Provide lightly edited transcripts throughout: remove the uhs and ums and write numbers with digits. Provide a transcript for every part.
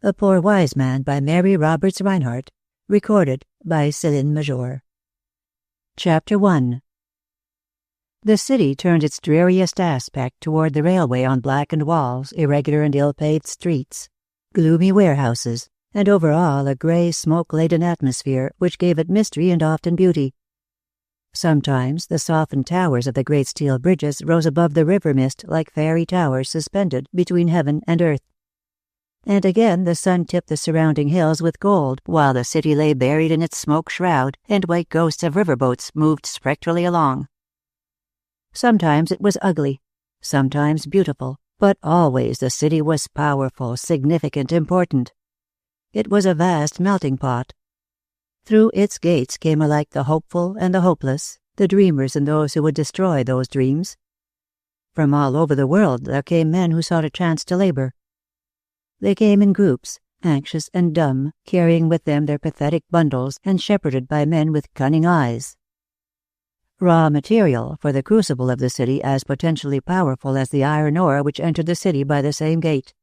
A Poor Wise Man by Mary Roberts Rinehart, recorded by Céline Major. Chapter 1. The city turned its dreariest aspect toward the railway on blackened walls, irregular and ill-paved streets, gloomy warehouses, and overall a grey, smoke-laden atmosphere which gave it mystery and often beauty. Sometimes the softened towers of the great steel bridges rose above the river mist like fairy towers suspended between heaven and earth. And again the sun tipped the surrounding hills with gold, while the city lay buried in its smoke shroud, and white ghosts of riverboats moved spectrally along. Sometimes it was ugly, sometimes beautiful, but always the city was powerful, significant, important. It was a vast melting pot. Through its gates came alike the hopeful and the hopeless, the dreamers and those who would destroy those dreams. From all over the world there came men who sought a chance to labor. They came in groups, anxious and dumb, carrying with them their pathetic bundles and shepherded by men with cunning eyes. Raw material for the crucible of the city as potentially powerful as the iron ore which entered the city by the same gate.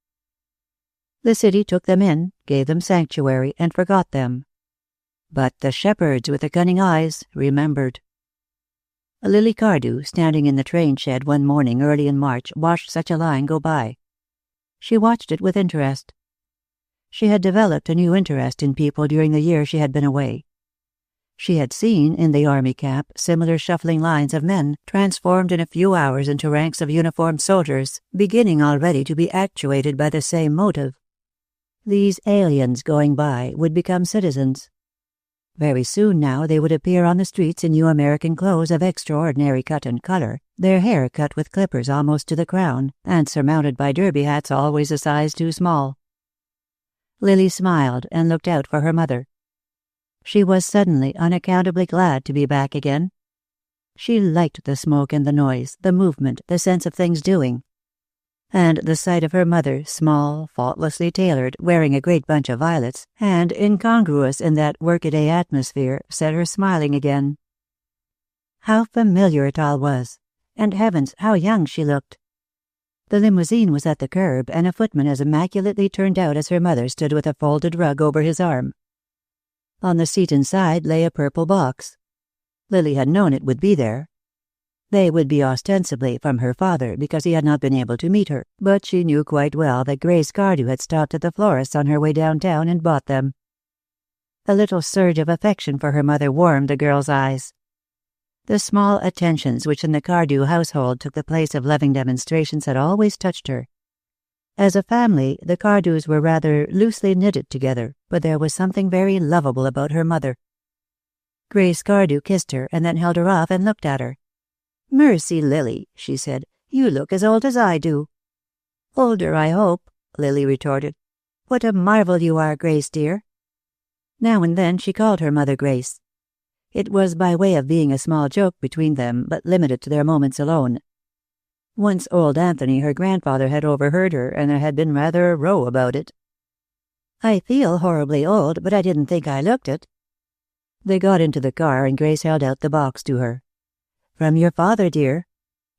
The city took them in, gave them sanctuary, and forgot them. But the shepherds with the cunning eyes remembered. Lily Cardew, standing in the train shed one morning early in March, watched such a line go by. She watched it with interest. She had developed a new interest in people during the year she had been away. She had seen, in the army camp, similar shuffling lines of men, transformed in a few hours into ranks of uniformed soldiers, beginning already to be actuated by the same motive. These aliens going by would become citizens. Very soon now they would appear on the streets in new American clothes of extraordinary cut and color, their hair cut with clippers almost to the crown, and surmounted by derby hats always a size too small. Lily smiled and looked out for her mother. She was suddenly, unaccountably glad to be back again. She liked the smoke and the noise, the movement, the sense of things doing. And the sight of her mother, small, faultlessly tailored, wearing a great bunch of violets, and incongruous in that workaday atmosphere, set her smiling again. How familiar it all was, and heavens, how young she looked. The limousine was at the curb, and a footman as immaculately turned out as her mother stood with a folded rug over his arm. On the seat inside lay a purple box. Lily had known it would be there. They would be ostensibly from her father because he had not been able to meet her, but she knew quite well that Grace Cardew had stopped at the florist's on her way downtown and bought them. A little surge of affection for her mother warmed the girl's eyes. The small attentions which in the Cardew household took the place of loving demonstrations had always touched her. As a family, the Cardews were rather loosely knitted together, but there was something very lovable about her mother. Grace Cardew kissed her and then held her off and looked at her. "Mercy, Lily," she said, "you look as old as I do." "Older, I hope," Lily retorted. "What a marvel you are, Grace, dear." Now and then she called her mother Grace. It was by way of being a small joke between them, but limited to their moments alone. Once old Anthony, her grandfather, had overheard her, and there had been rather a row about it. "I feel horribly old, but I didn't think I looked it." They got into the car, and Grace held out the box to her. "From your father, dear.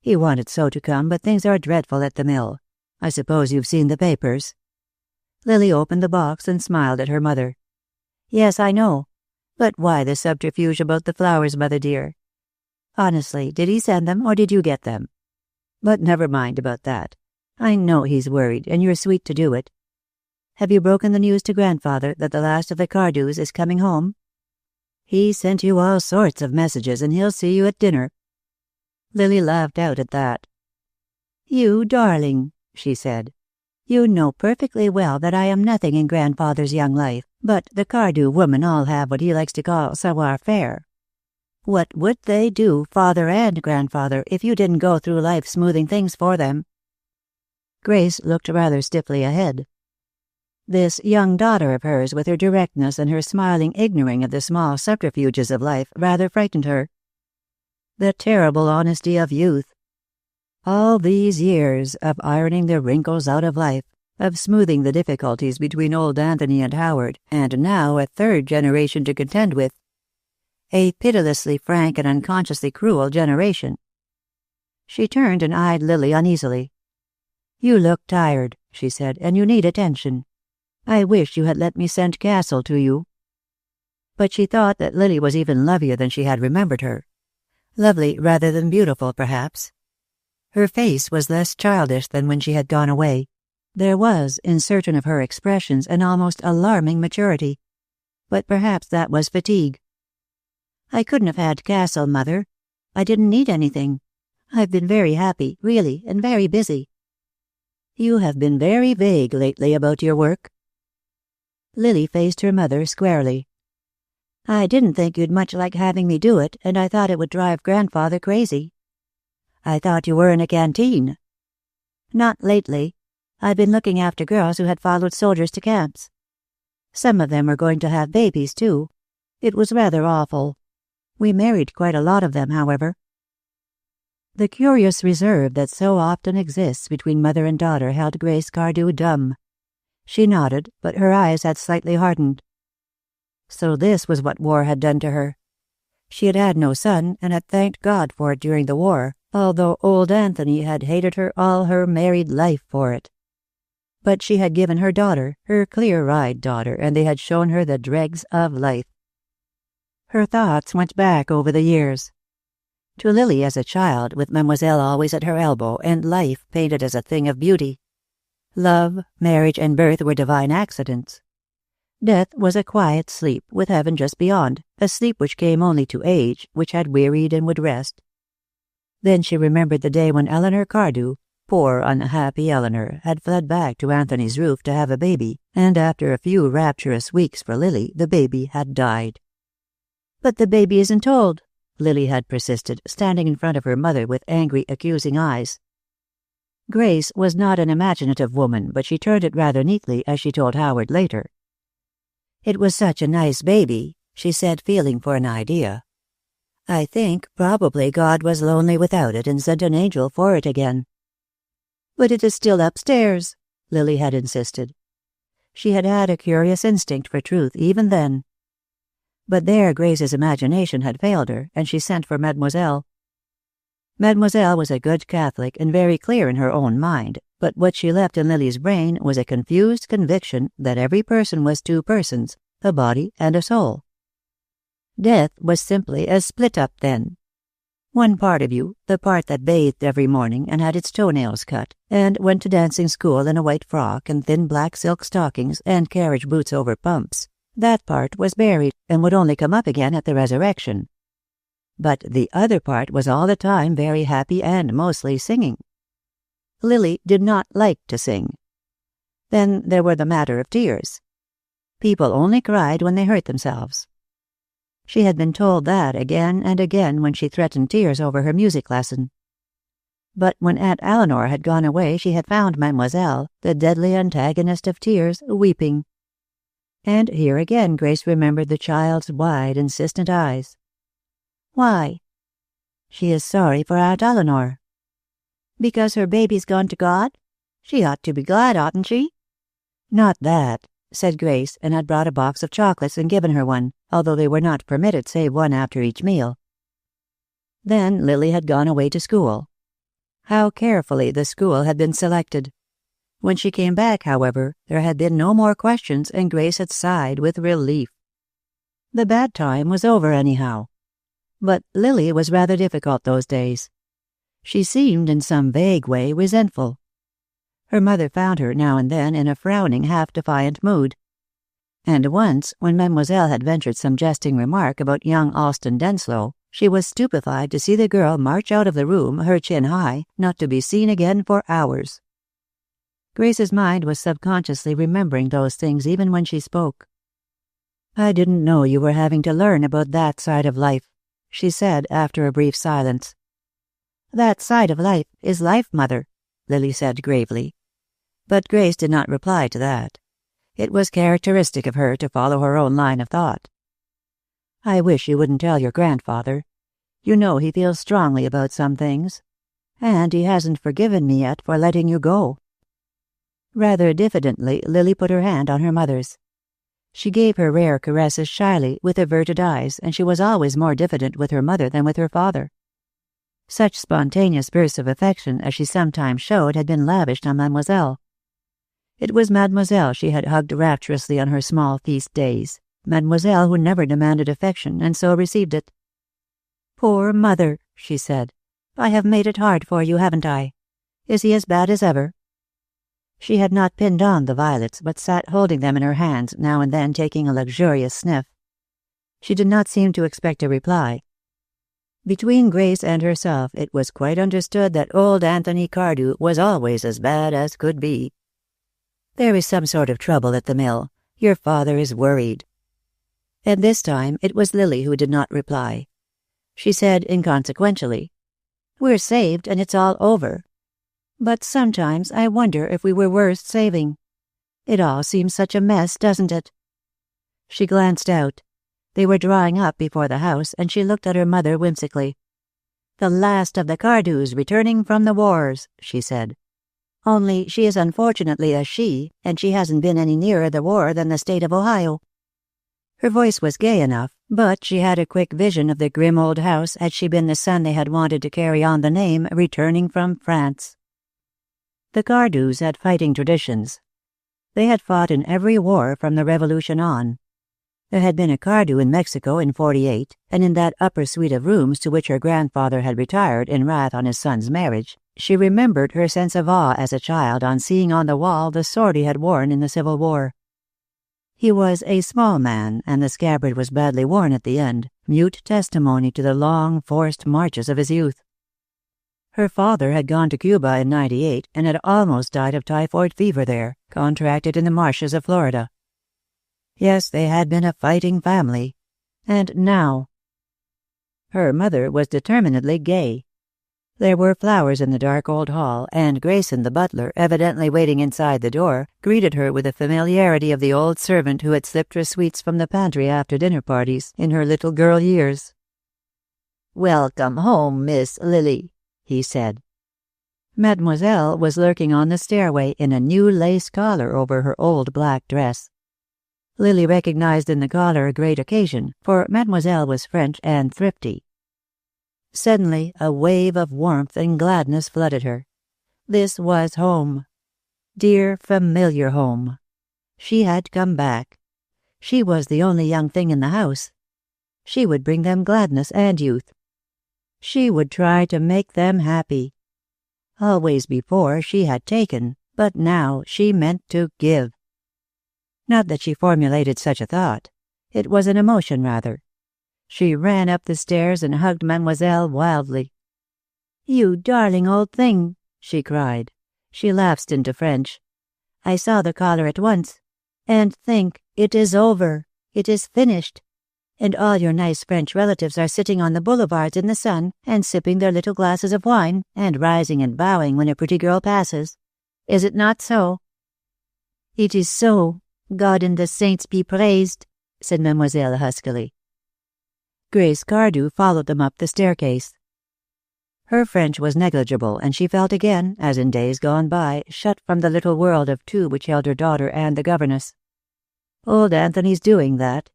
He wanted so to come, but things are dreadful at the mill. I suppose you've seen the papers." Lily opened the box and smiled at her mother. "Yes, I know. But why the subterfuge about the flowers, mother dear? Honestly, did he send them, or did you get them? But never mind about that. I know he's worried, and you're sweet to do it. Have you broken the news to grandfather that the last of the Cardews is coming home? He sent you all sorts of messages, and he'll see you at dinner." Lily laughed out at that. "You darling," she said. "You know perfectly well that I am nothing in grandfather's young life, but the Cardew women all have what he likes to call savoir-faire. What would they do, father and grandfather, if you didn't go through life smoothing things for them?" Grace looked rather stiffly ahead. This young daughter of hers, with her directness and her smiling ignoring of the small subterfuges of life, rather frightened her. The terrible honesty of youth. All these years of ironing the wrinkles out of life, of smoothing the difficulties between old Anthony and Howard, and now a third generation to contend with. A pitilessly frank and unconsciously cruel generation. She turned and eyed Lily uneasily. "You look tired," she said, "and you need attention. I wish you had let me send Castle to you." But she thought that Lily was even lovelier than she had remembered her. Lovely rather than beautiful, perhaps. Her face was less childish than when she had gone away. There was, in certain of her expressions, an almost alarming maturity. But perhaps that was fatigue. "I couldn't have had Castle, Mother. I didn't need anything. I've been very happy, really, and very busy." "You have been very vague lately about your work." Lily faced her mother squarely. "I didn't think you'd much like having me do it, and I thought it would drive Grandfather crazy." "I thought you were in a canteen." "Not lately. I've been looking after girls who had followed soldiers to camps. Some of them were going to have babies, too. It was rather awful. We married quite a lot of them, however." The curious reserve that so often exists between mother and daughter held Grace Cardew dumb. She nodded, but her eyes had slightly hardened. So this was what war had done to her. She had had no son, and had thanked God for it during the war, although old Anthony had hated her all her married life for it. But she had given her daughter, her clear-eyed daughter, and they had shown her the dregs of life. Her thoughts went back over the years. To Lily as a child, with Mademoiselle always at her elbow, and life painted as a thing of beauty. Love, marriage, and birth were divine accidents. Death was a quiet sleep, with heaven just beyond, a sleep which came only to age, which had wearied and would rest. Then she remembered the day when Eleanor Cardew, poor unhappy Eleanor, had fled back to Anthony's roof to have a baby, and after a few rapturous weeks for Lily, the baby had died. "But the baby isn't told," Lily had persisted, standing in front of her mother with angry, accusing eyes. Grace was not an imaginative woman, but she turned it rather neatly, as she told Howard later. "It was such a nice baby," she said, feeling for an idea. "I think probably God was lonely without it and sent an angel for it again." "But it is still upstairs," Lily had insisted. She had had a curious instinct for truth even then. But there Grace's imagination had failed her, and she sent for Mademoiselle. Mademoiselle was a good Catholic and very clear in her own mind, but what she left in Lily's brain was a confused conviction that every person was two persons, a body and a soul. Death was simply a split-up then. One part of you, the part that bathed every morning and had its toenails cut, and went to dancing school in a white frock and thin black silk stockings and carriage boots over pumps, that part was buried and would only come up again at the resurrection. But the other part was all the time very happy and mostly singing. Lily did not like to sing. Then there were the matter of tears. People only cried when they hurt themselves. She had been told that again and again when she threatened tears over her music lesson. But when Aunt Eleanor had gone away she had found Mademoiselle, the deadly antagonist of tears, weeping. And here again Grace remembered the child's wide, insistent eyes. "Why?" "She is sorry for Aunt Eleanor." "Because her baby's gone to God? She ought to be glad, oughtn't she?" "Not that," said Grace, and had brought a box of chocolates and given her one, although they were not permitted save one after each meal. Then Lily had gone away to school. How carefully the school had been selected. When she came back, however, there had been no more questions, and Grace had sighed with relief. The bad time was over anyhow. But Lily was rather difficult those days. She seemed, in some vague way, resentful. Her mother found her now and then in a frowning, half-defiant mood. And once, when Mademoiselle had ventured some jesting remark about young Alston Denslow, she was stupefied to see the girl march out of the room, her chin high, not to be seen again for hours. Grace's mind was subconsciously remembering those things even when she spoke. "I didn't know you were having to learn about that side of life," she said after a brief silence. "That side of life is life, Mother," Lily said gravely. But Grace did not reply to that. It was characteristic of her to follow her own line of thought. "I wish you wouldn't tell your grandfather. You know he feels strongly about some things. And he hasn't forgiven me yet for letting you go." Rather diffidently, Lily put her hand on her mother's. She gave her rare caresses shyly, with averted eyes, and she was always more diffident with her mother than with her father. Such spontaneous bursts of affection as she sometimes showed had been lavished on Mademoiselle. It was Mademoiselle she had hugged rapturously on her small feast days, Mademoiselle who never demanded affection and so received it. "Poor mother," she said. "I have made it hard for you, haven't I? Is he as bad as ever?" She had not pinned on the violets, but sat holding them in her hands, now and then taking a luxurious sniff. She did not seem to expect a reply. Between Grace and herself, it was quite understood that old Anthony Cardew was always as bad as could be. "There is some sort of trouble at the mill. Your father is worried." And this time it was Lily who did not reply. She said inconsequentially, "We're saved and it's all over. But sometimes I wonder if we were worth saving. It all seems such a mess, doesn't it?" She glanced out. They were drawing up before the house, and she looked at her mother whimsically. "The last of the Cardews returning from the wars," she said. "Only she is unfortunately a she, and she hasn't been any nearer the war than the state of Ohio." Her voice was gay enough, but she had a quick vision of the grim old house had she been the son they had wanted to carry on the name, returning from France. The Cardews had fighting traditions. They had fought in every war from the Revolution on. There had been a Cardew in Mexico in '48, and in that upper suite of rooms to which her grandfather had retired in wrath on his son's marriage, she remembered her sense of awe as a child on seeing on the wall the sword he had worn in the Civil War. He was a small man, and the scabbard was badly worn at the end, mute testimony to the long, forced marches of his youth. Her father had gone to Cuba in '98 and had almost died of typhoid fever there, contracted in the marshes of Florida. Yes, they had been a fighting family. And now... Her mother was determinedly gay. There were flowers in the dark old hall, and Grayson, the butler, evidently waiting inside the door, greeted her with the familiarity of the old servant who had slipped her sweets from the pantry after dinner parties in her little girl years. "Welcome home, Miss Lily," he said. Mademoiselle was lurking on the stairway in a new lace collar over her old black dress. Lily recognized in the collar a great occasion, for Mademoiselle was French and thrifty. Suddenly, a wave of warmth and gladness flooded her. This was home. Dear, familiar home. She had come back. She was the only young thing in the house. She would bring them gladness and youth. She would try to make them happy. Always before she had taken, but now she meant to give. Not that she formulated such a thought. It was an emotion, rather. She ran up the stairs and hugged Mademoiselle wildly. "You darling old thing," she cried. She lapsed into French. "I saw the collar at once. And think, it is over. It is finished. And all your nice French relatives are sitting on the boulevards in the sun and sipping their little glasses of wine and rising and bowing when a pretty girl passes. Is it not so?" "It is so. God and the saints be praised," said Mademoiselle huskily. Grace Cardew followed them up the staircase. Her French was negligible, and she felt again, as in days gone by, shut from the little world of two which held her daughter and the governess. Old Anthony's doing that.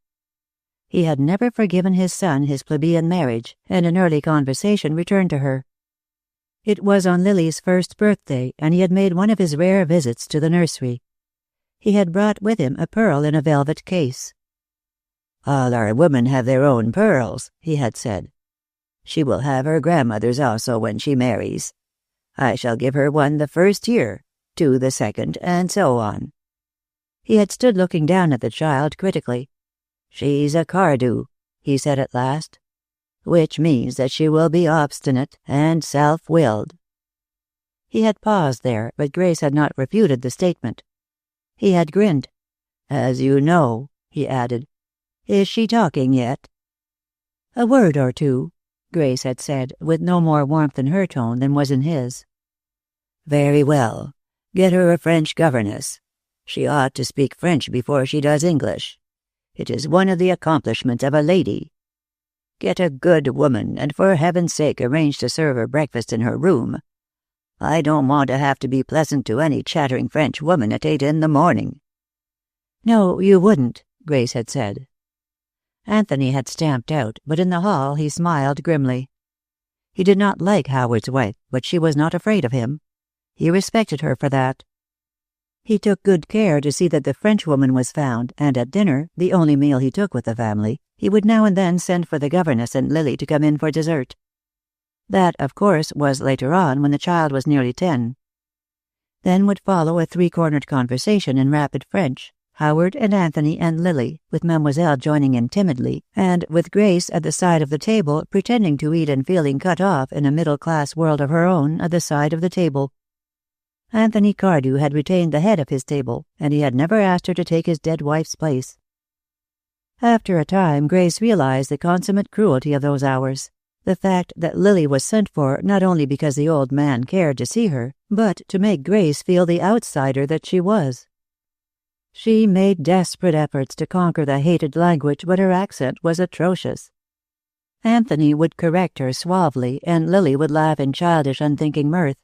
He had never forgiven his son his plebeian marriage, and an early conversation returned to her. It was on Lily's first birthday, and he had made one of his rare visits to the nursery. He had brought with him a pearl in a velvet case. "All our women have their own pearls," he had said. "She will have her grandmother's also when she marries. I shall give her one the first year, two the second, and so on." He had stood looking down at the child critically. "She's a Cardew," he said at last, "which means that she will be obstinate and self-willed." He had paused there, but Grace had not refuted the statement. He had grinned. "As you know," he added. "Is she talking yet?" "A word or two," Grace had said, with no more warmth in her tone than was in his. "Very well. Get her a French governess. She ought to speak French before she does English. It is one of the accomplishments of a lady. Get a good woman, and for heaven's sake arrange to serve her breakfast in her room. I don't want to have to be pleasant to any chattering French woman at 8 in the morning." "No, you wouldn't," Grace had said. Anthony had stamped out, but in the hall he smiled grimly. He did not like Howard's wife, but she was not afraid of him. He respected her for that. He took good care to see that the Frenchwoman was found, and at dinner, the only meal he took with the family, he would now and then send for the governess and Lily to come in for dessert. That, of course, was later on, when the child was nearly 10. Then would follow a three-cornered conversation in rapid French, Howard and Anthony and Lily, with Mademoiselle joining in timidly, and with Grace at the side of the table pretending to eat and feeling cut off in a middle-class world of her own at the side of the table. Anthony Cardew had retained the head of his table, and he had never asked her to take his dead wife's place. After a time, Grace realized the consummate cruelty of those hours. The fact that Lily was sent for not only because the old man cared to see her, but to make Grace feel the outsider that she was. She made desperate efforts to conquer the hated language, but her accent was atrocious. Anthony would correct her suavely, and Lily would laugh in childish, unthinking mirth.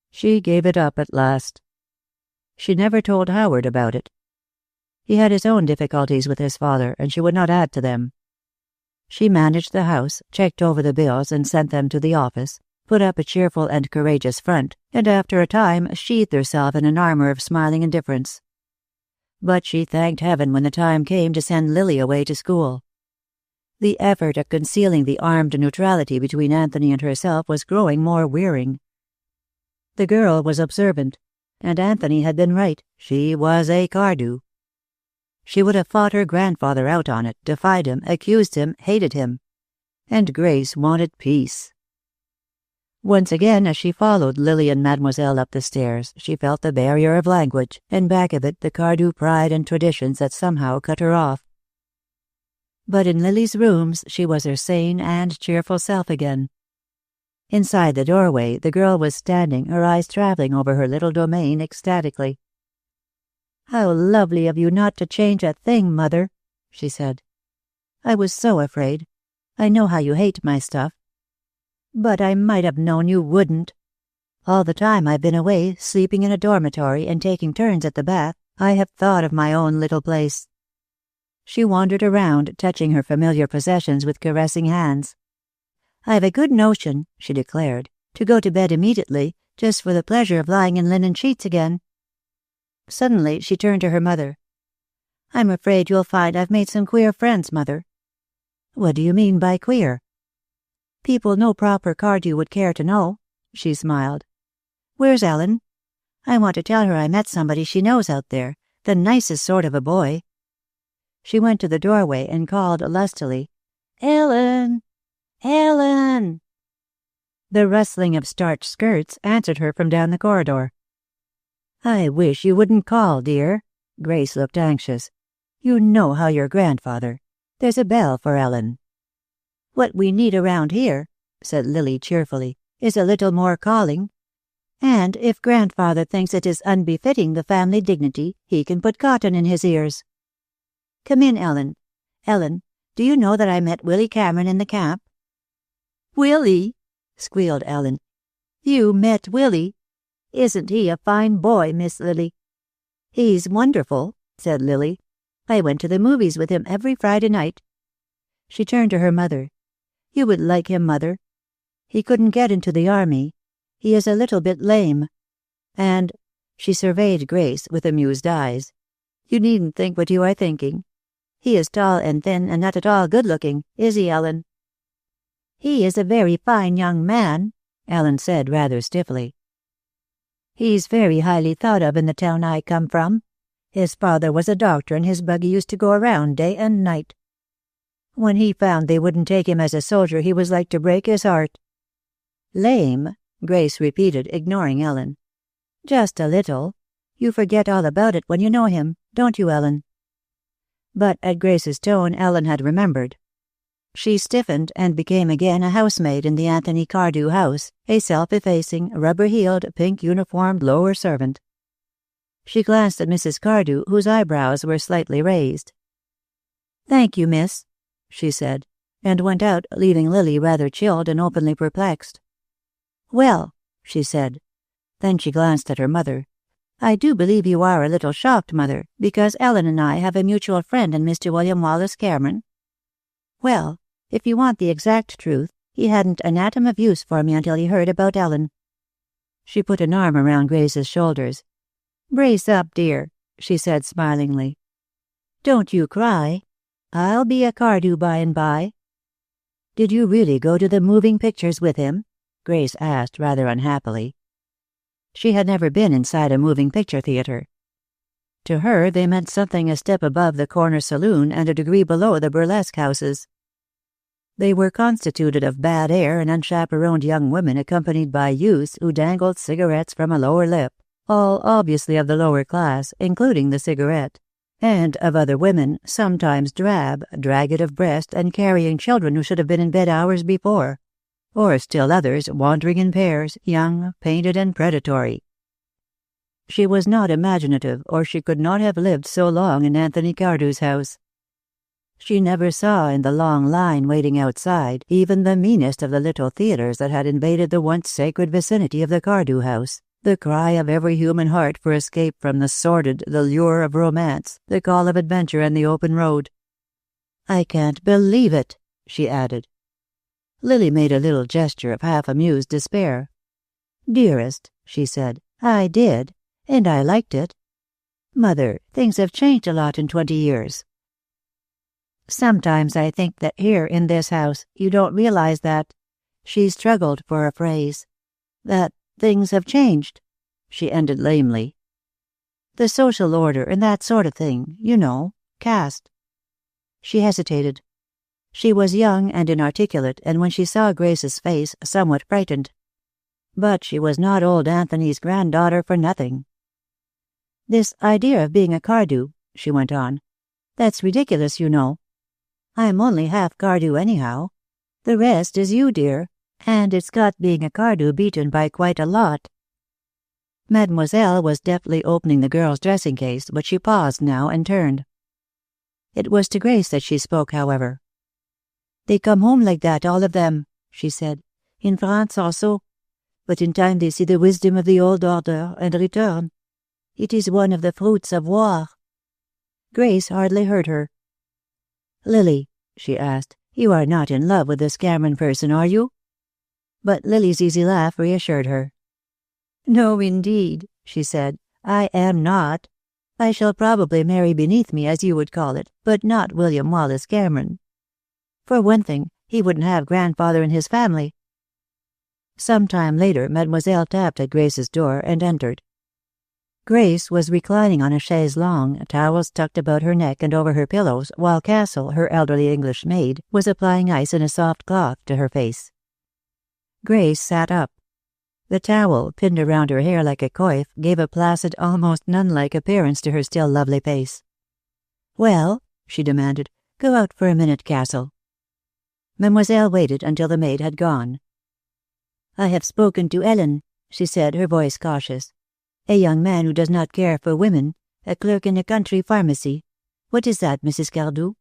She gave it up at last. She never told Howard about it. He had his own difficulties with his father, and she would not add to them. She managed the house, checked over the bills and sent them to the office, put up a cheerful and courageous front, and after a time sheathed herself in an armor of smiling indifference. But she thanked heaven when the time came to send Lily away to school. The effort at concealing the armed neutrality between Anthony and herself was growing more wearing. The girl was observant, and Anthony had been right. She was a Cardew. She would have fought her grandfather out on it, defied him, accused him, hated him. And Grace wanted peace. Once again, as she followed Lily and Mademoiselle up the stairs, she felt the barrier of language, and back of it the Cardew pride and traditions that somehow cut her off. But in Lily's rooms she was her sane and cheerful self again. Inside the doorway the girl was standing, her eyes traveling over her little domain ecstatically. "How lovely of you not to change a thing, Mother," she said. "I was so afraid. I know how you hate my stuff. But I might have known you wouldn't. All the time I've been away, sleeping in a dormitory and taking turns at the bath, I have thought of my own little place." She wandered around, touching her familiar possessions with caressing hands. "I've a good notion," she declared, "to go to bed immediately, just for the pleasure of lying in linen sheets again." Suddenly she turned to her mother. "I'm afraid you'll find I've made some queer friends, Mother." "What do you mean by queer?" "People no proper Cardew would care to know," she smiled. "Where's Ellen? I want to tell her I met somebody she knows out there, the nicest sort of a boy." She went to the doorway and called lustily, "Ellen! Ellen!" The rustling of starched skirts answered her from down the corridor. "I wish you wouldn't call, dear." Grace looked anxious. "You know how your grandfather. There's a bell for Ellen." "What we need around here," said Lily cheerfully, "is a little more calling. And if Grandfather thinks it is unbefitting the family dignity, he can put cotton in his ears. Come in, Ellen. Ellen, do you know that I met Willy Cameron in the camp?" "Willy?" squealed Ellen. "You met Willy? Isn't he a fine boy, Miss Lily?" "He's wonderful," said Lily. "I went to the movies with him every Friday night." She turned to her mother. "You would like him, Mother. He couldn't get into the army. He is a little bit lame. And," she surveyed Grace with amused eyes, "you needn't think what you are thinking. He is tall and thin and not at all good-looking, is he, Ellen?" "He is a very fine young man," Ellen said rather stiffly. "He's very highly thought of in the town I come from. His father was a doctor and his buggy used to go around day and night. When he found they wouldn't take him as a soldier, he was like to break his heart." "Lame?" Grace repeated, ignoring Ellen. "Just a little. You forget all about it when you know him, don't you, Ellen?" But at Grace's tone Ellen had remembered. She stiffened and became again a housemaid in the Anthony Cardew house, a self-effacing, rubber-heeled, pink-uniformed lower servant. She glanced at Mrs. Cardew, whose eyebrows were slightly raised. "Thank you, miss," she said, and went out, leaving Lily rather chilled and openly perplexed. "Well," she said. Then she glanced at her mother. "I do believe you are a little shocked, Mother, because Ellen and I have a mutual friend in Mr. William Wallace Cameron. Well, if you want the exact truth, he hadn't an atom of use for me until he heard about Ellen." She put an arm around Grace's shoulders. "Brace up, dear," she said smilingly. "Don't you cry. I'll be a Cardew by and by." "Did you really go to the moving pictures with him?" Grace asked rather unhappily. She had never been inside a moving picture theater. To her, they meant something a step above the corner saloon and a degree below the burlesque houses. They were constituted of bad air and unchaperoned young women accompanied by youths who dangled cigarettes from a lower lip, all obviously of the lower class, including the cigarette, and of other women, sometimes drab, dragged of breast, and carrying children who should have been in bed hours before, or still others wandering in pairs, young, painted, and predatory. She was not imaginative, or she could not have lived so long in Anthony Cardew's house. She never saw in the long line waiting outside even the meanest of the little theaters that had invaded the once sacred vicinity of the Cardew house, the cry of every human heart for escape from the sordid, the lure of romance, the call of adventure and the open road. "I can't believe it," she added. Lily made a little gesture of half-amused despair. "Dearest," she said, "I did. And I liked it. Mother, things have changed a lot in 20 years. Sometimes I think that here in this house you don't realize that," she struggled for a phrase, "that things have changed," she ended lamely. "The social order and that sort of thing, you know, caste." She hesitated. She was young and inarticulate, and when she saw Grace's face, somewhat frightened. But she was not old Anthony's granddaughter for nothing. "This idea of being a Cardew," she went on, "that's ridiculous, you know. I'm only half Cardew anyhow. The rest is you, dear, and it's got being a Cardew beaten by quite a lot." Mademoiselle was deftly opening the girl's dressing case, but she paused now and turned. It was to Grace that she spoke, however. "They come home like that, all of them," she said. "In France also. But in time they see the wisdom of the old order and return. It is one of the fruits of war." Grace hardly heard her. "Lily," she asked, "you are not in love with this Cameron person, are you?" But Lily's easy laugh reassured her. "No, indeed," she said, "I am not. I shall probably marry beneath me, as you would call it, but not William Wallace Cameron. For one thing, he wouldn't have grandfather in his family." Some time later, Mademoiselle tapped at Grace's door and entered. Grace was reclining on a chaise longue, towels tucked about her neck and over her pillows, while Castle, her elderly English maid, was applying ice in a soft cloth to her face. Grace sat up. The towel, pinned around her hair like a coif, gave a placid, almost nun-like appearance to her still lovely face. "Well," she demanded, "go out for a minute, Castle." Mademoiselle waited until the maid had gone. "I have spoken to Ellen," she said, her voice cautious. "A young man who does not care for women, a clerk in a country pharmacy. What is that, Mrs. Cardew?"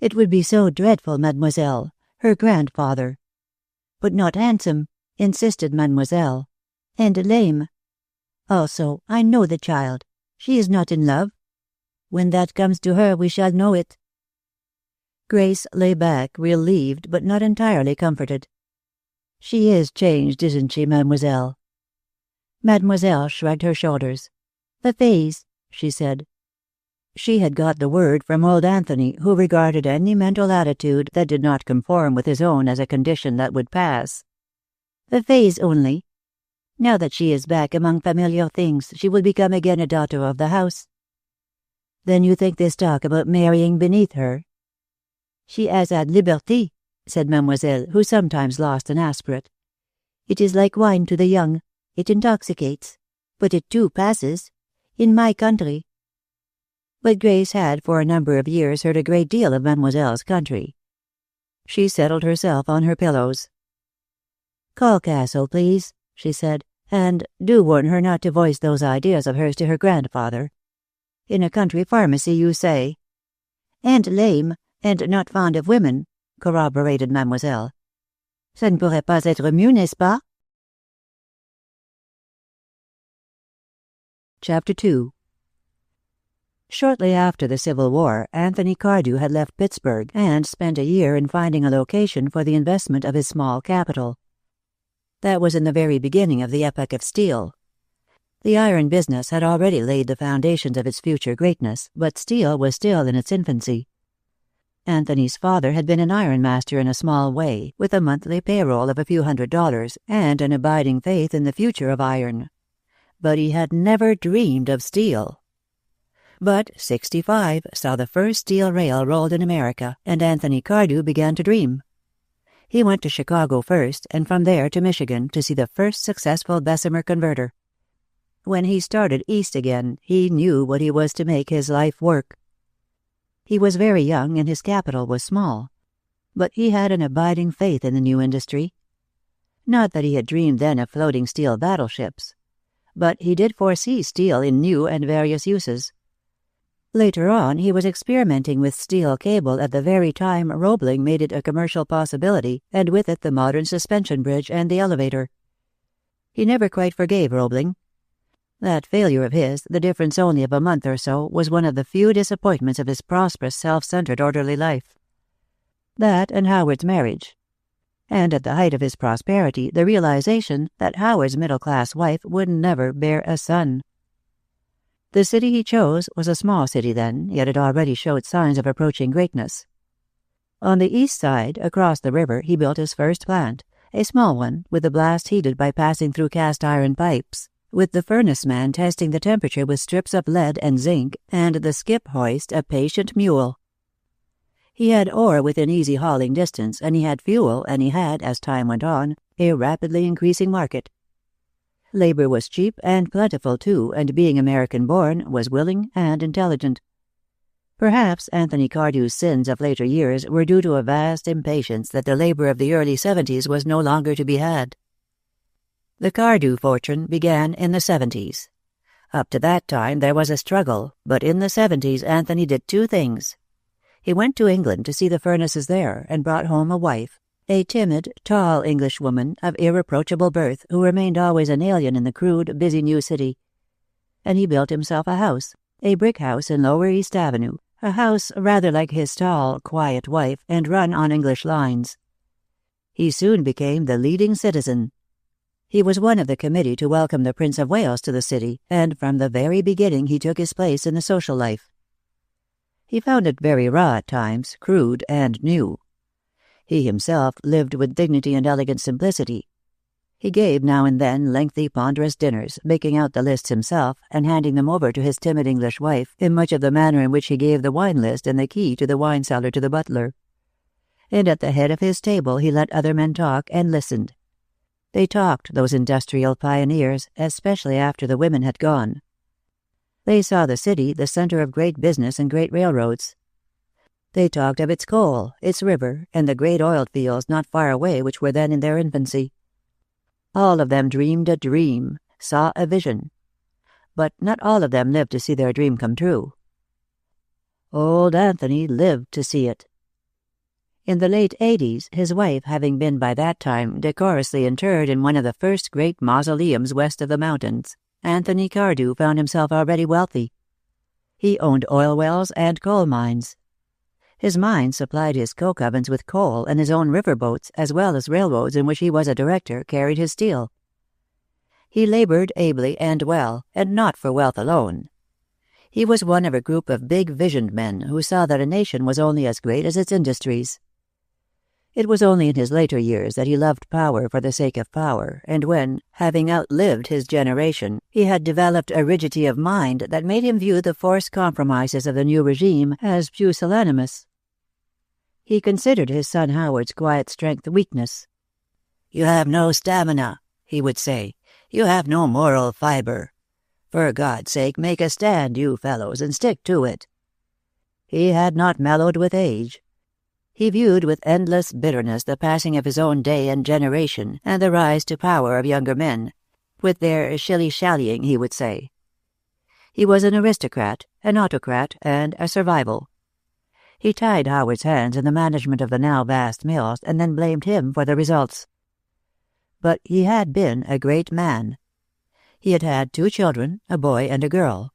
"It would be so dreadful, mademoiselle. Her grandfather." "But not handsome," insisted mademoiselle. "And lame. Also, I know the child. She is not in love. When that comes to her, we shall know it." Grace lay back, relieved, but not entirely comforted. "She is changed, isn't she, mademoiselle?" Mademoiselle shrugged her shoulders. "The phase," she said. She had got the word from old Anthony, who regarded any mental attitude that did not conform with his own as a condition that would pass. "The phase only. Now that she is back among familiar things, she will become again a daughter of the house." "Then you think this talk about marrying beneath her?" "She has had liberty," said mademoiselle, who sometimes lost an aspirate. "It is like wine to the young. It intoxicates. But it too passes. In my country." But Grace had for a number of years heard a great deal of mademoiselle's country. She settled herself on her pillows. "Call Castle, please," she said, "and do warn her not to voice those ideas of hers to her grandfather. In a country pharmacy, you say?" "And lame, and not fond of women," corroborated mademoiselle. "Ça ne pourrait pas être mieux, n'est-ce pas?" Chapter 2. Shortly after the Civil War, Anthony Cardew had left Pittsburgh and spent a year in finding a location for the investment of his small capital. That was in the very beginning of the epoch of steel. The iron business had already laid the foundations of its future greatness, but steel was still in its infancy. Anthony's father had been an ironmaster in a small way, with a monthly payroll of a few $100 and an abiding faith in the future of iron. But he had never dreamed of steel. But 65 saw the first steel rail rolled in America, and Anthony Cardew began to dream. He went to Chicago first, and from there to Michigan to see the first successful Bessemer converter. When he started east again, he knew what he was to make his life work. He was very young and his capital was small, but he had an abiding faith in the new industry. Not that he had dreamed then of floating steel battleships, but he did foresee steel in new and various uses. Later on, he was experimenting with steel cable at the very time Roebling made it a commercial possibility, and with it the modern suspension bridge and the elevator. He never quite forgave Roebling. That failure of his, the difference only of a month or so, was one of the few disappointments of his prosperous, self-centered, orderly life. That and Howard's marriage. And at the height of his prosperity, the realization that Howard's middle-class wife would never bear a son. The city he chose was a small city then, yet it already showed signs of approaching greatness. On the east side, across the river, he built his first plant, a small one, with the blast heated by passing through cast-iron pipes, with the furnace man testing the temperature with strips of lead and zinc, and the skip hoist a patient mule. He had ore within easy hauling distance, and he had fuel, and he had, as time went on, a rapidly increasing market. Labor was cheap and plentiful, too, and being American-born, was willing and intelligent. Perhaps Anthony Cardew's sins of later years were due to a vast impatience that the labor of the early 70s was no longer to be had. The Cardew fortune began in the 70s. Up to that time there was a struggle, but in the 70s Anthony did two things. He went to England to see the furnaces there and brought home a wife, a timid, tall Englishwoman of irreproachable birth who remained always an alien in the crude, busy new city. And he built himself a house, a brick house in Lower East Avenue, a house rather like his tall, quiet wife and run on English lines. He soon became the leading citizen. He was one of the committee to welcome the Prince of Wales to the city, and from the very beginning he took his place in the social life. He found it very raw at times, crude and new. He himself lived with dignity and elegant simplicity. He gave now and then lengthy, ponderous dinners, making out the lists himself and handing them over to his timid English wife in much of the manner in which he gave the wine list and the key to the wine cellar to the butler. And at the head of his table he let other men talk and listened. They talked, those industrial pioneers, especially after the women had gone. They saw the city the center of great business and great railroads. They talked of its coal, its river, and the great oil fields not far away which were then in their infancy. All of them dreamed a dream, saw a vision. But not all of them lived to see their dream come true. Old Anthony lived to see it. In the late 80s, his wife having been by that time decorously interred in one of the first great mausoleums west of the mountains, Anthony Cardew found himself already wealthy. He owned oil wells and coal mines. His mines supplied his coke ovens with coal, and his own river boats, as well as railroads in which he was a director, carried his steel. He labored ably and well, and not for wealth alone. He was one of a group of big-visioned men who saw that a nation was only as great as its industries. It was only in his later years that he loved power for the sake of power, and when, having outlived his generation, he had developed a rigidity of mind that made him view the forced compromises of the new regime as pusillanimous. He considered his son Howard's quiet strength weakness. "You have no stamina," he would say. "You have no moral fiber. For God's sake, make a stand, you fellows, and stick to it." He had not mellowed with age. He viewed with endless bitterness the passing of his own day and generation, and the rise to power of younger men, with their shilly-shallying, he would say. He was an aristocrat, an autocrat, and a survival. He tied Howard's hands in the management of the now vast mills, and then blamed him for the results. But he had been a great man. He had had 2 children, a boy and a girl.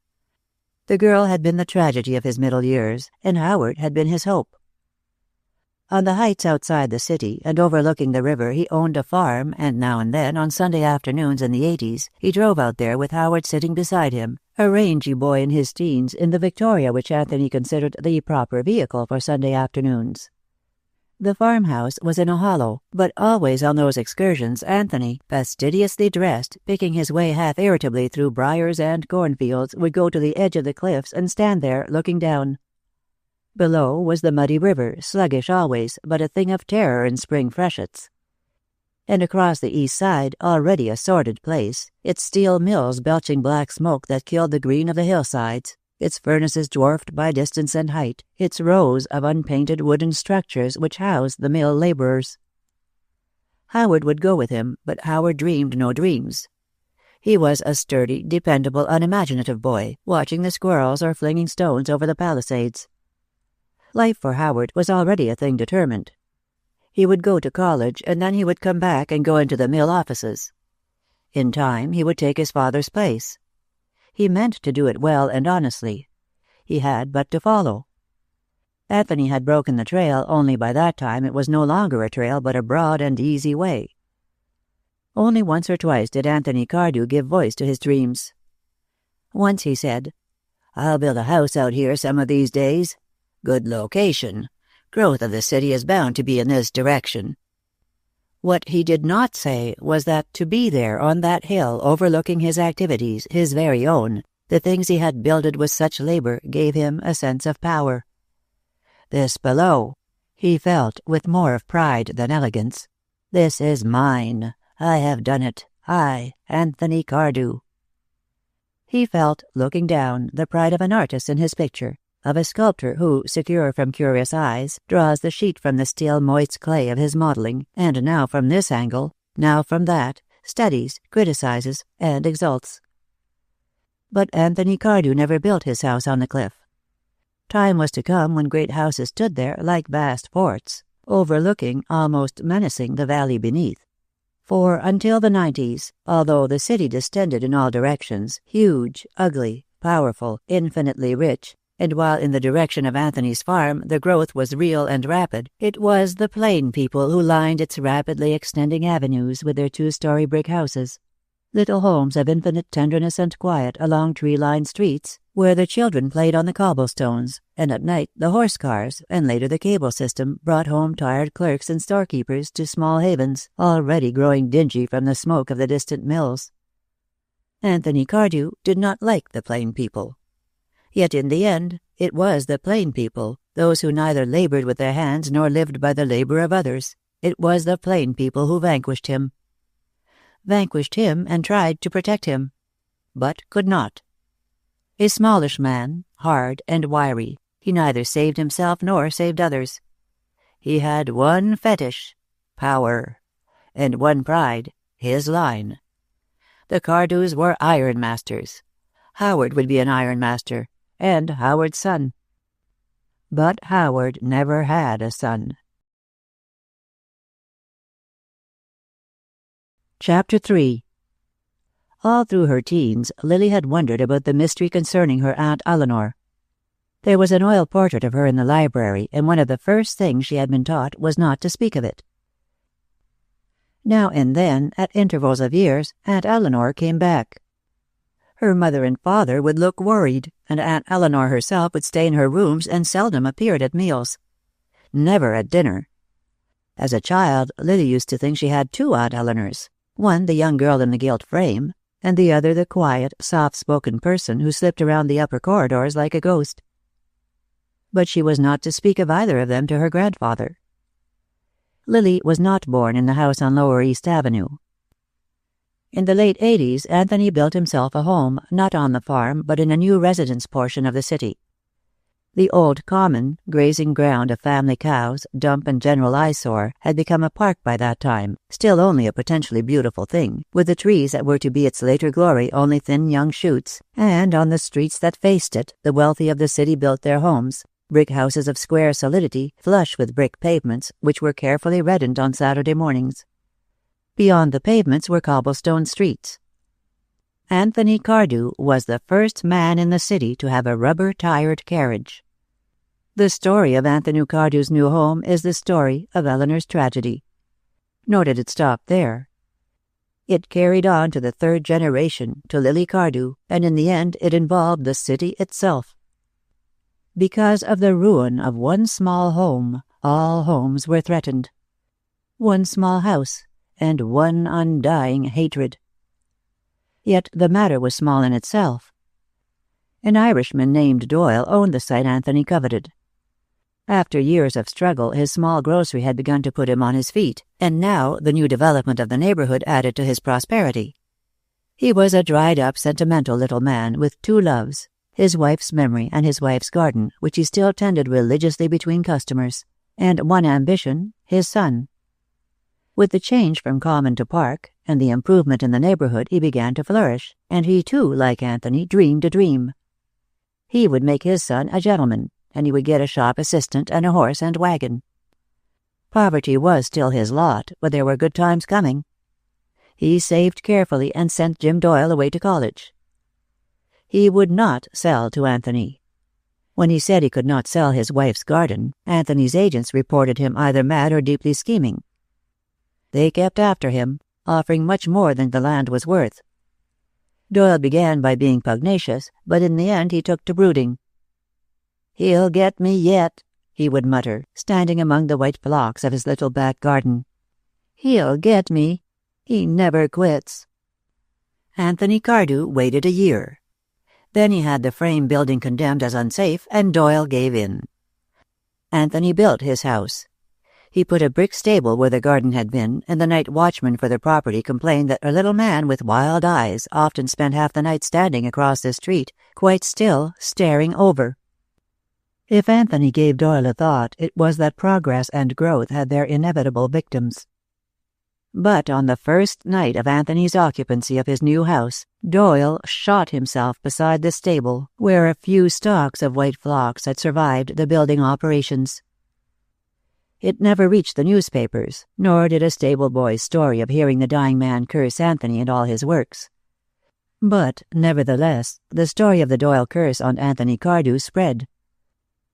The girl had been the tragedy of his middle years, and Howard had been his hope. On the heights outside the city and overlooking the river, he owned a farm, and now and then, on Sunday afternoons in the 80s, he drove out there with Howard sitting beside him, a rangy boy in his teens, in the Victoria which Anthony considered the proper vehicle for Sunday afternoons. The farmhouse was in a hollow, but always on those excursions Anthony, fastidiously dressed, picking his way half irritably through briars and cornfields, would go to the edge of the cliffs and stand there looking down. Below was the muddy river, sluggish always, but a thing of terror in spring freshets. And across the east side, already a sordid place, its steel mills belching black smoke that killed the green of the hillsides, its furnaces dwarfed by distance and height, its rows of unpainted wooden structures which housed the mill laborers. Howard would go with him, but Howard dreamed no dreams. He was a sturdy, dependable, unimaginative boy, watching the squirrels or flinging stones over the palisades. Life for Howard was already a thing determined. He would go to college, and then he would come back and go into the mill offices. In time, he would take his father's place. He meant to do it well and honestly. He had but to follow. Anthony had broken the trail, only by that time it was no longer a trail but a broad and easy way. Only once or twice did Anthony Cardew give voice to his dreams. Once he said, "I'll build a house out here some of these days. Good location. Growth of the city is bound to be in this direction." What he did not say was that to be there on that hill overlooking his activities, his very own, the things he had builded with such labor, gave him a sense of power. This below, he felt with more of pride than elegance. This is mine. I have done it. I, Anthony Cardew. He felt, looking down, the pride of an artist in his picture, of a sculptor who, secure from curious eyes, draws the sheet from the still moist clay of his modeling, and now from this angle, now from that, studies, criticizes, and exults. But Anthony Cardew never built his house on the cliff. Time was to come when great houses stood there like vast forts, overlooking, almost menacing, the valley beneath. For until the 90s, although the city distended in all directions, huge, ugly, powerful, infinitely rich, and while in the direction of Anthony's farm the growth was real and rapid, it was the plain people who lined its rapidly extending avenues with their 2-story brick houses, little homes of infinite tenderness and quiet along tree-lined streets, where the children played on the cobblestones, and at night the horse cars, and later the cable system, brought home tired clerks and storekeepers to small havens, already growing dingy from the smoke of the distant mills. Anthony Cardew did not like the plain people. Yet in the end, it was the plain people, those who neither labored with their hands nor lived by the labor of others. It was the plain people who vanquished him. Vanquished him and tried to protect him, but could not. A smallish man, hard and wiry, he neither saved himself nor saved others. He had one fetish, power, and one pride, his line. The Cardews were iron masters. Howard would be an iron master, and Howard's son. But Howard never had a son. Chapter 3. All through her teens, Lily had wondered about the mystery concerning her Aunt Eleanor. There was an oil portrait of her in the library, and one of the first things she had been taught was not to speak of it. Now and then, at intervals of years, Aunt Eleanor came back. Her mother and father would look worried, and Aunt Eleanor herself would stay in her rooms and seldom appeared at meals. Never at dinner. As a child, Lily used to think she had 2 Aunt Eleanors, one the young girl in the gilt frame, and the other the quiet, soft-spoken person who slipped around the upper corridors like a ghost. But she was not to speak of either of them to her grandfather. Lily was not born in the house on Lower East Avenue. In the late 80s, Anthony built himself a home, not on the farm, but in a new residence portion of the city. The old common, grazing ground of family cows, dump and general eyesore, had become a park by that time, still only a potentially beautiful thing, with the trees that were to be its later glory only thin young shoots, and on the streets that faced it, the wealthy of the city built their homes, brick houses of square solidity, flush with brick pavements, which were carefully reddened on Saturday mornings. Beyond the pavements were cobblestone streets. Anthony Cardew was the first man in the city to have a rubber-tired carriage. The story of Anthony Cardew's new home is the story of Eleanor's tragedy. Nor did it stop there. It carried on to the third generation, to Lily Cardew, and in the end it involved the city itself. Because of the ruin of one small home, all homes were threatened. One small house, and one undying hatred. Yet the matter was small in itself. An Irishman named Doyle owned the site Anthony coveted. After years of struggle, his small grocery had begun to put him on his feet, and now the new development of the neighborhood added to his prosperity. He was a dried-up, sentimental little man with two loves, his wife's memory and his wife's garden, which he still tended religiously between customers, and one ambition, his son. With the change from common to park, and the improvement in the neighborhood, he began to flourish, and he too, like Anthony, dreamed a dream. He would make his son a gentleman, and he would get a shop assistant and a horse and wagon. Poverty was still his lot, but there were good times coming. He saved carefully and sent Jim Doyle away to college. He would not sell to Anthony. When he said he could not sell his wife's garden, Anthony's agents reported him either mad or deeply scheming. They kept after him, offering much more than the land was worth. Doyle began by being pugnacious, but in the end he took to brooding. "He'll get me yet," he would mutter, standing among the white phlox of his little back garden. "He'll get me. He never quits." Anthony Cardew waited a year. Then he had the frame building condemned as unsafe, and Doyle gave in. Anthony built his house. He put a brick stable where the garden had been, and the night watchman for the property complained that a little man with wild eyes often spent half the night standing across the street, quite still, staring over. If Anthony gave Doyle a thought, it was that progress and growth had their inevitable victims. But on the first night of Anthony's occupancy of his new house, Doyle shot himself beside the stable, where a few stalks of white phlox had survived the building operations. It never reached the newspapers, nor did a stable boy's story of hearing the dying man curse Anthony and all his works. But, nevertheless, the story of the Doyle curse on Anthony Cardew spread.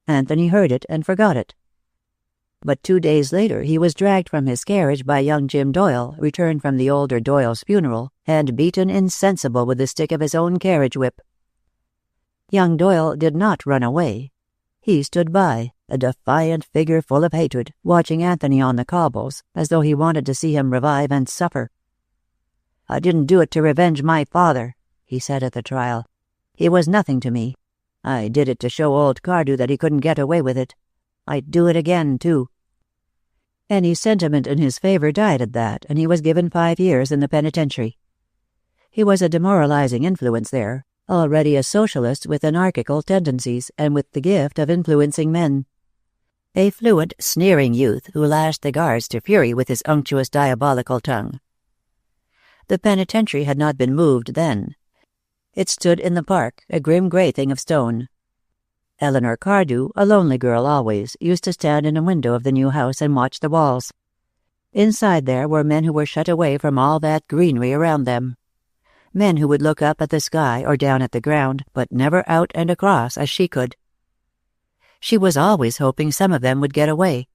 Anthony heard it and forgot it. But 2 days later he was dragged from his carriage by young Jim Doyle, returned from the older Doyle's funeral, and beaten insensible with the stick of his own carriage whip. Young Doyle did not run away. He stood by, a defiant figure full of hatred, watching Anthony on the cobbles, as though he wanted to see him revive and suffer. "I didn't do it to revenge my father," he said at the trial. "He was nothing to me. I did it to show old Cardew that he couldn't get away with it. I'd do it again, too." Any sentiment in his favor died at that, and he was given 5 years in the penitentiary. He was a demoralizing influence there, already a socialist with anarchical tendencies and with the gift of influencing men. A fluent, sneering youth who lashed the guards to fury with his unctuous, diabolical tongue. The penitentiary had not been moved then. It stood in the park, a grim gray thing of stone. Eleanor Cardew, a lonely girl always, used to stand in a window of the new house and watch the walls. Inside there were men who were shut away from all that greenery around them. Men who would look up at the sky or down at the ground, but never out and across as she could. She was always hoping some of them would get away.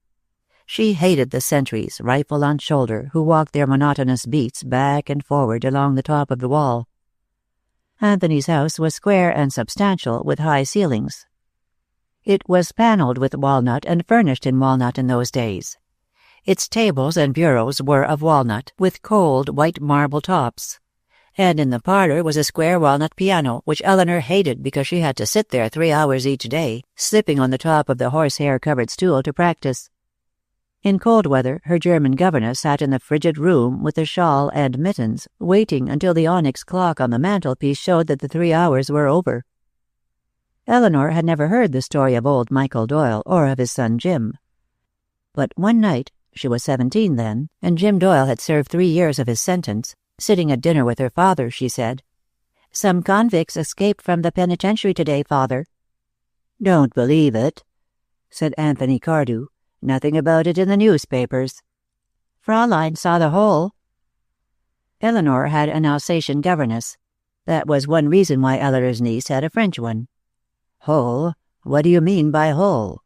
She hated the sentries, rifle on shoulder, who walked their monotonous beats back and forward along the top of the wall. Anthony's house was square and substantial, with high ceilings. It was paneled with walnut and furnished in walnut in those days. Its tables and bureaus were of walnut, with cold white marble tops. And in the parlor was a square walnut piano, which Eleanor hated because she had to sit there 3 hours each day, slipping on the top of the horsehair-covered stool to practice. In cold weather, her German governess sat in the frigid room with a shawl and mittens, waiting until the onyx clock on the mantelpiece showed that the 3 hours were over. Eleanor had never heard the story of old Michael Doyle or of his son Jim. But one night, she was 17 then, and Jim Doyle had served 3 years of his sentence, sitting at dinner with her father, she said, "Some convicts escaped from the penitentiary today, Father." "Don't believe it," said Anthony Cardew. "Nothing about it in the newspapers." "Fraulein saw the whole." Eleanor had an Alsatian governess. That was one reason why Eleanor's niece had a French one. "Hole? What do you mean by hole?"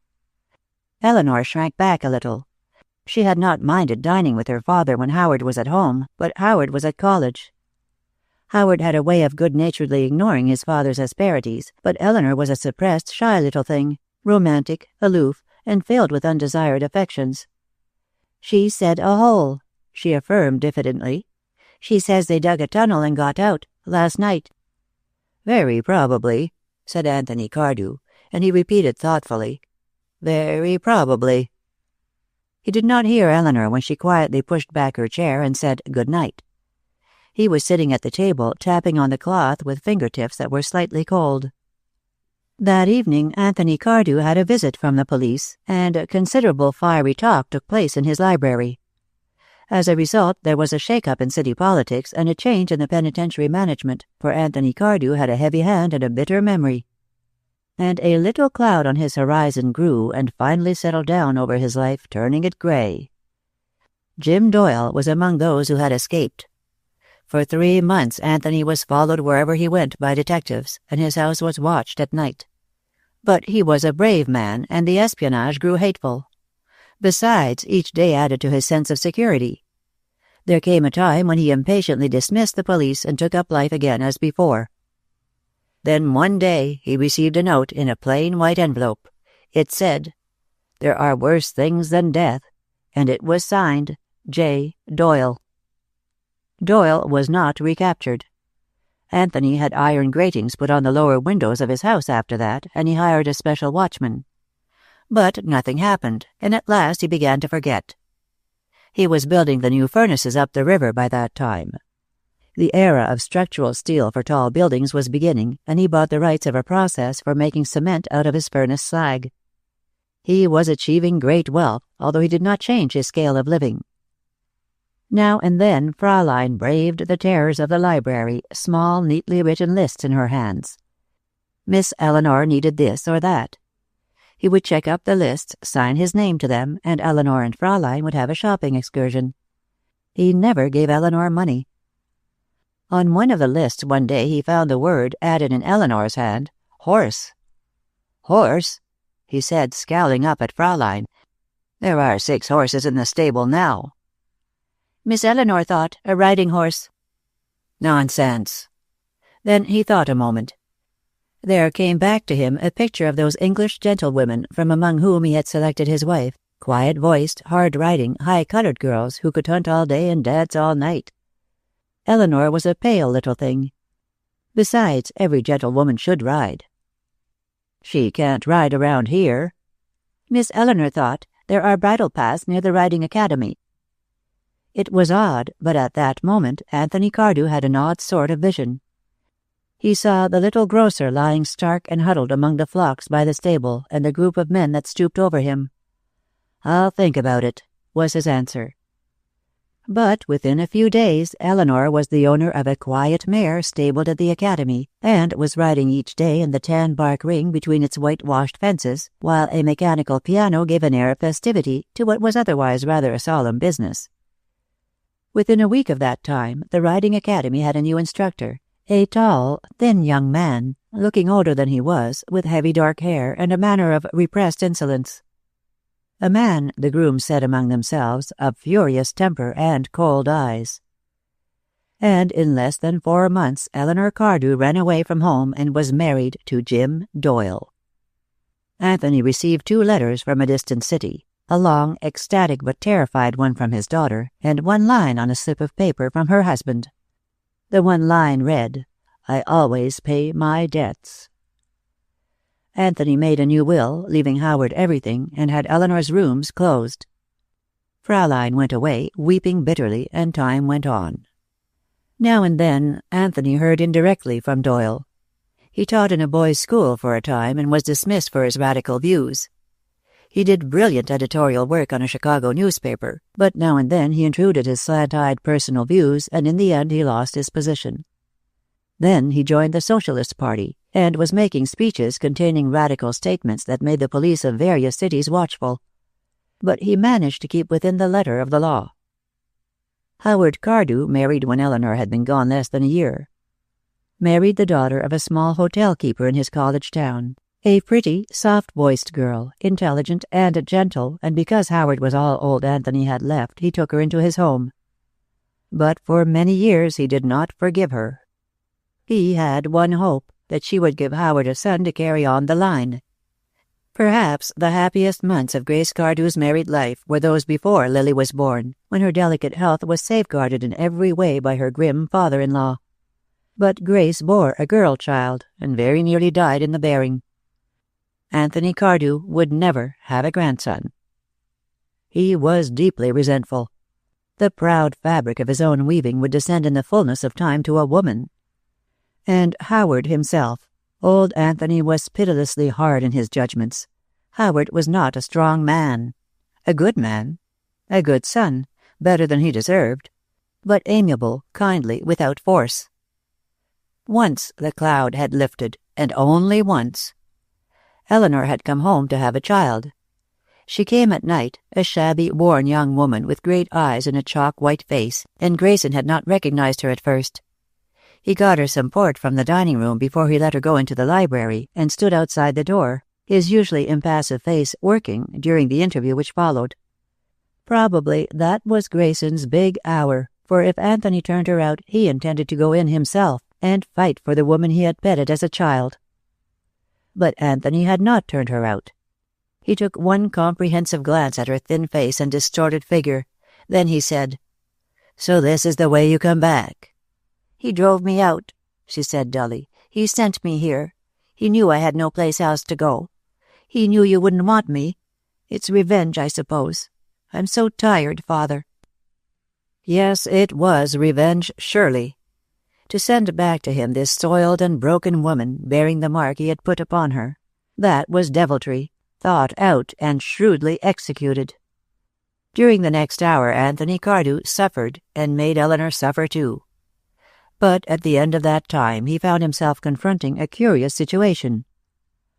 Eleanor shrank back a little. She had not minded dining with her father when Howard was at home, but Howard was at college. Howard had a way of good-naturedly ignoring his father's asperities, but Eleanor was a suppressed, shy little thing, romantic, aloof, and filled with undesired affections. "She said a hole," she affirmed diffidently. "She says they dug a tunnel and got out, last night." "Very probably," said Anthony Cardew, and he repeated thoughtfully, "Very probably." He did not hear Eleanor when she quietly pushed back her chair and said good night. He was sitting at the table, tapping on the cloth with fingertips that were slightly cold. That evening Anthony Cardew had a visit from the police, and considerable fiery talk took place in his library. As a result, there was a shake-up in city politics and a change in the penitentiary management, for Anthony Cardew had a heavy hand and a bitter memory. And a little cloud on his horizon grew and finally settled down over his life, turning it gray. Jim Doyle was among those who had escaped. For 3 months Anthony was followed wherever he went by detectives, and his house was watched at night. But he was a brave man, and the espionage grew hateful. Besides, each day added to his sense of security. There came a time when he impatiently dismissed the police and took up life again as before. Then one day he received a note in a plain white envelope. It said, "There are worse things than death," and it was signed J. Doyle. Doyle was not recaptured. Anthony had iron gratings put on the lower windows of his house after that, and he hired a special watchman. But nothing happened, and at last he began to forget. He was building the new furnaces up the river by that time. The era of structural steel for tall buildings was beginning, and he bought the rights of a process for making cement out of his furnace slag. He was achieving great wealth, although he did not change his scale of living. Now and then Fraulein braved the terrors of the library, small, neatly written lists in her hands. Miss Eleanor needed this or that. He would check up the lists, sign his name to them, and Eleanor and Fraulein would have a shopping excursion. He never gave Eleanor money. On one of the lists one day he found the word, added in Eleanor's hand, horse. "Horse?" he said, scowling up at Fraulein. "There are 6 horses in the stable now." "Miss Eleanor thought a riding horse." "Nonsense." Then he thought a moment. There came back to him a picture of those English gentlewomen from among whom he had selected his wife, quiet-voiced, hard-riding, high-colored girls who could hunt all day and dance all night. Eleanor was a pale little thing. Besides, every gentlewoman should ride. "She can't ride around here." Miss Eleanor thought, "There are bridle paths near the riding academy." It was odd, but at that moment Anthony Cardew had an odd sort of vision. He saw the little grocer lying stark and huddled among the flocks by the stable and the group of men that stooped over him. "I'll think about it," was his answer. But within a few days Eleanor was the owner of a quiet mare stabled at the academy, and was riding each day in the tan-bark ring between its whitewashed fences, while a mechanical piano gave an air of festivity to what was otherwise rather a solemn business. Within a week of that time, the riding academy had a new instructor, a tall, thin young man, looking older than he was, with heavy dark hair and a manner of repressed insolence. A man, the grooms said among themselves, of furious temper and cold eyes. And in less than 4 months Eleanor Cardew ran away from home and was married to Jim Doyle. Anthony received 2 letters from a distant city, a long, ecstatic but terrified one from his daughter, and 1 line on a slip of paper from her husband. The 1 line read, "I always pay my debts." Anthony made a new will, leaving Howard everything, and had Eleanor's rooms closed. Fraulein went away, weeping bitterly, and time went on. Now and then Anthony heard indirectly from Doyle. He taught in a boys' school for a time and was dismissed for his radical views. He did brilliant editorial work on a Chicago newspaper, but now and then he intruded his slant-eyed personal views, and in the end he lost his position. Then he joined the Socialist Party, and was making speeches containing radical statements that made the police of various cities watchful. But he managed to keep within the letter of the law. Howard Cardew married when Eleanor had been gone less than a year. Married the daughter of a small hotel keeper in his college town, A pretty, soft-voiced girl, intelligent and gentle, and because Howard was all old Anthony had left, he took her into his home. But for many years he did not forgive her. He had one hope, that she would give Howard a son to carry on the line. Perhaps the happiest months of Grace Cardew's married life were those before Lily was born, when her delicate health was safeguarded in every way by her grim father-in-law. But Grace bore a girl child, and very nearly died in the bearing. Anthony Cardew would never have a grandson. He was deeply resentful. The proud fabric of his own weaving would descend in the fullness of time to a woman. And Howard himself, old Anthony was pitilessly hard in his judgments. Howard was not a strong man. A good man. A good son, better than he deserved. But amiable, kindly, without force. Once the cloud had lifted, and only once. Eleanor had come home to have a child. She came at night, a shabby, worn young woman with great eyes and a chalk-white face, and Grayson had not recognized her at first. He got her some port from the dining room before he let her go into the library, and stood outside the door, his usually impassive face working during the interview which followed. Probably that was Grayson's big hour, for if Anthony turned her out, he intended to go in himself and fight for the woman he had petted as a child. But Anthony had not turned her out. He took one comprehensive glance at her thin face and distorted figure. Then he said, "So this is the way you come back." "He drove me out," she said dully. "He sent me here. He knew I had no place else to go. He knew you wouldn't want me. It's revenge, I suppose. I'm so tired, Father." Yes, it was revenge, surely. To send back to him this soiled and broken woman, bearing the mark he had put upon her, that was deviltry, thought out and shrewdly executed. During the next hour Anthony Cardew suffered, and made Eleanor suffer too. But at the end of that time he found himself confronting a curious situation.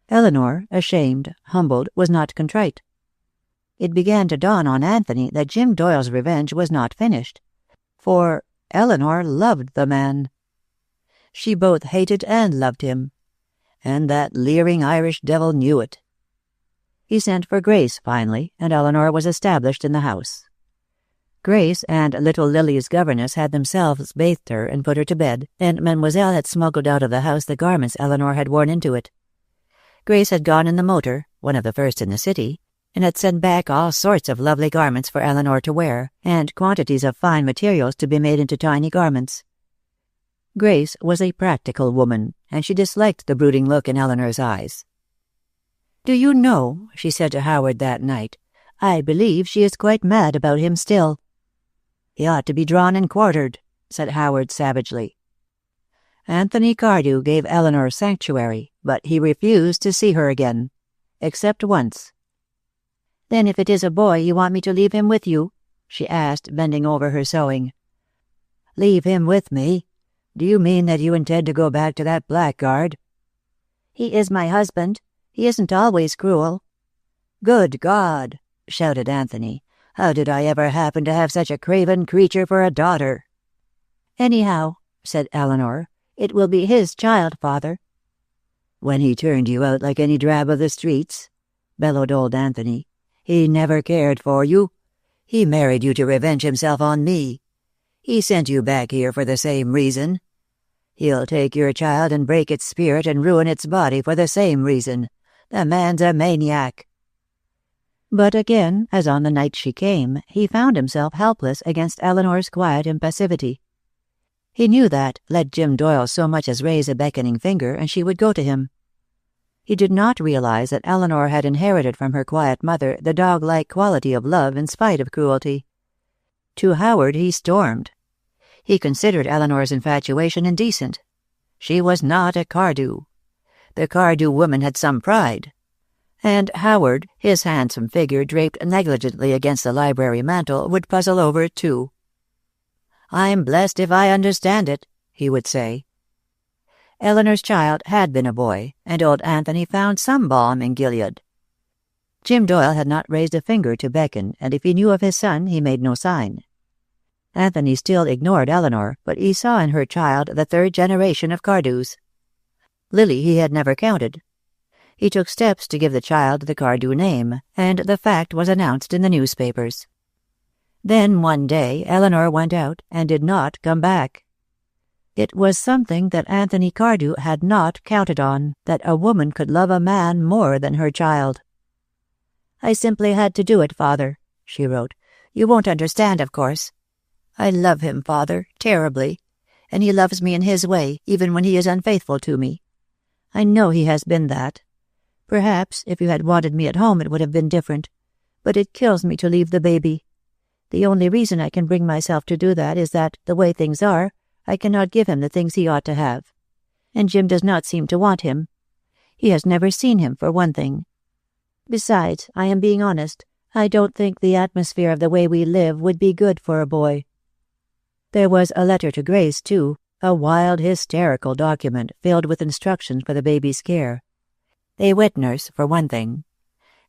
Eleanor, ashamed, humbled, was not contrite. It began to dawn on Anthony that Jim Doyle's revenge was not finished, for Eleanor loved the man. She both hated and loved him, and that leering Irish devil knew it. He sent for Grace, finally, and Eleanor was established in the house. Grace and little Lily's governess had themselves bathed her and put her to bed, and Mademoiselle had smuggled out of the house the garments Eleanor had worn into it. Grace had gone in the motor, one of the first in the city, and had sent back all sorts of lovely garments for Eleanor to wear, and quantities of fine materials to be made into tiny garments. Grace was a practical woman, and she disliked the brooding look in Eleanor's eyes. "Do you know," she said to Howard that night, "I believe she is quite mad about him still." "He ought to be drawn and quartered," said Howard savagely. Anthony Cardew gave Eleanor sanctuary, but he refused to see her again, except once. "Then if it is a boy, you want me to leave him with you?" she asked, bending over her sewing. "Leave him with me? Do you mean that you intend to go back to that blackguard?" "He is my husband. He isn't always cruel." "Good God!" shouted Anthony. "How did I ever happen to have such a craven creature for a daughter?" "Anyhow," said Eleanor, "it will be his child, Father." "When he turned you out like any drab of the streets?" bellowed old Anthony. "He never cared for you. He married you to revenge himself on me. He sent you back here for the same reason. He'll take your child and break its spirit and ruin its body for the same reason. The man's a maniac." But again, as on the night she came, he found himself helpless against Eleanor's quiet impassivity. He knew that, let Jim Doyle so much as raise a beckoning finger, and she would go to him. He did not realize that Eleanor had inherited from her quiet mother the dog-like quality of love in spite of cruelty. To Howard he stormed. He considered Eleanor's infatuation indecent. She was not a Cardew. The Cardew woman had some pride. And Howard, his handsome figure draped negligently against the library mantel, would puzzle over it too. "I'm blessed if I understand it," he would say. Eleanor's child had been a boy, and old Anthony found some balm in Gilead. Jim Doyle had not raised a finger to beckon, and if he knew of his son, he made no sign. Anthony still ignored Eleanor, but he saw in her child the third generation of Cardews. Lily he had never counted. He took steps to give the child the Cardew name, and the fact was announced in the newspapers. Then one day Eleanor went out and did not come back. It was something that Anthony Cardew had not counted on, that a woman could love a man more than her child. "I simply had to do it, Father," she wrote. "You won't understand, of course. I love him, Father, terribly, and he loves me in his way, even when he is unfaithful to me. I know he has been that. Perhaps if you had wanted me at home it would have been different, but it kills me to leave the baby. The only reason I can bring myself to do that is that, the way things are, I cannot give him the things he ought to have. And Jim does not seem to want him. He has never seen him, for one thing. Besides, I am being honest, I don't think the atmosphere of the way we live would be good for a boy." There was a letter to Grace, too, a wild, hysterical document filled with instructions for the baby's care. A wet nurse, for one thing.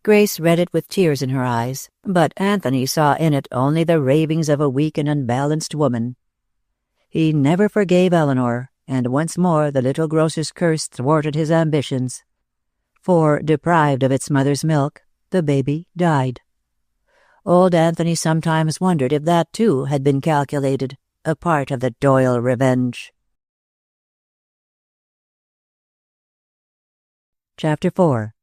Grace read it with tears in her eyes, but Anthony saw in it only the ravings of a weak and unbalanced woman. He never forgave Eleanor, and once more the little grocer's curse thwarted his ambitions. For, deprived of its mother's milk, the baby died. Old Anthony sometimes wondered if that, too, had been calculated, a part of the Doyle revenge. Chapter 4.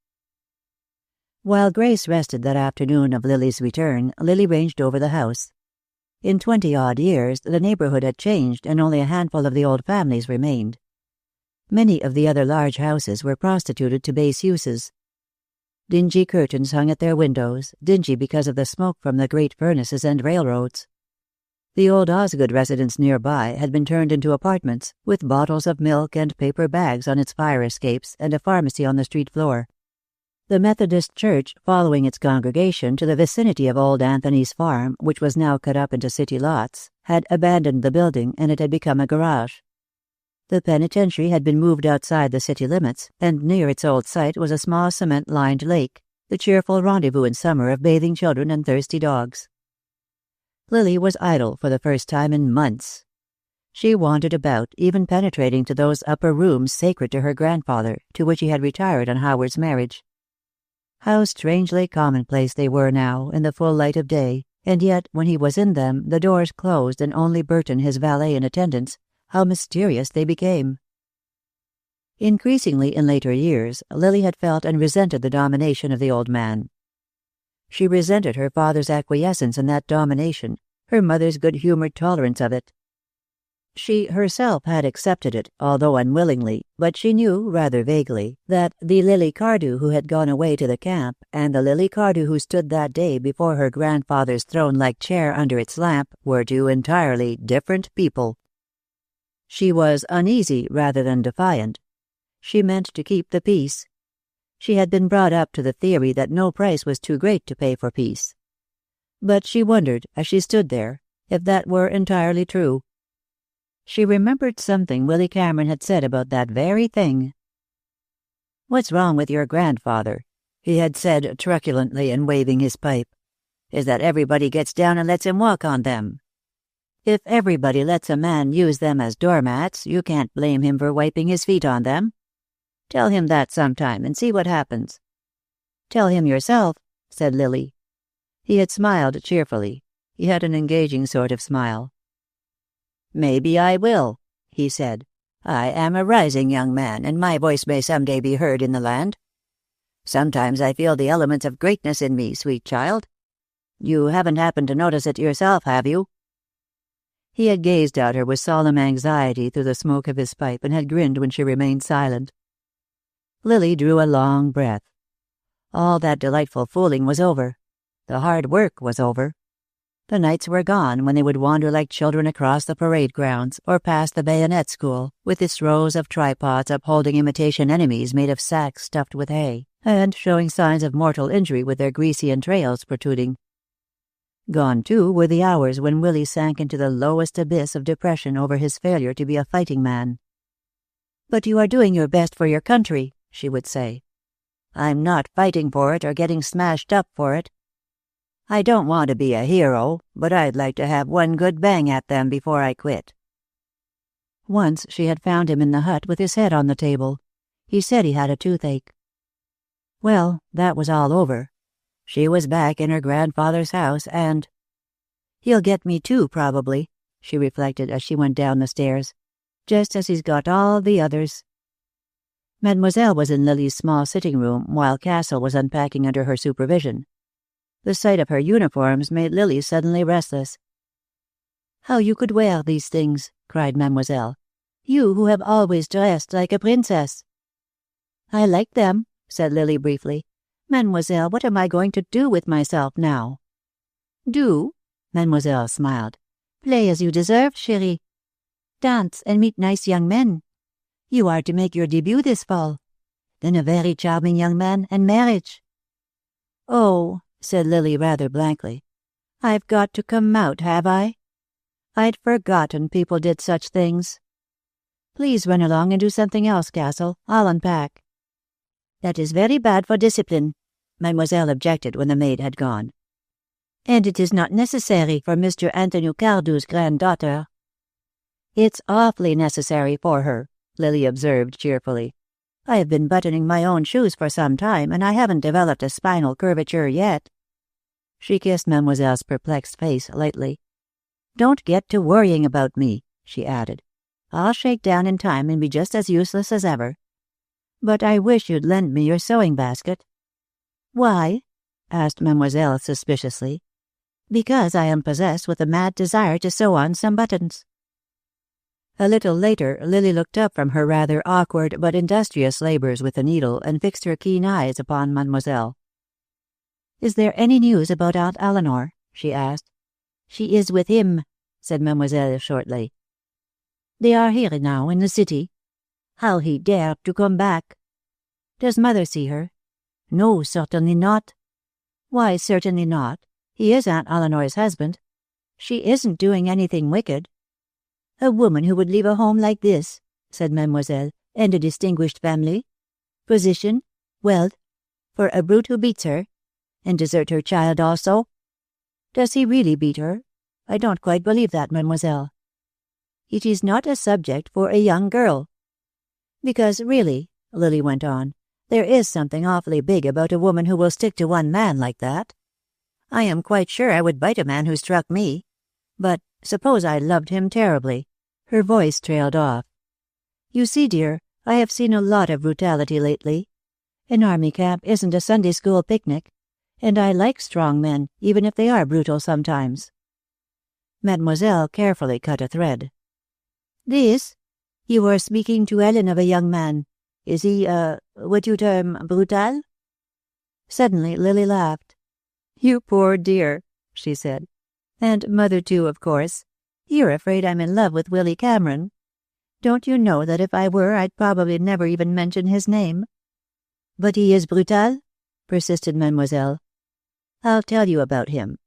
While Grace rested that afternoon of Lily's return, Lily ranged over the house. In 20-odd years, the neighborhood had changed, and only a handful of the old families remained. Many of the other large houses were prostituted to base uses. Dingy curtains hung at their windows, dingy because of the smoke from the great furnaces and railroads. The old Osgood residence nearby had been turned into apartments, with bottles of milk and paper bags on its fire escapes and a pharmacy on the street floor. The Methodist Church, following its congregation to the vicinity of old Anthony's farm, which was now cut up into city lots, had abandoned the building, and it had become a garage. The penitentiary had been moved outside the city limits, and near its old site was a small cement-lined lake, the cheerful rendezvous in summer of bathing children and thirsty dogs. Lily was idle for the first time in months. She wandered about, even penetrating to those upper rooms sacred to her grandfather, to which he had retired on Howard's marriage. How strangely commonplace they were now, in the full light of day, and yet, when he was in them, the doors closed and only Burton, his valet in attendance, how mysterious they became. Increasingly in later years, Lily had felt and resented the domination of the old man. She resented her father's acquiescence in that domination, her mother's good-humored tolerance of it. She herself had accepted it, although unwillingly, but she knew, rather vaguely, that the Lily Cardew who had gone away to the camp, and the Lily Cardew who stood that day before her grandfather's throne-like chair under its lamp, were two entirely different people. She was uneasy rather than defiant. She meant to keep the peace. She had been brought up to the theory that no price was too great to pay for peace. But she wondered, as she stood there, if that were entirely true. She remembered something Willy Cameron had said about that very thing. "What's wrong with your grandfather?" he had said truculently and waving his pipe. "Is that everybody gets down and lets him walk on them. If everybody lets a man use them as doormats, you can't blame him for wiping his feet on them. Tell him that sometime and see what happens." "Tell him yourself," said Lily. He had smiled cheerfully. He had an engaging sort of smile. "Maybe I will," he said. "I am a rising young man, and my voice may someday be heard in the land. Sometimes I feel the elements of greatness in me, sweet child. You haven't happened to notice it yourself, have you?" He had gazed at her with solemn anxiety through the smoke of his pipe, and had grinned when she remained silent. Lily drew a long breath. All that delightful fooling was over. The hard work was over. The nights were gone when they would wander like children across the parade grounds, or past the bayonet school, with its rows of tripods upholding imitation enemies made of sacks stuffed with hay, and showing signs of mortal injury with their greasy entrails protruding. Gone, too, were the hours when Willie sank into the lowest abyss of depression over his failure to be a fighting man. "But you are doing your best for your country," she would say. "I'm not fighting for it or getting smashed up for it. I don't want to be a hero, but I'd like to have one good bang at them before I quit." Once she had found him in the hut with his head on the table. He said he had a toothache. Well, that was all over. She was back in her grandfather's house, and... "He'll get me too, probably," she reflected as she went down the stairs, "just as he's got all the others." Mademoiselle was in Lily's small sitting room while Castle was unpacking under her supervision. The sight of her uniforms made Lily suddenly restless. "How you could wear these things," cried Mademoiselle. "You who have always dressed like a princess." "I like them," said Lily briefly. "Mademoiselle, what am I going to do with myself now?" "Do?" Mademoiselle smiled. "Play as you deserve, chérie. Dance and meet nice young men. You are to make your debut this fall. Then a very charming young man and marriage." "Oh," said Lily rather blankly. "I've got to come out, have I? I'd forgotten people did such things. Please run along and do something else, Castle. I'll unpack." "That is very bad for discipline," Mademoiselle objected when the maid had gone. "And it is not necessary for Mr. Anthony Cardew's granddaughter." "It's awfully necessary for her," Lily observed cheerfully. "I have been buttoning my own shoes for some time, and I haven't developed a spinal curvature yet." She kissed Mademoiselle's perplexed face lightly. "Don't get to worrying about me," she added. "I'll shake down in time and be just as useless as ever. But I wish you'd lend me your sewing basket." "Why?" asked Mademoiselle suspiciously. "Because I am possessed with a mad desire to sew on some buttons." A little later, Lily looked up from her rather awkward but industrious labors with the needle and fixed her keen eyes upon Mademoiselle. "Is there any news about Aunt Eleanor?" she asked. "She is with him," said Mademoiselle shortly. "They are here now, in the city. How he dared to come back. Does Mother see her?" "No, certainly not." "Why certainly not? He is Aunt Eleanor's husband. She isn't doing anything wicked." "A woman who would leave a home like this," said Mademoiselle, "and a distinguished family, position, wealth, for a brute who beats her, and desert her child also." "Does he really beat her? I don't quite believe that, Mademoiselle." "It is not a subject for a young girl." "Because really," Lily went on, "there is something awfully big about a woman who will stick to one man like that. I am quite sure I would bite a man who struck me. But suppose I loved him terribly." Her voice trailed off. "You see, dear, I have seen a lot of brutality lately. An army camp isn't a Sunday school picnic, and I like strong men, even if they are brutal sometimes." Mademoiselle carefully cut a thread. "This? You were speaking to Ellen of a young man. Is he, what you term brutal?" Suddenly Lily laughed. "You poor dear," she said. "And Mother too, of course. You're afraid I'm in love with Willy Cameron. Don't you know that if I were, I'd probably never even mention his name?" "But he is brutal?" persisted Mademoiselle. "I'll tell you about him.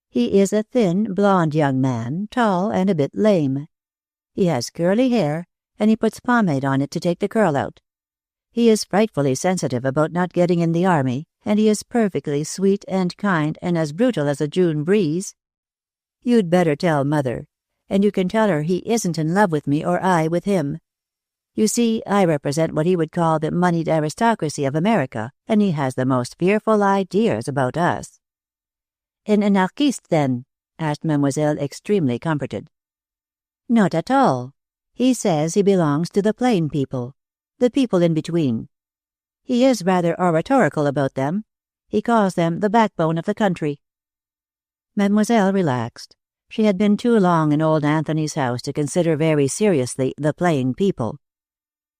He is a thin, blonde young man, tall and a bit lame. He has curly hair, and he puts pomade on it to take the curl out. He is frightfully sensitive about not getting in the army, and he is perfectly sweet and kind and as brutal as a June breeze. You'd better tell Mother, and you can tell her he isn't in love with me or I with him. You see, I represent what he would call the moneyed aristocracy of America, and he has the most fearful ideas about us." "An anarchist, then?" asked Mademoiselle, extremely comforted. "Not at all. He says he belongs to the plain people, the people in between. He is rather oratorical about them. He calls them the backbone of the country." Mademoiselle relaxed. She had been too long in old Anthony's house to consider very seriously the plain people.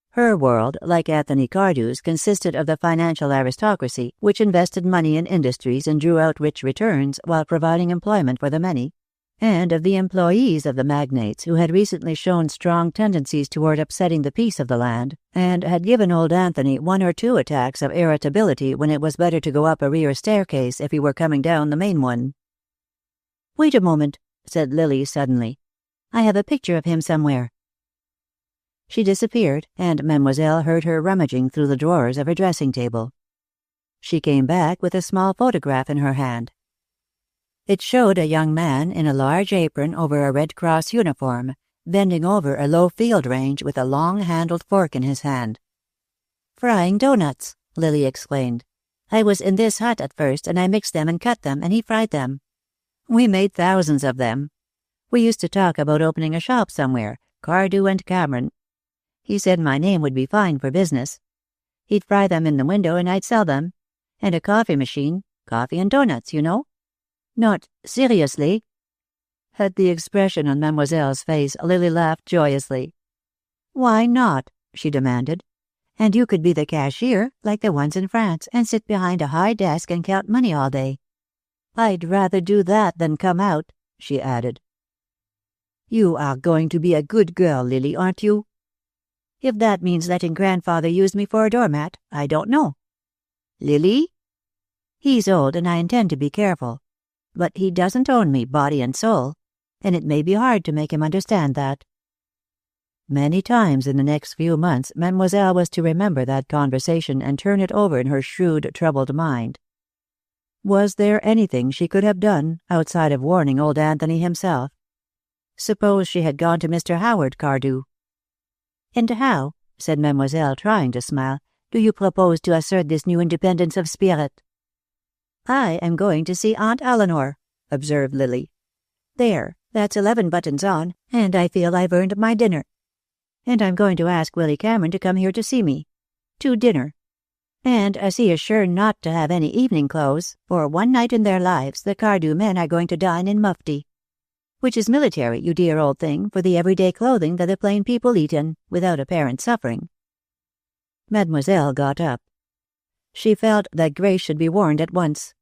Her world, like Anthony Cardew's, consisted of the financial aristocracy, which invested money in industries and drew out rich returns while providing employment for the many, and of the employees of the magnates who had recently shown strong tendencies toward upsetting the peace of the land, and had given old Anthony 1 or 2 attacks of irritability when it was better to go up a rear staircase if he were coming down the main one. "Wait a moment," said Lily suddenly. "I have a picture of him somewhere." She disappeared, and Mademoiselle heard her rummaging through the drawers of her dressing table. She came back with a small photograph in her hand. It showed a young man in a large apron over a Red Cross uniform, bending over a low field range with a long-handled fork in his hand. "Frying doughnuts," Lily explained. "I was in this hut at first, and I mixed them and cut them, and he fried them. We made thousands of them. We used to talk about opening a shop somewhere, Cardew and Cameron. He said my name would be fine for business. He'd fry them in the window and I'd sell them. And a coffee machine, coffee and donuts, you know." "Not seriously?" At the expression on Mademoiselle's face, Lily laughed joyously. "Why not?" she demanded. "And you could be the cashier, like the ones in France, and sit behind a high desk and count money all day." "I'd rather do that than come out," she added. "You are going to be a good girl, Lily, aren't you?" "If that means letting Grandfather use me for a doormat, I don't know." "Lily?" "He's old, and I intend to be careful. But he doesn't own me, body and soul, and it may be hard to make him understand that." Many times in the next few months, Mademoiselle was to remember that conversation and turn it over in her shrewd, troubled mind. Was there anything she could have done, outside of warning old Anthony himself? Suppose she had gone to Mr. Howard Cardew. "And how," said Mademoiselle, trying to smile, "do you propose to assert this new independence of spirit?" "I am going to see Aunt Eleanor," observed Lily. "There, that's 11 buttons on, and I feel I've earned my dinner. And I'm going to ask Willy Cameron to come here to see me. To dinner. And as he is sure not to have any evening clothes, for one night in their lives the Cardew men are going to dine in mufti. Which is military, you dear old thing, for the everyday clothing that the plain people eat in, without apparent suffering." Mademoiselle got up. She felt that Grace should be warned at once.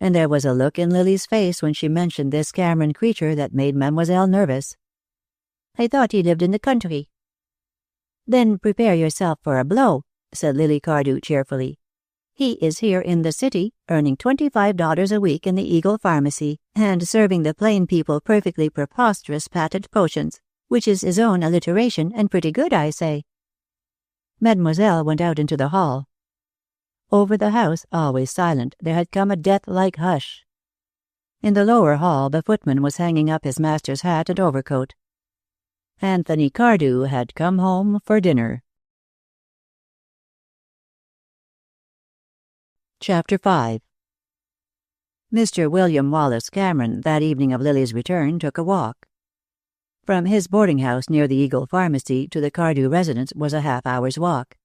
And there was a look in Lily's face when she mentioned this Cameron creature that made Mademoiselle nervous. "I thought he lived in the country." "Then prepare yourself for a blow," said Lily Cardew cheerfully. "He is here in the city, earning $25 a week in the Eagle Pharmacy, and serving the plain people perfectly preposterous patent potions, which is his own alliteration, and pretty good, I say." Mademoiselle went out into the hall. Over the house, always silent, there had come a death-like hush. In the lower hall the footman was hanging up his master's hat and overcoat. Anthony Cardew had come home for dinner. Chapter 5. Mr. William Wallace Cameron, that evening of Lily's return, took a walk. From his boarding-house near the Eagle Pharmacy to the Cardew residence was a half-hour's walk.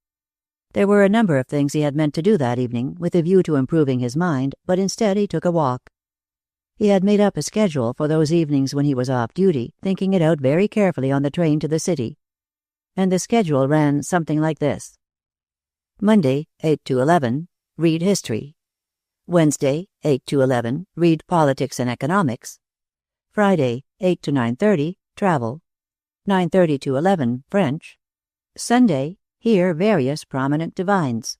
There were a number of things he had meant to do that evening, with a view to improving his mind, but instead he took a walk. He had made up a schedule for those evenings when he was off duty, thinking it out very carefully on the train to the city. And the schedule ran something like this. Monday, 8 to 11, read history. Wednesday, 8 to 11, read politics and economics. Friday, 8 to 9:30, travel. 9:30 to 11, French. Sunday, hear various prominent divines.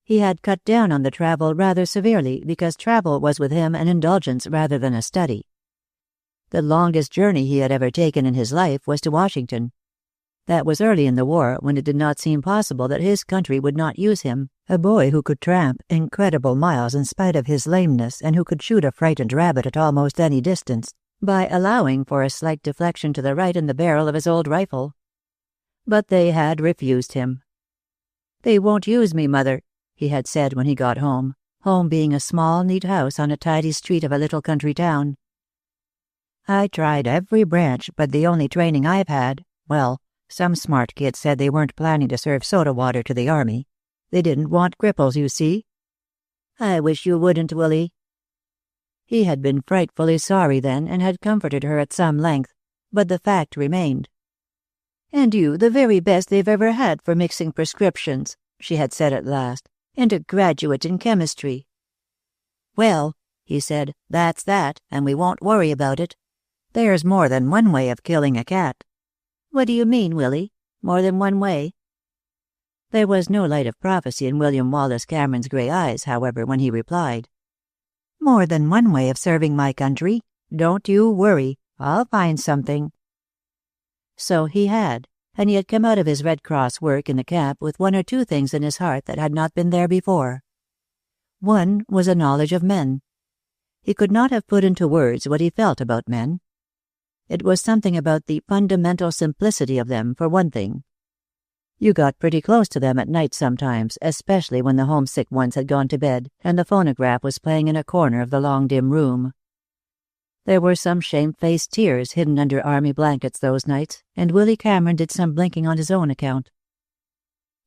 He had cut down on the travel rather severely because travel was with him an indulgence rather than a study. The longest journey he had ever taken in his life was to Washington. That was early in the war, when it did not seem possible that his country would not use him, a boy who could tramp incredible miles in spite of his lameness and who could shoot a frightened rabbit at almost any distance, by allowing for a slight deflection to the right in the barrel of his old rifle. But they had refused him. "They won't use me, Mother," he had said when he got home, home being a small, neat house on a tidy street of a little country town. "I tried every branch, but the only training I've had, well, some smart kids said they weren't planning to serve soda water to the army. They didn't want cripples, you see." "I wish you wouldn't, Willie." He had been frightfully sorry then, and had comforted her at some length, but the fact remained. "And you the very best they've ever had for mixing prescriptions," she had said at last, "and a graduate in chemistry." "Well," he said, "that's that, and we won't worry about it. There's more than one way of killing a cat." "What do you mean, Willie? More than one way?" There was no light of prophecy in William Wallace Cameron's gray eyes, however, when he replied. "More than one way of serving my country. Don't you worry. I'll find something." So he had, and he had come out of his Red Cross work in the camp with one or two things in his heart that had not been there before. One was a knowledge of men. He could not have put into words what he felt about men. It was something about the fundamental simplicity of them, for one thing. You got pretty close to them at night sometimes, especially when the homesick ones had gone to bed and the phonograph was playing in a corner of the long dim room. There were some shamefaced tears hidden under army blankets those nights, and Willy Cameron did some blinking on his own account.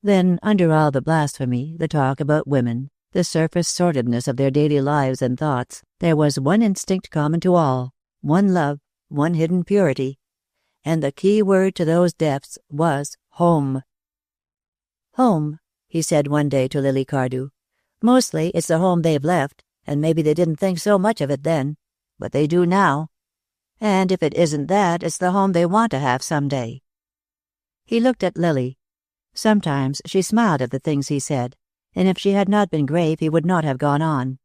Then, under all the blasphemy, the talk about women, the surface sordidness of their daily lives and thoughts, there was one instinct common to all, one love, one hidden purity, and the key word to those depths was home. "Home," he said one day to Lily Cardew. "Mostly it's the home they've left, and maybe they didn't think so much of it then, but they do now. And if it isn't that, it's the home they want to have someday." He looked at Lily. Sometimes she smiled at the things he said, and if she had not been grave he would not have gone on.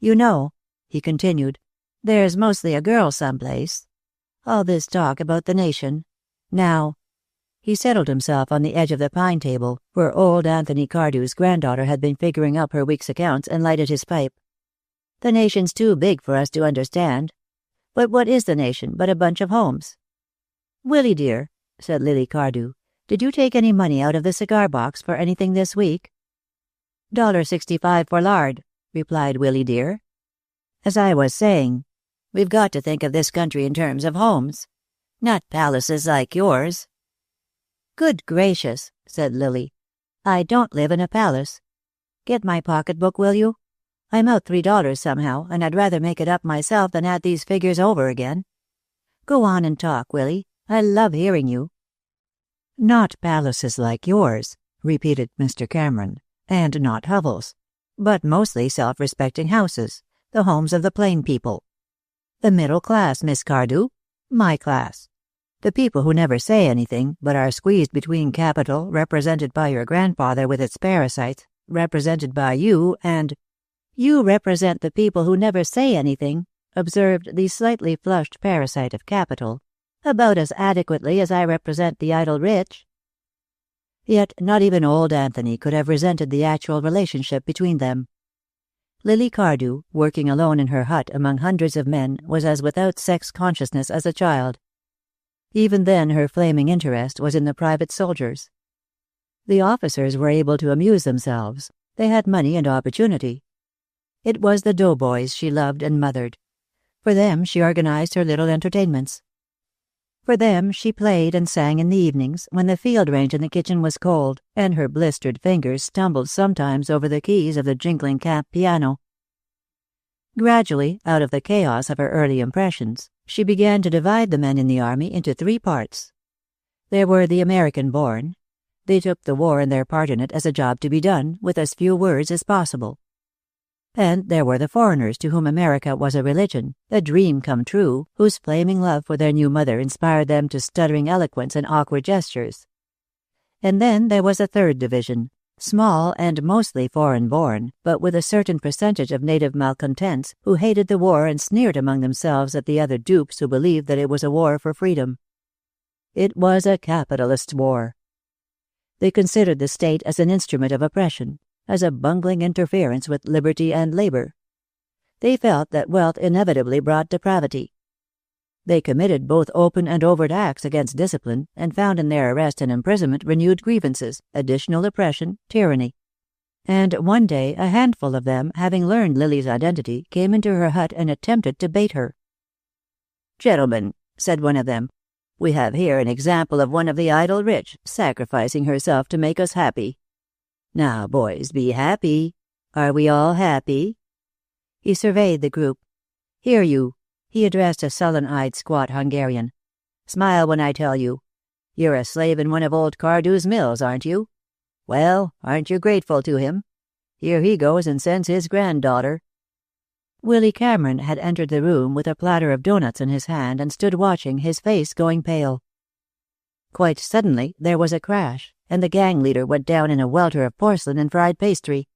"You know," he continued, "there's mostly a girl someplace. All this talk about the nation. Now—" He settled himself on the edge of the pine table, where old Anthony Cardew's granddaughter had been figuring up her week's accounts, and lighted his pipe. "The nation's too big for us to understand. But what is the nation but a bunch of homes?" "Willie, dear," said Lily Cardew, "did you take any money out of the cigar box for anything this week?" $1.65 for lard," replied Willie, dear. "As I was saying, we've got to think of this country in terms of homes, not palaces like yours." "Good gracious," said Lily. "I don't live in a palace. Get my pocketbook, will you? I'm out $3 somehow, and I'd rather make it up myself than add these figures over again. Go on and talk, Willie. I love hearing you." "Not palaces like yours," repeated Mr. Cameron, "and not hovels, but mostly self-respecting houses, the homes of the plain people. The middle class, Miss Cardew. My class. The people who never say anything, but are squeezed between capital, represented by your grandfather with its parasites, represented by you, and—" "You represent the people who never say anything," observed the slightly flushed parasite of capital, "about as adequately as I represent the idle rich." Yet not even old Anthony could have resented the actual relationship between them. Lily Cardew, working alone in her hut among hundreds of men, was as without sex consciousness as a child. Even then her flaming interest was in the private soldiers. The officers were able to amuse themselves. They had money and opportunity. It was the doughboys she loved and mothered. For them she organized her little entertainments. For them she played and sang in the evenings, when the field range in the kitchen was cold, and her blistered fingers stumbled sometimes over the keys of the jingling camp piano. Gradually, out of the chaos of her early impressions, she began to divide the men in the army into 3 parts. There were the American-born. They took the war and their part in it as a job to be done, with as few words as possible. And there were the foreigners to whom America was a religion, a dream come true, whose flaming love for their new mother inspired them to stuttering eloquence and awkward gestures. And then there was a 3rd division, small and mostly foreign-born, but with a certain percentage of native malcontents who hated the war and sneered among themselves at the other dupes who believed that it was a war for freedom. It was a capitalist war. They considered the state as an instrument of oppression, as a bungling interference with liberty and labor. They felt that wealth inevitably brought depravity. They committed both open and overt acts against discipline, and found in their arrest and imprisonment renewed grievances, additional oppression, tyranny. And one day a handful of them, having learned Lily's identity, came into her hut and attempted to bait her. "Gentlemen," said one of them, "we have here an example of one of the idle rich, sacrificing herself to make us happy. Now, boys, be happy. Are we all happy?" He surveyed the group. "Here you," he addressed a sullen-eyed squat Hungarian. "Smile when I tell you. You're a slave in one of old Cardew's mills, aren't you? Well, aren't you grateful to him? Here he goes and sends his granddaughter." Willy Cameron had entered the room with a platter of doughnuts in his hand and stood watching, his face going pale. Quite suddenly there was a crash, and the gang leader went down in a welter of porcelain and fried pastry.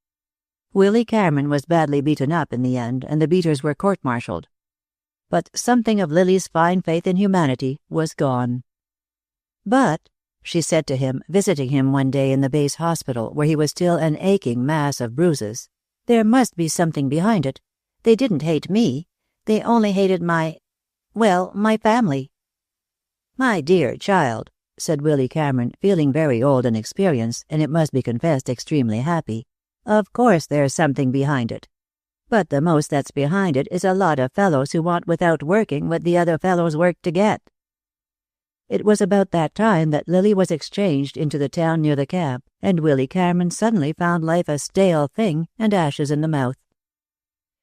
Willy Cameron was badly beaten up in the end, and the beaters were court-martialed. But something of Lily's fine faith in humanity was gone. "But," she said to him, visiting him one day in the base hospital, where he was still an aching mass of bruises, "there must be something behind it. They didn't hate me. They only hated my family." "My dear child," said Willy Cameron, feeling very old and experienced, and it must be confessed extremely happy. "Of course there's something behind it. But the most that's behind it is a lot of fellows who want without working what the other fellows work to get." It was about that time that Lily was exchanged into the town near the camp, and Willy Cameron suddenly found life a stale thing and ashes in the mouth.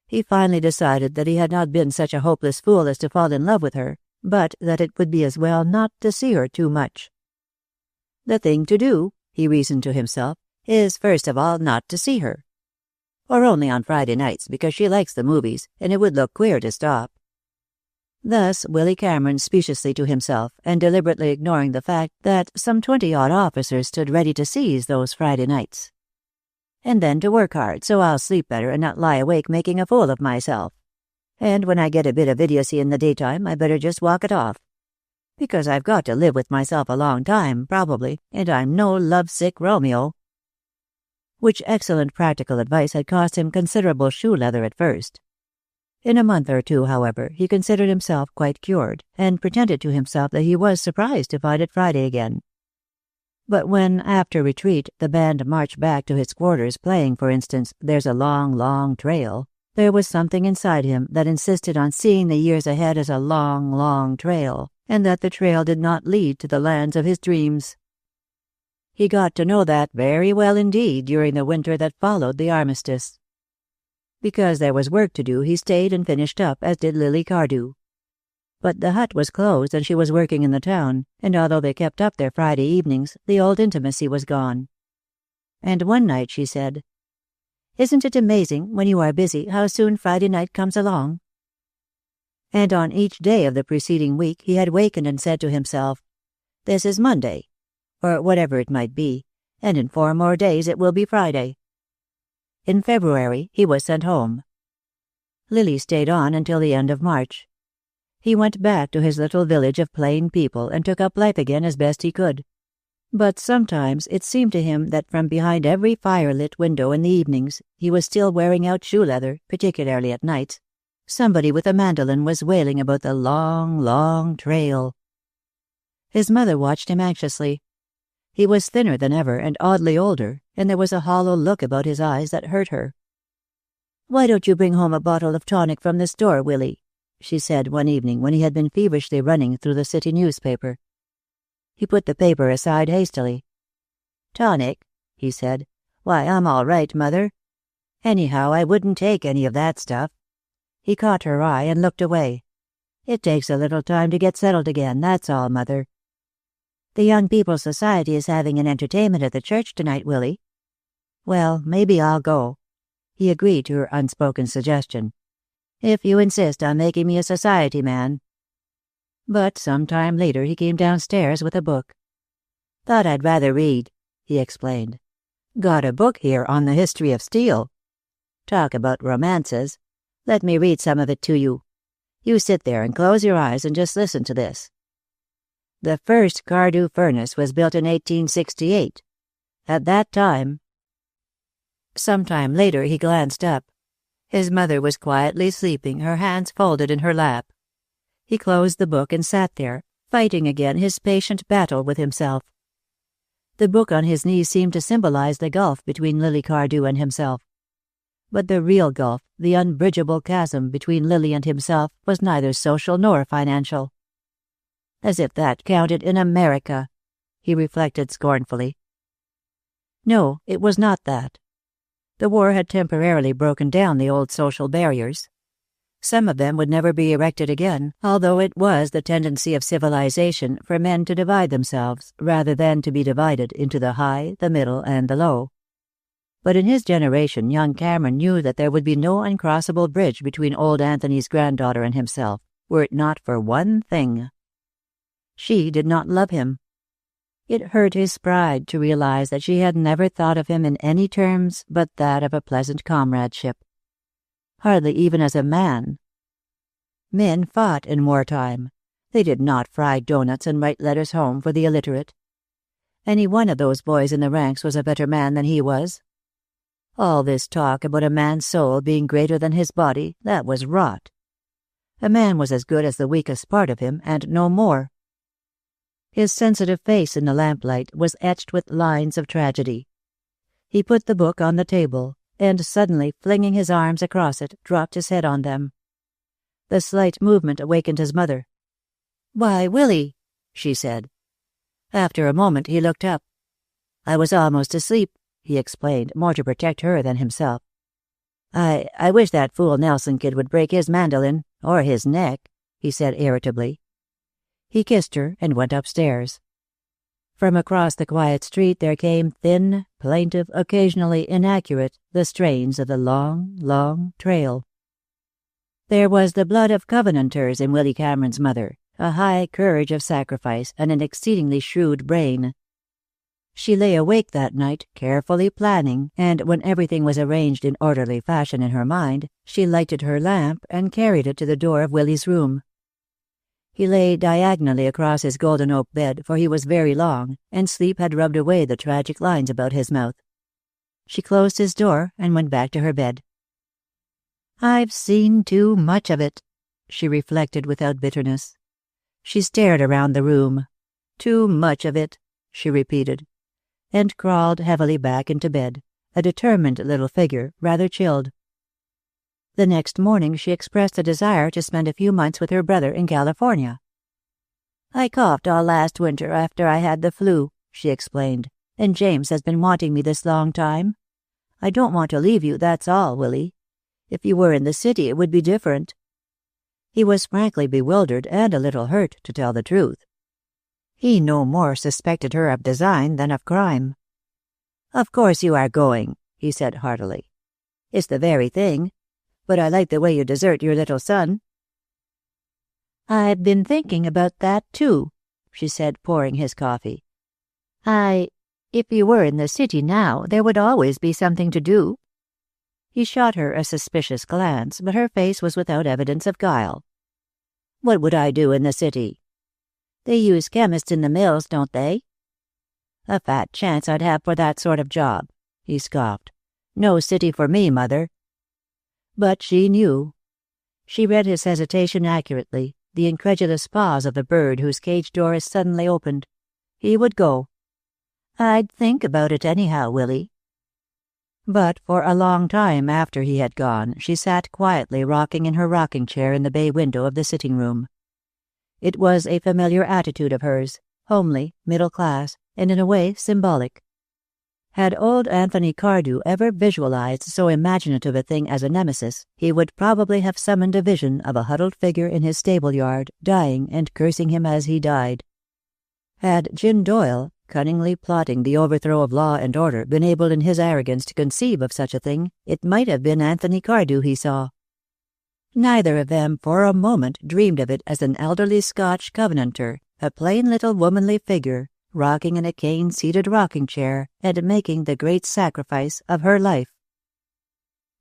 He finally decided that he had not been such a hopeless fool as to fall in love with her, but that it would be as well not to see her too much. The thing to do, he reasoned to himself, is first of all not to see her. Or only on Friday nights, because she likes the movies, and it would look queer to stop. Thus Willy Cameron speciously to himself, and deliberately ignoring the fact that some 20-odd officers stood ready to seize those Friday nights. And then to work hard, so I'll sleep better and not lie awake making a fool of myself. And when I get a bit of idiocy in the daytime, I better just walk it off. Because I've got to live with myself a long time, probably, and I'm no lovesick Romeo. Which excellent practical advice had cost him considerable shoe leather at first. In a month or two, however, he considered himself quite cured, and pretended to himself that he was surprised to find it Friday again. But when, after retreat, the band marched back to his quarters, playing, for instance, "There's a Long, Long Trail," there was something inside him that insisted on seeing the years ahead as a long, long trail, and that the trail did not lead to the lands of his dreams. He got to know that very well indeed during the winter that followed the armistice. Because there was work to do, he stayed and finished up, as did Lily Cardew. But the hut was closed and she was working in the town, and although they kept up their Friday evenings, the old intimacy was gone. And one night she said, "Isn't it amazing, when you are busy, how soon Friday night comes along?" And on each day of the preceding week he had wakened and said to himself, "This is Monday," or whatever it might be, "and in 4 more days it will be Friday." In February he was sent home. Lily stayed on until the end of March. He went back to his little village of plain people and took up life again as best he could. But sometimes it seemed to him that from behind every fire-lit window in the evenings he was still wearing out shoe leather, particularly at nights. Somebody with a mandolin was wailing about the long, long trail. His mother watched him anxiously. He was thinner than ever and oddly older, and there was a hollow look about his eyes that hurt her. "Why don't you bring home a bottle of tonic from the store, Willy?" she said one evening when he had been feverishly running through the city newspaper. He put the paper aside hastily. "Tonic?" he said. "Why, I'm all right, Mother. Anyhow, I wouldn't take any of that stuff." He caught her eye and looked away. "It takes a little time to get settled again, that's all, Mother." "The Young People's Society is having an entertainment at the church tonight, Willy." "Well, maybe I'll go." He agreed to her unspoken suggestion. "If you insist on making me a society man." But some time later he came downstairs with a book. "Thought I'd rather read," he explained. "Got a book here on the history of steel. Talk about romances. Let me read some of it to you. You sit there and close your eyes and just listen to this. The first Cardew furnace was built in 1868. At that time—" Sometime later he glanced up. His mother was quietly sleeping, her hands folded in her lap. He closed the book and sat there, fighting again his patient battle with himself. The book on his knees seemed to symbolize the gulf between Lily Cardew and himself. But the real gulf, the unbridgeable chasm between Lily and himself, was neither social nor financial. As if that counted in America, he reflected scornfully. No, it was not that. The war had temporarily broken down the old social barriers. Some of them would never be erected again, although it was the tendency of civilization for men to divide themselves rather than to be divided into the high, the middle, and the low. But in his generation young Cameron knew that there would be no uncrossable bridge between old Anthony's granddaughter and himself, were it not for one thing. She did not love him. It hurt his pride to realize that she had never thought of him in any terms but that of a pleasant comradeship. Hardly even as a man. Men fought in wartime. They did not fry doughnuts and write letters home for the illiterate. Any one of those boys in the ranks was a better man than he was. All this talk about a man's soul being greater than his body, that was rot. A man was as good as the weakest part of him, and no more. His sensitive face in the lamplight was etched with lines of tragedy. He put the book on the table, and suddenly flinging his arms across it, dropped his head on them. The slight movement awakened his mother. "Why, Willy," she said. After a moment he looked up. "I was almost asleep," he explained, more to protect her than himself. I wish that fool Nelson kid would break his mandolin, or his neck," he said irritably. He kissed her and went upstairs. From across the quiet street there came thin, plaintive, occasionally inaccurate, the strains of the long, long trail. There was the blood of Covenanters in Willy Cameron's mother, a high courage of sacrifice and an exceedingly shrewd brain. She lay awake that night, carefully planning, and when everything was arranged in orderly fashion in her mind, she lighted her lamp and carried it to the door of Willy's room. He lay diagonally across his golden oak bed, for he was very long, and sleep had rubbed away the tragic lines about his mouth. She closed his door and went back to her bed. "I've seen too much of it," she reflected without bitterness. She stared around the room. "Too much of it," she repeated, and crawled heavily back into bed, a determined little figure, rather chilled. The next morning she expressed a desire to spend a few months with her brother in California. "I coughed all last winter after I had the flu," she explained, "and James has been wanting me this long time. I don't want to leave you, that's all, Willy. If you were in the city it would be different." He was frankly bewildered and a little hurt, to tell the truth. He no more suspected her of design than of crime. "Of course you are going," he said heartily. "It's the very thing. But I like the way you desert your little son." "I've been thinking about that, too," she said, pouring his coffee. If you were in the city now, there would always be something to do." He shot her a suspicious glance, but her face was without evidence of guile. "What would I do in the city?" "They use chemists in the mills, don't they?" "A fat chance I'd have for that sort of job," he scoffed. "No city for me, Mother." But she knew. She read his hesitation accurately, the incredulous pause of the bird whose cage door is suddenly opened. He would go. "I'd think about it anyhow, Willy." But for a long time after he had gone, she sat quietly rocking in her rocking chair in the bay window of the sitting room. It was a familiar attitude of hers, homely, middle class, and in a way symbolic. Had old Anthony Cardew ever visualized so imaginative a thing as a nemesis, he would probably have summoned a vision of a huddled figure in his stable yard, dying and cursing him as he died. Had Jim Doyle, cunningly plotting the overthrow of law and order, been able in his arrogance to conceive of such a thing, it might have been Anthony Cardew he saw. Neither of them for a moment dreamed of it as an elderly Scotch Covenanter, a plain little womanly figure, rocking in a cane-seated rocking chair and making the great sacrifice of her life.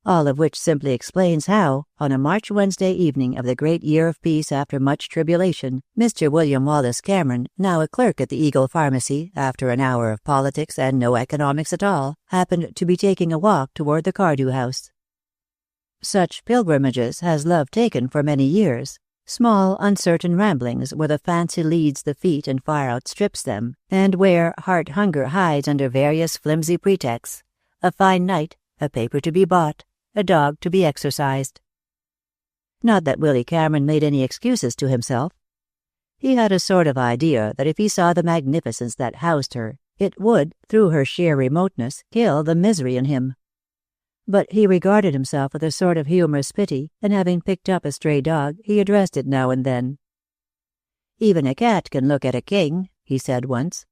All of which simply explains how, on a March Wednesday evening of the great year of peace after much tribulation, Mr. William Wallace Cameron, now a clerk at the Eagle Pharmacy, after an hour of politics and no economics at all, happened to be taking a walk toward the Cardew house. Such pilgrimages has love taken for many years. Small, uncertain ramblings where the fancy leads the feet and far outstrips them, and where heart-hunger hides under various flimsy pretexts. A fine night, a paper to be bought, a dog to be exercised. Not that Willy Cameron made any excuses to himself. He had a sort of idea that if he saw the magnificence that housed her, it would, through her sheer remoteness, kill the misery in him. But he regarded himself with a sort of humorous pity, and having picked up a stray dog, he addressed it now and then. "Even a cat can look at a king," he said once.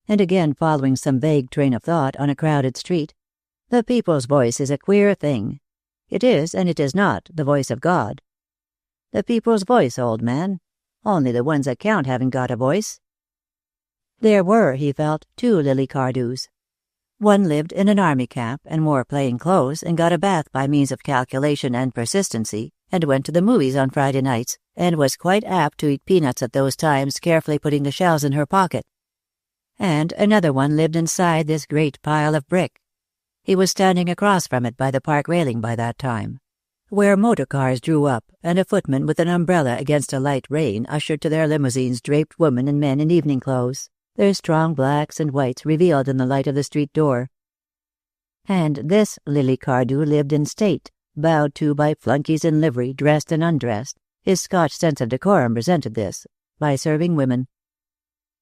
And again, following some vague train of thought on a crowded street, "The people's voice is a queer thing. It is, and it is not, the voice of God. The people's voice, old man. Only the ones that count haven't got a voice." There were, he felt, two Lily Cardews. One lived in an army camp and wore plain clothes and got a bath by means of calculation and persistency, and went to the movies on Friday nights, and was quite apt to eat peanuts at those times, carefully putting the shells in her pocket. And another one lived inside this great pile of brick. He was standing across from it by the park railing by that time. where motor cars drew up and a footman with an umbrella against a light rain ushered to their limousines draped women and men in evening clothes, their strong blacks and whites revealed in the light of the street door. And this Lily Cardew lived in state, bowed to by flunkies in livery, dressed and undressed. His Scotch sense of decorum resented this, by serving women.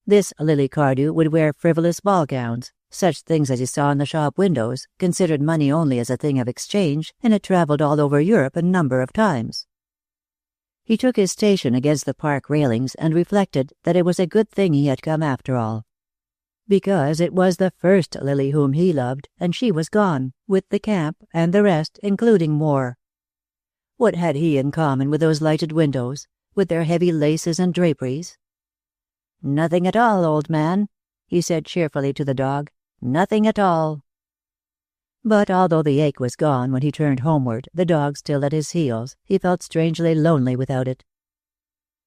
This Lily Cardew would wear frivolous ball gowns, such things as he saw in the shop windows, considered money only as a thing of exchange, and had travelled all over Europe a number of times. He took his station against the park railings and reflected that it was a good thing he had come after all. Because it was the first Lily whom he loved, and she was gone, with the camp and the rest, including war. What had he in common with those lighted windows, with their heavy laces and draperies? "Nothing at all, old man," he said cheerfully to the dog. "Nothing at all." But although the ache was gone when he turned homeward, the dog still at his heels, he felt strangely lonely without it.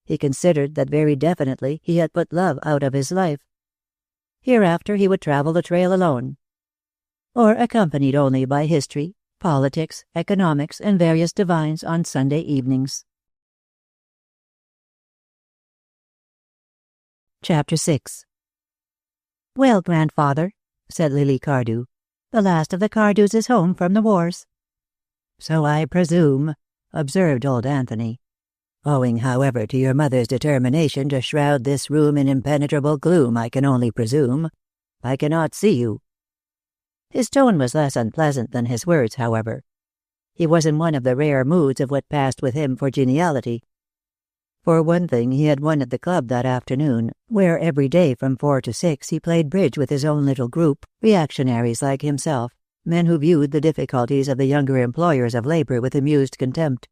He considered that very definitely he had put love out of his life. Hereafter he would travel the trail alone, or accompanied only by history, politics, economics, and various divines on Sunday evenings. Chapter 6. "Well, grandfather," said Lily Cardew, "the last of the Cardews is home from the wars." "So I presume," observed old Anthony. "Owing, however, to your mother's determination to shroud this room in impenetrable gloom, I can only presume. I cannot see you." His tone was less unpleasant than his words, however. He was in one of the rare moods of what passed with him for geniality. For one thing, he had won at the club that afternoon, where every day from 4 to 6 he played bridge with his own little group, reactionaries like himself, men who viewed the difficulties of the younger employers of labor with amused contempt.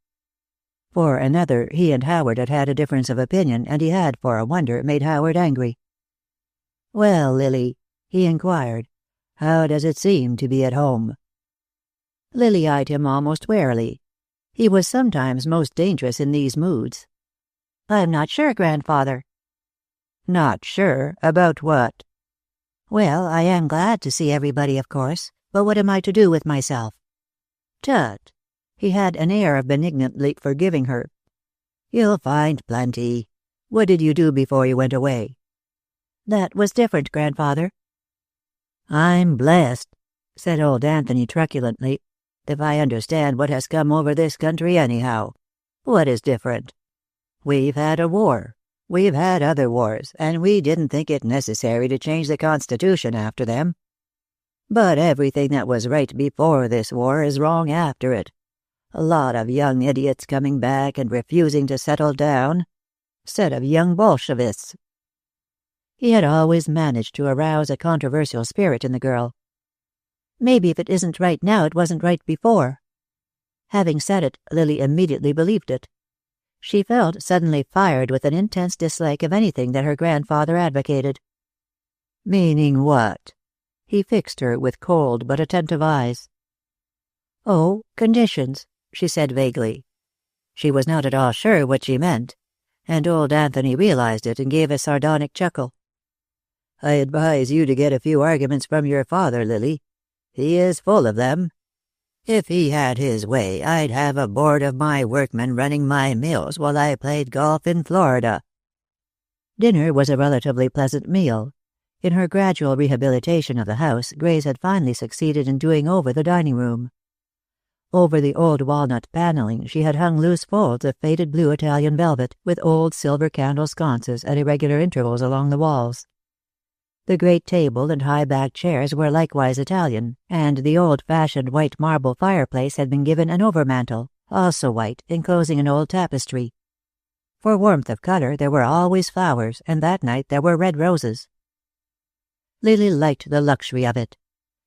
For another, he and Howard had had a difference of opinion, and he had, for a wonder, made Howard angry. "Well, Lily," he inquired, "how does it seem to be at home?" Lily eyed him almost warily. He was sometimes most dangerous in these moods. "I'm not sure, grandfather." "Not sure? About what?" "Well, I am glad to see everybody, of course, but what am I to do with myself?" "Tut!" He had an air of benignantly forgiving her. "You'll find plenty. What did you do before you went away?" "That was different, grandfather." "I'm blessed," said old Anthony truculently, "if I understand what has come over this country anyhow. What is different? We've had a war. We've had other wars, and we didn't think it necessary to change the Constitution after them. But everything that was right before this war is wrong after it. A lot of young idiots coming back and refusing to settle down. Set of young Bolshevists." He had always managed to arouse a controversial spirit in the girl. "Maybe if it isn't right now, it wasn't right before." Having said it, Lily immediately believed it. She felt suddenly fired with an intense dislike of anything that her grandfather advocated. "Meaning what?" He fixed her with cold but attentive eyes. "Oh, conditions," she said vaguely. She was not at all sure what she meant, and old Anthony realized it and gave a sardonic chuckle. "I advise you to get a few arguments from your father, Lily. He is full of them. If he had his way, I'd have a board of my workmen running my mills while I played golf in Florida." Dinner was a relatively pleasant meal. In her gradual rehabilitation of the house, Grace had finally succeeded in doing over the dining room. Over the old walnut paneling she had hung loose folds of faded blue Italian velvet, with old silver candle sconces at irregular intervals along the walls. The great table and high-backed chairs were likewise Italian, and the old-fashioned white marble fireplace had been given an overmantel, also white, enclosing an old tapestry. For warmth of color there were always flowers, and that night there were red roses. Lily liked the luxury of it.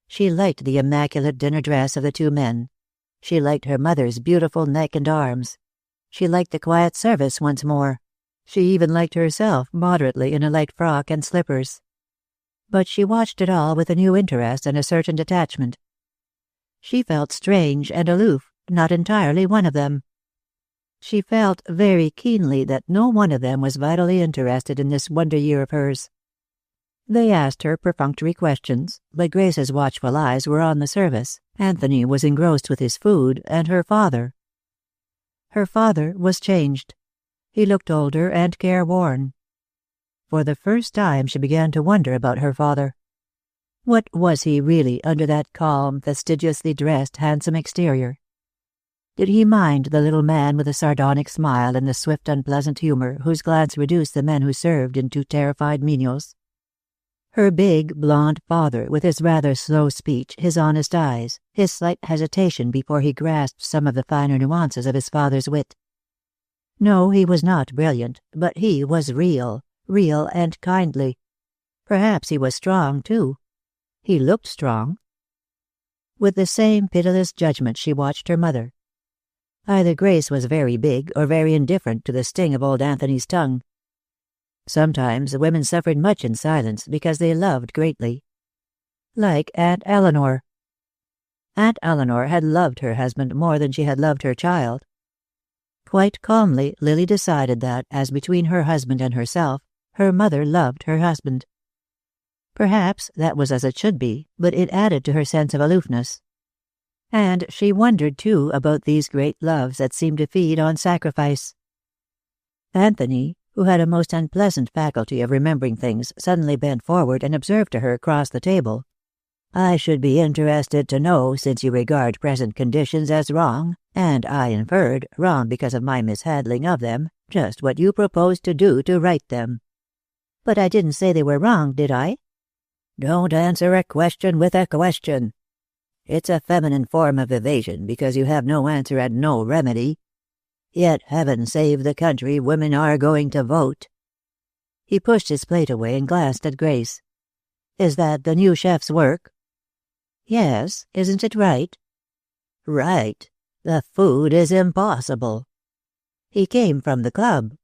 She liked the immaculate dinner dress of the two men. She liked her mother's beautiful neck and arms. She liked the quiet service once more. She even liked herself moderately in a light frock and slippers. But she watched it all with a new interest and a certain detachment. She felt strange and aloof, not entirely one of them. She felt very keenly that no one of them was vitally interested in this wonder year of hers. They asked her perfunctory questions, but Grace's watchful eyes were on the service, Anthony was engrossed with his food, and her father, Her father was changed. He looked older and careworn. For the first time she began to wonder about her father. What was he really under that calm, fastidiously dressed, handsome exterior? Did he mind the little man with the sardonic smile and the swift, unpleasant humor whose glance reduced the men who served into terrified menials? Her big, blond father, with his rather slow speech, his honest eyes, his slight hesitation before he grasped some of the finer nuances of his father's wit. No, he was not brilliant, but he was real and kindly. Perhaps he was strong, too. He looked strong. With the same pitiless judgment she watched her mother. Either Grace was very big or very indifferent to the sting of old Anthony's tongue. Sometimes women suffered much in silence because they loved greatly. Like Aunt Eleanor. Aunt Eleanor had loved her husband more than she had loved her child. Quite calmly, Lily decided that, as between her husband and herself, her mother loved her husband. Perhaps that was as it should be, but it added to her sense of aloofness. And she wondered, too, about these great loves that seemed to feed on sacrifice. Anthony, who had a most unpleasant faculty of remembering things, suddenly bent forward and observed to her across the table, "I should be interested to know, since you regard present conditions as wrong, and I inferred wrong because of my mishandling of them, just what you propose to do to right them." "But I didn't say they were wrong, did I?" "Don't answer a question with a question. It's a feminine form of evasion because you have no answer and no remedy. Yet, heaven save the country, women are going to vote." He pushed his plate away and glanced at Grace. "Is that the new chef's work?" "Yes. Isn't it right?" "Right. The food is impossible." "He came from the club."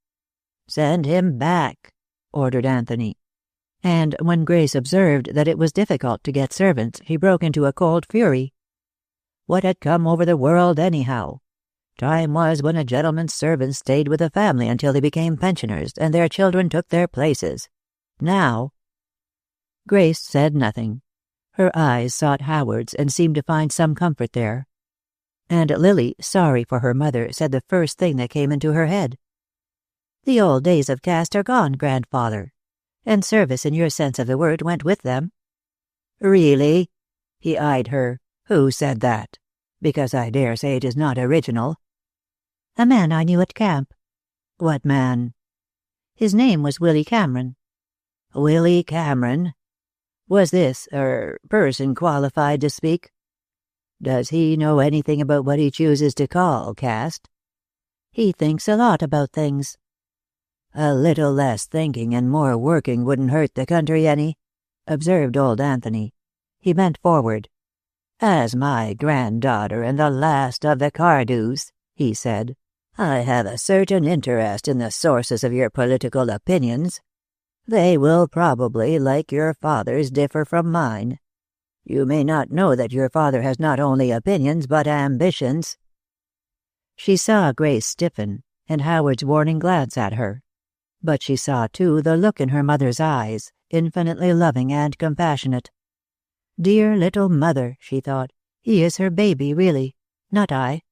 "Send him back," ordered Anthony. And when Grace observed that it was difficult to get servants, he broke into a cold fury. What had come over the world, anyhow? Time was when a gentleman's servants stayed with the family until they became pensioners, and their children took their places. Now— Grace said nothing. Her eyes sought Howard's and seemed to find some comfort there. And Lily, sorry for her mother, said the first thing that came into her head. "The old days of caste are gone, grandfather. And service in your sense of the word went with them." "Really?" He eyed her. "Who said that? Because I dare say it is not original." "A man I knew at camp." "What man?" "His name was Willy Cameron." "Willy Cameron? Was this, person qualified to speak? Does he know anything about what he chooses to call caste?" "He thinks a lot about things." "A little less thinking and more working wouldn't hurt the country any," observed old Anthony. He bent forward. "As my granddaughter and the last of the Cardews," he said, "I have a certain interest in the sources of your political opinions. They will probably, like your father's, differ from mine. You may not know that your father has not only opinions but ambitions." She saw Grace stiffen, and Howard's warning glance at her. But she saw, too, the look in her mother's eyes, infinitely loving and compassionate. Dear little mother, she thought. He is her baby, really, not I.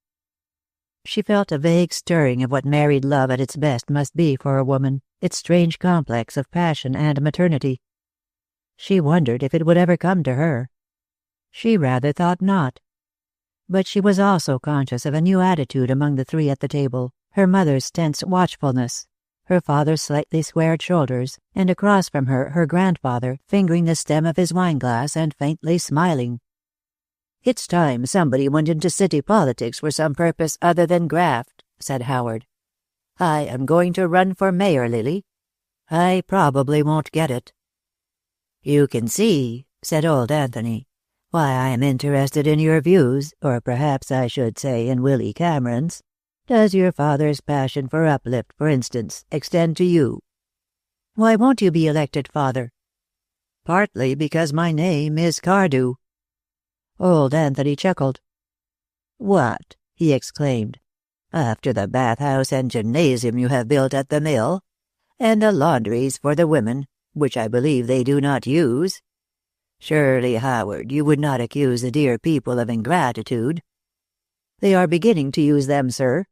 She felt a vague stirring of what married love at its best must be for a woman, its strange complex of passion and maternity. She wondered if it would ever come to her. She rather thought not. But she was also conscious of a new attitude among the three at the table, her mother's tense watchfulness, her father's slightly squared shoulders, and across from her, her grandfather, fingering the stem of his wineglass and faintly smiling. "It's time somebody went into city politics for some purpose other than graft," said Howard. "I am going to run for mayor, Lily. I probably won't get it." "You can see," said old Anthony, "why I am interested in your views, or perhaps I should say in Willy Cameron's. Does your father's passion for uplift, for instance, extend to you?" "Why won't you be elected, father?" "Partly because my name is Cardew." Old Anthony chuckled. "What?" he exclaimed. "After the bathhouse and gymnasium you have built at the mill? And the laundries for the women, which I believe they do not use? Surely, Howard, you would not accuse the dear people of ingratitude." "They are beginning to use them, sir."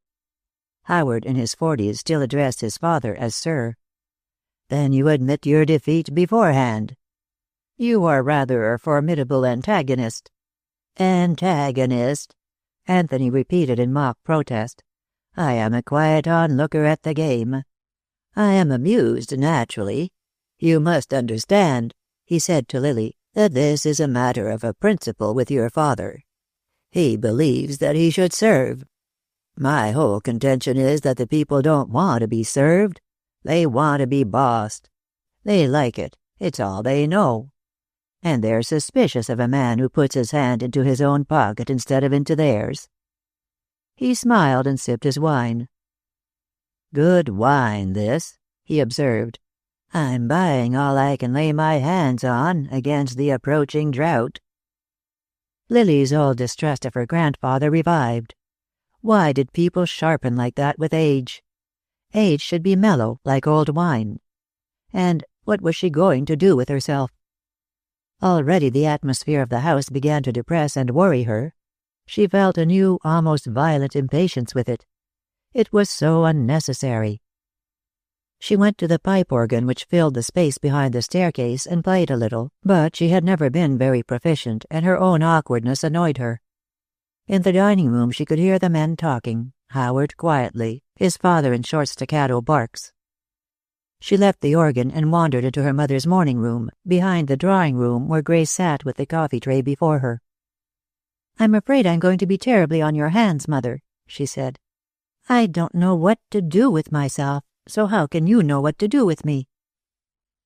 Howard, in his 40s, still addressed his father as Sir. "Then you admit your defeat beforehand. You are rather a formidable antagonist." "Antagonist?" Anthony repeated in mock protest. "I am a quiet onlooker at the game. I am amused, naturally. You must understand," he said to Lily, "that this is a matter of a principle with your father. He believes that he should serve. My whole contention is that the people don't want to be served. They want to be bossed. They like it. It's all they know. And they're suspicious of a man who puts his hand into his own pocket instead of into theirs." He smiled and sipped his wine. "Good wine, this," he observed. "I'm buying all I can lay my hands on against the approaching drought." Lily's old distrust of her grandfather revived. Why did people sharpen like that with age? Age should be mellow, like old wine. And what was she going to do with herself? Already the atmosphere of the house began to depress and worry her. She felt a new, almost violent impatience with it. It was so unnecessary. She went to the pipe organ which filled the space behind the staircase and played a little, but she had never been very proficient, and her own awkwardness annoyed her. In the dining room she could hear the men talking, Howard quietly, his father in short staccato barks. She left the organ and wandered into her mother's morning room, behind the drawing room where Grace sat with the coffee tray before her. "I'm afraid I'm going to be terribly on your hands, Mother," she said. "I don't know what to do with myself, so how can you know what to do with me?"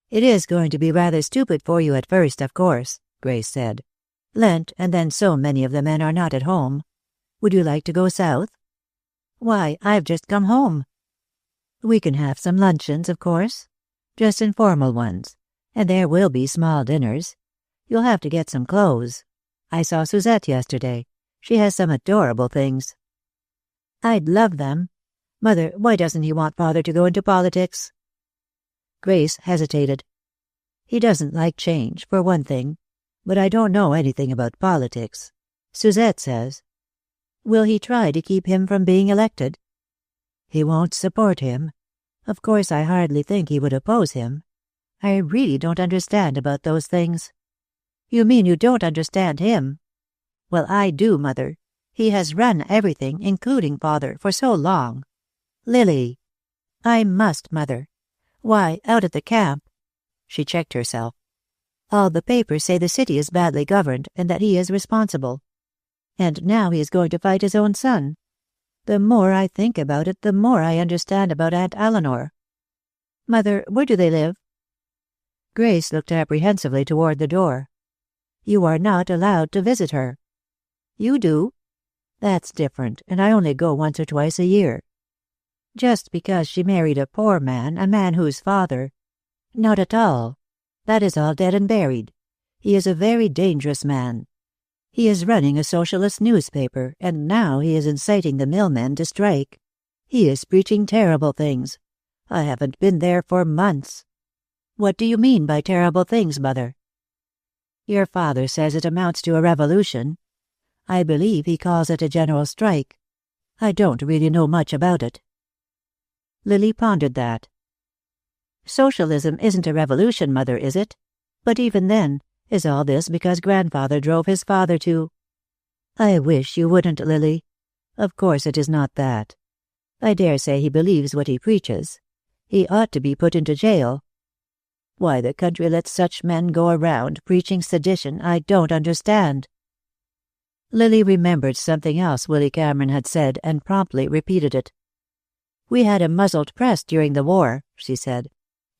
"It is going to be rather stupid for you at first, of course," Grace said. "Lent, and then so many of the men are not at home. Would you like to go south?" "Why, I've just come home." "We can have some luncheons, of course. Just informal ones. And there will be small dinners. You'll have to get some clothes. I saw Suzette yesterday. She has some adorable things." "I'd love them. Mother, why doesn't he want Father to go into politics?" Grace hesitated. "He doesn't like change, for one thing. But I don't know anything about politics. Suzette says." "Will he try to keep him from being elected?" "He won't support him. Of course I hardly think he would oppose him. I really don't understand about those things." "You mean you don't understand him?" "Well, I do, Mother. He has run everything, including Father, for so long." "Lily." "I must, Mother. Why, out at the camp—" She checked herself. "All the papers say the city is badly governed, and that he is responsible. And now he is going to fight his own son. The more I think about it, the more I understand about Aunt Eleanor." "Mother, where do they live?" Grace looked apprehensively toward the door. "You are not allowed to visit her." "You do?" "That's different, and I only go once or twice a year." "Just because she married a poor man, a man whose father—" "Not at all. That is all dead and buried. He is a very dangerous man. He is running a socialist newspaper, and now he is inciting the millmen to strike. He is preaching terrible things. I haven't been there for months." "What do you mean by terrible things, Mother?" "Your father says it amounts to a revolution. I believe he calls it a general strike. I don't really know much about it." Lily pondered that. "Socialism isn't a revolution, Mother, is it? But even then, is all this because Grandfather drove his father to—" "I wish you wouldn't, Lily. Of course it is not that. I dare say he believes what he preaches. He ought to be put into jail. Why the country lets such men go around preaching sedition, I don't understand." Lily remembered something else Willy Cameron had said and promptly repeated it. "We had a muzzled press during the war," she said.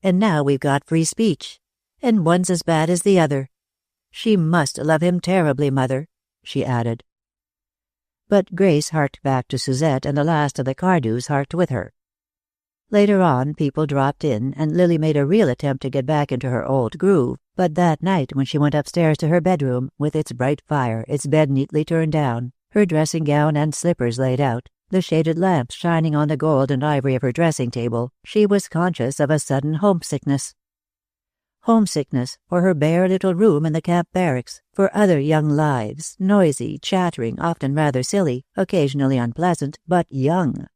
"And now we've got free speech. And one's as bad as the other. She must love him terribly, Mother," she added. But Grace harked back to Suzette, and the last of the Cardews harked with her. Later on, people dropped in, and Lily made a real attempt to get back into her old groove, but that night when she went upstairs to her bedroom, with its bright fire, its bed neatly turned down, her dressing gown and slippers laid out, the shaded lamps shining on the gold and ivory of her dressing table, she was conscious of a sudden homesickness. Homesickness for her bare little room in the camp barracks, for other young lives, noisy, chattering, often rather silly, occasionally unpleasant, but young.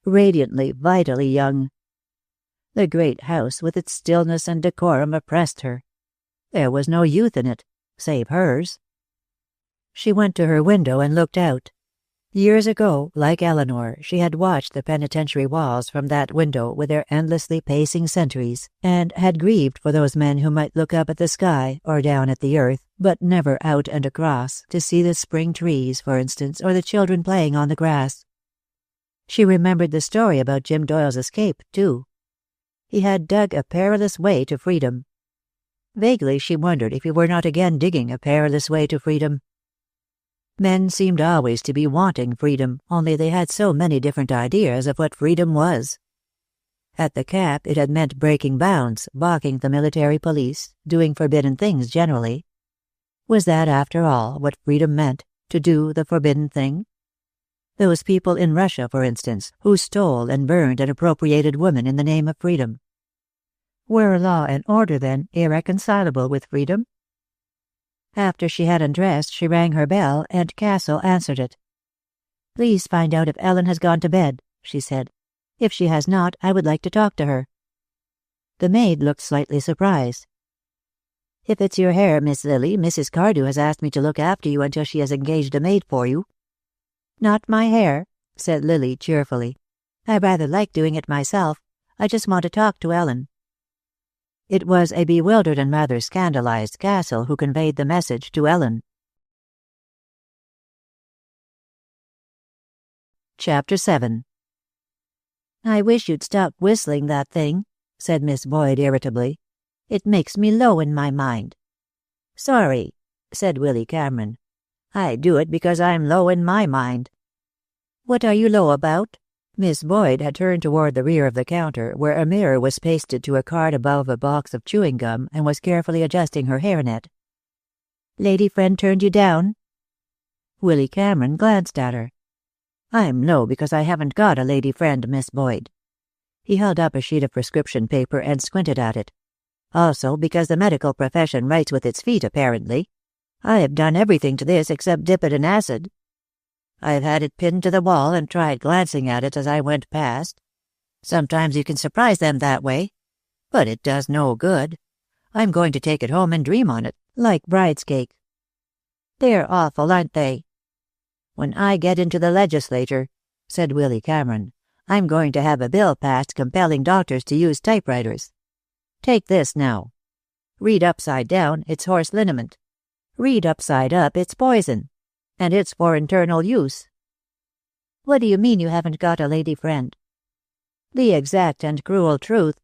radiantly, vitally young. The great house with its stillness and decorum oppressed her. There was no youth in it, save hers. She went to her window and looked out. Years ago, like Eleanor, she had watched the penitentiary walls from that window with their endlessly pacing sentries, and had grieved for those men who might look up at the sky or down at the earth, but never out and across, to see the spring trees, for instance, or the children playing on the grass. She remembered the story about Jim Doyle's escape, too. He had dug a perilous way to freedom. Vaguely she wondered if he were not again digging a perilous way to freedom. Men seemed always to be wanting freedom, only they had so many different ideas of what freedom was. At the Cap it had meant breaking bounds, balking the military police, doing forbidden things generally. Was that, after all, what freedom meant, to do the forbidden thing? Those people in Russia, for instance, who stole and burned and appropriated women in the name of freedom. Were law and order, then, irreconcilable with freedom? After she had undressed, she rang her bell, and Castle answered it. "Please find out if Ellen has gone to bed," she said. "If she has not, I would like to talk to her." The maid looked slightly surprised. "If it's your hair, Miss Lily, Mrs. Cardew has asked me to look after you until she has engaged a maid for you." "Not my hair," said Lily cheerfully. "I rather like doing it myself. I just want to talk to Ellen." It was a bewildered and rather scandalized Castle who conveyed the message to Ellen. Chapter 7. "I wish you'd stop whistling that thing," said Miss Boyd irritably. "It makes me low in my mind." "Sorry," said Willy Cameron. "I do it because I'm low in my mind." "What are you low about?" Miss Boyd had turned toward the rear of the counter, where a mirror was pasted to a card above a box of chewing gum, and was carefully adjusting her hairnet. "Lady friend turned you down?" Willy Cameron glanced at her. "I'm low because I haven't got a lady friend, Miss Boyd." He held up a sheet of prescription paper and squinted at it. "Also because the medical profession writes with its feet, apparently. I have done everything to this except dip it in acid. I've had it pinned to the wall and tried glancing at it as I went past. Sometimes you can surprise them that way. But it does no good. I'm going to take it home and dream on it, like bride's cake. They're awful, aren't they? When I get into the legislature," said Willy Cameron, "I'm going to have a bill passed compelling doctors to use typewriters. Take this now. Read upside down, it's horse liniment. Read upside up, it's poison. And it's for internal use." "What do you mean you haven't got a lady friend?" "The exact and cruel truth."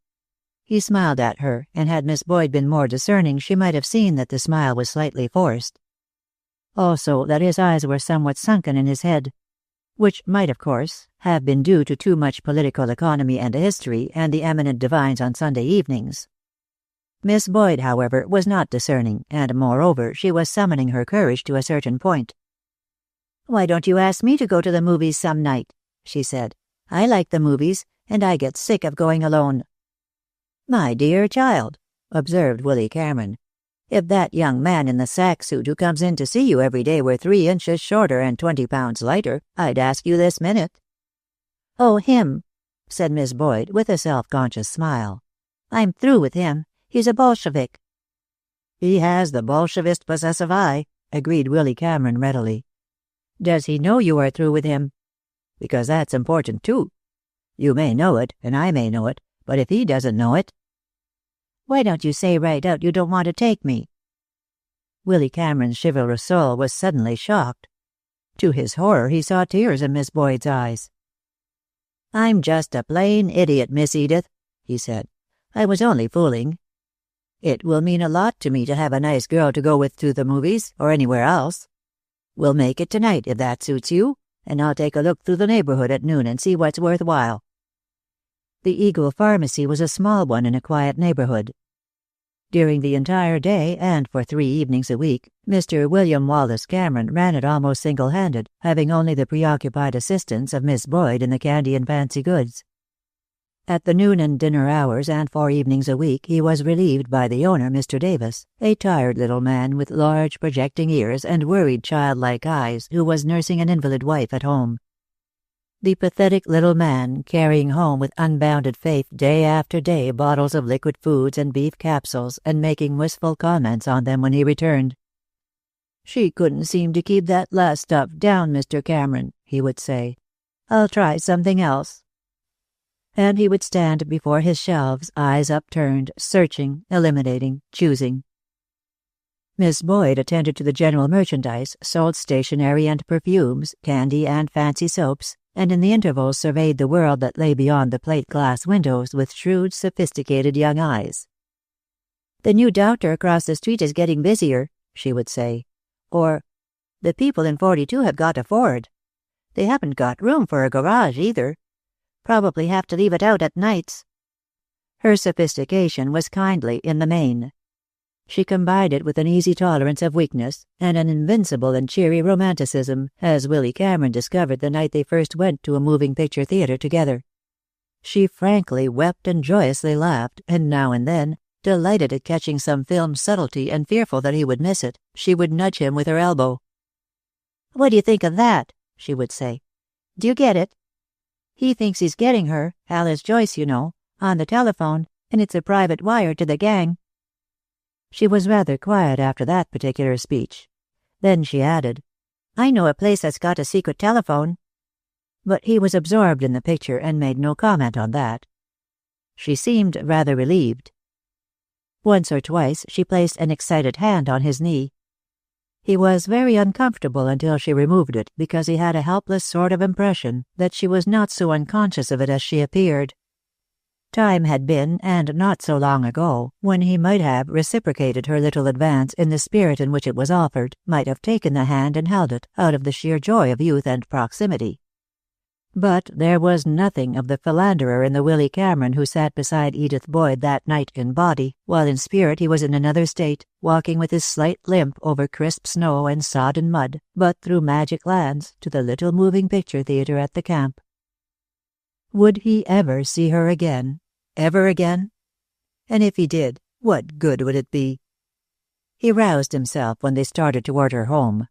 He smiled at her, and had Miss Boyd been more discerning, she might have seen that the smile was slightly forced. Also that his eyes were somewhat sunken in his head, which might, of course, have been due to too much political economy and history and the eminent divines on Sunday evenings. Miss Boyd, however, was not discerning, and moreover she was summoning her courage to a certain point. "Why don't you ask me to go to the movies some night?" she said. "I like the movies, and I get sick of going alone." "My dear child," observed Willy Cameron, "if that young man in the sack suit who comes in to see you every day were 3 inches shorter and 20 pounds lighter, I'd ask you this minute." "Oh, him," said Miss Boyd with a self-conscious smile. "I'm through with him. He's a Bolshevik." "He has the Bolshevist possessive eye," agreed Willy Cameron readily. "Does he know you are through with him? Because that's important, too. You may know it, and I may know it, but if he doesn't know it—" "Why don't you say right out you don't want to take me?" Willy Cameron's chivalrous soul was suddenly shocked. To his horror he saw tears in Miss Boyd's eyes. "I'm just a plain idiot, Miss Edith," he said. "I was only fooling. It will mean a lot to me to have a nice girl to go with to the movies, or anywhere else. We'll make it tonight, if that suits you, and I'll take a look through the neighborhood at noon and see what's worthwhile." The Eagle Pharmacy was a small one in a quiet neighborhood. During the entire day, and for 3 evenings a week, Mr. William Wallace Cameron ran it almost single-handed, having only the preoccupied assistance of Miss Boyd in the candy and fancy goods. At the noon and dinner hours, and 4 evenings a week, he was relieved by the owner, Mr. Davis, a tired little man with large projecting ears and worried childlike eyes, who was nursing an invalid wife at home. The pathetic little man carrying home with unbounded faith day after day bottles of liquid foods and beef capsules and making wistful comments on them when he returned. "She couldn't seem to keep that last stuff down, Mr. Cameron," he would say. "I'll try something else." And he would stand before his shelves, eyes upturned, searching, eliminating, choosing. Miss Boyd attended to the general merchandise, sold stationery and perfumes, candy and fancy soaps, and in the intervals surveyed the world that lay beyond the plate-glass windows with shrewd, sophisticated young eyes. "The new doctor across the street is getting busier," she would say. Or, "The people in 42 have got a Ford. They haven't got room for a garage, either. Probably have to leave it out at nights." Her sophistication was kindly in the main. She combined it with an easy tolerance of weakness and an invincible and cheery romanticism, as Willy Cameron discovered the night they first went to a moving picture theater together. She frankly wept and joyously laughed, and now and then, delighted at catching some film subtlety and fearful that he would miss it, she would nudge him with her elbow. "What do you think of that?" she would say. "Do you get it? He thinks he's getting her, Alice Joyce, you know, on the telephone, and it's a private wire to the gang." She was rather quiet after that particular speech. Then she added, "I know a place that's got a secret telephone." But he was absorbed in the picture and made no comment on that. She seemed rather relieved. Once or twice she placed an excited hand on his knee. He was very uncomfortable until she removed it, because he had a helpless sort of impression that she was not so unconscious of it as she appeared. Time had been, and not so long ago, when he might have reciprocated her little advance in the spirit in which it was offered, might have taken the hand and held it, out of the sheer joy of youth and proximity. But there was nothing of the philanderer in the Willy Cameron who sat beside Edith Boyd that night in body, while in spirit he was in another state, walking with his slight limp over crisp snow and sodden mud, but through magic lands, to the little moving picture theater at the camp. Would he ever see her again? Ever again? And if he did, what good would it be? He roused himself when they started toward her home.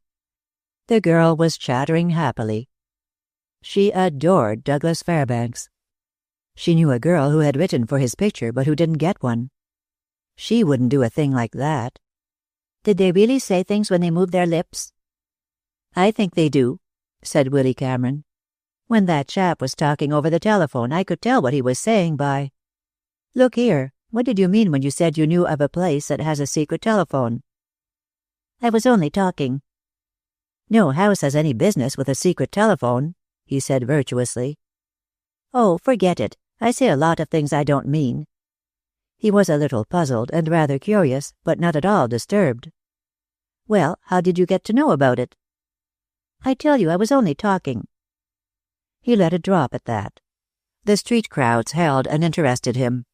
The girl was chattering happily. She adored Douglas Fairbanks. She knew a girl who had written for his picture but who didn't get one. She wouldn't do a thing like that. "Did they really say things when they moved their lips?" "I think they do," said Willy Cameron. "When that chap was talking over the telephone, I could tell what he was saying by... Look here, what did you mean when you said you knew of a place that has a secret telephone?" "I was only talking." "No house has any business with a secret telephone," he said virtuously. "Oh, forget it. I say a lot of things I don't mean." He was a little puzzled and rather curious, but not at all disturbed. "Well, how did you get to know about it?" "I tell you, I was only talking." He let it drop at that. The street crowds held and interested him.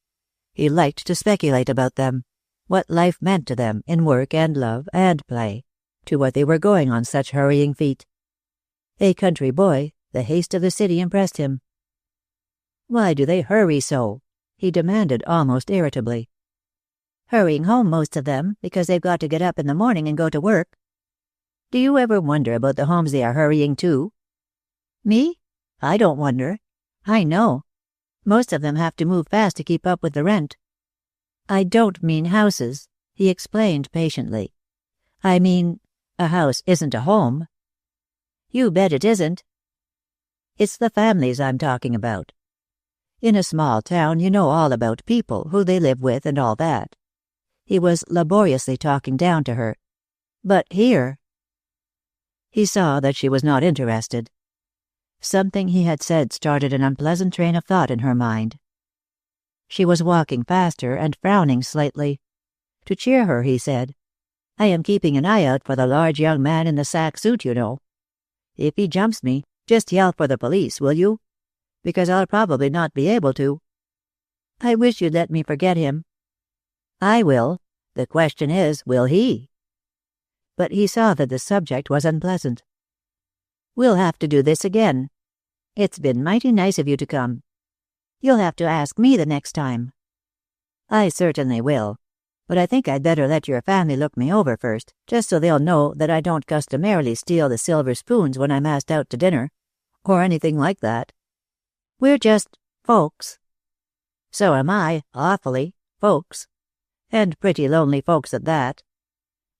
He liked to speculate about them, what life meant to them in work and love and play, to what they were going on such hurrying feet. A country boy, the haste of the city impressed him. "Why do they hurry so?" he demanded almost irritably. "Hurrying home, most of them, because they've got to get up in the morning and go to work." "Do you ever wonder about the homes they are hurrying to?" "Me? I don't wonder. I know. Most of them have to move fast to keep up with the rent." "I don't mean houses," he explained patiently. "I mean, a house isn't a home." "You bet it isn't." "It's the families I'm talking about. In a small town you know all about people, who they live with and all that." He was laboriously talking down to her. "But here..." He saw that she was not interested. Something he had said started an unpleasant train of thought in her mind. She was walking faster and frowning slightly. To cheer her, he said, "I am keeping an eye out for the large young man in the sack suit, you know. If he jumps me, just yell for the police, will you? Because I'll probably not be able to." "I wish you'd let me forget him." "I will. The question is, will he?" But he saw that the subject was unpleasant. "We'll have to do this again. It's been mighty nice of you to come. You'll have to ask me the next time." "I certainly will. But I think I'd better let your family look me over first, just so they'll know that I don't customarily steal the silver spoons when I'm asked out to dinner. or anything like that. We're just folks. So am I, awfully, folks. And pretty lonely folks at that.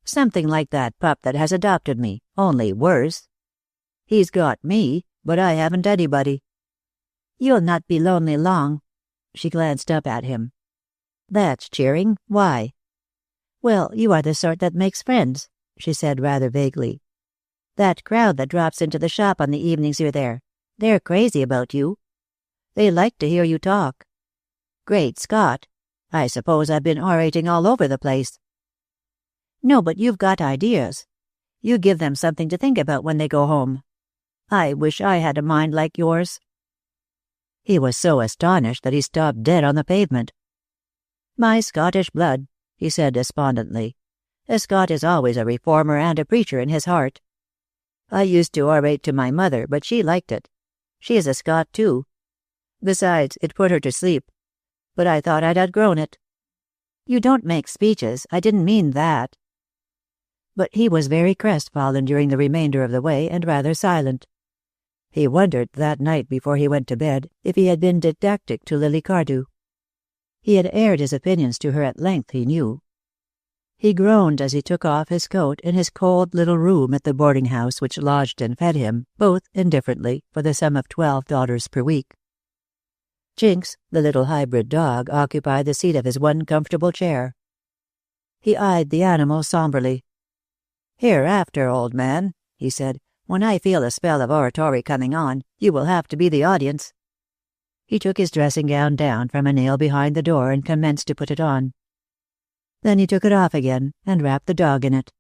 Something like that pup that has adopted me, only worse. He's got me, but I haven't anybody. You'll not be lonely long. She glanced up at him. That's cheering. Why? Well, you are the sort that makes friends, she said rather vaguely. That crowd that drops into the shop on the evenings you're there, they're crazy about you. They like to hear you talk. Great Scott! I suppose I've been orating all over the place. No, but you've got ideas. You give them something to think about when they go home. I wish I had a mind like yours. He was so astonished that he stopped dead on the pavement. My Scottish blood, he said despondently. A Scot is always a reformer and a preacher in his heart. I used to orate to my mother, but she liked it. She is a Scot, too. Besides, it put her to sleep. But I thought I'd outgrown it. You don't make speeches. I didn't mean that. But he was very crestfallen during the remainder of the way and rather silent. He wondered that night before he went to bed if he had been didactic to Lily Cardew. He had aired his opinions to her at length, he knew. He groaned as he took off his coat in his cold little room at the boarding-house which lodged and fed him, both indifferently, for the sum of $12 per week. Jinx, the little hybrid dog, occupied the seat of his one comfortable chair. He eyed the animal somberly. Hereafter, old man, he said, when I feel a spell of oratory coming on, you will have to be the audience. He took his dressing-gown down from a nail behind the door and commenced to put it on. Then he took it off again and wrapped the dog in it.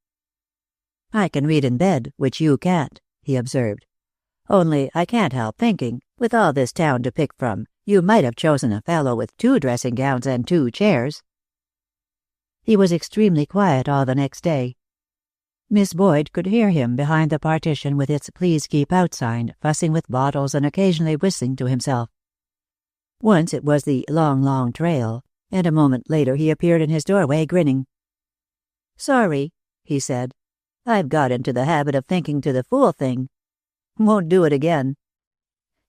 I can read in bed, which you can't, he observed. Only I can't help thinking, with all this town to pick from, you might have chosen a fellow with 2 dressing-gowns and 2 chairs. He was extremely quiet all the next day. Miss Boyd could hear him behind the partition with its "Please keep out" sign, fussing with bottles and occasionally whistling to himself. Once it was the "long, long trail," and a moment later he appeared in his doorway grinning. "Sorry," he said. "I've got into the habit of thinking to the fool thing. Won't do it again."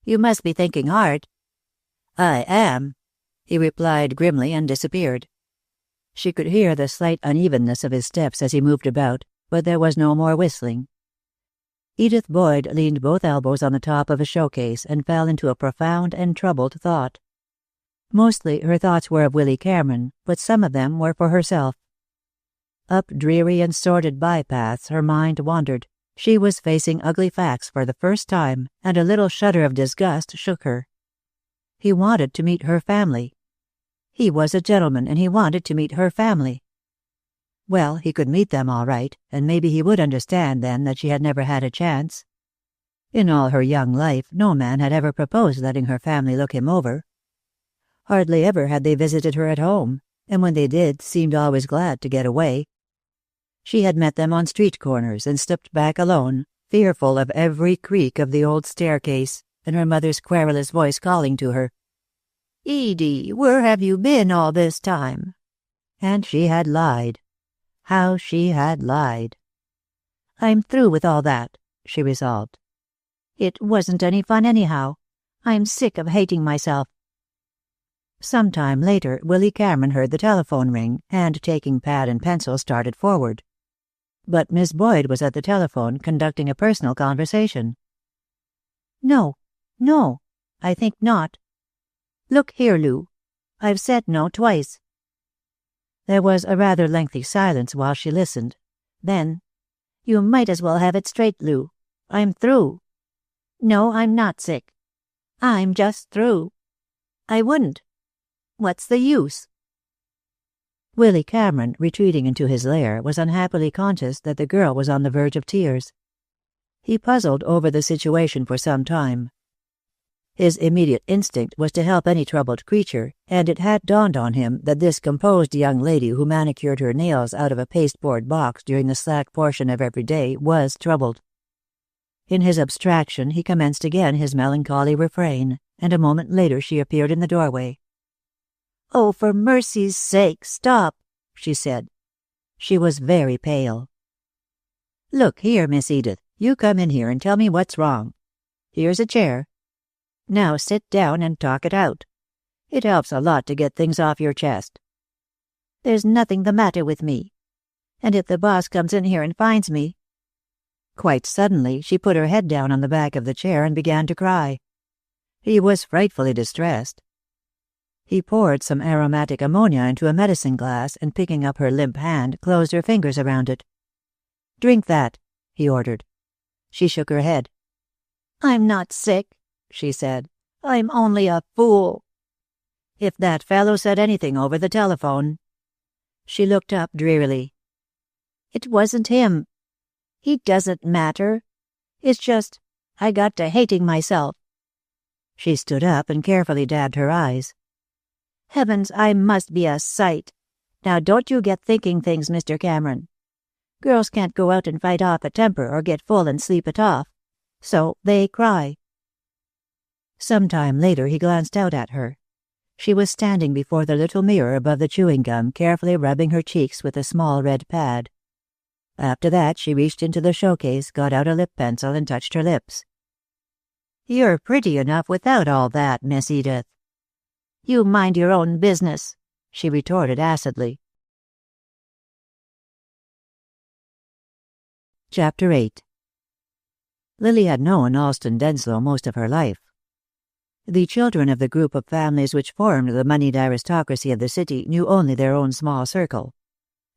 "You must be thinking hard." "I am," he replied grimly and disappeared. She could hear the slight unevenness of his steps as he moved about, but there was no more whistling. Edith Boyd leaned both elbows on the top of a showcase and fell into a profound and troubled thought. Mostly her thoughts were of Willy Cameron, but some of them were for herself. Up dreary and sordid bypaths her mind wandered. She was facing ugly facts for the first time, and a little shudder of disgust shook her. He wanted to meet her family. He was a gentleman, and he wanted to meet her family. Well, he could meet them all right, and maybe he would understand then that she had never had a chance. In all her young life, no man had ever proposed letting her family look him over. Hardly ever had they visited her at home, and when they did, seemed always glad to get away. She had met them on street corners and slipped back alone, fearful of every creak of the old staircase, and her mother's querulous voice calling to her, "Edie, where have you been all this time?" And she had lied. How she had lied. "I'm through with all that," she resolved. "It wasn't any fun anyhow. I'm sick of hating myself." Some time later, Willy Cameron heard the telephone ring, and taking pad and pencil started forward. But Miss Boyd was at the telephone conducting a personal conversation. "No, I think not. Look here, Lou. I've said no twice." There was a rather lengthy silence while she listened. Then, "You might as well have it straight, Lou. I'm through." "No, I'm not sick. I'm just through. I wouldn't. What's the use?" Willy Cameron, retreating into his lair, was unhappily conscious that the girl was on the verge of tears. He puzzled over the situation for some time. His immediate instinct was to help any troubled creature, and it had dawned on him that this composed young lady who manicured her nails out of a pasteboard box during the slack portion of every day was troubled. In his abstraction he commenced again his melancholy refrain, and a moment later she appeared in the doorway. "Oh, for mercy's sake, stop," she said. She was very pale. "Look here, Miss Edith, you come in here and tell me what's wrong." Here's a chair. Now sit down and talk it out. It helps a lot to get things off your chest." "There's nothing the matter with me. And if the boss comes in here and finds me—" Quite suddenly, she put her head down on the back of the chair and began to cry. He was frightfully distressed. He poured some aromatic ammonia into a medicine glass and, picking up her limp hand, closed her fingers around it. "Drink that," he ordered. She shook her head. "I'm not sick," she said. "I'm only a fool." "If that fellow said anything over the telephone—" She looked up drearily. "It wasn't him. He doesn't matter. It's just, I got to hating myself." She stood up and carefully dabbed her eyes. "Heavens, I must be a sight. Now don't you get thinking things, Mr. Cameron. Girls can't go out and fight off a temper or get full and sleep it off. So they cry." Some time later he glanced out at her. She was standing before the little mirror above the chewing gum, carefully rubbing her cheeks with a small red pad. After that she reached into the showcase, got out a lip pencil, and touched her lips. "You're pretty enough without all that, Miss Edith." "You mind your own business," she retorted acidly. Chapter 8. Lily had known Alston Denslow most of her life. The children of the group of families which formed the moneyed aristocracy of the city knew only their own small circle.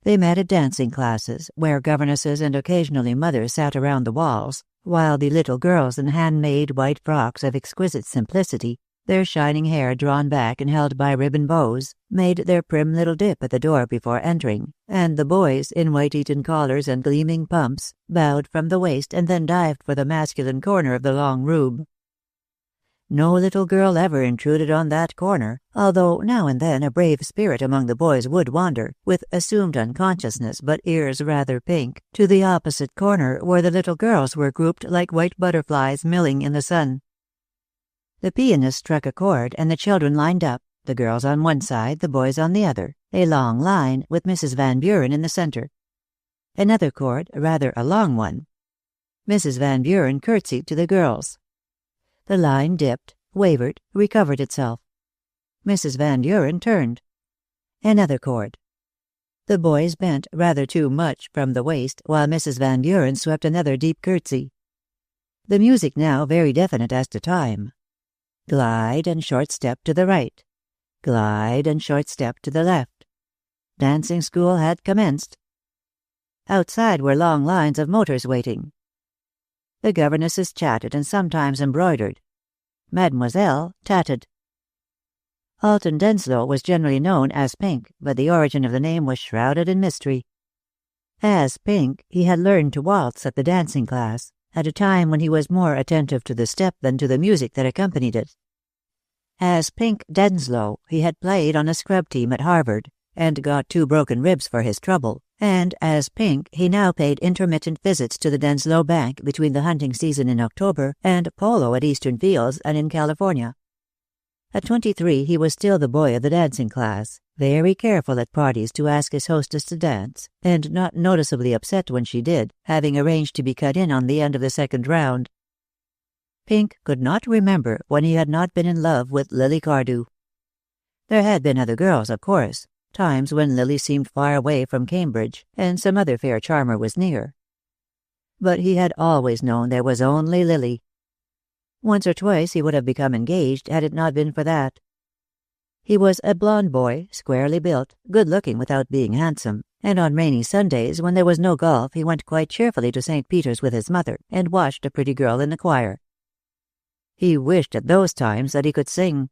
They met at dancing classes, where governesses and occasionally mothers sat around the walls, while the little girls in handmade white frocks of exquisite simplicity, their shining hair drawn back and held by ribbon bows, made their prim little dip at the door before entering, and the boys, in white Eton collars and gleaming pumps, bowed from the waist and then dived for the masculine corner of the long rube. No little girl ever intruded on that corner, although now and then a brave spirit among the boys would wander, with assumed unconsciousness but ears rather pink, to the opposite corner where the little girls were grouped like white butterflies milling in the sun. The pianist struck a chord, and the children lined up, the girls on one side, the boys on the other, a long line, with Mrs. Van Buren in the center. Another chord, rather a long one. Mrs. Van Buren curtsied to the girls. The line dipped, wavered, recovered itself. Mrs. Van Buren turned. Another chord. The boys bent rather too much from the waist, while Mrs. Van Buren swept another deep curtsy. The music now very definite as to time. Glide and short step to the right. Glide and short step to the left. Dancing school had commenced. Outside were long lines of motors waiting. The governesses chatted and sometimes embroidered. Mademoiselle tatted. Alton Denslow was generally known as Pink, but the origin of the name was shrouded in mystery. As Pink, he had learned to waltz at the dancing class, at a time when he was more attentive to the step than to the music that accompanied it. As Pink Denslow, he had played on a scrub team at Harvard, and got 2 broken ribs for his trouble, and as Pink he now paid intermittent visits to the Denslow Bank between the hunting season in October and polo at Eastern Fields and in California. At 23 he was still the boy of the dancing class, very careful at parties to ask his hostess to dance, and not noticeably upset when she did, having arranged to be cut in on the end of the second round. Pink could not remember when he had not been in love with Lily Cardew. There had been other girls, of course, times when Lily seemed far away from Cambridge, and some other fair charmer was near. But he had always known there was only Lily. Once or twice he would have become engaged had it not been for that. He was a blond boy, squarely built, good-looking without being handsome, and on rainy Sundays, when there was no golf, he went quite cheerfully to St. Peter's with his mother, and watched a pretty girl in the choir. He wished at those times that he could sing.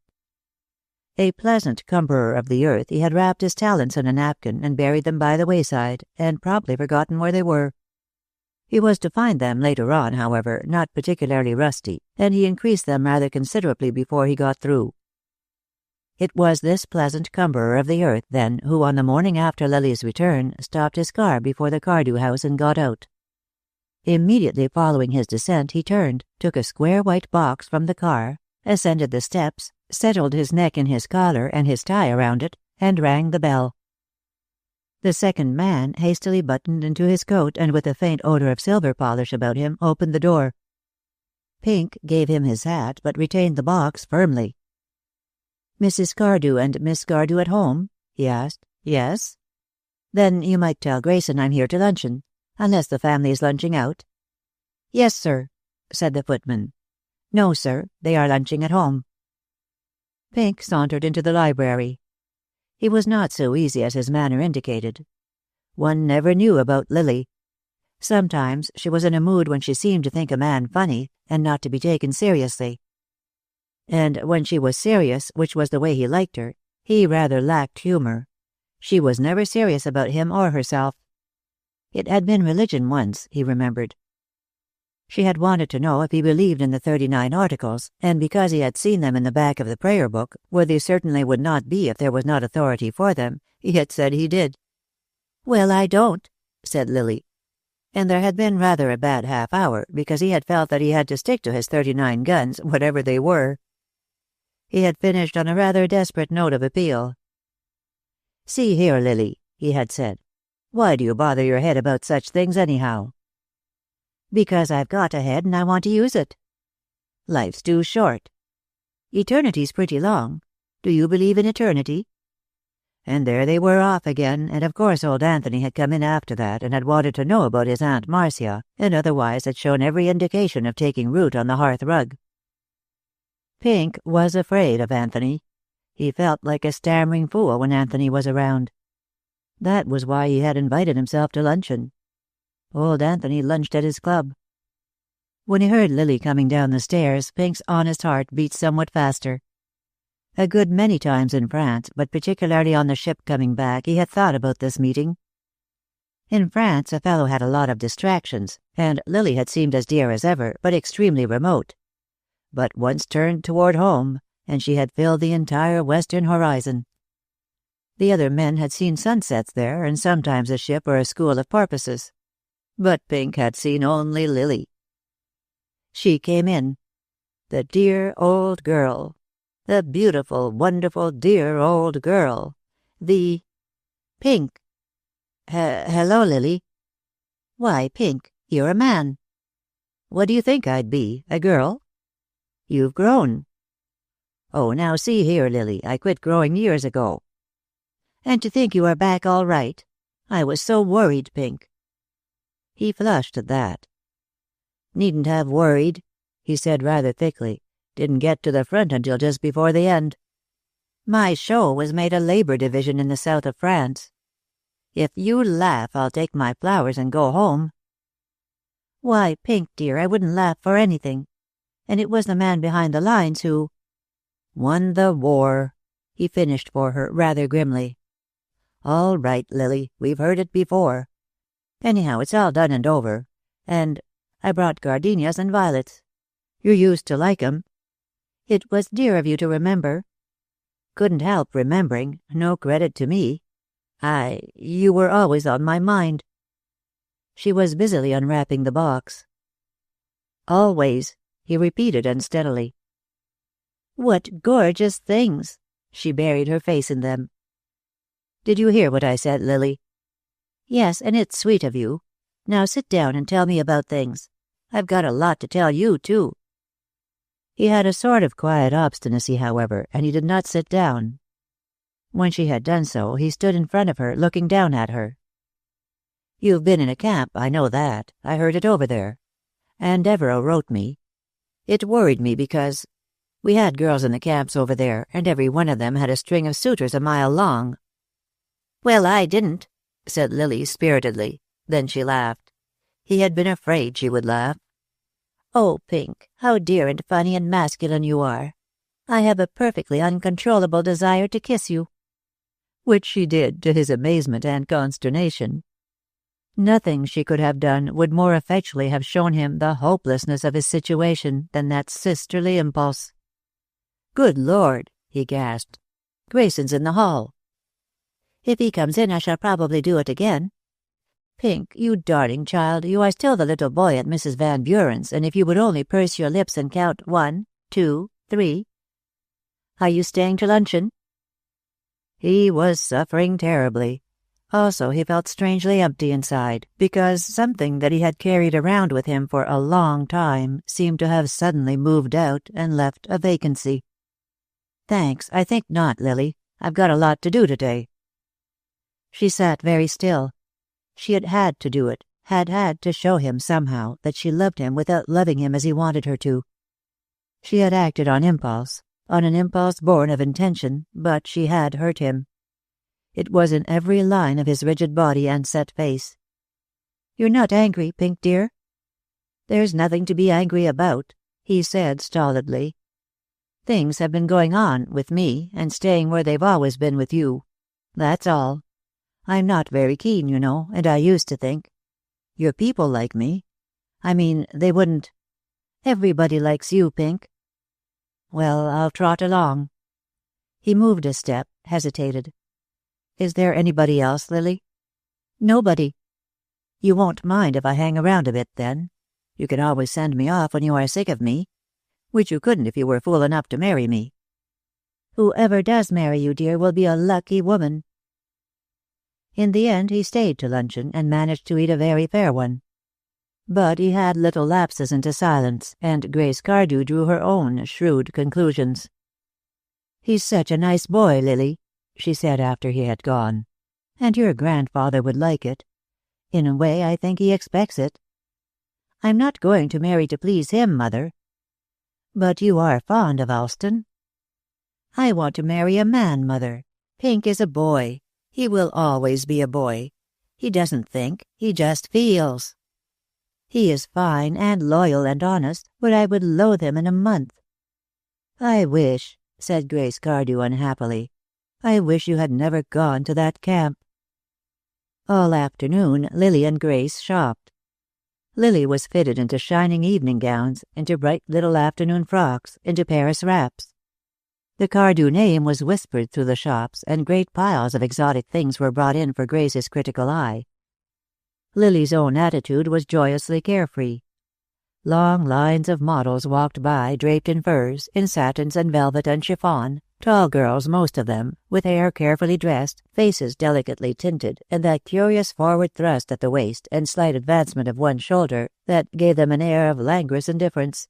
A pleasant cumberer of the earth, he had wrapped his talents in a napkin and buried them by the wayside, and promptly forgotten where they were. He was to find them later on, however, not particularly rusty, and he increased them rather considerably before he got through. It was this pleasant cumberer of the earth, then, who on the morning after Lily's return stopped his car before the Cardew house and got out. Immediately following his descent he turned, took a square white box from the car, ascended the steps, settled his neck in his collar and his tie around it, and rang the bell. The second man, hastily buttoned into his coat and with a faint odor of silver polish about him, opened the door. Pink gave him his hat, but retained the box firmly. "Mrs. Cardew and Miss Cardew at home?" he asked. "Yes? Then you might tell Grayson I'm here to luncheon, unless the family's lunching out." "Yes, sir," said the footman. "No, sir, they are lunching at home." Pink sauntered into the library. He was not so easy as his manner indicated. One never knew about Lily. Sometimes she was in a mood when she seemed to think a man funny, and not to be taken seriously. And when she was serious, which was the way he liked her, he rather lacked humor. She was never serious about him or herself. It had been religion once, he remembered. She had wanted to know if he believed in the 39 Articles, and because he had seen them in the back of the prayer book, where they certainly would not be if there was not authority for them, he had said he did. "Well, I don't," said Lily. And there had been rather a bad half-hour, because he had felt that he had to stick to his 39 guns, whatever they were. He had finished on a rather desperate note of appeal. "See here, Lily," he had said. "Why do you bother your head about such things anyhow?" "Because I've got a head and I want to use it." "Life's too short." "Eternity's pretty long. Do you believe in eternity?" And there they were off again, and of course old Anthony had come in after that and had wanted to know about his Aunt Marcia, and otherwise had shown every indication of taking root on the hearth rug. Pink was afraid of Anthony. He felt like a stammering fool when Anthony was around. That was why he had invited himself to luncheon. Old Anthony lunched at his club. When he heard Lily coming down the stairs, Pink's honest heart beat somewhat faster. A good many times in France, but particularly on the ship coming back, he had thought about this meeting. In France, a fellow had a lot of distractions, and Lily had seemed as dear as ever, but extremely remote. But once turned toward home, and she had filled the entire western horizon. The other men had seen sunsets there, and sometimes a ship or a school of porpoises. But Pink had seen only Lily. She came in. The dear old girl. The beautiful, wonderful, dear old girl. The... Pink. Hello, Lily. Why, Pink, you're a man. What do you think I'd be, a girl? You've grown. Oh, now see here, Lily, I quit growing years ago. And to think you are back all right. I was so worried, Pink. He flushed at that. Needn't have worried, he said rather thickly. Didn't get to the front until just before the end. My show was made a labor division in the south of France. If you laugh, I'll take my flowers and go home. Why, Pink, dear, I wouldn't laugh for anything. And it was the man behind the lines who... Won the war, he finished for her rather grimly. All right, Lily, we've heard it before. Anyhow, it's all done and over. And I brought gardenias and violets. You used to like 'em. It was dear of you to remember. Couldn't help remembering, no credit to me. You were always on my mind. She was busily unwrapping the box. Always, he repeated unsteadily. What gorgeous things! She buried her face in them. Did you hear what I said, Lily? Yes, and it's sweet of you. Now sit down and tell me about things. I've got a lot to tell you, too. He had a sort of quiet obstinacy, however, and he did not sit down. When she had done so, he stood in front of her, looking down at her. You've been in a camp, I know that. I heard it over there. And Devereux wrote me. It worried me because we had girls in the camps over there, and every one of them had a string of suitors a mile long. Well, I didn't, said Lily spiritedly. Then she laughed. He had been afraid she would laugh. Oh, Pink, how dear and funny and masculine you are. I have a perfectly uncontrollable desire to kiss you. Which she did, to his amazement and consternation. Nothing she could have done would more effectually have shown him the hopelessness of his situation than that sisterly impulse. Good Lord, he gasped. Grayson's in the hall. If he comes in, I shall probably do it again. Pink, you darling child, you are still the little boy at Mrs. Van Buren's, and if you would only purse your lips and count 1, 2, 3. Are you staying to luncheon? He was suffering terribly. Also, he felt strangely empty inside, because something that he had carried around with him for a long time seemed to have suddenly moved out and left a vacancy. "Thanks, I think not, Lily. I've got a lot to do today." She sat very still. She had had to do it, had to show him somehow that she loved him without loving him as he wanted her to. She had acted on an impulse born of intention, but she had hurt him. It was in every line of his rigid body and set face. "You're not angry, Pink dear?" "There's nothing to be angry about," he said stolidly. "Things have been going on with me, and staying where they've always been with you. That's all. I'm not very keen, you know, and I used to think. Your people like me. I mean, they wouldn't. Everybody likes you, Pink." "Well, I'll trot along." He moved a step, hesitated. "Is there anybody else, Lily?" "Nobody." "You won't mind if I hang around a bit, then? You can always send me off when you are sick of me. Which you couldn't if you were fool enough to marry me." "Whoever does marry you, dear, will be a lucky woman." In the end he stayed to luncheon and managed to eat a very fair one. But he had little lapses into silence, and Grace Cardew drew her own shrewd conclusions. "He's such a nice boy, Lily," she said after he had gone. "And your grandfather would like it. In a way, I think he expects it. I'm not going to marry to please him, Mother." "But you are fond of Alston." "I want to marry a man, Mother. Pink is a boy. He will always be a boy. He doesn't think, he just feels. He is fine and loyal and honest, but I would loathe him in a month." "I wish," said Grace Cardew unhappily, "I wish you had never gone to that camp." All afternoon Lily and Grace shopped. Lily was fitted into shining evening gowns, into bright little afternoon frocks, into Paris wraps. The Cardew name was whispered through the shops, and great piles of exotic things were brought in for Grace's critical eye. Lily's own attitude was joyously carefree. Long lines of models walked by, draped in furs, in satins and velvet and chiffon, tall girls, most of them, with hair carefully dressed, faces delicately tinted, and that curious forward thrust at the waist and slight advancement of one shoulder that gave them an air of languorous indifference.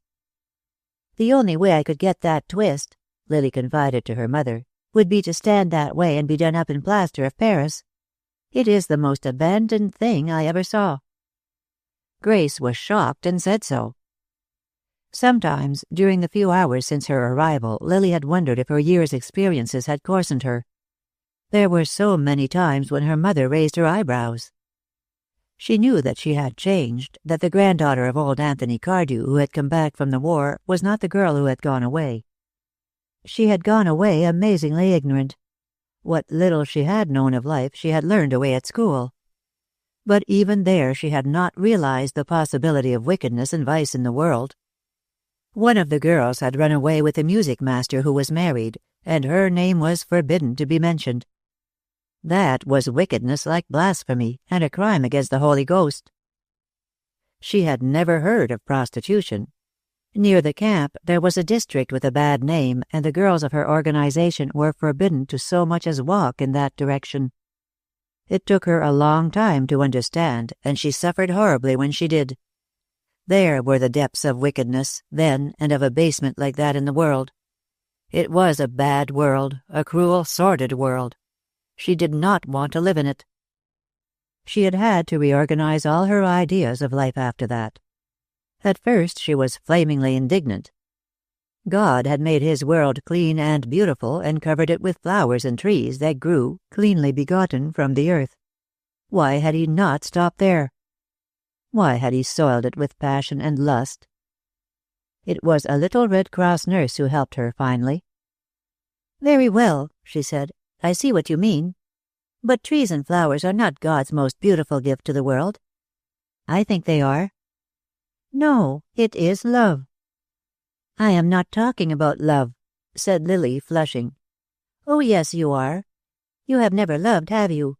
"The only way I could get that twist," Lily confided to her mother, "would be to stand that way and be done up in plaster of Paris. It is the most abandoned thing I ever saw." Grace was shocked and said so. Sometimes, during the few hours since her arrival, Lily had wondered if her year's experiences had coarsened her. There were so many times when her mother raised her eyebrows. She knew that she had changed, that the granddaughter of old Anthony Cardew, who had come back from the war, was not the girl who had gone away. She had gone away amazingly ignorant. What little she had known of life she had learned away at school. But even there she had not realized the possibility of wickedness and vice in the world. One of the girls had run away with a music master who was married, and her name was forbidden to be mentioned. That was wickedness like blasphemy, and a crime against the Holy Ghost. She had never heard of prostitution. Near the camp there was a district with a bad name, and the girls of her organization were forbidden to so much as walk in that direction. It took her a long time to understand, and she suffered horribly when she did. There were the depths of wickedness, then, and of abasement like that in the world. It was a bad world, a cruel, sordid world. She did not want to live in it. She had had to reorganize all her ideas of life after that. At first she was flamingly indignant. God had made his world clean and beautiful, and covered it with flowers and trees that grew, cleanly begotten, from the earth. Why had he not stopped there? Why had he soiled it with passion and lust? It was a little Red Cross nurse who helped her finally. "Very well," she said, "I see what you mean. But trees and flowers are not God's most beautiful gift to the world." "I think they are." "No, it is love." "I am not talking about love," said Lily, flushing. "Oh, yes, you are. You have never loved, have you?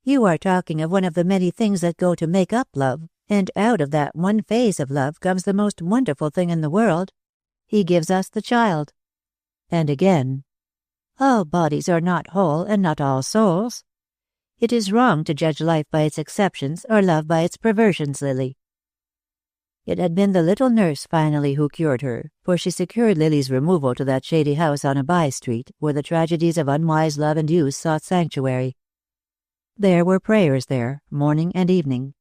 You are talking of one of the many things that go to make up love, and out of that one phase of love comes the most wonderful thing in the world. He gives us the child." And again, "All bodies are not whole, and not all souls. It is wrong to judge life by its exceptions or love by its perversions, Lily." It had been the little nurse finally who cured her, for she secured Lily's removal to that shady house on a by-street where the tragedies of unwise love and use sought sanctuary. There were prayers there, morning and evening.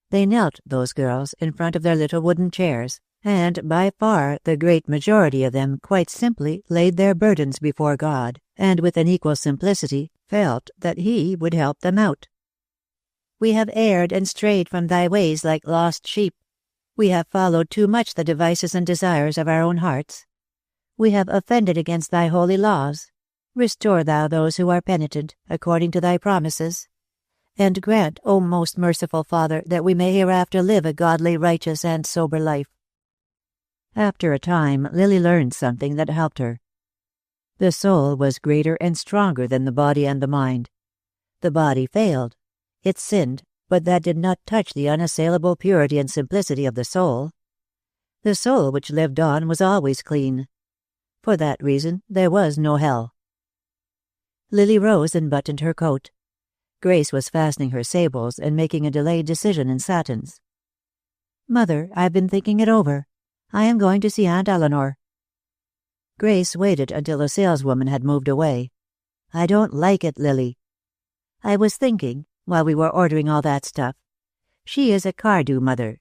They knelt, those girls, in front of their little wooden chairs, and by far the great majority of them quite simply laid their burdens before God, and with an equal simplicity felt that He would help them out. "We have erred and strayed from thy ways like lost sheep. We have followed too much the devices and desires of our own hearts. We have offended against thy holy laws. Restore thou those who are penitent, according to thy promises. And grant, O most merciful Father, that we may hereafter live a godly, righteous, and sober life." After a time, Lily learned something that helped her. The soul was greater and stronger than the body and the mind. The body failed. It sinned, but that did not touch the unassailable purity and simplicity of the soul. The soul which lived on was always clean. For that reason, there was no hell. Lily rose and buttoned her coat. Grace was fastening her sables and making a delayed decision in satins. "Mother, I've been thinking it over. I am going to see Aunt Eleanor." Grace waited until the saleswoman had moved away. "I don't like it, Lily." "I was thinking, while we were ordering all that stuff. She is a Cardew, Mother.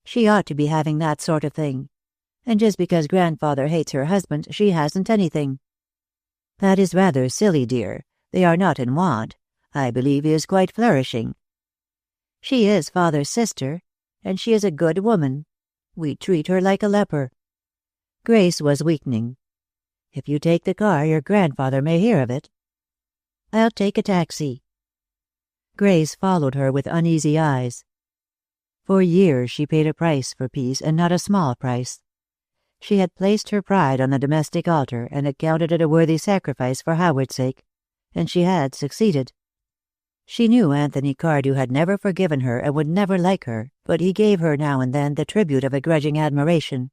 She ought to be having that sort of thing. And just because Grandfather hates her husband, she hasn't anything." "That is rather silly, dear. They are not in want. I believe he is quite flourishing." "She is Father's sister, and she is a good woman. We treat her like a leper." Grace was weakening. "If you take the car, your grandfather may hear of it." "I'll take a taxi." Grace followed her with uneasy eyes. For years she paid a price for peace, and not a small price. She had placed her pride on the domestic altar and had counted it a worthy sacrifice for Howard's sake, and she had succeeded. She knew Anthony Cardew had never forgiven her and would never like her, but he gave her now and then the tribute of a grudging admiration.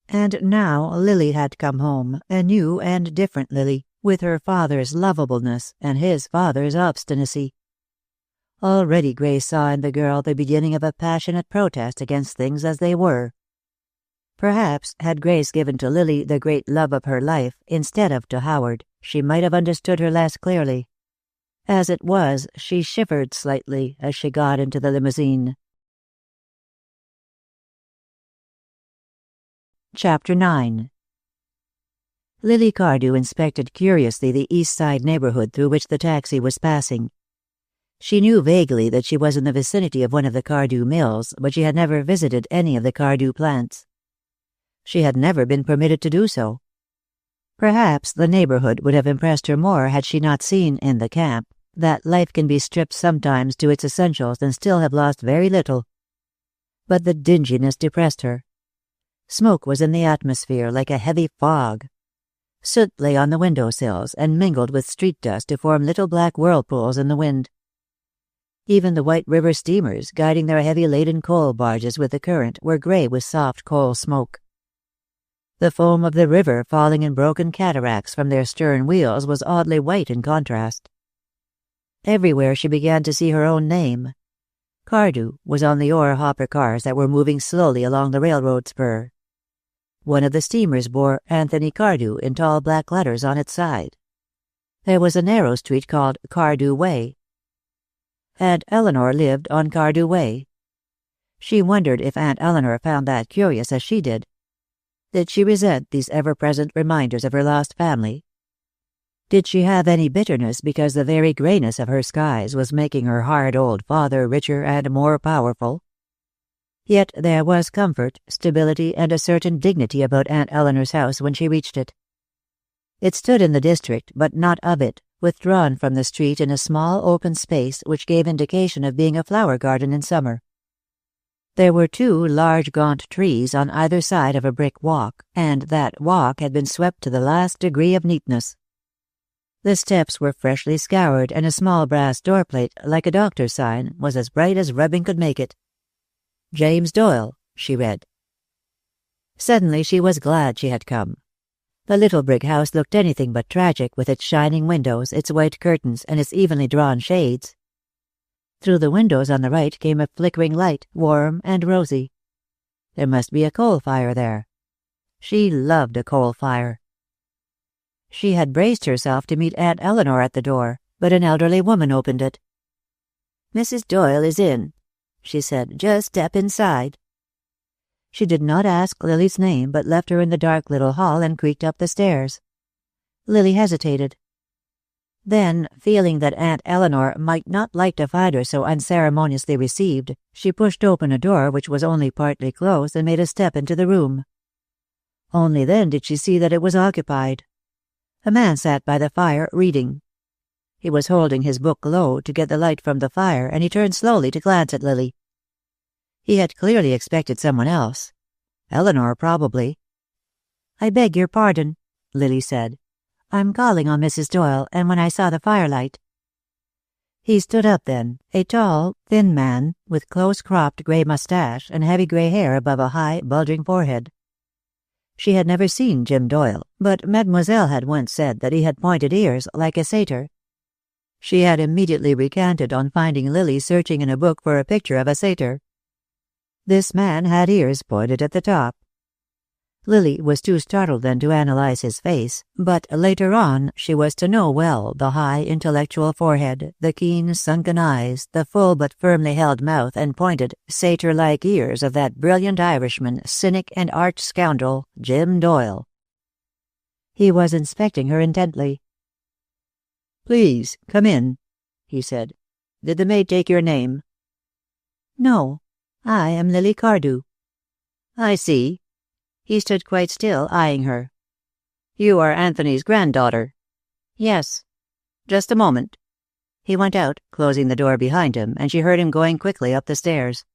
And now Lily had come home, a new and different Lily, with her father's lovableness and his father's obstinacy. Already Grace saw in the girl the beginning of a passionate protest against things as they were. Perhaps, had Grace given to Lily the great love of her life, instead of to Howard, she might have understood her less clearly. As it was, she shivered slightly as she got into the limousine. Chapter 9. Lily Cardew inspected curiously the East Side neighborhood through which the taxi was passing. She knew vaguely that she was in the vicinity of one of the Cardew mills, but she had never visited any of the Cardew plants. She had never been permitted to do so. Perhaps the neighborhood would have impressed her more had she not seen, in the camp, that life can be stripped sometimes to its essentials and still have lost very little. But the dinginess depressed her. Smoke was in the atmosphere like a heavy fog. Soot lay on the window-sills and mingled with street dust to form little black whirlpools in the wind. Even the White River steamers, guiding their heavy-laden coal barges with the current, were gray with soft coal smoke. The foam of the river falling in broken cataracts from their stern wheels was oddly white in contrast. Everywhere she began to see her own name. Cardew was on the ore hopper cars that were moving slowly along the railroad spur. One of the steamers bore Anthony Cardew in tall black letters on its side. There was a narrow street called Cardew Way. Aunt Eleanor lived on Cardew Way. She wondered if Aunt Eleanor found that curious as she did. Did she resent these ever-present reminders of her lost family? Did she have any bitterness because the very grayness of her skies was making her hard old father richer and more powerful? Yet there was comfort, stability, and a certain dignity about Aunt Eleanor's house when she reached it. It stood in the district, but not of it, withdrawn from the street in a small open space which gave indication of being a flower garden in summer. There were 2 large gaunt trees on either side of a brick walk, and that walk had been swept to the last degree of neatness. The steps were freshly scoured, and a small brass doorplate, like a doctor's sign, was as bright as rubbing could make it. "James Doyle," she read. Suddenly she was glad she had come. The little brick house looked anything but tragic, with its shining windows, its white curtains, and its evenly drawn shades. Through the windows on the right came a flickering light, warm and rosy. There must be a coal fire there. She loved a coal fire. She had braced herself to meet Aunt Eleanor at the door, but an elderly woman opened it. "Mrs. Doyle is in," she said. "Just step inside." She did not ask Lily's name, but left her in the dark little hall and creaked up the stairs. Lily hesitated. Then, feeling that Aunt Eleanor might not like to find her so unceremoniously received, she pushed open a door which was only partly closed and made a step into the room. Only then did she see that it was occupied. A man sat by the fire, reading. He was holding his book low to get the light from the fire, and he turned slowly to glance at Lily. He had clearly expected someone else. Eleanor, probably. "I beg your pardon," Lily said. "I'm calling on Mrs. Doyle, and when I saw the firelight—" He stood up then, a tall, thin man, with close-cropped gray mustache and heavy gray hair above a high, bulging forehead. She had never seen Jim Doyle, but Mademoiselle had once said that he had pointed ears like a satyr. She had immediately recanted on finding Lily searching in a book for a picture of a satyr. This man had ears pointed at the top. Lily was too startled then to analyze his face, but later on she was to know well the high, intellectual forehead, the keen, sunken eyes, the full but firmly held mouth and pointed, satyr-like ears of that brilliant Irishman, cynic and arch scoundrel, Jim Doyle. He was inspecting her intently. "Please, come in," he said. "Did the maid take your name?" "No. I am Lily Cardew." "I see." He stood quite still, eyeing her. "You are Anthony's granddaughter." "Yes." "Just a moment." He went out, closing the door behind him, and she heard him going quickly up the stairs.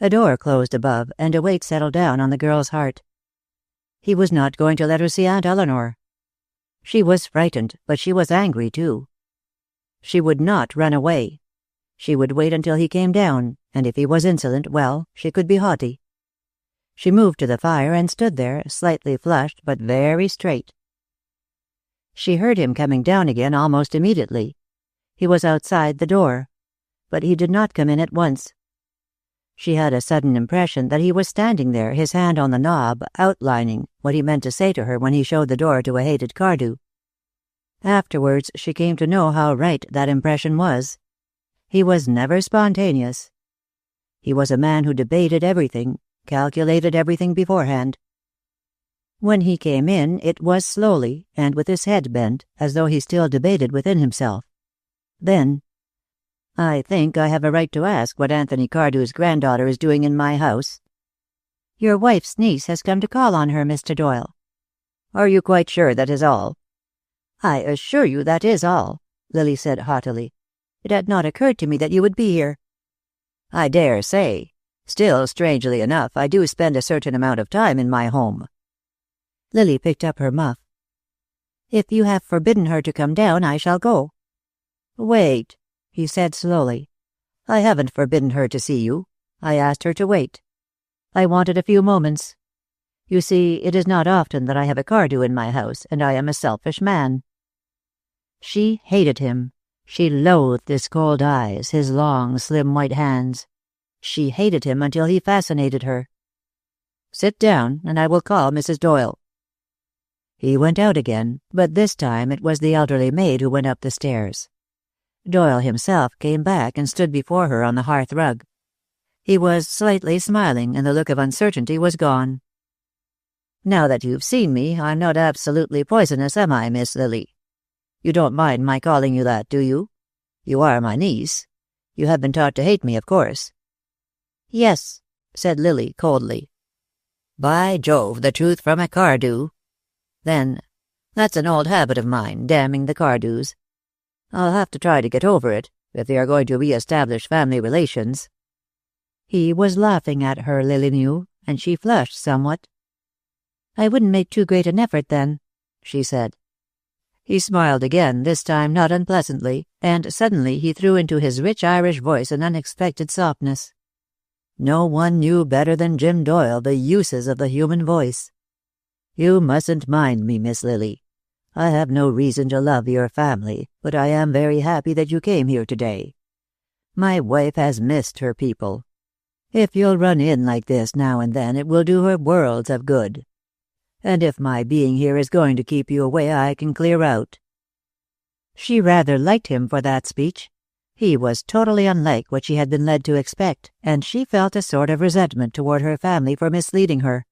A door closed above, and a weight settled down on the girl's heart. He was not going to let her see Aunt Eleanor. She was frightened, but she was angry too. She would not run away. She would wait until he came down, and if he was insolent, well, she could be haughty. She moved to the fire and stood there, slightly flushed, but very straight. She heard him coming down again almost immediately. He was outside the door, but he did not come in at once. She had a sudden impression that he was standing there, his hand on the knob, outlining what he meant to say to her when he showed the door to a hated Cardew. Afterwards she came to know how right that impression was. He was never spontaneous. He was a man who debated everything, calculated everything beforehand. When he came in, it was slowly, and with his head bent, as though he still debated within himself. Then, "I think I have a right to ask what Anthony Cardew's granddaughter is doing in my house." "Your wife's niece has come to call on her, Mr. Doyle." "Are you quite sure that is all?" "I assure you that is all," Lily said haughtily. "It had not occurred to me that you would be here." "I dare say. Still, strangely enough, I do spend a certain amount of time in my home." Lily picked up her muff. "If you have forbidden her to come down, I shall go." "Wait," he said slowly. "I haven't forbidden her to see you. I asked her to wait. I wanted a few moments. You see, it is not often that I have a Cardew in my house, and I am a selfish man." She hated him. She loathed his cold eyes, his long, slim white hands. She hated him until he fascinated her. "Sit down, and I will call Mrs. Doyle." He went out again, but this time it was the elderly maid who went up the stairs. Doyle himself came back and stood before her on the hearth rug. He was slightly smiling, and the look of uncertainty was gone. "Now that you've seen me, I'm not absolutely poisonous, am I, Miss Lily? You don't mind my calling you that, do you? You are my niece. You have been taught to hate me, of course." "Yes," said Lily coldly. "By Jove, the truth from a Cardew." Then, "That's an old habit of mine, damning the Cardews. I'll have to try to get over it, if they are going to re-establish family relations." He was laughing at her, Lily knew, and she flushed somewhat. "I wouldn't make too great an effort, then," she said. He smiled again, this time not unpleasantly, and suddenly he threw into his rich Irish voice an unexpected softness. No one knew better than Jim Doyle the uses of the human voice. You mustn't mind me, Miss Lily. I have no reason to love your family, but I am very happy that you came here today. My wife has missed her people. If you'll run in like this now and then, it will do her worlds of good. And if my being here is going to keep you away, I can clear out." She rather liked him for that speech. He was totally unlike what she had been led to expect, and she felt a sort of resentment toward her family for misleading her.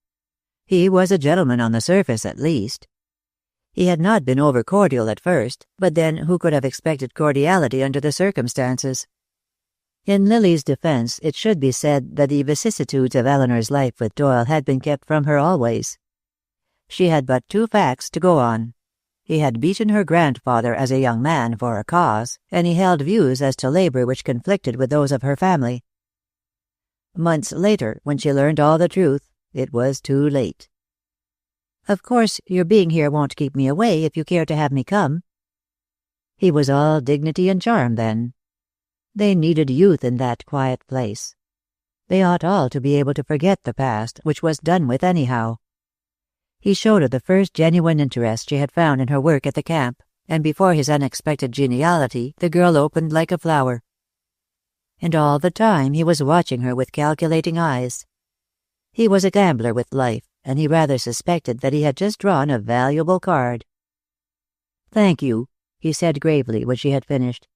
He was a gentleman on the surface, at least. He had not been over-cordial at first, but then who could have expected cordiality under the circumstances? In Lily's defense, it should be said that the vicissitudes of Eleanor's life with Doyle had been kept from her always. She had but two facts to go on. He had beaten her grandfather as a young man for a cause, and he held views as to labor which conflicted with those of her family. Months later, when she learned all the truth, it was too late. "Of course, your being here won't keep me away if you care to have me come." He was all dignity and charm then. They needed youth in that quiet place. They ought all to be able to forget the past, which was done with anyhow. He showed her the first genuine interest she had found in her work at the camp, and before his unexpected geniality, the girl opened like a flower. And all the time he was watching her with calculating eyes. He was a gambler with life, and he rather suspected that he had just drawn a valuable card. "Thank you," he said gravely when she had finished.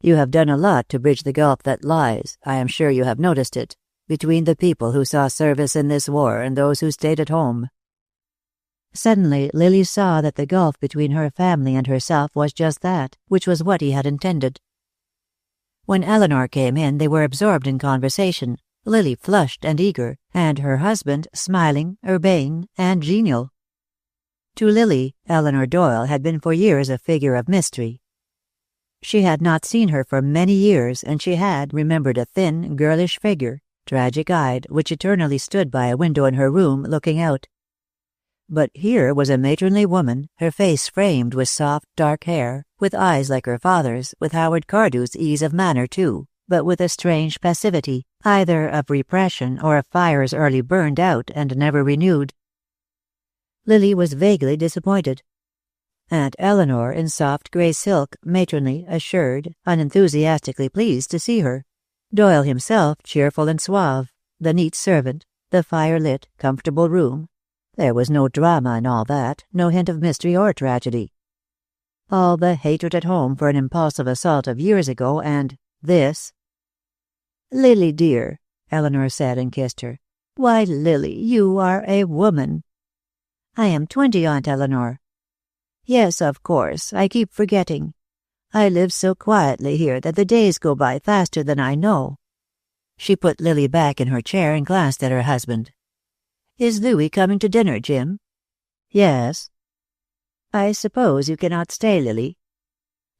"You have done a lot to bridge the gulf that lies, I am sure you have noticed it, between the people who saw service in this war and those who stayed at home." Suddenly Lily saw that the gulf between her family and herself was just that, which was what he had intended. When Eleanor came in, they were absorbed in conversation, Lily flushed and eager, and her husband smiling, urbane, and genial. To Lily, Eleanor Doyle had been for years a figure of mystery. She had not seen her for many years, and she had remembered a thin, girlish figure, tragic-eyed, which eternally stood by a window in her room, looking out. But here was a matronly woman, her face framed with soft, dark hair, with eyes like her father's, with Howard Cardew's ease of manner, too, but with a strange passivity, either of repression or of fires early burned out and never renewed. Lily was vaguely disappointed. Aunt Eleanor, in soft gray silk, matronly, assured, unenthusiastically pleased to see her. Doyle himself, cheerful and suave. The neat servant, the fire-lit, comfortable room. There was no drama in all that, no hint of mystery or tragedy. All the hatred at home for an impulsive assault of years ago, and this. "Lily, dear," Eleanor said and kissed her. "Why, Lily, you are a woman." "I am 20, Aunt Eleanor." "Yes, of course. I keep forgetting. I live so quietly here that the days go by faster than I know." She put Lily back in her chair and glanced at her husband. "Is Louis coming to dinner, Jim?" "Yes." "I suppose you cannot stay, Lily."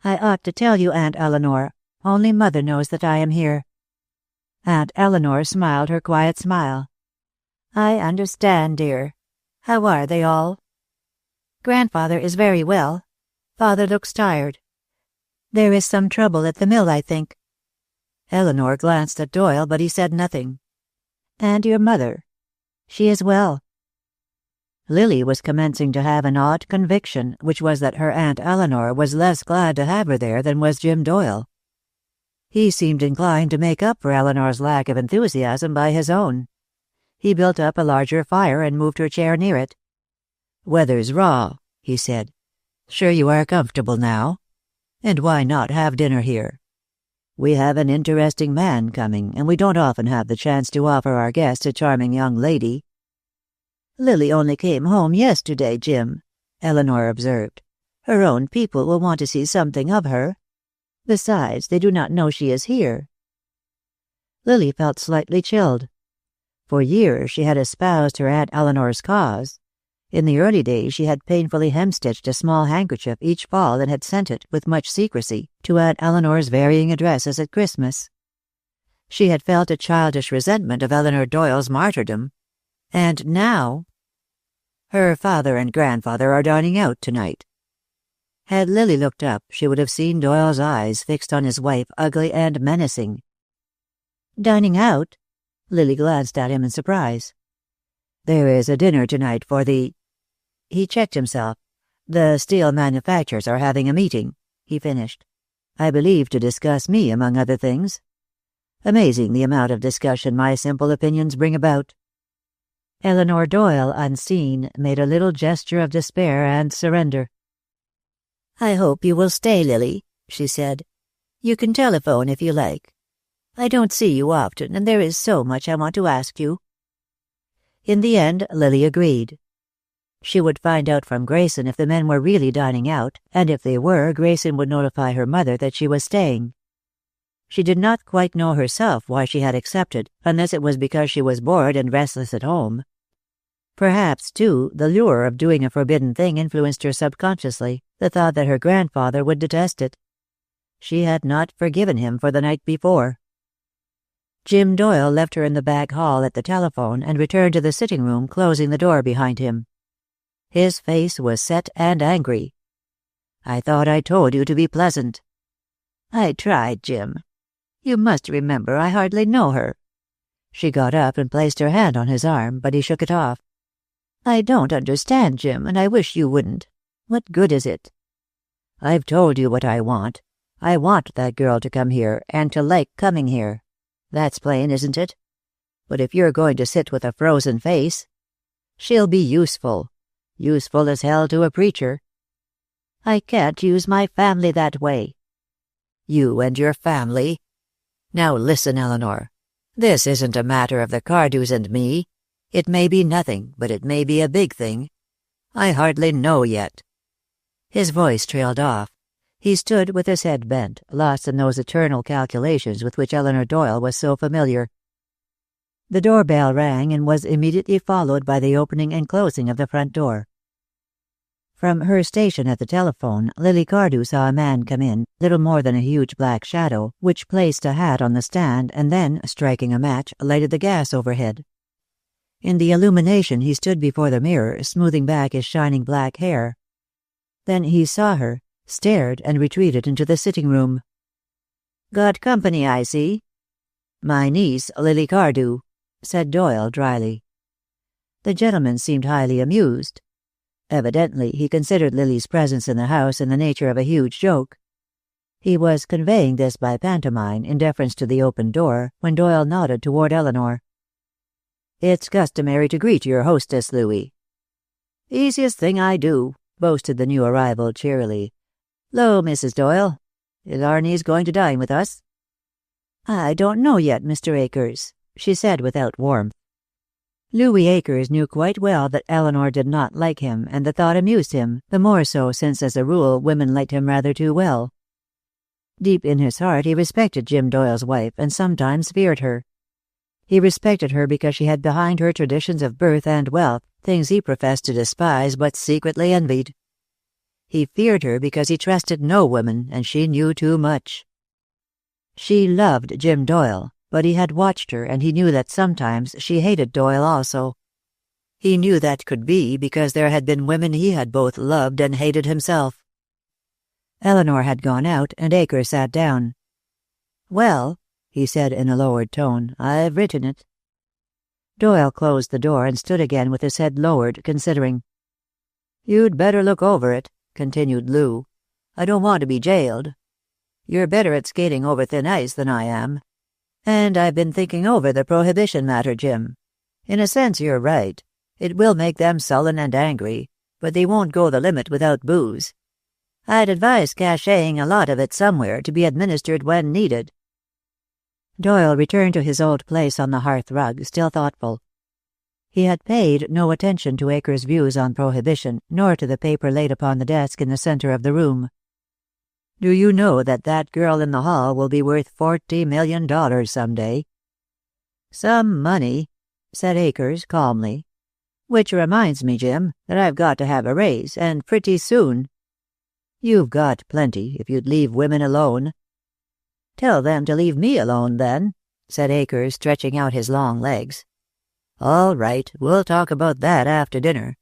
"I ought to tell you, Aunt Eleanor. Only Mother knows that I am here." Aunt Eleanor smiled her quiet smile. "I understand, dear. How are they all?" "Grandfather is very well. Father looks tired. There is some trouble at the mill, I think." Eleanor glanced at Doyle, but he said nothing. "And your mother?" "She is well." Lily was commencing to have an odd conviction, which was that her Aunt Eleanor was less glad to have her there than was Jim Doyle. He seemed inclined to make up for Eleanor's lack of enthusiasm by his own. He built up a larger fire and moved her chair near it. "Weather's raw," he said. "Sure you are comfortable now? And why not have dinner here? We have an interesting man coming, and we don't often have the chance to offer our guest a charming young lady." "Lily only came home yesterday, Jim," Eleanor observed. "Her own people will want to see something of her. Besides, they do not know she is here." Lily felt slightly chilled. For years she had espoused her Aunt Eleanor's cause. In the early days she had painfully hemstitched a small handkerchief each fall and had sent it, with much secrecy, to Aunt Eleanor's varying addresses at Christmas. She had felt a childish resentment of Eleanor Doyle's martyrdom. And now... Her father and grandfather are dining out tonight. Had Lily looked up, she would have seen Doyle's eyes fixed on his wife, ugly and menacing. "Dining out?" Lily glanced at him in surprise. "There is a dinner tonight for the..." He checked himself. "The steel manufacturers are having a meeting," he finished. "I believe to discuss me, among other things. Amazing the amount of discussion my simple opinions bring about." Eleanor Doyle, unseen, made a little gesture of despair and surrender. "I hope you will stay, Lily," she said. "You can telephone if you like. I don't see you often, and there is so much I want to ask you." In the end, Lily agreed. She would find out from Grayson if the men were really dining out, and if they were, Grayson would notify her mother that she was staying. She did not quite know herself why she had accepted, unless it was because she was bored and restless at home. Perhaps, too, the lure of doing a forbidden thing influenced her subconsciously, the thought that her grandfather would detest it. She had not forgiven him for the night before. Jim Doyle left her in the back hall at the telephone and returned to the sitting room, closing the door behind him. His face was set and angry. "I thought I told you to be pleasant." "I tried, Jim. You must remember I hardly know her." She got up and placed her hand on his arm, but he shook it off. "I don't understand, Jim, and I wish you wouldn't. What good is it?" "I've told you what I want. I want that girl to come here, and to like coming here. That's plain, isn't it? But if you're going to sit with a frozen face, she'll be useful. Useful as hell to a preacher." "I can't use my family that way." "You and your family? Now listen, Eleanor. This isn't a matter of the Cardews and me. It may be nothing, but it may be a big thing. I hardly know yet." His voice trailed off. He stood with his head bent, lost in those eternal calculations with which Eleanor Doyle was so familiar. The doorbell rang and was immediately followed by the opening and closing of the front door. From her station at the telephone, Lily Cardew saw a man come in, little more than a huge black shadow, which placed a hat on the stand and then, striking a match, lighted the gas overhead. In the illumination he stood before the mirror, smoothing back his shining black hair. Then he saw her, stared, and retreated into the sitting room. "Got company, I see." "My niece, Lily Cardew," said Doyle dryly. The gentleman seemed highly amused. Evidently he considered Lily's presence in the house in the nature of a huge joke. He was conveying this by pantomime, in deference to the open door, when Doyle nodded toward Eleanor. "It's customary to greet your hostess, Louis." "Easiest thing I do," boasted the new arrival cheerily. "'Lo, Mrs. Doyle. Is our niece going to dine with us?" "I don't know yet, Mr. Akers," she said without warmth. Louis Akers knew quite well that Eleanor did not like him, and the thought amused him, the more so since as a rule women liked him rather too well. Deep in his heart he respected Jim Doyle's wife, and sometimes feared her. He respected her because she had behind her traditions of birth and wealth, things he professed to despise but secretly envied. He feared her because he trusted no woman, and she knew too much. She loved Jim Doyle, but he had watched her, and he knew that sometimes she hated Doyle also. He knew that could be because there had been women he had both loved and hated himself. Eleanor had gone out, and Akers sat down. "Well," he said in a lowered tone, "I've written it." Doyle closed the door and stood again with his head lowered, considering. "You'd better look over it," continued Lou. "I don't want to be jailed. You're better at skating over thin ice than I am. And I've been thinking over the prohibition matter, Jim. In a sense, you're right. It will make them sullen and angry, but they won't go the limit without booze. I'd advise caching a lot of it somewhere to be administered when needed." Doyle returned to his old place on the hearth rug, still thoughtful. He had paid no attention to Akers' views on prohibition, nor to the paper laid upon the desk in the center of the room. "Do you know that girl in the hall will be worth $40 million some day?" "Some money," said Akers calmly. "Which reminds me, Jim, that I've got to have a raise, and pretty soon." "You've got plenty, if you'd leave women alone." "Tell them to leave me alone, then," said Akers, stretching out his long legs. "All right, we'll talk about that after dinner.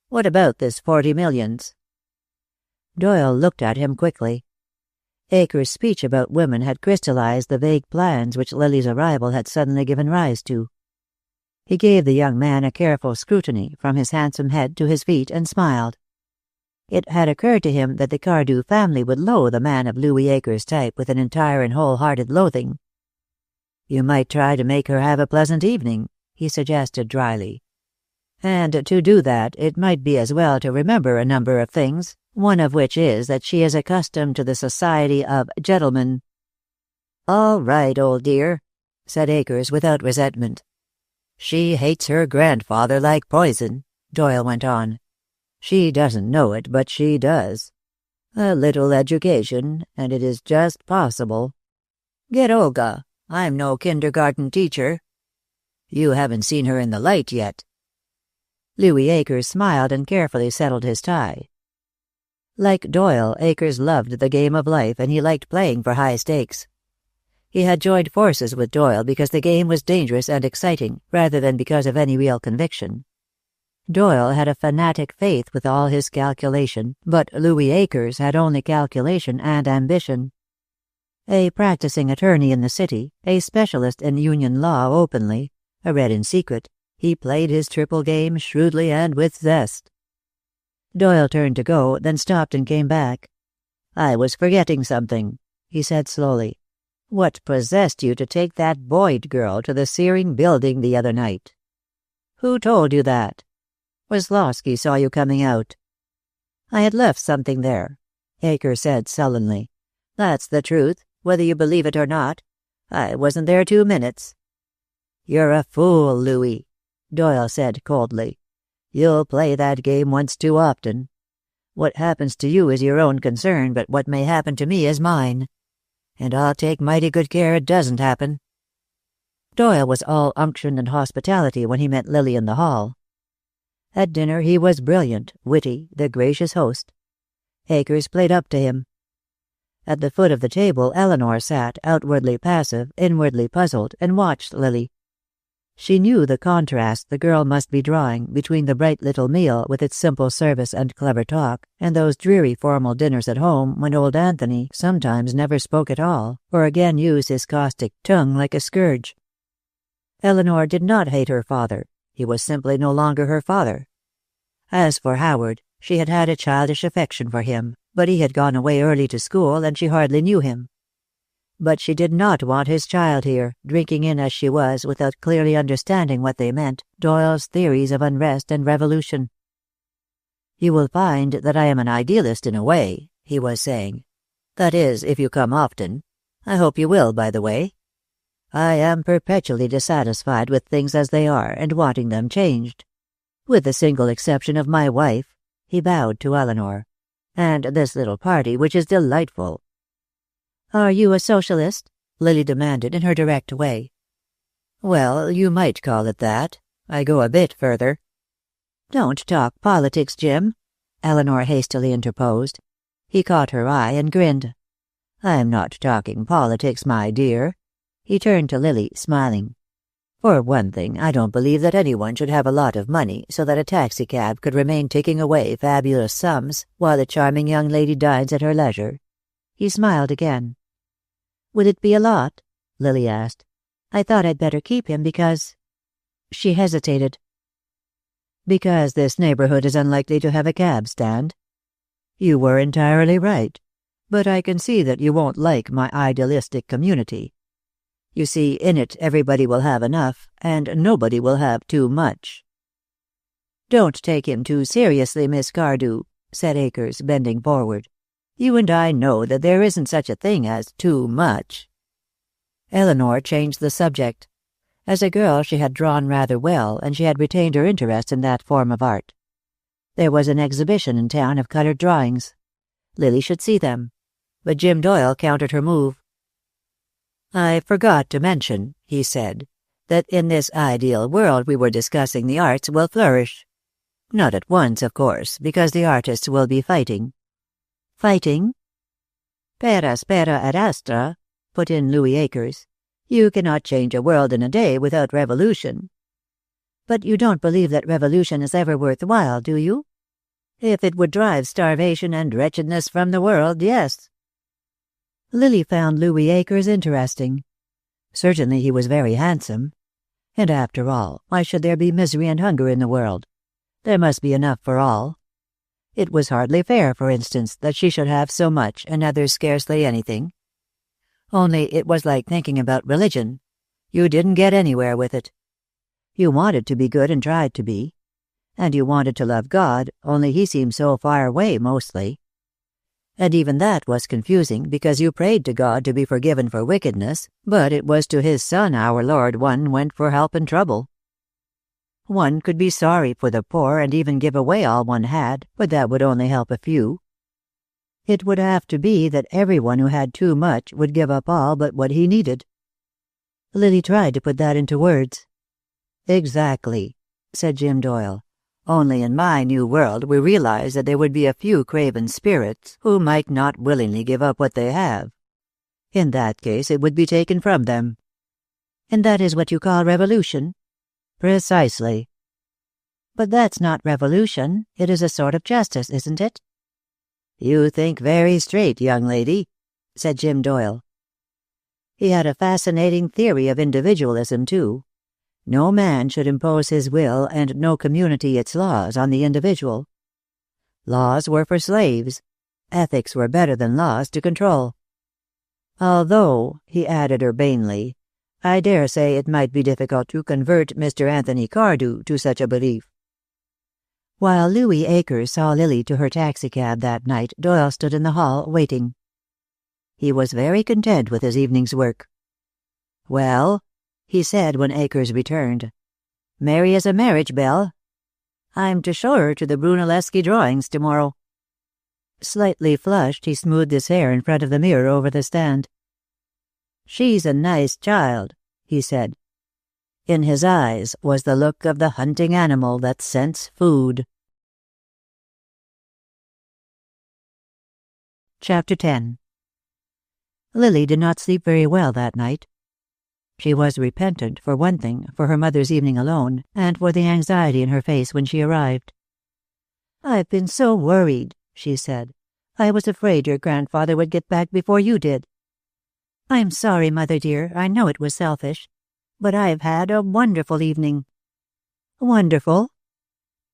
What about this $40 million?" Doyle looked at him quickly. Akers' speech about women had crystallized the vague plans which Lily's arrival had suddenly given rise to. He gave the young man a careful scrutiny from his handsome head to his feet and smiled. It had occurred to him that the Cardew family would loathe a man of Louis Acres' type with an entire and wholehearted loathing. "You might try to make her have a pleasant evening," he suggested dryly. "And to do that, it might be as well to remember a number of things, one of which is that she is accustomed to the society of gentlemen." "All right, old dear," said Acres without resentment. "She hates her grandfather like poison," Doyle went on. "She doesn't know it, but she does. A little education, and it is just possible. Get Olga. I'm no kindergarten teacher. You haven't seen her in the light yet." Louis Acres smiled and carefully settled his tie. Like Doyle, Acres loved the game of life, and he liked playing for high stakes. He had joined forces with Doyle because the game was dangerous and exciting, rather than because of any real conviction. Doyle had a fanatic faith with all his calculation, but Louis Acres had only calculation and ambition. A practicing attorney in the city, a specialist in union law openly, a Red in secret, he played his triple game shrewdly and with zest. Doyle turned to go, then stopped and came back. "I was forgetting something," he said slowly. "What possessed you to take that Boyd girl to the Searing building the other night? Who told you that? Weslowski saw you coming out." "I had left something there," Acres said sullenly. "That's the truth, whether you believe it or not. I wasn't there 2 minutes." "You're a fool, Louis," Doyle said coldly. "You'll play that game once too often. What happens to you is your own concern, but what may happen to me is mine. And I'll take mighty good care it doesn't happen." Doyle was all unction and hospitality when he met Lily in the hall. At dinner he was brilliant, witty, the gracious host. Acres played up to him. At the foot of the table Eleanor sat, outwardly passive, inwardly puzzled, and watched Lily. She knew the contrast the girl must be drawing between the bright little meal with its simple service and clever talk, and those dreary formal dinners at home when old Anthony sometimes never spoke at all, or again used his caustic tongue like a scourge. Eleanor did not hate her father. He was simply no longer her father. As for Howard, she had had a childish affection for him, but he had gone away early to school and she hardly knew him. But she did not want his child here, drinking in as she was, without clearly understanding what they meant, Doyle's theories of unrest and revolution. "You will find that I am an idealist in a way," he was saying. "That is, if you come often. I hope you will, by the way. I am perpetually dissatisfied with things as they are, and wanting them changed. With the single exception of my wife," he bowed to Eleanor, "and this little party, which is delightful." "Are you a socialist?" Lily demanded in her direct way. "Well, you might call it that. I go a bit further." "Don't talk politics, Jim," Eleanor hastily interposed. He caught her eye and grinned. "I'm not talking politics, my dear." He turned to Lily, smiling. "For one thing, I don't believe that anyone should have a lot of money so that a taxicab could remain ticking away fabulous sums while a charming young lady dines at her leisure." He smiled again. "Would it be a lot?" Lily asked. "I thought I'd better keep him because—" She hesitated. "Because this neighborhood is unlikely to have a cab stand. You were entirely right, but I can see that you won't like my idealistic community. You see, in it everybody will have enough, and nobody will have too much." "Don't take him too seriously, Miss Cardew," said Acres, bending forward. "You and I know that there isn't such a thing as too much." Eleanor changed the subject. As a girl she had drawn rather well, and she had retained her interest in that form of art. There was an exhibition in town of colored drawings. Lily should see them. But Jim Doyle countered her move. "I forgot to mention," he said, "that in this ideal world we were discussing the arts will flourish. Not at once, of course, because the artists will be fighting." "Fighting?" "Per aspera ad astra," put in Louis Acres. "You cannot change a world in a day without revolution." "But you don't believe that revolution is ever worthwhile, do you?" "If it would drive starvation and wretchedness from the world, yes." Lily found Louis Acres interesting. Certainly he was very handsome. And after all, why should there be misery and hunger in the world? There must be enough for all. It was hardly fair, for instance, that she should have so much and others scarcely anything. Only it was like thinking about religion. You didn't get anywhere with it. You wanted to be good and tried to be. And you wanted to love God, only he seemed so far away mostly. And even that was confusing, because you prayed to God to be forgiven for wickedness, but it was to his Son, our Lord, one went for help in trouble. One could be sorry for the poor and even give away all one had, but that would only help a few. It would have to be that everyone who had too much would give up all but what he needed. Lily tried to put that into words. "Exactly," said Jim Doyle. "Only in my new world we realize that there would be a few craven spirits who might not willingly give up what they have. In that case it would be taken from them." "And that is what you call revolution?" "Precisely." "But that's not revolution. It is a sort of justice, isn't it?" "You think very straight, young lady," said Jim Doyle. He had a fascinating theory of individualism, too. No man should impose his will and no community its laws on the individual. Laws were for slaves. Ethics were better than laws to control. Although, he added urbanely, I dare say it might be difficult to convert Mr. Anthony Cardew to such a belief. While Louis Akers saw Lily to her taxicab that night, Doyle stood in the hall, waiting. He was very content with his evening's work. "Well," he said when Akers returned, "Mary has a marriage bell. I'm to show her to the Brunelleschi drawings tomorrow." Slightly flushed, he smoothed his hair in front of the mirror over the stand. "She's a nice child," he said. In his eyes was the look of the hunting animal that scents food. Chapter 10. Lily did not sleep very well that night. She was repentant, for one thing, for her mother's evening alone, and for the anxiety in her face when she arrived. "I've been so worried," she said. "I was afraid your grandfather would get back before you did." "I'm sorry, Mother dear. I know it was selfish. But I've had a wonderful evening." "Wonderful?"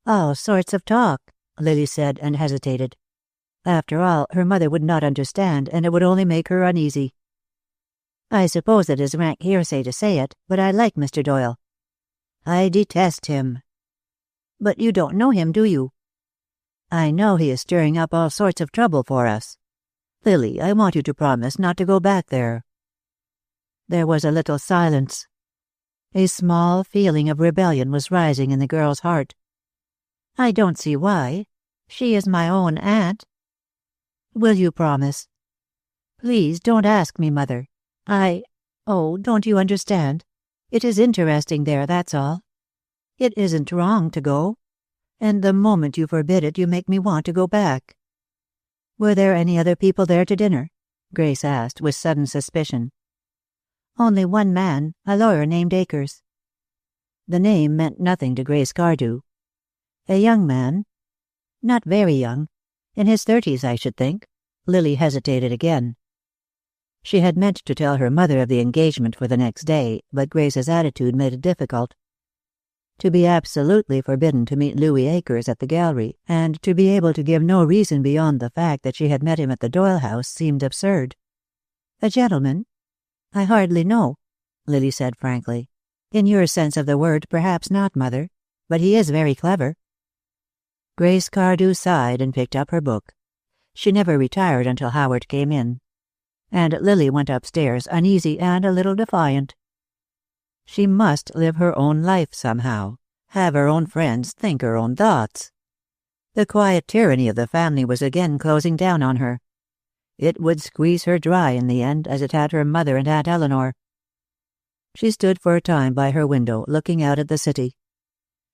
"All sorts of talk," Lily said, and hesitated. After all, her mother would not understand, and it would only make her uneasy. "I suppose it is rank hearsay to say it, but I like Mr. Doyle." "I detest him." "But you don't know him, do you?" "I know he is stirring up all sorts of trouble for us. Lily, I want you to promise not to go back there." There was a little silence. A small feeling of rebellion was rising in the girl's heart. "I don't see why. She is my own aunt." "Will you promise?" "Please don't ask me, Mother. Oh, don't you understand? It is interesting there, that's all. It isn't wrong to go. And the moment you forbid it, you make me want to go back." "Were there any other people there to dinner?" Grace asked, with sudden suspicion. "Only one man, a lawyer named Akers." The name meant nothing to Grace Cardew. "A young man?" "Not very young. In his 30s, I should think." Lily hesitated again. She had meant to tell her mother of the engagement for the next day, but Grace's attitude made it difficult. To be absolutely forbidden to meet Louis Akers at the gallery, and to be able to give no reason beyond the fact that she had met him at the Doyle house, seemed absurd. "A gentleman? I hardly know," Lily said frankly. "In your sense of the word, perhaps not, Mother. But he is very clever." Grace Cardew sighed and picked up her book. She never retired until Howard came in. And Lily went upstairs, uneasy and a little defiant. She must live her own life somehow, have her own friends, think her own thoughts. The quiet tyranny of the family was again closing down on her. It would squeeze her dry in the end, as it had her mother and Aunt Eleanor. She stood for a time by her window, looking out at the city.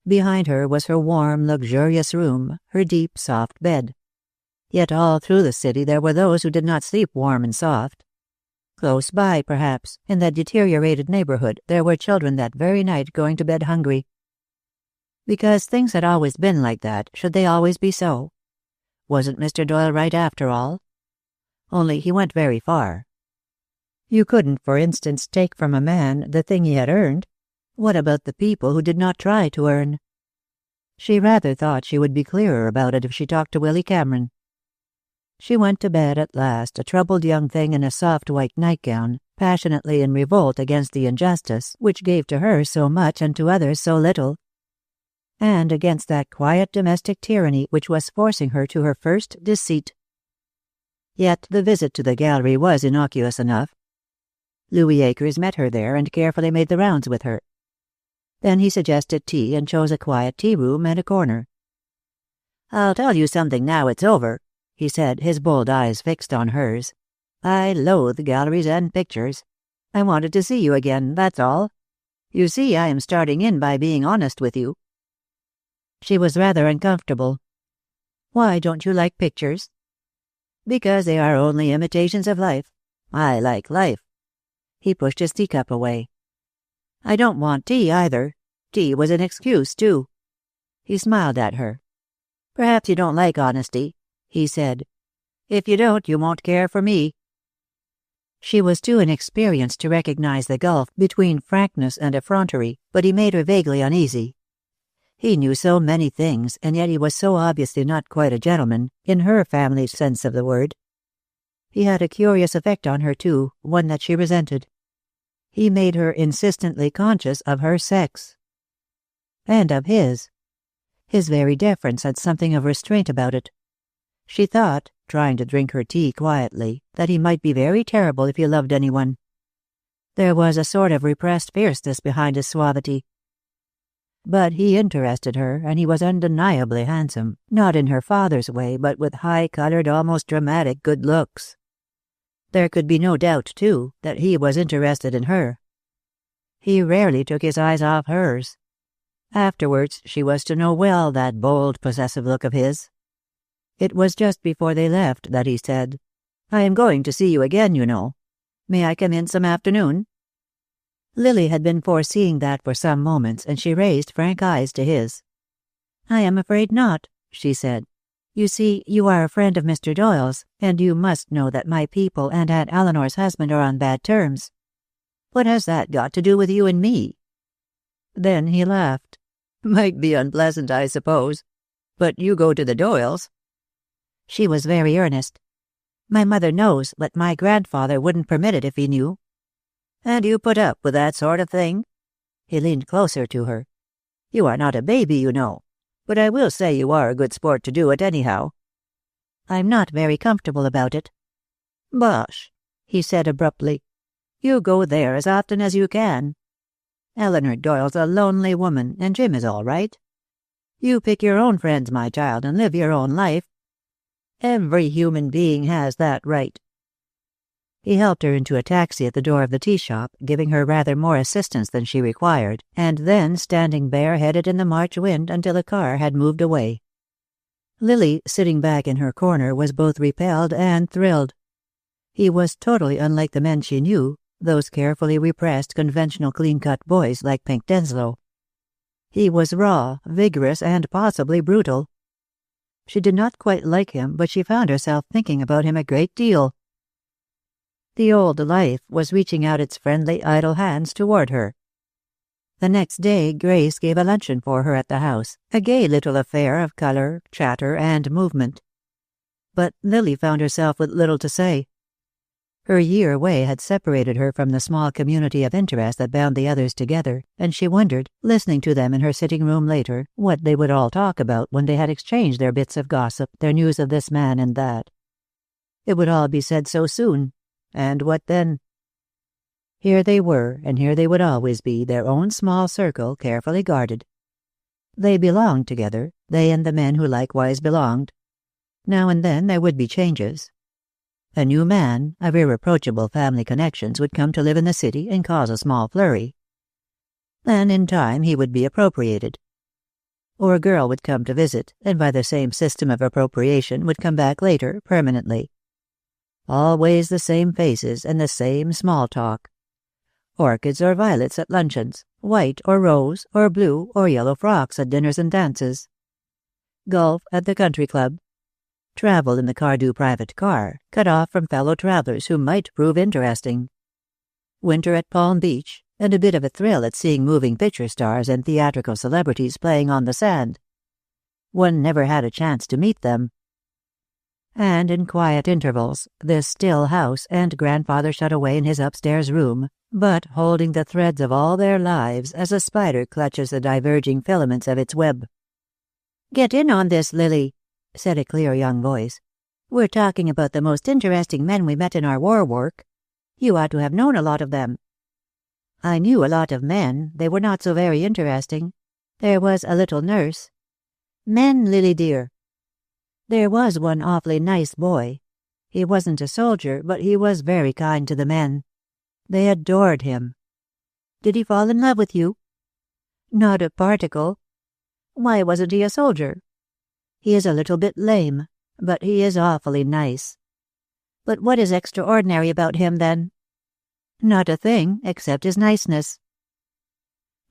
Behind her was her warm, luxurious room, her deep, soft bed. Yet all through the city there were those who did not sleep warm and soft. Close by, perhaps, in that deteriorated neighborhood, there were children that very night going to bed hungry. Because things had always been like that, should they always be so? Wasn't Mr. Doyle right after all? Only he went very far. You couldn't, for instance, take from a man the thing he had earned. What about the people who did not try to earn? She rather thought she would be clearer about it if she talked to Willy Cameron. She went to bed at last, a troubled young thing in a soft white nightgown, passionately in revolt against the injustice which gave to her so much and to others so little, and against that quiet domestic tyranny which was forcing her to her first deceit. Yet the visit to the gallery was innocuous enough. Louis Akers met her there and carefully made the rounds with her. Then he suggested tea and chose a quiet tea-room and a corner. "I'll tell you something now it's over," he said, his bold eyes fixed on hers. "I loathe galleries and pictures. I wanted to see you again, that's all. You see, I am starting in by being honest with you." She was rather uncomfortable. "Why don't you like pictures?" "Because they are only imitations of life. I like life." He pushed his teacup away. "I don't want tea, either. Tea was an excuse, too." He smiled at her. "Perhaps you don't like honesty," he said. "If you don't, you won't care for me." She was too inexperienced to recognize the gulf between frankness and effrontery, but he made her vaguely uneasy. He knew so many things, and yet he was so obviously not quite a gentleman, in her family's sense of the word. He had a curious effect on her, too, one that she resented. He made her insistently conscious of her sex. And of his. His very deference had something of restraint about it. She thought, trying to drink her tea quietly, that he might be very terrible if he loved anyone. There was a sort of repressed fierceness behind his suavity. But he interested her, and he was undeniably handsome, not in her father's way, but with high-colored, almost dramatic good looks. There could be no doubt, too, that he was interested in her. He rarely took his eyes off hers. Afterwards, she was to know well that bold, possessive look of his. It was just before they left that he said, "I am going to see you again, you know. May I come in some afternoon?" Lily had been foreseeing that for some moments, and she raised frank eyes to his. "I am afraid not," she said. "You see, you are a friend of Mr. Doyle's, and you must know that my people and Aunt Eleanor's husband are on bad terms." "What has that got to do with you and me?" Then he laughed. "Might be unpleasant, I suppose. But you go to the Doyles." She was very earnest. "My mother knows, but my grandfather wouldn't permit it if he knew." "And you put up with that sort of thing?" He leaned closer to her. "You are not a baby, you know. But I will say you are a good sport to do it, anyhow." "I'm not very comfortable about it." "Bosh," he said abruptly. "You go there as often as you can. Eleanor Doyle's a lonely woman, and Jim is all right. You pick your own friends, my child, and live your own life. Every human being has that right." He helped her into a taxi at the door of the tea shop, giving her rather more assistance than she required, and then standing bareheaded in the March wind until the car had moved away. Lily, sitting back in her corner, was both repelled and thrilled. He was totally unlike the men she knew, those carefully repressed, conventional, clean-cut boys like Pink Denslow. He was raw, vigorous, and possibly brutal. She did not quite like him, but she found herself thinking about him a great deal. The old life was reaching out its friendly, idle hands toward her. The next day Grace gave a luncheon for her at the house, a gay little affair of color, chatter, and movement. But Lily found herself with little to say. Her year away had separated her from the small community of interest that bound the others together, and she wondered, listening to them in her sitting-room later, what they would all talk about when they had exchanged their bits of gossip, their news of this man and that. It would all be said so soon. And what then? Here they were, and here they would always be, their own small circle, carefully guarded. They belonged together, they and the men who likewise belonged. Now and then there would be changes. A new man, of irreproachable family connections, would come to live in the city and cause a small flurry. Then in time he would be appropriated. Or a girl would come to visit, and by the same system of appropriation would come back later, permanently. Always the same faces and the same small talk. Orchids or violets at luncheons, white or rose or blue or yellow frocks at dinners and dances. Golf at the country club. Travel in the Cardew private car, cut off from fellow travelers who might prove interesting. Winter at Palm Beach, and a bit of a thrill at seeing moving picture stars and theatrical celebrities playing on the sand. One never had a chance to meet them. And in quiet intervals, this still house and grandfather shut away in his upstairs room, but holding the threads of all their lives as a spider clutches the diverging filaments of its web. "Get in on this, Lily," said a clear young voice. "We're talking about the most interesting men we met in our war work. You ought to have known a lot of them." "I knew a lot of men. They were not so very interesting. There was a little nurse." "Men, Lily dear." "There was one awfully nice boy. He wasn't a soldier, but he was very kind to the men. They adored him." "Did he fall in love with you?" "Not a particle." "Why wasn't he a soldier?" "He is a little bit lame, but he is awfully nice." "But what is extraordinary about him, then?" "Not a thing, except his niceness."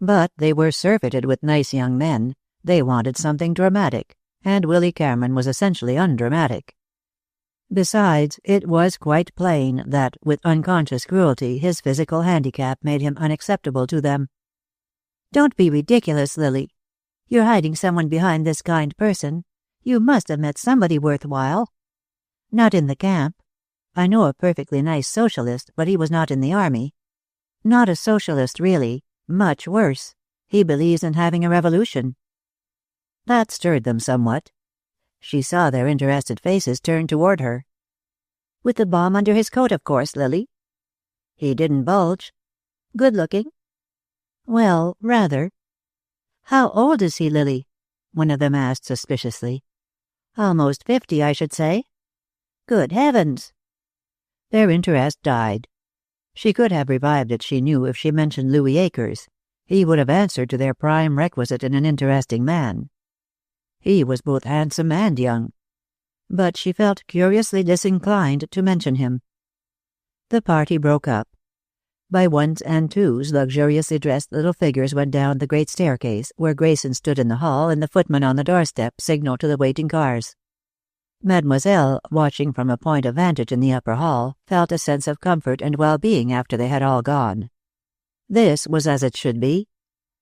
But they were surfeited with nice young men. They wanted something dramatic, and Willy Cameron was essentially undramatic. Besides, it was quite plain that, with unconscious cruelty, his physical handicap made him unacceptable to them. "Don't be ridiculous, Lily. You're hiding someone behind this kind person. You must have met somebody worthwhile." "Not in the camp. I know a perfectly nice socialist, but he was not in the army. Not a socialist, really. Much worse. He believes in having a revolution." That stirred them somewhat. She saw their interested faces turn toward her. "With the bomb under his coat, of course, Lily." "He didn't bulge." "Good looking?" "Well, rather." "How old is he, Lily?" one of them asked suspiciously. "Almost 50, I should say." "Good heavens!" Their interest died. She could have revived it, she knew, if she mentioned Louis Akers. He would have answered to their prime requisite in an interesting man. He was both handsome and young. But she felt curiously disinclined to mention him. The party broke up. By ones and twos, luxuriously dressed little figures went down the great staircase, where Grayson stood in the hall and the footman on the doorstep signaled to the waiting cars. Mademoiselle, watching from a point of vantage in the upper hall, felt a sense of comfort and well-being after they had all gone. This was as it should be.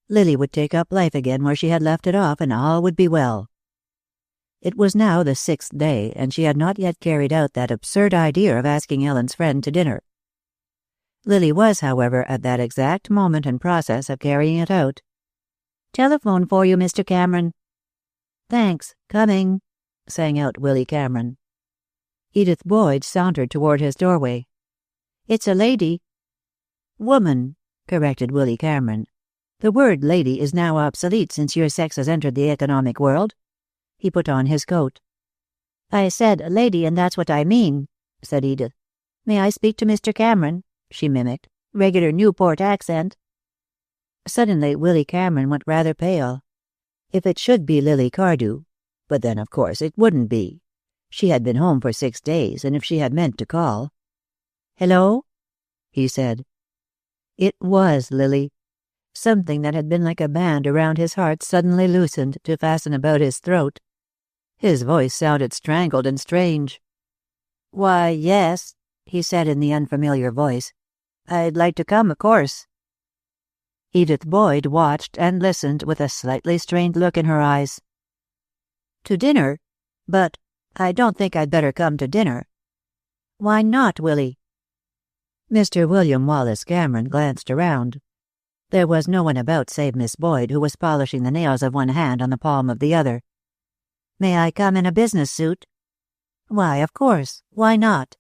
Lily would take up life again where she had left it off, and all would be well. It was now the 6th day, and she had not yet carried out that absurd idea of asking Ellen's friend to dinner. Lily was, however, at that exact moment in process of carrying it out. "Telephone for you, Mr. Cameron." "Thanks, coming," sang out Willy Cameron. Edith Boyd sauntered toward his doorway. "It's a lady." "Woman," corrected Willy Cameron. "The word lady is now obsolete since your sex has entered the economic world." He put on his coat. "I said lady, and that's what I mean," said Edith. "May I speak to Mr. Cameron?" she mimicked. "Regular Newport accent." Suddenly Willy Cameron went rather pale. If it should be Lily Cardew, but then of course it wouldn't be. She had been home for 6 days, and if she had meant to call. "Hello?" he said. It was Lily. Something that had been like a band around his heart suddenly loosened to fasten about his throat. His voice sounded strangled and strange. "Why, yes," he said in the unfamiliar voice. "I'd like to come, of course." Edith Boyd watched and listened with a slightly strained look in her eyes. "To dinner? But I don't think I'd better come to dinner." "Why not, Willy?" Mr. William Wallace Cameron glanced around. There was no one about save Miss Boyd, who was polishing the nails of one hand on the palm of the other. "May I come in a business suit?" "Why, of course. Why not?"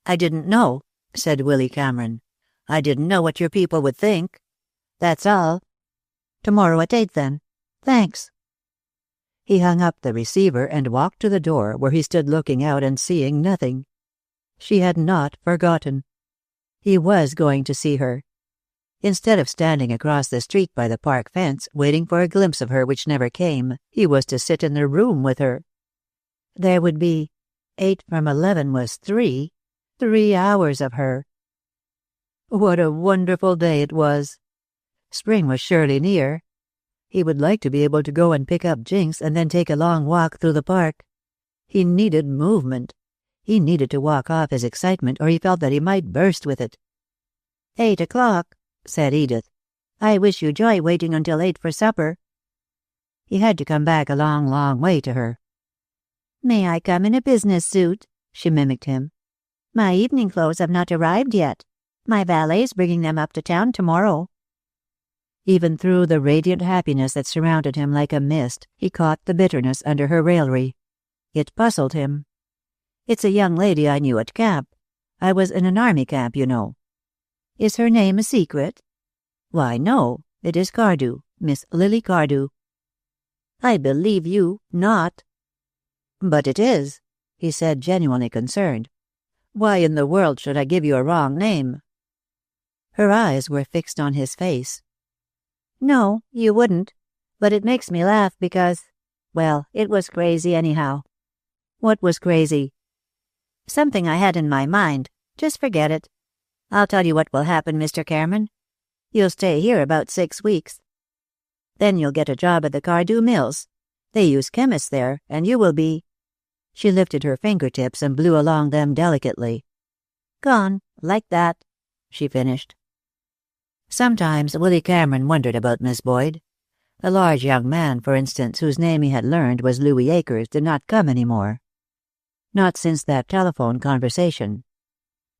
"I didn't know," said Willy Cameron. "I didn't know what your people would think. That's all." "Tomorrow at 8, then." "Thanks." He hung up the receiver and walked to the door, where he stood looking out and seeing nothing. She had not forgotten. He was going to see her. Instead of standing across the street by the park fence, waiting for a glimpse of her which never came, he was to sit in the room with her. There would be 8 from 11 was 3 hours of her. What a wonderful day it was. Spring was surely near. He would like to be able to go and pick up Jinx and then take a long walk through the park. He needed movement. He needed to walk off his excitement, or he felt that he might burst with it. 8 o'clock, said Edith. "I wish you joy waiting until 8 for supper." He had to come back a long, long way to her. "May I come in a business suit?" she mimicked him. "My evening clothes have not arrived yet. My valet's bringing them up to town tomorrow." Even through the radiant happiness that surrounded him like a mist, he caught the bitterness under her raillery. It puzzled him. "It's a young lady I knew at camp. I was in an army camp, you know." "Is her name a secret?" "Why, no. It is Cardew, Miss Lily Cardew." "I believe you not." "But it is," he said, genuinely concerned. "Why in the world should I give you a wrong name?" Her eyes were fixed on his face. "No, you wouldn't. But it makes me laugh because, well, it was crazy anyhow." "What was crazy?" "Something I had in my mind. Just forget it. I'll tell you what will happen, Mr. Cameron. You'll stay here about 6 weeks. Then you'll get a job at the Cardew Mills. They use chemists there, and you will be—" She lifted her fingertips and blew along them delicately. "Gone, like that," she finished. Sometimes Willy Cameron wondered about Miss Boyd. The large young man, for instance, whose name he had learned was Louis Akers, did not come any more. Not since that telephone conversation.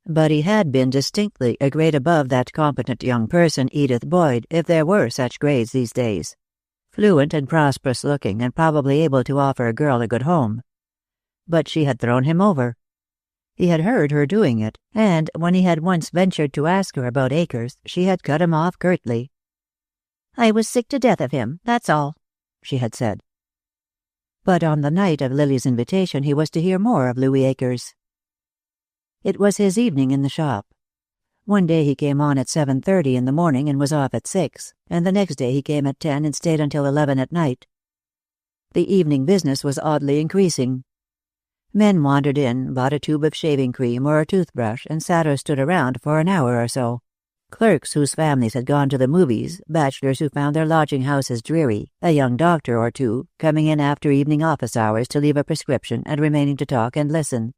But he had been distinctly a grade above that competent young person, Edith Boyd, if there were such grades these days. Fluent and prosperous looking, and probably able to offer a girl a good home. But she had thrown him over. He had heard her doing it, and when he had once ventured to ask her about Akers, she had cut him off curtly. "I was sick to death of him, that's all," she had said. But on the night of Lily's invitation he was to hear more of Louis Akers. It was his evening in the shop. One day he came on at 7:30 in the morning and was off at 6, and the next day he came at 10 and stayed until 11 at night. The evening business was oddly increasing. Men wandered in, bought a tube of shaving cream or a toothbrush, and sat or stood around for an hour or so. Clerks whose families had gone to the movies, bachelors who found their lodging houses dreary, a young doctor or two, coming in after evening office hours to leave a prescription and remaining to talk and listen.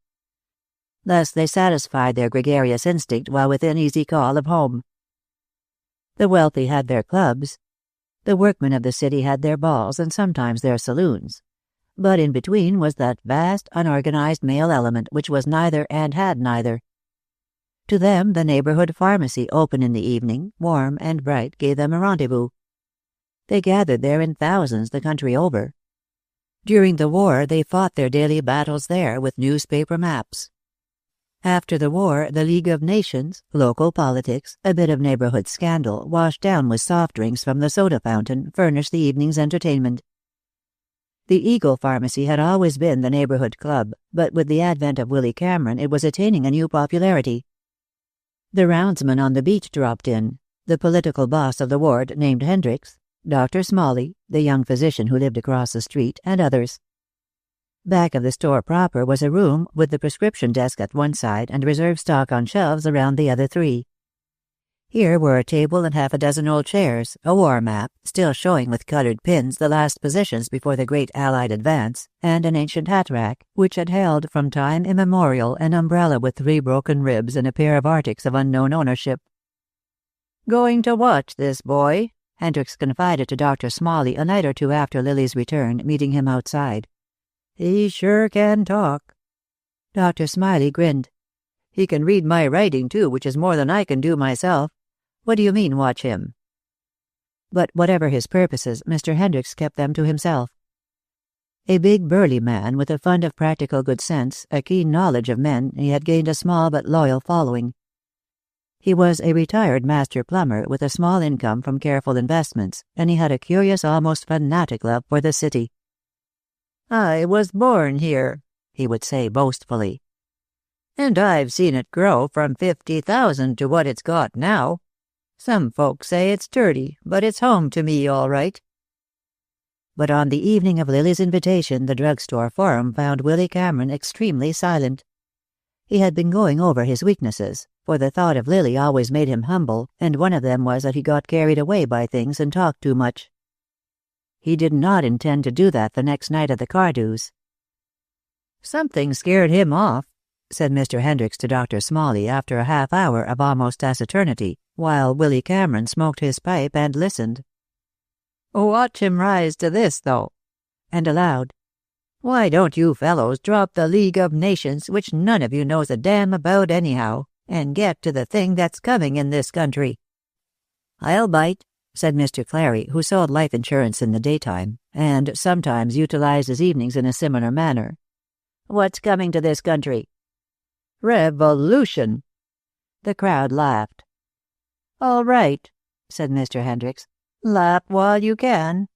Thus they satisfied their gregarious instinct while within easy call of home. The wealthy had their clubs. The workmen of the city had their balls and sometimes their saloons. But in between was that vast, unorganized male element which was neither and had neither. To them the neighborhood pharmacy, open in the evening, warm and bright, gave them a rendezvous. They gathered there in thousands the country over. During the war they fought their daily battles there with newspaper maps. After the war, the League of Nations, local politics, a bit of neighborhood scandal, washed down with soft drinks from the soda fountain, furnished the evening's entertainment. The Eagle Pharmacy had always been the neighborhood club, but with the advent of Willy Cameron it was attaining a new popularity. The roundsman on the beat dropped in, the political boss of the ward named Hendricks, Dr. Smalley, the young physician who lived across the street, and others. Back of the store proper was a room with the prescription desk at one side and reserve stock on shelves around the other 3. Here were a table and half a dozen old chairs, a war map, still showing with colored pins the last positions before the great Allied advance, and an ancient hat rack, which had held from time immemorial an umbrella with 3 broken ribs and a pair of arctics of unknown ownership. "Going to watch this boy?" Hendricks confided to Dr. Smalley a night or 2 after Lily's return, meeting him outside. "He sure can talk." Dr. Smalley grinned. "He can read my writing, too, which is more than I can do myself. What do you mean, watch him?" But whatever his purposes, Mr. Hendricks kept them to himself. A big burly man with a fund of practical good sense, a keen knowledge of men, he had gained a small but loyal following. He was a retired master plumber with a small income from careful investments, and he had a curious, almost fanatic love for the city. "I was born here," he would say boastfully. "And I've seen it grow from 50,000 to what it's got now. Some folks say it's dirty, but it's home to me all right." But on the evening of Lily's invitation, the drugstore forum found Willy Cameron extremely silent. He had been going over his weaknesses, for the thought of Lily always made him humble, and one of them was that he got carried away by things and talked too much. He did not intend to do that the next night at the Cardews. "Something scared him off," said Mr. Hendricks to Dr. Smalley after a half-hour of almost taciturnity, while Willy Cameron smoked his pipe and listened. "Watch him rise to this, though." And aloud, "Why don't you fellows drop the League of Nations, which none of you knows a damn about anyhow, and get to the thing that's coming in this country?" "I'll bite," said Mr. Clary, who sold life insurance in the daytime, and sometimes utilized his evenings in a similar manner. "What's coming to this country?" "Revolution." The crowd laughed. "All right," said Mr. Hendricks. "Laugh while you can.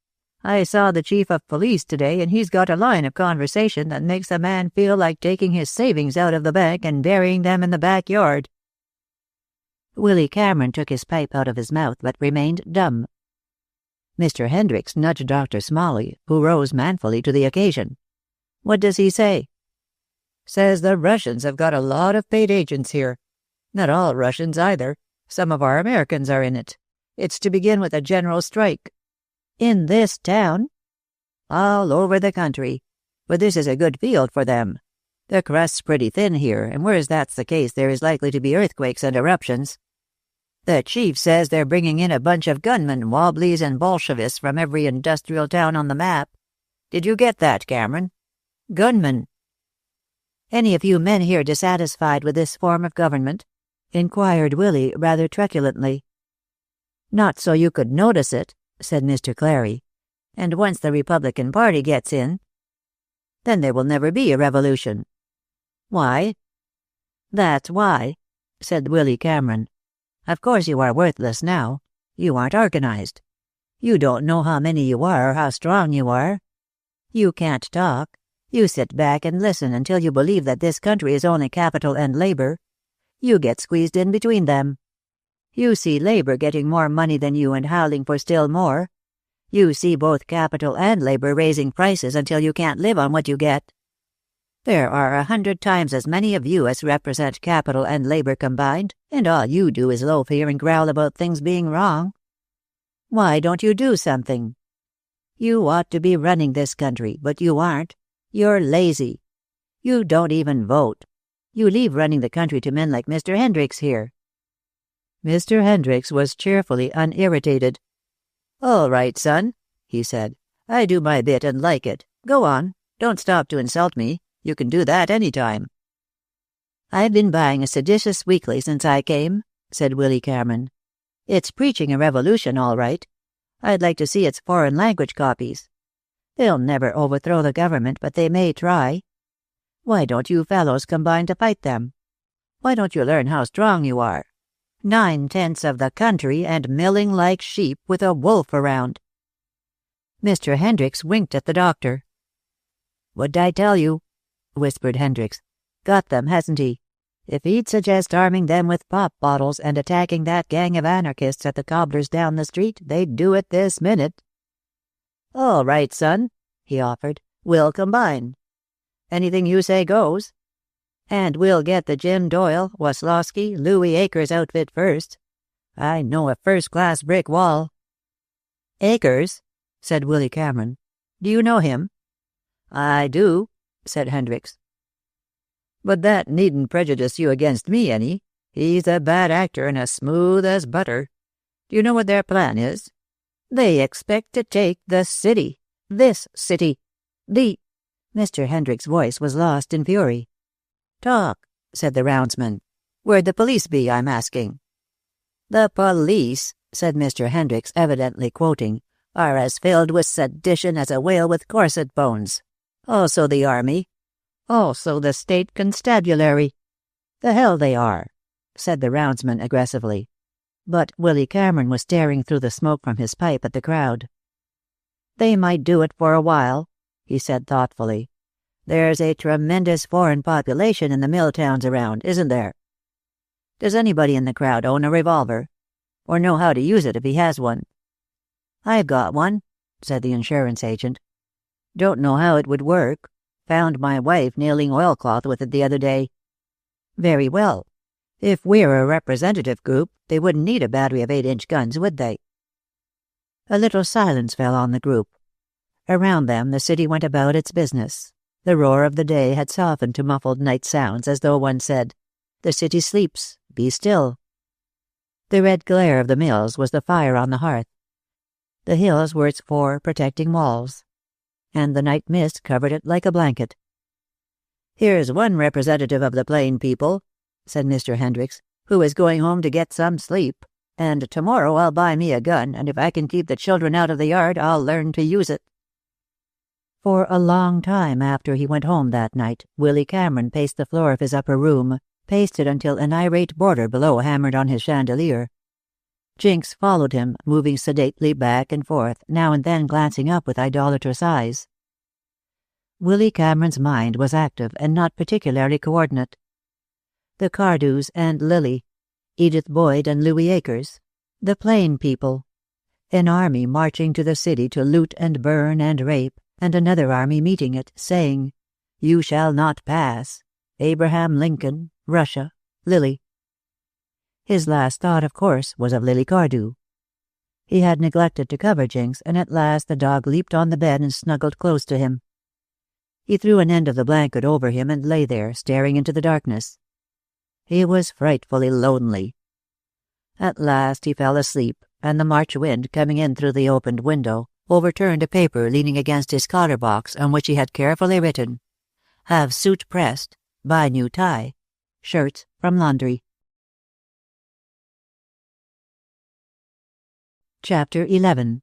I saw the chief of police today, and he's got a line of conversation that makes a man feel like taking his savings out of the bank and burying them in the backyard." Willy Cameron took his pipe out of his mouth, but remained dumb. Mr. Hendricks nudged Dr. Smalley, who rose manfully to the occasion. "What does he say?" "Says the Russians have got a lot of paid agents here. Not all Russians, either. Some of our Americans are in it. It's to begin with a general strike." "In this town?" "All over the country. But this is a good field for them. The crust's pretty thin here, and whereas that's the case there is likely to be earthquakes and eruptions. The chief says they're bringing in a bunch of gunmen, wobblies, and Bolshevists from every industrial town on the map. Did you get that, Cameron? Gunmen." "Any of you men here dissatisfied with this form of government?" inquired Willy rather truculently. "Not so you could notice it," said Mr. Clary. "And once the Republican Party gets in, then there will never be a revolution." "Why?" "That's why," said Willy Cameron. "Of course you are worthless now. You aren't organized. You don't know how many you are or how strong you are. You can't talk. You sit back and listen until you believe that this country is only capital and labor. You get squeezed in between them. You see labor getting more money than you and howling for still more. You see both capital and labor raising prices until you can't live on what you get. There are 100 times as many of you as represent capital and labor combined, and all you do is loaf here and growl about things being wrong. Why don't you do something? You ought to be running this country, but you aren't. You're lazy. You don't even vote. You leave running the country to men like Mr. Hendricks here." Mr. Hendricks was cheerfully unirritated. "All right, son," he said. "I do my bit and like it. Go on. Don't stop to insult me. You can do that any time." "I've been buying a seditious weekly since I came," said Willy Cameron. "It's preaching a revolution, all right. I'd like to see its foreign language copies. They'll never overthrow the government, but they may try. Why don't you fellows combine to fight them? Why don't you learn how strong you are? 9/10 of the country and milling like sheep with a wolf around." Mr. Hendricks winked at the doctor. "What'd I tell you?" whispered Hendricks. "Got them, hasn't he? If he'd suggest arming them with pop bottles and attacking that gang of anarchists at the cobbler's down the street, they'd do it this minute." "All right, son," he offered. "We'll combine. Anything you say goes. And we'll get the Jim Doyle, Waslowski, Louis Akers outfit first. I know a first-class brick wall." "Akers?" said Willy Cameron. "Do you know him?" "I do," said Hendricks. "But that needn't prejudice you against me any. He's a bad actor and as smooth as butter. Do you know what their plan is? They expect to take the city. This city. Mr. Hendricks' voice was lost in fury. "Talk," said the roundsman. "Where'd the police be, I'm asking?" "The police," said Mr. Hendricks, evidently quoting, "are as filled with sedition as a whale with corset bones. Also the army. Also the state constabulary." "The hell they are," said the roundsman aggressively. But Willy Cameron was staring through the smoke from his pipe at the crowd. "They might do it for a while," he said thoughtfully. "There's a tremendous foreign population in the mill towns around, isn't there? Does anybody in the crowd own a revolver? Or know how to use it if he has one?" "I've got one," said the insurance agent. "Don't know how it would work. Found my wife nailing oilcloth with it the other day." "Very well. If we're a representative group, they wouldn't need a battery of 8-inch guns, would they?" A little silence fell on the group. Around them the city went about its business. The roar of the day had softened to muffled night sounds, as though one said, "The city sleeps. Be still." The red glare of the mills was the fire on the hearth. The hills were its 4 protecting walls, and the night mist covered it like a blanket. "Here's one representative of the plain people," said Mr. Hendricks, "who is going home to get some sleep. And tomorrow I'll buy me a gun, and if I can keep the children out of the yard, I'll learn to use it." For a long time after he went home that night, Willy Cameron paced the floor of his upper room, paced it until an irate boarder below hammered on his chandelier. Jinx followed him, moving sedately back and forth, now and then glancing up with idolatrous eyes. Willy Cameron's mind was active and not particularly coordinate. The Cardews and Lily, Edith Boyd and Louis Akers, the plain people, an army marching to the city to loot and burn and rape, and another army meeting it, saying, "You shall not pass. Abraham Lincoln, Russia, Lily." His last thought, of course, was of Lily Cardew. He had neglected to cover Jinx, and at last the dog leaped on the bed and snuggled close to him. He threw an end of the blanket over him and lay there, staring into the darkness. He was frightfully lonely. At last he fell asleep, and the March wind, coming in through the opened window, overturned a paper leaning against his collar box on which he had carefully written, "Have suit pressed. Buy new tie. Shirts from laundry." Chapter 11.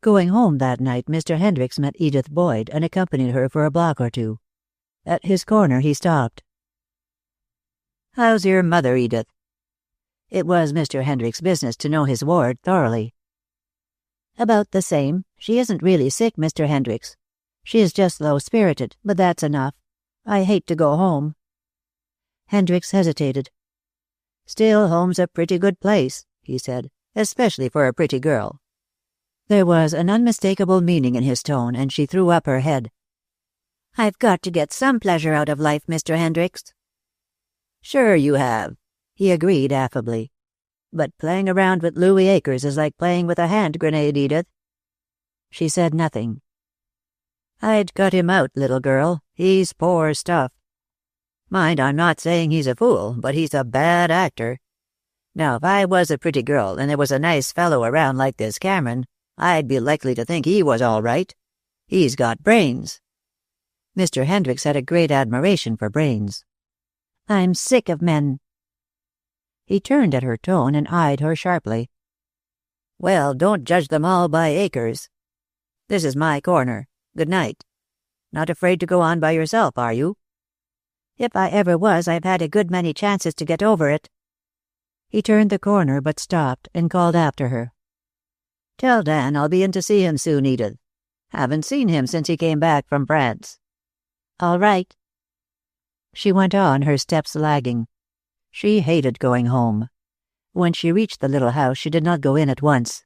Going home that night, Mr. Hendricks met Edith Boyd and accompanied her for a block or 2. At his corner he stopped. "How's your mother, Edith?" It was Mr. Hendricks' business to know his ward thoroughly. "About the same. She isn't really sick, Mr. Hendricks. She is just low-spirited, but that's enough. I hate to go home." Hendricks hesitated. "Still, home's a pretty good place," he said, "especially for a pretty girl." There was an unmistakable meaning in his tone, and she threw up her head. "I've got to get some pleasure out of life, Mr. Hendricks." "Sure you have," he agreed affably. "But playing around with Louis Akers is like playing with a hand grenade, Edith." She said nothing. "I'd cut him out, little girl. He's poor stuff. Mind, I'm not saying he's a fool, but he's a bad actor. Now, if I was a pretty girl and there was a nice fellow around like this Cameron, I'd be likely to think he was all right. He's got brains." Mr. Hendricks had a great admiration for brains. "I'm sick of men." He turned at her tone and eyed her sharply. "Well, don't judge them all by Akers. This is my corner. Good night. Not afraid to go on by yourself, are you?" "If I ever was, I've had a good many chances to get over it." He turned the corner but stopped and called after her. "Tell Dan I'll be in to see him soon, Edith. Haven't seen him since he came back from France." "All right." She went on, her steps lagging. She hated going home. When she reached the little house, she did not go in at once.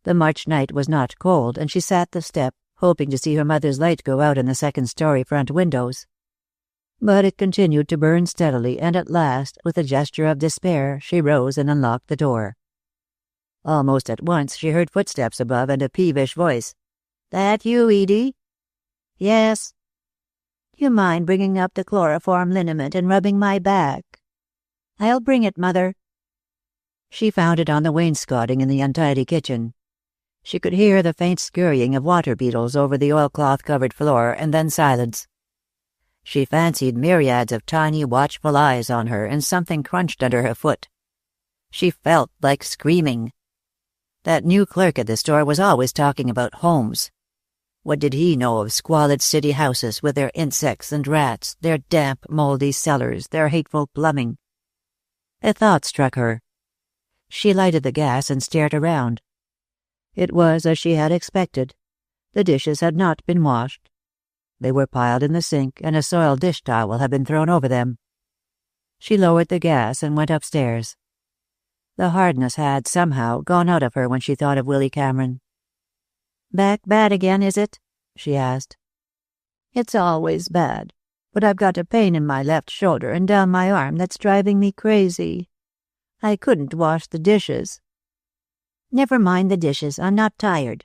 The March night was not cold, and she sat the step, hoping to see her mother's light go out in the second-story front windows. But it continued to burn steadily, and at last, with a gesture of despair, she rose and unlocked the door. Almost at once she heard footsteps above and a peevish voice. "That you, Edie?" "Yes." "You mind bringing up the chloroform liniment and rubbing my back?" "I'll bring it, Mother." She found it on the wainscoting in the untidy kitchen. She could hear the faint scurrying of water beetles over the oilcloth-covered floor, and then silence. She fancied myriads of tiny, watchful eyes on her, and something crunched under her foot. She felt like screaming. That new clerk at the store was always talking about homes. What did he know of squalid city houses with their insects and rats, their damp, moldy cellars, their hateful plumbing? A thought struck her. She lighted the gas and stared around. It was as she had expected. The dishes had not been washed. They were piled in the sink, and a soiled dish towel had been thrown over them. She lowered the gas and went upstairs. The hardness had, somehow, gone out of her when she thought of Willy Cameron. "Back bad again, is it?" she asked. "It's always bad, but I've got a pain in my left shoulder and down my arm that's driving me crazy. I couldn't wash the dishes." "Never mind the dishes, I'm not tired.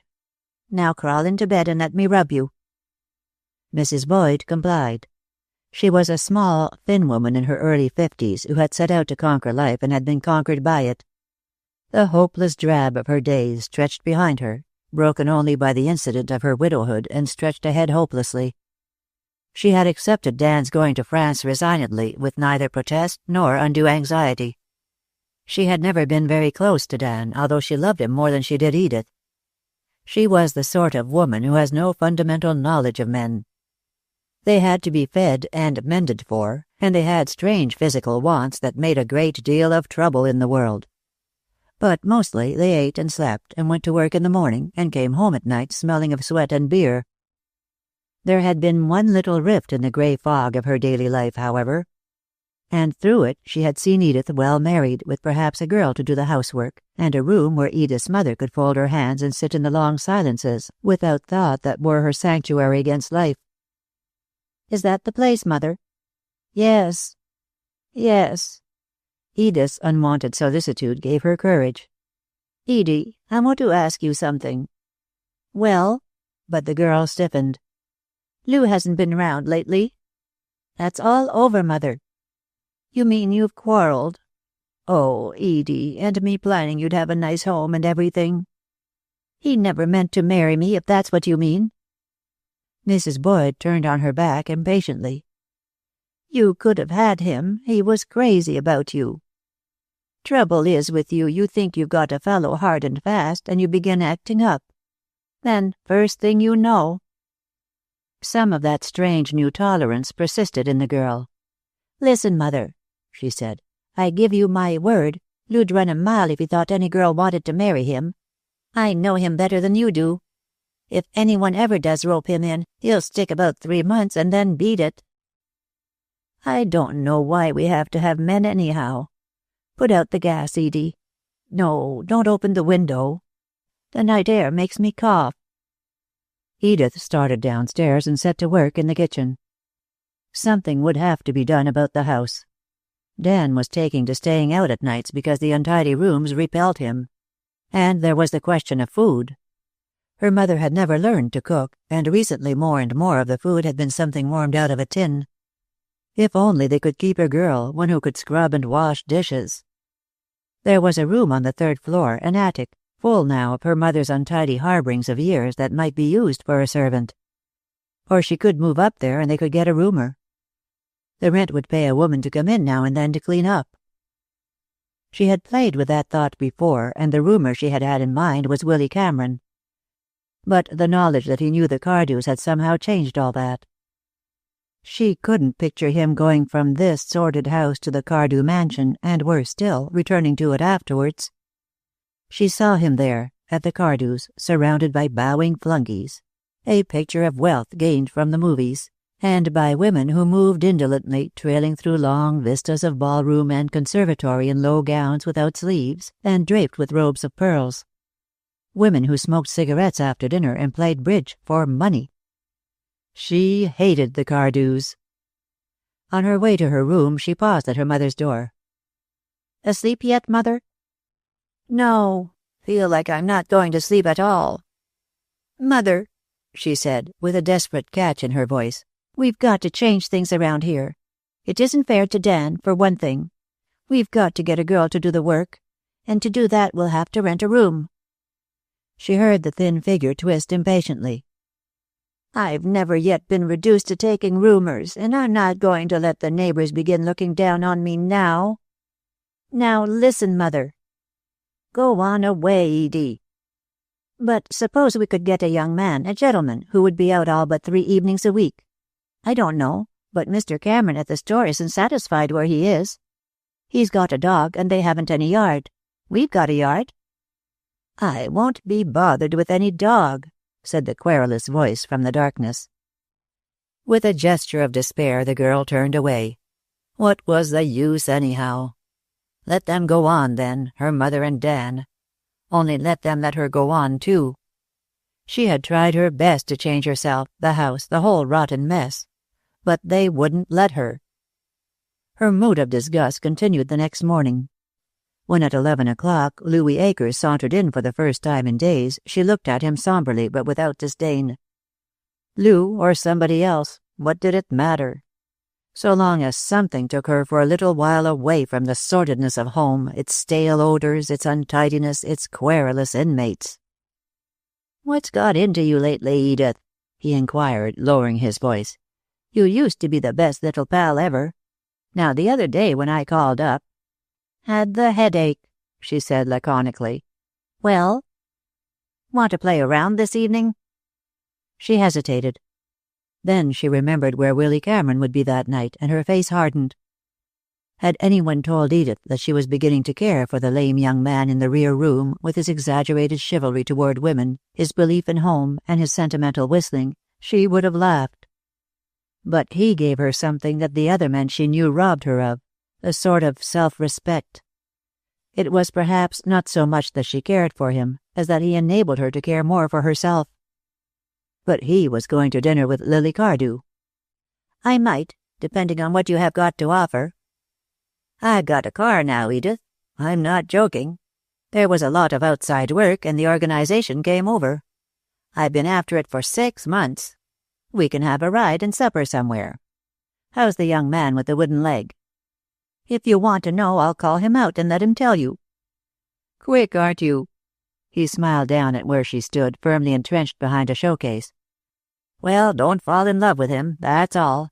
Now crawl into bed and let me rub you." Mrs. Boyd complied. She was a small, thin woman in her early 50s who had set out to conquer life and had been conquered by it. The hopeless drab of her days stretched behind her, broken only by the incident of her widowhood, and stretched ahead hopelessly. She had accepted Dan's going to France resignedly, with neither protest nor undue anxiety. She had never been very close to Dan, although she loved him more than she did Edith. She was the sort of woman who has no fundamental knowledge of men. They had to be fed and mended for, and they had strange physical wants that made a great deal of trouble in the world. But mostly they ate and slept and went to work in the morning and came home at night smelling of sweat and beer. There had been one little rift in the gray fog of her daily life, however, and through it she had seen Edith well married, with perhaps a girl to do the housework, and a room where Edith's mother could fold her hands and sit in the long silences, without thought that were her sanctuary against life. "Is that the place, Mother?" "Yes. Yes." Edith's unwanted solicitude gave her courage. "Edie, I want to ask you something." "Well?" But the girl stiffened. "Lou hasn't been round lately." "That's all over, Mother." "You mean you've quarreled?" "Oh, Edie, and me planning you'd have a nice home and everything." "He never meant to marry me, if that's what you mean." Mrs. Boyd turned on her back impatiently. "You could have had him. He was crazy about you. Trouble is with you, you think you've got a fellow hard and fast, and you begin acting up. Then, first thing you know—" Some of that strange new tolerance persisted in the girl. "Listen, Mother," she said. "I give you my word, Lou'd run a mile if he thought any girl wanted to marry him. I know him better than you do. If anyone ever does rope him in, he'll stick about 3 months and then beat it. I don't know why we have to have men anyhow. Put out the gas, Edie. No, don't open the window. The night air makes me cough." Edith started downstairs and set to work in the kitchen. Something would have to be done about the house. Dan was taking to staying out at nights because the untidy rooms repelled him. And there was the question of food. Her mother had never learned to cook, and recently more and more of the food had been something warmed out of a tin. If only they could keep a girl, one who could scrub and wash dishes. There was a room on the 3rd floor, an attic, full now of her mother's untidy harborings of years that might be used for a servant. Or she could move up there and they could get a roomer. The rent would pay a woman to come in now and then to clean up. She had played with that thought before, and the roomer she had had in mind was Willy Cameron. But the knowledge that he knew the Cardews had somehow changed all that. She couldn't picture him going from this sordid house to the Cardew mansion, and worse still, returning to it afterwards. She saw him there, at the Cardews, surrounded by bowing flunkies, a picture of wealth gained from the movies, and by women who moved indolently, trailing through long vistas of ballroom and conservatory in low gowns without sleeves, and draped with robes of pearls. Women who smoked cigarettes after dinner and played bridge for money. She hated the Cardews. On her way to her room, she paused at her mother's door. "Asleep yet, Mother?" "No. Feel like I'm not going to sleep at all." "Mother," she said, with a desperate catch in her voice, "we've got to change things around here. It isn't fair to Dan, for one thing. We've got to get a girl to do the work, and to do that we'll have to rent a room." She heard the thin figure twist impatiently. "I've never yet been reduced to taking roomers, and I'm not going to let the neighbors begin looking down on me now. Now listen, Mother." "Go on away, Edie." "But suppose we could get a young man, a gentleman, who would be out all but 3 evenings a week. I don't know, but Mr. Cameron at the store isn't satisfied where he is. He's got a dog, and they haven't any yard. We've got a yard." "I won't be bothered with any dog," said the querulous voice from the darkness. With a gesture of despair, the girl turned away. What was the use, anyhow? Let them go on, then, her mother and Dan. Only let them let her go on, too. She had tried her best to change herself, the house, the whole rotten mess. But they wouldn't let her. Her mood of disgust continued the next morning. When at 11 o'clock Louis Akers sauntered in for the first time in days, she looked at him somberly but without disdain. Lou or somebody else, what did it matter? so long as something took her for a little while away from the sordidness of home, its stale odors, its untidiness, its querulous inmates. "What's got into you lately, Edith?" he inquired, lowering his voice. "You used to be the best little pal ever. Now, the other day when I called up—" "Had the headache," she said laconically. "Well? Want to play around this evening?" She hesitated. Then she remembered where Willy Cameron would be that night, and her face hardened. Had anyone told Edith that she was beginning to care for the lame young man in the rear room, with his exaggerated chivalry toward women, his belief in home, and his sentimental whistling, she would have laughed. But he gave her something that the other men she knew robbed her of, a sort of self-respect. It was perhaps not so much that she cared for him, as that he enabled her to care more for herself. But he was going to dinner with Lily Cardew. "I might, depending on what you have got to offer." "I've got a car now, Edith. I'm not joking. There was a lot of outside work, and the organization came over. I've been after it for 6 months. We can have a ride and supper somewhere. How's the young man with the wooden leg?" "If you want to know, I'll call him out and let him tell you." "Quick, aren't you?" He smiled down at where she stood, firmly entrenched behind a showcase. "Well, don't fall in love with him, that's all.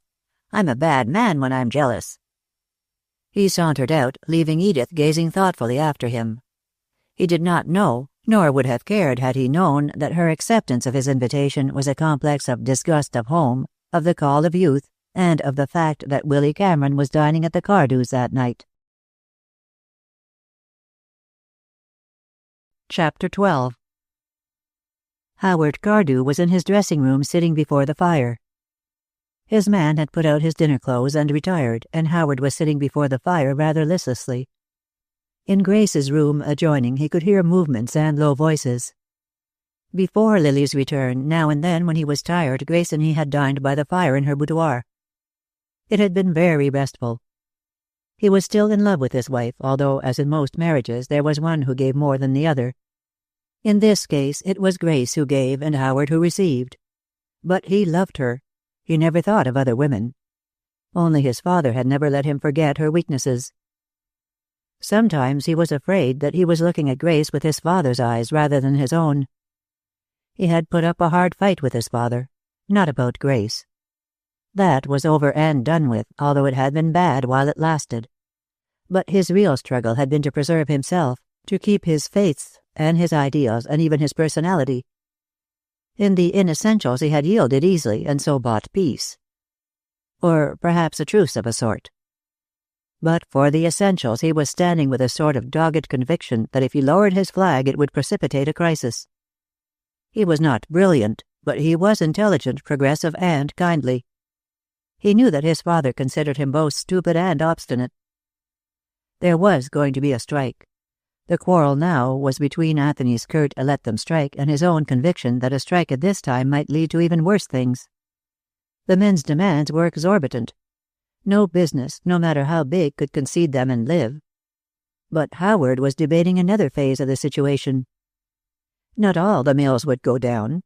I'm a bad man when I'm jealous." He sauntered out, leaving Edith gazing thoughtfully after him. He did not know, nor would have cared had he known, that her acceptance of his invitation was a complex of disgust of home, of the call of youth, and of the fact that Willy Cameron was dining at the Cardews that night. Chapter 12. Howard Cardew was in his dressing room sitting before the fire. His man had put out his dinner clothes and retired, and Howard was sitting before the fire rather listlessly. In Grace's room adjoining he could hear movements and low voices. Before Lily's return, now and then when he was tired, Grace and he had dined by the fire in her boudoir. It had been very restful. He was still in love with his wife, although, as in most marriages, there was one who gave more than the other. In this case, it was Grace who gave and Howard who received. But he loved her. He never thought of other women. Only his father had never let him forget her weaknesses. Sometimes he was afraid that he was looking at Grace with his father's eyes rather than his own. He had put up a hard fight with his father, not about Grace. That was over and done with, although it had been bad while it lasted. But his real struggle had been to preserve himself, to keep his faiths and his ideals and even his personality. In the inessentials he had yielded easily and so bought peace. Or perhaps a truce of a sort. But for the essentials he was standing with a sort of dogged conviction that if he lowered his flag it would precipitate a crisis. He was not brilliant, but he was intelligent, progressive, and kindly. He knew that his father considered him both stupid and obstinate. There was going to be a strike. The quarrel now was between Anthony's curt "let them strike" and his own conviction that a strike at this time might lead to even worse things. The men's demands were exorbitant. No business, no matter how big, could concede them and live. But Howard was debating another phase of the situation. Not all the mills would go down.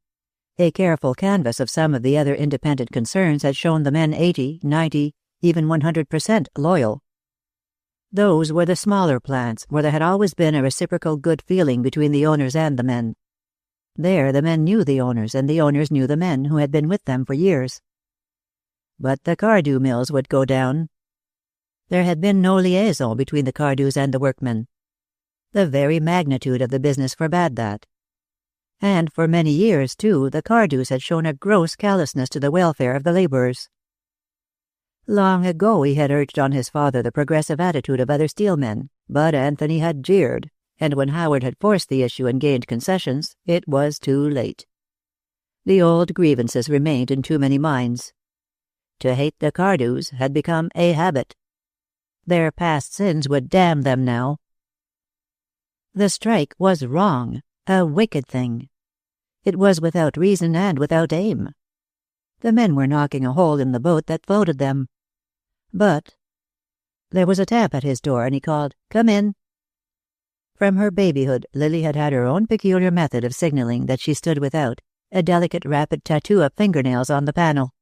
A careful canvass of some of the other independent concerns had shown the men 80, 90, even 100% loyal. Those were the smaller plants, where there had always been a reciprocal good feeling between the owners and the men. There the men knew the owners, and the owners knew the men who had been with them for years. But the Cardew mills would go down. There had been no liaison between the Cardews and the workmen. The very magnitude of the business forbade that. And for many years, too, the Cardews had shown a gross callousness to the welfare of the laborers. Long ago he had urged on his father the progressive attitude of other steel men, but Anthony had jeered, and when Howard had forced the issue and gained concessions, it was too late. The old grievances remained in too many minds. To hate the Cardews had become a habit. Their past sins would damn them now. The strike was wrong, a wicked thing. It was without reason and without aim. The men were knocking a hole in the boat that floated them. But there was a tap at his door, and he called, "Come in." From her babyhood, Lily had had her own peculiar method of signaling that she stood without, a delicate rapid tattoo of fingernails on the panel.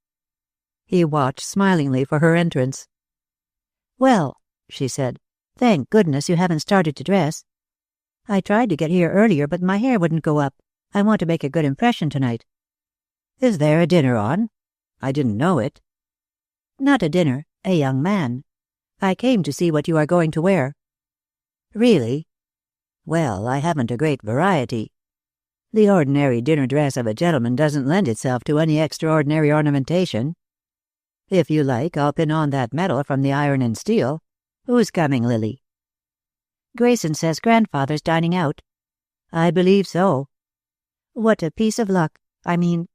He watched smilingly for her entrance. "Well," she said, "thank goodness you haven't started to dress. I tried to get here earlier, but my hair wouldn't go up. I want to make a good impression tonight." "Is there a dinner on? I didn't know it." "Not a dinner, a young man. I came to see what you are going to wear." "Really? Well, I haven't a great variety. The ordinary dinner dress of a gentleman doesn't lend itself to any extraordinary ornamentation. If you like, I'll pin on that medal from the Iron and Steel. Who's coming, Lily?" "Grayson says grandfather's dining out." "I believe so." "What a piece of luck. I mean,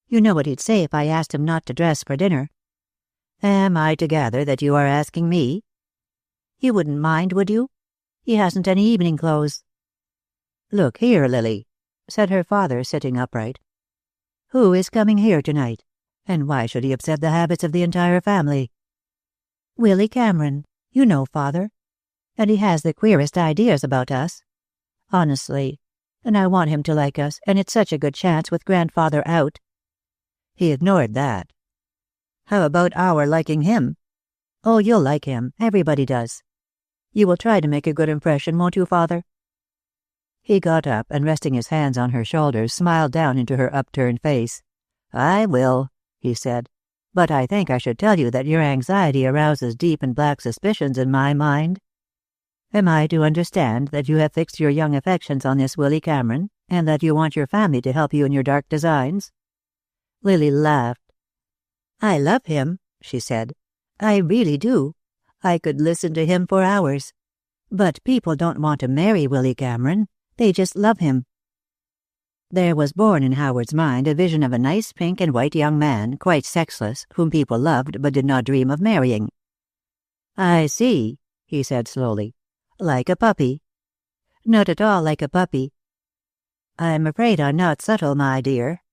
you know what he'd say if I asked him not to dress for dinner." "Am I to gather that you are asking me?" "You wouldn't mind, would you? He hasn't any evening clothes." "Look here, Lily," said her father, sitting upright. "Who is coming here tonight? And why should he upset the habits of the entire family?" "Willy Cameron. You know, father. And he has the queerest ideas about us. Honestly. And I want him to like us, and it's such a good chance with grandfather out." He ignored that. "How about our liking him?" "Oh, you'll like him. Everybody does. You will try to make a good impression, won't you, father?" He got up and, resting his hands on her shoulders, smiled down into her upturned face. "I will," he said. "But I think I should tell you that your anxiety arouses deep and black suspicions in my mind. Am I to understand that you have fixed your young affections on this Willy Cameron, and that you want your family to help you in your dark designs?" Lily laughed. "I love him," she said. "I really do. I could listen to him for hours. But people don't want to marry Willy Cameron. They just love him." There was born in Howard's mind a vision of a nice pink and white young man, quite sexless, whom people loved but did not dream of marrying. "I see," he said slowly. "Like a puppy." "Not at all like a puppy." "I'm afraid I'm not subtle, my dear."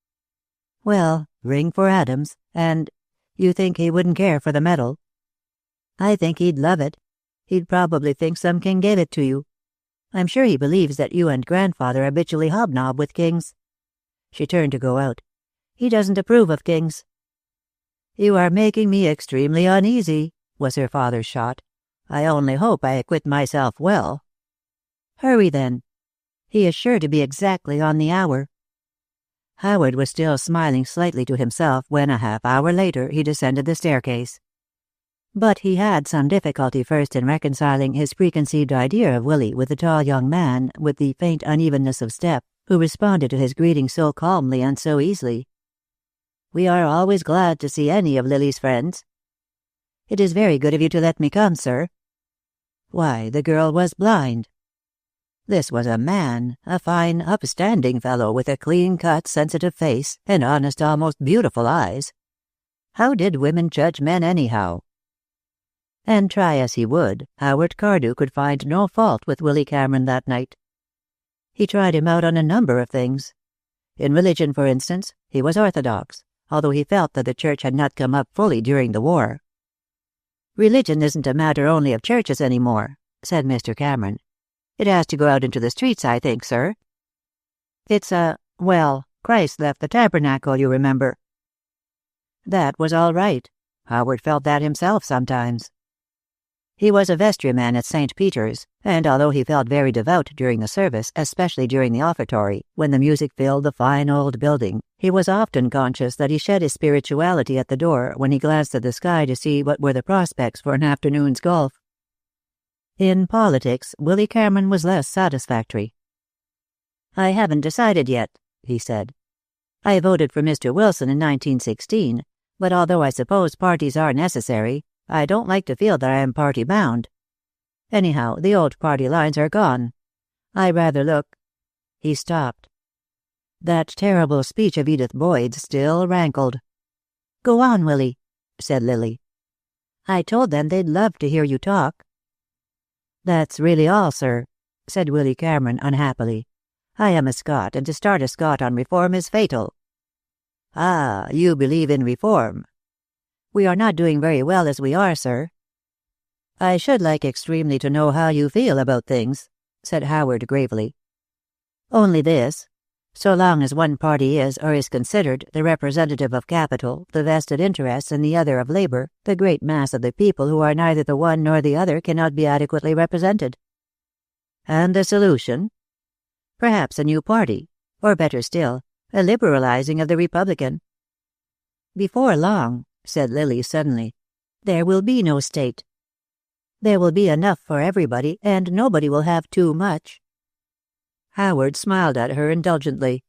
"Well, ring for Adams, and you think he wouldn't care for the medal?" "I think he'd love it. He'd probably think some king gave it to you. I'm sure he believes that you and grandfather habitually hobnob with kings." She turned to go out. "He doesn't approve of kings." "You are making me extremely uneasy," was her father's shot. "I only hope I acquit myself well." "Hurry, then. He is sure to be exactly on the hour." Howard was still smiling slightly to himself when, a half-hour later, he descended the staircase. But he had some difficulty first in reconciling his preconceived idea of Willy with the tall young man, with the faint unevenness of step, who responded to his greeting so calmly and so easily. "We are always glad to see any of Lily's friends." "It is very good of you to let me come, sir." Why, the girl was blind. This was a man, a fine, upstanding fellow with a clean-cut, sensitive face, and honest, almost beautiful eyes. How did women judge men anyhow? And try as he would, Howard Cardew could find no fault with Willy Cameron that night. He tried him out on a number of things. In religion, for instance, he was orthodox, although he felt that the church had not come up fully during the war. "Religion isn't a matter only of churches anymore," said Mr. Cameron. "It has to go out into the streets, I think, sir. It's well, Christ left the tabernacle, you remember." That was all right. Howard felt that himself sometimes. He was a vestryman at St. Peter's, and although he felt very devout during the service, especially during the offertory, when the music filled the fine old building, he was often conscious that he shed his spirituality at the door when he glanced at the sky to see what were the prospects for an afternoon's golf. In politics, Willy Cameron was less satisfactory. "I haven't decided yet," he said. "I voted for Mr. Wilson in 1916, but although I suppose parties are necessary, I don't like to feel that I am party-bound. Anyhow, the old party lines are gone. I rather look—" He stopped. That terrible speech of Edith Boyd's still rankled. "Go on, Willy," said Lily. "I told them they'd love to hear you talk." "That's really all, sir," said Willy Cameron unhappily. "I am a Scot, and to start a Scot on reform is fatal." "Ah, you believe in reform." "We are not doing very well as we are, sir." "I should like extremely to know how you feel about things," said Howard gravely. "Only this. So long as one party is, or is considered, the representative of capital, the vested interests, and the other of labor, the great mass of the people who are neither the one nor the other cannot be adequately represented. And the solution? Perhaps a new party, or better still, a liberalizing of the Republican. Before long, said Lily suddenly, there will be no state. There will be enough for everybody, and nobody will have too much. Howard smiled at her indulgently.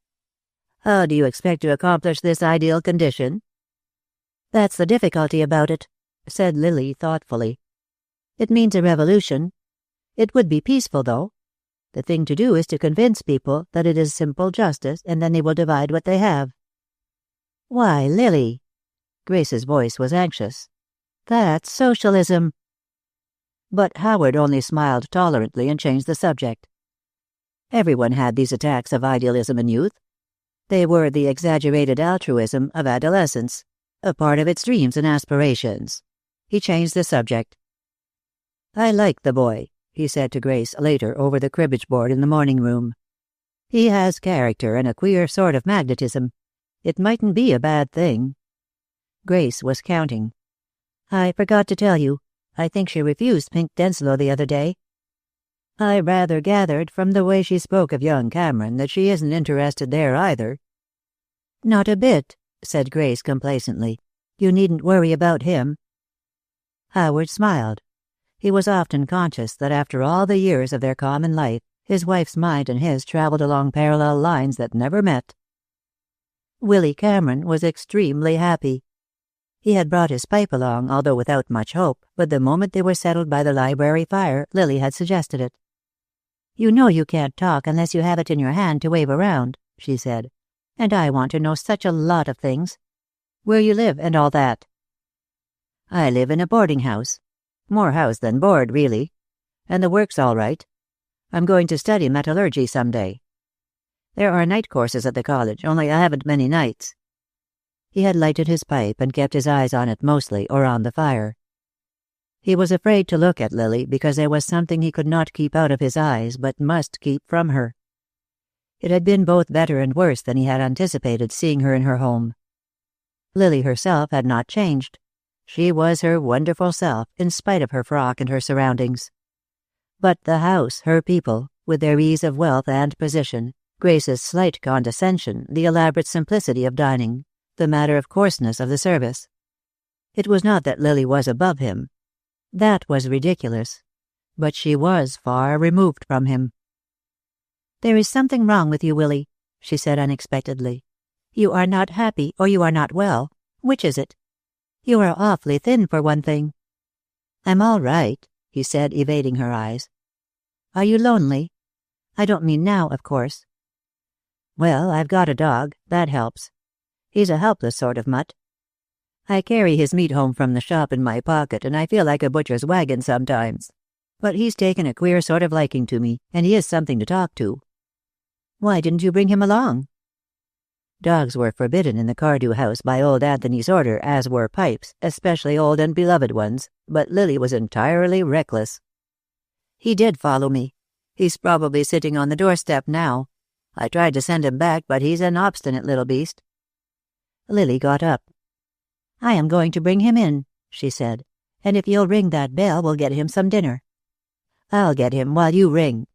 How do you expect to accomplish this ideal condition? That's the difficulty about it, said Lily thoughtfully. It means a revolution. It would be peaceful, though. The thing to do is to convince people that it is simple justice, and then they will divide what they have. Why, Lily, Grace's voice was anxious. That's socialism. But Howard only smiled tolerantly and changed the subject. Everyone had these attacks of idealism in youth. They were the exaggerated altruism of adolescence, a part of its dreams and aspirations. He changed the subject. I like the boy, he said to Grace later over the cribbage board in the morning room. He has character and a queer sort of magnetism. It mightn't be a bad thing. Grace was counting. I forgot to tell you, I think she refused pink Denslow the other day. I rather gathered from the way she spoke of young Cameron that she isn't interested there either. Not a bit, said Grace complacently. You needn't worry about him. Howard smiled. He was often conscious that after all the years of their common life, his wife's mind and his traveled along parallel lines that never met. Willy Cameron was extremely happy. He had brought his pipe along, although without much hope, but the moment they were settled by the library fire, Lily had suggested it. You know you can't talk unless you have it in your hand to wave around, she said, and I want to know such a lot of things. Where you live and all that. I live in a boarding house. More house than board, really. And the work's all right. I'm going to study metallurgy someday. There are night courses at the college, only I haven't many nights. He had lighted his pipe and kept his eyes on it mostly, or on the fire. He was afraid to look at Lily because there was something he could not keep out of his eyes but must keep from her. It had been both better and worse than he had anticipated seeing her in her home. Lily herself had not changed. She was her wonderful self, in spite of her frock and her surroundings. But the house, her people, with their ease of wealth and position, Grace's slight condescension, the elaborate simplicity of dining, the matter-of-courseness of the service. It was not that Lily was above him. That was ridiculous. But she was far removed from him. There is something wrong with you, Willy, she said unexpectedly. You are not happy, or you are not well. Which is it? You are awfully thin, for one thing. I'm all right, he said, evading her eyes. Are you lonely? I don't mean now, of course. Well, I've got a dog. That helps. He's a helpless sort of mutt. I carry his meat home from the shop in my pocket, and I feel like a butcher's wagon sometimes. But he's taken a queer sort of liking to me, and he is something to talk to. Why didn't you bring him along? Dogs were forbidden in the Cardew house by old Anthony's order, as were pipes, especially old and beloved ones, but Lily was entirely reckless. He did follow me. He's probably sitting on the doorstep now. I tried to send him back, but he's an obstinate little beast. Lily got up. I am going to bring him in, she said, and if you'll ring that bell, we'll get him some dinner. I'll get him while you ring.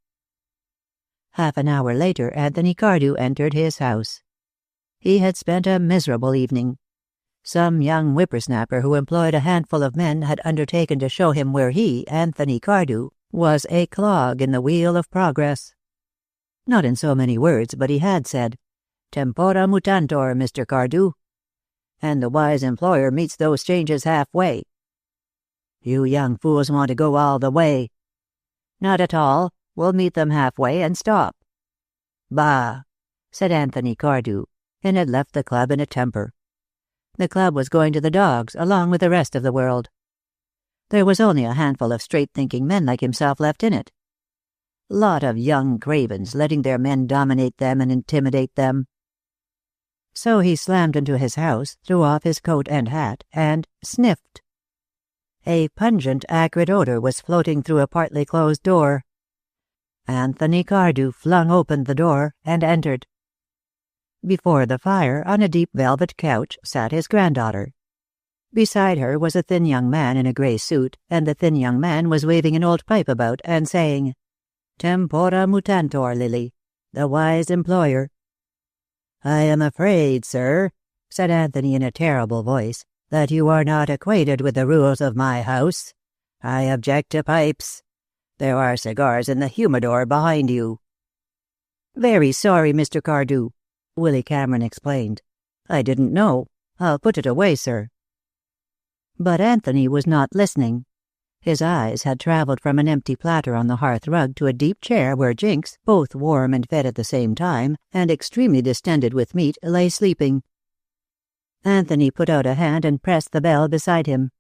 Half an hour later, Anthony Cardew entered his house. He had spent a miserable evening. Some young whippersnapper who employed a handful of men had undertaken to show him where he, Anthony Cardew, was a clog in the wheel of progress. Not in so many words, but he had said, Tempora mutantor, Mr. Cardew. And the wise employer meets those changes halfway. You young fools want to go all the way. Not at all. We'll meet them halfway and stop. Bah, said Anthony Cardew, and had left the club in a temper. The club was going to the dogs, along with the rest of the world. There was only a handful of straight-thinking men like himself left in it. Lot of young cravens letting their men dominate them and intimidate them. So he slammed into his house, threw off his coat and hat, and sniffed. A pungent, acrid odor was floating through a partly closed door. Anthony Cardew flung open the door and entered. Before the fire, on a deep velvet couch, sat his granddaughter. Beside her was a thin young man in a grey suit, and the thin young man was waving an old pipe about and saying, "Tempora mutantor, Lily, the wise employer." "I am afraid, sir," said Anthony in a terrible voice, "that you are not acquainted with the rules of my house. I object to pipes. There are cigars in the humidor behind you." "Very sorry, Mr. Cardew," Willy Cameron explained. "I didn't know. I'll put it away, sir." But Anthony was not listening. His eyes had traveled from an empty platter on the hearth rug to a deep chair where Jinx, both warm and fed at the same time, and extremely distended with meat, lay sleeping. Anthony put out a hand and pressed the bell beside him.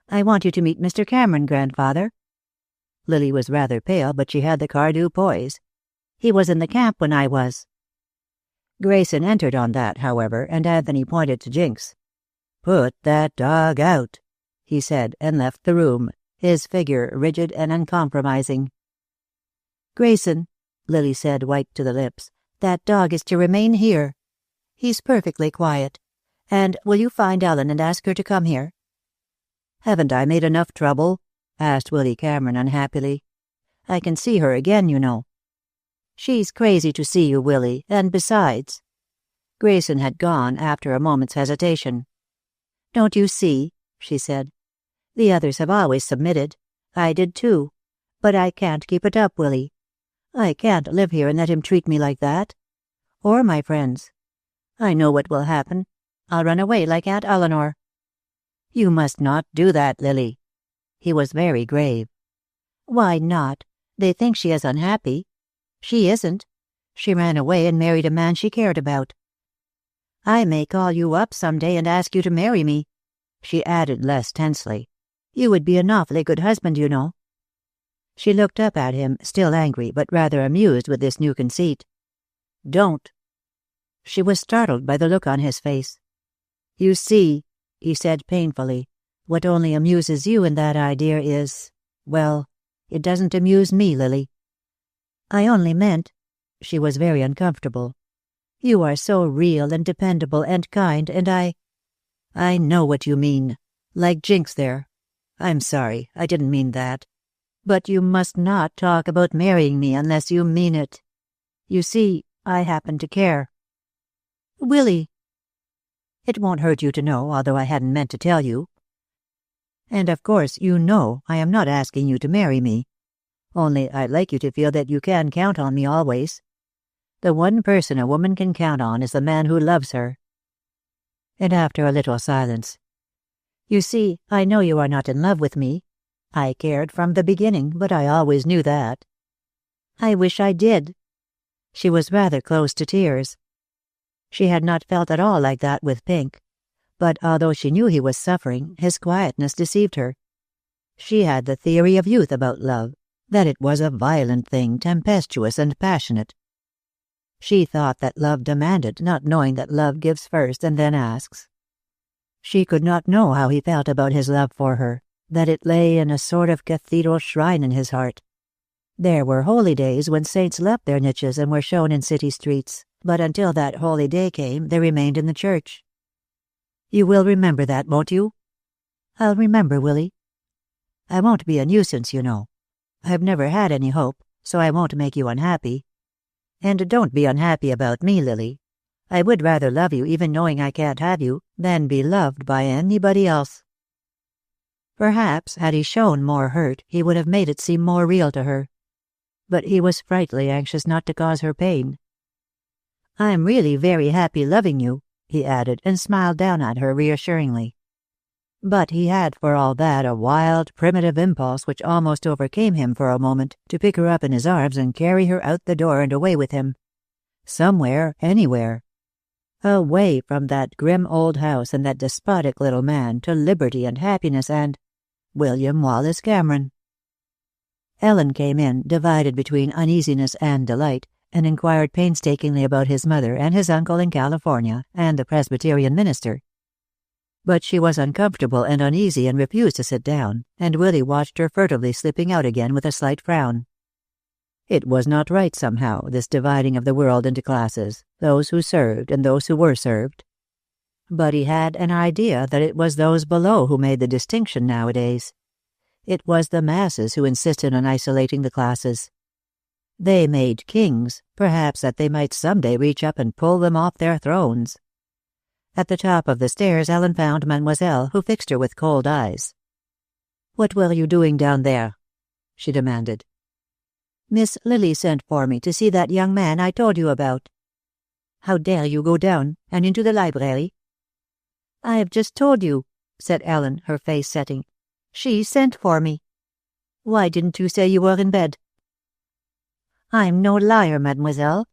"I want you to meet Mr. Cameron, grandfather." Lily was rather pale, but she had the Cardew poise. "He was in the camp when I was." Grayson entered on that, however, and Anthony pointed to Jinx. "Put that dog out," he said, and left the room, his figure rigid and uncompromising. "Grayson," Lily said, white to the lips, "that dog is to remain here. He's perfectly quiet. And will you find Ellen and ask her to come here?" "Haven't I made enough trouble?" asked Willy Cameron unhappily. "I can see her again, you know." "She's crazy to see you, Willy, and besides—" Grayson had gone after a moment's hesitation. "Don't you see?" she said. "The others have always submitted. I did too. But I can't keep it up, Willy. I can't live here and let him treat me like that. Or my friends. I know what will happen. I'll run away like Aunt Eleanor." "You must not do that, Lily." He was very grave. "Why not? They think she is unhappy. She isn't. She ran away and married a man she cared about. I may call you up some day and ask you to marry me," she added less tensely. "You would be an awfully good husband, you know." She looked up at him, still angry, but rather amused with this new conceit. "Don't." She was startled by the look on his face. "You see," he said painfully, "what only amuses you in that idea is, well, it doesn't amuse me, Lily." "I only meant—" She was very uncomfortable. "You are so real and dependable and kind, and I know what you mean. Like Jinx there. I'm sorry, I didn't mean that. But you must not talk about marrying me unless you mean it. You see, I happen to care." "Willy!" "It won't hurt you to know, although I hadn't meant to tell you. And of course, you know I am not asking you to marry me. Only I'd like you to feel that you can count on me always. The one person a woman can count on is the man who loves her." And after a little silence, "You see, I know you are not in love with me. I cared from the beginning, but I always knew that." "I wish I did." She was rather close to tears. She had not felt at all like that with Pink. But although she knew he was suffering, his quietness deceived her. She had the theory of youth about love, that it was a violent thing, tempestuous and passionate. She thought that love demanded, not knowing that love gives first and then asks. She could not know how he felt about his love for her, that it lay in a sort of cathedral shrine in his heart. There were holy days when saints left their niches and were shown in city streets, but until that holy day came, they remained in the church. "You will remember that, won't you?" "I'll remember, Willy. I won't be a nuisance, you know. I've never had any hope, so I won't make you unhappy. And don't be unhappy about me, Lily. I would rather love you, even knowing I can't have you, than be loved by anybody else." Perhaps, had he shown more hurt, he would have made it seem more real to her. But he was frightfully anxious not to cause her pain. "I'm really very happy loving you," he added, and smiled down at her reassuringly. But he had for all that a wild, primitive impulse which almost overcame him for a moment, to pick her up in his arms and carry her out the door and away with him. Somewhere, anywhere. Away from that grim old house and that despotic little man, to liberty and happiness and William Wallace Cameron. Ellen came in, divided between uneasiness and delight, and inquired painstakingly about his mother and his uncle in California and the Presbyterian minister. But she was uncomfortable and uneasy and refused to sit down, and Willy watched her furtively slipping out again with a slight frown. It was not right somehow, this dividing of the world into classes, those who served and those who were served. But he had an idea that it was those below who made the distinction nowadays. It was the masses who insisted on isolating the classes. They made kings, perhaps that they might someday reach up and pull them off their thrones. At the top of the stairs Ellen found Mademoiselle, who fixed her with cold eyes. "What were you doing down there?" she demanded. "Miss Lily sent for me to see that young man I told you about." "How dare you go down, and into the library?" "I have just told you," said Ellen, her face setting. "She sent for me." "Why didn't you say you were in bed?" "I'm no liar, mademoiselle.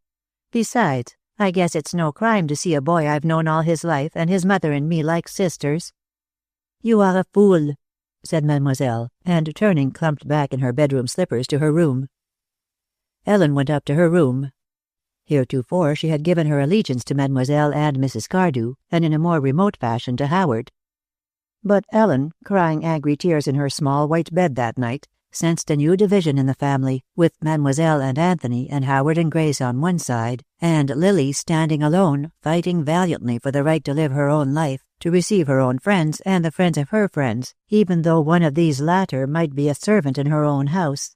Besides, I guess it's no crime to see a boy I've known all his life, and his mother and me like sisters." "You are a fool," said mademoiselle, and turning clumped back in her bedroom slippers to her room. Ellen went up to her room. Heretofore she had given her allegiance to Mademoiselle and Mrs. Cardew, and in a more remote fashion to Howard. But Ellen, crying angry tears in her small white bed that night, sensed a new division in the family, with Mademoiselle and Anthony and Howard and Grace on one side, and Lily standing alone, fighting valiantly for the right to live her own life, to receive her own friends and the friends of her friends, even though one of these latter might be a servant in her own house.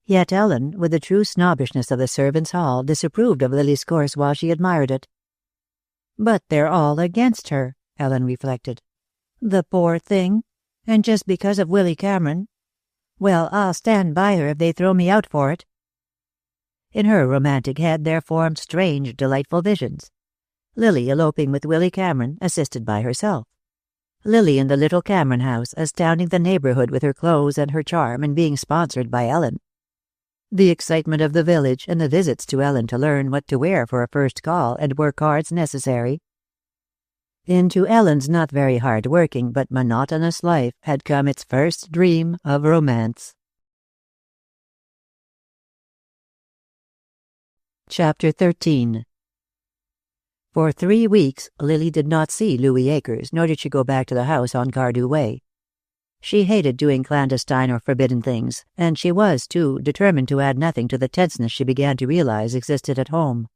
Yet Ellen, with the true snobbishness of the servants' hall, disapproved of Lily's course while she admired it. "But they're all against her," Ellen reflected. "The poor thing. And just because of Willy Cameron. Well, I'll stand by her if they throw me out for it." In her romantic head there formed strange, delightful visions. Lily eloping with Willy Cameron, assisted by herself. Lily in the little Cameron house, astounding the neighborhood with her clothes and her charm, and being sponsored by Ellen. The excitement of the village, and the visits to Ellen to learn what to wear for a first call, and were cards necessary. Into Ellen's not very hard-working but monotonous life had come its first dream of romance. Chapter 13. For 3 weeks Lily did not see Louis Acres, nor did she go back to the house on Cardew Way. She hated doing clandestine or forbidden things, and she was, too, determined to add nothing to the tenseness she began to realize existed at home.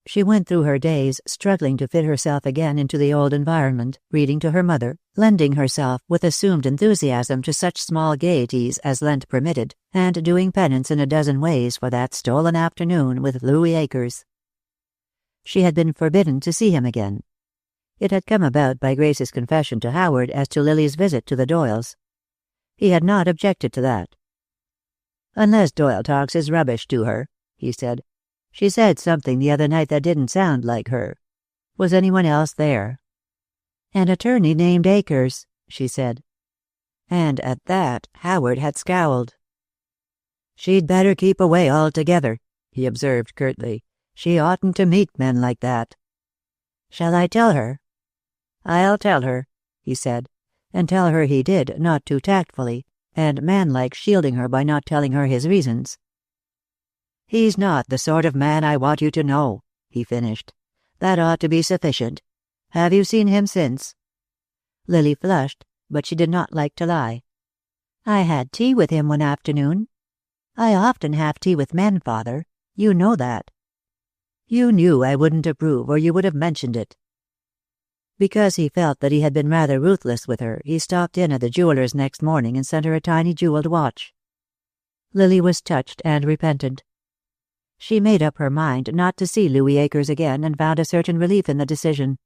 She went through her days struggling to fit herself again into the old environment, reading to her mother, lending herself with assumed enthusiasm to such small gaieties as Lent permitted, and doing penance in a dozen ways for that stolen afternoon with Louis Acres. She had been forbidden to see him again. It had come about by Grace's confession to Howard as to Lily's visit to the Doyles. He had not objected to that. "Unless Doyle talks his rubbish to her," he said. "She said something the other night that didn't sound like her. Was anyone else there?" "An attorney named Acres," she said. And at that Howard had scowled. "She'd better keep away altogether," he observed curtly. "She oughtn't to meet men like that." "Shall I tell her?" "I'll tell her," he said, and tell her he did, not too tactfully, and manlike shielding her by not telling her his reasons. "He's not the sort of man I want you to know," he finished. "That ought to be sufficient. Have you seen him since?" Lily flushed, but she did not like to lie. "I had tea with him one afternoon. I often have tea with men, father. You know that." "You knew I wouldn't approve, or you would have mentioned it." Because he felt that he had been rather ruthless with her, he stopped in at the jeweler's next morning and sent her a tiny jeweled watch. Lily was touched and repentant. She made up her mind not to see Louis Acres again, and found a certain relief in the decision.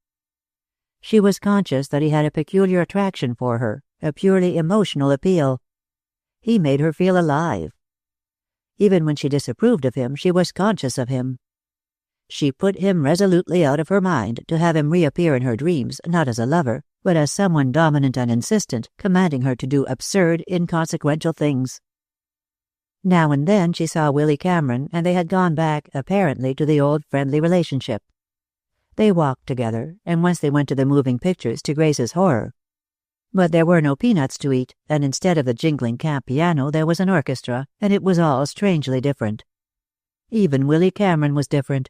She was conscious that he had a peculiar attraction for her, a purely emotional appeal. He made her feel alive. Even when she disapproved of him, she was conscious of him. She put him resolutely out of her mind, to have him reappear in her dreams, not as a lover, but as someone dominant and insistent, commanding her to do absurd, inconsequential things. Now and then she saw Willy Cameron, and they had gone back, apparently, to the old friendly relationship. They walked together, and once they went to the moving pictures, to Grace's horror. But there were no peanuts to eat, and instead of the jingling camp piano there was an orchestra, and it was all strangely different. Even Willy Cameron was different.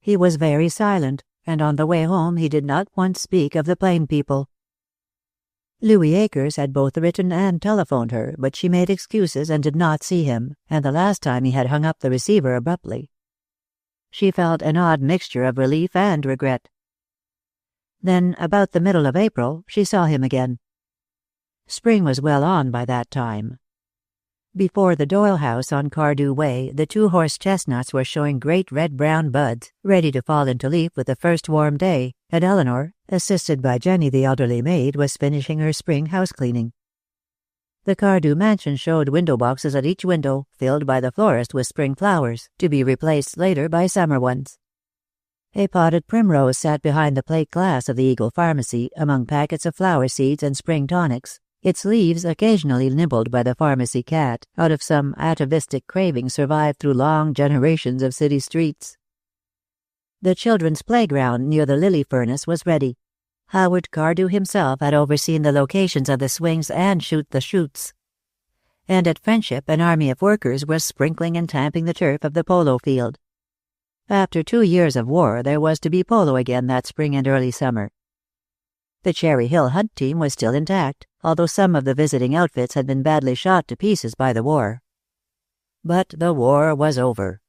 He was very silent, and on the way home he did not once speak of the plain people. Louis Akers had both written and telephoned her, but she made excuses and did not see him, and the last time he had hung up the receiver abruptly. She felt an odd mixture of relief and regret. Then, about the middle of April, she saw him again. Spring was well on by that time. Before the Doyle house on Cardew Way, the 2 horse chestnuts were showing great red-brown buds, ready to fall into leaf with the first warm day, and Eleanor, assisted by Jenny the elderly maid, was finishing her spring house-cleaning. The Cardew mansion showed window boxes at each window, filled by the florist with spring flowers, to be replaced later by summer ones. A potted primrose sat behind the plate glass of the Eagle Pharmacy among packets of flower seeds and spring tonics, its leaves occasionally nibbled by the pharmacy cat out of some atavistic craving survived through long generations of city streets. The children's playground near the lily furnace was ready. Howard Cardew himself had overseen the locations of the swings and shoot the chutes. And at Friendship an army of workers was sprinkling and tamping the turf of the polo field. After 2 years of war, there was to be polo again that spring and early summer. The Cherry Hill hunt team was still intact, although some of the visiting outfits had been badly shot to pieces by the war. But the war was over.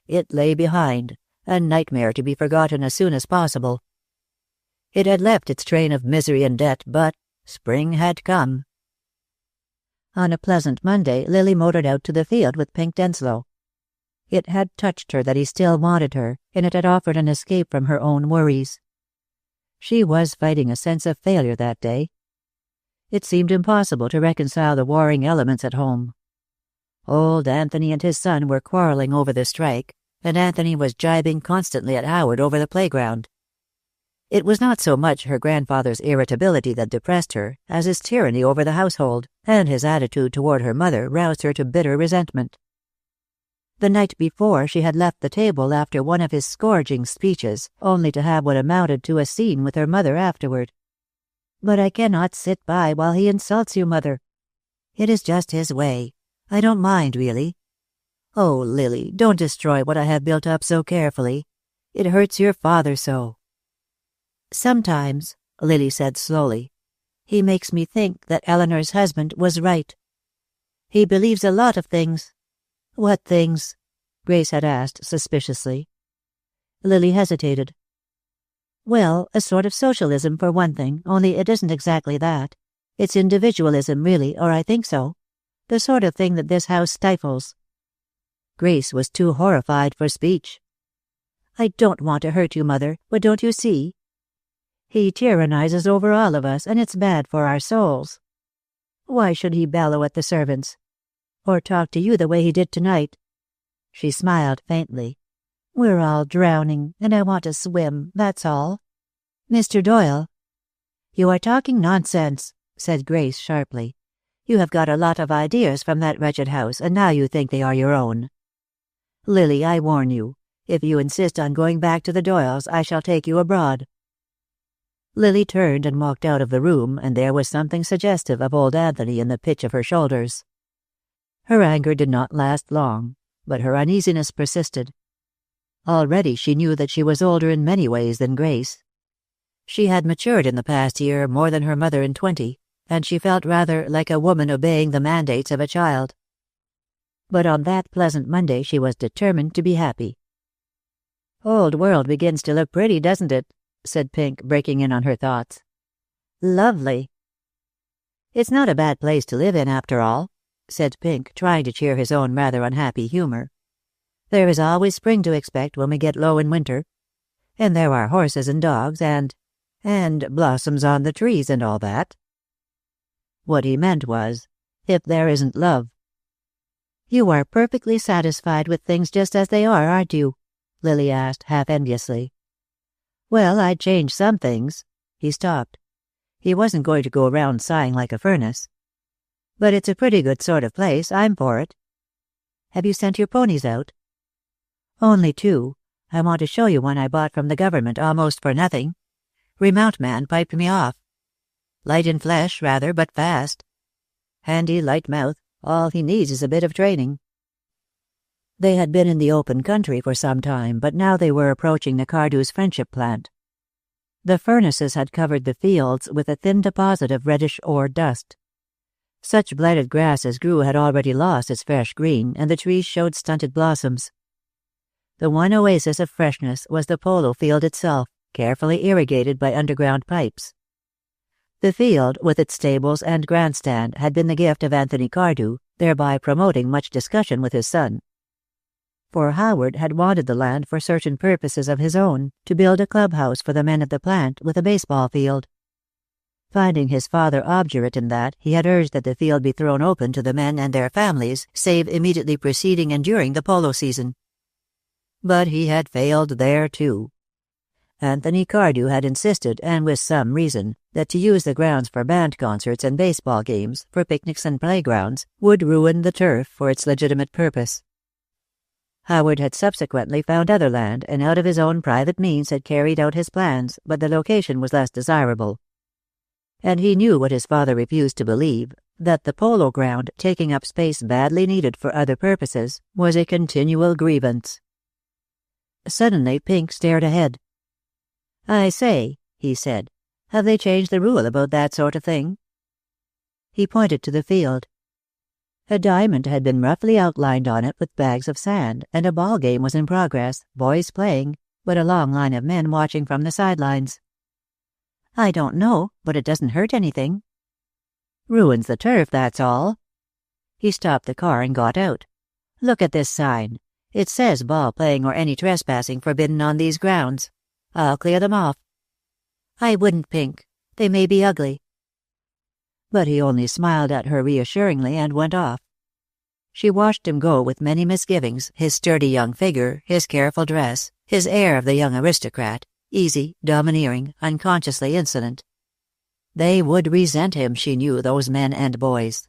It lay behind, a nightmare to be forgotten as soon as possible. It had left its train of misery and debt, but spring had come. On a pleasant Monday, Lily motored out to the field with Pink Denslow. It had touched her that he still wanted her, and it had offered an escape from her own worries. She was fighting a sense of failure that day. It seemed impossible to reconcile the warring elements at home. Old Anthony and his son were quarreling over the strike, and Anthony was jibing constantly at Howard over the playground. It was not so much her grandfather's irritability that depressed her as his tyranny over the household, and his attitude toward her mother roused her to bitter resentment. The night before, she had left the table after one of his scourging speeches, only to have what amounted to a scene with her mother afterward. "But I cannot sit by while he insults you, Mother. It is just his way. I don't mind, really. Oh, Lily, don't destroy what I have built up so carefully. It hurts your father so." "Sometimes," Lily said slowly, "he makes me think that Eleanor's husband was right. He believes a lot of things." "What things?" Grace had asked suspiciously. Lily hesitated. "Well, a sort of socialism for one thing, only it isn't exactly that. It's individualism, really, or I think so. The sort of thing that this house stifles." Grace was too horrified for speech. "I don't want to hurt you, Mother, but don't you see? He tyrannizes over all of us, and it's bad for our souls. Why should he bellow at the servants? Or talk to you the way he did tonight?" She smiled faintly. "We're all drowning, and I want to swim, that's all. Mr. Doyle." "You are talking nonsense," said Grace sharply. "You have got a lot of ideas from that wretched house, and now you think they are your own. Lily, I warn you, if you insist on going back to the Doyles, I shall take you abroad." Lily turned and walked out of the room, and there was something suggestive of old Anthony in the pitch of her shoulders. Her anger did not last long, but her uneasiness persisted. Already she knew that she was older in many ways than Grace. She had matured in the past year more than her mother in 20, and she felt rather like a woman obeying the mandates of a child. But on that pleasant Monday she was determined to be happy. "Old world begins to look pretty, doesn't it?" said Pink, breaking in on her thoughts. "Lovely." "It's not a bad place to live in, after all," said Pink, trying to cheer his own rather unhappy humor. "There is always spring to expect when we get low in winter. And there are horses and dogs and blossoms on the trees and all that." What he meant was, if there isn't love. "You are perfectly satisfied with things just as they are, aren't you?" Lily asked, half enviously. "Well, I'd change some things." He stopped. He wasn't going to go around sighing like a furnace. "But it's a pretty good sort of place. I'm for it." "Have you sent your ponies out?" "Only 2. I want to show you one I bought from the government almost for nothing. Remount man piped me off. Light in flesh, rather, but fast. Handy, light mouth. All he needs is a bit of training." They had been in the open country for some time, but now they were approaching the Cardew's Friendship plant. The furnaces had covered the fields with a thin deposit of reddish ore dust. Such blighted grass as grew had already lost its fresh green, and the trees showed stunted blossoms. The one oasis of freshness was the polo field itself, carefully irrigated by underground pipes. The field, with its stables and grandstand, had been the gift of Anthony Cardew, thereby promoting much discussion with his son. For Howard had wanted the land for certain purposes of his own, to build a clubhouse for the men of the plant with a baseball field. Finding his father obdurate in that, he had urged that the field be thrown open to the men and their families, save immediately preceding and during the polo season. But he had failed there, too. Anthony Cardew had insisted, and with some reason, that to use the grounds for band concerts and baseball games, for picnics and playgrounds, would ruin the turf for its legitimate purpose. Howard had subsequently found other land, and out of his own private means had carried out his plans, but the location was less desirable. And he knew what his father refused to believe, that the polo ground, taking up space badly needed for other purposes, was a continual grievance. Suddenly Pink stared ahead. "I say," he said, "have they changed the rule about that sort of thing?" He pointed to the field. A diamond had been roughly outlined on it with bags of sand, and a ball game was in progress, boys playing, but a long line of men watching from the sidelines. "I don't know, but it doesn't hurt anything." "Ruins the turf, that's all." He stopped the car and got out. "Look at this sign. It says ball playing or any trespassing forbidden on these grounds. I'll clear them off." "I wouldn't, Pink. They may be ugly." But he only smiled at her reassuringly and went off. She watched him go with many misgivings, his sturdy young figure, his careful dress, his air of the young aristocrat, easy, domineering, unconsciously insolent. They would resent him, she knew, those men and boys.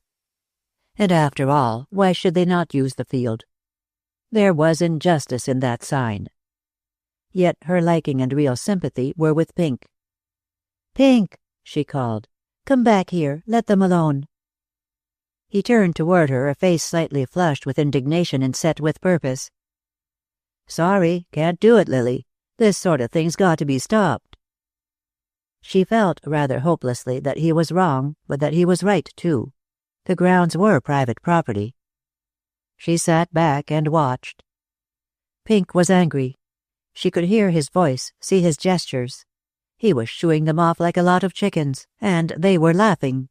And after all, why should they not use the field? There was injustice in that sign. Yet her liking and real sympathy were with Pink. "Pink," she called, "come back here. Let them alone." He turned toward her, a face slightly flushed with indignation and set with purpose. "Sorry, can't do it, Lily. This sort of thing's got to be stopped." She felt, rather hopelessly, that he was wrong, but that he was right, too. The grounds were private property. She sat back and watched. Pink was angry. She could hear his voice, see his gestures. He was shooing them off like a lot of chickens, and they were laughing.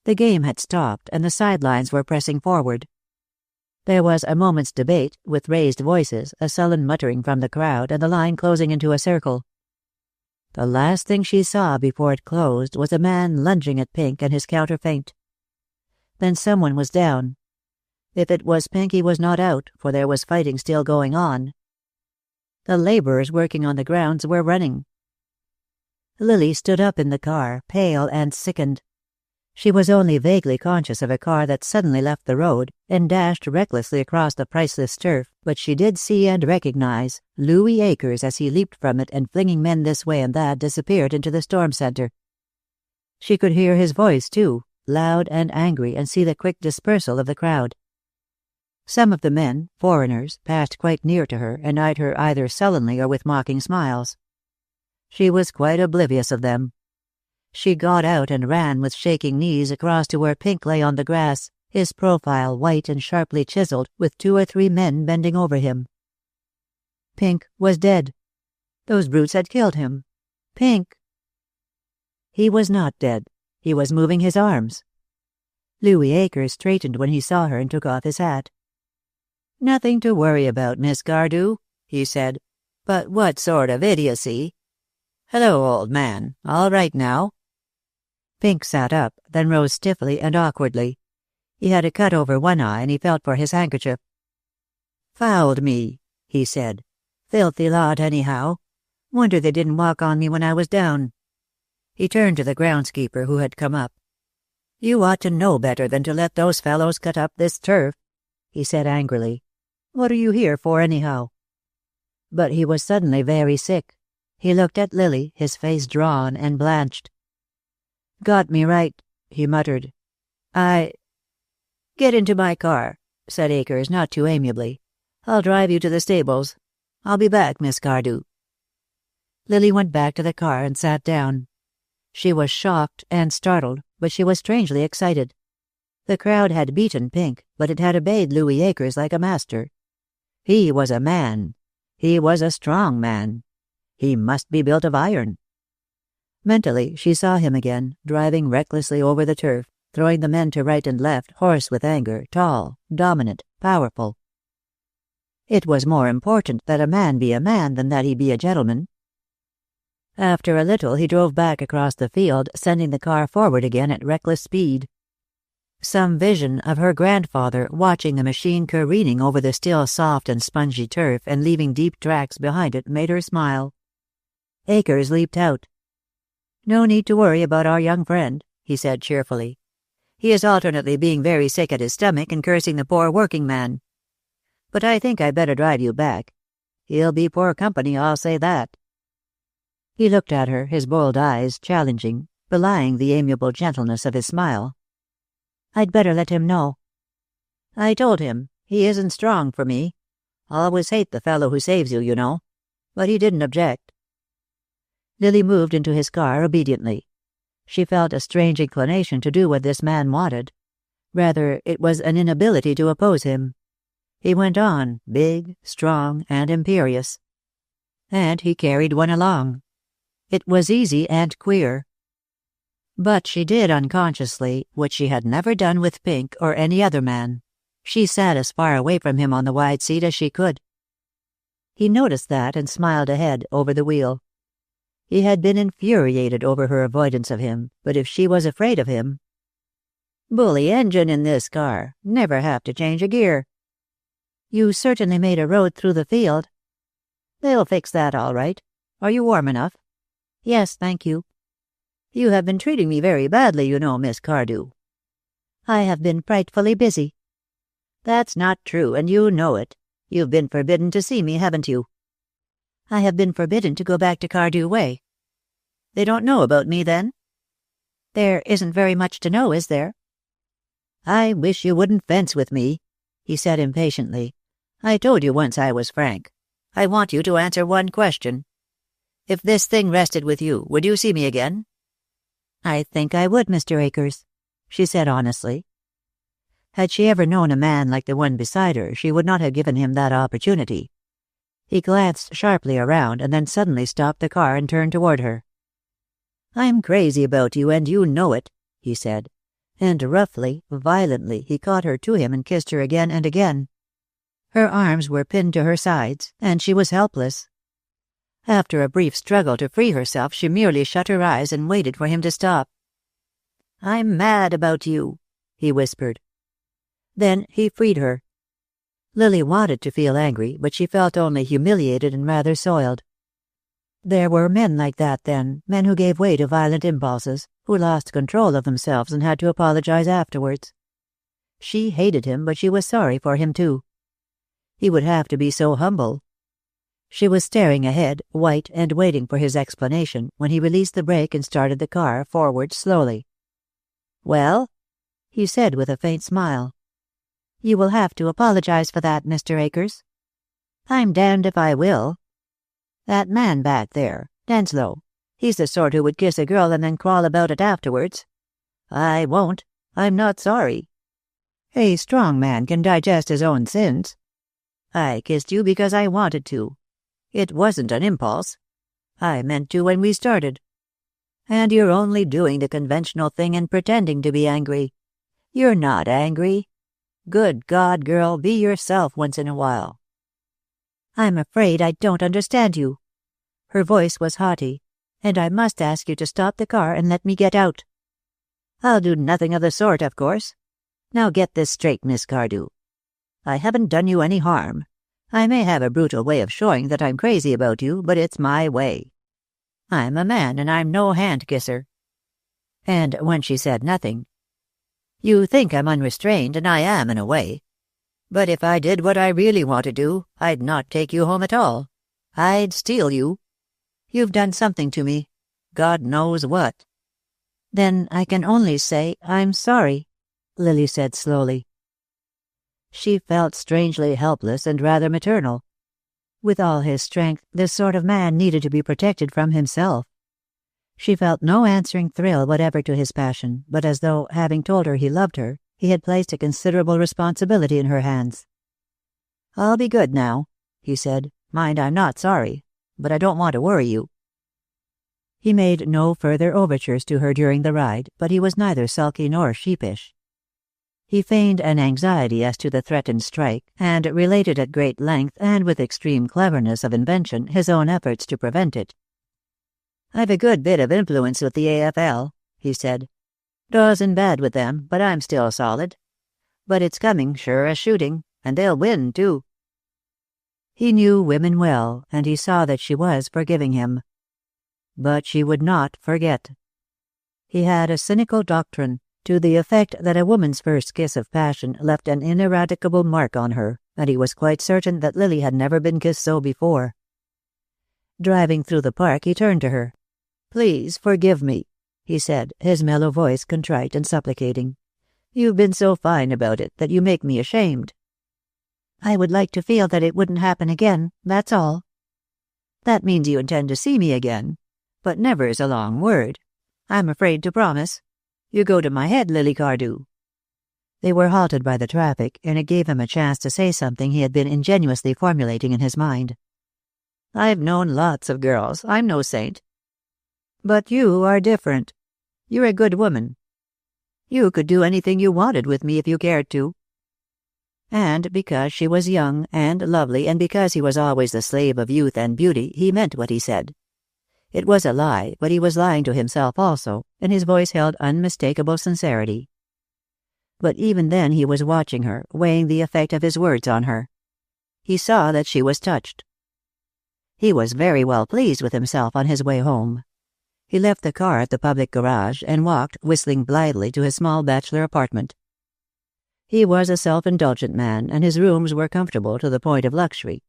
The game had stopped, and the sidelines were pressing forward. There was a moment's debate, with raised voices, a sullen muttering from the crowd, and the line closing into a circle. The last thing she saw before it closed was a man lunging at Pink and his counterfeint. Then someone was down. If it was Pink, he was not out, for there was fighting still going on. The laborers working on the grounds were running. Lily stood up in the car, pale and sickened. She was only vaguely conscious of a car that suddenly left the road and dashed recklessly across the priceless turf, but she did see and recognize Louis Akers as he leaped from it and, flinging men this way and that, disappeared into the storm center. She could hear his voice, too, loud and angry, and see the quick dispersal of the crowd. Some of the men, foreigners, passed quite near to her and eyed her either sullenly or with mocking smiles. She was quite oblivious of them. She got out and ran with shaking knees across to where Pink lay on the grass, his profile white and sharply chiseled, with 2 or 3 men bending over him. Pink was dead. Those brutes had killed him. Pink! He was not dead. He was moving his arms. Louis Akers straightened when he saw her and took off his hat. "Nothing to worry about, Miss Cardew," he said. "But what sort of idiocy? Hello, old man. All right now?" Pink sat up, then rose stiffly and awkwardly. He had a cut over one eye, and he felt for his handkerchief. "Fouled me," he said. "Filthy lot, anyhow. Wonder they didn't walk on me when I was down." He turned to the groundskeeper, who had come up. "You ought to know better than to let those fellows cut up this turf," he said angrily. "What are you here for, anyhow?" But he was suddenly very sick. He looked at Lily, his face drawn and blanched. "Got me right," he muttered. "Get into my car," said Akers, not too amiably. "I'll drive you to the stables. I'll be back, Miss Cardew." Lily went back to the car and sat down. She was shocked and startled, but she was strangely excited. The crowd had beaten Pink, but it had obeyed Louis Akers like a master. He was a man. He was a strong man. He must be built of iron. Mentally, she saw him again, driving recklessly over the turf, throwing the men to right and left, hoarse with anger, tall, dominant, powerful. It was more important that a man be a man than that he be a gentleman. After a little, he drove back across the field, sending the car forward again at reckless speed. Some vision of her grandfather watching the machine careening over the still soft and spongy turf and leaving deep tracks behind it made her smile. Akers leaped out. "No need to worry about our young friend," he said cheerfully. "He is alternately being very sick at his stomach and cursing the poor working man. But I think I'd better drive you back. He'll be poor company, I'll say that." He looked at her, his bold eyes challenging, belying the amiable gentleness of his smile. "I'd better let him know." "I told him. He isn't strong for me. Always hate the fellow who saves you, you know. But he didn't object." Lily moved into his car obediently. She felt a strange inclination to do what this man wanted. Rather, it was an inability to oppose him. He went on, big, strong, and imperious. And he carried one along. It was easy and queer. But she did unconsciously what she had never done with Pink or any other man. She sat as far away from him on the wide seat as she could. He noticed that and smiled ahead, over the wheel. He had been infuriated over her avoidance of him, but if she was afraid of him... "Bully engine in this car. Never have to change a gear." "You certainly made a road through the field." "They'll fix that all right. Are you warm enough?" "Yes, thank you." "You have been treating me very badly, you know, Miss Cardew." "I have been frightfully busy." "That's not true, and you know it. You've been forbidden to see me, haven't you?" "I have been forbidden to go back to Cardew Way." "They don't know about me, then?" "There isn't very much to know, is there?" "I wish you wouldn't fence with me," he said impatiently. "I told you once I was frank. I want you to answer one question. If this thing rested with you, would you see me again?" "I think I would, Mr. Akers," she said honestly. Had she ever known a man like the one beside her, she would not have given him that opportunity. He glanced sharply around and then suddenly stopped the car and turned toward her. "I'm crazy about you, and you know it," he said. And roughly, violently, he caught her to him and kissed her again and again. Her arms were pinned to her sides, and she was helpless. After a brief struggle to free herself, she merely shut her eyes and waited for him to stop. "I'm mad about you," he whispered. Then he freed her. Lily wanted to feel angry, but she felt only humiliated and rather soiled. There were men like that then, men who gave way to violent impulses, who lost control of themselves and had to apologize afterwards. She hated him, but she was sorry for him too. He would have to be so humble. She was staring ahead, white and waiting for his explanation, when he released the brake and started the car forward slowly. "Well?" he said with a faint smile. "You will have to apologize for that, Mr. Akers." "I'm damned if I will. That man back there, Denslow, he's the sort who would kiss a girl and then crawl about it afterwards. I won't. I'm not sorry. A strong man can digest his own sins. I kissed you because I wanted to. It wasn't an impulse. I meant to when we started. And you're only doing the conventional thing and pretending to be angry. You're not angry. Good God, girl, be yourself once in a while." "I'm afraid I don't understand you." Her voice was haughty. "And I must ask you to stop the car and let me get out." "I'll do nothing of the sort, of course. Now get this straight, Miss Cardew. I haven't done you any harm. I may have a brutal way of showing that I'm crazy about you, but it's my way. I'm a man, and I'm no hand-kisser." And when she said nothing, "You think I'm unrestrained, and I am in a way. But if I did what I really want to do, I'd not take you home at all. I'd steal you. You've done something to me. God knows what." "Then I can only say I'm sorry," Lily said slowly. She felt strangely helpless and rather maternal. With all his strength, this sort of man needed to be protected from himself. She felt no answering thrill whatever to his passion, but as though, having told her he loved her, he had placed a considerable responsibility in her hands. "I'll be good now," he said. "Mind, I'm not sorry, but I don't want to worry you." He made no further overtures to her during the ride, but he was neither sulky nor sheepish. He feigned an anxiety as to the threatened strike, and related at great length and with extreme cleverness of invention his own efforts to prevent it. "I've a good bit of influence with the AFL," he said. "Dawes in bad with them, but I'm still solid. But it's coming, sure as shooting, and they'll win, too." He knew women well, and he saw that she was forgiving him. But she would not forget. He had a cynical doctrine, to the effect that a woman's first kiss of passion left an ineradicable mark on her, and he was quite certain that Lily had never been kissed so before. Driving through the park, he turned to her. "Please forgive me," he said, his mellow voice contrite and supplicating. "You've been so fine about it that you make me ashamed." "I would like to feel that it wouldn't happen again, that's all." "That means you intend to see me again. But never is a long word. I'm afraid to promise. You go to my head, Lily Cardew." They were halted by the traffic, and it gave him a chance to say something he had been ingenuously formulating in his mind. "I've known lots of girls. I'm no saint. But you are different. You're a good woman. You could do anything you wanted with me if you cared to." And because she was young and lovely, and because he was always the slave of youth and beauty, he meant what he said. It was a lie, but he was lying to himself also, and his voice held unmistakable sincerity. But even then he was watching her, weighing the effect of his words on her. He saw that she was touched. He was very well pleased with himself on his way home. He left the car at the public garage and walked, whistling blithely, to his small bachelor apartment. He was a self-indulgent man, and his rooms were comfortable to the point of luxury.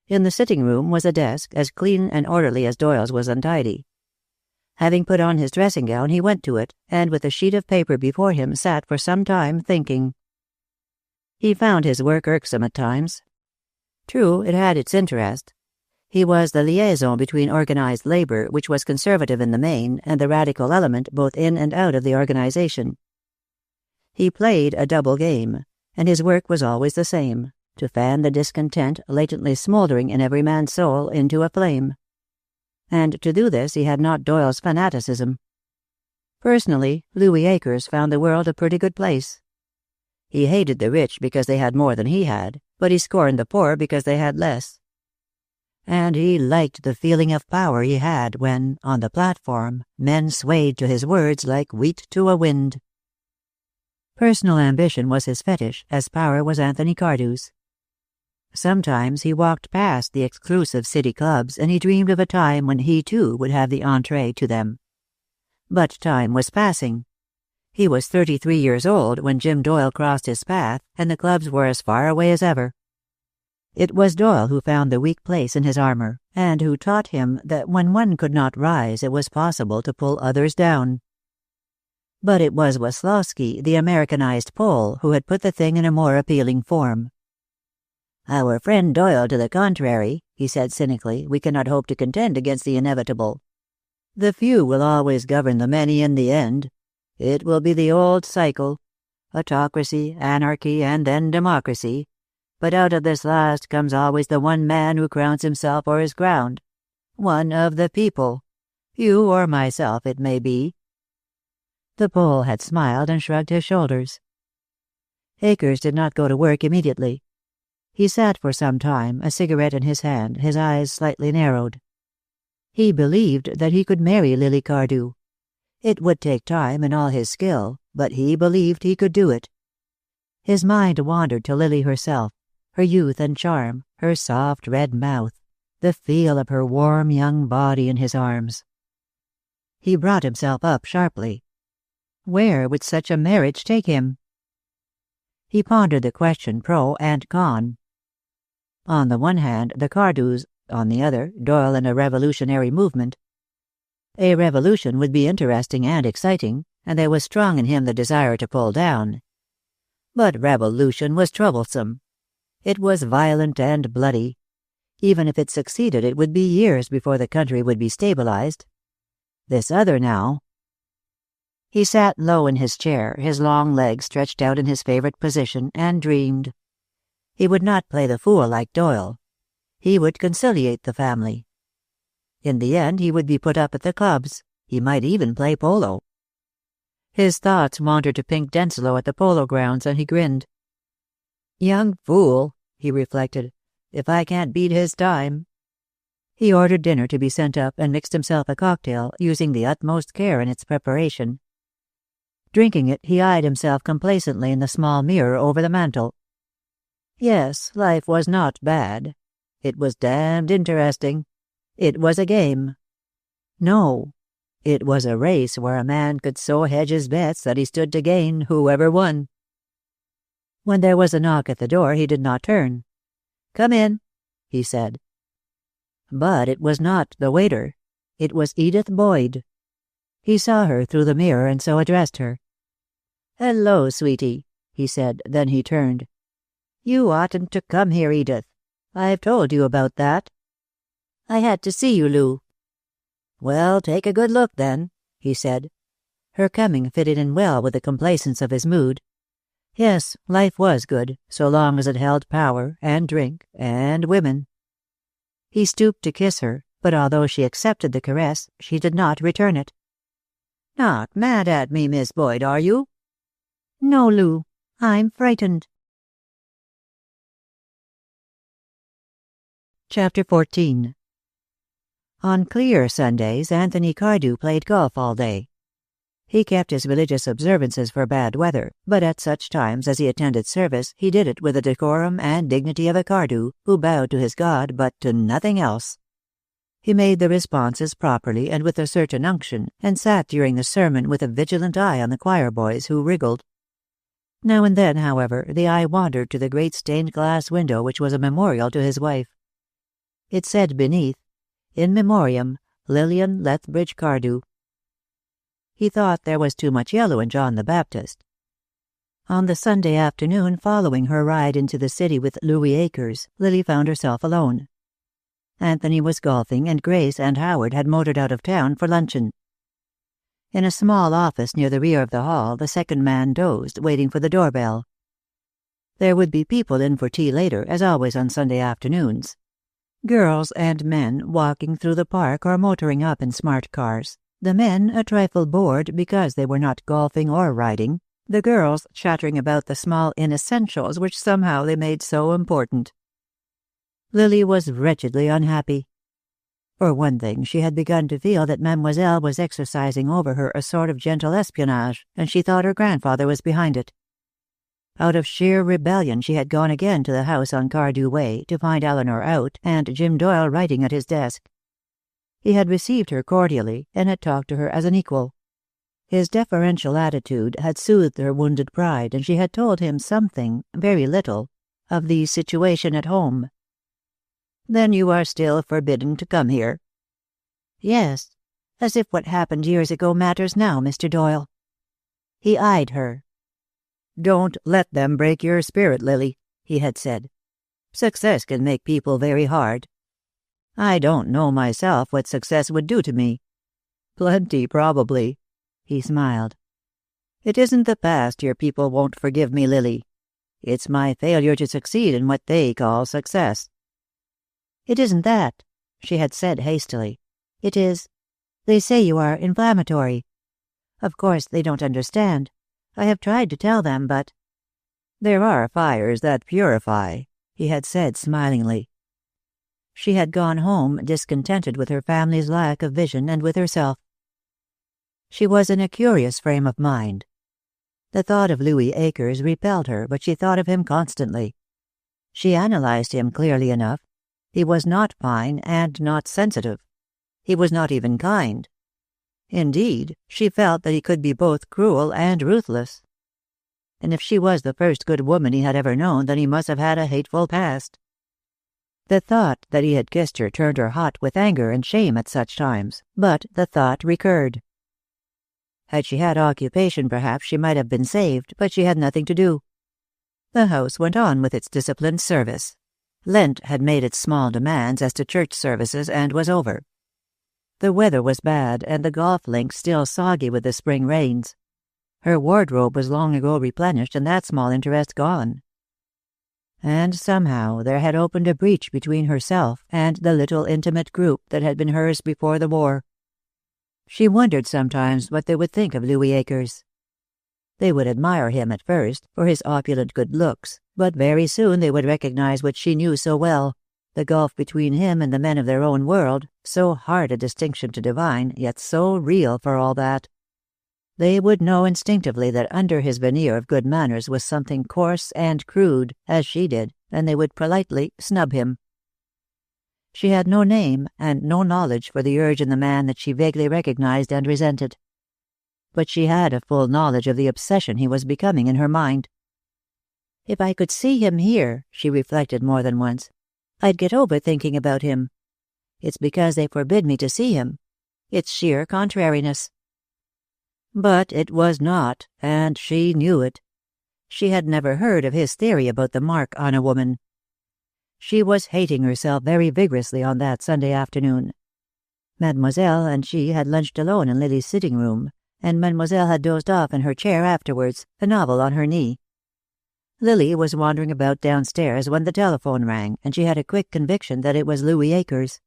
In the sitting-room was a desk, as clean and orderly as Doyle's was untidy. Having put on his dressing-gown, he went to it, and with a sheet of paper before him sat for some time thinking. He found his work irksome at times. True, it had its interest. He was the liaison between organized labor, which was conservative in the main, and the radical element both in and out of the organization. He played a double game, and his work was always the same: to fan the discontent latently smoldering in every man's soul into a flame. And to do this he had not Doyle's fanaticism. Personally, Louis Akers found the world a pretty good place. He hated the rich because they had more than he had, but he scorned the poor because they had less. And he liked the feeling of power he had when, on the platform, men swayed to his words like wheat to a wind. Personal ambition was his fetish, as power was Anthony Cardew's. Sometimes he walked past the exclusive city clubs, and he dreamed of a time when he too would have the entree to them. But time was passing. He was 33 years old when Jim Doyle crossed his path, and the clubs were as far away as ever. It was Doyle who found the weak place in his armor, and who taught him that when one could not rise, it was possible to pull others down. But it was Weslowski, the Americanized Pole, who had put the thing in a more appealing form. "Our friend Doyle to the contrary," he said cynically, "we cannot hope to contend against the inevitable. The few will always govern the many in the end. It will be the old cycle: autocracy, anarchy, and then democracy. But out of this last comes always the one man who crowns himself or is crowned. One of the people. You or myself, it may be." The Pole had smiled and shrugged his shoulders. Akers did not go to work immediately. He sat for some time, a cigarette in his hand, his eyes slightly narrowed. He believed that he could marry Lily Cardew. It would take time and all his skill, but he believed he could do it. His mind wandered to Lily herself, her youth and charm, her soft red mouth, the feel of her warm young body in his arms. He brought himself up sharply. Where would such a marriage take him? He pondered the question pro and con. On the one hand, the Cardews; on the other, Doyle and a revolutionary movement. A revolution would be interesting and exciting, and there was strong in him the desire to pull down. But revolution was troublesome. It was violent and bloody. Even if it succeeded, it would be years before the country would be stabilized. This other now. He sat low in his chair, his long legs stretched out in his favorite position, and dreamed. He would not play the fool like Doyle. He would conciliate the family. In the end, he would be put up at the clubs. He might even play polo. His thoughts wandered to Pink Denslow at the polo grounds, and he grinned. Young fool, he reflected, if I can't beat his time. He ordered dinner to be sent up and mixed himself a cocktail, using the utmost care in its preparation. Drinking it, he eyed himself complacently in the small mirror over the mantel. Yes, life was not bad. It was damned interesting. It was a game. No, it was a race where a man could so hedge his bets that he stood to gain whoever won. When there was a knock at the door, he did not turn. "Come in," he said. But it was not the waiter. It was Edith Boyd. He saw her through the mirror and so addressed her. "Hello, sweetie," he said, then he turned. "You oughtn't to come here, Edith. I've told you about that." "I had to see you, Lou." "Well, take a good look, then," he said. Her coming fitted in well with the complacence of his mood. Yes, life was good, so long as it held power, and drink, and women. He stooped to kiss her, but although she accepted the caress, she did not return it. "Not mad at me, Miss Boyd, are you?" "No, Lou. I'm frightened." Chapter 14. On clear Sundays, Anthony Cardew played golf all day. He kept his religious observances for bad weather, but at such times as he attended service, he did it with the decorum and dignity of a Cardew, who bowed to his God, but to nothing else. He made the responses properly and with a certain unction, and sat during the sermon with a vigilant eye on the choir boys who wriggled. Now and then, however, the eye wandered to the great stained-glass window which was a memorial to his wife. It said beneath, "In Memoriam, Lillian Lethbridge Cardew." He thought there was too much yellow in John the Baptist. On the Sunday afternoon following her ride into the city with Louis Akers, Lily found herself alone. Anthony was golfing, and Grace and Howard had motored out of town for luncheon. In a small office near the rear of the hall, the second man dozed, waiting for the doorbell. There would be people in for tea later, as always on Sunday afternoons. Girls and men walking through the park or motoring up in smart cars. The men a trifle bored because they were not golfing or riding, the girls chattering about the small inessentials which somehow they made so important. Lily was wretchedly unhappy. For one thing, she had begun to feel that Mademoiselle was exercising over her a sort of gentle espionage, and she thought her grandfather was behind it. Out of sheer rebellion she had gone again to the house on Cardew Way, to find Eleanor out and Jim Doyle writing at his desk. He had received her cordially, and had talked to her as an equal. His deferential attitude had soothed her wounded pride, and she had told him something, very little, of the situation at home. "Then you are still forbidden to come here?" "Yes, as if what happened years ago matters now, Mr. Doyle." He eyed her. "Don't let them break your spirit, Lily," he had said. "Success can make people very hard. I don't know myself what success would do to me. Plenty, probably." He smiled. "It isn't the past your people won't forgive me, Lily. It's my failure to succeed in what they call success." "It isn't that," she had said hastily. "It is, they say you are inflammatory. Of course they don't understand. I have tried to tell them, but—" "There are fires that purify," he had said smilingly. She had gone home discontented with her family's lack of vision and with herself. She was in a curious frame of mind. The thought of Louis Akers repelled her, but she thought of him constantly. She analyzed him clearly enough. He was not fine and not sensitive. He was not even kind. Indeed, she felt that he could be both cruel and ruthless. And if she was the first good woman he had ever known, then he must have had a hateful past. The thought that he had kissed her turned her hot with anger and shame at such times, but the thought recurred. Had she had occupation, perhaps she might have been saved, but she had nothing to do. The house went on with its disciplined service. Lent had made its small demands as to church services and was over. The weather was bad, and the golf links still soggy with the spring rains. Her wardrobe was long ago replenished, and that small interest gone. And somehow there had opened a breach between herself and the little intimate group that had been hers before the war. She wondered sometimes what they would think of Louis Akers. They would admire him at first for his opulent good looks, but very soon they would recognize what she knew so well, the gulf between him and the men of their own world, so hard a distinction to divine, yet so real for all that. They would know instinctively that under his veneer of good manners was something coarse and crude, as she did, and they would politely snub him. She had no name and no knowledge for the urge in the man that she vaguely recognized and resented. But she had a full knowledge of the obsession he was becoming in her mind. If I could see him here, she reflected more than once, I'd get over thinking about him. It's because they forbid me to see him. It's sheer contrariness. But it was not, and she knew it. She had never heard of his theory about the mark on a woman. She was hating herself very vigorously on that Sunday afternoon. Mademoiselle and she had lunched alone in Lily's sitting room, and Mademoiselle had dozed off in her chair afterwards, a novel on her knee. Lily was wandering about downstairs when the telephone rang, and she had a quick conviction that it was Louis Akers.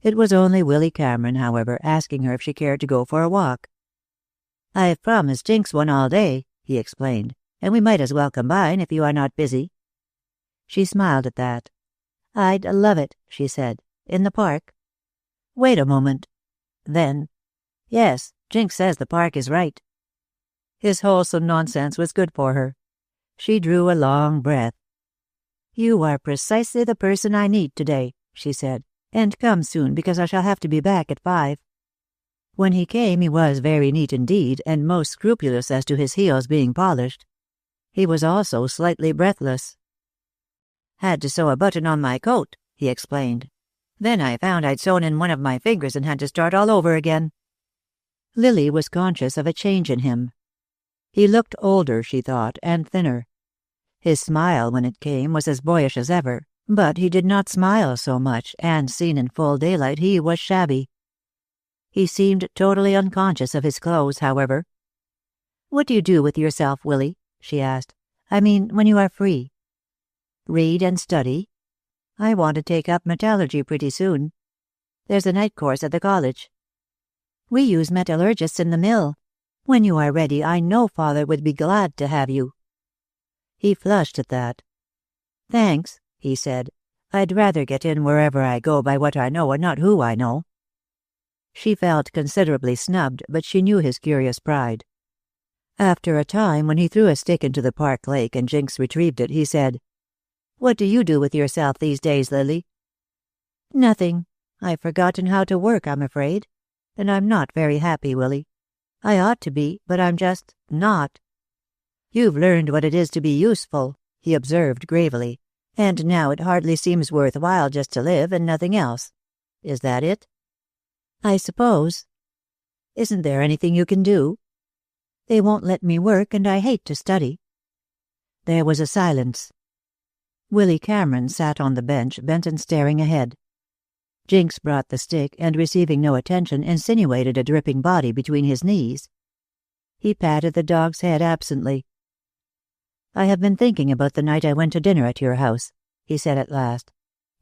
It was only Willy Cameron, however, asking her if she cared to go for a walk. "I've promised Jinx one all day," he explained, "and we might as well combine if you are not busy." She smiled at that. "I'd love it," she said. "In the park?" "Wait a moment." Then, "Yes, Jinx says the park is right." His wholesome nonsense was good for her. She drew a long breath. "You are precisely the person I need today," she said, "and come soon, because I shall have to be back at 5. When he came he was very neat indeed, and most scrupulous as to his heels being polished. He was also slightly breathless. "Had to sew a button on my coat," he explained. "Then I found I'd sewn in one of my fingers and had to start all over again." Lily was conscious of a change in him. He looked older, she thought, and thinner. His smile, when it came, was as boyish as ever, but he did not smile so much, and seen in full daylight he was shabby. He seemed totally unconscious of his clothes, however. "What do you do with yourself, Willy?" she asked. "I mean, when you are free." "Read and study. I want to take up metallurgy pretty soon. There's a night course at the college." "We use metallurgists in the mill. When you are ready, I know Father would be glad to have you." He flushed at that. "Thanks," he said. "I'd rather get in wherever I go by what I know and not who I know." She felt considerably snubbed, but she knew his curious pride. After a time, when he threw a stick into the park lake and Jinx retrieved it, he said, "What do you do with yourself these days, Lily?" "Nothing. I've forgotten how to work, I'm afraid. And I'm not very happy, Willy. I ought to be, but I'm just not." "You've learned what it is to be useful," he observed gravely, "and now it hardly seems worthwhile just to live and nothing else. Is that it?" "I suppose." "Isn't there anything you can do?" "They won't let me work, and I hate to study." There was a silence. Willy Cameron sat on the bench, bent and staring ahead. Jinx brought the stick, and receiving no attention, insinuated a dripping body between his knees. He patted the dog's head absently. "I have been thinking about the night I went to dinner at your house," he said at last.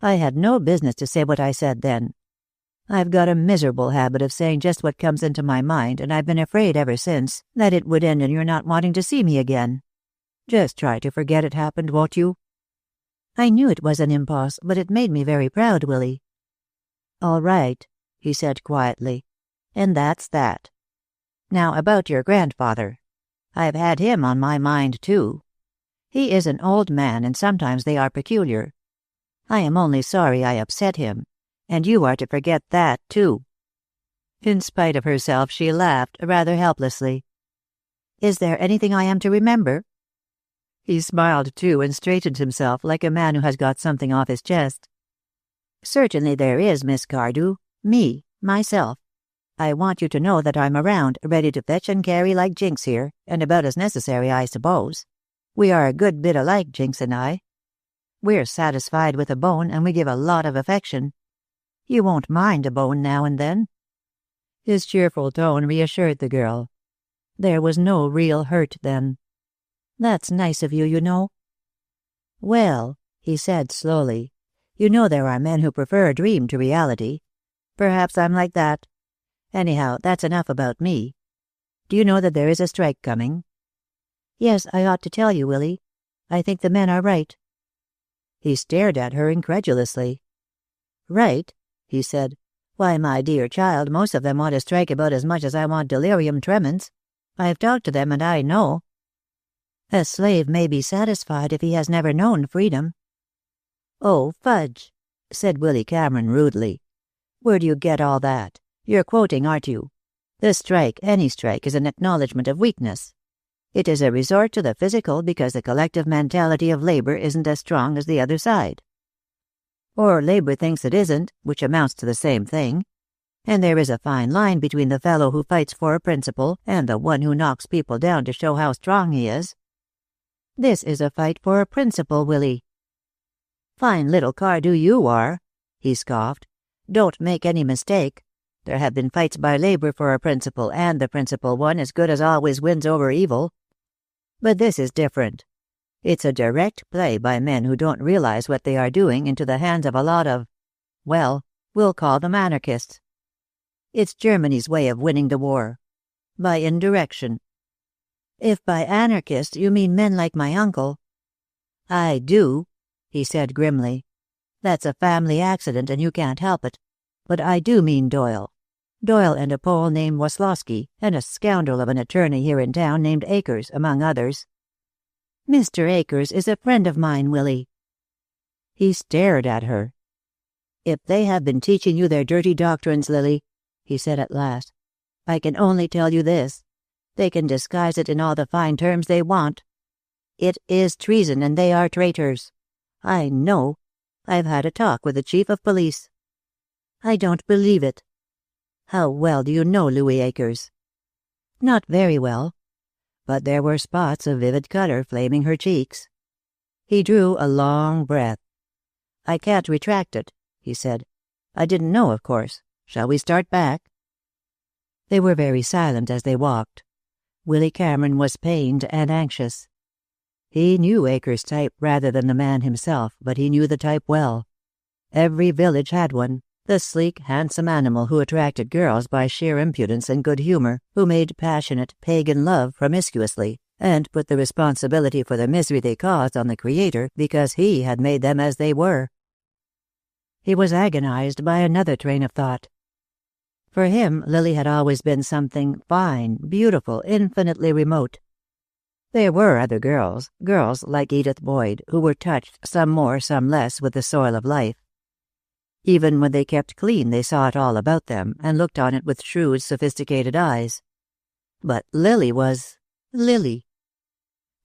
"I had no business to say what I said then. I've got a miserable habit of saying just what comes into my mind, and I've been afraid ever since that it would end in your not wanting to see me again. Just try to forget it happened, won't you?" "I knew it was an impulse, but it made me very proud, Willy." "All right," he said quietly. "And that's that. Now about your grandfather. I've had him on my mind, too. He is an old man, and sometimes they are peculiar. I am only sorry I upset him. And you are to forget that, too." In spite of herself, she laughed, rather helplessly. "Is there anything I am to remember?" He smiled, too, and straightened himself like a man who has got something off his chest. "Certainly there is, Miss Cardew. Me, myself. I want you to know that I'm around, ready to fetch and carry like Jinx here, and about as necessary, I suppose. We are a good bit alike, Jinx and I." We're satisfied with a bone, and we give a lot of affection. You won't mind a bone now and then." His cheerful tone reassured the girl. There was no real hurt then. "That's nice of you, you know." "Well," he said slowly, "you know there are men who prefer a dream to reality. Perhaps I'm like that. Anyhow, that's enough about me. Do you know that there is a strike coming?" "Yes, I ought to tell you, Willy. I think the men are right." He stared at her incredulously. "Right?" he said. "Why, my dear child, most of them want to strike about as much as I want delirium tremens. I've talked to them, and I know. A slave may be satisfied if he has never known freedom." "Oh, fudge," said Willy Cameron rudely. "Where do you get all that? You're quoting, aren't you? The strike, any strike, is an acknowledgement of weakness. It is a resort to the physical because the collective mentality of labor isn't as strong as the other side. Or labor thinks it isn't, which amounts to the same thing. And there is a fine line between the fellow who fights for a principle and the one who knocks people down to show how strong he is. This is a fight for a principle, Willy." "Fine little Cardew you are," he scoffed. "Don't make any mistake. There have been fights by labor for a principle, and the principle one as good as always wins over evil. But this is different. It's a direct play by men who don't realize what they are doing into the hands of a lot of, well, we'll call them anarchists. It's Germany's way of winning the war. By indirection." "If by anarchists you mean men like my uncle—" "I do," he said grimly. "That's a family accident, and you can't help it. But I do mean Doyle. Doyle and a Pole named Waslowski, and a scoundrel of an attorney here in town named Akers, among others." "Mr. Akers is a friend of mine, Willy." He stared at her. "If they have been teaching you their dirty doctrines, Lily," he said at last, "I can only tell you this. They can disguise it in all the fine terms they want. It is treason, and they are traitors. I know. I've had a talk with the chief of police." "I don't believe it." "How well do you know Louis Akers?" "Not very well." But there were spots of vivid color flaming her cheeks. He drew a long breath. "I can't retract it," he said. "I didn't know, of course. Shall we start back?" They were very silent as they walked. Willy Cameron was pained and anxious. He knew Akers' type rather than the man himself, but he knew the type well. Every village had one. The sleek, handsome animal who attracted girls by sheer impudence and good humor, who made passionate, pagan love promiscuously, and put the responsibility for the misery they caused on the Creator because he had made them as they were. He was agonized by another train of thought. For him, Lily had always been something fine, beautiful, infinitely remote. There were other girls like Edith Boyd, who were touched, some more, some less, with the soil of life. Even when they kept clean they saw it all about them, and looked on it with shrewd, sophisticated eyes. But Lily was Lily.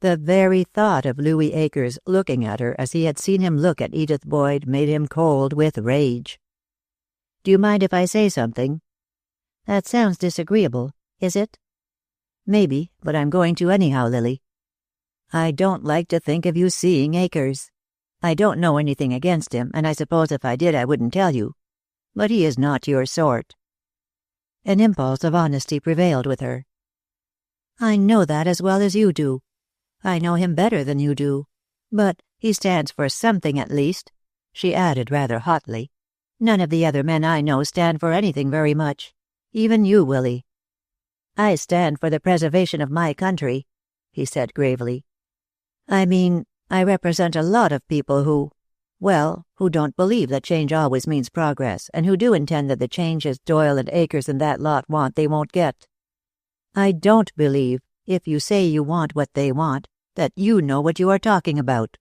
The very thought of Louis Akers looking at her as he had seen him look at Edith Boyd made him cold with rage. "Do you mind if I say something?" "That sounds disagreeable. Is it?" "Maybe, but I'm going to anyhow, Lily. I don't like to think of you seeing Akers. I don't know anything against him, and I suppose if I did I wouldn't tell you. But he is not your sort." An impulse of honesty prevailed with her. "I know that as well as you do. I know him better than you do. But he stands for something at least," she added rather hotly. "None of the other men I know stand for anything very much. Even you, Willy." "I stand for the preservation of my country," he said gravely. "I mean, I represent a lot of people who don't believe that change always means progress, and who do intend that the changes Doyle and Akers and that lot want they won't get. I don't believe, if you say you want what they want, that you know what you are talking about.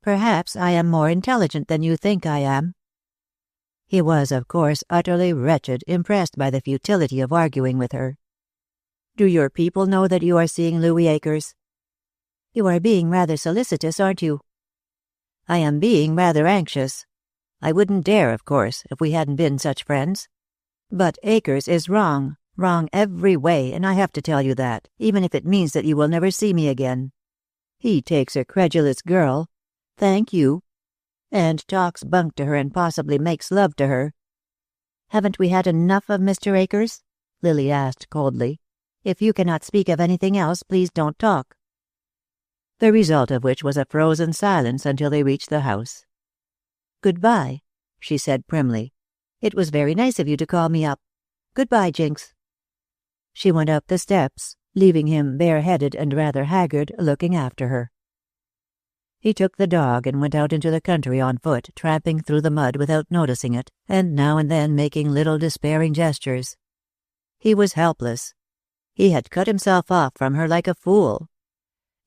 Perhaps I am more intelligent than you think I am." He was, of course, utterly wretched, impressed by the futility of arguing with her. "Do your people know that you are seeing Louis Akers?" "You are being rather solicitous, aren't you?" "I am being rather anxious. I wouldn't dare, of course, if we hadn't been such friends. But Akers is wrong every way, and I have to tell you that, even if it means that you will never see me again. He takes a credulous girl. Thank you. And talks bunk to her and possibly makes love to her. Haven't we had enough of Mr. Akers? Lily asked coldly. If you cannot speak of anything else, please don't talk. The result of which was a frozen silence until they reached the house. Goodbye, she said primly. It was very nice of you to call me up. Goodbye, Jinx. She went up the steps, leaving him bareheaded and rather haggard, looking after her. He took the dog and went out into the country on foot, tramping through the mud without noticing it, and now and then making little despairing gestures. He was helpless. He had cut himself off from her like a fool.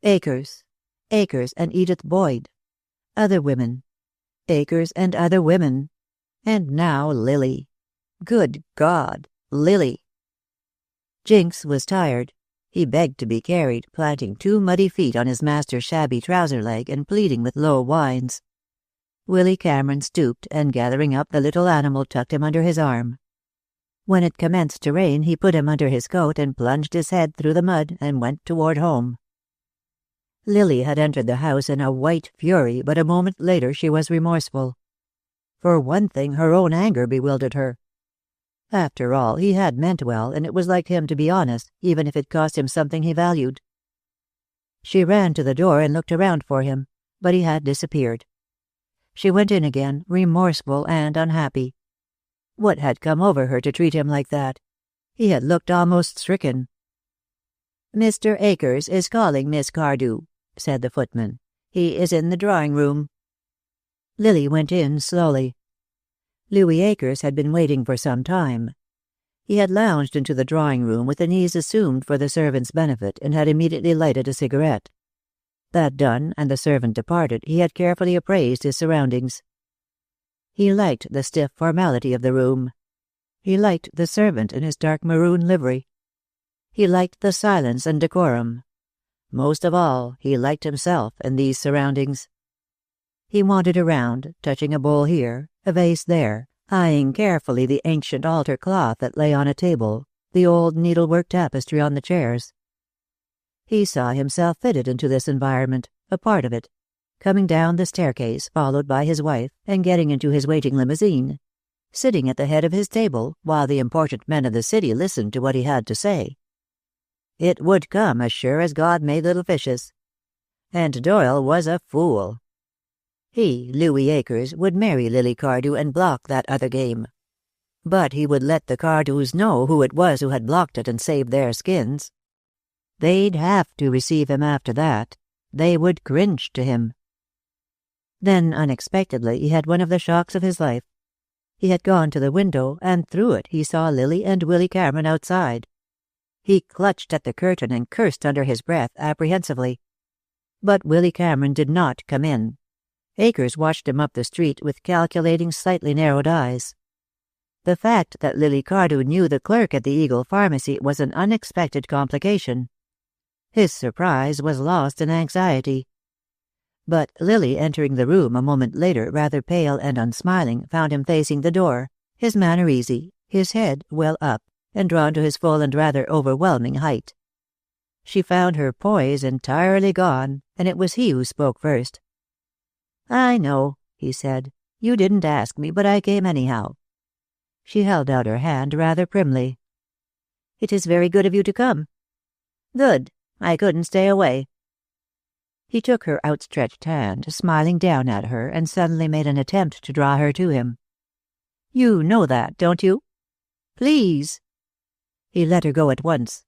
Akers and Edith Boyd. Other women. Akers and other women. And now Lily. Good God, Lily. Jinx was tired. He begged to be carried, planting 2 muddy feet on his master's shabby trouser leg and pleading with low whines. Willy Cameron stooped and, gathering up the little animal, tucked him under his arm. When it commenced to rain, he put him under his coat and plunged his head through the mud and went toward home. Lily had entered the house in a white fury, but a moment later she was remorseful. For one thing, her own anger bewildered her. After all, he had meant well, and it was like him to be honest, even if it cost him something he valued. She ran to the door and looked around for him, but he had disappeared. She went in again, remorseful and unhappy. What had come over her to treat him like that? He had looked almost stricken. "Mr. Akers is calling, Miss Cardew," said the footman. "He is in the drawing-room." Lily went in slowly. Louis Akers had been waiting for some time. He had lounged into the drawing-room with an ease assumed for the servant's benefit and had immediately lighted a cigarette. That done, and the servant departed, he had carefully appraised his surroundings. He liked the stiff formality of the room. He liked the servant in his dark maroon livery. He liked the silence and decorum. Most of all, he liked himself in these surroundings. He wandered around, touching a bowl here, a vase there, eyeing carefully the ancient altar cloth that lay on a table, the old needlework tapestry on the chairs. He saw himself fitted into this environment, a part of it, coming down the staircase, followed by his wife, and getting into his waiting limousine, sitting at the head of his table while the important men of the city listened to what he had to say. It would come as sure as God made little fishes. And Doyle was a fool. He, Louis Akers, would marry Lily Cardew and block that other game. But he would let the Cardews know who it was who had blocked it and saved their skins. They'd have to receive him after that. They would cringe to him. Then, unexpectedly, he had one of the shocks of his life. He had gone to the window, and through it he saw Lily and Willy Cameron outside. He clutched at the curtain and cursed under his breath apprehensively. But Willy Cameron did not come in. Akers watched him up the street with calculating, slightly narrowed eyes. The fact that Lily Cardew knew the clerk at the Eagle Pharmacy was an unexpected complication. His surprise was lost in anxiety. But Lily, entering the room a moment later, rather pale and unsmiling, found him facing the door, his manner easy, his head well up, and drawn to his full and rather overwhelming height. She found her poise entirely gone, and it was he who spoke first. "I know," he said. "You didn't ask me, but I came anyhow." She held out her hand rather primly. "It is very good of you to come." "Good. I couldn't stay away." He took her outstretched hand, smiling down at her, and suddenly made an attempt to draw her to him. "You know that, don't you?" "Please." He let her go at once.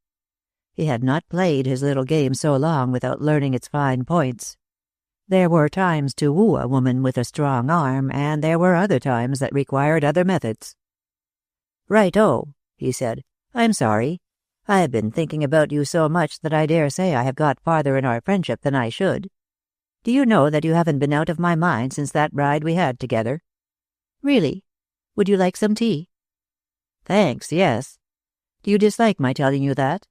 He had not played his little game so long without learning its fine points. There were times to woo a woman with a strong arm, and there were other times that required other methods. "Right-o," he said. "I'm sorry. I have been thinking about you so much that I dare say I have got farther in our friendship than I should. Do you know that you haven't been out of my mind since that ride we had together? Really? Would you like some tea?" "Thanks, yes. Do you dislike my telling you that?"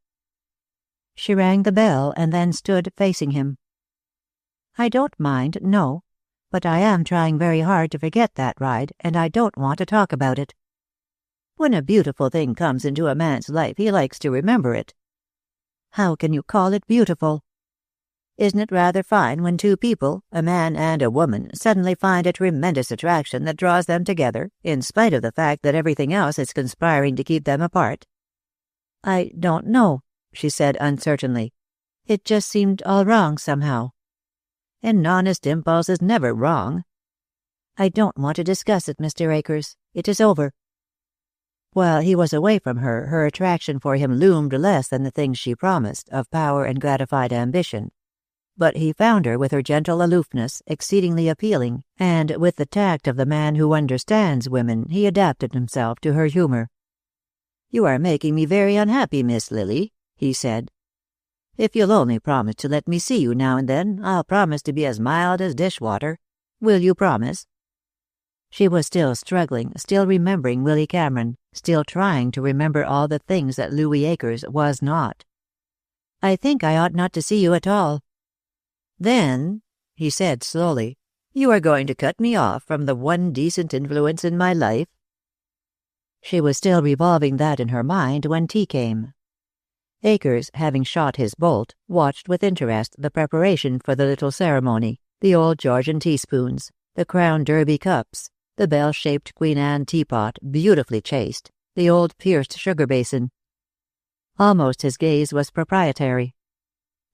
She rang the bell and then stood facing him. "I don't mind, no. But I am trying very hard to forget that ride, and I don't want to talk about it." "When a beautiful thing comes into a man's life, he likes to remember it." "How can you call it beautiful?" Isn't it rather fine when two people, a man and a woman, suddenly find a tremendous attraction that draws them together, in spite of the fact that everything else is conspiring to keep them apart? I don't know, she said uncertainly. It just seemed all wrong somehow. An honest impulse is never wrong. I don't want to discuss it, Mr. Akers. It is over. While he was away from her, her attraction for him loomed less than the things she promised, of power and gratified ambition. But he found her with her gentle aloofness exceedingly appealing, and with the tact of the man who understands women, he adapted himself to her humor. "You are making me very unhappy, Miss Lily," he said. "If you'll only promise to let me see you now and then, I'll promise to be as mild as dishwater. Will you promise?" She was still struggling, still remembering Willy Cameron, still trying to remember all the things that Louis Akers was not. "I think I ought not to see you at all." "Then," he said slowly, "you are going to cut me off from the one decent influence in my life?" She was still revolving that in her mind when tea came. Akers, having shot his bolt, watched with interest the preparation for the little ceremony, the old Georgian teaspoons, the Crown Derby cups, the bell-shaped Queen Anne teapot, beautifully chased, the old pierced sugar basin. Almost his gaze was proprietary.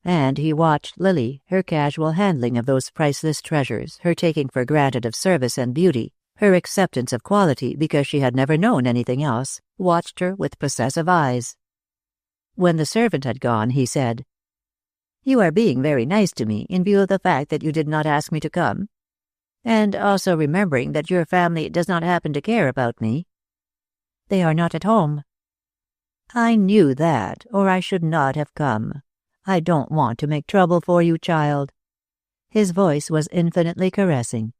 And he watched Lily, her casual handling of those priceless treasures, her taking for granted of service and beauty, her acceptance of quality because she had never known anything else, watched her with possessive eyes. When the servant had gone, he said, "You are being very nice to me, in view of the fact that you did not ask me to come. And also remembering that your family does not happen to care about me." "They are not at home." "I knew that, or I should not have come. I don't want to make trouble for you, child." His voice was infinitely caressing.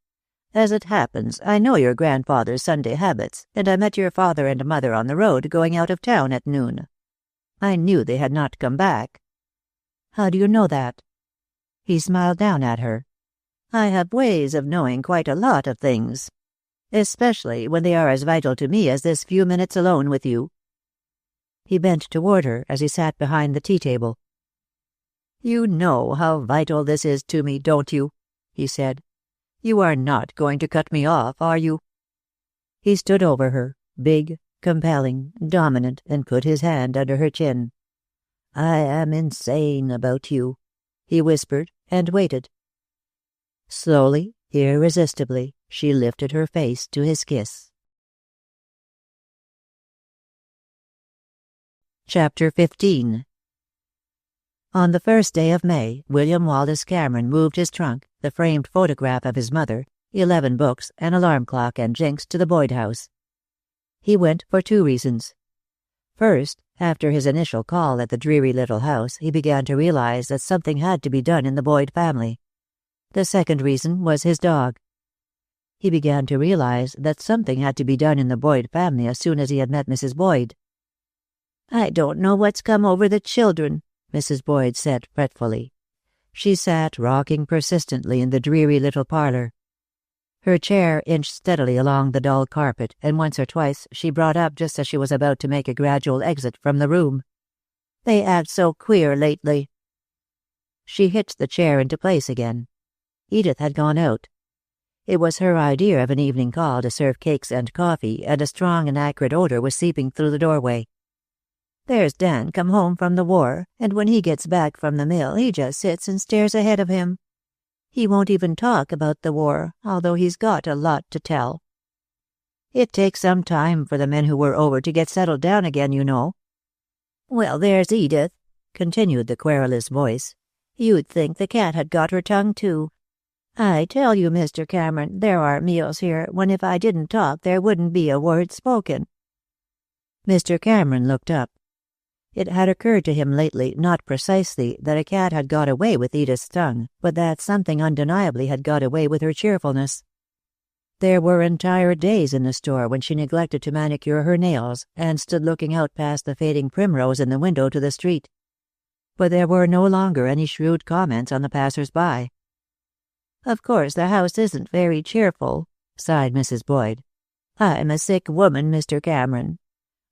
"As it happens, I know your grandfather's Sunday habits, and I met your father and mother on the road going out of town at noon. I knew they had not come back." "How do you know that?" He smiled down at her. "I have ways of knowing quite a lot of things, especially when they are as vital to me as this few minutes alone with you." He bent toward her as he sat behind the tea-table. "You know how vital this is to me, don't you?" he said. "You are not going to cut me off, are you?" He stood over her, big, compelling, dominant, and put his hand under her chin. "I am insane about you," he whispered, and waited. Slowly, irresistibly, she lifted her face to his kiss. Chapter 15. On the first day of May, William Wallace Cameron moved his trunk, the framed photograph of his mother, 11 books, an alarm clock, and Jinx to the Boyd house. He went for 2 reasons. First, after his initial call at the dreary little house, he began to realize that something had to be done in the Boyd family. The second reason was his dog. He began to realize that something had to be done in the Boyd family as soon as he had met Mrs. Boyd. "I don't know what's come over the children," Mrs. Boyd said fretfully. She sat rocking persistently in the dreary little parlor. Her chair inched steadily along the dull carpet, and once or twice she brought up just as she was about to make a gradual exit from the room. "They act so queer lately." She hitched the chair into place again. Edith had gone out. It was her idea of an evening call to serve cakes and coffee, and a strong and acrid odor was seeping through the doorway. "There's Dan come home from the war, and when he gets back from the mill he just sits and stares ahead of him. He won't even talk about the war, although he's got a lot to tell. It takes some time for the men who were over to get settled down again, you know." "Well, there's Edith," continued the querulous voice. "You'd think the cat had got her tongue, too. I tell you, Mr. Cameron, there are meals here when if I didn't talk there wouldn't be a word spoken." Mr. Cameron looked up. It had occurred to him lately, not precisely that a cat had got away with Edith's tongue, but that something undeniably had got away with her cheerfulness. There were entire days in the store when she neglected to manicure her nails, and stood looking out past the fading primrose in the window to the street. But there were no longer any shrewd comments on the passers-by. "Of course the house isn't very cheerful," sighed Mrs. Boyd. "I'm a sick woman, Mr. Cameron.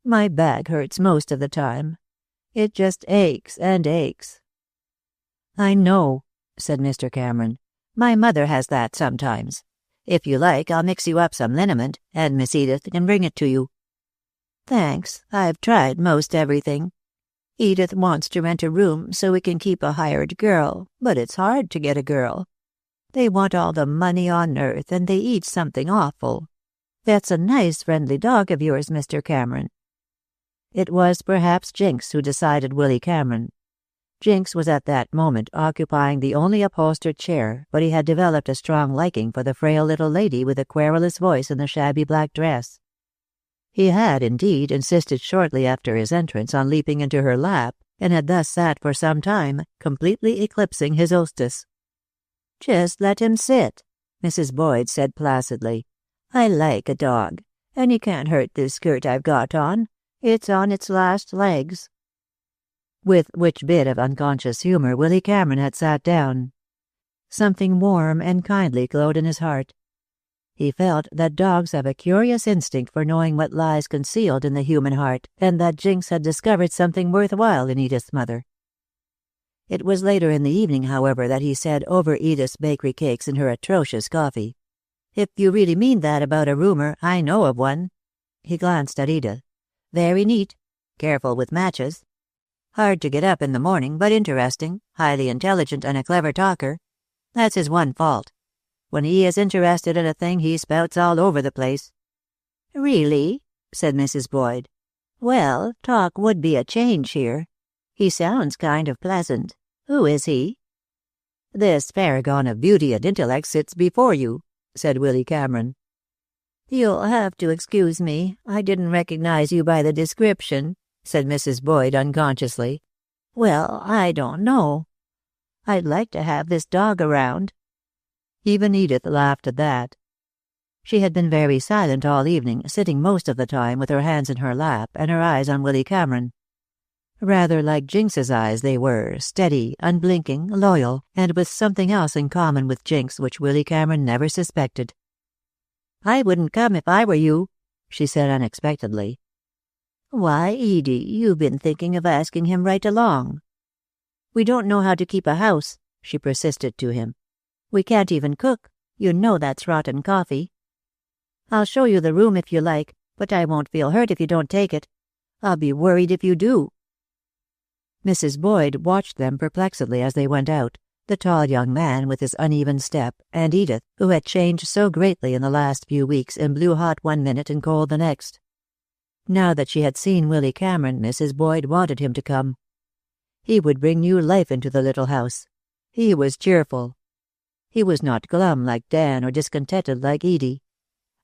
My back hurts most of the time. It just aches and aches." "I know," said Mr. Cameron. "My mother has that sometimes. If you like, I'll mix you up some liniment, and Miss Edith can bring it to you." "Thanks, I've tried most everything. Edith wants to rent a room so we can keep a hired girl, but it's hard to get a girl. They want all the money on earth, and they eat something awful. That's a nice, friendly dog of yours, Mr. Cameron." It was perhaps Jinx who decided Willy Cameron. Jinx was at that moment occupying the only upholstered chair, but he had developed a strong liking for the frail little lady with the querulous voice and the shabby black dress. He had, indeed, insisted shortly after his entrance on leaping into her lap, and had thus sat for some time, completely eclipsing his hostess. "Just let him sit," Mrs. Boyd said placidly. "I like a dog, and he can't hurt this skirt I've got on. It's on its last legs." With which bit of unconscious humor Willy Cameron had sat down. Something warm and kindly glowed in his heart. He felt that dogs have a curious instinct for knowing what lies concealed in the human heart, and that Jinx had discovered something worthwhile in Edith's mother. It was later in the evening, however, that he said over Edith's bakery cakes and her atrocious coffee, "If you really mean that about a roomer, I know of one." He glanced at Edith. "Very neat. Careful with matches. Hard to get up in the morning, but interesting, highly intelligent, and a clever talker. That's his one fault. When he is interested in a thing, he spouts all over the place." "Really?" said Mrs. Boyd. "Well, talk would be a change here. He sounds kind of pleasant. Who is he?" "This paragon of beauty and intellect sits before you," said Willy Cameron. "You'll have to excuse me. I didn't recognize you by the description," said Mrs. Boyd unconsciously. "Well, I don't know. I'd like to have this dog around." Even Edith laughed at that. She had been very silent all evening, sitting most of the time with her hands in her lap and her eyes on Willy Cameron. Rather like Jinx's eyes they were, steady, unblinking, loyal, and with something else in common with Jinx which Willy Cameron never suspected. "I wouldn't come if I were you," she said unexpectedly. "Why, Edie, you've been thinking of asking him right along." "We don't know how to keep a house," she persisted to him. "We can't even cook. You know that's rotten coffee. I'll show you the room if you like, but I won't feel hurt if you don't take it. I'll be worried if you do." Mrs. Boyd watched them perplexedly as they went out, the tall young man with his uneven step, and Edith, who had changed so greatly in the last few weeks and blew hot one minute and cold the next. Now that she had seen Willy Cameron, Mrs. Boyd wanted him to come. He would bring new life into the little house. He was cheerful. He was not glum like Dan or discontented like Edie.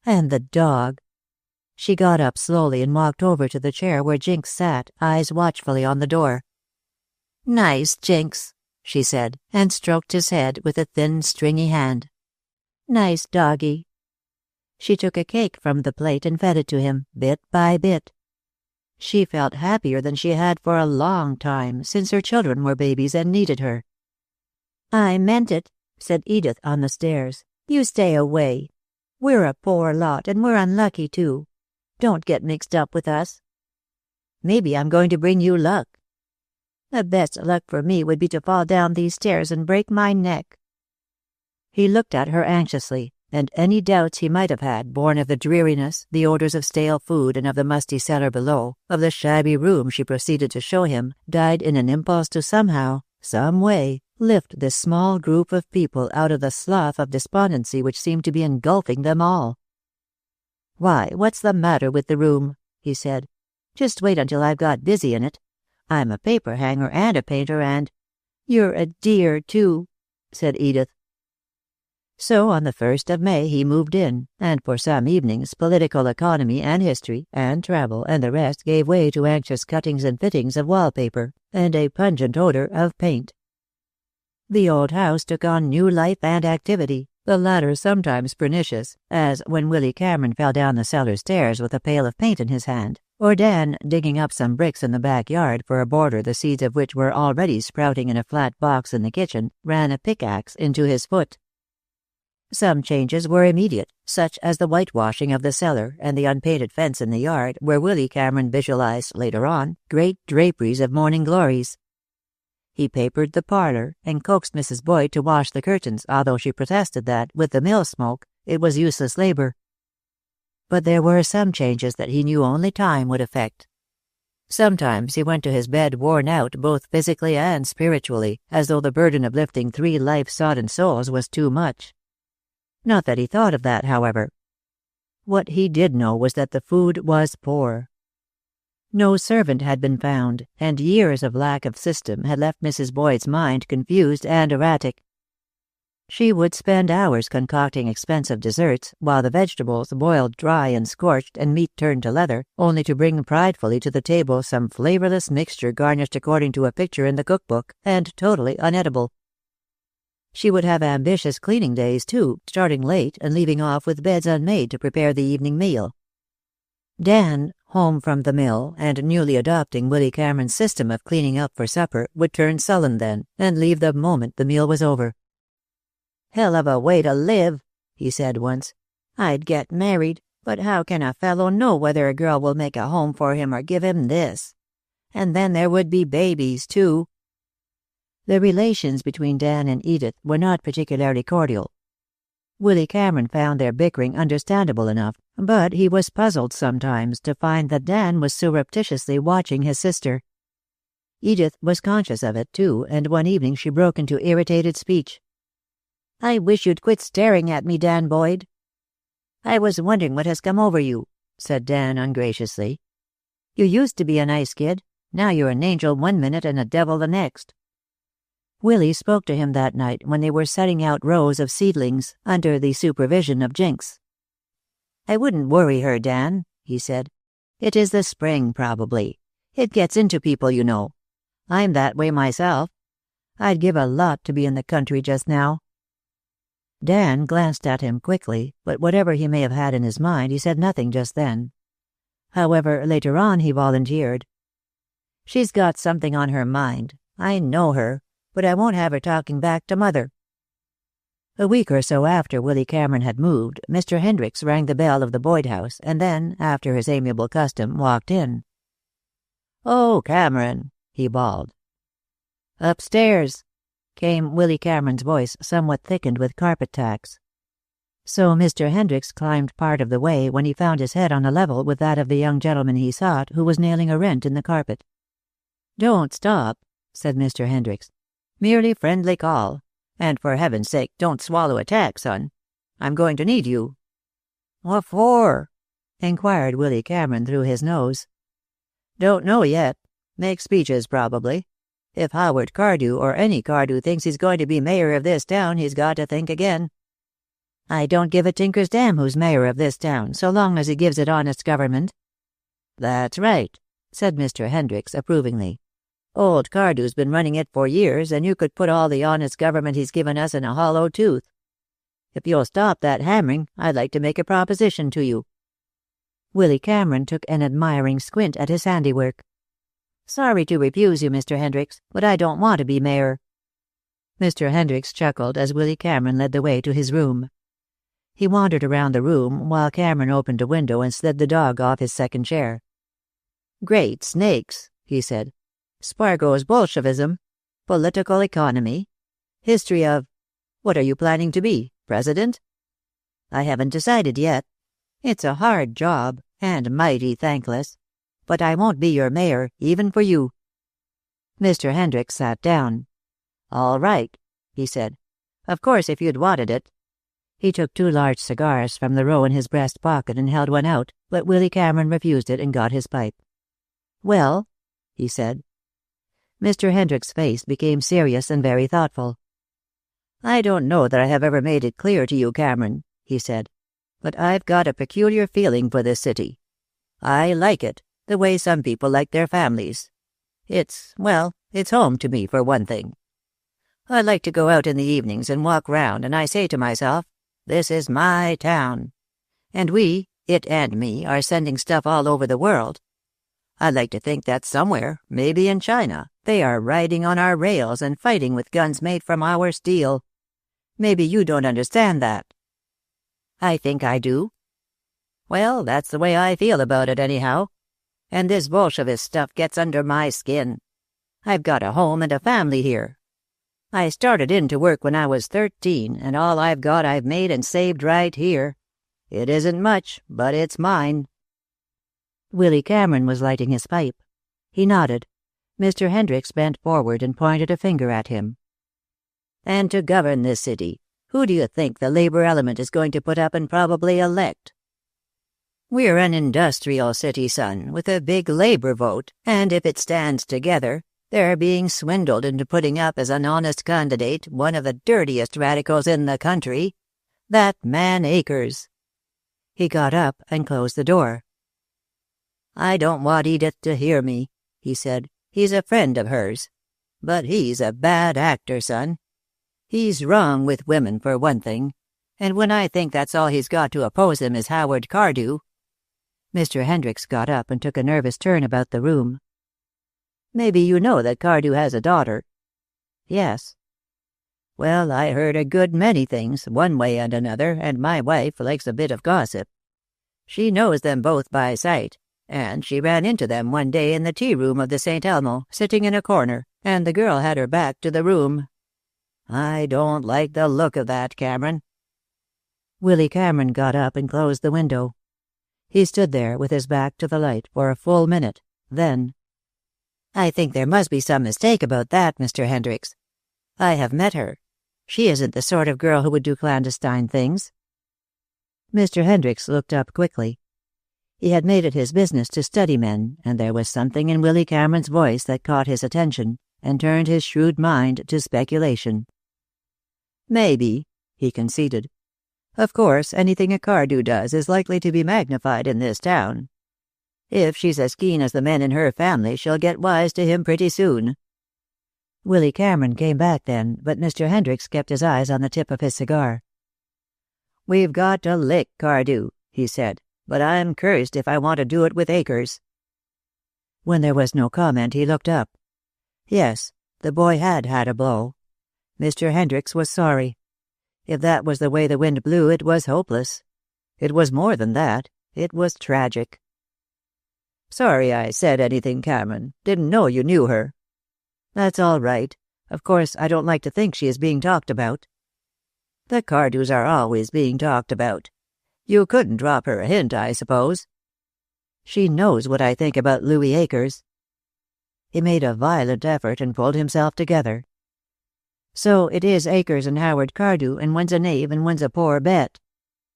And the dog. She got up slowly and walked over to the chair where Jinx sat, eyes watchfully on the door. "Nice, Jinx," she said, and stroked his head with a thin, stringy hand. "Nice doggy." She took a cake from the plate and fed it to him, bit by bit. She felt happier than she had for a long time, since her children were babies and needed her. "I meant it," said Edith on the stairs. "You stay away. We're a poor lot, and we're unlucky, too. Don't get mixed up with us." "Maybe I'm going to bring you luck." "The best luck for me would be to fall down these stairs and break my neck." He looked at her anxiously, and any doubts he might have had, born of the dreariness, the odors of stale food and of the musty cellar below, of the shabby room she proceeded to show him, died in an impulse to somehow, some way, lift this small group of people out of the slough of despondency which seemed to be engulfing them all. "Why, what's the matter with the room?" he said. "Just wait until I've got busy in it. I'm a paper hanger and a painter and—" "You're a dear, too," said Edith. So on the 1st of May he moved in, and for some evenings political economy and history and travel and the rest gave way to anxious cuttings and fittings of wallpaper and a pungent odor of paint. The old house took on new life and activity, the latter sometimes pernicious, as when Willy Cameron fell down the cellar stairs with a pail of paint in his hand, or Dan, digging up some bricks in the backyard for a border the seeds of which were already sprouting in a flat box in the kitchen, ran a pickaxe into his foot. Some changes were immediate, such as the whitewashing of the cellar and the unpainted fence in the yard, where Willy Cameron visualized, later on, great draperies of morning glories. He papered the parlor and coaxed Mrs. Boyd to wash the curtains, although she protested that, with the mill smoke, it was useless labor. But there were some changes that he knew only time would effect. Sometimes he went to his bed worn out both physically and spiritually, as though the burden of lifting 3 life-sodden souls was too much. Not that he thought of that, however. What he did know was that the food was poor. No servant had been found, and years of lack of system had left Mrs. Boyd's mind confused and erratic. She would spend hours concocting expensive desserts, while the vegetables boiled dry and scorched and meat turned to leather, only to bring pridefully to the table some flavorless mixture garnished according to a picture in the cookbook, and totally unedible. She would have ambitious cleaning days, too, starting late and leaving off with beds unmade to prepare the evening meal. Dan, home from the mill and newly adopting Willy Cameron's system of cleaning up for supper, would turn sullen then, and leave the moment the meal was over. "Hell of a way to live," he said once. "I'd get married, but how can a fellow know whether a girl will make a home for him or give him this? And then there would be babies, too." The relations between Dan and Edith were not particularly cordial. Willy Cameron found their bickering understandable enough, but he was puzzled sometimes to find that Dan was surreptitiously watching his sister. Edith was conscious of it, too, and one evening she broke into irritated speech. "I wish you'd quit staring at me, Dan Boyd." "I was wondering what has come over you," said Dan ungraciously. "You used to be a nice kid. Now you're an angel one minute and a devil the next." Willy spoke to him that night when they were setting out rows of seedlings under the supervision of Jinx. "I wouldn't worry her, Dan," he said. "It is the spring, probably. It gets into people, you know. I'm that way myself. I'd give a lot to be in the country just now." Dan glanced at him quickly, but whatever he may have had in his mind, he said nothing just then. However, later on he volunteered. "She's got something on her mind. I know her, but I won't have her talking back to Mother." A week or so after Willy Cameron had moved, Mr. Hendricks rang the bell of the Boyd house, and then, after his amiable custom, walked in. "Oh, Cameron," he bawled. "Upstairs," came Willy Cameron's voice, somewhat thickened with carpet tacks. So Mr. Hendricks climbed part of the way when he found his head on a level with that of the young gentleman he sought, who was nailing a rent in the carpet. "Don't stop," said Mr. Hendricks. "Merely friendly call. And for heaven's sake, don't swallow a tack, son. I'm going to need you." "What for?" inquired Willy Cameron through his nose. "Don't know yet. Make speeches, probably. If Howard Cardew or any Cardew thinks he's going to be mayor of this town, he's got to think again." "I don't give a tinker's damn who's mayor of this town, so long as he gives it honest government." "That's right," said Mr. Hendricks approvingly. "Old Cardew's been running it for years, and you could put all the honest government he's given us in a hollow tooth. If you'll stop that hammering, I'd like to make a proposition to you." Willy Cameron took an admiring squint at his handiwork. "Sorry to refuse you, Mr. Hendricks, but I don't want to be mayor." Mr. Hendricks chuckled as Willy Cameron led the way to his room. He wandered around the room while Cameron opened a window and slid the dog off his second chair. "Great snakes," he said. "Spargo's Bolshevism, political economy, history of... What are you planning to be, president?" "I haven't decided yet. It's a hard job, and mighty thankless. But I won't be your mayor, even for you." Mr. Hendricks sat down. "All right," he said. "Of course, if you'd wanted it." He took 2 large cigars from the row in his breast pocket and held one out, but Willy Cameron refused it and got his pipe. "Well?" he said. Mr. Hendricks' face became serious and very thoughtful. "I don't know that I have ever made it clear to you, Cameron," he said, "but I've got a peculiar feeling for this city. I like it, the way some people like their families. It's home to me, for one thing. I like to go out in the evenings and walk round, and I say to myself, this is my town. And we, it and me, are sending stuff all over the world. I like to think that somewhere, maybe in China, they are riding on our rails and fighting with guns made from our steel. Maybe you don't understand that." "I think I do." "Well, that's the way I feel about it, anyhow. And this Bolshevist stuff gets under my skin. I've got a home and a family here. I started in to work when I was 13, and all I've got I've made and saved right here. It isn't much, but it's mine." Willy Cameron was lighting his pipe. He nodded. Mr. Hendricks bent forward and pointed a finger at him. "And to govern this city, who do you think the labor element is going to put up and probably elect? We're an industrial city, son, with a big labor vote, and if it stands together, they're being swindled into putting up as an honest candidate one of the dirtiest radicals in the country, that man Akers." He got up and closed the door. "I don't want Edith to hear me," he said. "He's a friend of hers. But he's a bad actor, son. He's wrong with women, for one thing. And when I think that's all he's got to oppose him is Howard Cardew." Mr. Hendricks got up and took a nervous turn about the room. "Maybe you know that Cardew has a daughter?" "Yes." "Well, I heard a good many things, one way and another, and my wife likes a bit of gossip. She knows them both by sight, and she ran into them one day in the tea-room of the St. Elmo, sitting in a corner, and the girl had her back to the room. I don't like the look of that, Cameron." Willy Cameron got up and closed the window. He stood there with his back to the light for a full minute. Then, "I think there must be some mistake about that, Mr. Hendricks. I have met her. She isn't the sort of girl who would do clandestine things." Mr. Hendricks looked up quickly. He had made it his business to study men, and there was something in Willy Cameron's voice that caught his attention and turned his shrewd mind to speculation. "Maybe," he conceded. "Of course, anything a Cardew does is likely to be magnified in this town. If she's as keen as the men in her family, she'll get wise to him pretty soon." Willy Cameron came back then, but Mr. Hendricks kept his eyes on the tip of his cigar. "We've got to lick Cardew," he said, "but I'm cursed if I want to do it with Akers." When there was no comment, he looked up. Yes, the boy had had a blow. Mr. Hendricks was sorry. If that was the way the wind blew, it was hopeless. It was more than that. It was tragic. "Sorry I said anything, Cameron. Didn't know you knew her." "That's all right. Of course, I don't like to think she is being talked about." "The Cardews are always being talked about. You couldn't drop her a hint, I suppose." "She knows what I think about Louis Akers." He made a violent effort and pulled himself together. "So it is Akers and Howard Cardew, and one's a knave and one's a poor bet."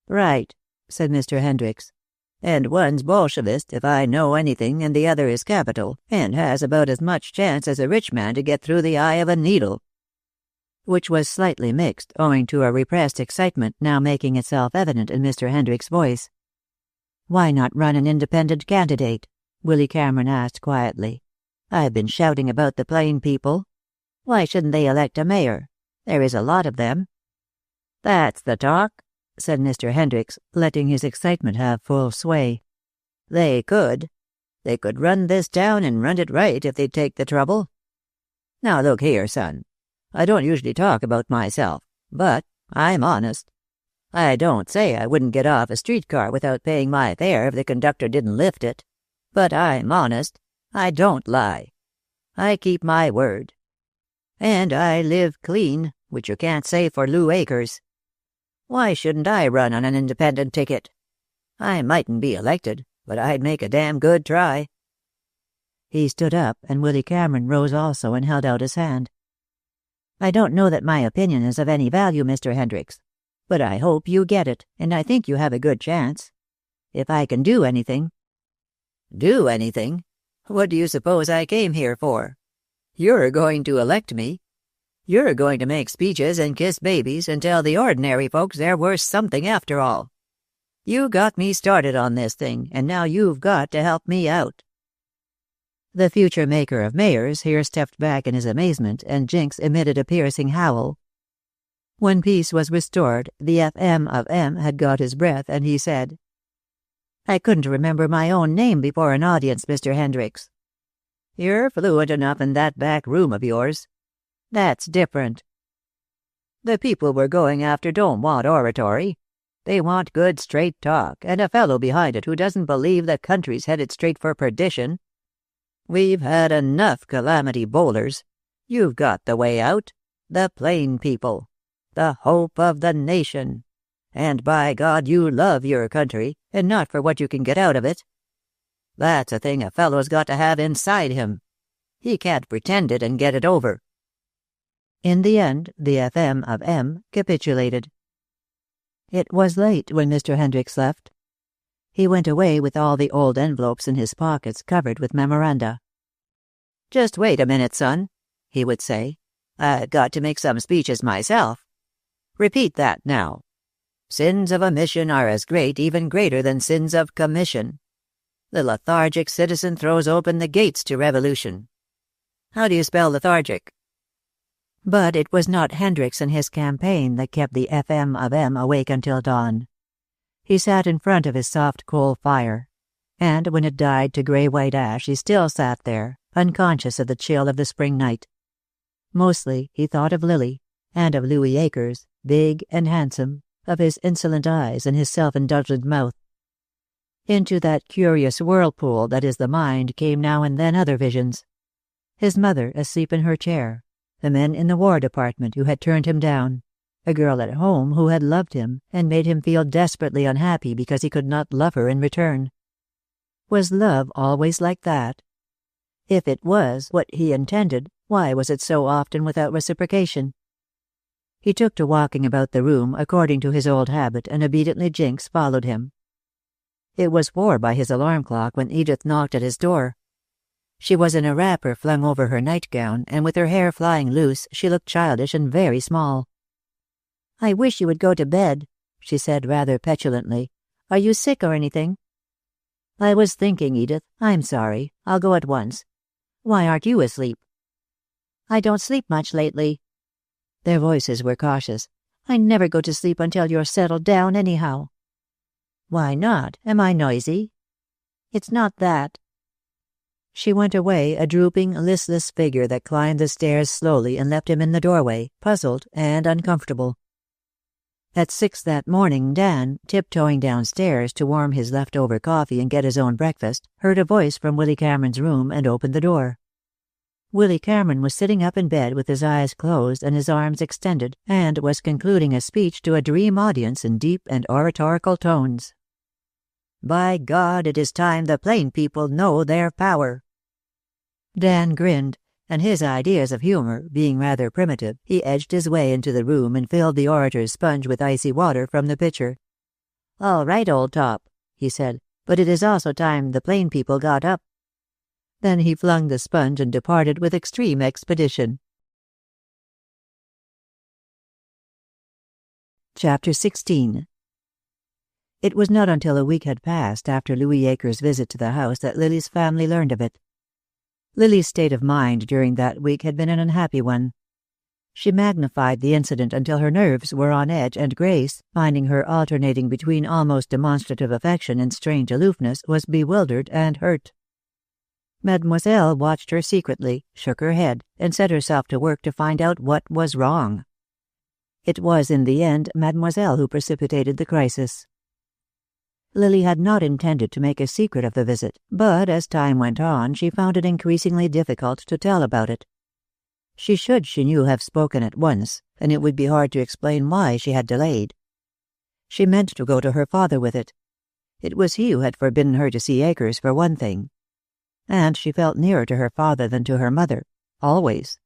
"Right," said Mr. Hendricks. "And one's Bolshevist, if I know anything, and the other is capital, and has about as much chance as a rich man to get through the eye of a needle." Which was slightly mixed, owing to a repressed excitement now making itself evident in Mr. Hendricks' voice. "Why not run an independent candidate?" Willy Cameron asked quietly. "I've been shouting about the plain people. Why shouldn't they elect a mayor? There is a lot of them." "That's the talk," said Mr. Hendricks, letting his excitement have full sway. "They could. They could run this town and run it right if they'd take the trouble. Now look here, son. I don't usually talk about myself, but I'm honest. I don't say I wouldn't get off a streetcar without paying my fare if the conductor didn't lift it. But I'm honest. I don't lie. I keep my word. And I live clean, which you can't say for Lou Akers. Why shouldn't I run on an independent ticket? I mightn't be elected, but I'd make a damn good try." He stood up, and Willy Cameron rose also and held out his hand. "I don't know that my opinion is of any value, Mr. Hendricks, but I hope you get it, and I think you have a good chance. If I can do anything—" "Do anything? What do you suppose I came here for? You're going to elect me. You're going to make speeches and kiss babies and tell the ordinary folks they're worth something after all. You got me started on this thing, and now you've got to help me out." The future maker of mayors here stepped back in his amazement, and Jinx emitted a piercing howl. When peace was restored, the FM of M had got his breath, and he said, "I couldn't remember my own name before an audience, Mr. Hendricks." "You're fluent enough in that back room of yours." "That's different." "The people we're going after don't want oratory. They want good straight talk, and a fellow behind it who doesn't believe the country's headed straight for perdition." We've had enough calamity bowlers. You've got the way out. The plain people. The hope of the nation. And by God, you love your country, and not for what you can get out of it. That's a thing a fellow's got to have inside him. He can't pretend it and get it over." In the end, the FM of M capitulated. It was late when Mr. Hendricks left. He went away with all the old envelopes in his pockets covered with memoranda. "Just wait a minute, son," he would say. "I've got to make some speeches myself. Repeat that now. Sins of omission are as great, even greater than sins of commission. The lethargic citizen throws open the gates to revolution. How do you spell lethargic?" But it was not Hendricks and his campaign that kept the FM of M awake until dawn. He sat in front of his soft coal fire, and when it died to gray-white ash he still sat there, unconscious of the chill of the spring night. Mostly he thought of Lily, and of Louis Akers, big and handsome, of his insolent eyes and his self-indulgent mouth. Into that curious whirlpool that is the mind came now and then other visions. His mother asleep in her chair, the men in the War Department who had turned him down, a girl at home who had loved him and made him feel desperately unhappy because he could not love her in return. Was love always like that? If it was what he intended, why was it so often without reciprocation? He took to walking about the room according to his old habit, and obediently Jinx followed him. It was 4 by his alarm clock when Edith knocked at his door. She was in a wrapper flung over her nightgown, and with her hair flying loose she looked childish and very small. "I wish you would go to bed," she said rather petulantly. "Are you sick or anything?" "I was thinking, Edith. I'm sorry. I'll go at once. Why aren't you asleep?" "I don't sleep much lately." Their voices were cautious. "I never go to sleep until you're settled down anyhow." "Why not? Am I noisy?" "It's not that." She went away, a drooping, listless figure that climbed the stairs slowly and left him in the doorway, puzzled and uncomfortable. At 6 that morning, Dan, tiptoeing downstairs to warm his leftover coffee and get his own breakfast, heard a voice from Willy Cameron's room and opened the door. Willy Cameron was sitting up in bed with his eyes closed and his arms extended, and was concluding a speech to a dream audience in deep and oratorical tones. "By God, it is time the plain people know their power." Dan grinned, and his ideas of humor being rather primitive, he edged his way into the room and filled the orator's sponge with icy water from the pitcher. "All right, old top," he said, "but it is also time the plain people got up." Then he flung the sponge and departed with extreme expedition. Chapter 16. It was not until a week had passed after Louis Akers' visit to the house that Lily's family learned of it. Lily's state of mind during that week had been an unhappy one. She magnified the incident until her nerves were on edge, and Grace, finding her alternating between almost demonstrative affection and strange aloofness, was bewildered and hurt. Mademoiselle watched her secretly, shook her head, and set herself to work to find out what was wrong. It was, in the end, Mademoiselle who precipitated the crisis. Lily had not intended to make a secret of the visit, but as time went on she found it increasingly difficult to tell about it. She should, she knew, have spoken at once, and it would be hard to explain why she had delayed. She meant to go to her father with it. It was he who had forbidden her to see Akers, for one thing. And she felt nearer to her father than to her mother, always.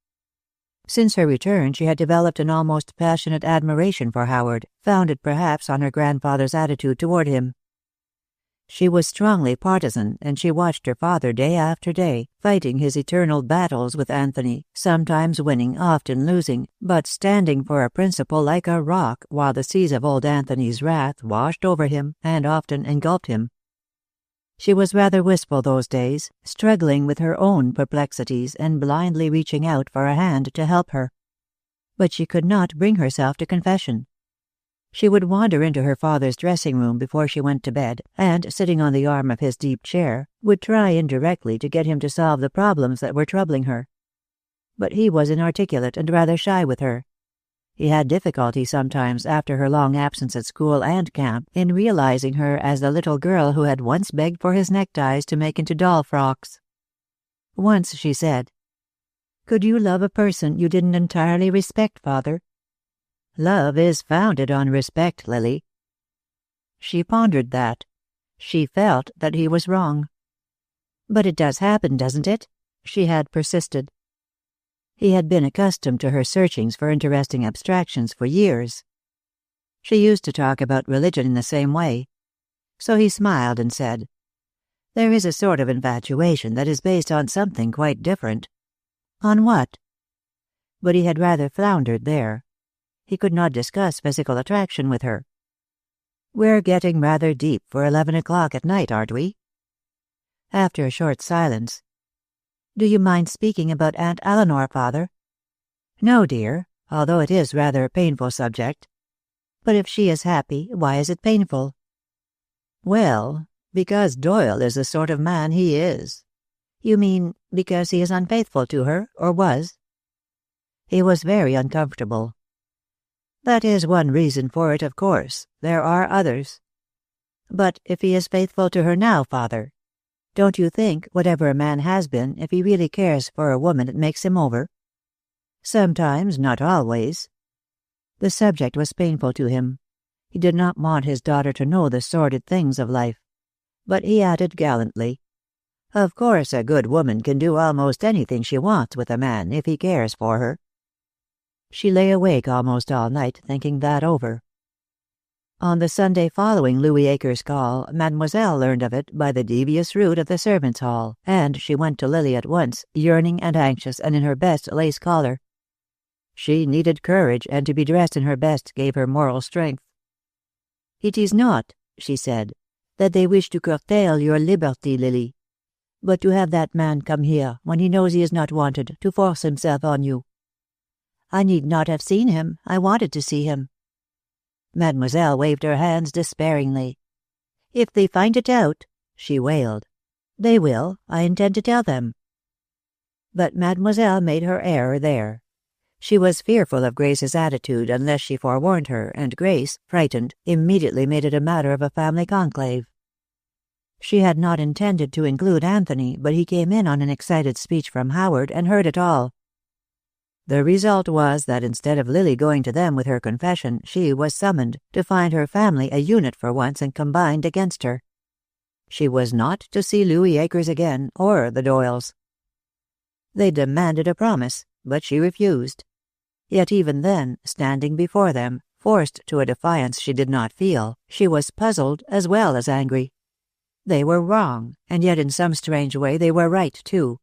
Since her return she had developed an almost passionate admiration for Howard, founded perhaps on her grandfather's attitude toward him. She was strongly partisan, and she watched her father day after day, fighting his eternal battles with Anthony, sometimes winning, often losing, but standing for a principle like a rock while the seas of old Anthony's wrath washed over him and often engulfed him. She was rather wistful those days, struggling with her own perplexities and blindly reaching out for a hand to help her. But she could not bring herself to confession. She would wander into her father's dressing room before she went to bed, and, sitting on the arm of his deep chair, would try indirectly to get him to solve the problems that were troubling her. But he was inarticulate and rather shy with her. He had difficulty sometimes, after her long absence at school and camp, in realizing her as the little girl who had once begged for his neckties to make into doll frocks. Once she said, "Could you love a person you didn't entirely respect, Father?" "Love is founded on respect, Lily." She pondered that. She felt that he was wrong. "But it does happen, doesn't it?" she had persisted. He had been accustomed to her searchings for interesting abstractions for years. She used to talk about religion in the same way. So he smiled and said, "There is a sort of infatuation that is based on something quite different." "On what?" But he had rather floundered there. He could not discuss physical attraction with her. "We're getting rather deep for 11 o'clock at night, aren't we?" After a short silence, "Do you mind speaking about Aunt Eleanor, Father?" "No, dear, although it is rather a painful subject." "But if she is happy, why is it painful?" "Well, because Doyle is the sort of man he is." "You mean because he is unfaithful to her, or was?" He was very uncomfortable. "That is one reason for it, of course. There are others." "But if he is faithful to her now, Father, don't you think, whatever a man has been, if he really cares for a woman it makes him over?" "Sometimes, not always." The subject was painful to him. He did not want his daughter to know the sordid things of life. But he added gallantly, "Of course a good woman can do almost anything she wants with a man, if he cares for her." She lay awake almost all night, thinking that over. On the Sunday following Louis Akers' call, Mademoiselle learned of it by the devious route of the servants' hall, and she went to Lily at once, yearning and anxious and in her best lace collar. She needed courage, and to be dressed in her best gave her moral strength. "It is not," she said, "that they wish to curtail your liberty, Lily, but to have that man come here, when he knows he is not wanted, to force himself on you." "I need not have seen him. I wanted to see him." Mademoiselle waved her hands despairingly. "If they find it out," she wailed. "They will. I intend to tell them." But Mademoiselle made her error there. She was fearful of Grace's attitude unless she forewarned her, and Grace, frightened, immediately made it a matter of a family conclave. She had not intended to include Anthony, but he came in on an excited speech from Howard and heard it all. The result was that instead of Lily going to them with her confession, she was summoned, to find her family a unit for once and combined against her. She was not to see Louis Akers again, or the Doyles. They demanded a promise, but she refused. Yet even then, standing before them, forced to a defiance she did not feel, she was puzzled as well as angry. They were wrong, and yet in some strange way they were right, too.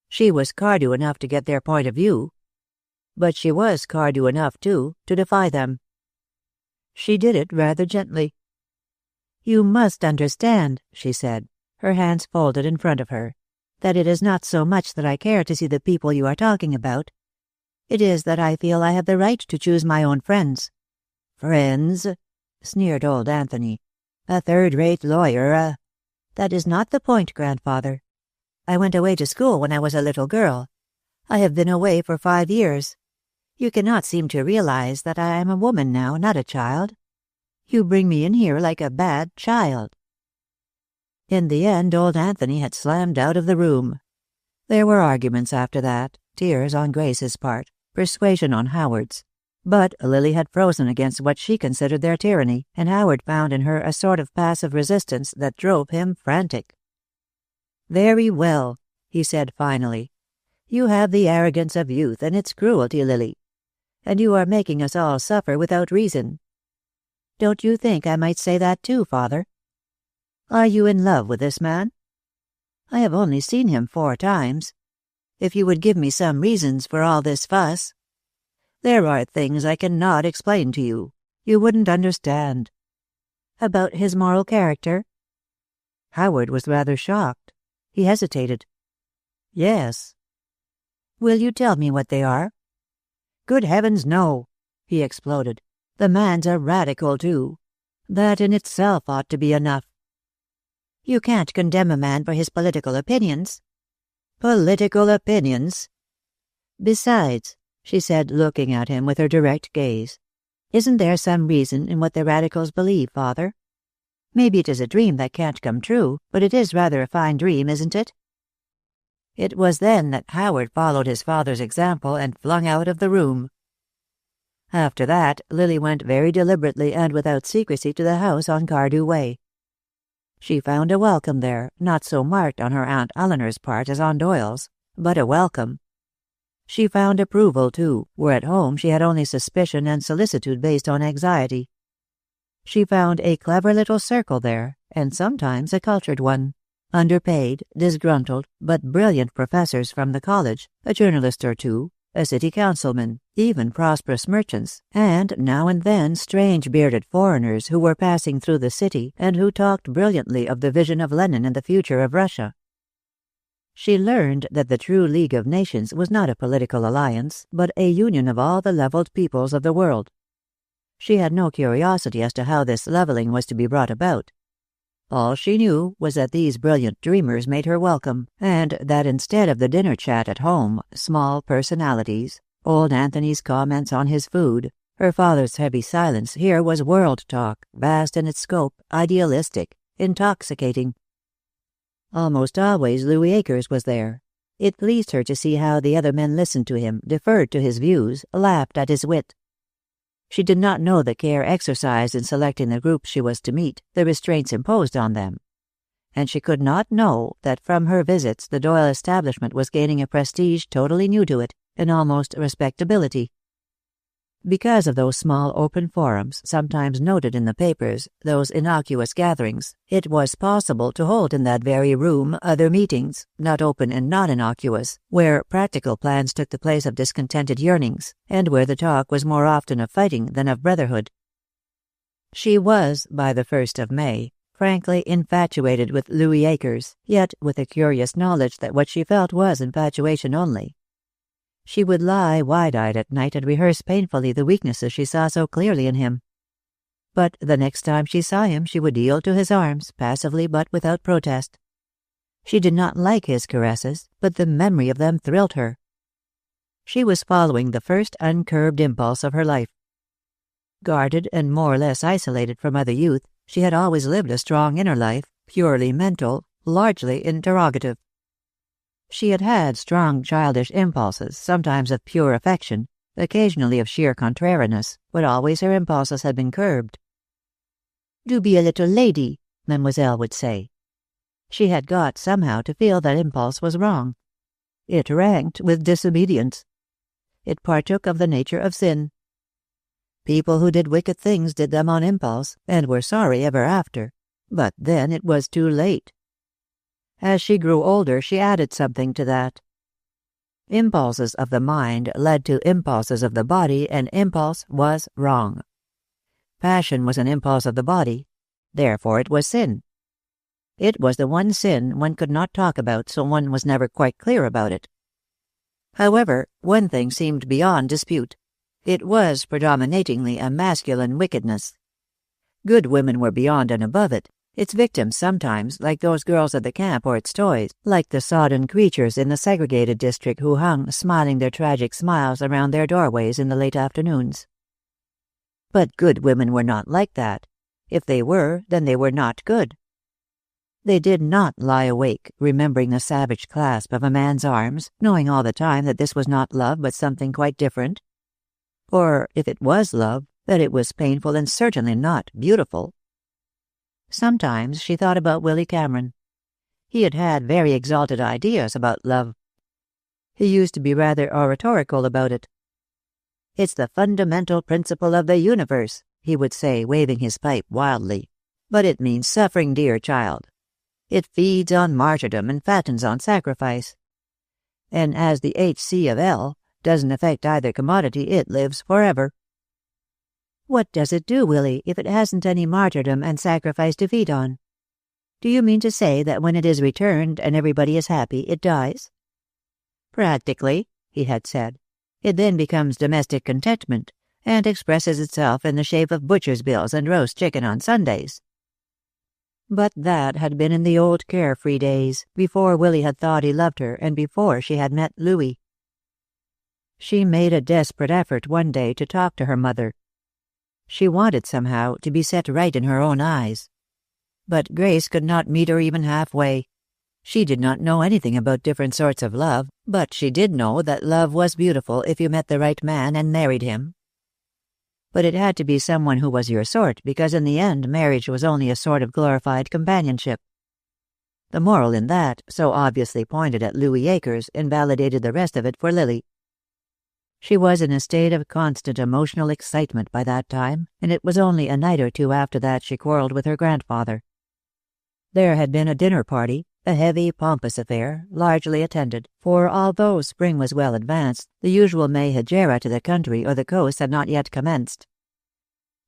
She was Cardew enough to get their point of view. But she was Cardew enough, too, to defy them. She did it rather gently. "You must understand," she said, her hands folded in front of her, "that it is not so much that I care to see the people you are talking about. It is that I feel I have the right to choose my own friends." "Friends?" sneered old Anthony. "A third-rate lawyer, That is not the point, Grandfather. I went away to school when I was a little girl. I have been away for 5 years. You cannot seem to realize that I am a woman now, not a child. You bring me in here like a bad child." In the end, old Anthony had slammed out of the room. There were arguments after that, tears on Grace's part, persuasion on Howard's. But Lily had frozen against what she considered their tyranny, and Howard found in her a sort of passive resistance that drove him frantic. "Very well," he said finally. "You have the arrogance of youth and its cruelty, Lily. And you are making us all suffer without reason. Don't you think I might say that too, Father? Are you in love with this man? I have only seen him 4 times. If you would give me some reasons for all this fuss. There are things I cannot explain to you. You wouldn't understand." "About his moral character?" Howard was rather shocked. He hesitated. "Yes." "Will you tell me what they are?" "Good heavens, no!" he exploded. "The man's a radical, too. That in itself ought to be enough." "You can't condemn a man for his political opinions." "Political opinions?" "Besides," she said, looking at him with her direct gaze, "isn't there some reason in what the radicals believe, Father? Maybe it is a dream that can't come true, but it is rather a fine dream, isn't it?" It was then that Howard followed his father's example and flung out of the room. After that, Lily went very deliberately and without secrecy to the house on Cardew Way. She found a welcome there, not so marked on her Aunt Eleanor's part as on Doyle's, but a welcome. She found approval, too, where at home she had only suspicion and solicitude based on anxiety. She found a clever little circle there, and sometimes a cultured one. Underpaid, disgruntled, but brilliant professors from the college, a journalist or two, a city councilman, even prosperous merchants, and now and then strange bearded foreigners who were passing through the city and who talked brilliantly of the vision of Lenin and the future of Russia. She learned that the true League of Nations was not a political alliance, but a union of all the leveled peoples of the world. She had no curiosity as to how this leveling was to be brought about. All she knew was that these brilliant dreamers made her welcome, and that instead of the dinner chat at home, small personalities, old Anthony's comments on his food, her father's heavy silence, here was world talk, vast in its scope, idealistic, intoxicating. Almost always Louis Akers was there. It pleased her to see how the other men listened to him, deferred to his views, laughed at his wit. She did not know the care exercised in selecting the groups she was to meet, the restraints imposed on them. And she could not know that from her visits the Doyle establishment was gaining a prestige totally new to it, an almost respectability. Because of those small open forums, sometimes noted in the papers, those innocuous gatherings, it was possible to hold in that very room other meetings, not open and not innocuous, where practical plans took the place of discontented yearnings, and where the talk was more often of fighting than of brotherhood. She was, by the 1st of May, frankly infatuated with Louis Akers, yet with a curious knowledge that what she felt was infatuation only. She would lie wide-eyed at night and rehearse painfully the weaknesses she saw so clearly in him. But the next time she saw him she would yield to his arms, passively but without protest. She did not like his caresses, but the memory of them thrilled her. She was following the first uncurbed impulse of her life. Guarded and more or less isolated from other youth, she had always lived a strong inner life, purely mental, largely interrogative. She had had strong childish impulses, sometimes of pure affection, occasionally of sheer contrariness, but always her impulses had been curbed. "Do be a little lady," Mademoiselle would say. She had got somehow to feel that impulse was wrong. It ranked with disobedience. It partook of the nature of sin. People who did wicked things did them on impulse, and were sorry ever after, but then it was too late. As she grew older, she added something to that. Impulses of the mind led to impulses of the body, and impulse was wrong. Passion was an impulse of the body, therefore it was sin. It was the one sin one could not talk about, so one was never quite clear about it. However, one thing seemed beyond dispute. It was predominatingly a masculine wickedness. Good women were beyond and above it. Its victims sometimes, like those girls at the camp or its toys, like the sodden creatures in the segregated district who hung, smiling their tragic smiles around their doorways in the late afternoons. But good women were not like that. If they were, then they were not good. They did not lie awake, remembering the savage clasp of a man's arms, knowing all the time that this was not love but something quite different. Or, if it was love, that it was painful and certainly not beautiful. Sometimes she thought about Willy Cameron. He had had very exalted ideas about love. He used to be rather oratorical about it. "It's the fundamental principle of the universe," he would say, waving his pipe wildly. "But it means suffering, dear child. It feeds on martyrdom and fattens on sacrifice. And as the HC of L doesn't affect either commodity, it lives forever." "What does it do, Willie, if it hasn't any martyrdom and sacrifice to feed on? Do you mean to say that when it is returned and everybody is happy, it dies?" "Practically," he had said. "It then becomes domestic contentment, and expresses itself in the shape of butcher's bills and roast chicken on Sundays." But that had been in the old carefree days, before Willie had thought he loved her, and before she had met Louis. She made a desperate effort one day to talk to her mother. She wanted, somehow, to be set right in her own eyes. But Grace could not meet her even halfway. She did not know anything about different sorts of love, but she did know that love was beautiful if you met the right man and married him. But it had to be someone who was your sort, because in the end marriage was only a sort of glorified companionship. The moral in that, so obviously pointed at Louis Akers, invalidated the rest of it for Lily. She was in a state of constant emotional excitement by that time, and it was only a night or two after that she quarreled with her grandfather. There had been a dinner party, a heavy, pompous affair, largely attended, for although spring was well advanced, the usual May hejera to the country or the coast had not yet commenced.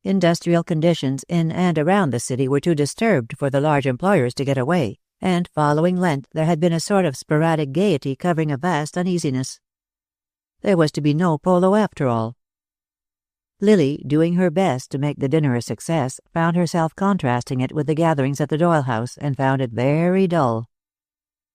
Industrial conditions in and around the city were too disturbed for the large employers to get away, and following Lent there had been a sort of sporadic gaiety covering a vast uneasiness. There was to be no polo after all. Lily, doing her best to make the dinner a success, found herself contrasting it with the gatherings at the Doyle house, and found it very dull.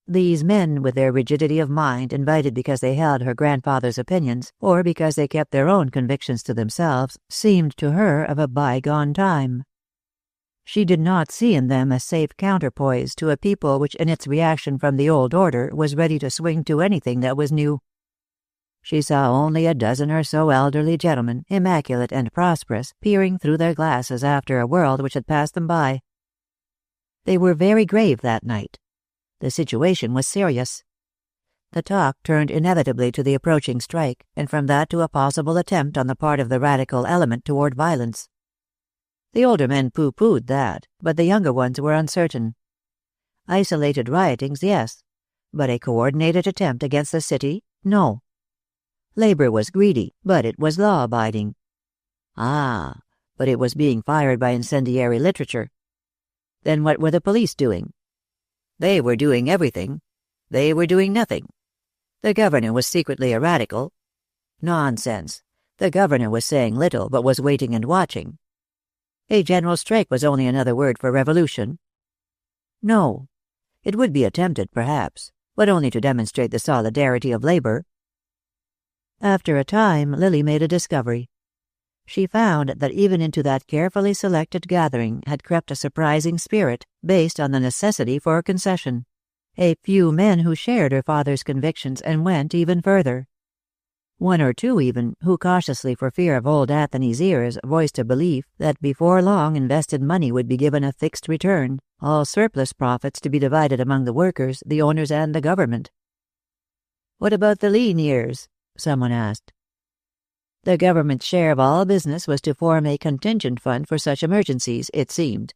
These men, with their rigidity of mind, invited because they held her grandfather's opinions, or because they kept their own convictions to themselves, seemed to her of a bygone time. She did not see in them a safe counterpoise to a people which, in its reaction from the old order, was ready to swing to anything that was new. She saw only a dozen or so elderly gentlemen, immaculate and prosperous, peering through their glasses after a world which had passed them by. They were very grave that night. The situation was serious. The talk turned inevitably to the approaching strike, and from that to a possible attempt on the part of the radical element toward violence. The older men pooh-poohed that, but the younger ones were uncertain. Isolated riotings, yes, but a coordinated attempt against the city, no. Labor was greedy, but it was law-abiding. Ah, but it was being fired by incendiary literature. Then what were the police doing? They were doing everything. They were doing nothing. The governor was secretly a radical. Nonsense. The governor was saying little, but was waiting and watching. A general strike was only another word for revolution. No. It would be attempted, perhaps, but only to demonstrate the solidarity of labor. After a time, Lily made a discovery. She found that even into that carefully selected gathering had crept a surprising spirit, based on the necessity for a concession. A few men who shared her father's convictions and went even further. One or two even, who cautiously for fear of old Anthony's ears voiced a belief that before long invested money would be given a fixed return, all surplus profits to be divided among the workers, the owners, and the government. "What about the lean years?" someone asked. The government's share of all business was to form a contingent fund for such emergencies, it seemed.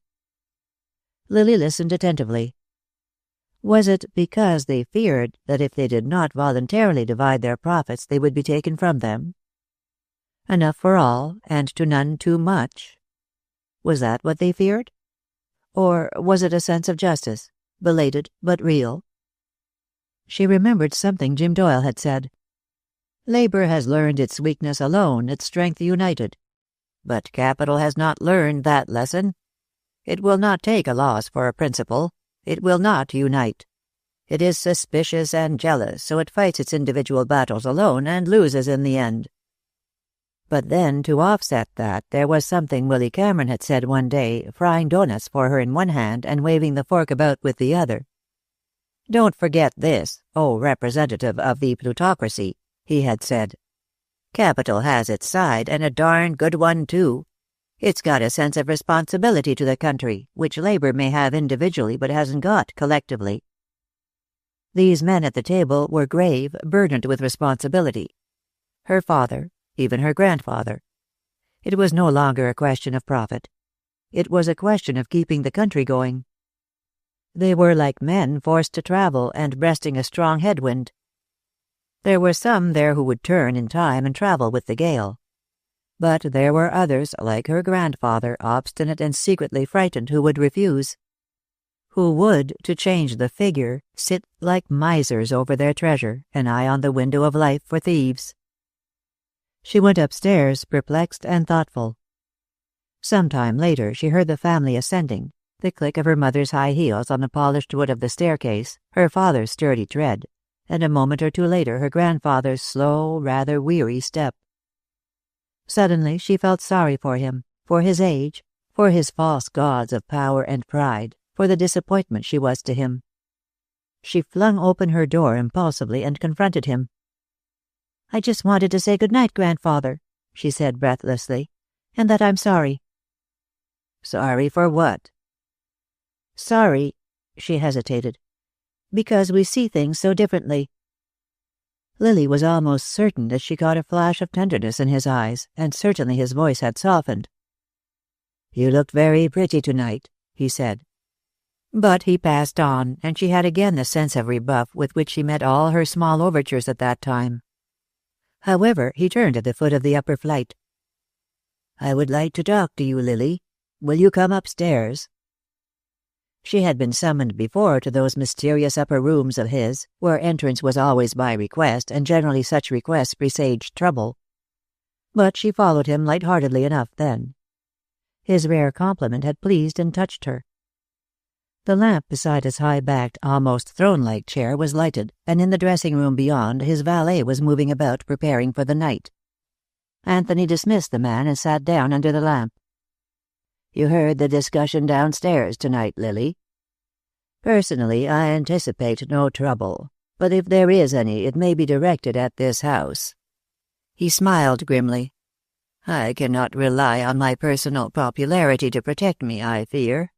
Lily listened attentively. Was it because they feared that if they did not voluntarily divide their profits they would be taken from them? Enough for all, and to none too much. Was that what they feared? Or was it a sense of justice, belated but real? She remembered something Jim Doyle had said. Labor has learned its weakness alone, its strength united. But capital has not learned that lesson. It will not take a loss for a principle. It will not unite. It is suspicious and jealous, so it fights its individual battles alone and loses in the end. But then, to offset that, there was something Willy Cameron had said one day, frying doughnuts for her in one hand and waving the fork about with the other. "Don't forget this, O representative of the plutocracy," he had said. "Capital has its side, and a darn good one, too. It's got a sense of responsibility to the country, which labor may have individually but hasn't got collectively." These men at the table were grave, burdened with responsibility. Her father, even her grandfather. It was no longer a question of profit. It was a question of keeping the country going. They were like men forced to travel and breasting a strong headwind. There were some there who would turn in time and travel with the gale. But there were others, like her grandfather, obstinate and secretly frightened, who would refuse. Who would, to change the figure, sit like misers over their treasure, an eye on the window of life for thieves. She went upstairs, perplexed and thoughtful. Some time later she heard the family ascending, the click of her mother's high heels on the polished wood of the staircase, her father's sturdy tread, and a moment or two later her grandfather's slow, rather weary step. Suddenly she felt sorry for him, for his age, for his false gods of power and pride, for the disappointment she was to him. She flung open her door impulsively and confronted him. "I just wanted to say good night, Grandfather," she said breathlessly, "and that I'm sorry." "Sorry for what?" "Sorry," she hesitated, "because we see things so differently." Lily was almost certain that she caught a flash of tenderness in his eyes, and certainly his voice had softened. "You looked very pretty tonight," he said. But he passed on, and she had again the sense of rebuff with which she met all her small overtures at that time. However, he turned at the foot of the upper flight. "I would like to talk to you, Lily. Will you come upstairs?" She had been summoned before to those mysterious upper rooms of his, where entrance was always by request, and generally such requests presaged trouble. But she followed him light-heartedly enough then. His rare compliment had pleased and touched her. The lamp beside his high-backed, almost throne-like chair was lighted, and in the dressing-room beyond his valet was moving about preparing for the night. Anthony dismissed the man and sat down under the lamp. "You heard the discussion downstairs tonight, Lily. Personally, I anticipate no trouble, but if there is any, it may be directed at this house." He smiled grimly. "I cannot rely on my personal popularity to protect me, I fear.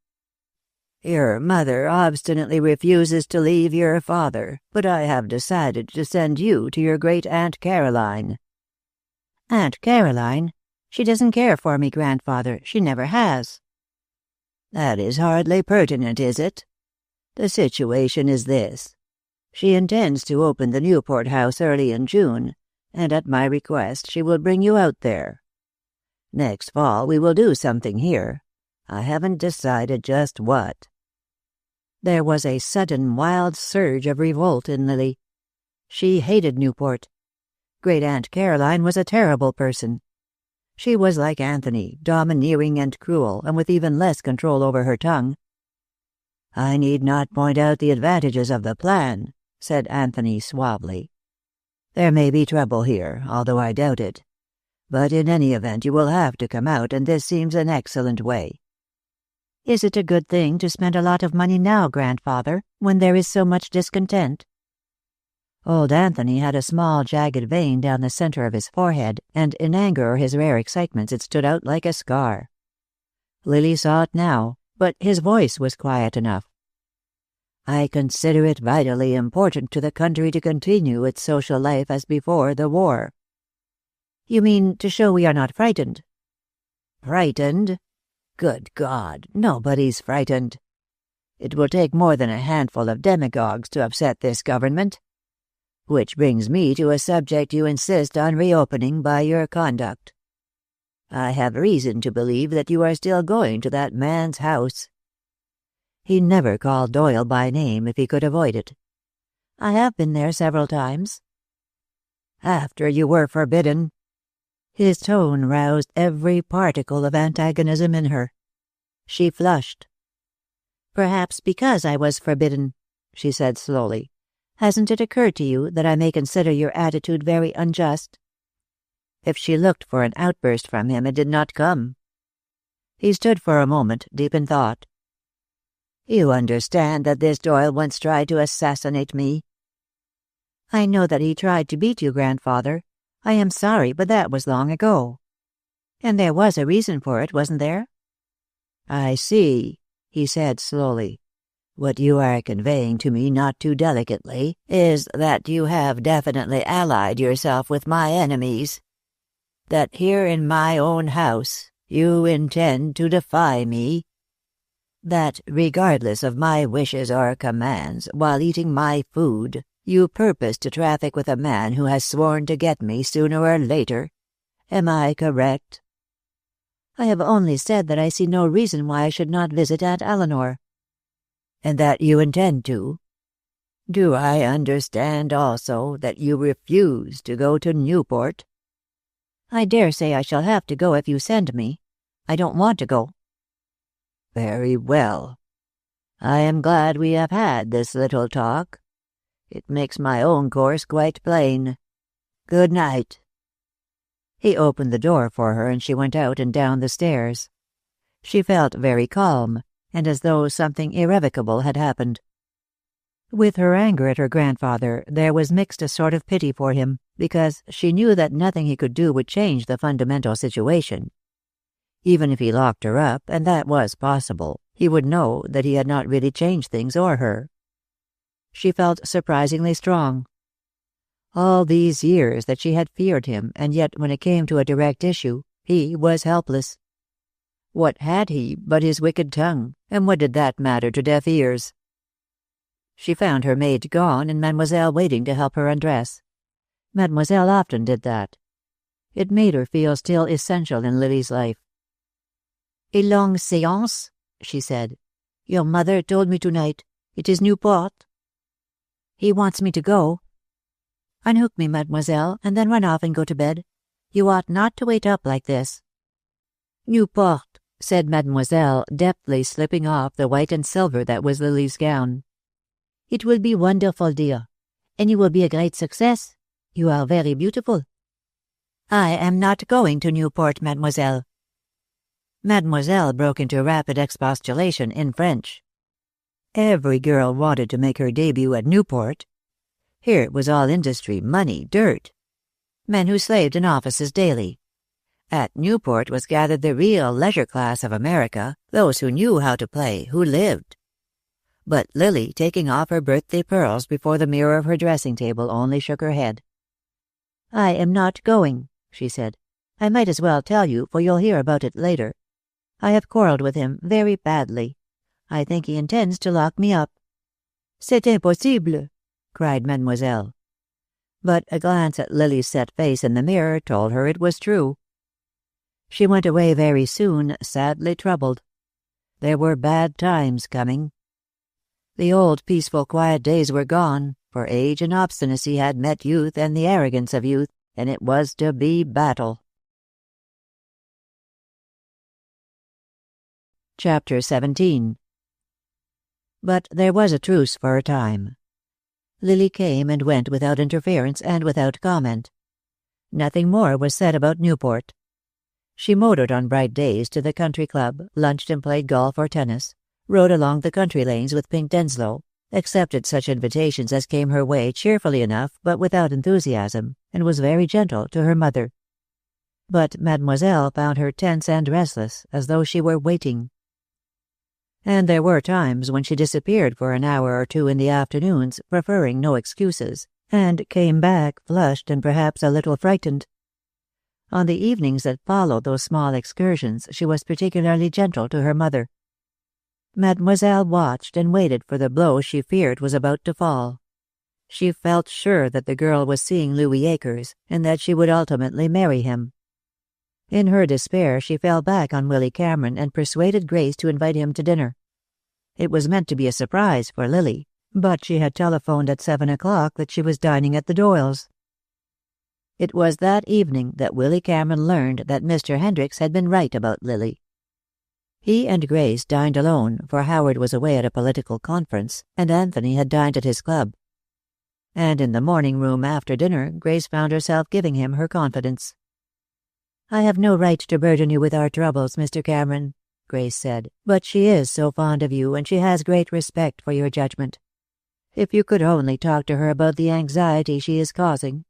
Your mother obstinately refuses to leave your father, but I have decided to send you to your great-aunt Caroline." "Aunt Caroline? She doesn't care for me, Grandfather. She never has." "That is hardly pertinent, is it? The situation is this. She intends to open the Newport house early in June, and at my request she will bring you out there. Next fall we will do something here. I haven't decided just what." There was a sudden, wild surge of revolt in Lily. She hated Newport. Great-aunt Caroline was a terrible person. She was like Anthony, domineering and cruel, and with even less control over her tongue. "I need not point out the advantages of the plan," said Anthony suavely. "There may be trouble here, although I doubt it. But in any event you will have to come out, and this seems an excellent way." "Is it a good thing to spend a lot of money now, Grandfather, when there is so much discontent?" Old Anthony had a small jagged vein down the center of his forehead, and in anger or his rare excitements it stood out like a scar. Lily saw it now, but his voice was quiet enough. "I consider it vitally important to the country to continue its social life as before the war." "You mean to show we are not frightened?" "Frightened? Good God, nobody's frightened. It will take more than a handful of demagogues to upset this government. Which brings me to a subject you insist on reopening by your conduct. I have reason to believe that you are still going to that man's house." He never called Doyle by name if he could avoid it. "I have been there several times." "After you were forbidden?" His tone roused every particle of antagonism in her. She flushed. "Perhaps because I was forbidden," she said slowly. "Hasn't it occurred to you that I may consider your attitude very unjust?" If she looked for an outburst from him, it did not come. He stood for a moment, deep in thought. "You understand that this Doyle once tried to assassinate me?" "I know that he tried to beat you, Grandfather. I am sorry, but that was long ago. And there was a reason for it, wasn't there?" "I see," he said slowly. "What you are conveying to me not too delicately is that you have definitely allied yourself with my enemies. That here in my own house you intend to defy me. That, regardless of my wishes or commands, while eating my food, you purpose to traffic with a man who has sworn to get me sooner or later. Am I correct?" "I have only said that I see no reason why I should not visit Aunt Eleanor." "And that you intend to? Do I understand also that you refuse to go to Newport?" "I dare say I shall have to go if you send me. I don't want to go." "Very well. I am glad we have had this little talk. It makes my own course quite plain. Good night." He opened the door for her, and she went out and down the stairs. She felt very calm, and as though something irrevocable had happened. With her anger at her grandfather, there was mixed a sort of pity for him, because she knew that nothing he could do would change the fundamental situation. Even if he locked her up, and that was possible, he would know that he had not really changed things or her. She felt surprisingly strong. All these years that she had feared him, and yet when it came to a direct issue, he was helpless. What had he but his wicked tongue, and what did that matter to deaf ears? She found her maid gone and Mademoiselle waiting to help her undress. Mademoiselle often did that. It made her feel still essential in Lily's life. "A long séance?" she said. "Your mother told me tonight. It is Newport." "He wants me to go." "Unhook me, mademoiselle, and then run off and go to bed. You ought not to wait up like this." "Newport," said mademoiselle, deftly slipping off the white and silver that was Lily's gown. "It will be wonderful, dear. And you will be a great success. You are very beautiful." "I am not going to Newport, mademoiselle." Mademoiselle broke into rapid expostulation in French. Every girl wanted to make her debut at Newport. Here it was all industry, money, dirt. Men who slaved in offices daily. At Newport was gathered the real leisure class of America, those who knew how to play, who lived. But Lily, taking off her birthday pearls before the mirror of her dressing table, only shook her head. "I am not going," she said. "I might as well tell you, for you'll hear about it later. I have quarreled with him very badly. I think he intends to lock me up." "C'est impossible!" cried mademoiselle. But a glance at Lily's set face in the mirror told her it was true. She went away very soon, sadly troubled. There were bad times coming. The old peaceful quiet days were gone, for age and obstinacy had met youth and the arrogance of youth, and it was to be battle. Chapter 17. But there was a truce for a time. Lily came and went without interference and without comment. Nothing more was said about Newport. She motored on bright days to the country club, lunched and played golf or tennis, rode along the country lanes with Pink Denslow, accepted such invitations as came her way cheerfully enough but without enthusiasm, and was very gentle to her mother. But mademoiselle found her tense and restless, as though she were waiting. And there were times when she disappeared for an hour or two in the afternoons, preferring no excuses, and came back flushed and perhaps a little frightened. On the evenings that followed those small excursions she was particularly gentle to her mother. Mademoiselle watched and waited for the blow she feared was about to fall. She felt sure that the girl was seeing Louis Akers, and that she would ultimately marry him. In her despair she fell back on Willy Cameron and persuaded Grace to invite him to dinner. It was meant to be a surprise for Lily, but she had telephoned at 7 o'clock that she was dining at the Doyles'. It was that evening that Willy Cameron learned that Mr. Hendricks had been right about Lily. He and Grace dined alone, for Howard was away at a political conference, and Anthony had dined at his club. And in the morning room after dinner, Grace found herself giving him her confidence. "I have no right to burden you with our troubles, Mr. Cameron," Grace said, "but she is so fond of you, and she has great respect for your judgment. If you could only talk to her about the anxiety she is causing.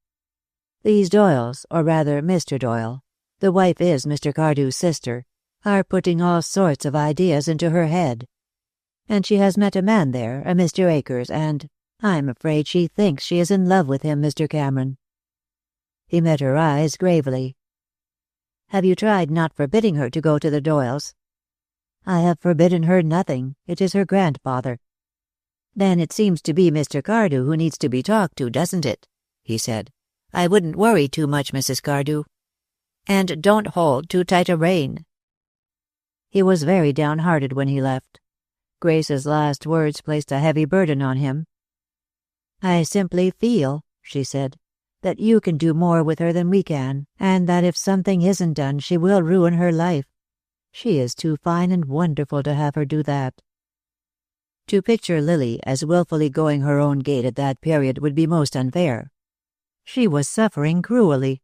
These Doyles, or rather Mr. Doyle, the wife is Mr. Cardew's sister, are putting all sorts of ideas into her head. And she has met a man there, a Mr. Akers, and I'm afraid she thinks she is in love with him, Mr. Cameron." He met her eyes gravely. "Have you tried not forbidding her to go to the Doyles'?" "I have forbidden her nothing. It is her grandfather." "Then it seems to be Mr. Cardew who needs to be talked to, doesn't it?" he said. "I wouldn't worry too much, Mrs. Cardew. And don't hold too tight a rein." He was very downhearted when he left. Grace's last words placed a heavy burden on him. "I simply feel," she said, "that you can do more with her than we can, and that if something isn't done she will ruin her life. She is too fine and wonderful to have her do that." To picture Lily as willfully going her own gait at that period would be most unfair. She was suffering cruelly.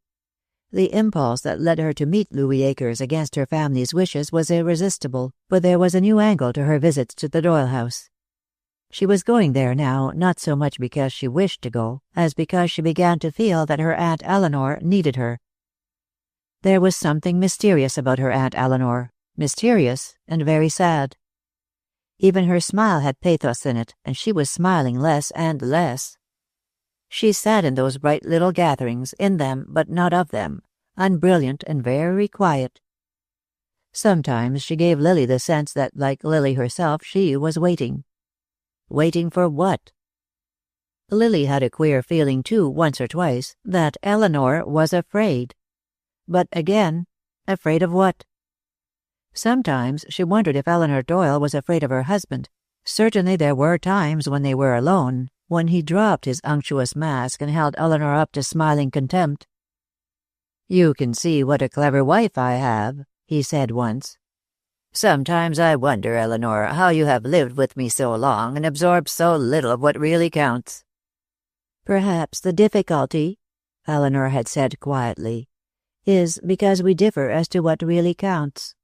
The impulse that led her to meet Louis Akers against her family's wishes was irresistible, but there was a new angle to her visits to the Doyle house. She was going there now, not so much because she wished to go, as because she began to feel that her Aunt Eleanor needed her. There was something mysterious about her Aunt Eleanor, mysterious and very sad. Even her smile had pathos in it, and she was smiling less and less. She sat in those bright little gatherings, in them but not of them, unbrilliant and very quiet. Sometimes she gave Lily the sense that, like Lily herself, she was waiting. Waiting for what? Lily had a queer feeling, too, once or twice, that Eleanor was afraid. But again, afraid of what? Sometimes she wondered if Eleanor Doyle was afraid of her husband. Certainly there were times when they were alone, when he dropped his unctuous mask and held Eleanor up to smiling contempt. "You can see what a clever wife I have," he said once. "Sometimes I wonder, Eleanor, how you have lived with me so long and absorbed so little of what really counts." "Perhaps the difficulty," Eleanor had said quietly, "is because we differ as to what really counts."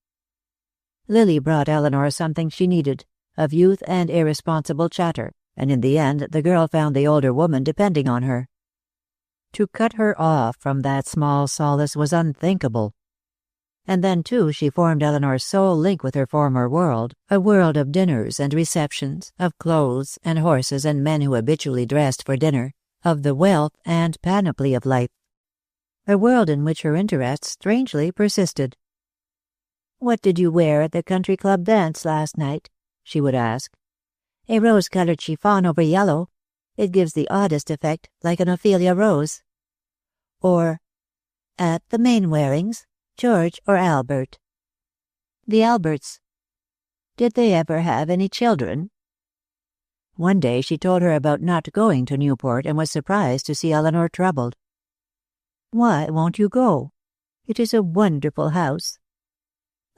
Lily brought Eleanor something she needed, of youth and irresponsible chatter, and in the end the girl found the older woman depending on her. To cut her off from that small solace was unthinkable. And then, too, she formed Eleanor's sole link with her former world, a world of dinners and receptions, of clothes and horses and men who habitually dressed for dinner, of the wealth and panoply of life. A world in which her interests strangely persisted. "What did you wear at the country club dance last night?" she would ask. "A rose-colored chiffon over yellow. It gives the oddest effect, like an Ophelia rose." Or, "At the Mainwarings, George or Albert?" The Alberts. Did they ever have any children? One day she told her about not going to Newport and was surprised to see Eleanor troubled. "Why won't you go? It is a wonderful house."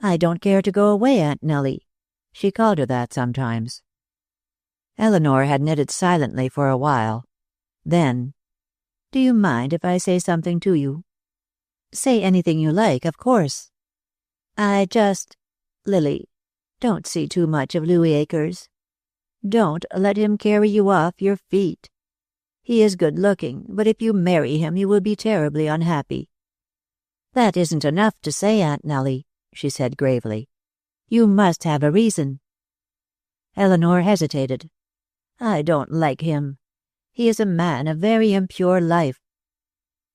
"I don't care to go away, Aunt Nellie." She called her that sometimes. Eleanor had knitted silently for a while. Then, "Do you mind if I say something to you?" "Say anything you like, of course." Lily, don't see too much of Louis Akers. Don't let him carry you off your feet. He is good-looking, but if you marry him you will be terribly unhappy." "That isn't enough to say, Aunt Nellie," she said gravely. "You must have a reason." Eleanor hesitated. "I don't like him. He is a man of very impure life."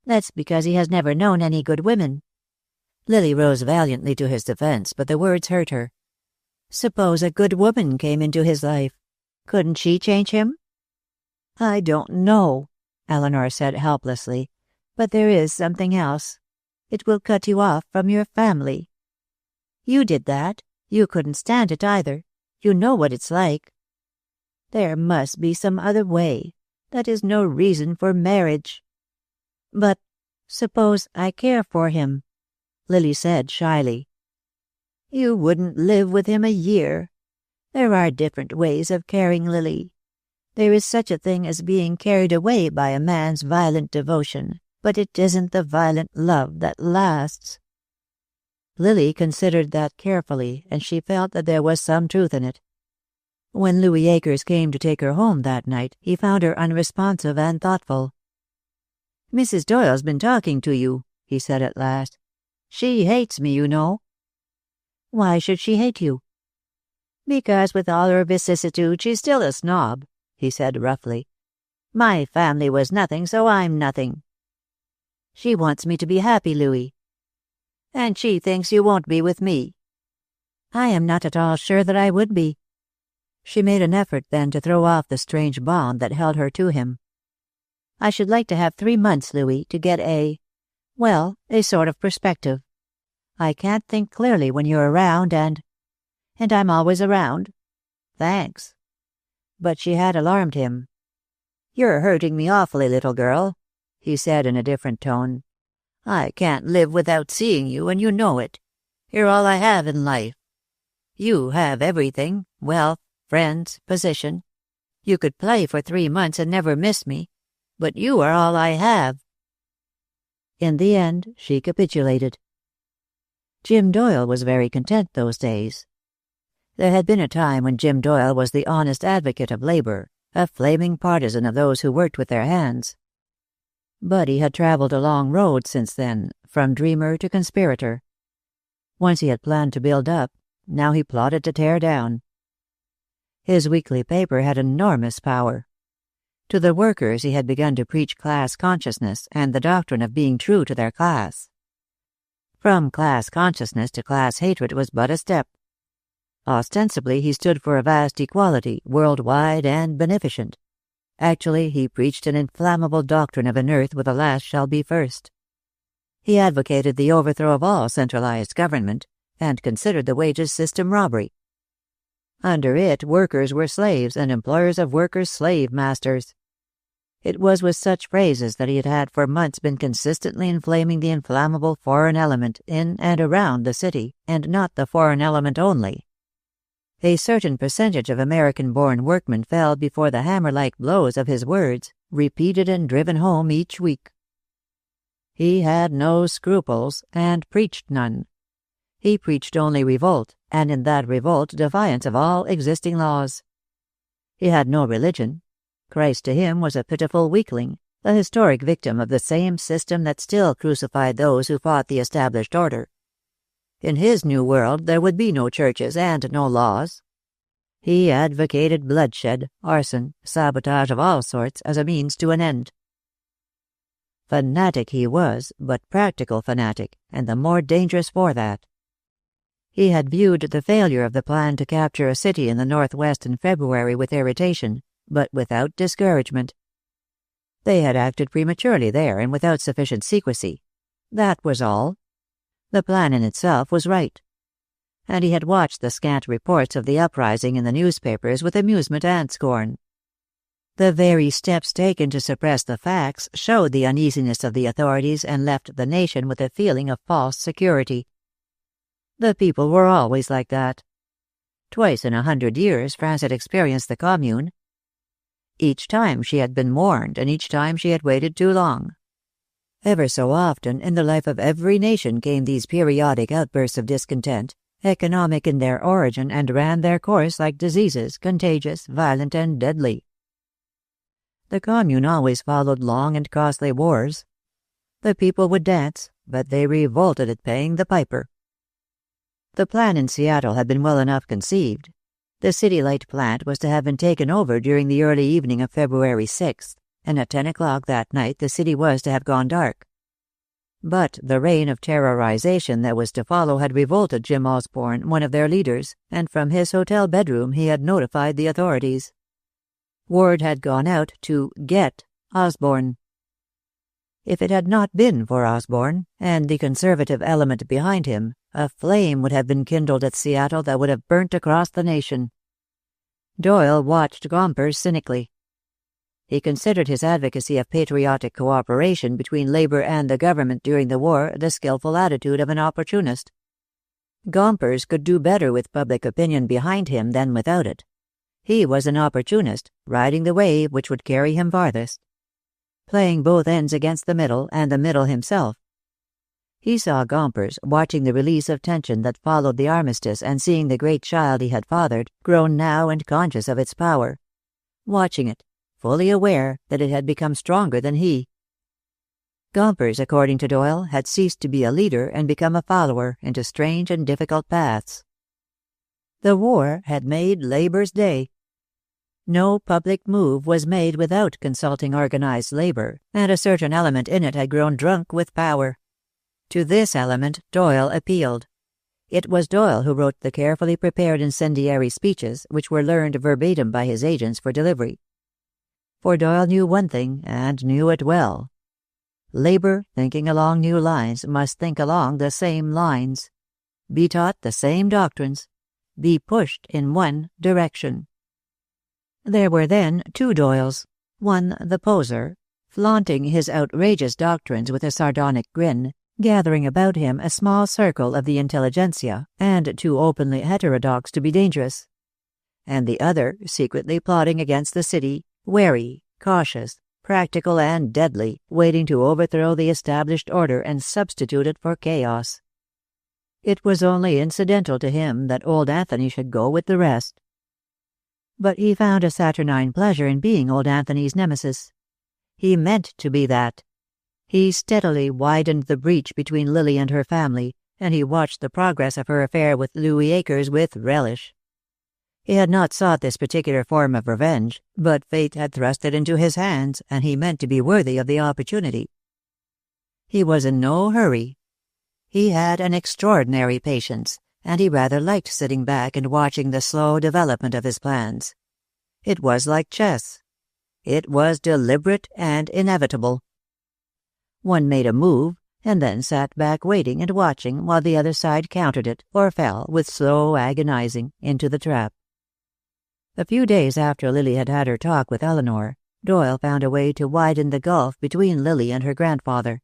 "That's because he has never known any good women." Lily rose valiantly to his defense, but the words hurt her. Suppose a good woman came into his life. Couldn't she change him? "I don't know," Eleanor said helplessly, "but there is something else. It will cut you off from your family. You did that. You couldn't stand it either. You know what it's like. There must be some other way. That is no reason for marriage." "But suppose I care for him," Lily said shyly. "You wouldn't live with him a year. There are different ways of caring, Lily. There is such a thing as being carried away by a man's violent devotion, but it isn't the violent love that lasts." Lily considered that carefully, and she felt that there was some truth in it. When Louis Akers came to take her home that night, he found her unresponsive and thoughtful. "Mrs. Doyle's been talking to you," he said at last. "She hates me, you know." "Why should she hate you?" "Because with all her vicissitude she's still a snob," he said roughly. "My family was nothing, so I'm nothing." "She wants me to be happy, Louis." "And she thinks you won't be with me." "I am not at all sure that I would be." She made an effort then to throw off the strange bond that held her to him. "I should like to have 3 months, Louis, to get a sort of perspective. I can't think clearly when you're around, and I'm always around." "Thanks." But she had alarmed him. "You're hurting me awfully, little girl," he said in a different tone. "I can't live without seeing you, and you know it. You're all I have in life. You have everything, wealth, friends, position. You could play for 3 months and never miss me. But you are all I have." In the end, she capitulated. Jim Doyle was very content those days. There had been a time when Jim Doyle was the honest advocate of labor, a flaming partisan of those who worked with their hands. But he had traveled a long road since then, from dreamer to conspirator. Once he had planned to build up, now he plotted to tear down. His weekly paper had enormous power. To the workers he had begun to preach class consciousness and the doctrine of being true to their class. From class consciousness to class hatred was but a step. Ostensibly he stood for a vast equality, worldwide and beneficent. Actually, he preached an inflammable doctrine of an earth where the last shall be first. He advocated the overthrow of all centralized government, and considered the wages system robbery. Under it, workers were slaves, and employers of workers slave-masters. It was with such phrases that he had for months been consistently inflaming the inflammable foreign element in and around the city, and not the foreign element only. A certain percentage of American-born workmen fell before the hammer-like blows of his words, repeated and driven home each week. He had no scruples, and preached none. He preached only revolt, and in that revolt defiance of all existing laws. He had no religion. Christ to him was a pitiful weakling, a historic victim of the same system that still crucified those who fought the established order. In his new world there would be no churches and no laws. He advocated bloodshed, arson, sabotage of all sorts as a means to an end. Fanatic he was, but practical fanatic, and the more dangerous for that. He had viewed the failure of the plan to capture a city in the Northwest in February with irritation, but without discouragement. They had acted prematurely there and without sufficient secrecy. That was all. The plan in itself was right. And he had watched the scant reports of the uprising in the newspapers with amusement and scorn. The very steps taken to suppress the facts showed the uneasiness of the authorities and left the nation with a feeling of false security. The people were always like that. Twice in 100 years France had experienced the Commune. Each time she had been warned, and each time she had waited too long. Ever so often in the life of every nation came these periodic outbursts of discontent, economic in their origin, and ran their course like diseases, contagious, violent, and deadly. The Commune always followed long and costly wars. The people would dance, but they revolted at paying the piper. The plan in Seattle had been well enough conceived. The City Light plant was to have been taken over during the early evening of February 6th, and at 10 o'clock that night the city was to have gone dark. But the reign of terrorization that was to follow had revolted Jim Osborne, one of their leaders, and from his hotel bedroom he had notified the authorities. Word had gone out to get Osborne. If it had not been for Osborne, and the conservative element behind him, a flame would have been kindled at Seattle that would have burnt across the nation. Doyle watched Gompers cynically. He considered his advocacy of patriotic cooperation between labor and the government during the war the skillful attitude of an opportunist. Gompers could do better with public opinion behind him than without it. He was an opportunist, riding the wave which would carry him farthest. Playing both ends against the middle and the middle himself. He saw Gompers, watching the release of tension that followed the armistice and seeing the great child he had fathered, grown now and conscious of its power. Watching it, fully aware that it had become stronger than he. Gompers, according to Doyle, had ceased to be a leader and become a follower into strange and difficult paths. The war had made labor's day. No public move was made without consulting organized labor, and a certain element in it had grown drunk with power. To this element Doyle appealed. It was Doyle who wrote the carefully prepared incendiary speeches which were learned verbatim by his agents for delivery. For Doyle knew one thing, and knew it well. Labor, thinking along new lines, must think along the same lines. Be taught the same doctrines. Be pushed in one direction. There were then two Doyles. One, the poser, flaunting his outrageous doctrines with a sardonic grin, gathering about him a small circle of the intelligentsia, and too openly heterodox to be dangerous. And the other, secretly plotting against the city, wary, cautious, practical and deadly, waiting to overthrow the established order and substitute it for chaos. It was only incidental to him that old Anthony should go with the rest. But he found a saturnine pleasure in being old Anthony's nemesis. He meant to be that. He steadily widened the breach between Lily and her family, and he watched the progress of her affair with Louis Akers with relish. He had not sought this particular form of revenge, but fate had thrust it into his hands, and he meant to be worthy of the opportunity. He was in no hurry. He had an extraordinary patience, and he rather liked sitting back and watching the slow development of his plans. It was like chess. It was deliberate and inevitable. One made a move, and then sat back waiting and watching while the other side countered it, or fell, with slow agonizing, into the trap. A few days after Lily had had her talk with Eleanor, Doyle found a way to widen the gulf between Lily and her grandfather.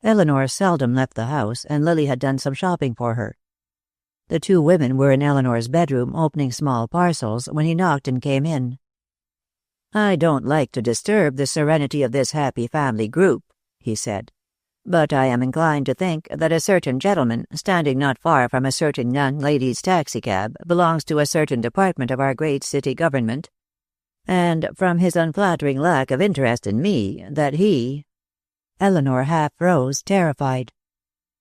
Eleanor seldom left the house, and Lily had done some shopping for her. The two women were in Eleanor's bedroom opening small parcels when he knocked and came in. "I don't like to disturb the serenity of this happy family group," he said, "but I am inclined to think that a certain gentleman, standing not far from a certain young lady's taxicab, belongs to a certain department of our great city government, and from his unflattering lack of interest in me, that he—" Eleanor half rose, terrified.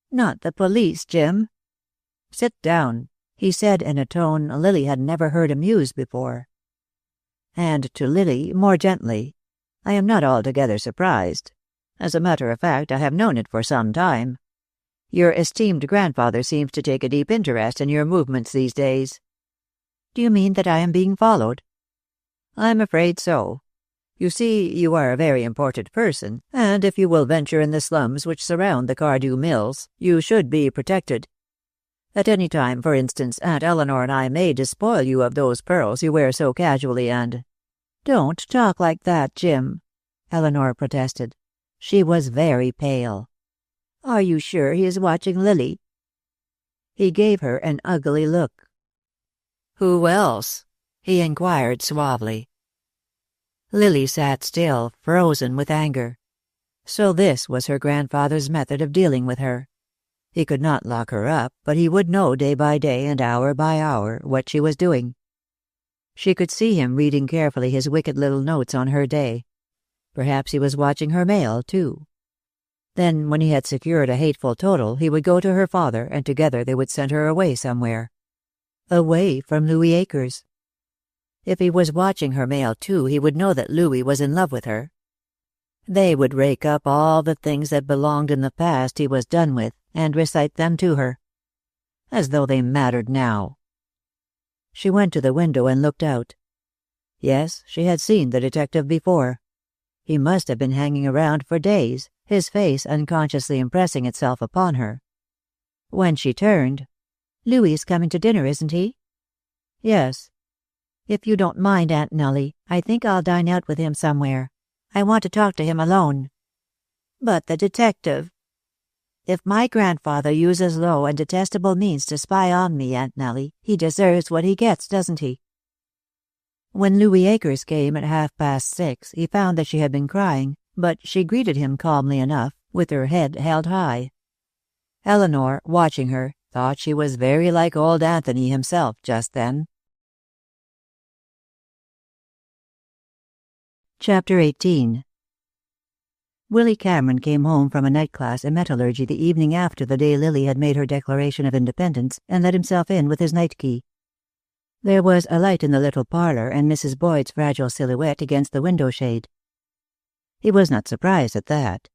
"Not the police, Jim." "Sit down," he said in a tone Lily had never heard him use before. And to Lily, more gently, "I am not altogether surprised. As a matter of fact, I have known it for some time. Your esteemed grandfather seems to take a deep interest in your movements these days." "Do you mean that I am being followed?" "I'm afraid so. You see, you are a very important person, and if you will venture in the slums which surround the Cardew mills, you should be protected. At any time, for instance, Aunt Eleanor and I may despoil you of those pearls you wear so casually and—" "Don't talk like that, Jim," Eleanor protested. She was very pale. "Are you sure he is watching Lily?" He gave her an ugly look. "Who else?" he inquired suavely. Lily sat still, frozen with anger. So this was her grandfather's method of dealing with her. He could not lock her up, but he would know day by day and hour by hour what she was doing. She could see him reading carefully his wicked little notes on her day. Perhaps he was watching her mail, too. Then, when he had secured a hateful total, he would go to her father, and together they would send her away somewhere. Away from Louis Akers. If he was watching her mail, too, he would know that Louis was in love with her. They would rake up all the things that belonged in the past he was done with, and recite them to her. As though they mattered now. She went to the window and looked out. Yes, she had seen the detective before. He must have been hanging around for days, his face unconsciously impressing itself upon her. When she turned, "Louis is coming to dinner, isn't he?" "Yes." "If you don't mind, Aunt Nellie, I think I'll dine out with him somewhere. I want to talk to him alone." "But the detective—" "If my grandfather uses low and detestable means to spy on me, Aunt Nellie, he deserves what he gets, doesn't he?" When Louis Akers came at 6:30, he found that she had been crying, but she greeted him calmly enough, with her head held high. Eleanor, watching her, thought she was very like old Anthony himself just then. Chapter 18. Willy Cameron came home from a night class in metallurgy the evening after the day Lily had made her declaration of independence, and let himself in with his night key. There was a light in the little parlor, and Mrs. Boyd's fragile silhouette against the window shade. He was not surprised at that.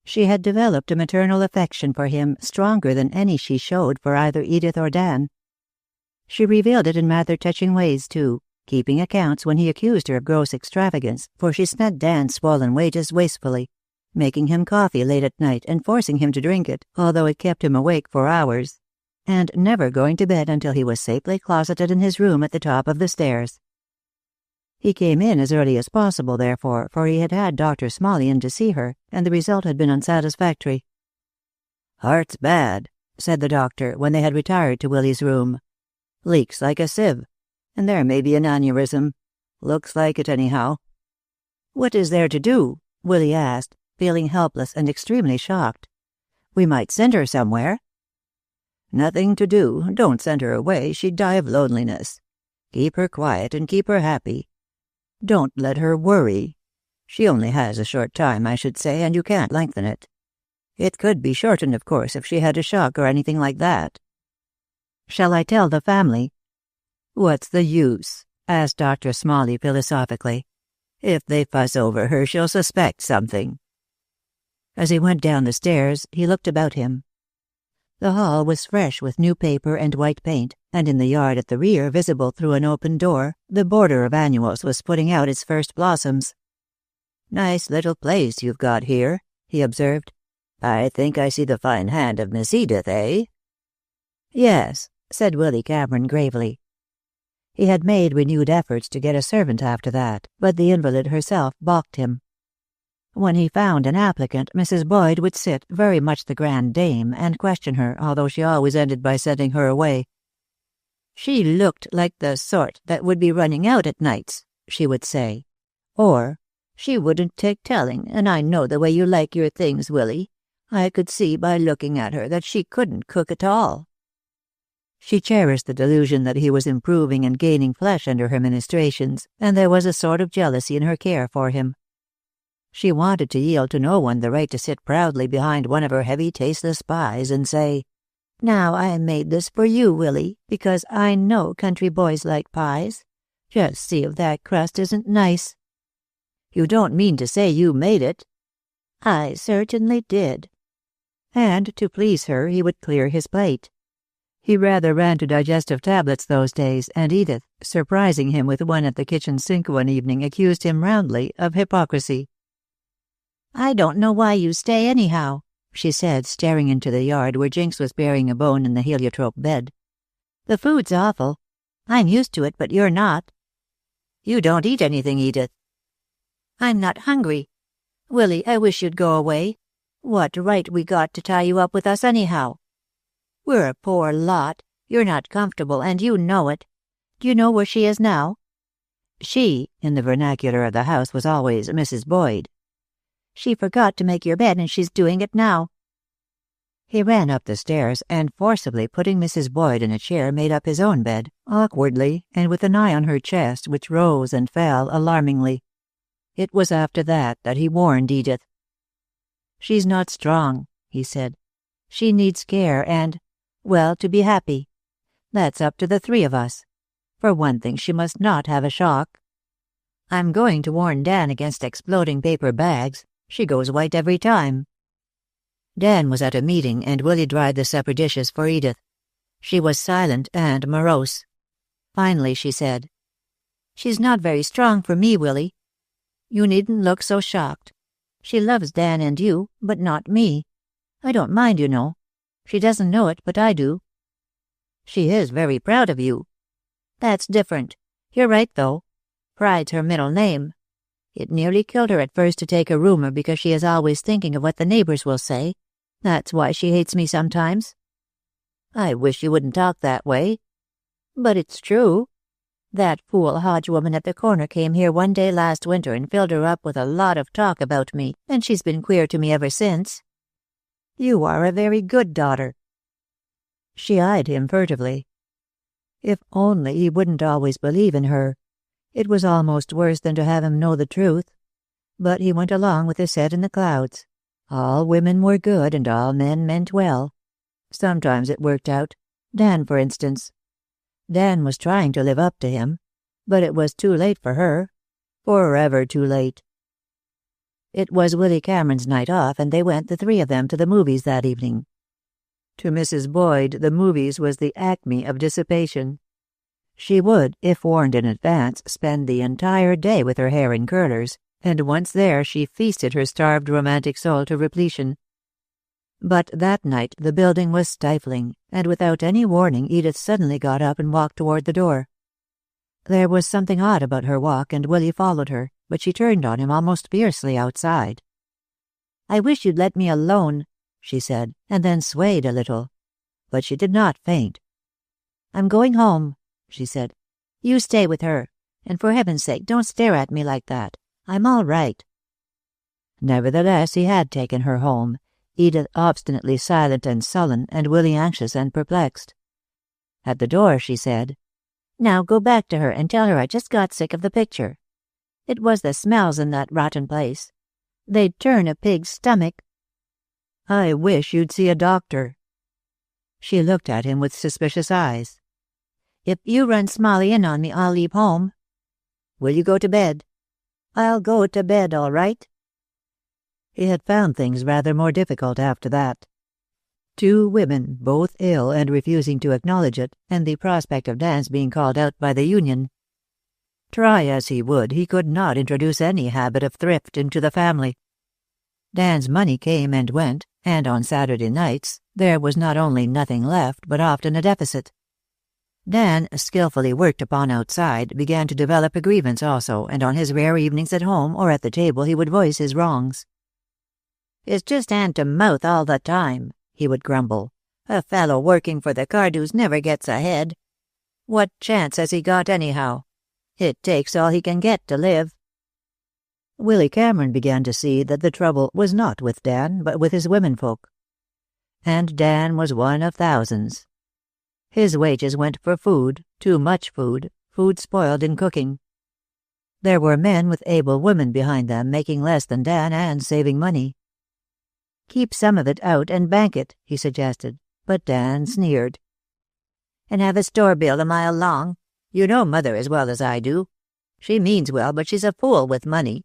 She had developed a maternal affection for him stronger than any she showed for either Edith or Dan. She revealed it in rather touching ways, too, keeping accounts when he accused her of gross extravagance, for she spent Dan's swollen wages wastefully, making him coffee late at night and forcing him to drink it, although it kept him awake for hours, and never going to bed until he was safely closeted in his room at the top of the stairs. He came in as early as possible, therefore, for he had had Dr. Smalley in to see her, and the result had been unsatisfactory. "Heart's bad," said the doctor when they had retired to Willy's room. "Leaks like a sieve. And there may be an aneurysm. Looks like it, anyhow." "What is there to do?" Willy asked, feeling helpless and extremely shocked. "We might send her somewhere." Nothing to do. Don't send her away. She'd die of loneliness. Keep her quiet and keep her happy. Don't let her worry. She only has a short time, I should say, and you can't lengthen it. It could be shortened, of course, if she had a shock or anything like that." "Shall I tell the family?" "What's the use?" asked Dr. Smalley philosophically. "If they fuss over her, she'll suspect something." As he went down the stairs, he looked about him. The hall was fresh with new paper and white paint, and in the yard at the rear, visible through an open door, the border of annuals was putting out its first blossoms. "Nice little place you've got here," he observed. "I think I see the fine hand of Miss Edith, eh?" "Yes," said Willy Cameron gravely. He had made renewed efforts to get a servant after that, but the invalid herself balked him. When he found an applicant, Mrs. Boyd would sit, very much the grande dame, and question her, although she always ended by sending her away. "She looked like the sort that would be running out at nights," she would say. Or, "She wouldn't take telling, and I know the way you like your things, Willy. I could see by looking at her that she couldn't cook at all." She cherished the delusion that he was improving and gaining flesh under her ministrations, and there was a sort of jealousy in her care for him. She wanted to yield to no one the right to sit proudly behind one of her heavy, tasteless pies and say, "Now I made this for you, Willy, because I know country boys like pies. Just see if that crust isn't nice." "You don't mean to say you made it?" "I certainly did." And to please her, he would clear his plate. He rather ran to digestive tablets those days, and Edith, surprising him with one at the kitchen sink one evening, accused him roundly of hypocrisy. "I don't know why you stay anyhow," she said, staring into the yard where Jinx was burying a bone in the heliotrope bed. "The food's awful. I'm used to it, but you're not." "You don't eat anything, Edith." "I'm not hungry. Willy, I wish you'd go away. What right we got to tie you up with us anyhow? We're a poor lot. You're not comfortable, and you know it. Do you know where she is now?" She, in the vernacular of the house, was always Mrs. Boyd. "She forgot to make your bed, and she's doing it now." He ran up the stairs, and forcibly putting Mrs. Boyd in a chair, made up his own bed, awkwardly, and with an eye on her chest, which rose and fell alarmingly. It was after that he warned Edith. "She's not strong," he said. "She needs care and, well, to be happy. That's up to the three of us. For one thing, she must not have a shock. I'm going to warn Dan against exploding paper bags. She goes white every time." Dan was at a meeting, and Willy dried the supper dishes for Edith. She was silent and morose. Finally she said, "She's not very strong for me, Willy. You needn't look so shocked. She loves Dan and you, but not me. I don't mind, you know. She doesn't know it, but I do." "She is very proud of you." "That's different. You're right, though. Pride's her middle name. It nearly killed her at first to take a rumor because she is always thinking of what the neighbors will say. That's why she hates me sometimes." "I wish you wouldn't talk that way." "But it's true. That fool Hodge woman at the corner came here one day last winter and filled her up with a lot of talk about me, and she's been queer to me ever since." "You are a very good daughter." She eyed him furtively. If only he wouldn't always believe in her. It was almost worse than to have him know the truth. But he went along with his head in the clouds. All women were good, and all men meant well. Sometimes it worked out. Dan, for instance. Dan was trying to live up to him, but it was too late for her. Forever too late. It was Willy Cameron's night off, and they went, the three of them, to the movies that evening. To Mrs. Boyd, the movies was the acme of dissipation. She would, if warned in advance, spend the entire day with her hair in curlers, and once there she feasted her starved romantic soul to repletion. But that night the building was stifling, and without any warning Edith suddenly got up and walked toward the door. There was something odd about her walk, and Willy followed her, but she turned on him almost fiercely outside. "I wish you'd let me alone," she said, and then swayed a little. But she did not faint. "I'm going home," she said. "You stay with her, and for heaven's sake don't stare at me like that. I'm all right." Nevertheless, he had taken her home, Edith obstinately silent and sullen, and Willy anxious and perplexed. At the door she said, "Now go back to her and tell her I just got sick of the picture. It was the smells in that rotten place. They'd turn a pig's stomach." "I wish you'd see a doctor." She looked at him with suspicious eyes. "If you run Smalley in on me, I'll leave home." "Will you go to bed?" "I'll go to bed, all right." He had found things rather more difficult after that. 2 women, both ill and refusing to acknowledge it, and the prospect of Dan's being called out by the union. Try as he would, he could not introduce any habit of thrift into the family. Dan's money came and went, and on Saturday nights there was not only nothing left, but often a deficit. Dan, skillfully worked upon outside, began to develop a grievance also, and on his rare evenings at home or at the table he would voice his wrongs. "It's just hand to mouth all the time," he would grumble. "A fellow working for the Cardews never gets ahead. What chance has he got anyhow? It takes all he can get to live." Willy Cameron began to see that the trouble was not with Dan, but with his womenfolk. And Dan was one of thousands. His wages went for food, too much food spoiled in cooking. There were men with able women behind them making less than Dan and saving money. "Keep some of it out and bank it," he suggested, but Dan sneered. "And have a store bill a mile long. You know Mother as well as I do. She means well, but she's a fool with money."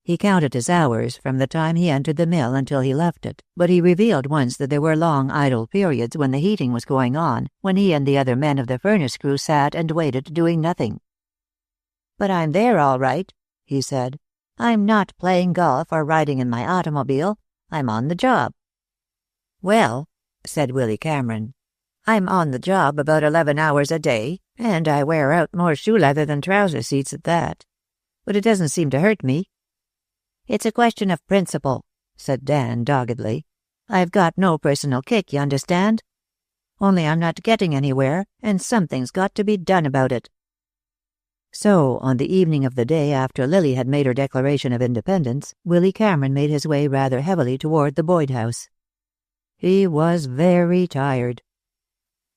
He counted his hours from the time he entered the mill until he left it, but he revealed once that there were long idle periods when the heating was going on, when he and the other men of the furnace crew sat and waited, doing nothing. "But I'm there all right," he said. "I'm not playing golf or riding in my automobile. I'm on the job." "Well," said Willy Cameron, "I'm on the job about 11 hours a day, and I wear out more shoe leather than trouser seats at that. But it doesn't seem to hurt me." "It's a question of principle," said Dan doggedly. "I've got no personal kick, you understand? Only I'm not getting anywhere, and something's got to be done about it." So, on the evening of the day after Lily had made her declaration of independence, Willy Cameron made his way rather heavily toward the Boyd house. He was very tired.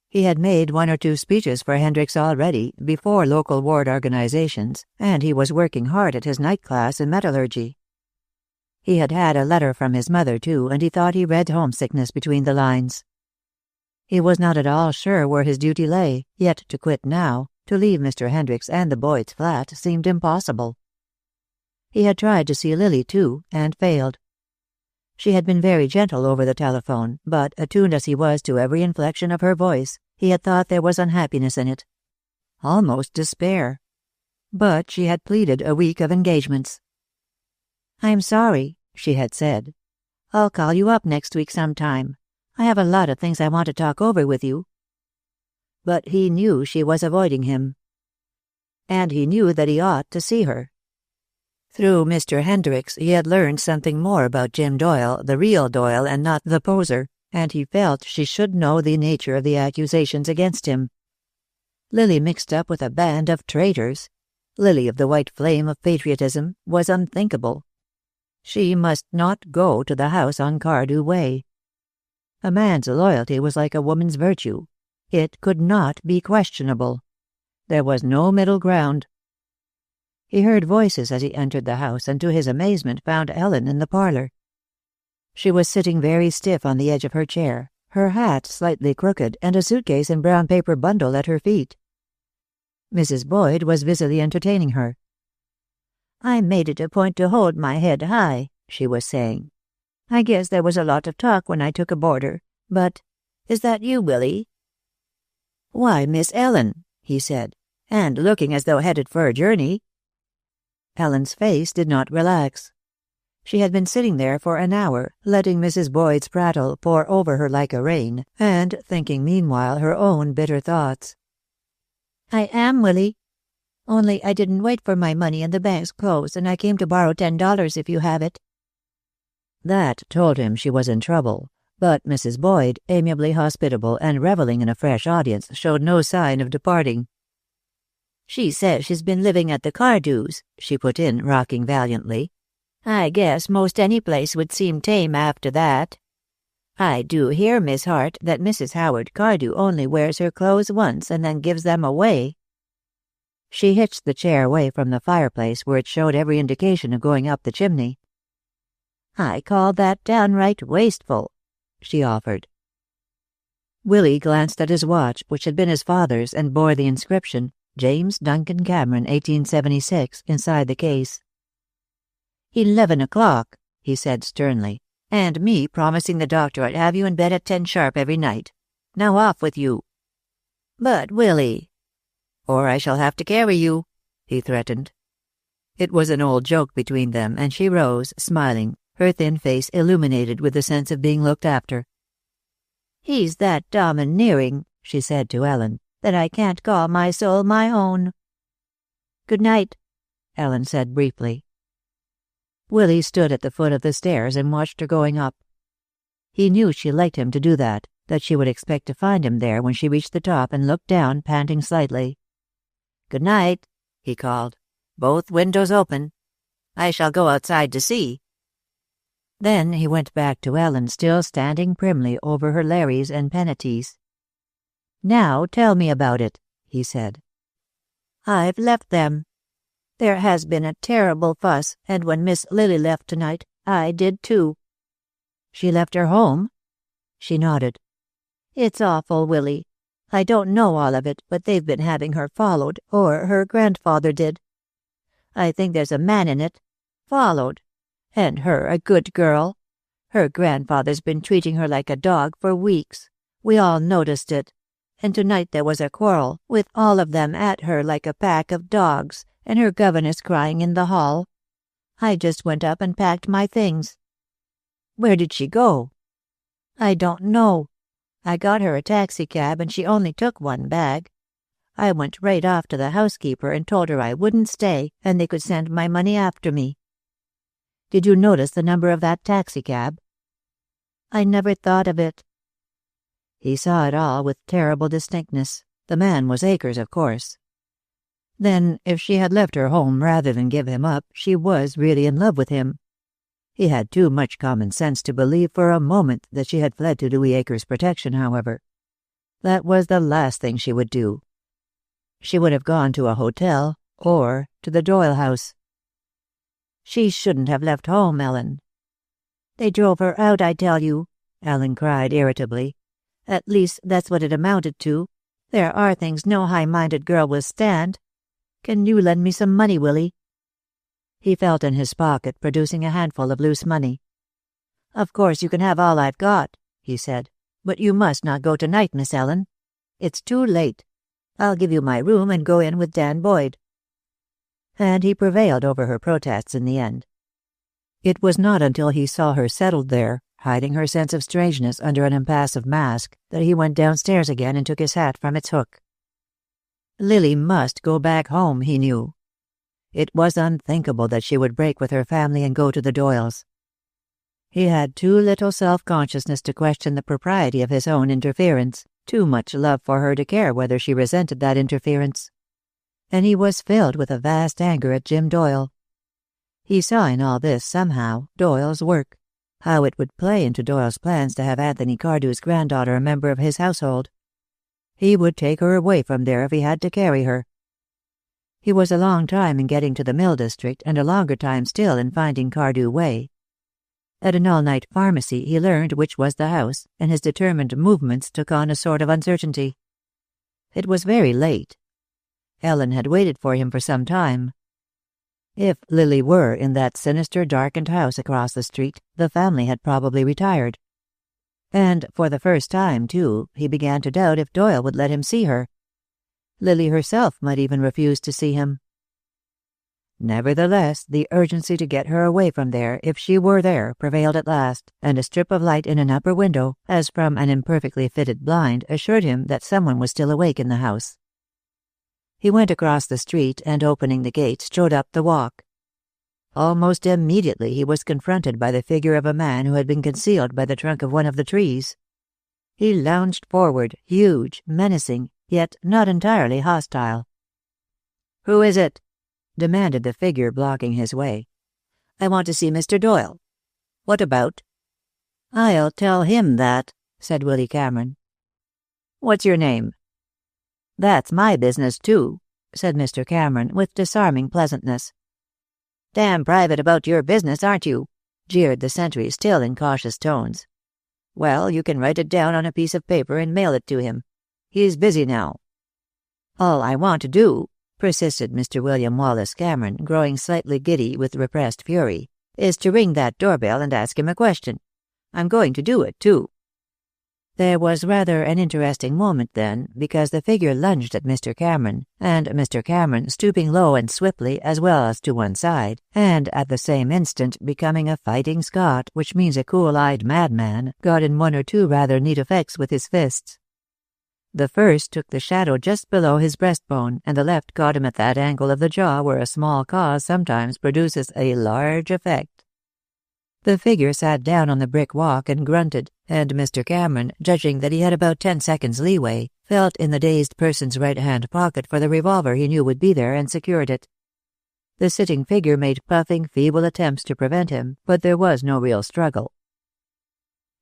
He had made 1 or 2 speeches for Hendricks already, before local ward organizations, and he was working hard at his night class in metallurgy. He had had a letter from his mother, too, and he thought he read homesickness between the lines. He was not at all sure where his duty lay, yet to quit now, to leave Mr. Hendricks and the Boyds' flat, seemed impossible. He had tried to see Lily, too, and failed. She had been very gentle over the telephone, but, attuned as he was to every inflection of her voice, he had thought there was unhappiness in it. Almost despair. But she had pleaded a week of engagements. "I'm sorry," she had said. "I'll call you up next week sometime. I have a lot of things I want to talk over with you." But he knew she was avoiding him. And he knew that he ought to see her. Through Mr. Hendricks he had learned something more about Jim Doyle, the real Doyle and not the poser, and he felt she should know the nature of the accusations against him. Lily mixed up with a band of traitors. Lily of the white flame of patriotism was unthinkable. She must not go to the house on Cardew Way. A man's loyalty was like a woman's virtue. It could not be questionable. There was no middle ground. He heard voices as he entered the house, and to his amazement found Ellen in the parlor. She was sitting very stiff on the edge of her chair, her hat slightly crooked, and a suitcase and brown paper bundle at her feet. Mrs. Boyd was busily entertaining her. "I made it a point to hold my head high," she was saying. "I guess there was a lot of talk when I took a boarder, but... Is that you, Willy?" "Why, Miss Ellen," he said, "and looking as though headed for a journey." Ellen's face did not relax. She had been sitting there for an hour, letting Mrs. Boyd's prattle pour over her like a rain, and thinking meanwhile her own bitter thoughts. "I am, Willy. Only I didn't wait for my money and the bank's closed, and I came to borrow $10 if you have it." That told him she was in trouble, but Mrs. Boyd, amiably hospitable and reveling in a fresh audience, showed no sign of departing. "She says she's been living at the Cardews," she put in, rocking valiantly. I guess most any place would seem tame after that. I do hear, Miss Hart, that Mrs. Howard Cardew only wears her clothes once and then gives them away." She hitched the chair away from the fireplace where it showed every indication of going up the chimney. "I call that downright wasteful," she offered. Willy glanced at his watch, which had been his father's and bore the inscription, James Duncan Cameron, 1876, inside the case. 11 o'clock, he said sternly, "and me promising the doctor I'd have you in bed at 10 sharp every night. Now off with you." "But, Willy—" "Or I shall have to carry you," he threatened. It was an old joke between them, and she rose, smiling, her thin face illuminated with the sense of being looked after. "He's that domineering," she said to Ellen, "that I can't call my soul my own." "Good night," Ellen said briefly. Willy stood at the foot of the stairs and watched her going up. He knew she liked him to do that she would expect to find him there when she reached the top and looked down, panting slightly. "Good night," he called. "Both windows open. I shall go outside to see." Then he went back to Ellen, still standing primly over her Larrys and Penates. "Now tell me about it," he said. "I've left them. There has been a terrible fuss, and when Miss Lily left tonight, I did too." "She left her home?" She nodded. "It's awful, Willy. I don't know all of it, but they've been having her followed, or her grandfather did. I think there's a man in it. Followed. And her a good girl. Her grandfather's been treating her like a dog for weeks. We all noticed it. And tonight there was a quarrel, with all of them at her like a pack of dogs, and her governess crying in the hall. I just went up and packed my things." "Where did she go?" "I don't know. I got her a taxicab and she only took one bag. I went right off to the housekeeper and told her I wouldn't stay and they could send my money after me." "Did you notice the number of that taxicab?" "I never thought of it." He saw it all with terrible distinctness. The man was Akers, of course. Then, if she had left her home rather than give him up, she was really in love with him. He had too much common sense to believe for a moment that she had fled to Louis Akers' protection, however. That was the last thing she would do. She would have gone to a hotel, or to the Doyle house. "She shouldn't have left home, Ellen." "They drove her out, I tell you," Ellen cried irritably. "At least, that's what it amounted to. There are things no high-minded girl will stand. Can you lend me some money, Willy?" He felt in his pocket, producing a handful of loose money. "Of course you can have all I've got," he said. "But you must not go tonight, Miss Ellen. It's too late. I'll give you my room and go in with Dan Boyd." And he prevailed over her protests in the end. It was not until he saw her settled there, hiding her sense of strangeness under an impassive mask, that he went downstairs again and took his hat from its hook. Lily must go back home, he knew. It was unthinkable that she would break with her family and go to the Doyles. He had too little self-consciousness to question the propriety of his own interference, too much love for her to care whether she resented that interference. And he was filled with a vast anger at Jim Doyle. He saw in all this, somehow, Doyle's work, how it would play into Doyle's plans to have Anthony Cardew's granddaughter a member of his household. He would take her away from there if he had to carry her. He was a long time in getting to the Mill District, and a longer time still in finding Cardew Way. At an all-night pharmacy he learned which was the house, and his determined movements took on a sort of uncertainty. It was very late. Ellen had waited for him for some time. If Lily were in that sinister, darkened house across the street, the family had probably retired. And for the first time, too, he began to doubt if Doyle would let him see her. Lily herself might even refuse to see him. Nevertheless, the urgency to get her away from there, if she were there, prevailed at last, and a strip of light in an upper window, as from an imperfectly fitted blind, assured him that someone was still awake in the house. He went across the street, and opening the gate, strode up the walk. Almost immediately he was confronted by the figure of a man who had been concealed by the trunk of one of the trees. He lounged forward, huge, menacing, yet not entirely hostile. "Who is it?" demanded the figure blocking his way. I want to see Mr. Doyle. What about? I'll tell him that, said Willy Cameron. What's your name? That's my business, too, said Mr. Cameron with disarming pleasantness. Damn private about your business, aren't you? Jeered the sentry, still in cautious tones. Well, you can write it down on a piece of paper and mail it to him. He's busy now. All I want to do, persisted Mr. William Wallace Cameron, growing slightly giddy with repressed fury, is to ring that doorbell and ask him a question. I'm going to do it, too. There was rather an interesting moment then, because the figure lunged at Mr. Cameron, and Mr. Cameron, stooping low and swiftly as well as to one side, and at the same instant becoming a fighting Scot, which means a cool-eyed madman, got in one or two rather neat effects with his fists. The first took the shadow just below his breastbone, and the left caught him at that angle of the jaw where a small cause sometimes produces a large effect. The figure sat down on the brick walk and grunted, and Mr. Cameron, judging that he had about 10 seconds leeway, felt in the dazed person's right-hand pocket for the revolver he knew would be there and secured it. The sitting figure made puffing, feeble attempts to prevent him, but there was no real struggle.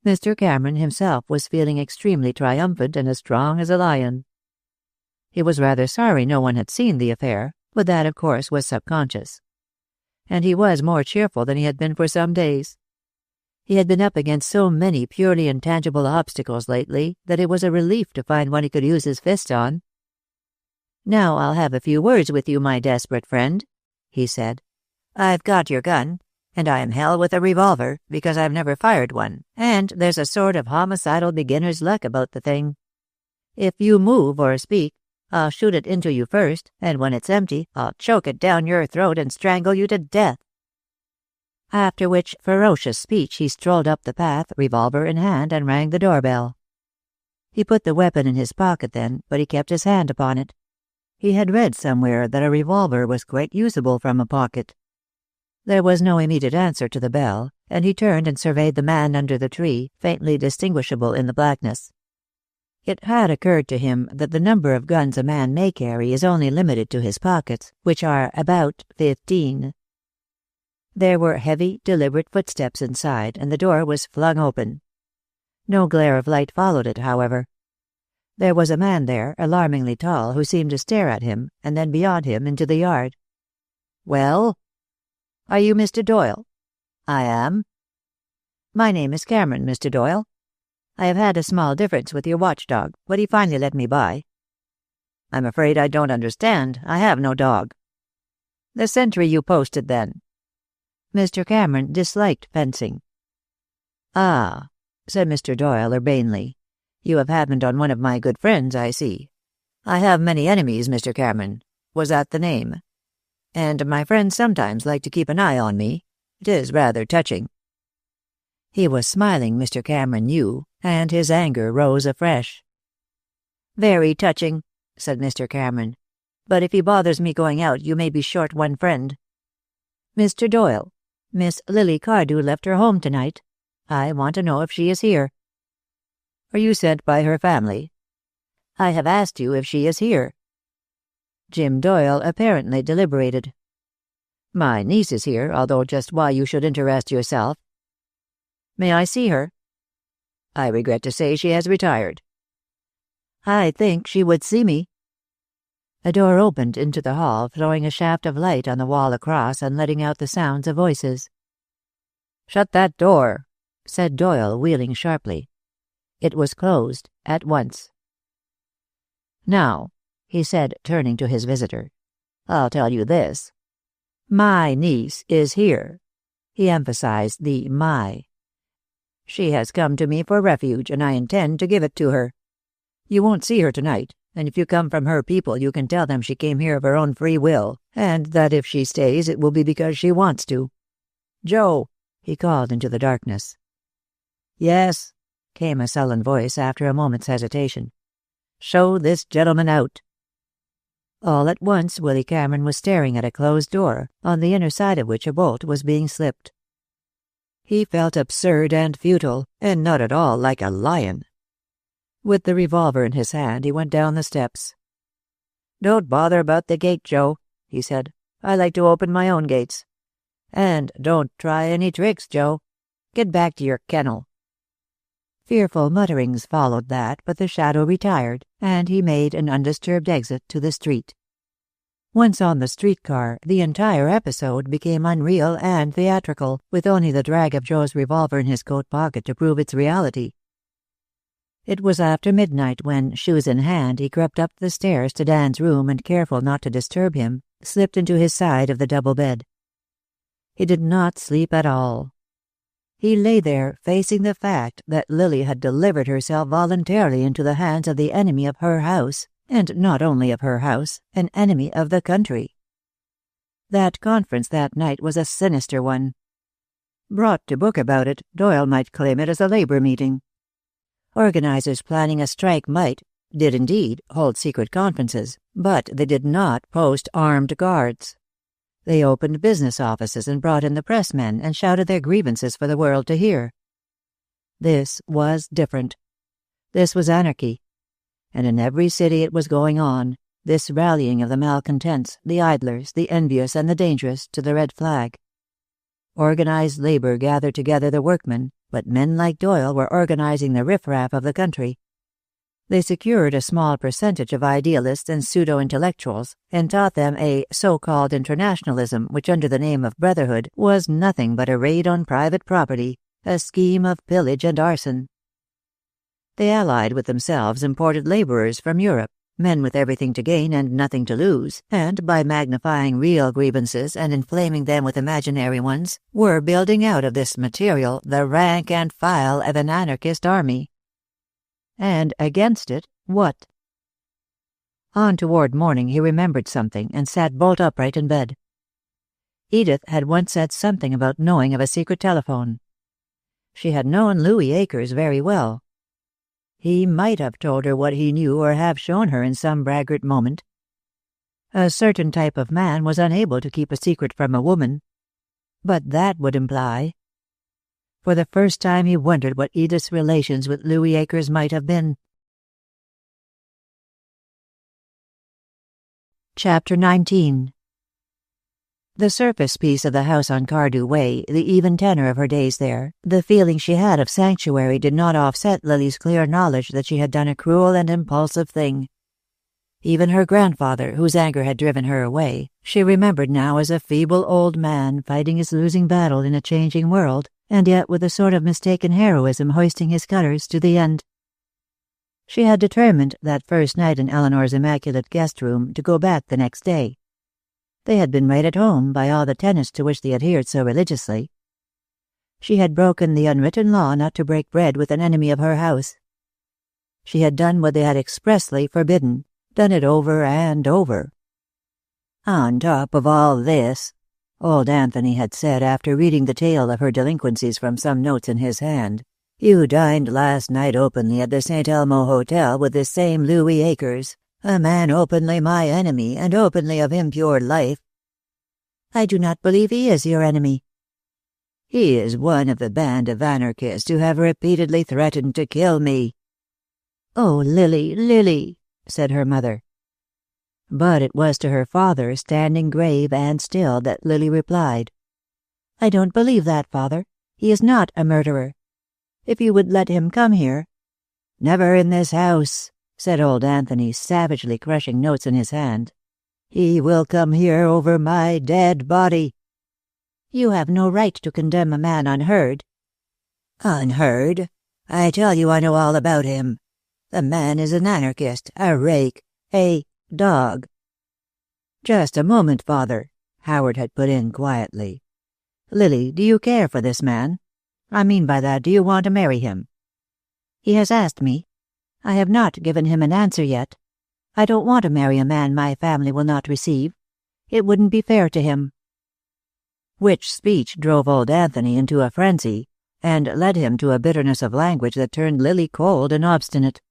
Mr. Cameron himself was feeling extremely triumphant and as strong as a lion. He was rather sorry no one had seen the affair, but that, of course, was subconscious. And he was more cheerful than he had been for some days. He had been up against so many purely intangible obstacles lately that it was a relief to find one he could use his fists on. "Now I'll have a few words with you, my desperate friend," he said. "I've got your gun, and I am hell with a revolver, because I've never fired one, and there's a sort of homicidal beginner's luck about the thing. If you move or speak, I'll shoot it into you first, and when it's empty, I'll choke it down your throat and strangle you to death." After which ferocious speech he strolled up the path, revolver in hand, and rang the doorbell. He put the weapon in his pocket then, but he kept his hand upon it. He had read somewhere that a revolver was quite usable from a pocket. There was no immediate answer to the bell, and he turned and surveyed the man under the tree, faintly distinguishable in the blackness. It had occurred to him that the number of guns a man may carry is only limited to his pockets, which are about 15. There were heavy, deliberate footsteps inside, and the door was flung open. No glare of light followed it, however. There was a man there, alarmingly tall, who seemed to stare at him, and then beyond him into the yard. "Well?" "Are you Mr. Doyle?" "I am." "My name is Cameron, Mr. Doyle. I have had a small difference with your watchdog, but he finally let me by." "I'm afraid I don't understand. I have no dog." "The sentry you posted, then." Mr. Cameron disliked fencing. "Ah," said Mr. Doyle urbanely. "You have happened on one of my good friends, I see. I have many enemies, Mr. Cameron. Was that the name? And my friends sometimes like to keep an eye on me. It is rather touching." He was smiling, Mr. Cameron knew, and his anger rose afresh. "Very touching," said Mr. Cameron. "But if he bothers me going out, you may be short one friend. Mr. Doyle, Miss Lily Cardew left her home tonight. I want to know if she is here." "Are you sent by her family?" "I have asked you if she is here." Jim Doyle apparently deliberated. "My niece is here, although just why you should interest yourself." "May I see her?" "I regret to say she has retired." "I think she would see me." A door opened into the hall, throwing a shaft of light on the wall across and letting out the sounds of voices. "Shut that door," said Doyle, wheeling sharply. It was closed at once. "Now," he said, turning to his visitor, "I'll tell you this. My niece is here." He emphasized the "my." "She has come to me for refuge, and I intend to give it to her. You won't see her tonight, and if you come from her people you can tell them she came here of her own free will, and that if she stays it will be because she wants to. Joe," he called into the darkness. "Yes," came a sullen voice after a moment's hesitation. "Show this gentleman out." All at once Willy Cameron was staring at a closed door, on the inner side of which a bolt was being slipped. He felt absurd and futile, and not at all like a lion. With the revolver in his hand, he went down the steps. "Don't bother about the gate, Joe," he said. "I like to open my own gates. And don't try any tricks, Joe. Get back to your kennel." Fearful mutterings followed that, but the shadow retired, and he made an undisturbed exit to the street. Once on the streetcar, the entire episode became unreal and theatrical, with only the drag of Joe's revolver in his coat pocket to prove its reality. It was after midnight when, shoes in hand, he crept up the stairs to Dan's room and, careful not to disturb him, slipped into his side of the double bed. He did not sleep at all. He lay there, facing the fact that Lily had delivered herself voluntarily into the hands of the enemy of her house, and not only of her house, an enemy of the country. That conference that night was a sinister one. Brought to book about it, Doyle might claim it as a labor meeting. Organizers planning a strike did indeed hold secret conferences, but they did not post armed guards. They opened business offices and brought in the pressmen and shouted their grievances for the world to hear. This was different. This was anarchy. And in every city it was going on, this rallying of the malcontents, the idlers, the envious, and the dangerous to the red flag. Organized labor gathered together the workmen, but men like Doyle were organizing the riffraff of the country. They secured a small percentage of idealists and pseudo-intellectuals, and taught them a so-called internationalism which under the name of brotherhood was nothing but a raid on private property, a scheme of pillage and arson. They allied with themselves imported laborers from Europe, men with everything to gain and nothing to lose, and by magnifying real grievances and inflaming them with imaginary ones, were building out of this material the rank and file of an anarchist army. And against it, what? On toward morning he remembered something and sat bolt upright in bed. Edith had once said something about knowing of a secret telephone. She had known Louis Akers very well. He might have told her what he knew or have shown her in some braggart moment. A certain type of man was unable to keep a secret from a woman. But that would imply... For the first time he wondered what Edith's relations with Louis Akers might have been. Chapter 19. The surface peace of the house on Cardew Way, the even tenor of her days there, the feeling she had of sanctuary did not offset Lily's clear knowledge that she had done a cruel and impulsive thing. Even her grandfather, whose anger had driven her away, she remembered now as a feeble old man fighting his losing battle in a changing world, and yet with a sort of mistaken heroism hoisting his colors to the end. She had determined that first night in Eleanor's immaculate guest room to go back the next day. They had been right at home by all the tenets to which they adhered so religiously. She had broken the unwritten law not to break bread with an enemy of her house. She had done what they had expressly forbidden, done it over and over. On top of all this, old Anthony had said after reading the tale of her delinquencies from some notes in his hand, "You dined last night openly at the St. Elmo Hotel with this same Louis Akers, a man openly my enemy and openly of impure life." "I do not believe he is your enemy." "He is one of the band of anarchists who have repeatedly threatened to kill me." "Oh, Lily, Lily," said her mother. But it was to her father, standing grave and still, that Lily replied, "I don't believe that, father. He is not a murderer. If you would let him come here—" "Never in this house," said old Anthony, savagely crushing notes in his hand. "He will come here over my dead body." "You have no right to condemn a man unheard." "Unheard? I tell you I know all about him. The man is an anarchist, a rake, a dog." "Just a moment, father," Howard had put in quietly. "Lily, do you care for this man? I mean by that, do you want to marry him?" "He has asked me. I have not given him an answer yet. I don't want to marry a man my family will not receive. It wouldn't be fair to him." Which speech drove old Anthony into a frenzy, and led him to a bitterness of language that turned Lily cold and obstinate.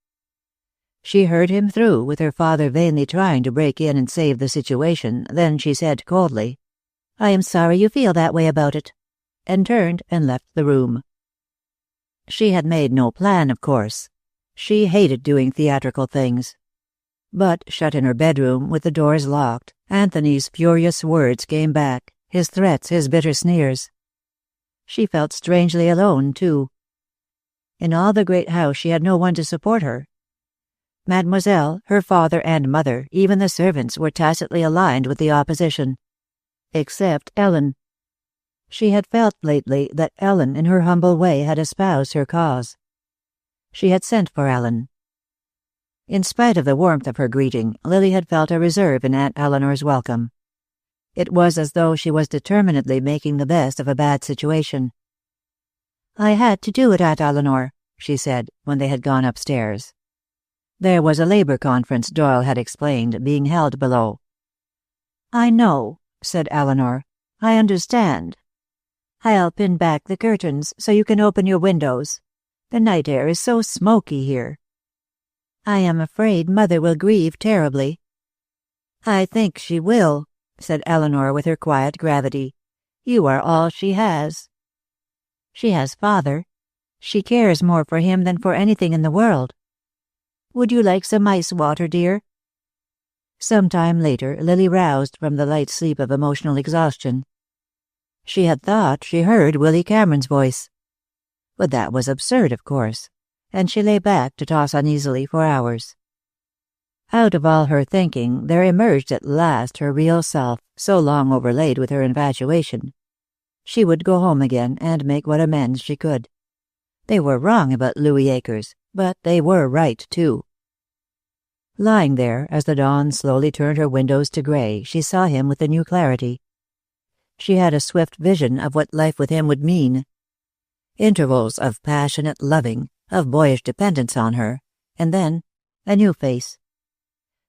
She heard him through, with her father vainly trying to break in and save the situation, then she said coldly, "I am sorry you feel that way about it," and turned and left the room. She had made no plan, of course. She hated doing theatrical things. But, shut in her bedroom, with the doors locked, Anthony's furious words came back, his threats, his bitter sneers. She felt strangely alone, too. In all the great house she had no one to support her. Mademoiselle, her father and mother, even the servants were tacitly aligned with the opposition. Except Ellen. She had felt lately that Ellen, in her humble way, had espoused her cause. She had sent for Ellen. In spite of the warmth of her greeting, Lily had felt a reserve in Aunt Eleanor's welcome. It was as though she was determinedly making the best of a bad situation. "I had to do it, Aunt Eleanor," she said, when they had gone upstairs. There was a labor conference, Doyle had explained, being held below. "I know," said Eleanor. "I understand. I'll pin back the curtains so you can open your windows. The night air is so smoky here. I am afraid Mother will grieve terribly." "I think she will," said Eleanor with her quiet gravity. "You are all she has." "She has Father. She cares more for him than for anything in the world. Would you like some ice water, dear?" Some time later, Lily roused from the light sleep of emotional exhaustion. She had thought she heard Willy Cameron's voice. But that was absurd, of course, and she lay back to toss uneasily for hours. Out of all her thinking, there emerged at last her real self, so long overlaid with her infatuation. She would go home again and make what amends she could. They were wrong about Louis Akers, but they were right, too. Lying there, as the dawn slowly turned her windows to gray, she saw him with a new clarity. She had a swift vision of what life with him would mean. Intervals of passionate loving, of boyish dependence on her, and then a new face.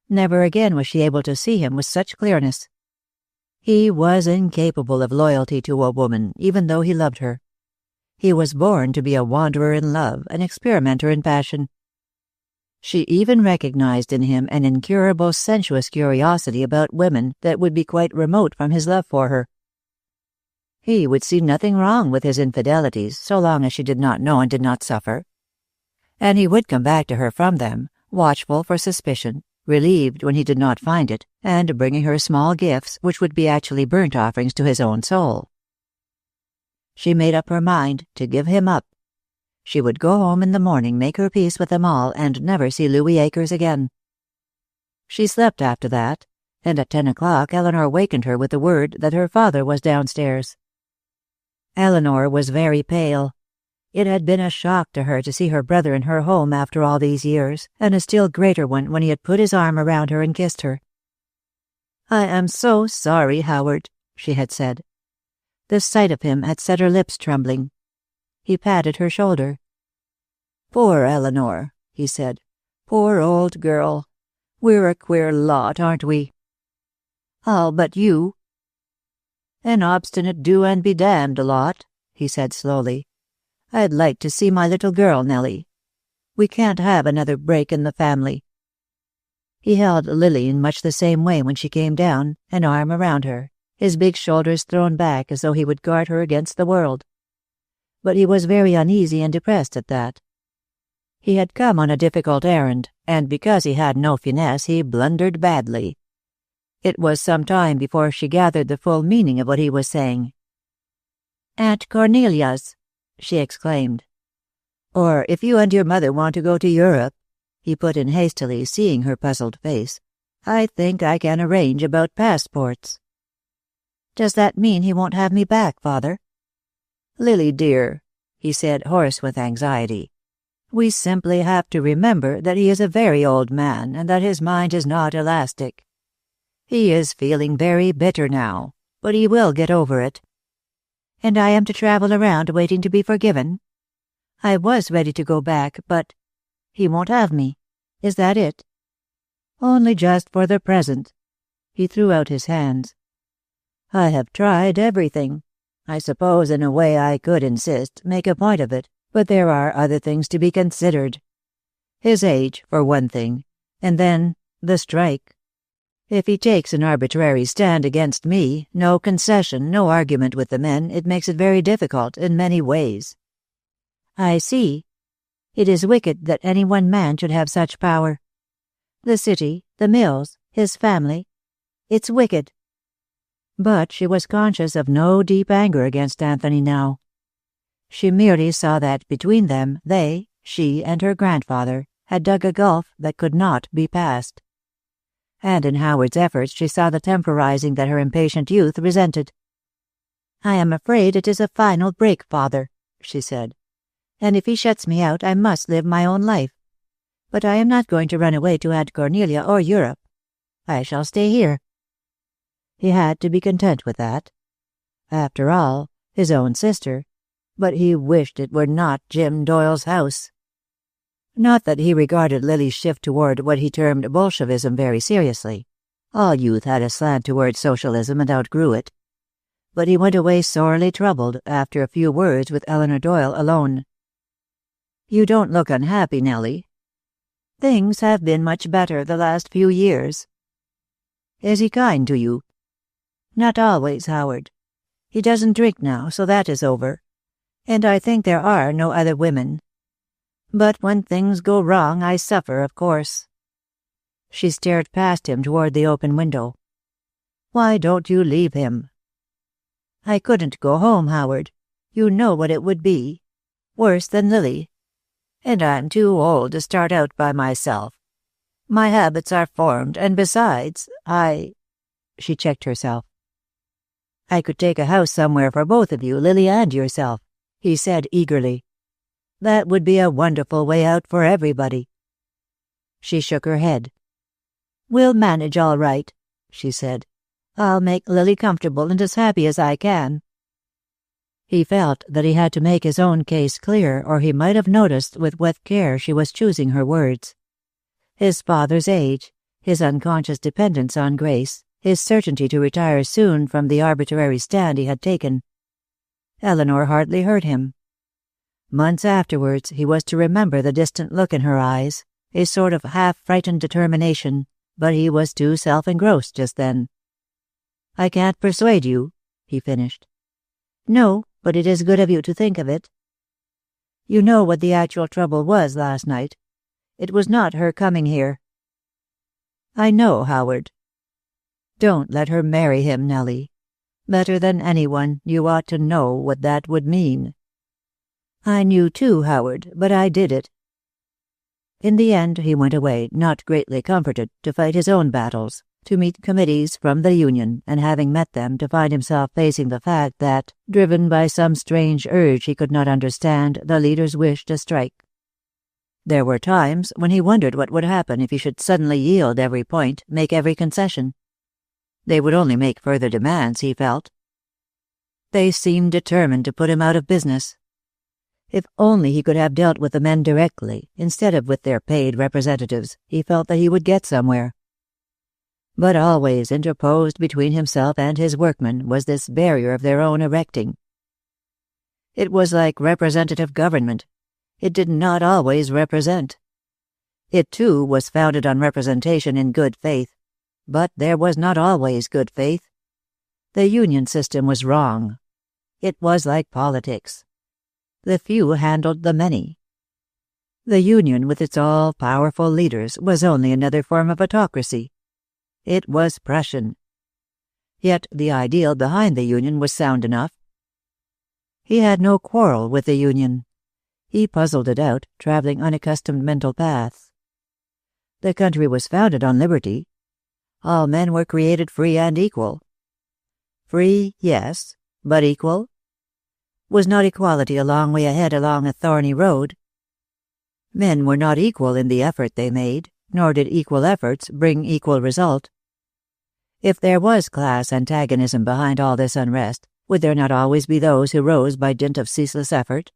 Never again was she able to see him with such clearness. He was incapable of loyalty to a woman, even though he loved her. He was born to be a wanderer in love, an experimenter in passion. She even recognized in him an incurable sensuous curiosity about women that would be quite remote from his love for her. He would see nothing wrong with his infidelities so long as she did not know and did not suffer. And he would come back to her from them, watchful for suspicion, relieved when he did not find it, and bringing her small gifts which would be actually burnt offerings to his own soul. She made up her mind to give him up. She would go home in the morning, make her peace with them all, and never see Louis Akers again. She slept after that, and at 10 o'clock Eleanor wakened her with the word that her father was downstairs. Eleanor was very pale. It had been a shock to her to see her brother in her home after all these years, and a still greater one when he had put his arm around her and kissed her. "I am so sorry, Howard," she had said. The sight of him had set her lips trembling. He patted her shoulder. "Poor Eleanor," he said. "Poor old girl. We're a queer lot, aren't we?" "All but you." "An obstinate do-and-be-damned lot," he said slowly. "I'd like to see my little girl, Nellie. We can't have another break in the family." He held Lily in much the same way when she came down, an arm around her, his big shoulders thrown back as though he would guard her against the world. But he was very uneasy and depressed at that. He had come on a difficult errand, and because he had no finesse, he blundered badly. It was some time before she gathered the full meaning of what he was saying. "Aunt Cornelia's," she exclaimed. "Or if you and your mother want to go to Europe," he put in hastily, seeing her puzzled face, "I think I can arrange about passports." "Does that mean he won't have me back, Father?" "Lily, dear," he said, hoarse with anxiety, "we simply have to remember that he is a very old man and that his mind is not elastic. He is feeling very bitter now, but he will get over it." "And I am to travel around waiting to be forgiven? I was ready to go back, but he won't have me. Is that it?" "Only just for the present." He threw out his hands. "I have tried everything. I suppose in a way I could insist, make a point of it, but there are other things to be considered. His age, for one thing, and then the strike. If he takes an arbitrary stand against me, no concession, no argument with the men, it makes it very difficult in many ways." "I see. It is wicked that any one man should have such power. The city, the mills, his family. It's wicked." But she was conscious of no deep anger against Anthony now. She merely saw that between them she and her grandfather, had dug a gulf that could not be passed. And in Howard's efforts she saw the temporizing that her impatient youth resented. "I am afraid it is a final break, father," she said. "And if he shuts me out, I must live my own life. But I am not going to run away to Aunt Cornelia or Europe. I shall stay here." He had to be content with that. After all, his own sister, but he wished it were not Jim Doyle's house. Not that he regarded Lily's shift toward what he termed Bolshevism very seriously. All youth had a slant toward socialism and outgrew it. But he went away sorely troubled after a few words with Eleanor Doyle alone. "You don't look unhappy, Nellie." "Things have been much better the last few years." "Is he kind to you?" "Not always, Howard. He doesn't drink now, so that is over. And I think there are no other women. But when things go wrong, I suffer, of course." She stared past him toward the open window. "Why don't you leave him?" "I couldn't go home, Howard. You know what it would be. Worse than Lily. And I'm too old to start out by myself. My habits are formed, and besides, She checked herself. "I could take a house somewhere for both of you, Lily and yourself," he said eagerly. "That would be a wonderful way out for everybody." She shook her head. "We'll manage all right," she said. "I'll make Lily comfortable and as happy as I can." He felt that he had to make his own case clear, or he might have noticed with what care she was choosing her words. His father's age, his unconscious dependence on Grace, his certainty to retire soon from the arbitrary stand he had taken. Eleanor hardly heard him. Months afterwards he was to remember the distant look in her eyes, a sort of half-frightened determination, but he was too self-engrossed just then. "I can't persuade you," he finished. "No, but it is good of you to think of it. You know what the actual trouble was last night. It was not her coming here." "I know, Howard." "Don't let her marry him, Nellie. Better than anyone, you ought to know what that would mean." "I knew too, Howard, but I did it." In the end he went away, not greatly comforted, to fight his own battles, to meet committees from the Union, and having met them, to find himself facing the fact that, driven by some strange urge he could not understand, the leaders wished to strike. There were times when he wondered what would happen if he should suddenly yield every point, make every concession. They would only make further demands, he felt. They seemed determined to put him out of business. If only he could have dealt with the men directly, instead of with their paid representatives, he felt that he would get somewhere. But always interposed between himself and his workmen was this barrier of their own erecting. It was like representative government. It did not always represent. It, too, was founded on representation in good faith, but there was not always good faith. The union system was wrong. It was like politics. The few handled the many. The union, with its all-powerful leaders, was only another form of autocracy. It was Prussian. Yet the ideal behind the union was sound enough. He had no quarrel with the union. He puzzled it out, traveling unaccustomed mental paths. The country was founded on liberty. All men were created free and equal. Free, yes, but equal? Was not equality a long way ahead along a thorny road? Men were not equal in the effort they made, nor did equal efforts bring equal result. If there was class antagonism behind all this unrest, would there not always be those who rose by dint of ceaseless effort?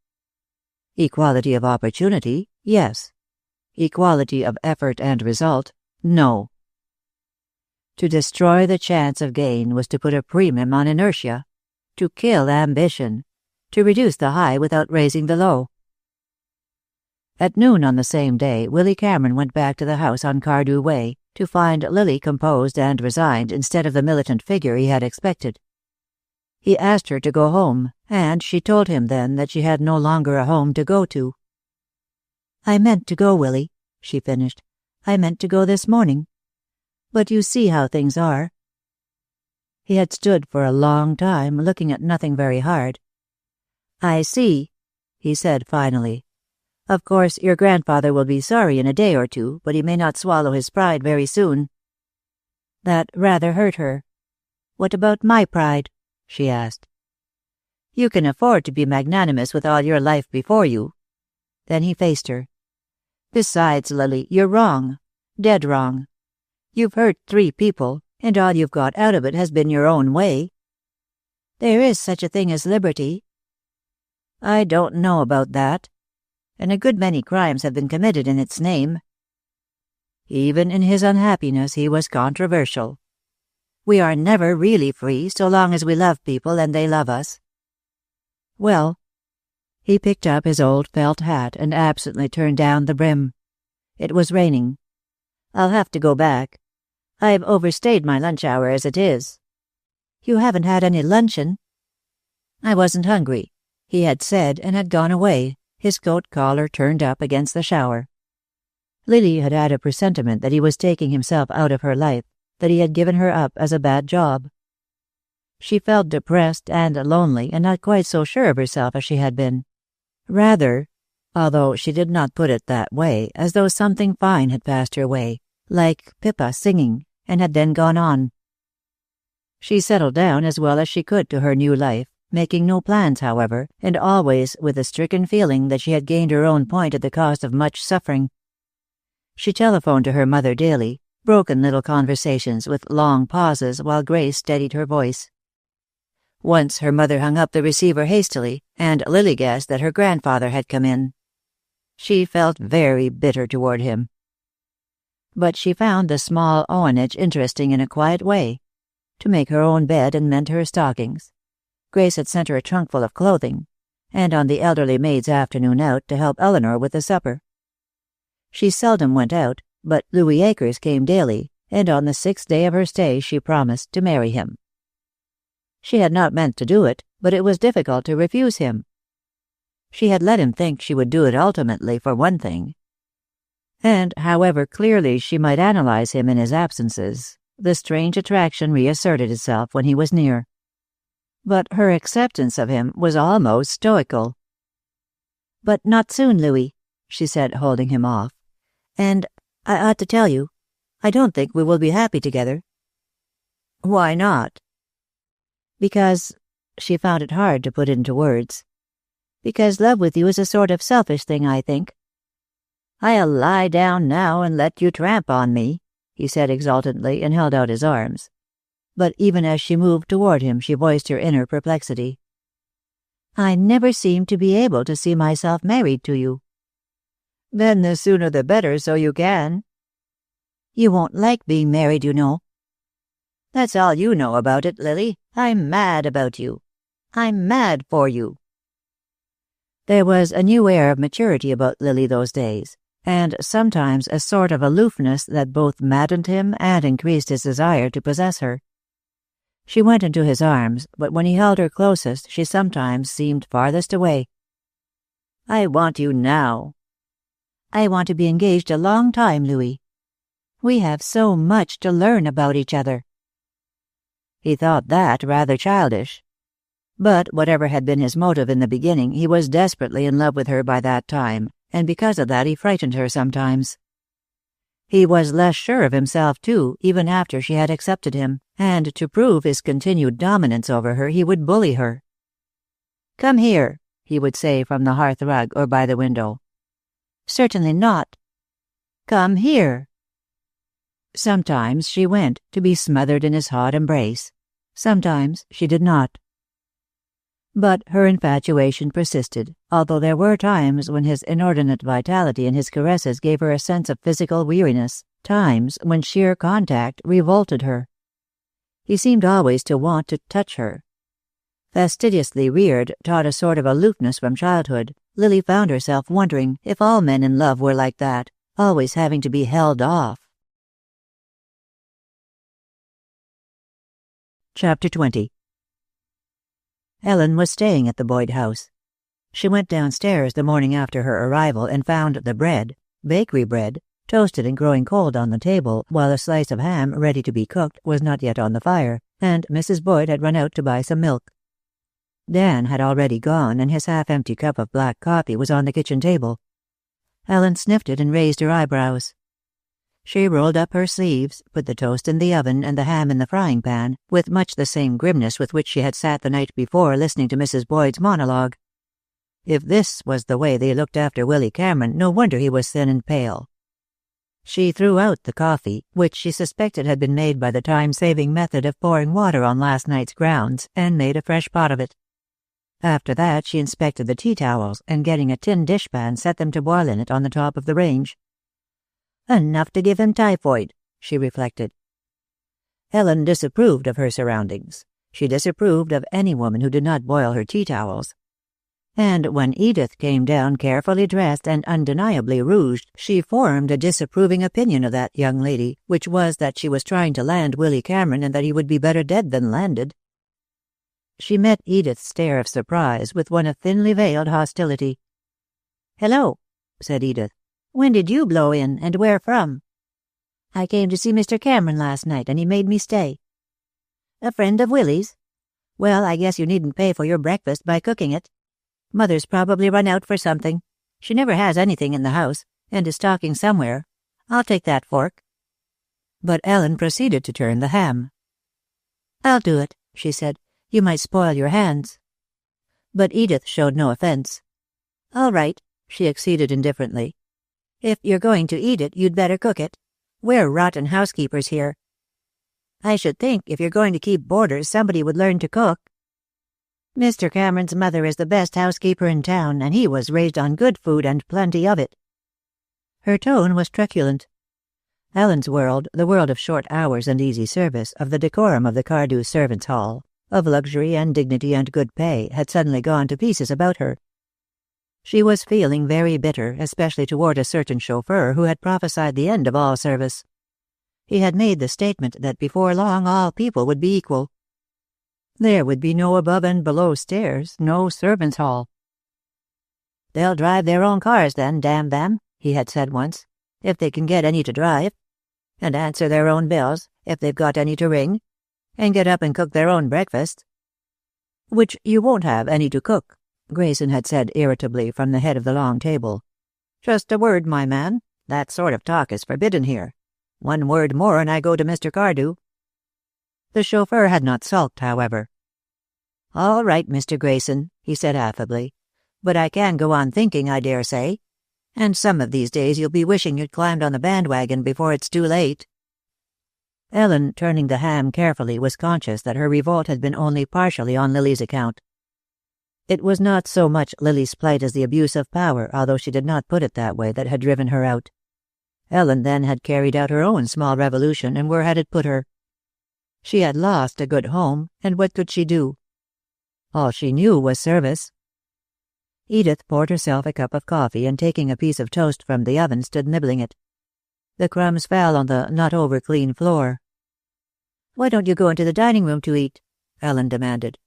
Equality of opportunity, yes. Equality of effort and result, no. To destroy the chance of gain was to put a premium on inertia, to kill ambition, to reduce the high without raising the low. At noon on the same day, Willy Cameron went back to the house on Cardew Way, to find Lily composed and resigned instead of the militant figure he had expected. He asked her to go home, and she told him then that she had no longer a home to go to. "I meant to go, Willy," she finished. "I meant to go this morning. But you see how things are." He had stood for a long time, looking at nothing very hard. "I see," he said finally. "Of course, your grandfather will be sorry in a day or two, but he may not swallow his pride very soon." That rather hurt her. "What about my pride?" she asked. "You can afford to be magnanimous with all your life before you." Then he faced her. "Besides, Lily, you're wrong. Dead wrong. You've hurt 3 people, and all you've got out of it has been your own way." "There is such a thing as liberty." "I don't know about that. And a good many crimes have been committed in its name." Even in his unhappiness he was controversial. "We are never really free so long as we love people and they love us." "Well," he picked up his old felt hat and absently turned down the brim. It was raining. "I'll have to go back. I've overstayed my lunch hour as it is." "You haven't had any luncheon." "I wasn't hungry," he had said, and had gone away, his coat collar turned up against the shower. Lily had had a presentiment that he was taking himself out of her life, that he had given her up as a bad job. She felt depressed and lonely, and not quite so sure of herself as she had been. Rather, although she did not put it that way, as though something fine had passed her way, like Pippa singing, and had then gone on. She settled down as well as she could to her new life, making no plans, however, and always with the stricken feeling that she had gained her own point at the cost of much suffering. She telephoned to her mother daily, broken little conversations with long pauses while Grace steadied her voice. Once her mother hung up the receiver hastily, and Lily guessed that her grandfather had come in. She felt very bitter toward him. But she found the small owanage interesting in a quiet way. To make her own bed and mend her stockings. Grace had sent her a trunk full of clothing, and on the elderly maid's afternoon out to help Eleanor with the supper. She seldom went out, but Louis Akers came daily, and on the 6th day of her stay she promised to marry him. She had not meant to do it, but it was difficult to refuse him. She had let him think she would do it ultimately, for one thing. And however clearly she might analyze him in his absences, the strange attraction reasserted itself when he was near. But her acceptance of him was almost stoical. "But not soon, Louis," she said, holding him off. "And I ought to tell you, I don't think we will be happy together." "Why not?" "Because," she found it hard to put into words, "because love with you is a sort of selfish thing, I think." "I'll lie down now and let you tramp on me," he said exultantly, and held out his arms. But even as she moved toward him she voiced her inner perplexity. "I never seem to be able to see myself married to you." "Then the sooner the better, so you can." "You won't like being married, you know." "That's all you know about it, Lily. I'm mad about you. I'm mad for you." There was a new air of maturity about Lily those days, and sometimes a sort of aloofness that both maddened him and increased his desire to possess her. She went into his arms, but when he held her closest she sometimes seemed farthest away. "I want you now." "I want to be engaged a long time, Louis. We have so much to learn about each other." He thought that rather childish. But whatever had been his motive in the beginning, he was desperately in love with her by that time, and because of that he frightened her sometimes. He was less sure of himself, too, even after she had accepted him, and to prove his continued dominance over her he would bully her. "Come here," he would say from the hearth rug or by the window. "Certainly not." "Come here." Sometimes she went, to be smothered in his hot embrace. Sometimes she did not. But her infatuation persisted, although there were times when his inordinate vitality and his caresses gave her a sense of physical weariness, times when sheer contact revolted her. He seemed always to want to touch her. Fastidiously reared, taught a sort of aloofness from childhood, Lily found herself wondering if all men in love were like that, always having to be held off. Chapter 20. Ellen was staying at the Boyd house. She went downstairs the morning after her arrival and found the bread, bakery bread, toasted and growing cold on the table, while a slice of ham, ready to be cooked, was not yet on the fire. and Mrs. Boyd had run out to buy some milk. Dan had already gone, and his half-empty cup of black coffee was on the kitchen table. Ellen sniffed it and raised her eyebrows. She rolled up her sleeves, put the toast in the oven and the ham in the frying pan, with much the same grimness with which she had sat the night before listening to Mrs. Boyd's monologue. If this was the way they looked after Willy Cameron, no wonder he was thin and pale. She threw out the coffee, which she suspected had been made by the time-saving method of pouring water on last night's grounds, and made a fresh pot of it. After that she inspected the tea towels, and getting a tin dishpan set them to boil in it on the top of the range. Enough to give him typhoid, she reflected. Ellen disapproved of her surroundings. She disapproved of any woman who did not boil her tea towels. And when Edith came down carefully dressed and undeniably rouged, she formed a disapproving opinion of that young lady, which was that she was trying to land Willy Cameron and that he would be better dead than landed. She met Edith's stare of surprise with one of thinly veiled hostility. "Hello," said Edith. "When did you blow in, and where from?" "I came to see Mr. Cameron last night, and he made me stay." "A friend of Willy's? Well, I guess you needn't pay for your breakfast by cooking it. Mother's probably run out for something. She never has anything in the house, and is talking somewhere. I'll take that fork." But Ellen proceeded to turn the ham. "I'll do it," she said. "You might spoil your hands." But Edith showed no offense. "All right," she acceded indifferently. "If you're going to eat it, you'd better cook it. We're rotten housekeepers here." "I should think if you're going to keep boarders, somebody would learn to cook." "Mr. Cameron's mother is the best housekeeper in town, and he was raised on good food and plenty of it." Her tone was truculent. Ellen's world, the world of short hours and easy service, of the decorum of the Cardew servants' hall, of luxury and dignity and good pay, had suddenly gone to pieces about her. She was feeling very bitter, especially toward a certain chauffeur who had prophesied the end of all service. He had made the statement that before long all people would be equal. There would be no above and below stairs, no servants' hall. "They'll drive their own cars then, damn them," he had said once, "if they can get any to drive, and answer their own bills, if they've got any to ring, and get up and cook their own breakfast." "Which you won't have any to cook," Grayson had said irritably from the head of the long table. "Just a word, my man. That sort of talk is forbidden here. One word more and I go to Mr. Cardew." The chauffeur had not sulked, however. "All right, Mr. Grayson," he said affably. "But I can go on thinking, I dare say. And some of these days you'll be wishing you'd climbed on the bandwagon before it's too late." Ellen, turning the ham carefully, was conscious that her revolt had been only partially on Lily's account. It was not so much Lily's plight as the abuse of power, although she did not put it that way, that had driven her out. Ellen then had carried out her own small revolution, and where had it put her? She had lost a good home, and what could she do? All she knew was service. Edith poured herself a cup of coffee, and taking a piece of toast from the oven, stood nibbling it. The crumbs fell on the not-over-clean floor. "Why don't you go into the dining room to eat?" Ellen demanded.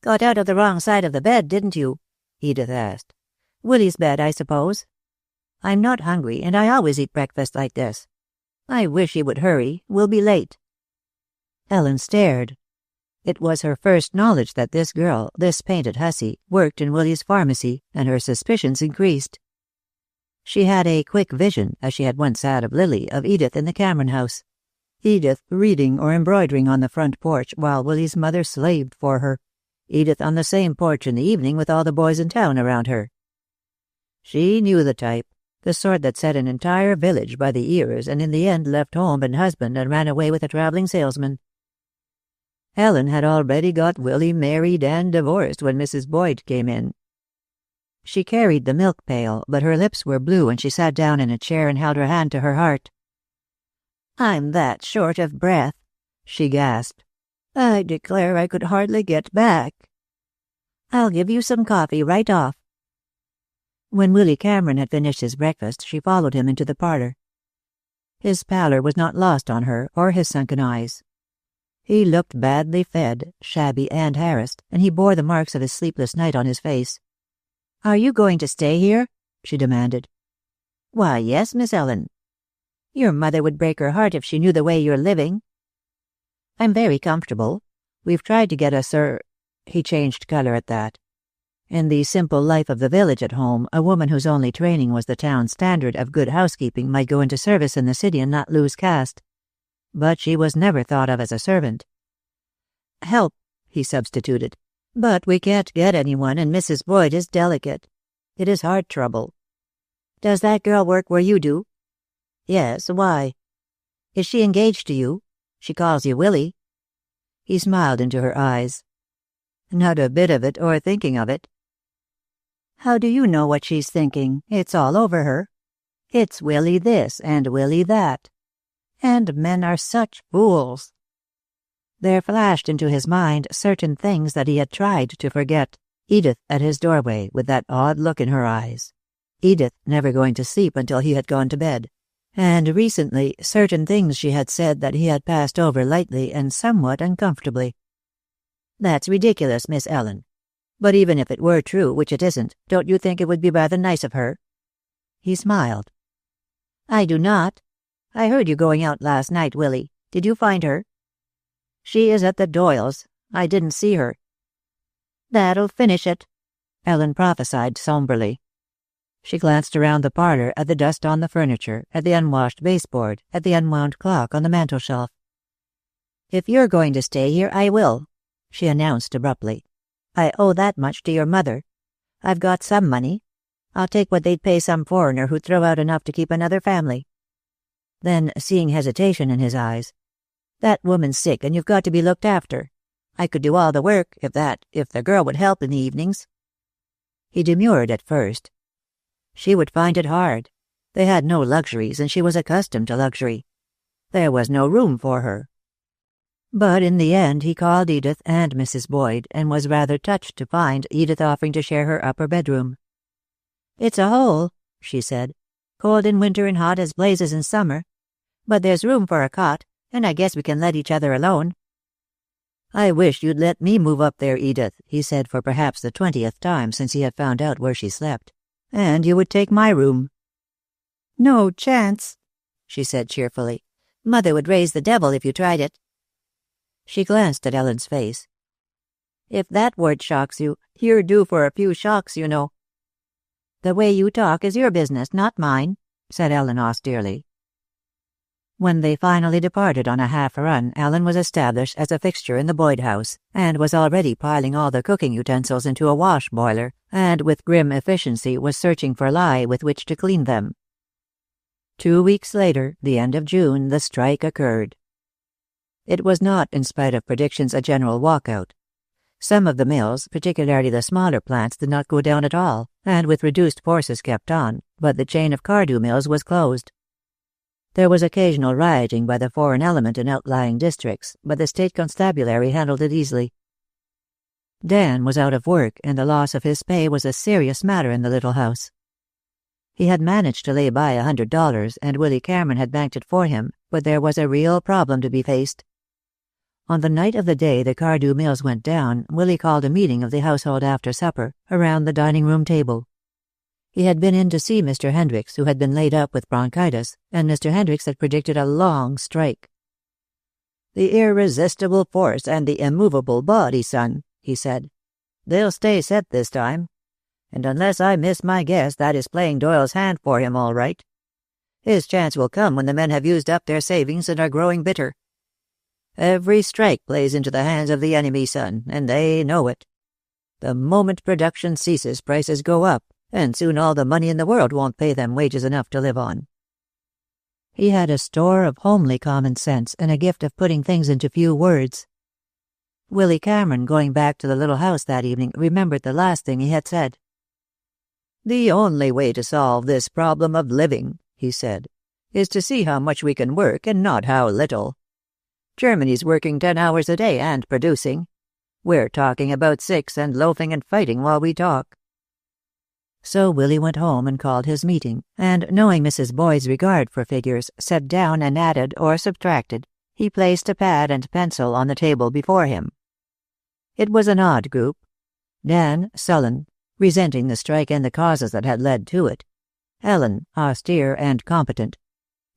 "Got out of the wrong side of the bed, didn't you?" Edith asked. "Willy's bed, I suppose. I'm not hungry, and I always eat breakfast like this. I wish he would hurry. We'll be late." Ellen stared. It was her first knowledge that this girl, this painted hussy, worked in Willy's pharmacy, and her suspicions increased. She had a quick vision, as she had once had of Lily, of Edith in the Cameron house. Edith reading or embroidering on the front porch while Willy's mother slaved for her. Edith on the same porch in the evening with all the boys in town around her. She knew the type, the sort that set an entire village by the ears and in the end left home and husband and ran away with a traveling salesman. Ellen had already got Willy married and divorced when Mrs. Boyd came in. She carried the milk pail, but her lips were blue and she sat down in a chair and held her hand to her heart. "I'm that short of breath," she gasped. "I declare I could hardly get back." "I'll give you some coffee right off." When Willy Cameron had finished his breakfast, she followed him into the parlor. His pallor was not lost on her, or his sunken eyes. He looked badly fed, shabby, and harassed, and he bore the marks of his sleepless night on his face. "Are you going to stay here?" she demanded. "Why, yes, Miss Ellen." "Your mother would break her heart if she knew the way you're living." I'm very comfortable. We've tried to get a He changed color at that. In the simple life of the village at home, a woman whose only training was the town standard of good housekeeping might go into service in the city and not lose caste. But she was never thought of as a servant. Help, he substituted. But we can't get anyone, and Mrs. Boyd is delicate. It is heart trouble. Does that girl work where you do? Yes, why? Is she engaged to you? She calls you Willy. He smiled into her eyes. Not a bit of it, or thinking of it. How do you know what she's thinking? It's all over her. It's Willy this and Willy that. And men are such fools. There flashed into his mind certain things that he had tried to forget. Edith at his doorway with that odd look in her eyes. Edith never going to sleep until he had gone to bed. And recently certain things she had said that he had passed over lightly and somewhat uncomfortably. That's ridiculous, Miss Ellen. But even if it were true, which it isn't, don't you think it would be rather nice of her? He smiled. I do not. I heard you going out last night, Willy. Did you find her? She is at the Doyles'. I didn't see her. That'll finish it, Ellen prophesied somberly. She glanced around the parlor at the dust on the furniture, at the unwashed baseboard, at the unwound clock on the mantelshelf. If you're going to stay here, I will, she announced abruptly. I owe that much to your mother. I've got some money. I'll take what they'd pay some foreigner who'd throw out enough to keep another family. Then, seeing hesitation in his eyes, that woman's sick and you've got to be looked after. I could do all the work, if the girl would help in the evenings. He demurred at first. She would find it hard. They had no luxuries, and she was accustomed to luxury. There was no room for her. But in the end he called Edith and Mrs. Boyd, and was rather touched to find Edith offering to share her upper bedroom. It's a hole, she said. Cold in winter and hot as blazes in summer. But there's room for a cot, and I guess we can let each other alone. I wish you'd let me move up there, Edith, he said for perhaps the 20th time since he had found out where she slept. And you would take my room. No chance, she said cheerfully. Mother would raise the devil if you tried it. She glanced at Ellen's face. If that word shocks you, you're due for a few shocks, you know. The way you talk is your business, not mine, said Ellen austerely. When they finally departed on a half-run, Ellen was established as a fixture in the Boyd house, and was already piling all the cooking utensils into a wash boiler, and with grim efficiency was searching for lye with which to clean them. 2 weeks later, the end of June, the strike occurred. It was not, in spite of predictions, a general walkout. Some of the mills, particularly the smaller plants, did not go down at all, and with reduced forces kept on, but the chain of Cardew mills was closed. There was occasional rioting by the foreign element in outlying districts, but the state constabulary handled it easily. Dan was out of work, and the loss of his pay was a serious matter in the little house. He had managed to lay by $100, and Willy Cameron had banked it for him, but there was a real problem to be faced. On the night of the day the Cardew mills went down, Willy called a meeting of the household after supper, around the dining-room table. He had been in to see Mr. Hendricks, who had been laid up with bronchitis, and Mr. Hendricks had predicted a long strike. The irresistible force and the immovable body, son, he said. They'll stay set this time. And unless I miss my guess, that is playing Doyle's hand for him all right. His chance will come when the men have used up their savings and are growing bitter. Every strike plays into the hands of the enemy, son, and they know it. The moment production ceases, prices go up, and soon all the money in the world won't pay them wages enough to live on. He had a store of homely common sense and a gift of putting things into few words. Willy Cameron, going back to the little house that evening, remembered the last thing he had said. The only way to solve this problem of living, he said, is to see how much we can work and not how little. Germany's working 10 hours a day and producing. We're talking about 6 and loafing and fighting while we talk. So Willy went home and called his meeting, and knowing Mrs. Boyd's regard for figures, set down and added or subtracted. He placed a pad and pencil on the table before him. It was an odd group. Dan, sullen, resenting the strike and the causes that had led to it. Ellen, austere and competent.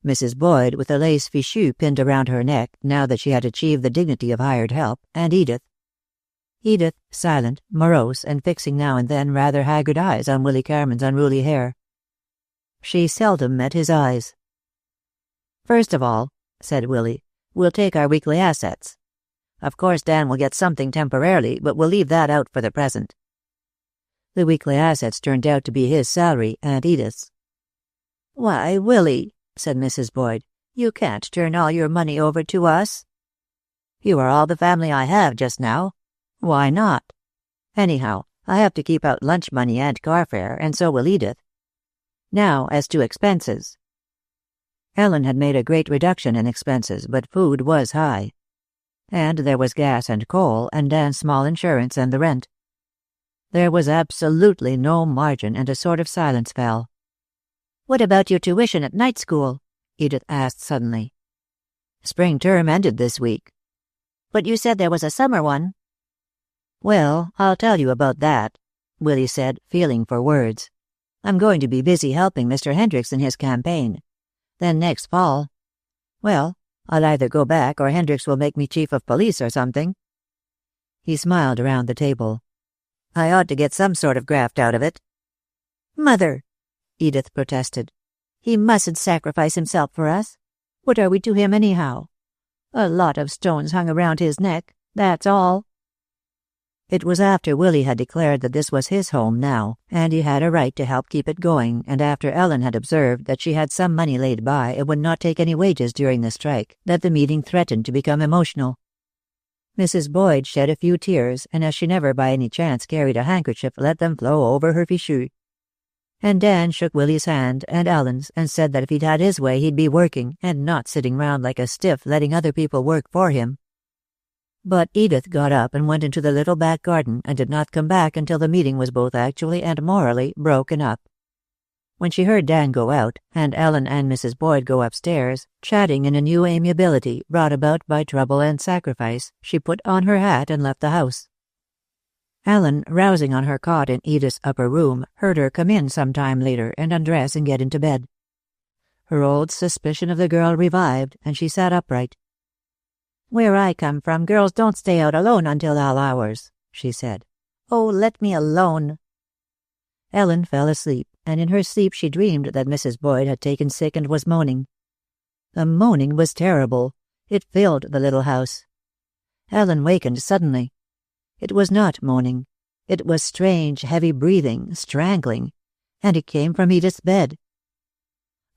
Mrs. Boyd with a lace fichu pinned around her neck now that she had achieved the dignity of hired help, and Edith. Edith, silent, morose, and fixing now and then rather haggard eyes on Willy Cameron's unruly hair. She seldom met his eyes. "First of all," said Willy, "we'll take our weekly assets. Of course Dan will get something temporarily, but we'll leave that out for the present." The weekly assets turned out to be his salary and Edith's. "Why, Willy," said Mrs. Boyd, "you can't turn all your money over to us." "You are all the family I have just now. Why not? Anyhow, I have to keep out lunch money and car fare, and so will Edith. Now, as to expenses." Ellen had made a great reduction in expenses, but food was high. And there was gas and coal, and Dan's small insurance and the rent. There was absolutely no margin, and a sort of silence fell. "What about your tuition at night school?" Edith asked suddenly. "Spring term ended this week." "But you said there was a summer one." "Well, I'll tell you about that," Willy said, feeling for words. "I'm going to be busy helping Mr. Hendricks in his campaign. Then next fall, well, I'll either go back or Hendricks will make me chief of police or something." He smiled around the table. "I ought to get some sort of graft out of it." "Mother," Edith protested, "he mustn't sacrifice himself for us. What are we to him anyhow? A lot of stones hung around his neck, that's all." It was after Willy had declared that this was his home now, and he had a right to help keep it going, and after Ellen had observed that she had some money laid by and would not take any wages during the strike, that the meeting threatened to become emotional. Mrs. Boyd shed a few tears, and as she never by any chance carried a handkerchief, let them flow over her fichu. And Dan shook Willy's hand and Ellen's, and said that if he'd had his way he'd be working, and not sitting round like a stiff letting other people work for him. But Edith got up and went into the little back garden, and did not come back until the meeting was both actually and morally broken up. When she heard Dan go out, and Ellen and Mrs. Boyd go upstairs, chatting in a new amiability brought about by trouble and sacrifice, she put on her hat and left the house. Ellen, rousing on her cot in Edith's upper room, heard her come in some time later and undress and get into bed. Her old suspicion of the girl revived, and she sat upright. "Where I come from, girls don't stay out alone until all hours," she said. "Oh, let me alone." Ellen fell asleep, and in her sleep she dreamed that Mrs. Boyd had taken sick and was moaning. The moaning was terrible. It filled the little house. Ellen wakened suddenly. It was not moaning. It was strange, heavy breathing, strangling, and it came from Edith's bed.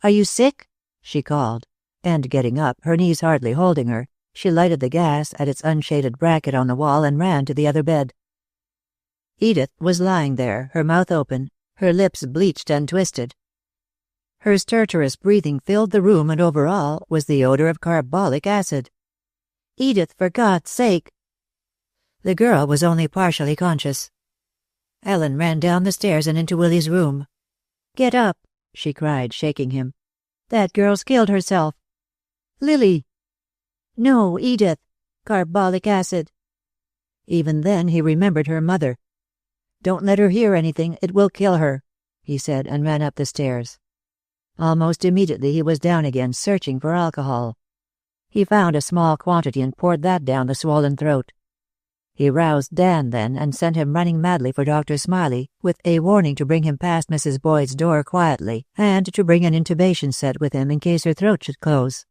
"Are you sick?" she called, and getting up, her knees hardly holding her, she lighted the gas at its unshaded bracket on the wall and ran to the other bed. Edith was lying there, her mouth open, her lips bleached and twisted. Her stertorous breathing filled the room, and over all was the odor of carbolic acid. "Edith, for God's sake!" The girl was only partially conscious. Ellen ran down the stairs and into Willy's room. "Get up," she cried, shaking him. "That girl's killed herself." "Lily!" "No, Edith. Carbolic acid." Even then he remembered her mother. "Don't let her hear anything. It will kill her," he said, and ran up the stairs. Almost immediately he was down again, searching for alcohol. He found a small quantity and poured that down the swollen throat. He roused Dan then and sent him running madly for Dr. Smiley, with a warning to bring him past Mrs. Boyd's door quietly, and to bring an intubation set with him in case her throat should close.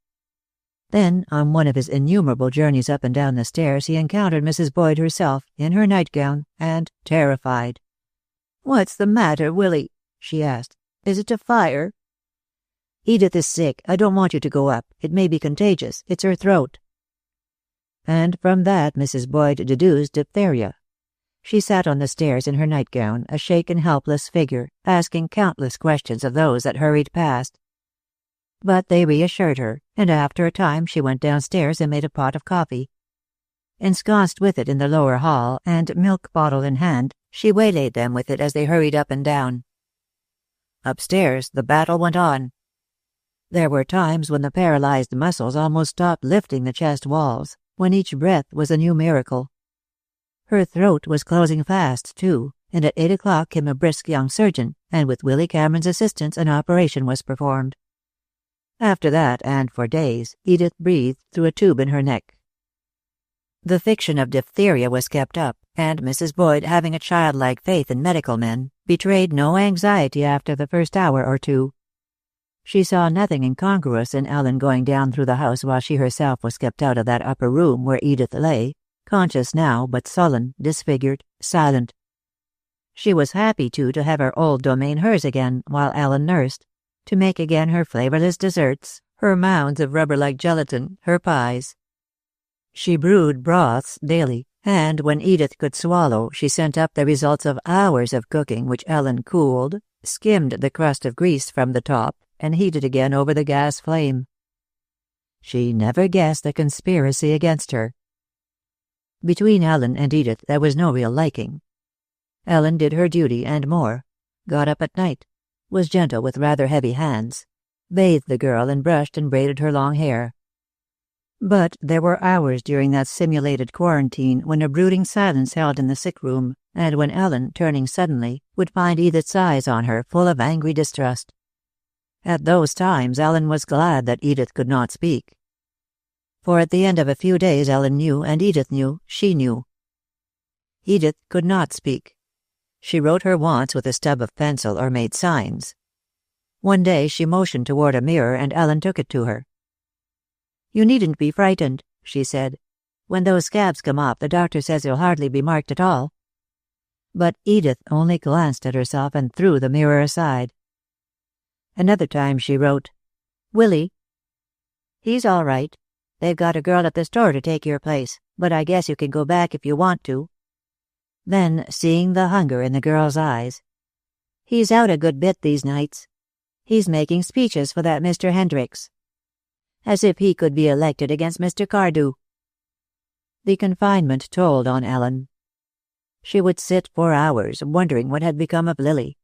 Then, on one of his innumerable journeys up and down the stairs, he encountered Mrs. Boyd herself, in her nightgown, and terrified. "What's the matter, Willy?" she asked. "Is it a fire?" "Edith is sick. I don't want you to go up. It may be contagious. It's her throat." And from that Mrs. Boyd deduced diphtheria. She sat on the stairs in her nightgown, a shaken, helpless figure, asking countless questions of those that hurried past. But they reassured her, and after a time she went downstairs and made a pot of coffee. Ensconced with it in the lower hall, and milk bottle in hand, she waylaid them with it as they hurried up and down. Upstairs the battle went on. There were times when the paralyzed muscles almost stopped lifting the chest walls, when each breath was a new miracle. Her throat was closing fast, too, and at 8 o'clock came a brisk young surgeon, and with Willy Cameron's assistance an operation was performed. After that, and for days, Edith breathed through a tube in her neck. The fiction of diphtheria was kept up, and Mrs. Boyd, having a childlike faith in medical men, betrayed no anxiety after the first hour or two. She saw nothing incongruous in Ellen going down through the house while she herself was kept out of that upper room where Edith lay, conscious now, but sullen, disfigured, silent. She was happy, too, to have her old domain hers again, while Ellen nursed, to make again her flavorless desserts, her mounds of rubber-like gelatin, her pies. She brewed broths daily, and when Edith could swallow, she sent up the results of hours of cooking which Ellen cooled, skimmed the crust of grease from the top, and heated again over the gas flame. She never guessed the conspiracy against her. Between Ellen and Edith there was no real liking. Ellen did her duty and more, got up at night, was gentle with rather heavy hands, bathed the girl and brushed and braided her long hair. But there were hours during that simulated quarantine when a brooding silence held in the sick room, and when Ellen, turning suddenly, would find Edith's eyes on her full of angry distrust. At those times Ellen was glad that Edith could not speak. For at the end of a few days Ellen knew, and Edith knew, she knew. Edith could not speak. She wrote her wants with a stub of pencil or made signs. One day she motioned toward a mirror and Ellen took it to her. "You needn't be frightened," she said. "When those scabs come off, the doctor says you'll hardly be marked at all." But Edith only glanced at herself and threw the mirror aside. Another time she wrote, "Willy, he's all right. They've got a girl at the store to take your place, but I guess you can go back if you want to." Then, seeing the hunger in the girl's eyes, "He's out a good bit these nights. He's making speeches for that Mr. Hendricks. As if he could be elected against Mr. Cardew." The confinement told on Ellen. She would sit for hours wondering what had become of Lily.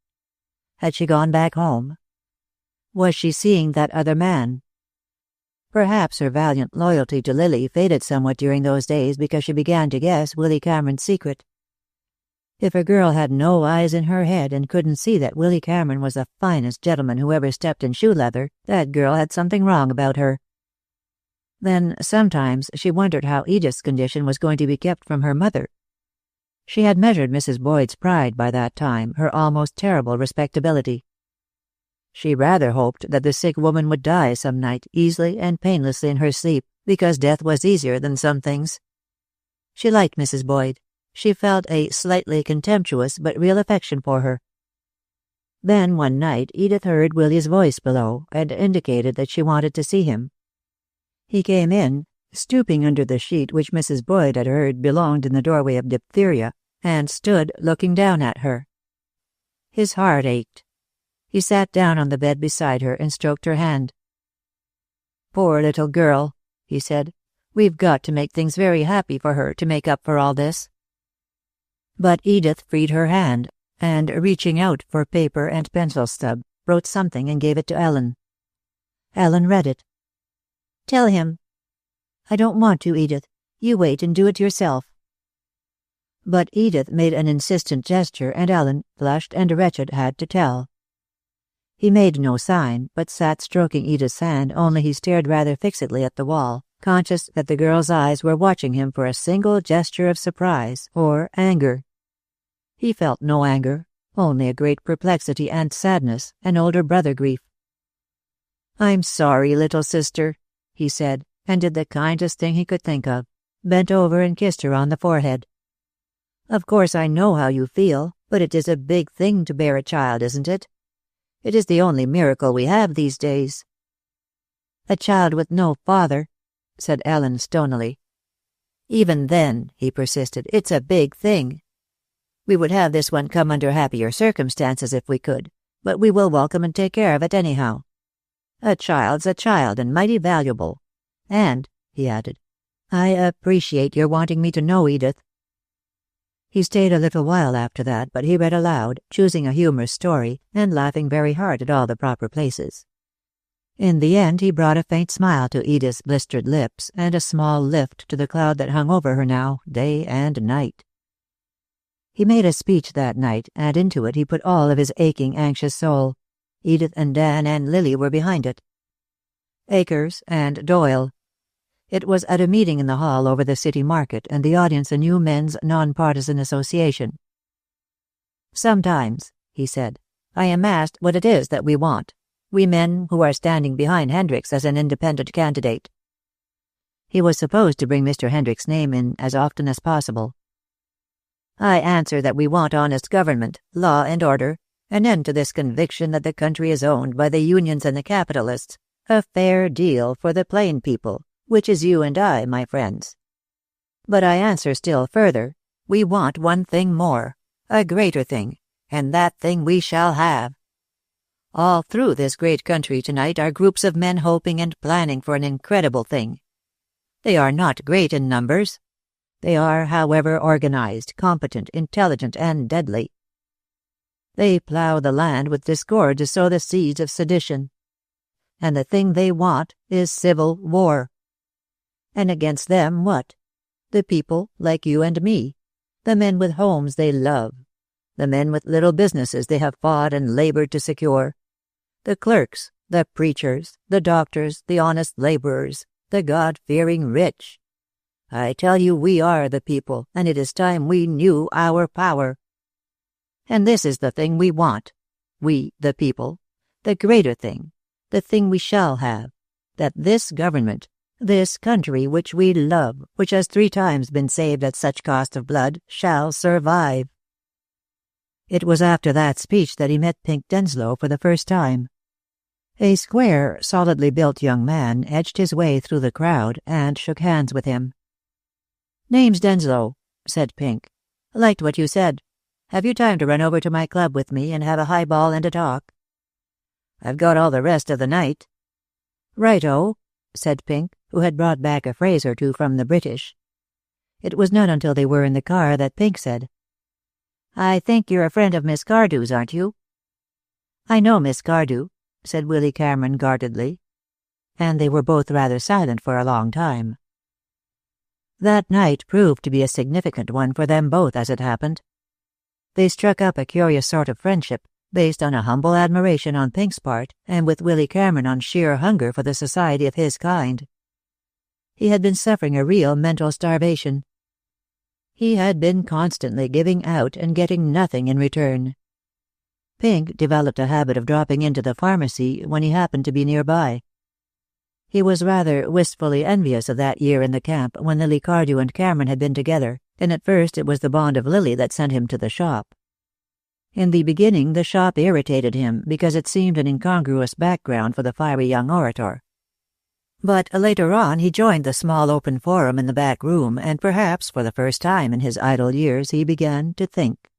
Had she gone back home? Was she seeing that other man? Perhaps her valiant loyalty to Lily faded somewhat during those days because she began to guess Willy Cameron's secret. If a girl had no eyes in her head and couldn't see that Willy Cameron was the finest gentleman who ever stepped in shoe leather, that girl had something wrong about her. Then, sometimes, she wondered how Edith's condition was going to be kept from her mother. She had measured Mrs. Boyd's pride by that time, her almost terrible respectability. She rather hoped that the sick woman would die some night, easily and painlessly in her sleep, because death was easier than some things. She liked Mrs. Boyd. She felt a slightly contemptuous but real affection for her. Then one night Edith heard Willy's voice below, and indicated that she wanted to see him. He came in, stooping under the sheet which Mrs. Boyd had heard belonged in the doorway of diphtheria, and stood looking down at her. His heart ached. He sat down on the bed beside her and stroked her hand. "Poor little girl," he said. "We've got to make things very happy for her to make up for all this." But Edith freed her hand, and, reaching out for paper and pencil stub, wrote something and gave it to Ellen. Ellen read it. "Tell him." "I don't want to, Edith. You wait and do it yourself." But Edith made an insistent gesture, and Ellen, flushed and wretched, had to tell. He made no sign, but sat stroking Edith's hand, only he stared rather fixedly at the wall, conscious that the girl's eyes were watching him for a single gesture of surprise or anger. He felt no anger, only a great perplexity and sadness, an older brother grief. "I'm sorry, little sister," he said, and did the kindest thing he could think of, bent over and kissed her on the forehead. "Of course I know how you feel, but it is a big thing to bear a child, isn't it? It is the only miracle we have these days." "A child with no father," said Ellen stonily. "Even then," he persisted, "it's a big thing. We would have this one come under happier circumstances if we could, but we will welcome and take care of it anyhow. A child's a child and mighty valuable. And," he added, "I appreciate your wanting me to know Edith." He stayed a little while after that, but he read aloud, choosing a humorous story, and laughing very hard at all the proper places. In the end he brought a faint smile to Edith's blistered lips, and a small lift to the cloud that hung over her now, day and night. He made a speech that night, and into it he put all of his aching, anxious soul. Edith and Dan and Lily were behind it. Akers, and Doyle. It was at a meeting in the hall over the city market, and the audience a New Men's Nonpartisan Association. "Sometimes," he said, "I am asked what it is that we want, we men who are standing behind Hendricks as an independent candidate." He was supposed to bring Mr. Hendricks' name in as often as possible. "I answer that we want honest government, law and order, an end to this conviction that the country is owned by the unions and the capitalists, a fair deal for the plain people, which is you and I, my friends. But I answer still further, we want one thing more, a greater thing, and that thing we shall have. All through this great country tonight are groups of men hoping and planning for an incredible thing. They are not great in numbers. They are, however, organized, competent, intelligent, and deadly. They plow the land with discord to sow the seeds of sedition. And the thing they want is civil war. And against them what? The people like you and me, the men with homes they love, the men with little businesses they have fought and labored to secure, the clerks, the preachers, the doctors, the honest laborers, the God-fearing rich. I tell you we are the people, and it is time we knew our power. And this is the thing we want, we, the people, the greater thing, the thing we shall have, that this government, this country which we love, which has 3 times been saved at such cost of blood, shall survive." It was after that speech that he met Pink Denslow for the first time. A square, solidly built young man edged his way through the crowd and shook hands with him. "Name's Denslow," said Pink. "Liked what you said. Have you time to run over to my club with me and have a highball and a talk?" "I've got all the rest of the night." "Right-o," said Pink, who had brought back a phrase or two from the British. It was not until they were in the car that Pink said, "I think you're a friend of Miss Cardew's, aren't you?" "I know Miss Cardew," said Willy Cameron guardedly. And they were both rather silent for a long time. That night proved to be a significant one for them both, as it happened. They struck up a curious sort of friendship, based on a humble admiration on Pink's part, and with Willy Cameron on sheer hunger for the society of his kind. He had been suffering a real mental starvation. He had been constantly giving out and getting nothing in return. Pink developed a habit of dropping into the pharmacy when he happened to be nearby. He was rather wistfully envious of that year in the camp when Lily Cardew and Cameron had been together, and at first it was the bond of Lily that sent him to the shop. In the beginning the shop irritated him because it seemed an incongruous background for the fiery young orator. But later on he joined the small open forum in the back room, and perhaps for the first time in his idle years he began to think.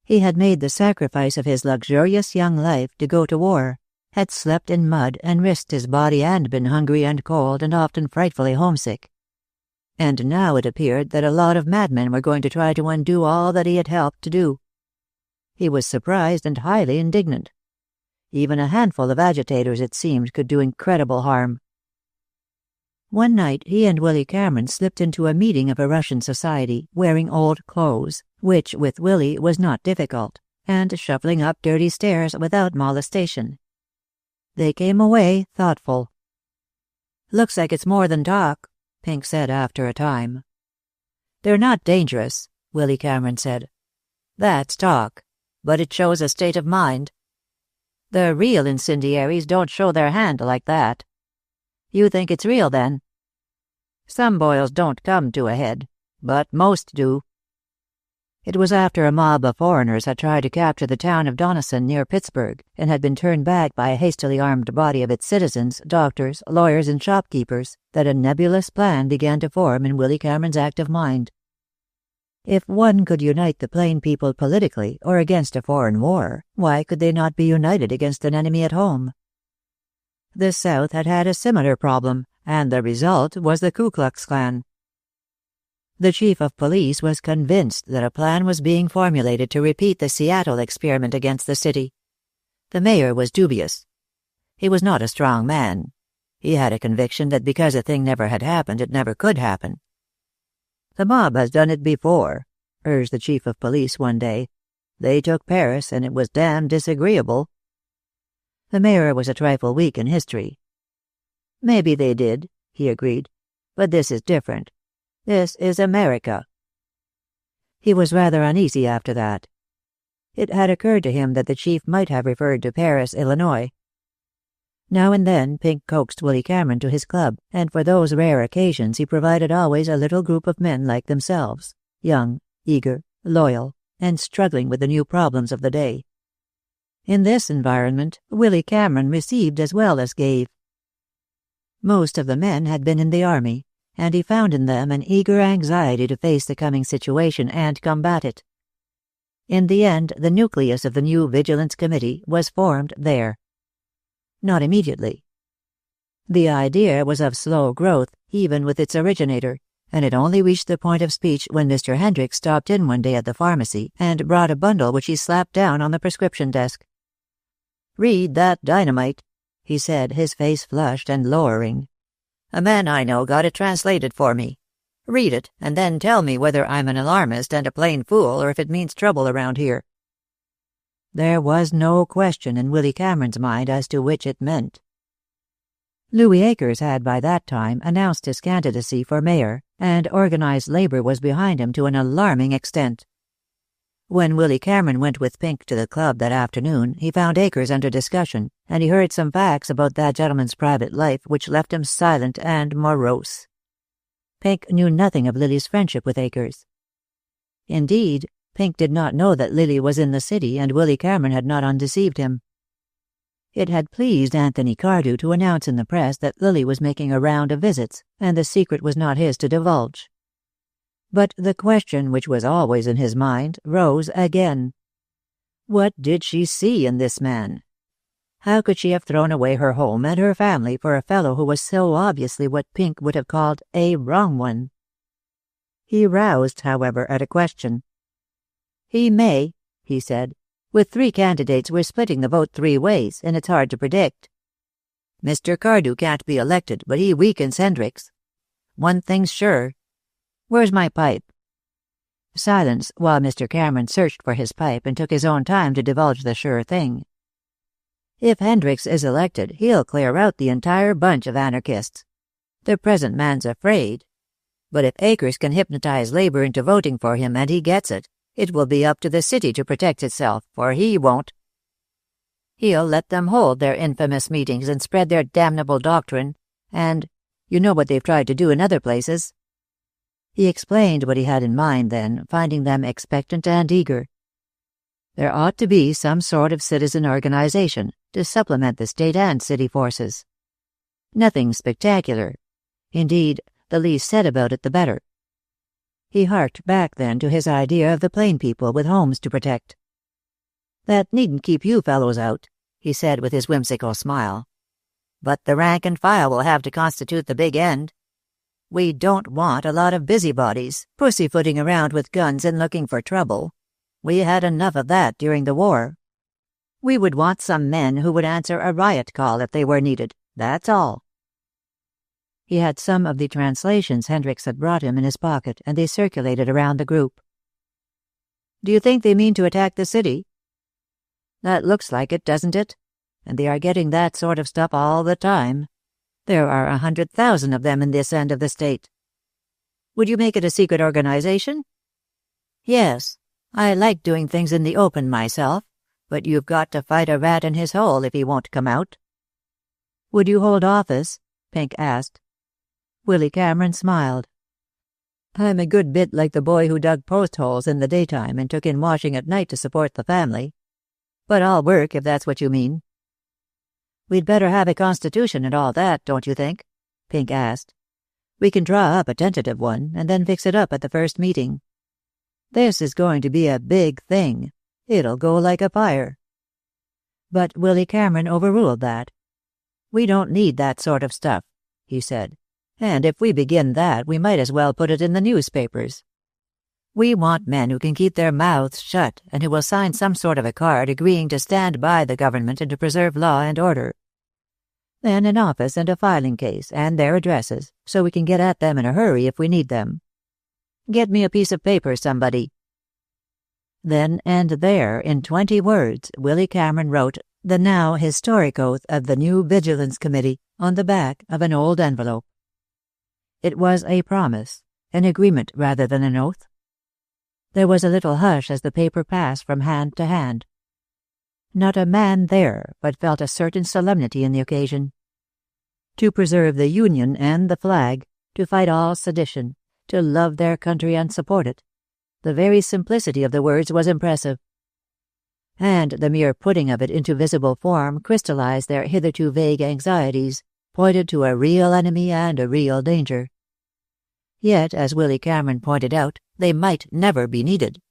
He had made the sacrifice of his luxurious young life to go to war, had slept in mud and risked his body and been hungry and cold and often frightfully homesick. And now it appeared that a lot of madmen were going to try to undo all that he had helped to do. He was surprised and highly indignant. Even a handful of agitators, it seemed, could do incredible harm. One night he and Willy Cameron slipped into a meeting of a Russian society, wearing old clothes, which with Willy was not difficult, and shuffling up dirty stairs without molestation. They came away thoughtful. "Looks like it's more than talk," Pink said after a time. "They're not dangerous," Willy Cameron said. "That's talk, but it shows a state of mind. The real incendiaries don't show their hand like that. You think it's real, then?" "Some boils don't come to a head, but most do." It was after a mob of foreigners had tried to capture the town of Donelson near Pittsburgh, and had been turned back by a hastily armed body of its citizens, doctors, lawyers, and shopkeepers, that a nebulous plan began to form in Willy Cameron's active mind. If one could unite the plain people politically or against a foreign war, why could they not be united against an enemy at home? The South had had a similar problem, and the result was the Ku Klux Klan. The chief of police was convinced that a plan was being formulated to repeat the Seattle experiment against the city. The mayor was dubious. He was not a strong man. He had a conviction that because a thing never had happened, it never could happen. "The mob has done it before," urged the chief of police one day. "They took Paris, and it was damn disagreeable." The mayor was a trifle weak in history. Maybe they did, he agreed. But this is different. This is America. He was rather uneasy after that. It had occurred to him that the chief might have referred to Paris, Illinois. Now and then Pink coaxed Willy Cameron to his club, and for those rare occasions he provided always a little group of men like themselves, young, eager, loyal, and struggling with the new problems of the day. In this environment, Willy Cameron received as well as gave. Most of the men had been in the army, and he found in them an eager anxiety to face the coming situation and combat it. In the end, the nucleus of the new Vigilance Committee was formed there. Not immediately. The idea was of slow growth, even with its originator, and it only reached the point of speech when Mr. Hendricks stopped in one day at the pharmacy and brought a bundle which he slapped down on the prescription desk. "Read that dynamite," he said, his face flushed and lowering. "A man I know got it translated for me. Read it, and then tell me whether I'm an alarmist and a plain fool or if it means trouble around here." There was no question in Willy Cameron's mind as to which it meant. Louis Akers had by that time announced his candidacy for mayor, and organized labor was behind him to an alarming extent. When Willy Cameron went with Pink to the club that afternoon, he found Akers under discussion, and he heard some facts about that gentleman's private life which left him silent and morose. Pink knew nothing of Lily's friendship with Akers. Indeed, Pink did not know that Lily was in the city, and Willy Cameron had not undeceived him. It had pleased Anthony Cardew to announce in the press that Lily was making a round of visits, and the secret was not his to divulge. But the question which was always in his mind rose again. What did she see in this man? How could she have thrown away her home and her family for a fellow who was so obviously what Pink would have called a wrong one? He roused, however, at a question. "He may," he said. "With 3 candidates, we're splitting the vote 3 ways, and it's hard to predict. Mr. Cardew can't be elected, but he weakens Hendricks. One thing's sure. Where's my pipe?" Silence while Mr. Cameron searched for his pipe and took his own time to divulge the sure thing. "If Hendricks is elected, he'll clear out the entire bunch of anarchists. The present man's afraid. But if Akers can hypnotize labor into voting for him and he gets it, it will be up to the city to protect itself, for he won't. He'll let them hold their infamous meetings and spread their damnable doctrine, and you know what they've tried to do in other places." He explained what he had in mind then, finding them expectant and eager. There ought to be some sort of citizen organization to supplement the state and city forces. Nothing spectacular. Indeed, the least said about it the better. He harked back then to his idea of the plain people with homes to protect. "That needn't keep you fellows out," he said with his whimsical smile. "But the rank and file will have to constitute the big end. We don't want a lot of busybodies, pussyfooting around with guns and looking for trouble. We had enough of that during the war. We would want some men who would answer a riot call if they were needed, that's all." He had some of the translations Hendricks had brought him in his pocket, and they circulated around the group. "Do you think they mean to attack the city?" "That looks like it, doesn't it? And they are getting that sort of stuff all the time. There are 100,000 of them in this end of the state." "Would you make it a secret organization?" "Yes. I like doing things in the open myself, but you've got to fight a rat in his hole if he won't come out." "Would you hold office?" Pink asked. Willy Cameron smiled. "I'm a good bit like the boy who dug post holes in the daytime and took in washing at night to support the family. But I'll work, if that's what you mean." "We'd better have a constitution and all that, don't you think?" Pink asked. "We can draw up a tentative one, and then fix it up at the first meeting. This is going to be a big thing. It'll go like a fire." But Willy Cameron overruled that. "We don't need that sort of stuff," he said. "And if we begin that, we might as well put it in the newspapers. We want men who can keep their mouths shut, and who will sign some sort of a card agreeing to stand by the government and to preserve law and order. Then an office and a filing case, and their addresses, so we can get at them in a hurry if we need them. Get me a piece of paper, somebody." Then and there, in 20 words, Willy Cameron wrote the now historic oath of the new Vigilance Committee, on the back of an old envelope. It was a promise, an agreement rather than an oath. There was a little hush as the paper passed from hand to hand. Not a man there but felt a certain solemnity in the occasion. To preserve the Union and the flag, to fight all sedition, to love their country and support it. The very simplicity of the words was impressive. And the mere putting of it into visible form crystallized their hitherto vague anxieties, pointed to a real enemy and a real danger. Yet, as Willy Cameron pointed out, they might never be needed.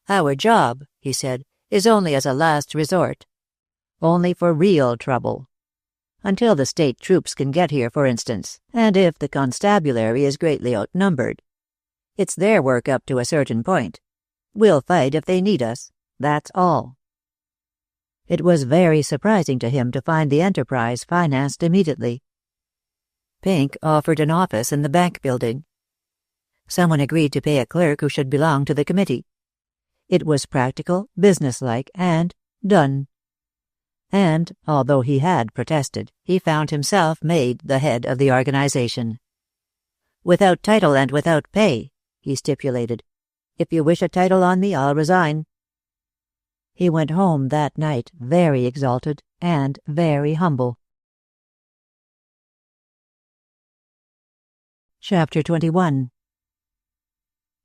"Our job," he said, "is only as a last resort. Only for real trouble. Until the state troops can get here, for instance, and if the constabulary is greatly outnumbered. It's their work up to a certain point. We'll fight if they need us. That's all." It was very surprising to him to find the enterprise financed immediately. Pink offered an office in the bank building. Someone agreed to pay a clerk who should belong to the committee. It was practical, businesslike, and done. And, although he had protested, he found himself made the head of the organization. "Without title and without pay," he stipulated. "If you wish a title on me, I'll resign." He went home that night very exalted and very humble. Chapter 21.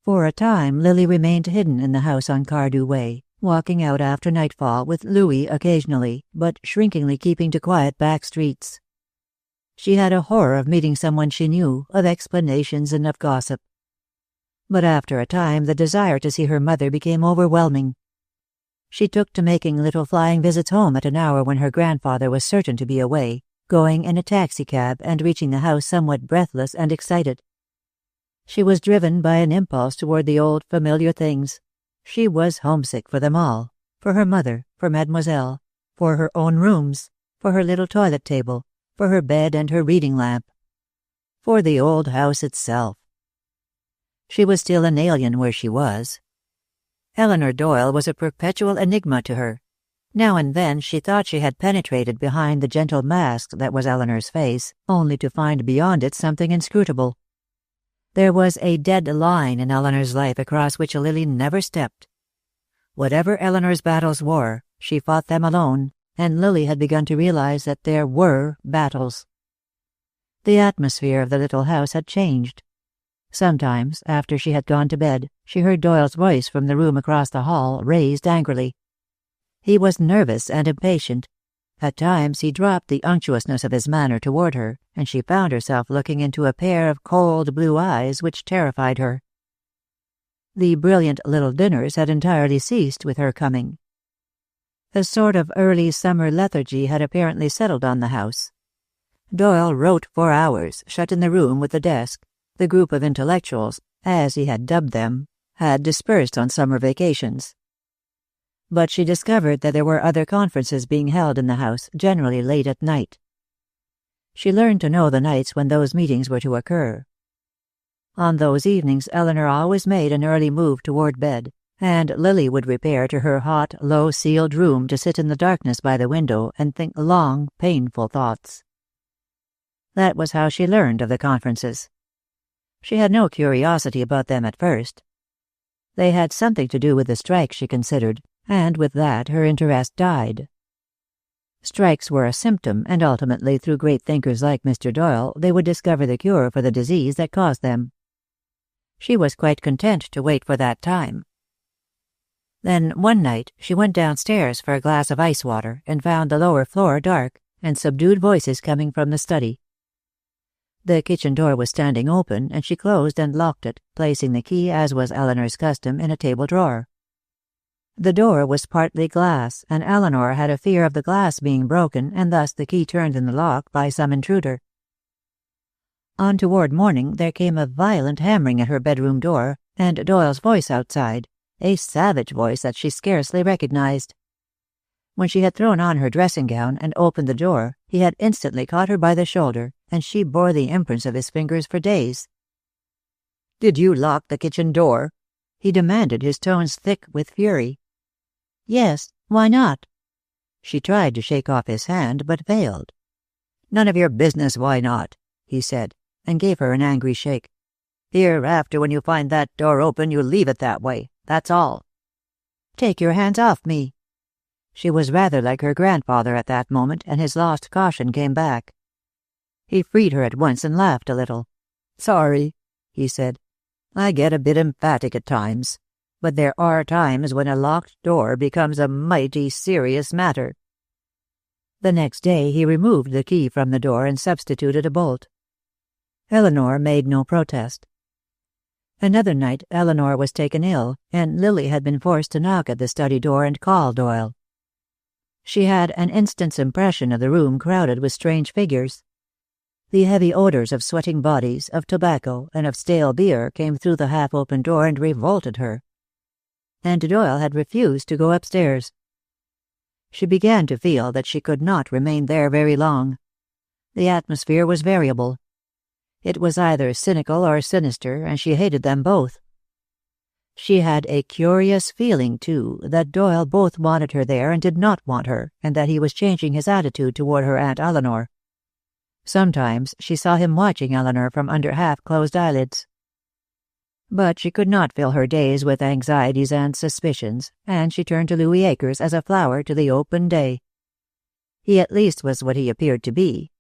For a time Lily remained hidden in the house on Cardew Way, walking out after nightfall with Louis occasionally, but shrinkingly keeping to quiet back streets. She had a horror of meeting someone she knew, of explanations and of gossip. But after a time the desire to see her mother became overwhelming. She took to making little flying visits home at an hour when her grandfather was certain to be away, going in a taxicab and reaching the house somewhat breathless and excited. She was driven by an impulse toward the old familiar things. She was homesick for them all, for her mother, for Mademoiselle, for her own rooms, for her little toilet table, for her bed and her reading lamp, for the old house itself. She was still an alien where she was. Eleanor Doyle was a perpetual enigma to her. Now and then she thought she had penetrated behind the gentle mask that was Eleanor's face, only to find beyond it something inscrutable. There was a dead line in Eleanor's life across which Lily never stepped. Whatever Eleanor's battles were, she fought them alone, and Lily had begun to realize that there were battles. The atmosphere of the little house had changed. Sometimes, after she had gone to bed, she heard Doyle's voice from the room across the hall, raised angrily. He was nervous and impatient. At times he dropped the unctuousness of his manner toward her, and she found herself looking into a pair of cold blue eyes which terrified her. The brilliant little dinners had entirely ceased with her coming. A sort of early summer lethargy had apparently settled on the house. Doyle wrote for hours, shut in the room with the desk. The group of intellectuals, as he had dubbed them, had dispersed on summer vacations. But she discovered that there were other conferences being held in the house, generally late at night. She learned to know the nights when those meetings were to occur. On those evenings Eleanor always made an early move toward bed, and Lily would repair to her hot, low-ceiled room to sit in the darkness by the window and think long, painful thoughts. That was how she learned of the conferences. She had no curiosity about them at first. They had something to do with the strike, she considered, and with that her interest died. Strikes were a symptom, and ultimately, through great thinkers like Mr. Doyle, they would discover the cure for the disease that caused them. She was quite content to wait for that time. Then, one night, she went downstairs for a glass of ice water and found the lower floor dark, and subdued voices coming from the study. The kitchen door was standing open, and she closed and locked it, placing the key, as was Eleanor's custom, in a table drawer. The door was partly glass, and Eleanor had a fear of the glass being broken, and thus the key turned in the lock by some intruder. On toward morning there came a violent hammering at her bedroom door, and Doyle's voice outside, a savage voice that she scarcely recognized. When she had thrown on her dressing gown and opened the door, he had instantly caught her by the shoulder, and she bore the imprints of his fingers for days. "Did you lock the kitchen door?" he demanded, his tones thick with fury. "Yes, why not?" She tried to shake off his hand, but failed. None of your business, why not? He said, and gave her an angry shake. Hereafter, when you find that door open, you leave it that way. That's all. Take your hands off me. She was rather like her grandfather at that moment, and his lost caution came back. He freed her at once and laughed a little. Sorry, he said. I get a bit emphatic at times, but there are times when a locked door becomes a mighty serious matter. The next day he removed the key from the door and substituted a bolt. Eleanor made no protest. Another night Eleanor was taken ill, and Lily had been forced to knock at the study door and call Doyle. She had an instant's impression of the room crowded with strange figures. The heavy odors of sweating bodies, of tobacco, and of stale beer came through the half-open door and revolted her. And Doyle had refused to go upstairs. She began to feel that she could not remain there very long. The atmosphere was variable. It was either cynical or sinister, and she hated them both. She had a curious feeling, too, that Doyle both wanted her there and did not want her, and that he was changing his attitude toward her Aunt Eleanor. Sometimes she saw him watching Eleanor from under half-closed eyelids. But she could not fill her days with anxieties and suspicions, and she turned to Louis Akers as a flower to the open day. He at least was what he appeared to be.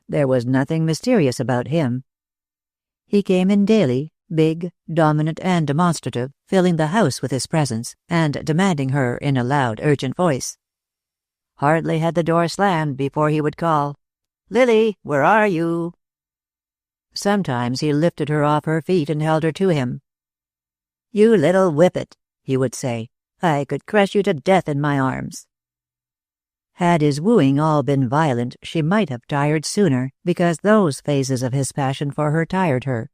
There was nothing mysterious about him. He came in daily, big, dominant, and demonstrative, filling the house with his presence, and demanding her in a loud, urgent voice. Hardly had the door slammed before he would call, "Lily, where are you?" Sometimes he lifted her off her feet and held her to him. "You little whippet," he would say. "I could crush you to death in my arms." Had his wooing all been violent, she might have tired sooner, because those phases of his passion for her tired her.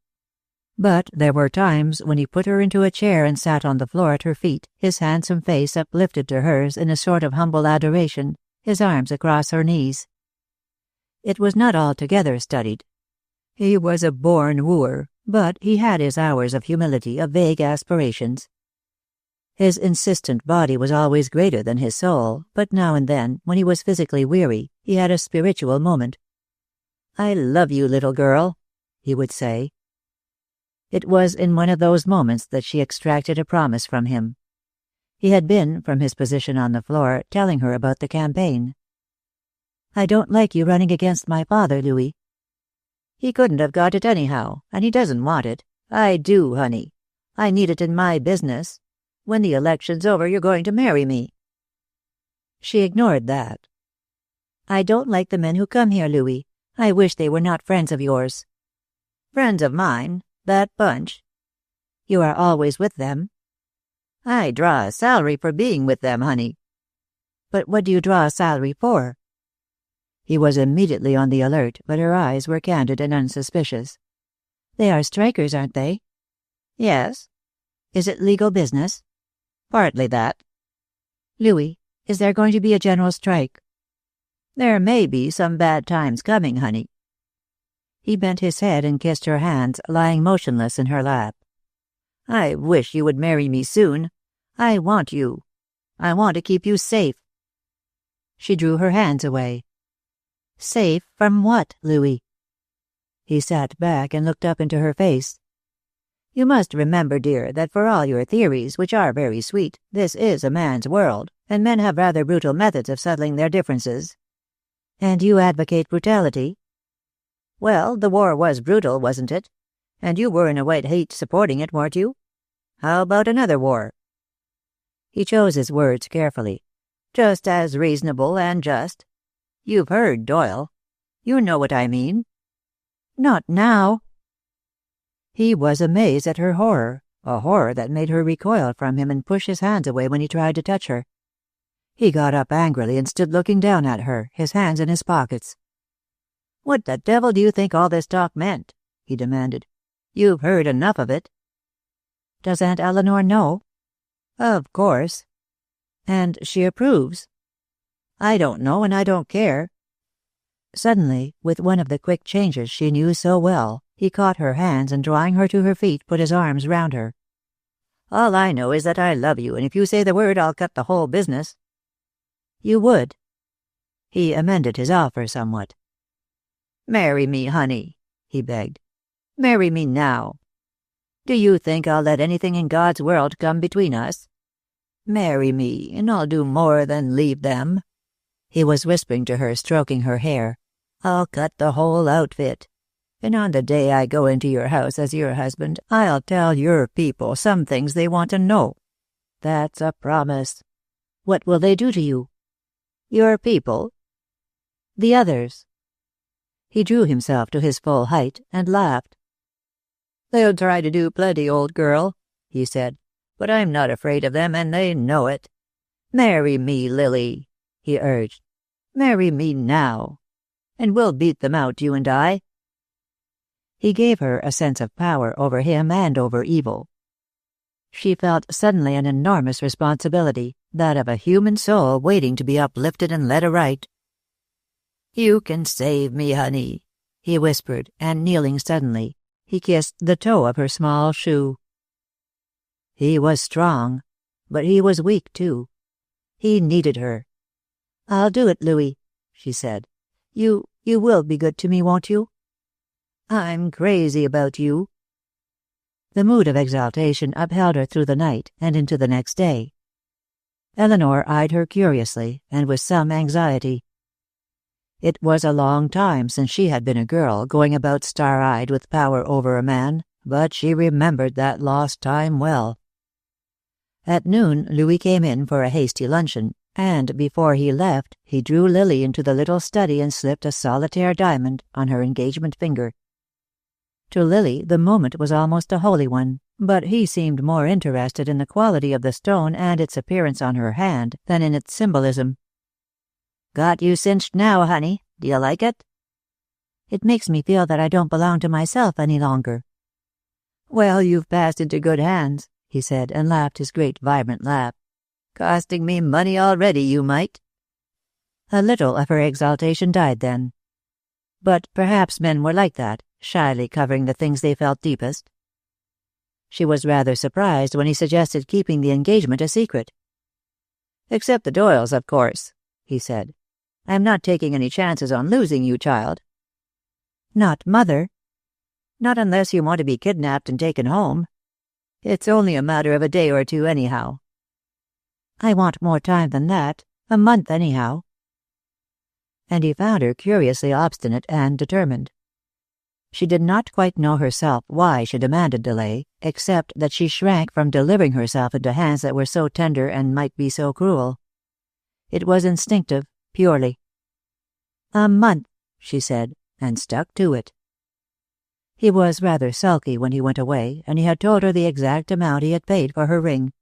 But there were times when he put her into a chair and sat on the floor at her feet, his handsome face uplifted to hers in a sort of humble adoration, his arms across her knees. It was not altogether studied. He was a born wooer, but he had his hours of humility, of vague aspirations. His insistent body was always greater than his soul, but now and then, when he was physically weary, he had a spiritual moment. "I love you, little girl," he would say. It was in one of those moments that she extracted a promise from him. He had been, from his position on the floor, telling her about the campaign. "I don't like you running against my father, Louis." "He couldn't have got it anyhow, and he doesn't want it. I do, honey. I need it in my business. When the election's over, you're going to marry me." She ignored that. "I don't like the men who come here, Louis. I wish they were not friends of yours." "Friends of mine? That bunch?" "You are always with them." "I draw a salary for being with them, honey." "But what do you draw a salary for?" He was immediately on the alert, but her eyes were candid and unsuspicious. "They are strikers, aren't they?" "Yes." "Is it legal business?" "Partly that." "Louis, is there going to be a general strike?" "There may be some bad times coming, honey." He bent his head and kissed her hands, lying motionless in her lap. "I wish you would marry me soon. I want you. I want to keep you safe." She drew her hands away. "Safe from what, Louis?" He sat back and looked up into her face. "You must remember, dear, that for all your theories, which are very sweet, this is a man's world, and men have rather brutal methods of settling their differences." "And you advocate brutality?" "Well, the war was brutal, wasn't it? And you were in a white heat supporting it, weren't you? How about another war?" He chose his words carefully. "Just as reasonable and just. You've heard Doyle. You know what I mean." "Not now." He was amazed at her horror, a horror that made her recoil from him and push his hands away when he tried to touch her. He got up angrily and stood looking down at her, his hands in his pockets. "What the devil do you think all this talk meant?" he demanded. "You've heard enough of it." "Does Aunt Eleanor know?" "Of course." "And she approves?" "I don't know, and I don't care." Suddenly, with one of the quick changes she knew so well, he caught her hands and, drawing her to her feet, put his arms round her. "All I know is that I love you, and if you say the word, I'll cut the whole business." "You would?" He amended his offer somewhat. Marry me, honey, he begged. Marry me now. Do you think I'll let anything in God's world come between us? Marry me, and I'll do more than leave them. He was whispering to her, stroking her hair. I'll cut the whole outfit. And on the day I go into your house as your husband, I'll tell your people some things they want to know. That's a promise. What will they do to you? Your people? The others. He drew himself to his full height and laughed. They'll try to do plenty, old girl, he said, but I'm not afraid of them, and they know it. Marry me, Lily, he urged. Marry me now, and we'll beat them out, you and I. He gave her a sense of power over him and over evil. She felt suddenly an enormous responsibility, that of a human soul waiting to be uplifted and led aright. You can save me, honey, he whispered, and kneeling suddenly, he kissed the toe of her small shoe. He was strong, but he was weak, too. He needed her. I'll do it, Louis, she said. You will be good to me, won't you? I'm crazy about you. The mood of exaltation upheld her through the night and into the next day. Eleanor eyed her curiously and with some anxiety. It was a long time since she had been a girl going about star-eyed with power over a man, but she remembered that lost time well. At noon, Louis came in for a hasty luncheon, and before he left, he drew Lily into the little study and slipped a solitaire diamond on her engagement finger. To Lily, the moment was almost a holy one, but he seemed more interested in the quality of the stone and its appearance on her hand than in its symbolism. Got you cinched now, honey. Do you like it? It makes me feel that I don't belong to myself any longer. Well, you've passed into good hands, he said, and laughed his great vibrant laugh. Costing me money already, you might. A little of her exaltation died then. But perhaps men were like that, shyly covering the things they felt deepest. She was rather surprised when he suggested keeping the engagement a secret. Except the Doyles, of course, he said. I'm not taking any chances on losing you, child. Not Mother? Not unless you want to be kidnapped and taken home. It's only a matter of a day or two anyhow. I want more time than that. A month anyhow. And he found her curiously obstinate and determined. She did not quite know herself why she demanded delay, except that she shrank from delivering herself into hands that were so tender and might be so cruel. It was instinctive, purely. A month, she said, and stuck to it. He was rather sulky when he went away, and he had told her the exact amount he had paid for her ring.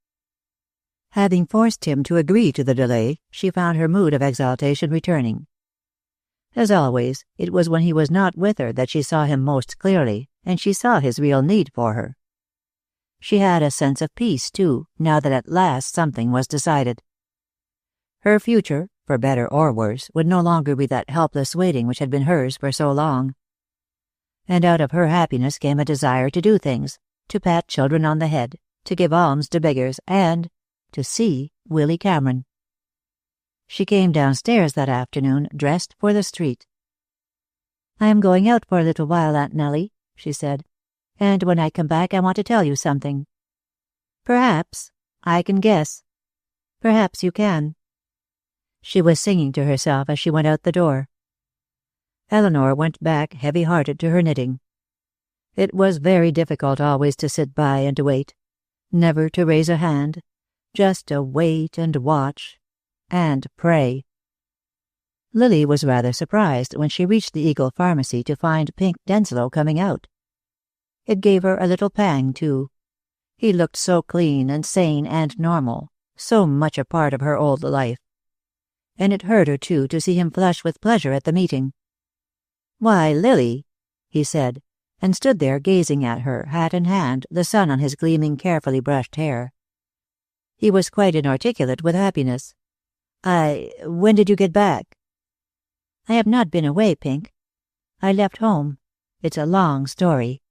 Having forced him to agree to the delay, she found her mood of exaltation returning. As always, it was when he was not with her that she saw him most clearly, and she saw his real need for her. She had a sense of peace, too, now that at last something was decided. Her future, for better or worse, would no longer be that helpless waiting which had been hers for so long. And out of her happiness came a desire to do things, to pat children on the head, to give alms to beggars, and to see Willy Cameron. She came downstairs that afternoon, dressed for the street. "I am going out for a little while, Aunt Nellie," she said, "and when I come back I want to tell you something. Perhaps, I can guess. Perhaps you can." She was singing to herself as she went out the door. Eleanor went back heavy-hearted to her knitting. It was very difficult always to sit by and to wait, never to raise a hand, just to wait and watch and pray. Lily was rather surprised when she reached the Eagle Pharmacy to find Pink Denslow coming out. It gave her a little pang, too. He looked so clean and sane and normal, so much a part of her old life. And it hurt her, too, to see him flush with pleasure at the meeting. "Why, Lily," he said, and stood there gazing at her, hat in hand, the sun on his gleaming, carefully brushed hair. He was quite inarticulate with happiness. When did you get back?" "I have not been away, Pink. I left home. It's a long story.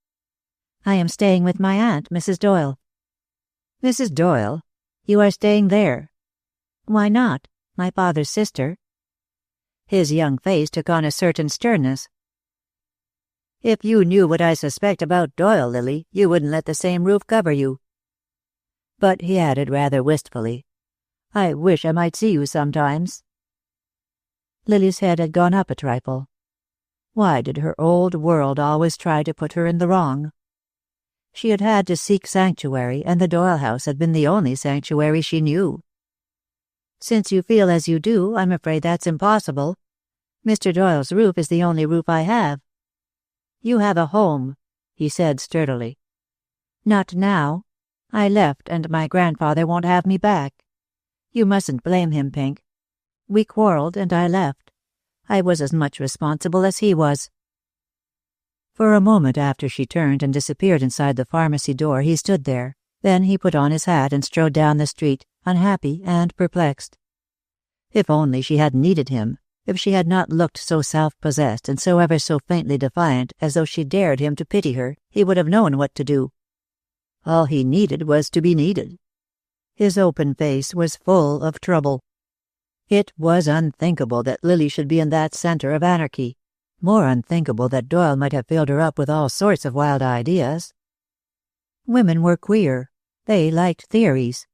I am staying with my aunt, Mrs. Doyle." "Mrs. Doyle? You are staying there?" "Why not? My father's sister." His young face took on a certain sternness. If you knew what I suspect about Doyle, Lily, you wouldn't let the same roof cover you." But he added rather wistfully, "I wish I might see you sometimes." Lily's head had gone up a trifle. Why did her old world always try to put her in the wrong? She had had to seek sanctuary, and the Doyle house had been the only sanctuary she knew. "Since you feel as you do, I'm afraid that's impossible. Mr. Doyle's roof is the only roof I have." "You have a home," he said sturdily. "Not now. I left, and my grandfather won't have me back. You mustn't blame him, Pink. We quarreled, and I left. I was as much responsible as he was." For a moment after she turned and disappeared inside the pharmacy door, he stood there. Then he put on his hat and strode down the street, unhappy and perplexed. If only she had needed him, if she had not looked so self-possessed and so ever so faintly defiant, as though she dared him to pity her, he would have known what to do. All he needed was to be needed. His open face was full of trouble. It was unthinkable that Lily should be in that center of anarchy. More unthinkable that Doyle might have filled her up with all sorts of wild ideas. Women were queer. They liked theories.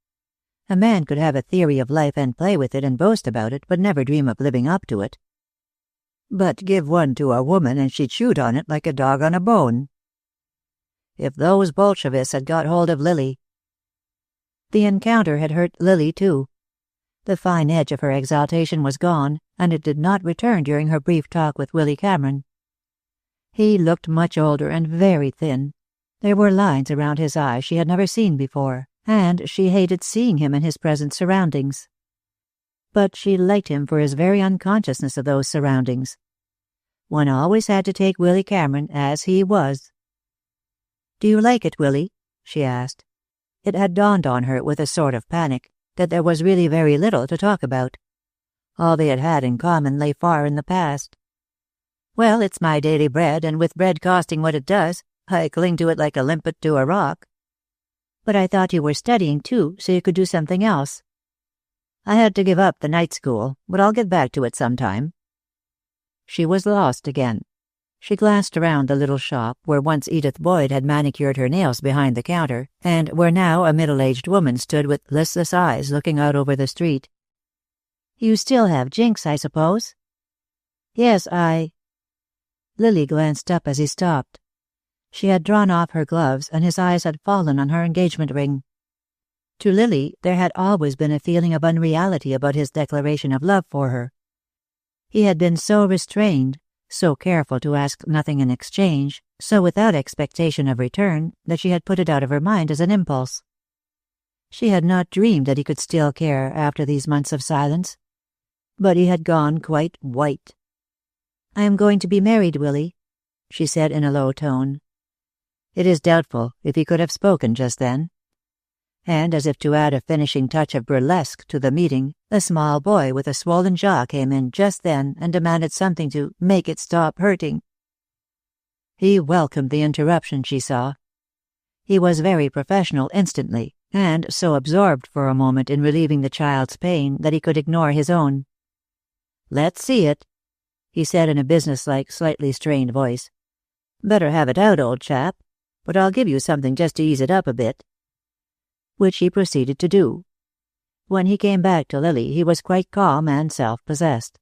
A man could have a theory of life and play with it and boast about it, but never dream of living up to it. But give one to a woman and she'd shoot on it like a dog on a bone. If those Bolshevists had got hold of Lily. The encounter had hurt Lily, too. The fine edge of her exaltation was gone, and it did not return during her brief talk with Willy Cameron. He looked much older and very thin. There were lines around his eyes she had never seen before, and she hated seeing him in his present surroundings. But she liked him for his very unconsciousness of those surroundings. One always had to take Willy Cameron as he was. "Do you like it, Willy?" she asked. It had dawned on her with a sort of panic that there was really very little to talk about. All they had had in common lay far in the past. "Well, it's my daily bread, and with bread costing what it does, I cling to it like a limpet to a rock." "But I thought you were studying, too, so you could do something else." "I had to give up the night school, but I'll get back to it sometime." She was lost again. She glanced around the little shop where once Edith Boyd had manicured her nails behind the counter, and where now a middle-aged woman stood with listless eyes looking out over the street. "You still have Jinx, I suppose?" "Yes, Lily glanced up as he stopped. She had drawn off her gloves, and his eyes had fallen on her engagement ring. To Lily, there had always been a feeling of unreality about his declaration of love for her. He had been so restrained, so careful to ask nothing in exchange, so without expectation of return, that she had put it out of her mind as an impulse. She had not dreamed that he could still care after these months of silence. But he had gone quite white. "I am going to be married, Willy," she said in a low tone. It is doubtful if he could have spoken just then. And as if to add a finishing touch of burlesque to the meeting, a small boy with a swollen jaw came in just then and demanded something to make it stop hurting. He welcomed the interruption, she saw. He was very professional instantly, and so absorbed for a moment in relieving the child's pain that he could ignore his own. "Let's see it," he said in a businesslike, slightly strained voice. "Better have it out, old chap, but I'll give you something just to ease it up a bit." Which he proceeded to do. When he came back to Lily, he was quite calm and self-possessed.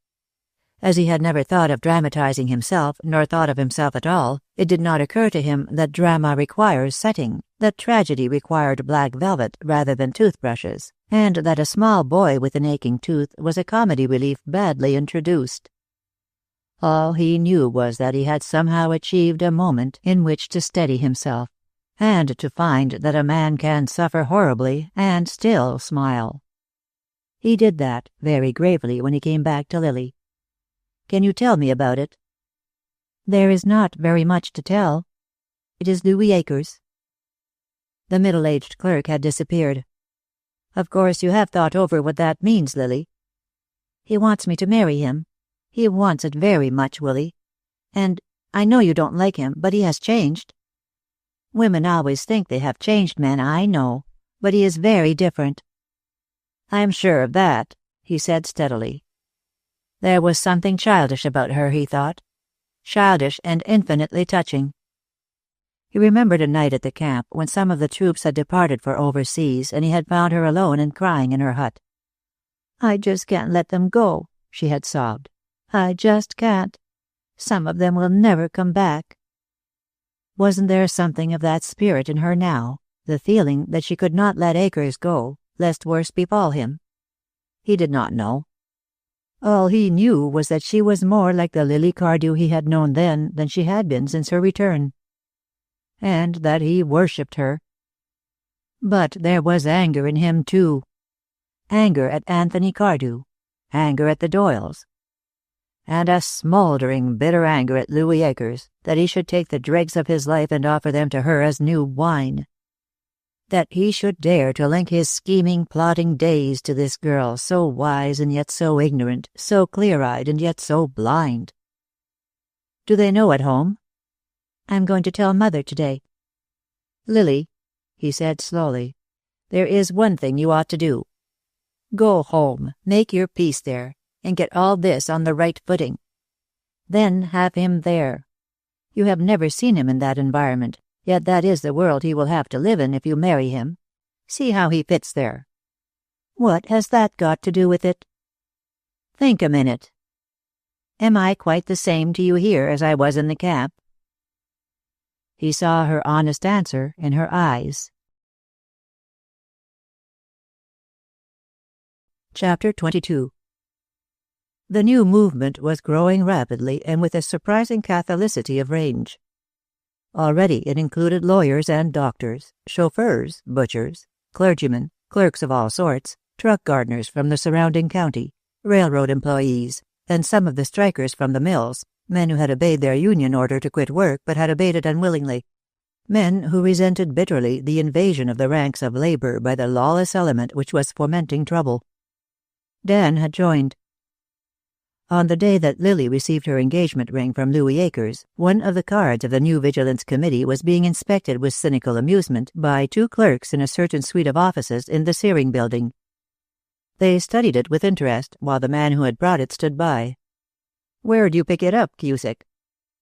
As he had never thought of dramatizing himself, nor thought of himself at all, it did not occur to him that drama requires setting, that tragedy required black velvet rather than toothbrushes, and that a small boy with an aching tooth was a comedy relief badly introduced. All he knew was that he had somehow achieved a moment in which to steady himself, and to find that a man can suffer horribly and still smile. He did that very gravely when he came back to Lily. "Can you tell me about it?" "There is not very much to tell. It is Louis Akers." The middle-aged clerk had disappeared. "Of course you have thought over what that means, Lily." "He wants me to marry him. He wants it very much, Willy. And I know you don't like him, but he has changed. Women always think they have changed men, I know, but he is very different." "I'm sure of that," he said steadily. There was something childish about her, he thought. childish and infinitely touching. He remembered a night at the camp when some of the troops had departed for overseas and he had found her alone and crying in her hut. "I just can't let them go," she had sobbed. "I just can't. Some of them will never come back." Wasn't there something of that spirit in her now, the feeling that she could not let Acres go, lest worse befall him? He did not know. All he knew was that she was more like the Lily Cardew he had known then than she had been since her return, and that he worshipped her. But there was anger in him, too. Anger at Anthony Cardew, anger at the Doyles, and a smoldering, bitter anger at Louis Acres, that he should take the dregs of his life and offer them to her as new wine. That he should dare to link his scheming, plotting days to this girl, so wise and yet so ignorant, so clear-eyed and yet so blind. "Do they know at home?" "I'm going to tell Mother today." "Lily," he said slowly, "there is one thing you ought to do. Go home, make your peace there, and get all this on the right footing. Then have him there. You have never seen him in that environment, yet that is the world he will have to live in if you marry him. See how he fits there." "What has that got to do with it?" "Think a minute. Am I quite the same to you here as I was in the camp?" He saw her honest answer in her eyes. Chapter 22. The new movement was growing rapidly and with a surprising catholicity of range. Already it included lawyers and doctors, chauffeurs, butchers, clergymen, clerks of all sorts, truck gardeners from the surrounding county, railroad employees, and some of the strikers from the mills, men who had obeyed their union order to quit work but had obeyed it unwillingly, men who resented bitterly the invasion of the ranks of labor by the lawless element which was fomenting trouble. Dan had joined. On the day that Lily received her engagement ring from Louis Acres, one of the cards of the new Vigilance Committee was being inspected with cynical amusement by two clerks in a certain suite of offices in the Searing Building. They studied it with interest, while the man who had brought it stood by. "Where'd you pick it up, Cusick?"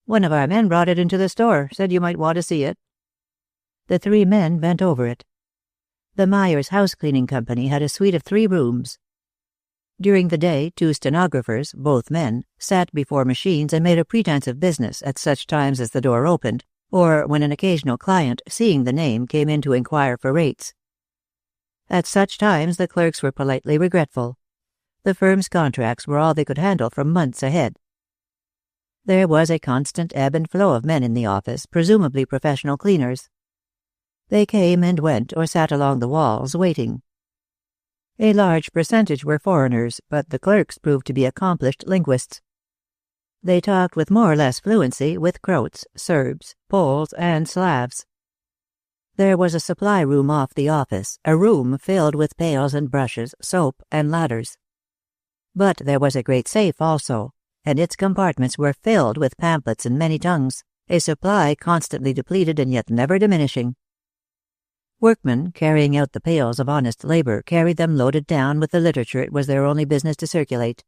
"One of our men brought it into the store, said you might want to see it." The three men bent over it. The Myers House Cleaning Company had a suite of 3 rooms. During the day, 2 stenographers, both men, sat before machines and made a pretense of business at such times as the door opened, or when an occasional client, seeing the name, came in to inquire for rates. At such times the clerks were politely regretful. The firm's contracts were all they could handle for months ahead. There was a constant ebb and flow of men in the office, presumably professional cleaners. They came and went or sat along the walls, waiting. A large percentage were foreigners, but the clerks proved to be accomplished linguists. They talked with more or less fluency with Croats, Serbs, Poles, and Slavs. There was a supply room off the office, a room filled with pails and brushes, soap, and ladders. But there was a great safe also, and its compartments were filled with pamphlets in many tongues, a supply constantly depleted and yet never diminishing. Workmen, carrying out the pails of honest labor, carried them loaded down with the literature it was their only business to circulate.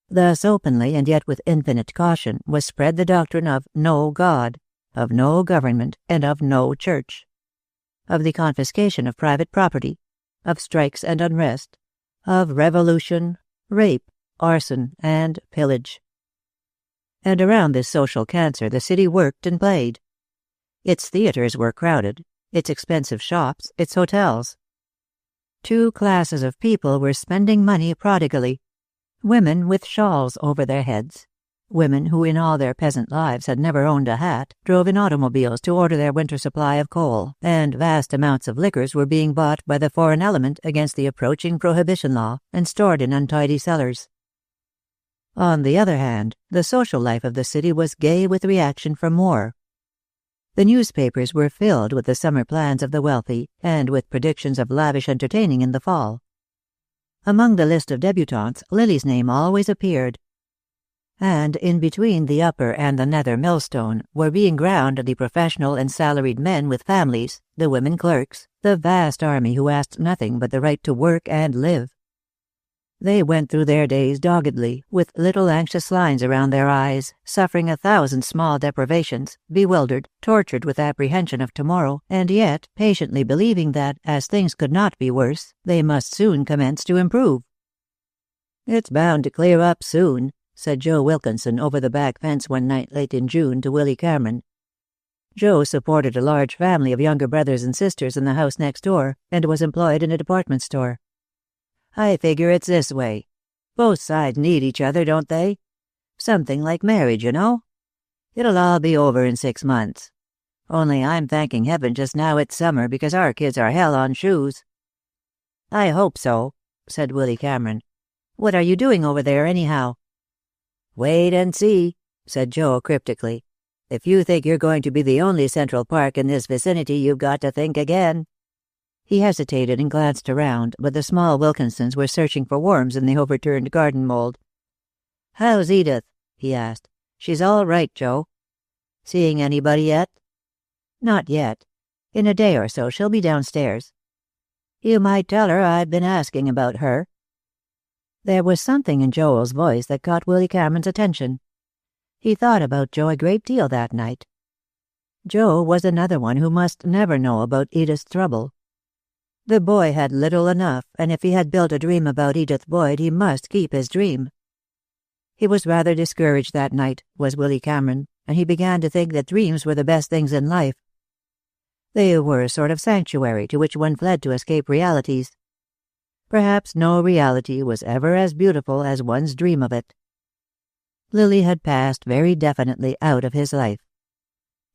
Thus openly, and yet with infinite caution, was spread the doctrine of no God, of no government, and of no church, of the confiscation of private property, of strikes and unrest, of revolution, rape, arson, and pillage. And around this social cancer the city worked and played. Its theaters were crowded, its expensive shops, its hotels. 2 classes of people were spending money prodigally. Women with shawls over their heads, women who in all their peasant lives had never owned a hat, drove in automobiles to order their winter supply of coal, and vast amounts of liquors were being bought by the foreign element against the approaching prohibition law and stored in untidy cellars. On the other hand, the social life of the city was gay with reaction from war. The newspapers were filled with the summer plans of the wealthy, and with predictions of lavish entertaining in the fall. Among the list of debutantes, Lily's name always appeared. And in between the upper and the nether millstone were being ground the professional and salaried men with families, the women clerks, the vast army who asked nothing but the right to work and live. They went through their days doggedly, with little anxious lines around their eyes, suffering 1,000 small deprivations, bewildered, tortured with apprehension of tomorrow, and yet patiently believing that, as things could not be worse, they must soon commence to improve. "It's bound to clear up soon," said Joe Wilkinson over the back fence one night late in June to Willy Cameron. Joe supported a large family of younger brothers and sisters in the house next door, and was employed in a department store. "I figure it's this way. Both sides need each other, don't they? Something like marriage, you know? It'll all be over in 6 months. Only I'm thanking heaven just now it's summer because our kids are hell on shoes." "I hope so," said Willy Cameron. "What are you doing over there, anyhow?" "Wait and see," said Joe cryptically. "If you think you're going to be the only Central Park in this vicinity, you've got to think again." He hesitated and glanced around, but the small Wilkinsons were searching for worms in the overturned garden mold. "How's Edith?" he asked. "She's all right, Joe." "Seeing anybody yet?" "Not yet. In a day or so she'll be downstairs." "You might tell her I've been asking about her." There was something in Joel's voice that caught Willy Cameron's attention. He thought about Joe a great deal that night. Joe was another one who must never know about Edith's trouble. The boy had little enough, and if he had built a dream about Edith Boyd, he must keep his dream. He was rather discouraged that night, was Willy Cameron, and he began to think that dreams were the best things in life. They were a sort of sanctuary to which one fled to escape realities. Perhaps no reality was ever as beautiful as one's dream of it. Lily had passed very definitely out of his life.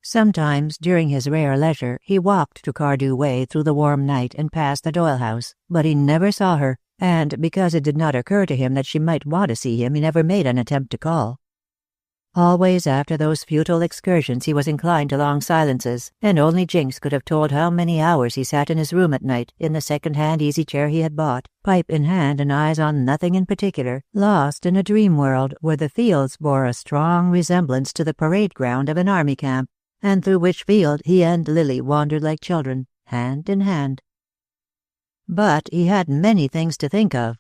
Sometimes, during his rare leisure, he walked to Cardew Way through the warm night and past the Doyle house, but he never saw her, and because it did not occur to him that she might want to see him, he never made an attempt to call. Always after those futile excursions he was inclined to long silences, and only Jinx could have told how many hours he sat in his room at night, in the second-hand easy-chair he had bought, pipe in hand and eyes on nothing in particular, lost in a dream world where the fields bore a strong resemblance to the parade ground of an army camp, and through which field he and Lily wandered like children, hand in hand. But he had many things to think of.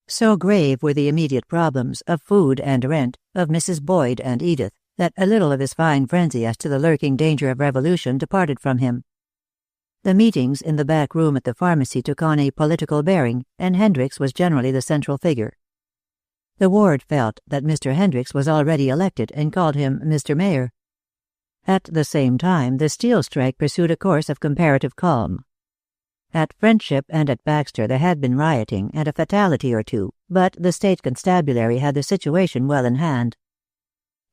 So grave were the immediate problems of food and rent, of Mrs. Boyd and Edith, that a little of his fine frenzy as to the lurking danger of revolution departed from him. The meetings in the back room at the pharmacy took on a political bearing, and Hendricks was generally the central figure. The ward felt that Mr. Hendricks was already elected and called him Mr. Mayor. At the same time, the steel strike pursued a course of comparative calm. At Friendship and at Baxter there had been rioting and a fatality or two, but the state constabulary had the situation well in hand.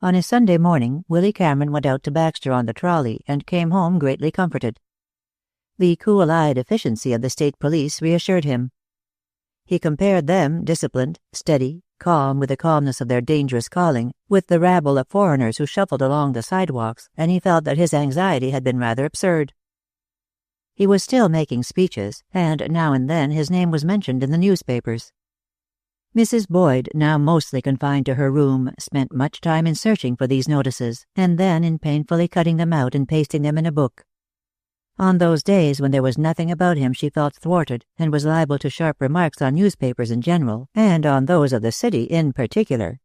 On a Sunday morning, Willy Cameron went out to Baxter on the trolley and came home greatly comforted. The cool-eyed efficiency of the state police reassured him. He compared them, disciplined, steady, calm with the calmness of their dangerous calling, with the rabble of foreigners who shuffled along the sidewalks, and he felt that his anxiety had been rather absurd. He was still making speeches, and now and then his name was mentioned in the newspapers. Mrs. Boyd, now mostly confined to her room, spent much time in searching for these notices, and then in painfully cutting them out and pasting them in a book. On those days when there was nothing about him she felt thwarted, and was liable to sharp remarks on newspapers in general, and on those of the city in particular.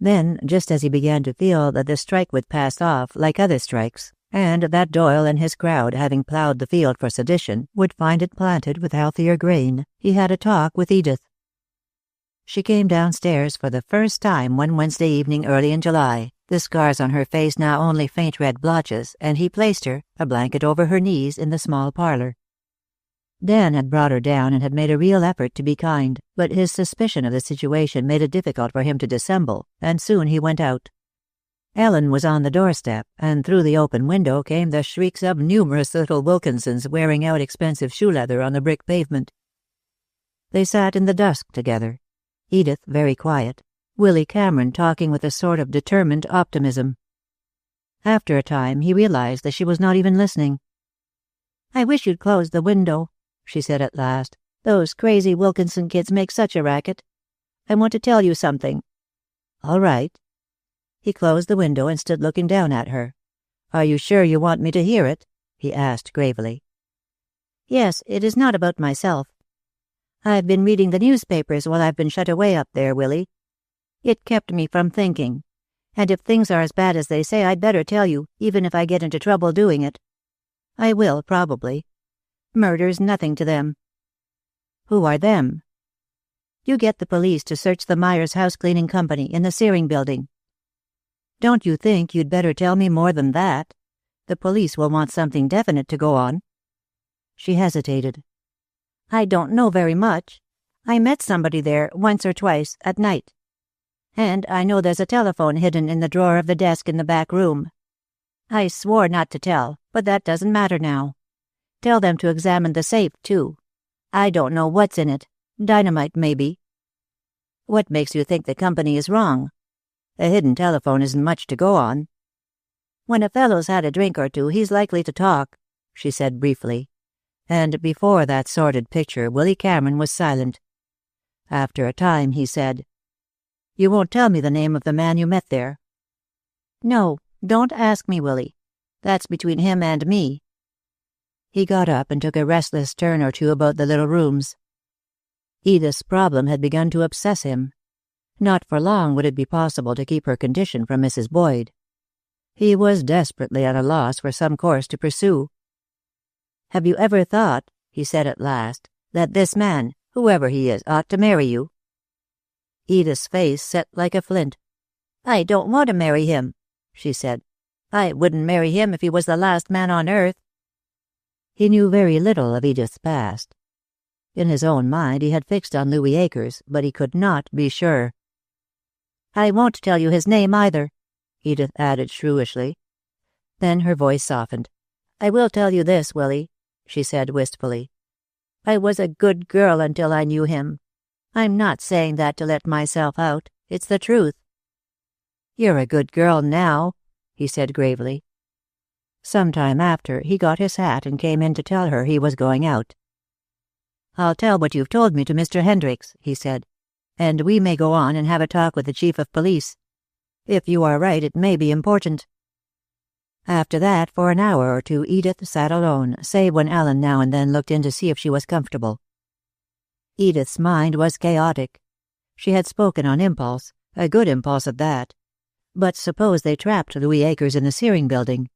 Then, just as he began to feel that the strike would pass off like other strikes, and that Doyle and his crowd, having plowed the field for sedition, would find it planted with healthier grain, he had a talk with Edith. She came downstairs for the first time one Wednesday evening early in July, the scars on her face now only faint red blotches, and he placed her, a blanket over her knees, in the small parlor. Dan had brought her down and had made a real effort to be kind, but his suspicion of the situation made it difficult for him to dissemble, and soon he went out. Ellen was on the doorstep, and through the open window came the shrieks of numerous little Wilkinsons wearing out expensive shoe leather on the brick pavement. They sat in the dusk together, Edith very quiet, Willy Cameron talking with a sort of determined optimism. After a time he realized that she was not even listening. "I wish you'd close the window," she said at last. "Those crazy Wilkinson kids make such a racket. I want to tell you something." "All right." He closed the window and stood looking down at her. "Are you sure you want me to hear it?" he asked gravely. "Yes, it is not about myself. I've been reading the newspapers while I've been shut away up there, Willy. It kept me from thinking. And if things are as bad as they say, I'd better tell you, even if I get into trouble doing it. I will, probably. Murder's nothing to them. Who are them? You get the police to search the Myers House Cleaning Company in the Searing Building. Don't you think you'd better tell me more than that? The police will want something definite to go on. She hesitated. I don't know very much. I met somebody there once or twice at night. And I know there's a telephone hidden in the drawer of the desk in the back room. I swore not to tell, but that doesn't matter now. Tell them to examine the safe, too. I don't know what's in it. Dynamite, maybe. What makes you think the company is wrong? A hidden telephone isn't much to go on. When a fellow's had a drink or two, he's likely to talk, she said briefly. And before that sordid picture, Willy Cameron was silent. After a time, he said, You won't tell me the name of the man you met there? No, don't ask me, Willy. That's between him and me. He got up and took a restless turn or two about the little rooms. Edith's problem had begun to obsess him. Not for long would it be possible to keep her condition from Mrs. Boyd. He was desperately at a loss for some course to pursue. Have you ever thought, he said at last, that this man, whoever he is, ought to marry you? Edith's face set like a flint. I don't want to marry him, she said. I wouldn't marry him if he was the last man on earth. He knew very little of Edith's past. In his own mind he had fixed on Louis Akers, but he could not be sure. I won't tell you his name either, Edith added shrewishly. Then her voice softened. I will tell you this, Willy, she said wistfully. I was a good girl until I knew him. I'm not saying that to let myself out. It's the truth. You're a good girl now, he said gravely. Some time after, he got his hat and came in to tell her he was going out. I'll tell what you've told me to Mr. Hendricks, he said, and we may go on and have a talk with the chief of police. If you are right, it may be important. After that, for an hour or two, Edith sat alone, save when Ellen now and then looked in to see if she was comfortable. Edith's mind was chaotic. She had spoken on impulse, a good impulse at that. But suppose they trapped Louis Akers in the Searing Building?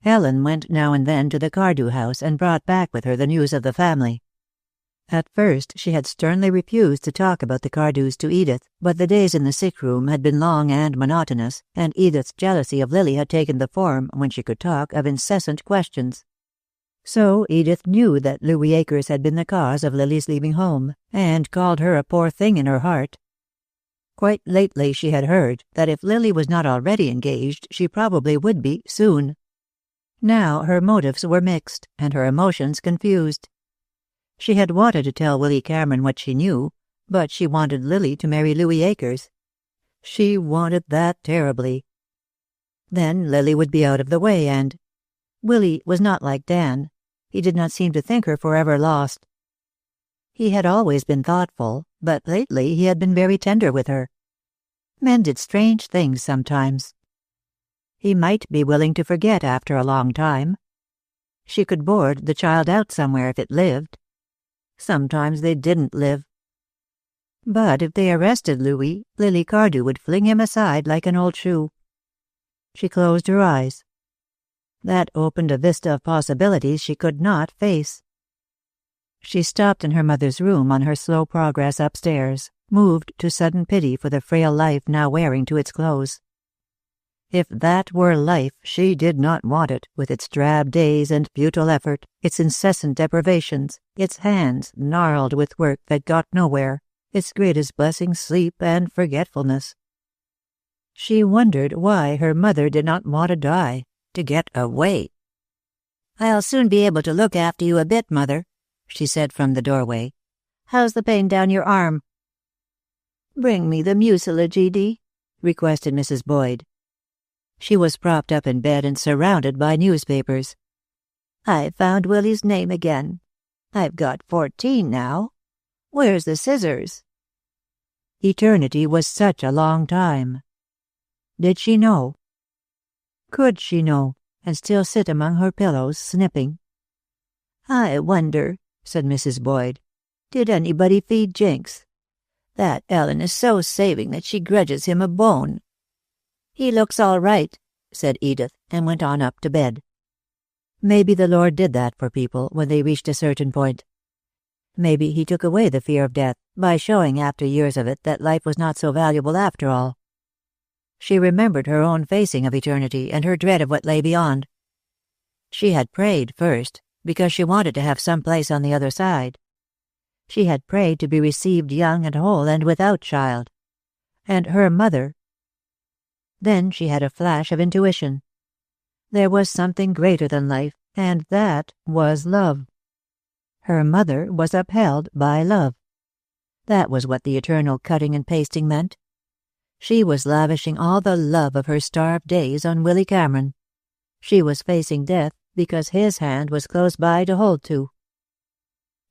Ellen went now and then to the Cardew house and brought back with her the news of the family. At first she had sternly refused to talk about the Cardews to Edith, but the days in the sick room had been long and monotonous, and Edith's jealousy of Lily had taken the form, when she could talk, of incessant questions. So Edith knew that Louis Akers had been the cause of Lily's leaving home, and called her a poor thing in her heart. Quite lately she had heard that if Lily was not already engaged, she probably would be, soon. Now her motives were mixed, and her emotions confused. She had wanted to tell Willy Cameron what she knew, but she wanted Lily to marry Louis Akers. She wanted that terribly. Then Lily would be out of the way, and Willy was not like Dan. He did not seem to think her forever lost. He had always been thoughtful, but lately he had been very tender with her. Men did strange things sometimes. He might be willing to forget after a long time. She could board the child out somewhere if it lived. Sometimes they didn't live. But if they arrested Louis, Lily Cardew would fling him aside like an old shoe. She closed her eyes. That opened a vista of possibilities she could not face. She stopped in her mother's room on her slow progress upstairs, moved to sudden pity for the frail life now wearing to its close. If that were life, she did not want it, with its drab days and futile effort, its incessant deprivations, its hands gnarled with work that got nowhere, its greatest blessing sleep and forgetfulness. She wondered why her mother did not want to die, to get away. "I'll soon be able to look after you a bit, Mother," she said from the doorway. "How's the pain down your arm?" "Bring me the mucilage, Edie," requested Mrs. Boyd. She was propped up in bed and surrounded by newspapers. "I found Willy's name again. I've got 14 now. Where's the scissors?" Eternity was such a long time. Did she know? Could she know, and still sit among her pillows, snipping? "I wonder," said Mrs. Boyd. Did anybody feed Jinx? That Ellen is so saving that she grudges him a bone." "He looks all right," said Edith, and went on up to bed. Maybe the Lord did that for people when they reached a certain point. Maybe he took away the fear of death by showing after years of it that life was not so valuable after all. She remembered her own facing of eternity and her dread of what lay beyond. She had prayed first, because she wanted to have some place on the other side. She had prayed to be received young and whole and without child. And her mother. Then she had a flash of intuition. There was something greater than life, and that was love. Her mother was upheld by love. That was what the eternal cutting and pasting meant. She was lavishing all the love of her starved days on Willy Cameron. She was facing death because his hand was close by to hold to.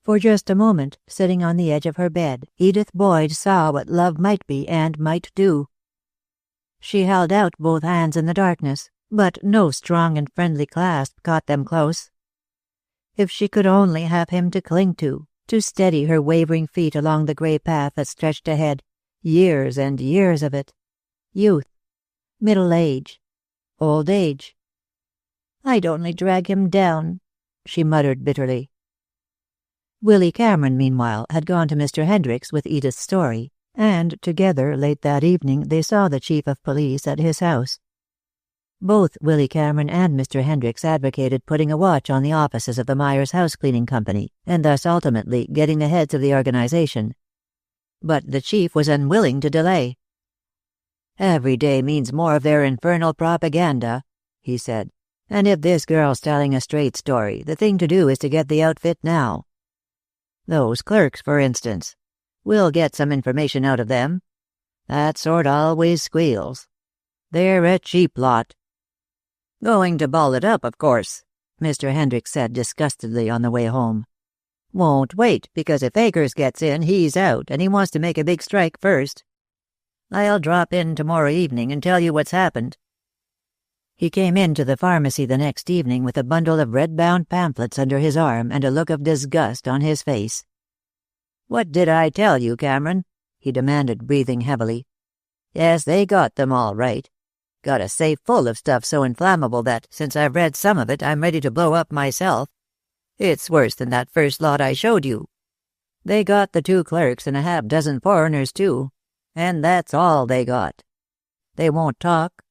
For just a moment, sitting on the edge of her bed, Edith Boyd saw what love might be and might do. She held out both hands in the darkness, but no strong and friendly clasp caught them close. If she could only have him to cling to steady her wavering feet along the gray path that stretched ahead, years and years of it. Youth, middle age, old age. "I'd only drag him down," she muttered bitterly. Willy Cameron, meanwhile, had gone to Mr. Hendricks with Edith's story, and together, late that evening, they saw the chief of police at his house. Both Willy Cameron and Mr. Hendricks advocated putting a watch on the offices of the Myers House Cleaning Company, and thus ultimately getting the heads of the organization. But the chief was unwilling to delay. "Every day means more of their infernal propaganda," he said. "And if this girl's telling a straight story, the thing to do is to get the outfit now. Those clerks, for instance. We'll get some information out of them. That sort always squeals. They're a cheap lot." "Going to ball it up, of course," Mr. Hendricks said disgustedly on the way home. "Won't wait, because if Akers gets in, he's out, and he wants to make a big strike first. I'll drop in tomorrow evening and tell you what's happened." He came into the pharmacy the next evening with a bundle of red-bound pamphlets under his arm and a look of disgust on his face. "What did I tell you, Cameron?" he demanded, breathing heavily. "Yes, they got them all right. Got a safe full of stuff so inflammable that, since I've read some of it, I'm ready to blow up myself. It's worse than that first lot I showed you. They got the 2 clerks and a half-dozen foreigners, too. And that's all they got. They won't talk."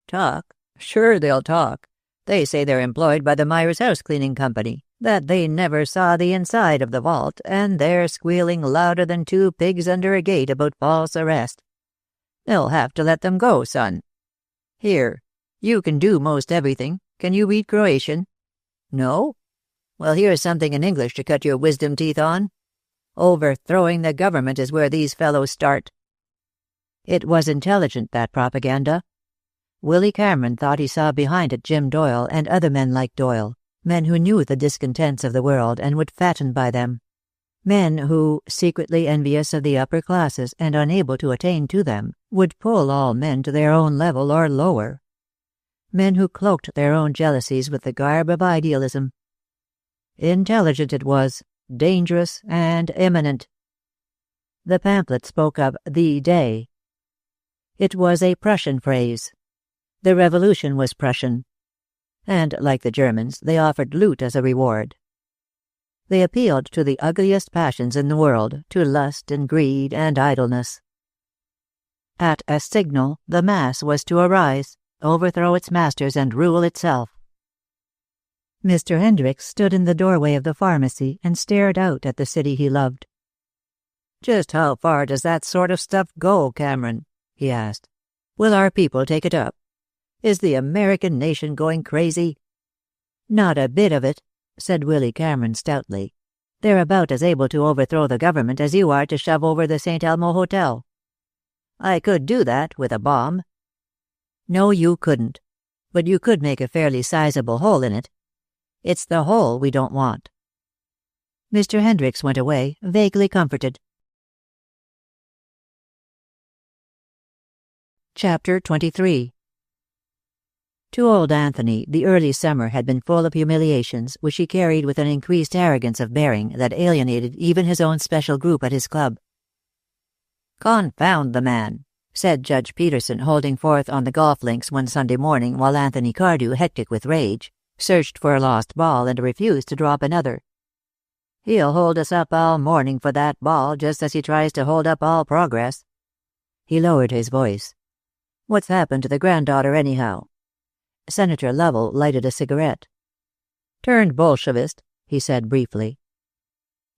"Talk? Sure they'll talk. They say they're employed by the Myers House Cleaning Company, that they never saw the inside of the vault, and they're squealing louder than 2 pigs under a gate about false arrest. They'll have to let them go, son. Here, you can do most everything. Can you read Croatian? No? Well, here's something in English to cut your wisdom teeth on. Overthrowing the government is where these fellows start." It was intelligent, that propaganda. Willy Cameron thought he saw behind it Jim Doyle and other men like Doyle, men who knew the discontents of the world and would fatten by them. Men who, secretly envious of the upper classes and unable to attain to them, would pull all men to their own level or lower. Men who cloaked their own jealousies with the garb of idealism. Intelligent it was, dangerous and imminent. The pamphlet spoke of the day. It was a Prussian phrase. The revolution was Prussian. And, like the Germans, they offered loot as a reward. They appealed to the ugliest passions in the world, to lust and greed and idleness. At a signal, the mass was to arise, overthrow its masters and rule itself. Mr. Hendricks stood in the doorway of the pharmacy and stared out at the city he loved. "Just how far does that sort of stuff go, Cameron?" he asked. "Will our people take it up? Is the American nation going crazy?" "Not a bit of it," said Willy Cameron stoutly. "They're about as able to overthrow the government as you are to shove over the St. Elmo Hotel." "I could do that with a bomb." "No, you couldn't. But you could make a fairly sizable hole in it. It's the hole we don't want." Mr. Hendricks went away, vaguely comforted. Chapter 23. To old Anthony, the early summer had been full of humiliations which he carried with an increased arrogance of bearing that alienated even his own special group at his club. "Confound the man," said Judge Peterson, holding forth on the golf links one Sunday morning while Anthony Cardew, hectic with rage, searched for a lost ball and refused to drop another. "He'll hold us up all morning for that ball, just as he tries to hold up all progress." He lowered his voice. "What's happened to the granddaughter, anyhow?" Senator Lovell lighted a cigarette. "Turned Bolshevist," he said briefly.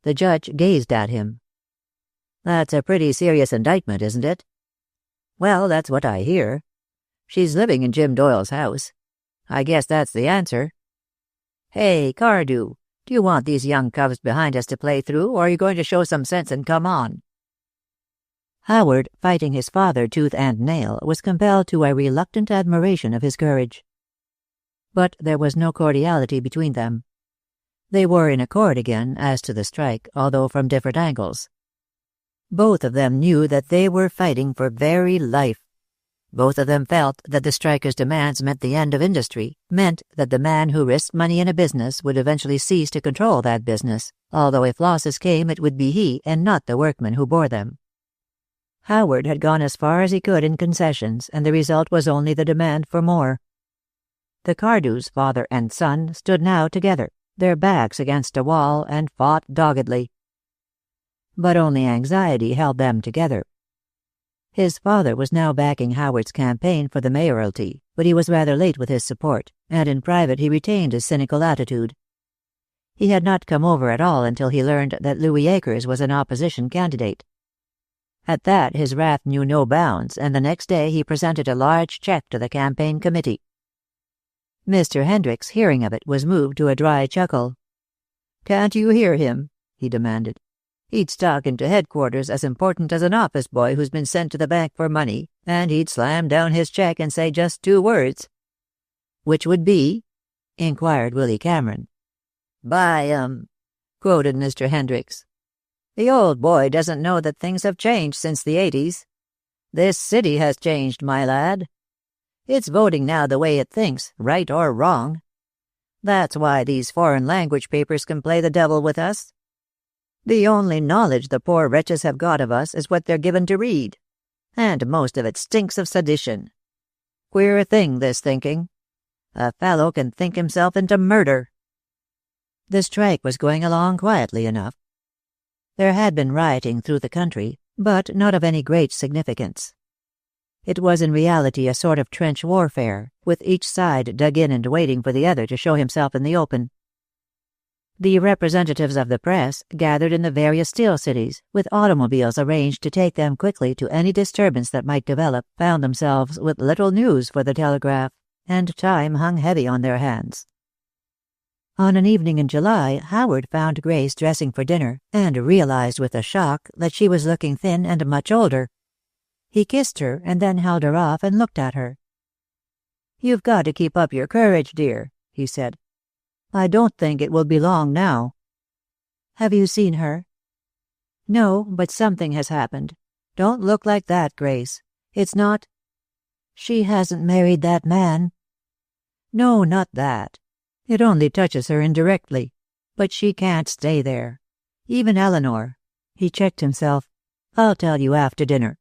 The judge gazed at him. "That's a pretty serious indictment, isn't it?" "Well, that's what I hear. She's living in Jim Doyle's house. I guess that's the answer. Hey, Cardew, do you want these young cubs behind us to play through, or are you going to show some sense and come on?" Howard, fighting his father tooth and nail, was compelled to a reluctant admiration of his courage. But there was no cordiality between them. They were in accord again as to the strike, although from different angles. Both of them knew that they were fighting for very life. Both of them felt that the strikers' demands meant the end of industry, meant that the man who risked money in a business would eventually cease to control that business, although if losses came it would be he and not the workmen who bore them. Howard had gone as far as he could in concessions, and the result was only the demand for more. The Cardews, father and son, stood now together, their backs against a wall, and fought doggedly. But only anxiety held them together. His father was now backing Howard's campaign for the mayoralty, but he was rather late with his support, and in private he retained his cynical attitude. He had not come over at all until he learned that Louis Akers was an opposition candidate. At that his wrath knew no bounds, and the next day he presented a large check to the campaign committee. Mr. Hendricks, hearing of it, was moved to a dry chuckle. "Can't you hear him?" he demanded. "He'd stalk into headquarters as important as an office boy who's been sent to the bank for money, and he'd slam down his check and say just 2 words. "Which would be?" inquired Willy Cameron. "Buy quoted Mr. Hendricks. "The old boy doesn't know that things have changed since the 80s. This city has changed, my lad. It's voting now the way it thinks, right or wrong. That's why these foreign language papers can play the devil with us. The only knowledge the poor wretches have got of us is what they're given to read, and most of it stinks of sedition. Queer thing, this thinking. A fellow can think himself into murder." The strike was going along quietly enough. There had been rioting through the country, but not of any great significance. It was in reality a sort of trench warfare, with each side dug in and waiting for the other to show himself in the open. The representatives of the press, gathered in the various steel cities, with automobiles arranged to take them quickly to any disturbance that might develop, found themselves with little news for the telegraph, and time hung heavy on their hands. On an evening in July, Howard found Grace dressing for dinner, and realized with a shock that she was looking thin and much older. He kissed her, and then held her off and looked at her. "You've got to keep up your courage, dear," he said. "I don't think it will be long now." "Have you seen her?" "No, but something has happened. Don't look like that, Grace. It's not—" "She hasn't married that man?" "No, not that. It only touches her indirectly. But she can't stay there. Even Eleanor—" He checked himself. "I'll tell you after dinner."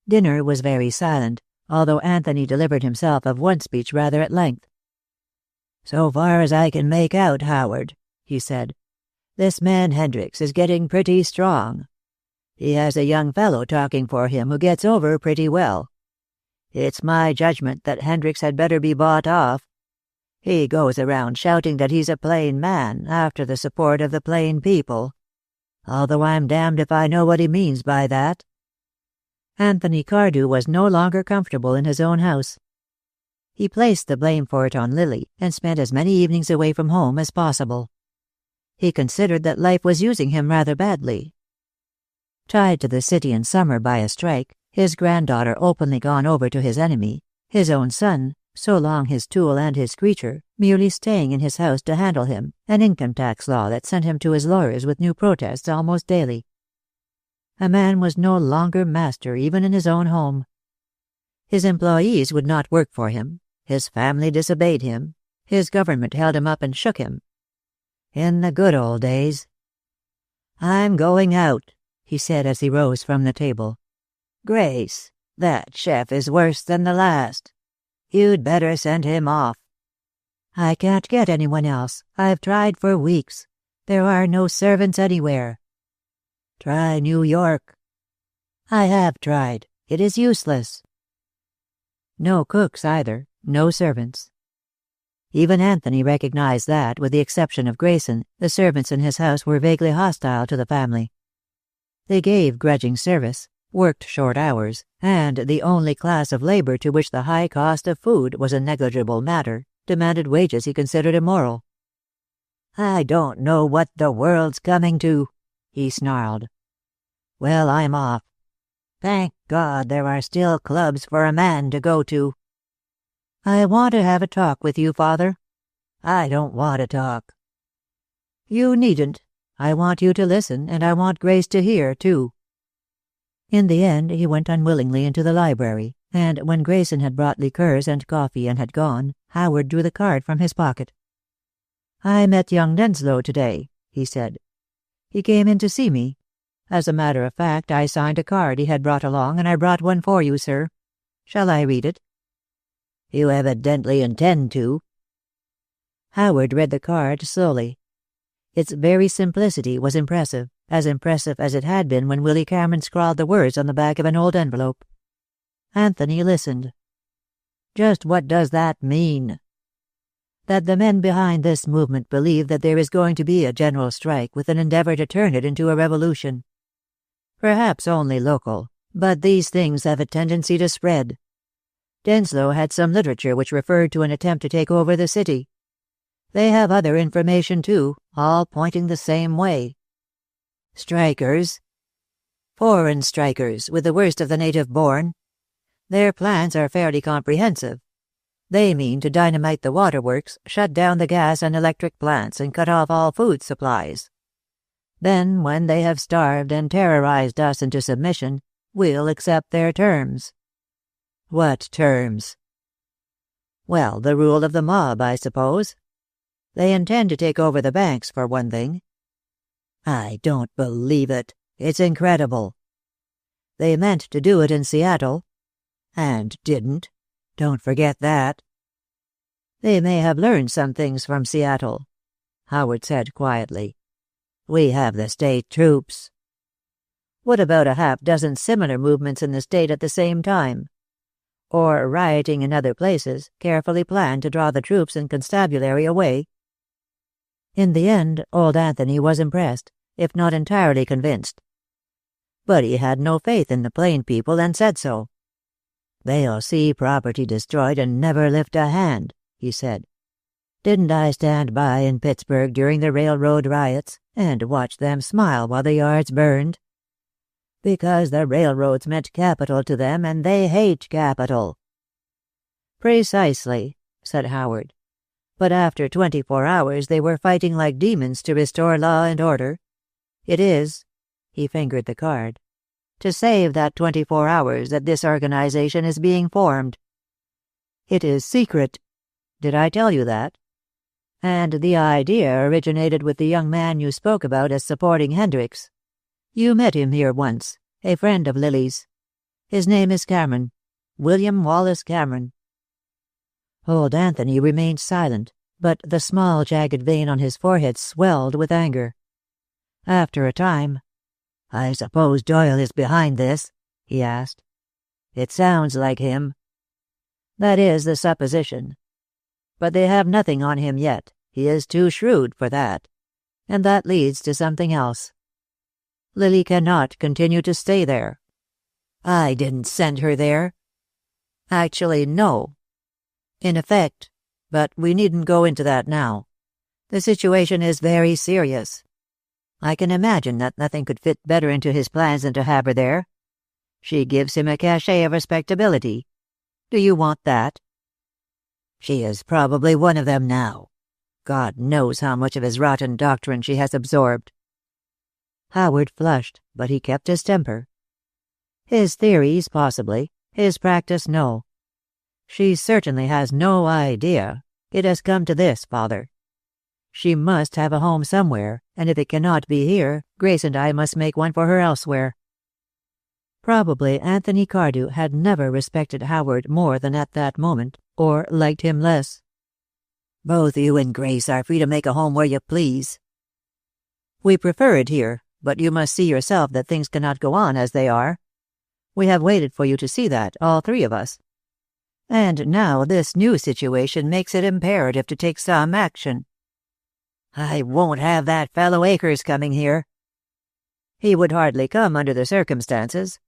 Dinner was very silent, although Anthony delivered himself of one speech rather at length. "So far as I can make out, Howard," he said, "this man Hendricks is getting pretty strong. He has a young fellow talking for him who gets over pretty well. It's my judgment that Hendricks had better be bought off. He goes around shouting that he's a plain man, after the support of the plain people. Although I'm damned if I know what he means by that." Anthony Cardew was no longer comfortable in his own house. He placed the blame for it on Lily, and spent as many evenings away from home as possible. He considered that life was using him rather badly. Tied to the city in summer by a strike, his granddaughter openly gone over to his enemy, his own son, so long his tool and his creature, merely staying in his house to handle him, an income tax law that sent him to his lawyers with new protests almost daily. A man was no longer master even in his own home. His employees would not work for him. His family disobeyed him. His government held him up and shook him. In the good old days. "I'm going out," he said as he rose from the table. "Grace, that chef is worse than the last. You'd better send him off." "I can't get anyone else. I've tried for weeks. There are no servants anywhere." "Try New York." "I have tried. It is useless." No cooks either, no servants. Even Anthony recognized that, with the exception of Grayson, the servants in his house were vaguely hostile to the family. They gave grudging service, worked short hours, and the only class of labor to which the high cost of food was a negligible matter demanded wages he considered immoral. "I don't know what the world's coming to," he snarled. "Well, I'm off. Thank God there are still clubs for a man to go to." "I want to have a talk with you, Father." "I don't want to talk." "You needn't. I want you to listen, and I want Grace to hear, too." In the end, he went unwillingly into the library, and when Grayson had brought liqueurs and coffee and had gone, Howard drew the card from his pocket. "I met young Denslow today," he said. "He came in to see me. As a matter of fact, I signed a card he had brought along, and I brought one for you, sir. Shall I read it?" "You evidently intend to." Howard read the card slowly. Its very simplicity was impressive as it had been when Willy Cameron scrawled the words on the back of an old envelope. Anthony listened. "Just what does that mean?" "That the men behind this movement believe that there is going to be a general strike with an endeavor to turn it into a revolution. Perhaps only local, but these things have a tendency to spread. Denslow had some literature which referred to an attempt to take over the city. They have other information, too, all pointing the same way." "Strikers?" "Foreign strikers, with the worst of the native born. Their plans are fairly comprehensive. They mean to dynamite the waterworks, shut down the gas and electric plants, and cut off all food supplies. Then, when they have starved and terrorized us into submission, we'll accept their terms." "What terms?" "Well, the rule of the mob, I suppose. They intend to take over the banks, for one thing." "I don't believe it. It's incredible." "They meant to do it in Seattle." "And didn't. Don't forget that." "They may have learned some things from Seattle," Howard said quietly. "We have the state troops." "What about a half-dozen similar movements in the state at the same time? Or rioting in other places, carefully planned to draw the troops and constabulary away?" In the end, old Anthony was impressed, if not entirely convinced. But he had no faith in the plain people and said so. "They'll see property destroyed and never lift a hand," he said. "Didn't I stand by in Pittsburgh during the railroad riots and watch them smile while the yards burned? Because the railroads meant capital to them, and they hate capital." "Precisely," said Howard. "But after 24 hours they were fighting like demons to restore law and order. It is," he fingered the card, "to save that 24 hours that this organization is being formed. It is secret. Did I tell you that? And the idea originated with the young man you spoke about as supporting Hendricks. You met him here once, a friend of Lily's. His name is Cameron. William Wallace Cameron." Old Anthony remained silent, but the small jagged vein on his forehead swelled with anger. After a time, "I suppose Doyle is behind this?" he asked. "It sounds like him." "That is the supposition. But they have nothing on him yet. He is too shrewd for that. And that leads to something else. Lily cannot continue to stay there." "I didn't send her there." "Actually, no. In effect, but we needn't go into that now. The situation is very serious. I can imagine that nothing could fit better into his plans than to have her there. She gives him a cachet of respectability. Do you want that?" "She is probably one of them now. God knows how much of his rotten doctrine she has absorbed." Howard flushed, but he kept his temper. "His theories, possibly. His practice, no. She certainly has no idea. It has come to this, Father. She must have a home somewhere, and if it cannot be here, Grace and I must make one for her elsewhere." Probably Anthony Cardew had never respected Howard more than at that moment, or liked him less. "Both you and Grace are free to make a home where you please. We prefer it here, but you must see yourself that things cannot go on as they are. We have waited for you to see that, all three of us. And now this new situation makes it imperative to take some action. I won't have that fellow Akers coming here. He would hardly come under the circumstances.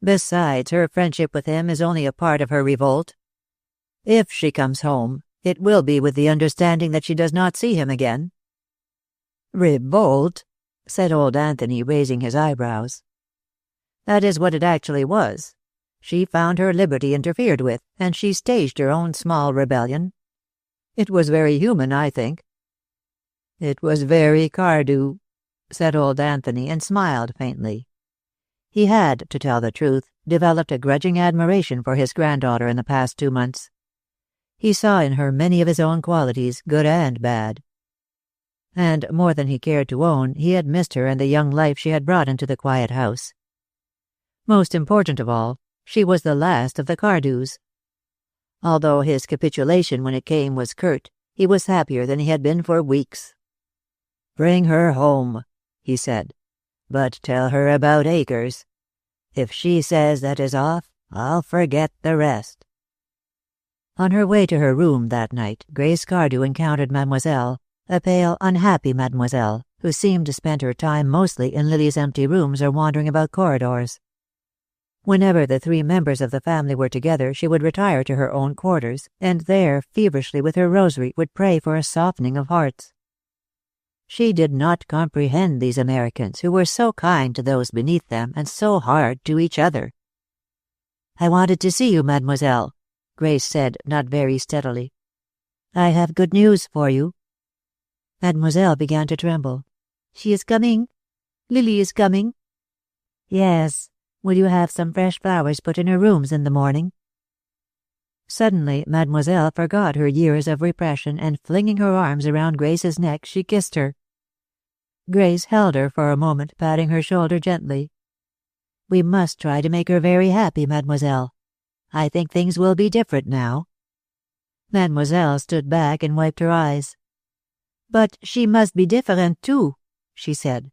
Besides, her friendship with him is only a part of her revolt. If she comes home, it will be with the understanding that she does not see him again." "Revolt?" said old Anthony, raising his eyebrows. "That is what it actually was. She found her liberty interfered with, and she staged her own small rebellion. It was very human, I think." "It was very Cardew," said old Anthony, and smiled faintly. He had, to tell the truth, developed a grudging admiration for his granddaughter in the past 2 months. He saw in her many of his own qualities, good and bad. And more than he cared to own, he had missed her and the young life she had brought into the quiet house. Most important of all, she was the last of the Cardews. Although his capitulation when it came was curt, he was happier than he had been for weeks. "Bring her home," he said, "but tell her about Akers. If she says that is off, I'll forget the rest." On her way to her room that night, Grace Cardew encountered Mademoiselle, a pale, unhappy Mademoiselle, who seemed to spend her time mostly in Lily's empty rooms or wandering about corridors. Whenever the three members of the family were together, she would retire to her own quarters, and there, feverishly with her rosary, would pray for a softening of hearts. She did not comprehend these Americans, who were so kind to those beneath them and so hard to each other. "I wanted to see you, Mademoiselle," Grace said, not very steadily. "I have good news for you." Mademoiselle began to tremble. "She is coming? Lily is coming?" "Yes. Will you have some fresh flowers put in her rooms in the morning?" Suddenly, Mademoiselle forgot her years of repression, and flinging her arms around Grace's neck, she kissed her. Grace held her for a moment, patting her shoulder gently. "We must try to make her very happy, Mademoiselle. I think things will be different now." Mademoiselle stood back and wiped her eyes. "But she must be different, too," she said.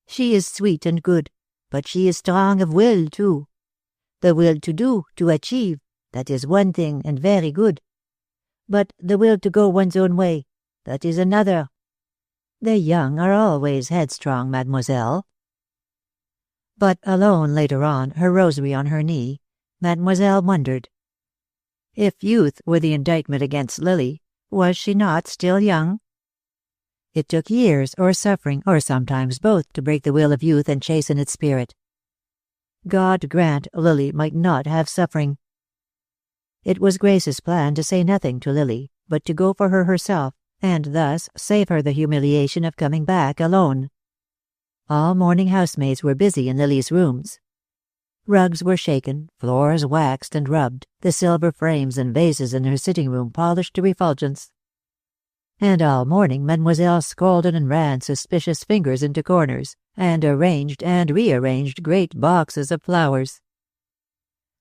"She is sweet and good, but she is strong of will, too. The will to do, to achieve, that is one thing and very good. But the will to go one's own way, that is another. The young are always headstrong, Mademoiselle." But alone later on, her rosary on her knee, Mademoiselle wondered. If youth were the indictment against Lily, was she not still young? It took years or suffering, or sometimes both, to break the will of youth and chasten its spirit. God grant Lily might not have suffering. It was Grace's plan to say nothing to Lily, but to go for her herself, and thus save her the humiliation of coming back alone. All morning housemaids were busy in Lily's rooms. Rugs were shaken, floors waxed and rubbed, the silver frames and vases in her sitting room polished to refulgence. And all morning Mademoiselle scolded and ran suspicious fingers into corners, and arranged and rearranged great boxes of flowers.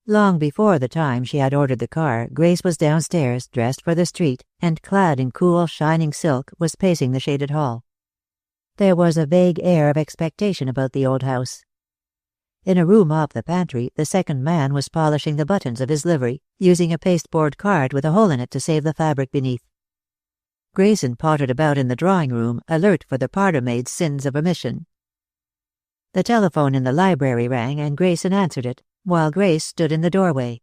Long before the time she had ordered the car, Grace was downstairs, dressed for the street, and clad in cool, shining silk, was pacing the shaded hall. There was a vague air of expectation about the old house. In a room off the pantry, the second man was polishing the buttons of his livery, using a pasteboard card with a hole in it to save the fabric beneath. Grayson pottered about in the drawing-room, alert for the parlour-maid's sins of omission. The telephone in the library rang, and Grayson answered it, while Grace stood in the doorway.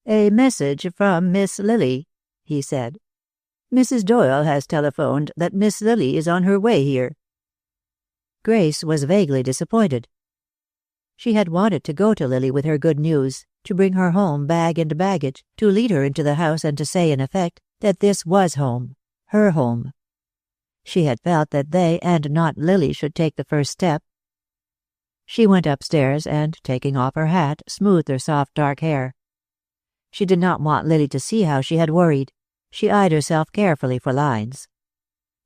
"A message from Miss Lily," he said. "Mrs. Doyle has telephoned that Miss Lily is on her way here." Grace was vaguely disappointed. She had wanted to go to Lily with her good news, to bring her home bag and baggage, to lead her into the house and to say, in effect, that this was home, her home. She had felt that they and not Lily should take the first step. She went upstairs and, taking off her hat, smoothed her soft dark hair. She did not want Lily to see how she had worried. She eyed herself carefully for lines.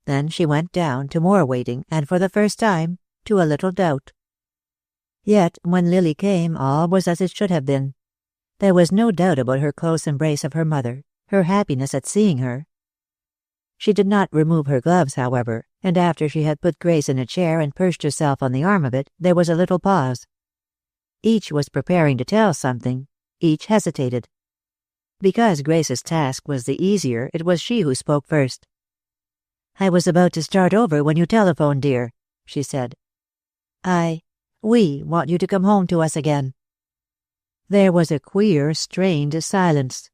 Then she went down to more waiting, and for the first time, to a little doubt. Yet, when Lily came, all was as it should have been. There was no doubt about her close embrace of her mother, her happiness at seeing her. She did not remove her gloves, however, and after she had put Grace in a chair and perched herself on the arm of it, there was a little pause. Each was preparing to tell something. Each hesitated. Because Grace's task was the easier, it was she who spoke first. "I was about to start over when you telephoned, dear," she said. We want you to come home to us again." There was a queer, strained silence.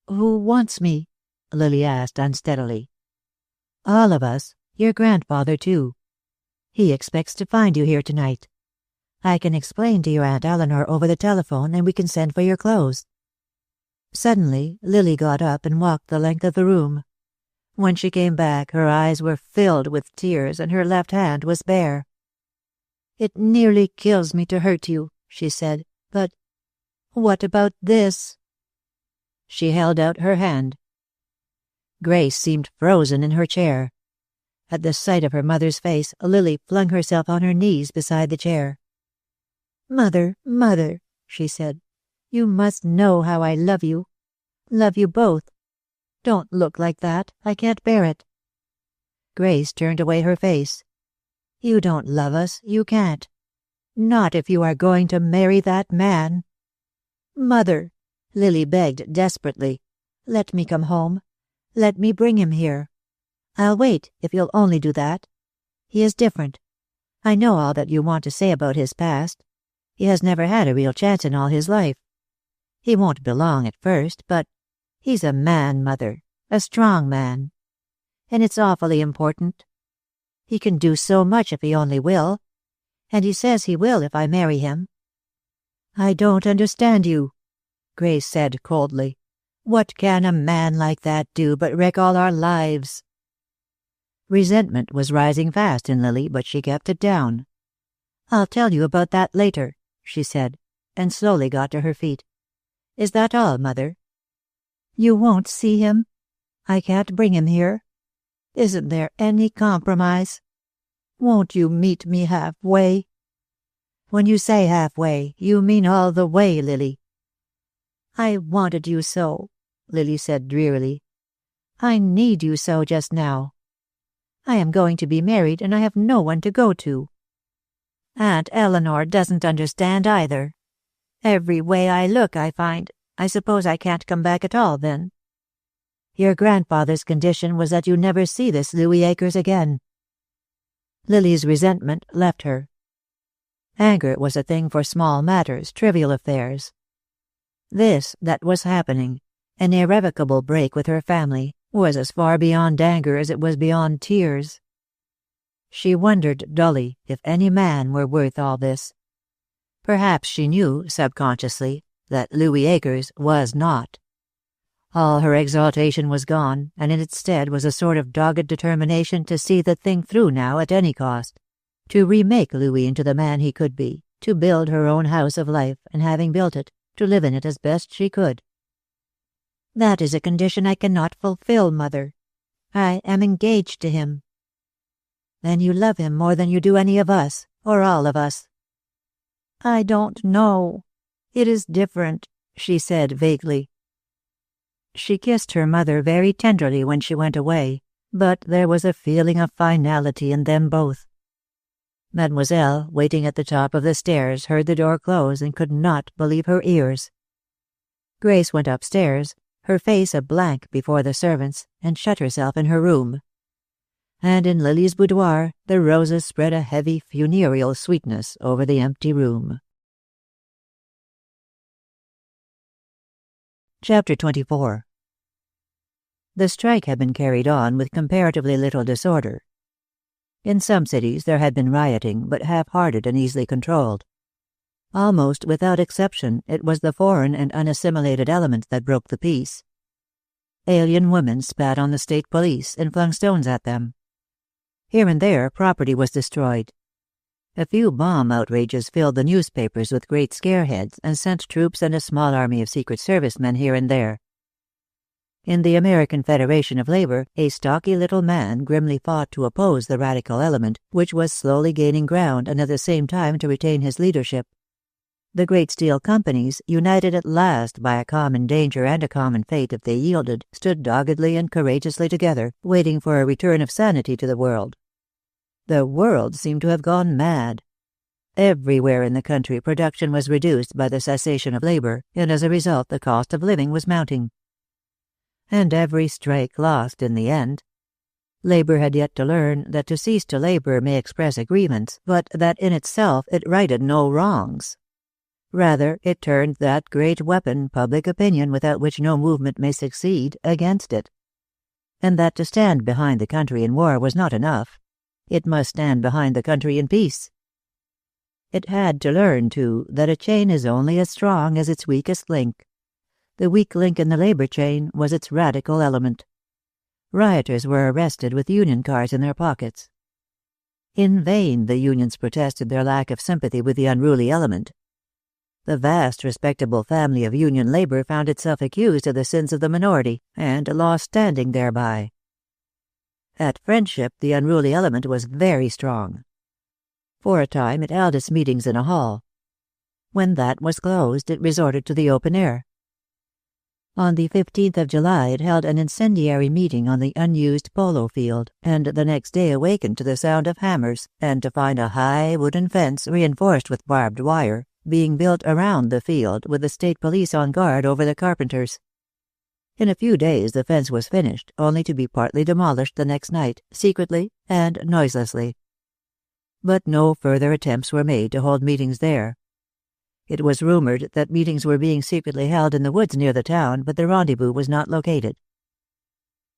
"Who wants me?" Lily asked unsteadily. "All of us. Your grandfather, too. He expects to find you here tonight. I can explain to your Aunt Eleanor over the telephone, and we can send for your clothes." Suddenly, Lily got up and walked the length of the room. When she came back, her eyes were filled with tears, and her left hand was bare. "It nearly kills me to hurt you," she said, "but what about this?" She held out her hand. Grace seemed frozen in her chair. At the sight of her mother's face, Lily flung herself on her knees beside the chair. "Mother, mother," she said, "you must know how I love you. Love you both. Don't look like that. I can't bear it." Grace turned away her face. "You don't love us. You can't. Not if you are going to marry that man." "Mother," Lily begged desperately, "let me come home. Let me bring him here. I'll wait if you'll only do that. He is different. I know all that you want to say about his past. He has never had a real chance in all his life. He won't belong at first, but he's a man, Mother, a strong man. And it's awfully important. He can do so much if he only will. And he says he will if I marry him." "I don't understand you," Grace said coldly. "What can a man like that do but wreck all our lives?" Resentment was rising fast in Lily, but she kept it down. "I'll tell you about that later," she said, and slowly got to her feet. "Is that all, Mother?" "You won't see him? I can't bring him here? Isn't there any compromise? Won't you meet me halfway?" "When you say halfway, you mean all the way, Lily." "I wanted you so," Lily said drearily. "I need you so just now. I am going to be married, and I have no one to go to. Aunt Eleanor doesn't understand either. Every way I look, I find, I suppose I can't come back at all, then." "Your grandfather's condition was that you never see this Louis Akers again." Lily's resentment left her. Anger was a thing for small matters, trivial affairs. This that was happening, an irrevocable break with her family, was as far beyond anger as it was beyond tears. She wondered dully if any man were worth all this. Perhaps she knew, subconsciously, that Louis Akers was not. All her exaltation was gone, and in its stead was a sort of dogged determination to see the thing through now at any cost, to remake Louis into the man he could be, to build her own house of life, and having built it, to live in it as best she could. "That is a condition I cannot fulfill, Mother. I am engaged to him." "Then you love him more than you do any of us, or all of us." "I don't know. It is different," she said vaguely. She kissed her mother very tenderly when she went away, but there was a feeling of finality in them both. Mademoiselle, waiting at the top of the stairs, heard the door close and could not believe her ears. Grace went upstairs, her face a blank before the servants, and shut herself in her room. And in Lily's boudoir, the roses spread a heavy funereal sweetness over the empty room. Chapter 24. The strike had been carried on with comparatively little disorder. In some cities there had been rioting, but half-hearted and easily controlled. Almost without exception, it was the foreign and unassimilated element that broke the peace. Alien women spat on the state police and flung stones at them. Here and there property was destroyed. A few bomb outrages filled the newspapers with great scareheads and sent troops and a small army of Secret Service men here and there. In the American Federation of Labor, a stocky little man grimly fought to oppose the radical element, which was slowly gaining ground and at the same time to retain his leadership. The great steel companies, united at last by a common danger and a common fate if they yielded, stood doggedly and courageously together, waiting for a return of sanity to the world. The world seemed to have gone mad. Everywhere in the country production was reduced by the cessation of labor, and as a result the cost of living was mounting. And every strike lost in the end. Labor had yet to learn that to cease to labor may express a grievance, but that in itself it righted no wrongs. Rather, it turned that great weapon, public opinion, without which no movement may succeed, against it. And that to stand behind the country in war was not enough. It must stand behind the country in peace. It had to learn, too, that a chain is only as strong as its weakest link. The weak link in the labor chain was its radical element. Rioters were arrested with union cards in their pockets. In vain the unions protested their lack of sympathy with the unruly element. The vast respectable family of union labor found itself accused of the sins of the minority, and lost standing thereby. At Friendship the unruly element was very strong. For a time it held its meetings in a hall. When that was closed it resorted to the open air. On the 15th of July it held an incendiary meeting on the unused polo field, and the next day awakened to the sound of hammers, and to find a high wooden fence reinforced with barbed wire being built around the field with the state police on guard over the carpenters. In a few days the fence was finished, only to be partly demolished the next night, secretly and noiselessly. But no further attempts were made to hold meetings there. It was rumored that meetings were being secretly held in the woods near the town, but the rendezvous was not located.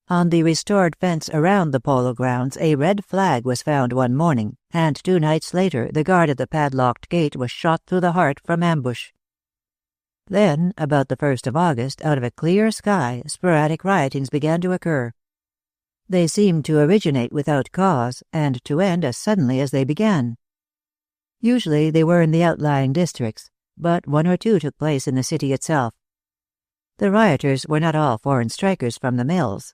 On the restored fence around the polo grounds a red flag was found one morning, and 2 nights later the guard at the padlocked gate was shot through the heart from ambush. Then, about the 1st of August, out of a clear sky, sporadic riotings began to occur. They seemed to originate without cause, and to end as suddenly as they began. Usually they were in the outlying districts, but 1 or 2 took place in the city itself. The rioters were not all foreign strikers from the mills.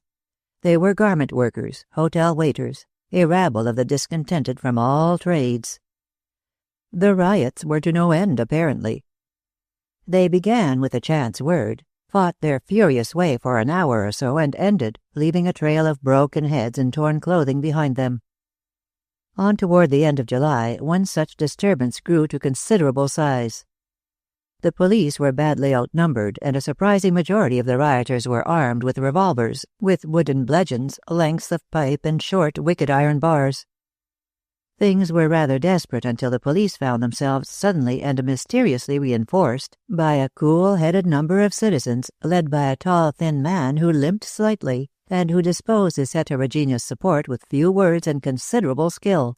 They were garment workers, hotel waiters, a rabble of the discontented from all trades. The riots were to no end, apparently. They began with a chance word, fought their furious way for an hour or so, and ended, leaving a trail of broken heads and torn clothing behind them. On toward the end of July, one such disturbance grew to considerable size. The police were badly outnumbered, and a surprising majority of the rioters were armed with revolvers, with wooden bludgeons, lengths of pipe, and short wicked iron bars. Things were rather desperate until the police found themselves suddenly and mysteriously reinforced by a cool-headed number of citizens, led by a tall, thin man who limped slightly, and who disposed his heterogeneous support with few words and considerable skill.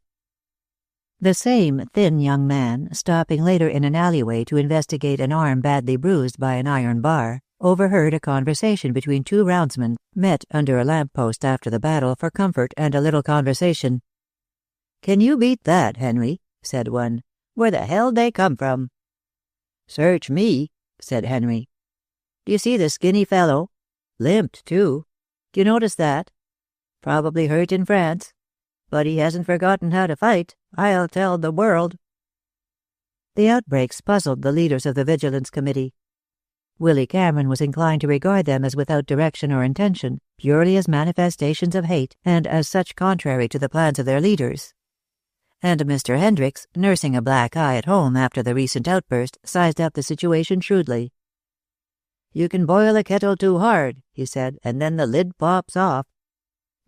The same thin young man, stopping later in an alleyway to investigate an arm badly bruised by an iron bar, overheard a conversation between 2 roundsmen, met under a lamp-post after the battle for comfort and a little conversation. "Can you beat that, Henry?" said one. "Where the hell'd they come from?" "Search me," said Henry. "Do you see the skinny fellow? Limped, too. Do you notice that? Probably hurt in France. But he hasn't forgotten how to fight, I'll tell the world." The outbreaks puzzled the leaders of the Vigilance Committee. Willy Cameron was inclined to regard them as without direction or intention, purely as manifestations of hate, and as such contrary to the plans of their leaders. And Mr. Hendricks, nursing a black eye at home after the recent outburst, sized up the situation shrewdly. "You can boil a kettle too hard," he said, "and then the lid pops off.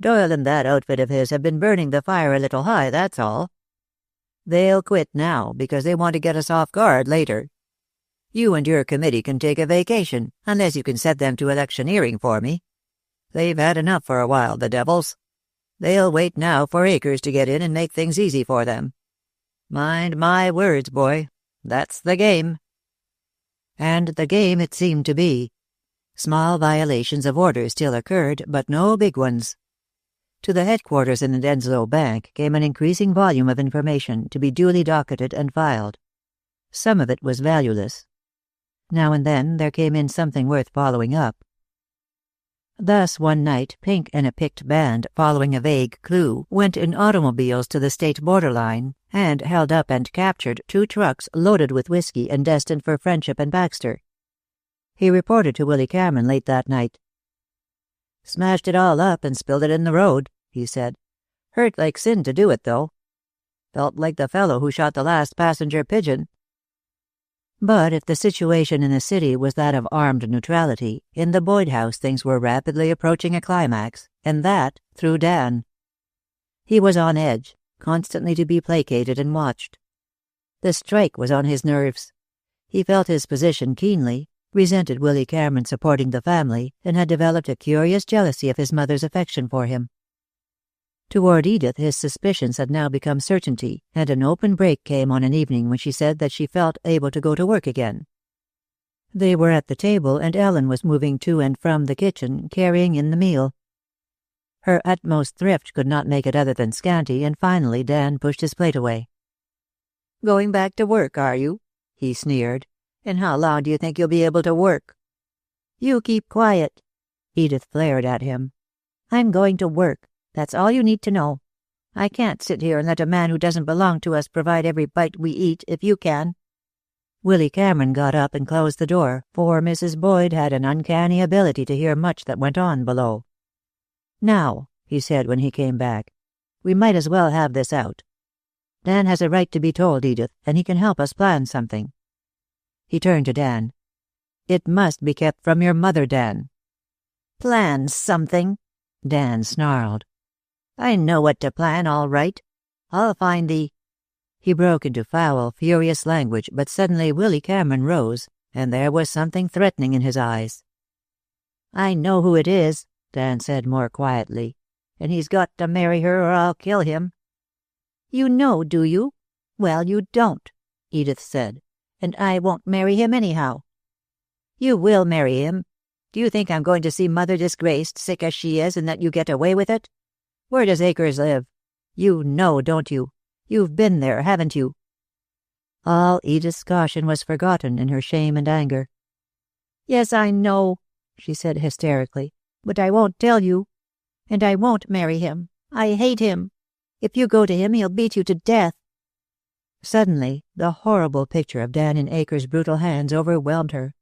Doyle and that outfit of his have been burning the fire a little high, that's all. They'll quit now, because they want to get us off guard later. You and your committee can take a vacation, unless you can set them to electioneering for me. They've had enough for a while, the devils. They'll wait now for Akers to get in and make things easy for them. Mind my words, boy. That's the game." And the game it seemed to be. Small violations of order still occurred, but no big ones. To the headquarters in the Denslow Bank came an increasing volume of information to be duly docketed and filed. Some of it was valueless. Now and then there came in something worth following up. Thus one night Pink and a picked band, following a vague clue, went in automobiles to the state borderline and held up and captured 2 trucks loaded with whiskey and destined for Friendship and Baxter. He reported to Willy Cameron late that night. "Smashed it all up and spilled it in the road," he said. "Hurt like sin to do it, though. Felt like the fellow who shot the last passenger pigeon." But if the situation in the city was that of armed neutrality, in the Boyd house things were rapidly approaching a climax, and that through Dan. He was on edge, constantly to be placated and watched. The strike was on his nerves. He felt his position keenly, resented Willy Cameron supporting the family, and had developed a curious jealousy of his mother's affection for him. Toward Edith his suspicions had now become certainty, and an open break came on an evening when she said that she felt able to go to work again. They were at the table, and Ellen was moving to and from the kitchen, carrying in the meal. Her utmost thrift could not make it other than scanty, and finally Dan pushed his plate away. "Going back to work, are you?" he sneered. "And how long do you think you'll be able to work?" "You keep quiet," Edith flared at him. "I'm going to work. That's all you need to know. I can't sit here and let a man who doesn't belong to us provide every bite we eat, if you can." Willy Cameron got up and closed the door, for Mrs. Boyd had an uncanny ability to hear much that went on below. "Now," he said when he came back, "we might as well have this out. Dan has a right to be told, Edith, and he can help us plan something." He turned to Dan. "It must be kept from your mother, Dan." "Plan something?" Dan snarled. "I know what to plan, all right. I'll find the—" He broke into foul, furious language, but suddenly Willy Cameron rose, and there was something threatening in his eyes. "I know who it is," Dan said more quietly, "and he's got to marry her or I'll kill him." "You know, do you? Well, you don't," Edith said, "and I won't marry him anyhow." "You will marry him. Do you think I'm going to see Mother disgraced, sick as she is, and let you get away with it? Where does Akers live? You know, don't you? You've been there, haven't you?" All Edith's caution was forgotten in her shame and anger. "Yes, I know," she said hysterically, "but I won't tell you. And I won't marry him. I hate him. If you go to him, he'll beat you to death." Suddenly, the horrible picture of Dan in Akers' brutal hands overwhelmed her.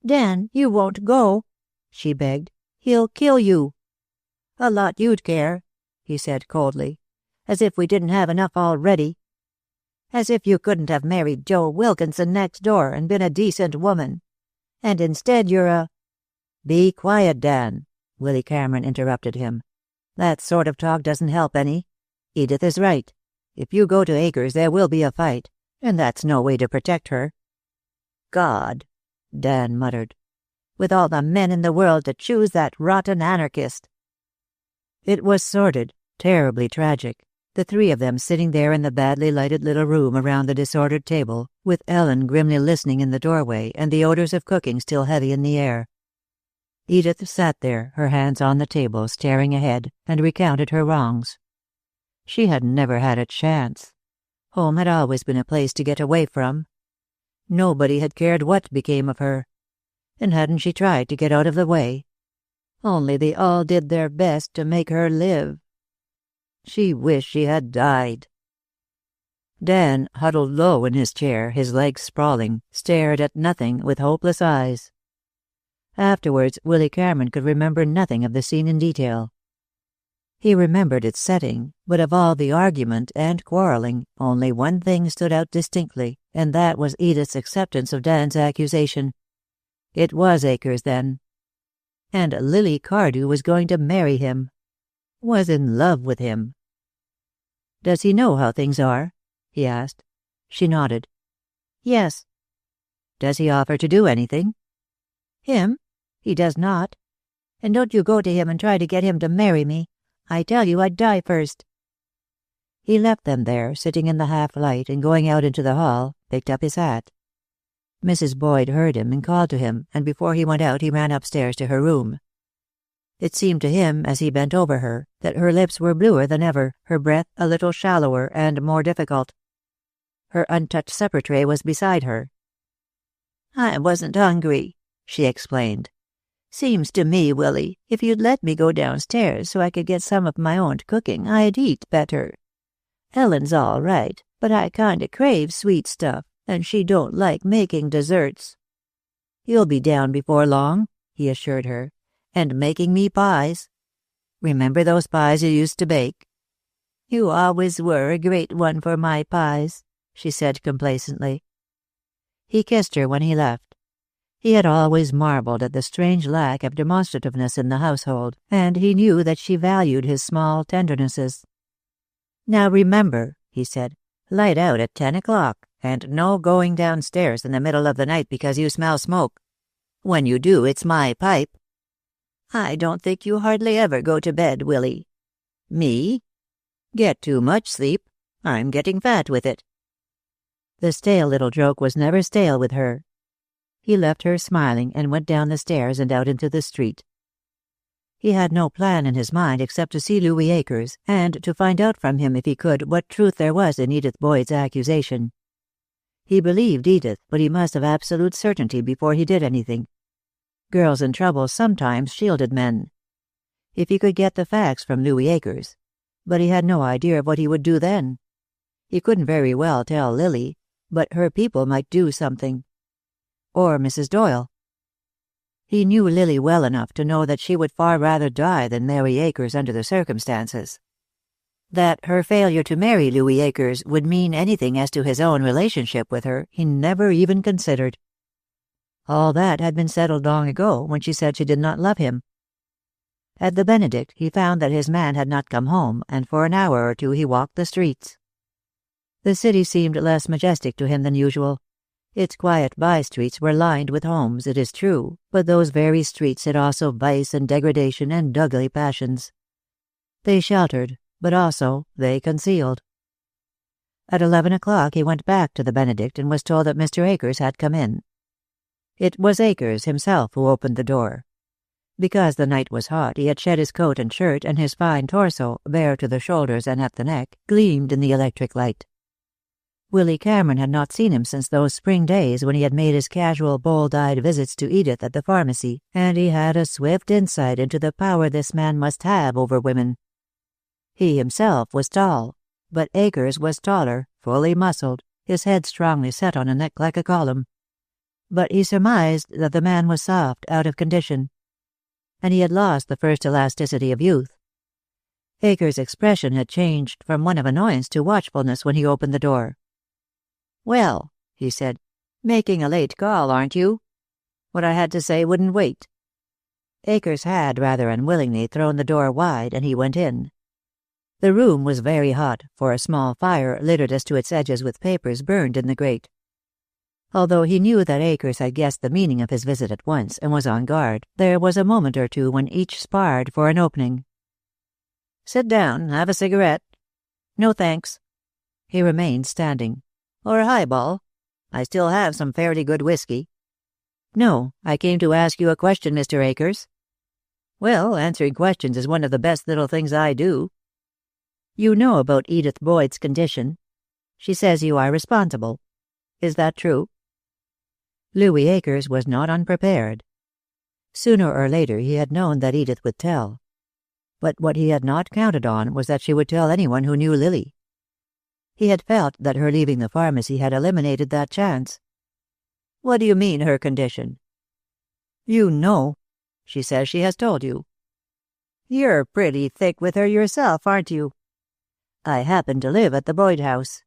"Dan, you won't go," she begged. "He'll kill you." "A lot you'd care," he said coldly. "As if we didn't have enough already. As if you couldn't have married Joe Wilkinson next door and been a decent woman. And instead you're a—" "Be quiet, Dan," Willy Cameron interrupted him. "That sort of talk doesn't help any. Edith is right. If you go to Akers there will be a fight, and that's no way to protect her." "God," Dan muttered. "With all the men in the world to choose that rotten anarchist." It was sordid, terribly tragic, the 3 of them sitting there in the badly lighted little room around the disordered table, with Ellen grimly listening in the doorway and the odors of cooking still heavy in the air. Edith sat there, her hands on the table, staring ahead, and recounted her wrongs. She had never had a chance. Home had always been a place to get away from. Nobody had cared what became of her. And hadn't she tried to get out of the way? Only they all did their best to make her live. She wished she had died. Dan, huddled low in his chair, his legs sprawling, stared at nothing with hopeless eyes. Afterwards, Willy Cameron could remember nothing of the scene in detail. He remembered its setting, but of all the argument and quarreling, only one thing stood out distinctly, and that was Edith's acceptance of Dan's accusation. It was Akers, then. And Lily Cardew was going to marry him. Was in love with him. "Does he know how things are?" he asked. She nodded. "Yes." "Does he offer to do anything?" "Him? He does not. And don't you go to him and try to get him to marry me. I tell you I'd die first." He left them there, sitting in the half-light, and going out into the hall, picked up his hat. Mrs. Boyd heard him and called to him, and before he went out he ran upstairs to her room. It seemed to him, as he bent over her, that her lips were bluer than ever, her breath a little shallower and more difficult. Her untouched supper tray was beside her. "I wasn't hungry," she explained. "Seems to me, Willy, if you'd let me go downstairs so I could get some of my own cooking, I'd eat better. Ellen's all right, but I kinda crave sweet stuff, and she don't like making desserts." "You'll be down before long," he assured her, "and making me pies. Remember those pies you used to bake?" "You always were a great one for my pies," she said complacently. He kissed her when he left. He had always marveled at the strange lack of demonstrativeness in the household, and he knew that she valued his small tendernesses. "Now remember," he said, "light out at 10 o'clock, and no going downstairs in the middle of the night because you smell smoke. When you do, it's my pipe." "I don't think you hardly ever go to bed, Willy." "Me? Get too much sleep. I'm getting fat with it." The stale little joke was never stale with her. He left her smiling and went down the stairs and out into the street. He had no plan in his mind except to see Louis Akers, and to find out from him, if he could, what truth there was in Edith Boyd's accusation. He believed Edith, but he must have absolute certainty before he did anything. Girls in trouble sometimes shielded men. If he could get the facts from Louis Akers. But he had no idea of what he would do then. He couldn't very well tell Lily, but her people might do something. Or Mrs. Doyle. He knew Lily well enough to know that she would far rather die than marry Akers under the circumstances. That her failure to marry Louis Akers would mean anything as to his own relationship with her, he never even considered. All that had been settled long ago, when she said she did not love him. At the Benedict, he found that his man had not come home, and for an hour or two he walked the streets. The city seemed less majestic to him than usual. Its quiet by-streets were lined with homes, it is true, but those very streets had also vice and degradation and ugly passions. They sheltered, but also they concealed. At 11 o'clock he went back to the Benedict and was told that Mr. Akers had come in. It was Akers himself who opened the door. Because the night was hot, he had shed his coat and shirt, and his fine torso, bare to the shoulders and at the neck, gleamed in the electric light. Willy Cameron had not seen him since those spring days when he had made his casual, bold-eyed visits to Edith at the pharmacy, and he had a swift insight into the power this man must have over women. He himself was tall, but Akers was taller, fully muscled, his head strongly set on a neck like a column. But he surmised that the man was soft, out of condition. And he had lost the first elasticity of youth. Akers' expression had changed from one of annoyance to watchfulness when he opened the door. "Well," he said, "making a late call, aren't you? What I had to say wouldn't wait." Akers had, rather unwillingly, thrown the door wide, and he went in. The room was very hot, for a small fire, littered as to its edges with papers, burned in the grate. Although he knew that Akers had guessed the meaning of his visit at once, and was on guard, there was a moment or two when each sparred for an opening. "Sit down, have a cigarette." "No, thanks." He remained standing. "Or a highball? I still have some fairly good whiskey." "No, I came to ask you a question, Mr. Akers." "Well, answering questions is one of the best little things I do." "You know about Edith Boyd's condition. She says you are responsible. Is that true?" Louis Akers was not unprepared. Sooner or later he had known that Edith would tell. But what he had not counted on was that she would tell anyone who knew Lily. He had felt that her leaving the pharmacy had eliminated that chance. "What do you mean, her condition?" "You know. She says she has told you." "You're pretty thick with her yourself, aren't you?" "I happen to live at the Boyd house."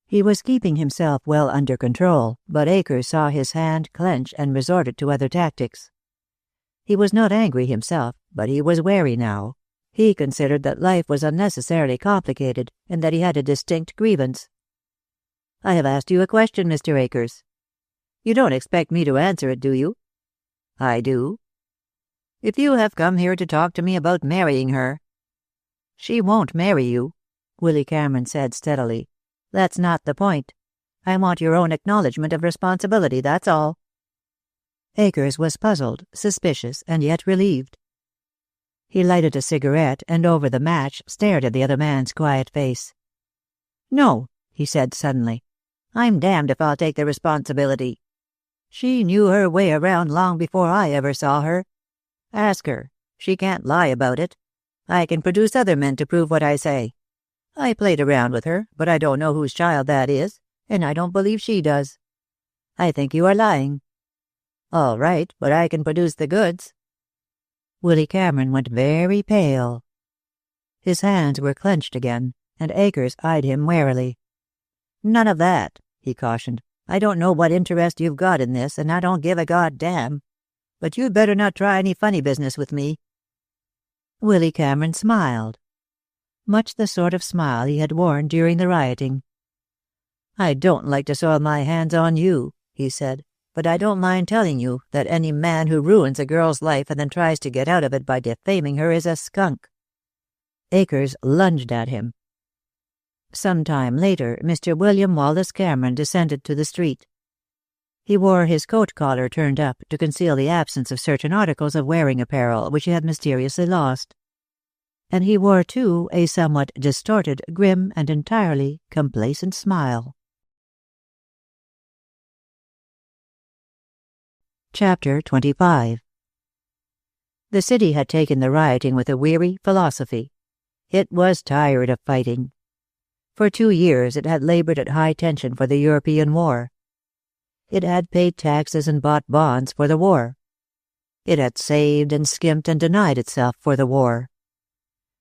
He was keeping himself well under control, but Akers saw his hand clench and resorted to other tactics. He was not angry himself, but he was wary now. He considered that life was unnecessarily complicated, and that he had a distinct grievance. "I have asked you a question, Mr. Akers. You don't expect me to answer it, do you?" "I do." "If you have come here to talk to me about marrying her—" "She won't marry you," Willy Cameron said steadily. "That's not the point. I want your own acknowledgement of responsibility, that's all." Akers was puzzled, suspicious, and yet relieved. He lighted a cigarette and over the match stared at the other man's quiet face. "No," he said suddenly. "I'm damned if I'll take the responsibility. She knew her way around long before I ever saw her. Ask her. She can't lie about it. I can produce other men to prove what I say. I played around with her, but I don't know whose child that is, and I don't believe she does. I think you are lying." "All right, but I can produce the goods." Willy Cameron went very pale. His hands were clenched again, and Akers eyed him warily. "None of that," he cautioned. "I don't know what interest you've got in this, and I don't give a goddamn. But you'd better not try any funny business with me." Willy Cameron smiled. Much the sort of smile he had worn during the rioting. "I don't like to soil my hands on you," he said, "but I don't mind telling you that any man who ruins a girl's life and then tries to get out of it by defaming her is a skunk." Akers lunged at him. Some time later, Mr. William Wallace Cameron descended to the street. He wore his coat collar turned up to conceal the absence of certain articles of wearing apparel which he had mysteriously lost. And he wore, too, a somewhat distorted, grim, and entirely complacent smile. Chapter 25. The city had taken the rioting with a weary philosophy. It was tired of fighting. For 2 years it had labored at high tension for the European war. It had paid taxes and bought bonds for the war. It had saved and skimped and denied itself for the war.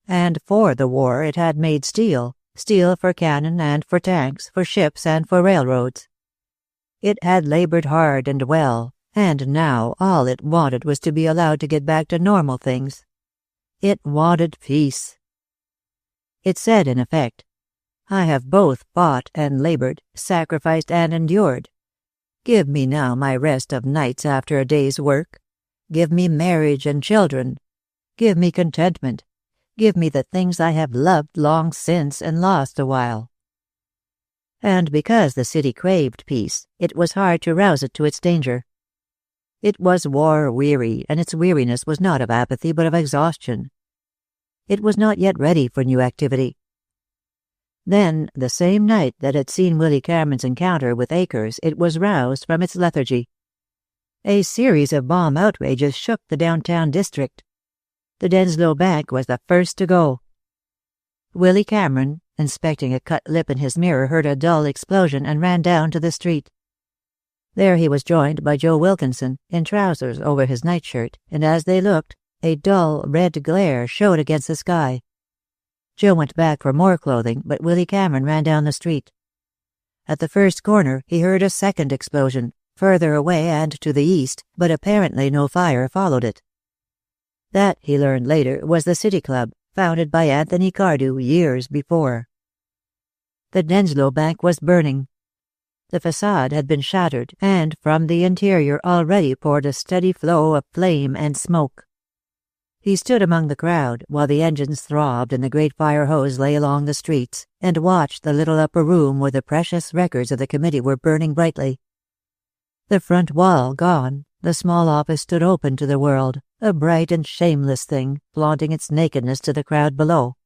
And for the war it had made steel for cannon and for tanks, for ships and for railroads. It had labored hard and well, and now all it wanted was to be allowed to get back to normal things. It wanted peace. It said, in effect, "I have both fought and labored, sacrificed and endured. Give me now my rest of nights after a day's work. Give me marriage and children. Give me contentment. Give me the things I have loved long since and lost a while." And because the city craved peace, it was hard to rouse it to its danger. It was war-weary, and its weariness was not of apathy but of exhaustion. It was not yet ready for new activity. Then, the same night that had seen Willy Cameron's encounter with Akers, it was roused from its lethargy. A series of bomb outrages shook the downtown district. The Denslow Bank was the first to go. Willy Cameron, inspecting a cut lip in his mirror, heard a dull explosion and ran down to the street. There he was joined by Joe Wilkinson, in trousers over his nightshirt, and as they looked, a dull red glare showed against the sky. Joe went back for more clothing, but Willy Cameron ran down the street. At the first corner he heard a second explosion, further away and to the east, but apparently no fire followed it. That, he learned later, was the City Club, founded by Anthony Cardew years before. The Denslow Bank was burning. The facade had been shattered, and from the interior already poured a steady flow of flame and smoke. He stood among the crowd while the engines throbbed and the great fire hose lay along the streets, and watched the little upper room where the precious records of the committee were burning brightly. The front wall gone, the small office stood open to the world, a bright and shameless thing, flaunting its nakedness to the crowd below.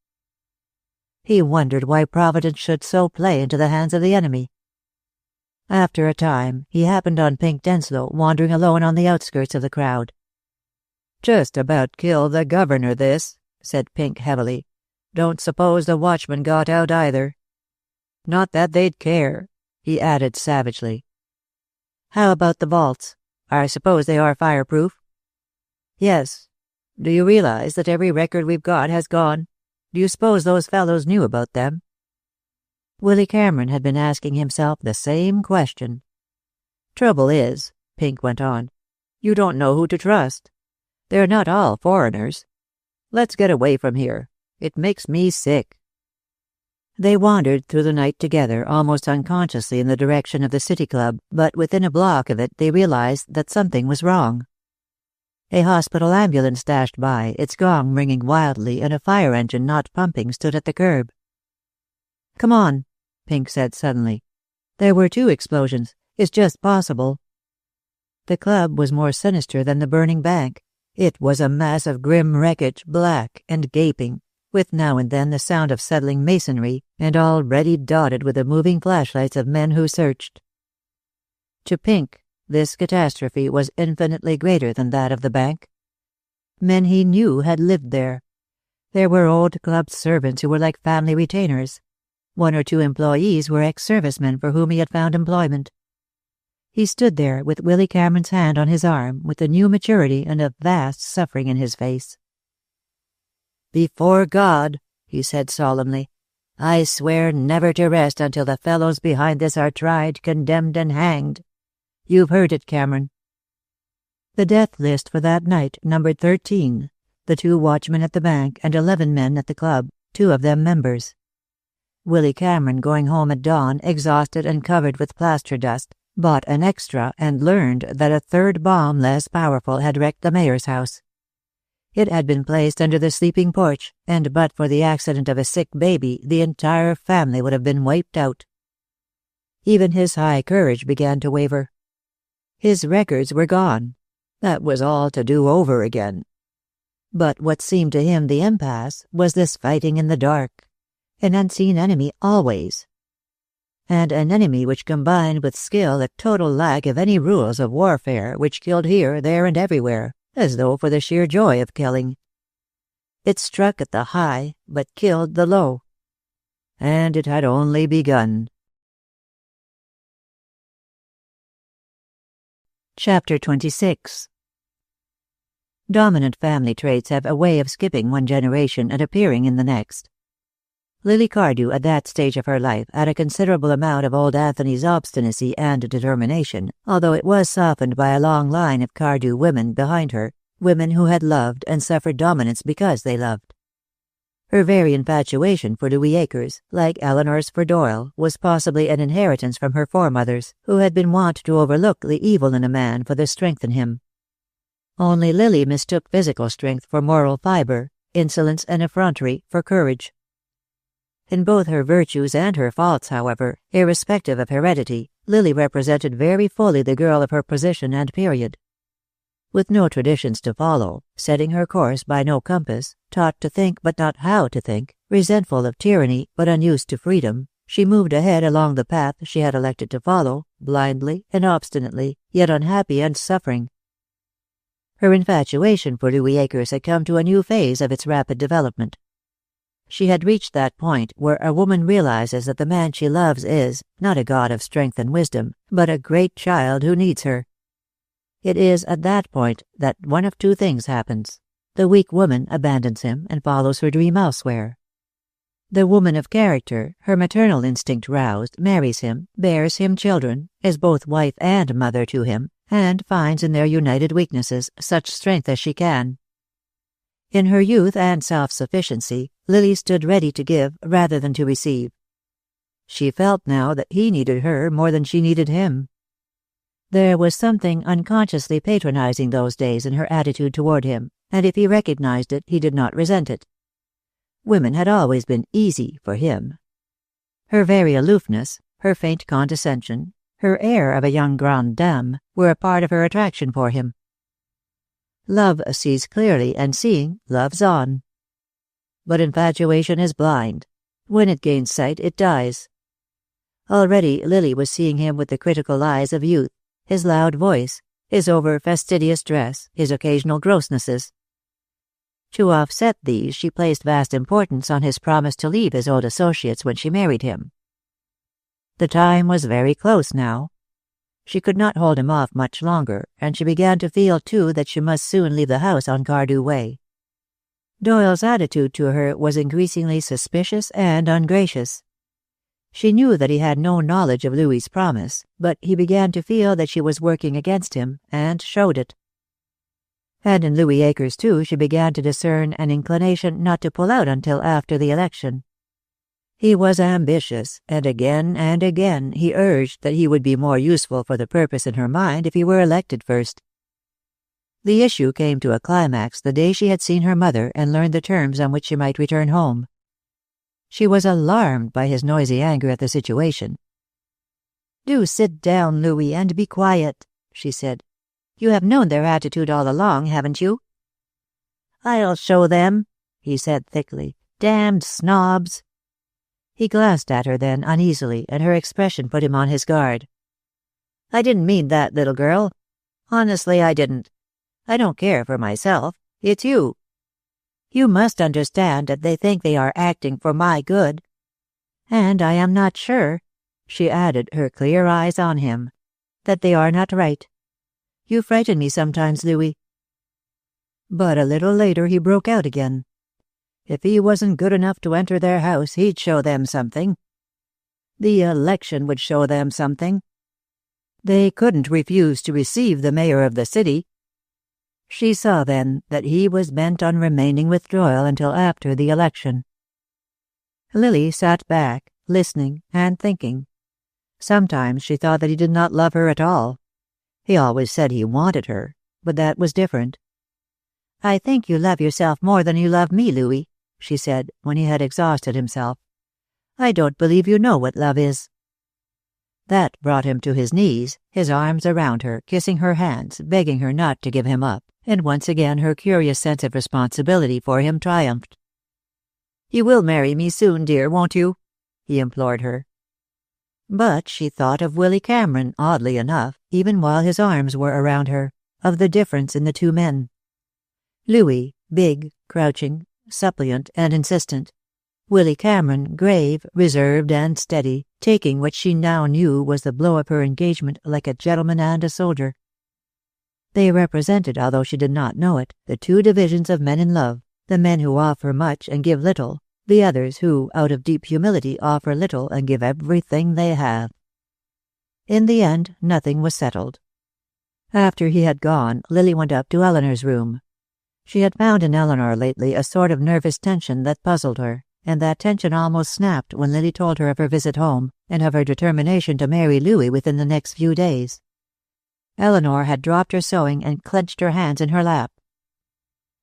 He wondered why Providence should so play into the hands of the enemy. After a time, he happened on Pink Denslow, wandering alone on the outskirts of the crowd. "Just about killed the governor, this," said Pink heavily. "Don't suppose the watchmen got out either. Not that they'd care," he added savagely. "How about the vaults? I suppose they are fireproof?" "Yes. Do you realize that every record we've got has gone? Do you suppose those fellows knew about them?" Willy Cameron had been asking himself the same question. "Trouble is," Pink went on, "you don't know who to trust. They're not all foreigners. Let's get away from here. It makes me sick." They wandered through the night together, almost unconsciously in the direction of the City Club, but within a block of it they realized that something was wrong. A hospital ambulance dashed by, its gong ringing wildly, and a fire engine not pumping stood at the curb. "Come on," Pink said suddenly. "There were 2 explosions. It's just possible." The club was more sinister than the burning bank. It was a mass of grim wreckage, black and gaping, with now and then the sound of settling masonry, and already dotted with the moving flashlights of men who searched. To Pink, this catastrophe was infinitely greater than that of the bank. Men he knew had lived there. There were old club servants who were like family retainers. 1 or 2 employees were ex-servicemen for whom he had found employment. He stood there with Willy Cameron's hand on his arm, with a new maturity and a vast suffering in his face. "Before God," he said solemnly, "I swear never to rest until the fellows behind this are tried, condemned, and hanged. You've heard it, Cameron." The death list for that night numbered 13, the 2 watchmen at the bank and 11 men at the club, 2 of them members. Willy Cameron, going home at dawn, exhausted and covered with plaster dust, bought an extra and learned that a 3rd bomb less powerful had wrecked the mayor's house. It had been placed under the sleeping porch, and but for the accident of a sick baby, the entire family would have been wiped out. Even his high courage began to waver. His records were gone. That was all to do over again. But what seemed to him the impasse was this fighting in the dark. An unseen enemy always. And an enemy which combined with skill a total lack of any rules of warfare, which killed here, there, and everywhere, as though for the sheer joy of killing. It struck at the high, but killed the low. And it had only begun. Chapter 26. Dominant family traits have a way of skipping one generation and appearing in the next. Lily Cardew, at that stage of her life, had a considerable amount of old Anthony's obstinacy and determination, although it was softened by a long line of Cardew women behind her, women who had loved and suffered dominance because they loved. Her very infatuation for Louis Akers, like Eleanor's for Doyle, was possibly an inheritance from her foremothers, who had been wont to overlook the evil in a man for the strength in him. Only Lily mistook physical strength for moral fiber, insolence and effrontery for courage. In both her virtues and her faults, however, irrespective of heredity, Lily represented very fully the girl of her position and period. With no traditions to follow, setting her course by no compass, taught to think but not how to think, resentful of tyranny but unused to freedom, she moved ahead along the path she had elected to follow, blindly and obstinately, yet unhappy and suffering. Her infatuation for Louis Akers had come to a new phase of its rapid development. She had reached that point where a woman realizes that the man she loves is, not a god of strength and wisdom, but a great child who needs her. It is at that point that one of 2 things happens. The weak woman abandons him and follows her dream elsewhere. The woman of character, her maternal instinct roused, marries him, bears him children, is both wife and mother to him, and finds in their united weaknesses such strength as she can. In her youth and self-sufficiency, Lily stood ready to give rather than to receive. She felt now that he needed her more than she needed him. There was something unconsciously patronizing those days in her attitude toward him, and if he recognized it, he did not resent it. Women had always been easy for him. Her very aloofness, her faint condescension, her air of a young grande dame, were a part of her attraction for him. Love sees clearly, and seeing, loves on. But infatuation is blind. When it gains sight, it dies. Already Lily was seeing him with the critical eyes of youth, his loud voice, his over-fastidious dress, his occasional grossnesses. To offset these, she placed vast importance on his promise to leave his old associates when she married him. The time was very close now. She could not hold him off much longer, and she began to feel, too, that she must soon leave the house on Cardew Way. Doyle's attitude to her was increasingly suspicious and ungracious. She knew that he had no knowledge of Louis's promise, but he began to feel that she was working against him, and showed it. And in Louis Akers, too, she began to discern an inclination not to pull out until after the election. He was ambitious, and again he urged that he would be more useful for the purpose in her mind if he were elected first. The issue came to a climax the day she had seen her mother and learned the terms on which she might return home. She was alarmed by his noisy anger at the situation. "Do sit down, Louis, and be quiet," she said. "You have known their attitude all along, haven't you? "I'll show them," he said thickly. "Damned snobs." He glanced at her then uneasily, and her expression put him on his guard. "I didn't mean that, little girl. Honestly, I didn't. I don't care for myself. It's you. You must understand that they think they are acting for my good. And I am not sure," she added, her clear eyes on him, "that they are not right. You frighten me sometimes, Louis." But a little later he broke out again. If he wasn't good enough to enter their house, he'd show them something. The election would show them something. They couldn't refuse to receive the mayor of the city. She saw then that he was bent on remaining with Doyle until after the election. Lily sat back, listening and thinking. Sometimes she thought that he did not love her at all. He always said he wanted her, but that was different. "I think you love yourself more than you love me, Louis," she said, when he had exhausted himself. "I don't believe you know what love is." That brought him to his knees, his arms around her, kissing her hands, begging her not to give him up, and once again her curious sense of responsibility for him triumphed. "You will marry me soon, dear, won't you?" he implored her. But she thought of Willy Cameron, oddly enough, even while his arms were around her, of the difference in the two men. Louis, big, crouching, suppliant, and insistent. Willy Cameron, grave, reserved, and steady, taking what she now knew was the blow of her engagement like a gentleman and a soldier. They represented, although she did not know it, the two divisions of men in love, the men who offer much and give little, the others who, out of deep humility, offer little and give everything they have. In the end, nothing was settled. After he had gone, Lily went up to Eleanor's room. She had found in Eleanor lately a sort of nervous tension that puzzled her, and that tension almost snapped when Lily told her of her visit home, and of her determination to marry Louis within the next few days. Eleanor had dropped her sewing and clenched her hands in her lap.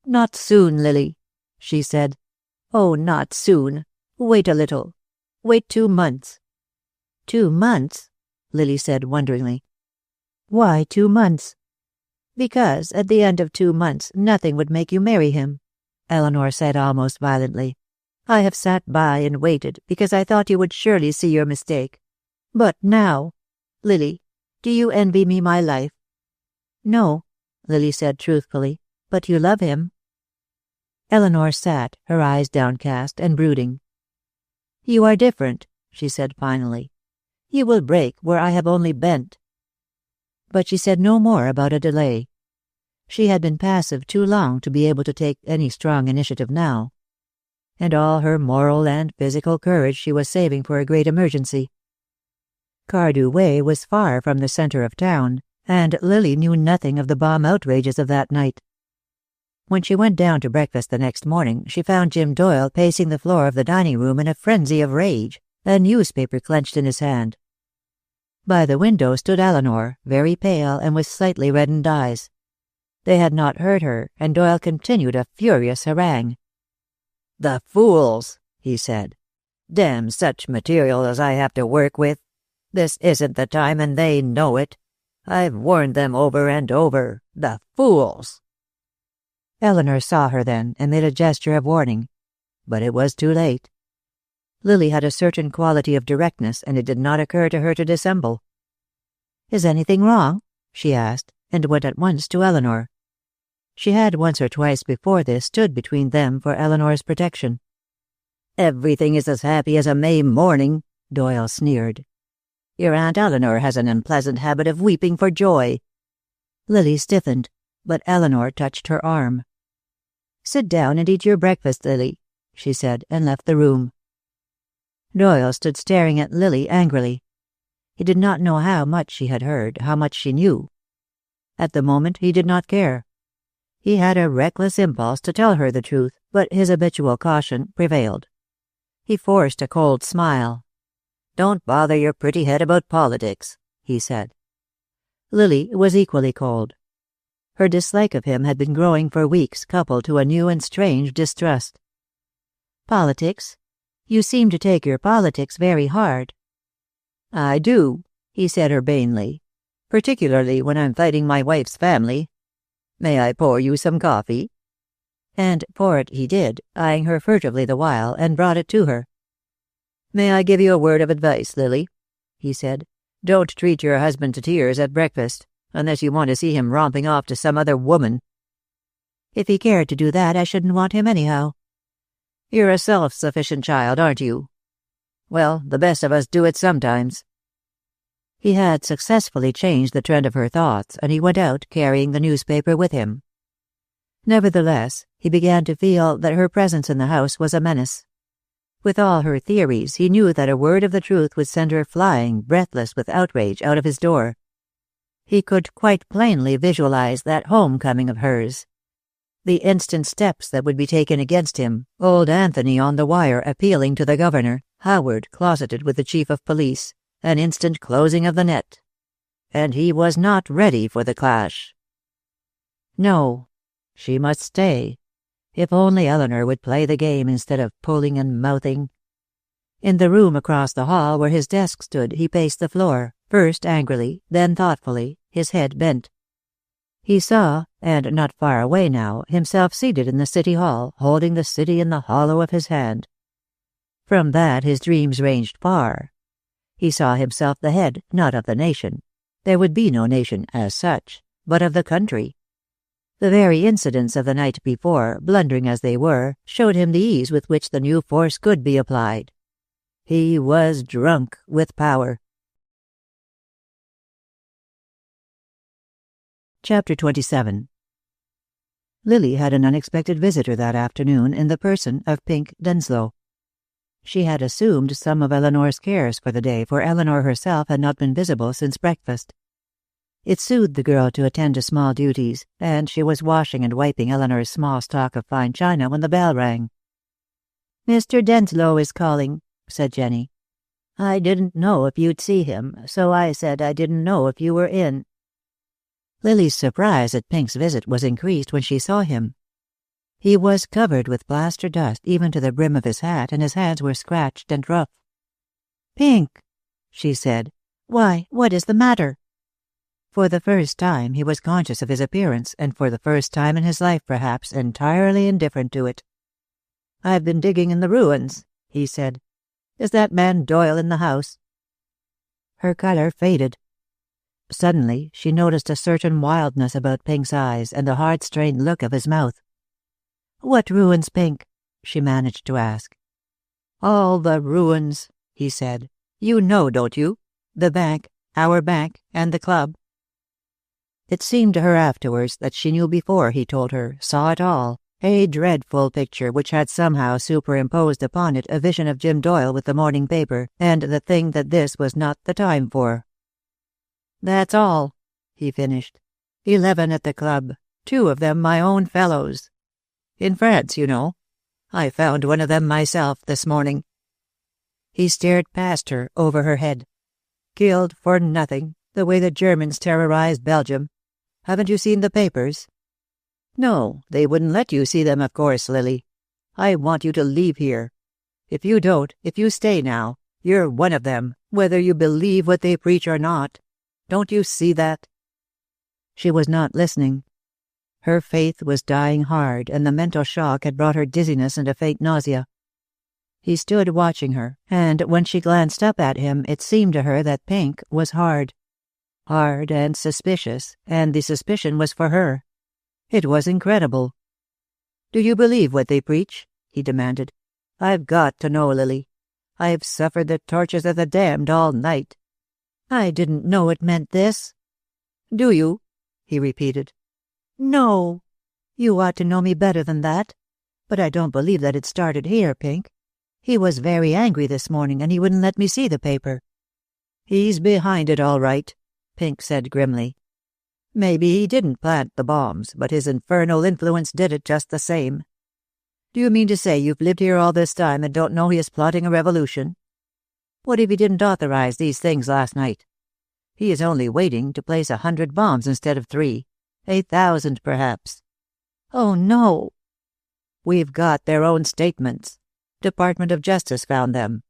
"Not soon, Lily," she said. "Oh, not soon. Wait a little. Wait 2 months. 2 months? Lily said wonderingly. Why 2 months? Because at the end of 2 months nothing would make you marry him, Eleanor said almost violently. I have sat by and waited because I thought you would surely see your mistake. But now, Lily, do you envy me my life? No, Lily said truthfully, but you love him. Eleanor sat, her eyes downcast and brooding. You are different, she said finally. You will break where I have only bent. But she said no more about a delay. She had been passive too long to be able to take any strong initiative now. And all her moral and physical courage she was saving for a great emergency. Cardew Way was far from the center of town, and Lily knew nothing of the bomb outrages of that night. When she went down to breakfast the next morning, she found Jim Doyle pacing the floor of the dining room in a frenzy of rage, a newspaper clenched in his hand. By the window stood Eleanor, very pale and with slightly reddened eyes. They had not heard her, and Doyle continued a furious harangue. "The fools," he said. "Damn such material as I have to work with. This isn't the time, and they know it. I've warned them over and over. The fools." Eleanor saw her then and made a gesture of warning. But it was too late. Lily had a certain quality of directness, and it did not occur to her to dissemble. "Is anything wrong?" she asked, and went at once to Eleanor. She had once or twice before this stood between them for Eleanor's protection. "Everything is as happy as a May morning," Doyle sneered. "Your Aunt Eleanor has an unpleasant habit of weeping for joy." Lily stiffened, but Eleanor touched her arm. "Sit down and eat your breakfast, Lily," she said, and left the room. Doyle stood staring at Lily angrily. He did not know how much she had heard, how much she knew. At the moment he did not care. He had a reckless impulse to tell her the truth, but his habitual caution prevailed. He forced a cold smile. "Don't bother your pretty head about politics," he said. Lily was equally cold. Her dislike of him had been growing for weeks, coupled to a new and strange distrust. "Politics? You seem to take your politics very hard." "I do," he said urbanely, "particularly when I'm fighting my wife's family. May I pour you some coffee?" And pour it he did, eyeing her furtively the while, and brought it to her. "May I give you a word of advice, Lily?" he said. "Don't treat your husband to tears at breakfast, unless you want to see him romping off to some other woman." "If he cared to do that, I shouldn't want him anyhow." "You're a self-sufficient child, aren't you? Well, the best of us do it sometimes." He had successfully changed the trend of her thoughts, and he went out, carrying the newspaper with him. Nevertheless, he began to feel that her presence in the house was a menace. With all her theories, he knew that a word of the truth would send her flying, breathless with outrage, out of his door. He could quite plainly visualize that homecoming of hers. The instant steps that would be taken against him, old Anthony on the wire appealing to the governor, Howard closeted with the chief of police, an instant closing of the net. And he was not ready for the clash. No, she must stay. If only Eleanor would play the game instead of pulling and mouthing. In the room across the hall where his desk stood, he paced the floor, first angrily, then thoughtfully, his head bent. He saw, and not far away now, himself seated in the city hall, holding the city in the hollow of his hand. From that his dreams ranged far. He saw himself the head, not of the nation. There would be no nation as such, but of the country. The very incidents of the night before, blundering as they were, showed him the ease with which the new force could be applied. He was drunk with power. Chapter 27. Lily had an unexpected visitor that afternoon in the person of Pink Denslow. She had assumed some of Eleanor's cares for the day, for Eleanor herself had not been visible since breakfast. It soothed the girl to attend to small duties, and she was washing and wiping Eleanor's small stock of fine china when the bell rang. "Mr. Denslow is calling," said Jenny. "I didn't know if you'd see him, so I said I didn't know if you were in." Lily's surprise at Pink's visit was increased when she saw him. He was covered with plaster dust even to the brim of his hat, and his hands were scratched and rough. "Pink," she said, "why, what is the matter?" For the first time he was conscious of his appearance, and for the first time in his life, perhaps, entirely indifferent to it. "I've been digging in the ruins," he said. "Is that man Doyle in the house?" Her color faded. Suddenly she noticed a certain wildness about Pink's eyes and the hard, strained look of his mouth. "What ruins, Pink?" she managed to ask. "All the ruins," he said. "You know, don't you? The bank, our bank, and the club." It seemed to her afterwards that she knew before he told her, saw it all, a dreadful picture which had somehow superimposed upon it a vision of Jim Doyle with the morning paper, and the thing that this was not the time for. "That's all," he finished. 11 at the club, 2 of them my own fellows. In France, you know. I found one of them myself this morning." He stared past her, over her head. "Killed for nothing, the way the Germans terrorized Belgium. Haven't you seen the papers?" "No, they wouldn't let you see them, of course, Lily. I want you to leave here. If you don't, if you stay now, you're one of them, whether you believe what they preach or not. Don't you see that?" She was not listening. Her faith was dying hard, and the mental shock had brought her dizziness and a faint nausea. He stood watching her, and when she glanced up at him it seemed to her that Pink was hard. Hard and suspicious, and the suspicion was for her. It was incredible. "Do you believe what they preach?" he demanded. "I've got to know, Lily. I've suffered the tortures of the damned all night." "I didn't know it meant this." "Do you?" he repeated. "No. You ought to know me better than that. But I don't believe that it started here, Pink. He was very angry this morning, and he wouldn't let me see the paper." "He's behind it all right," Pink said grimly. "Maybe he didn't plant the bombs, but his infernal influence did it just the same. Do you mean to say you've lived here all this time and don't know he is plotting a revolution? What if he didn't authorize these things last night? He is only waiting to place 100 bombs instead of 3, 1,000 perhaps." "Oh, no." "We've got their own statements. Department of Justice found them.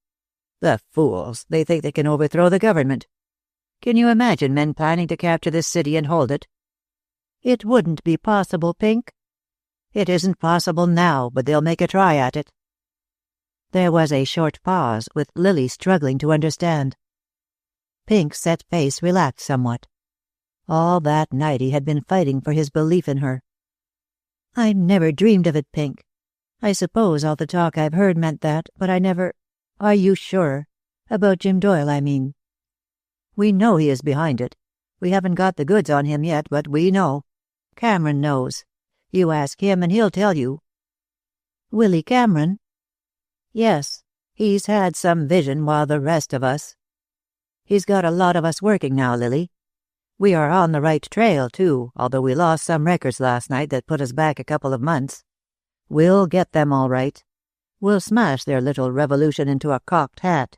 The fools, they think they can overthrow the government. Can you imagine men planning to capture this city and hold it?" "It wouldn't be possible, Pink." It isn't possible now, but they'll make a try at it." There was a short pause, with Lily struggling to understand. Pink's set face relaxed somewhat. All that night he had been fighting for his belief in her. "I never dreamed of it, Pink. I suppose all the talk I've heard meant that, but I never—" "Are you sure? About Jim Doyle, I mean." "We know he is behind it. We haven't got the goods on him yet, but we know. Cameron knows. You ask him and he'll tell you." "Willy Cameron?" "Yes. He's had some vision while the rest of us. He's got a lot of us working now, Lily. We are on the right trail, too, although we lost some records last night that put us back a couple of months. We'll get them all right. We'll smash their little revolution into a cocked hat."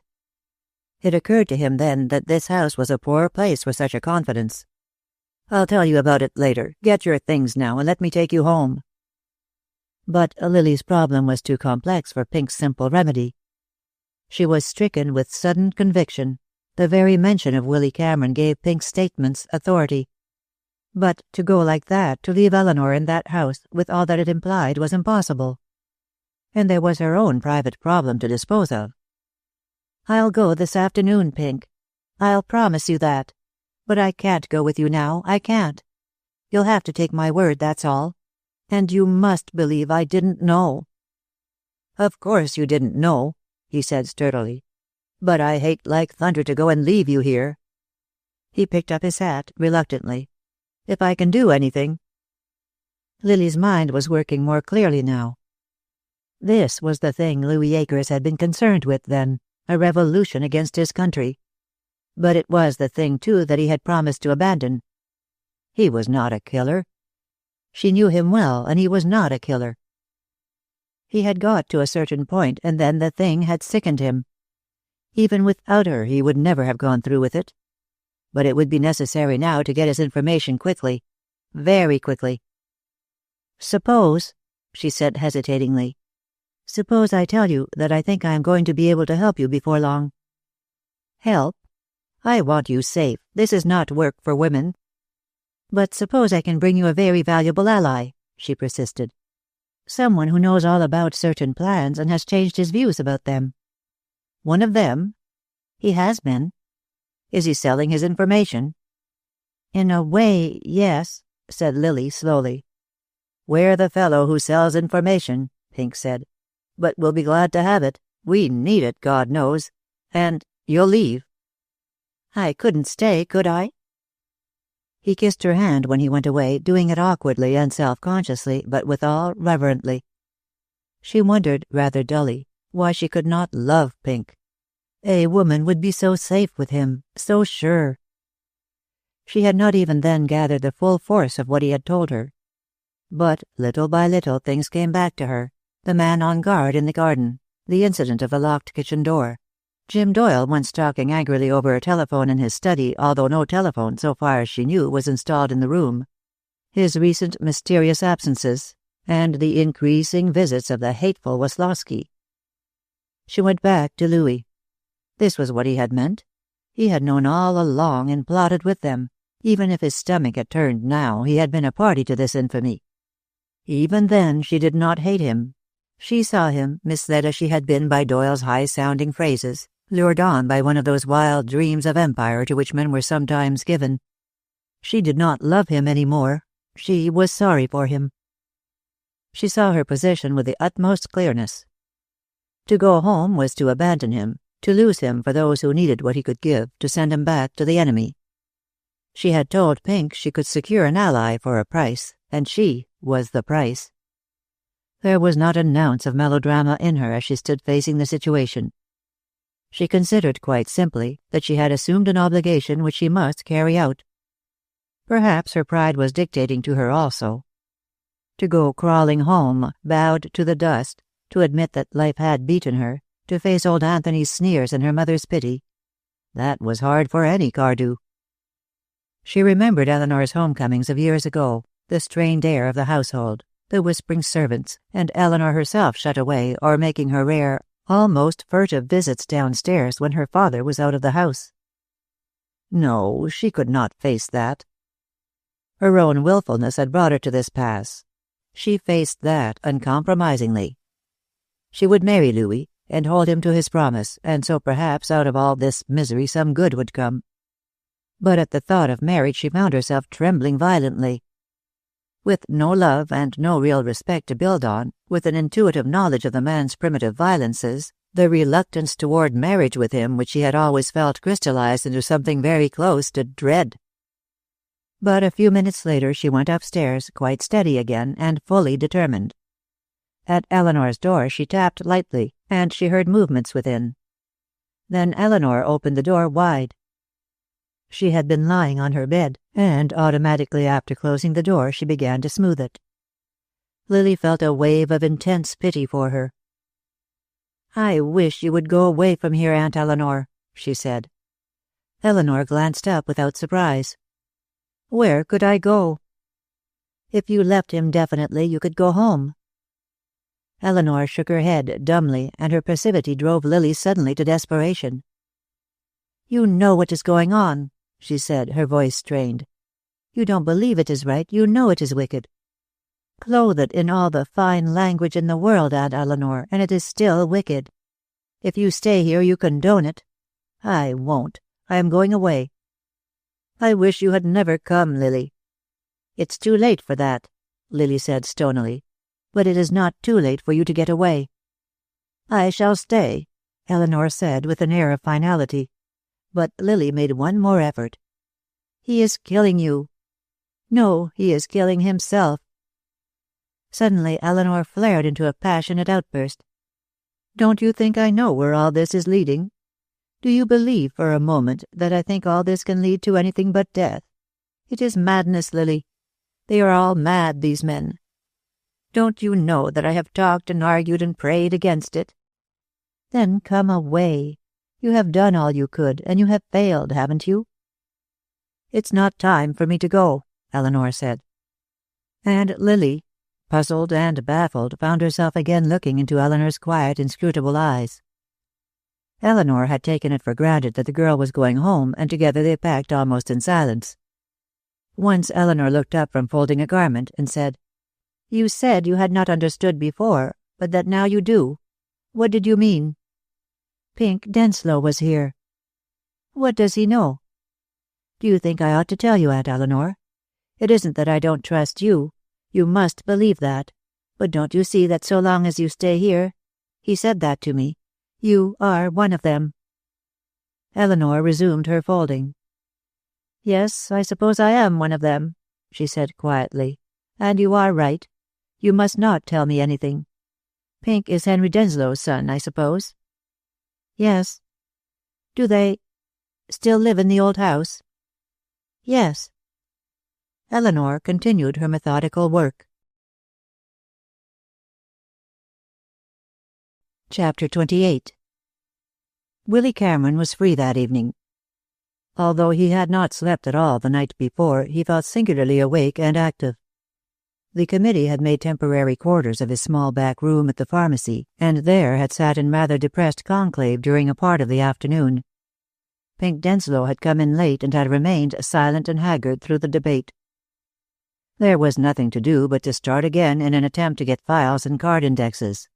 It occurred to him then that this house was a poor place for such a confidence. "I'll tell you about it later. Get your things now and let me take you home." But Lily's problem was too complex for Pink's simple remedy. She was stricken with sudden conviction. The very mention of Willy Cameron gave Pink's statements authority. But to go like that, to leave Eleanor in that house, with all that it implied, was impossible. And there was her own private problem to dispose of. "I'll go this afternoon, Pink. I'll promise you that. But I can't go with you now. I can't. You'll have to take my word, that's all. And you must believe I didn't know." "Of course you didn't know," he said sturdily. "But I hate like thunder to go and leave you here." He picked up his hat, reluctantly. "If I can do anything—" Lily's mind was working more clearly now. This was the thing Louis Akers had been concerned with then, a revolution against his country. But it was the thing, too, that he had promised to abandon. He was not a killer. She knew him well, and he was not a killer. He had got to a certain point, and then the thing had sickened him. Even without her, he would never have gone through with it. But it would be necessary now to get his information quickly. Very quickly. "Suppose," she said hesitatingly, "suppose I tell you that I think I am going to be able to help you before long." "Help? I want you safe. This is not work for women." "But suppose I can bring you a very valuable ally," she persisted. "Someone who knows all about certain plans and has changed his views about them." "One of them?" "He has been." "Is he selling his information?" "In a way, yes," said Lily slowly. "We're the fellow who sells information," Pink said. "But we'll be glad to have it. We need it, God knows. And you'll leave." "I couldn't stay, could I?" He kissed her hand when he went away, doing it awkwardly and self-consciously, but withal reverently. She wondered, rather dully, why she could not love Pink. A woman would be so safe with him, so sure. She had not even then gathered the full force of what he had told her. But little by little things came back to her. The man on guard in the garden, the incident of the locked kitchen door, Jim Doyle once talking angrily over a telephone in his study, although no telephone, so far as she knew, was installed in the room, his recent mysterious absences, and the increasing visits of the hateful Weslowski. She went back to Louis. This was what he had meant. He had known all along and plotted with them. Even if his stomach had turned now, he had been a party to this infamy. Even then she did not hate him. She saw him, misled as she had been by Doyle's high-sounding phrases, lured on by one of those wild dreams of empire to which men were sometimes given. She did not love him any more. She was sorry for him. She saw her position with the utmost clearness. To go home was to abandon him, to lose him for those who needed what he could give, to send him back to the enemy. She had told Pink she could secure an ally for a price, and she was the price. There was not an ounce of melodrama in her as she stood facing the situation. She considered quite simply that she had assumed an obligation which she must carry out. Perhaps her pride was dictating to her also. To go crawling home, bowed to the dust, to admit that life had beaten her, to face old Anthony's sneers and her mother's pity, that was hard for any Cardew. She remembered Eleanor's homecomings of years ago, the strained air of the household, the whispering servants, and Eleanor herself shut away or making her rare, almost furtive visits downstairs when her father was out of the house. No, she could not face that. Her own willfulness had brought her to this pass. She faced that uncompromisingly. She would marry Louis and hold him to his promise, and so perhaps out of all this misery some good would come. But at the thought of marriage she found herself trembling violently. With no love and no real respect to build on, with an intuitive knowledge of the man's primitive violences, the reluctance toward marriage with him which she had always felt crystallized into something very close to dread. But a few minutes later she went upstairs, quite steady again and fully determined. At Eleanor's door she tapped lightly, and she heard movements within. Then Eleanor opened the door wide. She had been lying on her bed, and automatically after closing the door she began to smooth it. Lily felt a wave of intense pity for her. "I wish you would go away from here, Aunt Eleanor," she said. Eleanor glanced up without surprise. "Where could I go?" "If you left him definitely, you could go home." Eleanor shook her head dumbly, and her passivity drove Lily suddenly to desperation. "You know what is going on," she said, her voice strained. "You don't believe it is right. You know it is wicked. Clothe it in all the fine language in the world, Aunt Eleanor, and it is still wicked. If you stay here, you condone it. I won't. I am going away." "I wish you had never come, Lily." "It's too late for that," Lily said stonily. "But it is not too late for you to get away." "I shall stay," Eleanor said with an air of finality. But Lily made one more effort. "He is killing you." "No, he is killing himself." Suddenly Eleanor flared into a passionate outburst. "Don't you think I know where all this is leading? Do you believe for a moment that I think all this can lead to anything but death? It is madness, Lily. They are all mad, these men. Don't you know that I have talked and argued and prayed against it? Then come away. You have done all you could, and you have failed, haven't you?" "It's not time for me to go," Eleanor said. And Lily, puzzled and baffled, found herself again looking into Eleanor's quiet, inscrutable eyes. Eleanor had taken it for granted that the girl was going home, and together they packed almost in silence. Once Eleanor looked up from folding a garment and said, "You said you had not understood before, but that now you do. What did you mean?" "Pink Denslow was here." "What does he know?" "Do you think I ought to tell you, Aunt Eleanor? It isn't that I don't trust you. You must believe that. But don't you see that so long as you stay here— he said that to me— you are one of them." Eleanor resumed her folding. "Yes, I suppose I am one of them," she said quietly. "And you are right. You must not tell me anything. Pink is Henry Denslow's son, I suppose?" "Yes." "Do they still live in the old house?" "Yes." Eleanor continued her methodical work. Chapter 28. Willy Cameron was free that evening. Although he had not slept at all the night before, he felt singularly awake and active. The committee had made temporary quarters of his small back room at the pharmacy, and there had sat in rather depressed conclave during a part of the afternoon. Pink Denslow had come in late and had remained silent and haggard through the debate. There was nothing to do but to start again in an attempt to get files and card indexes.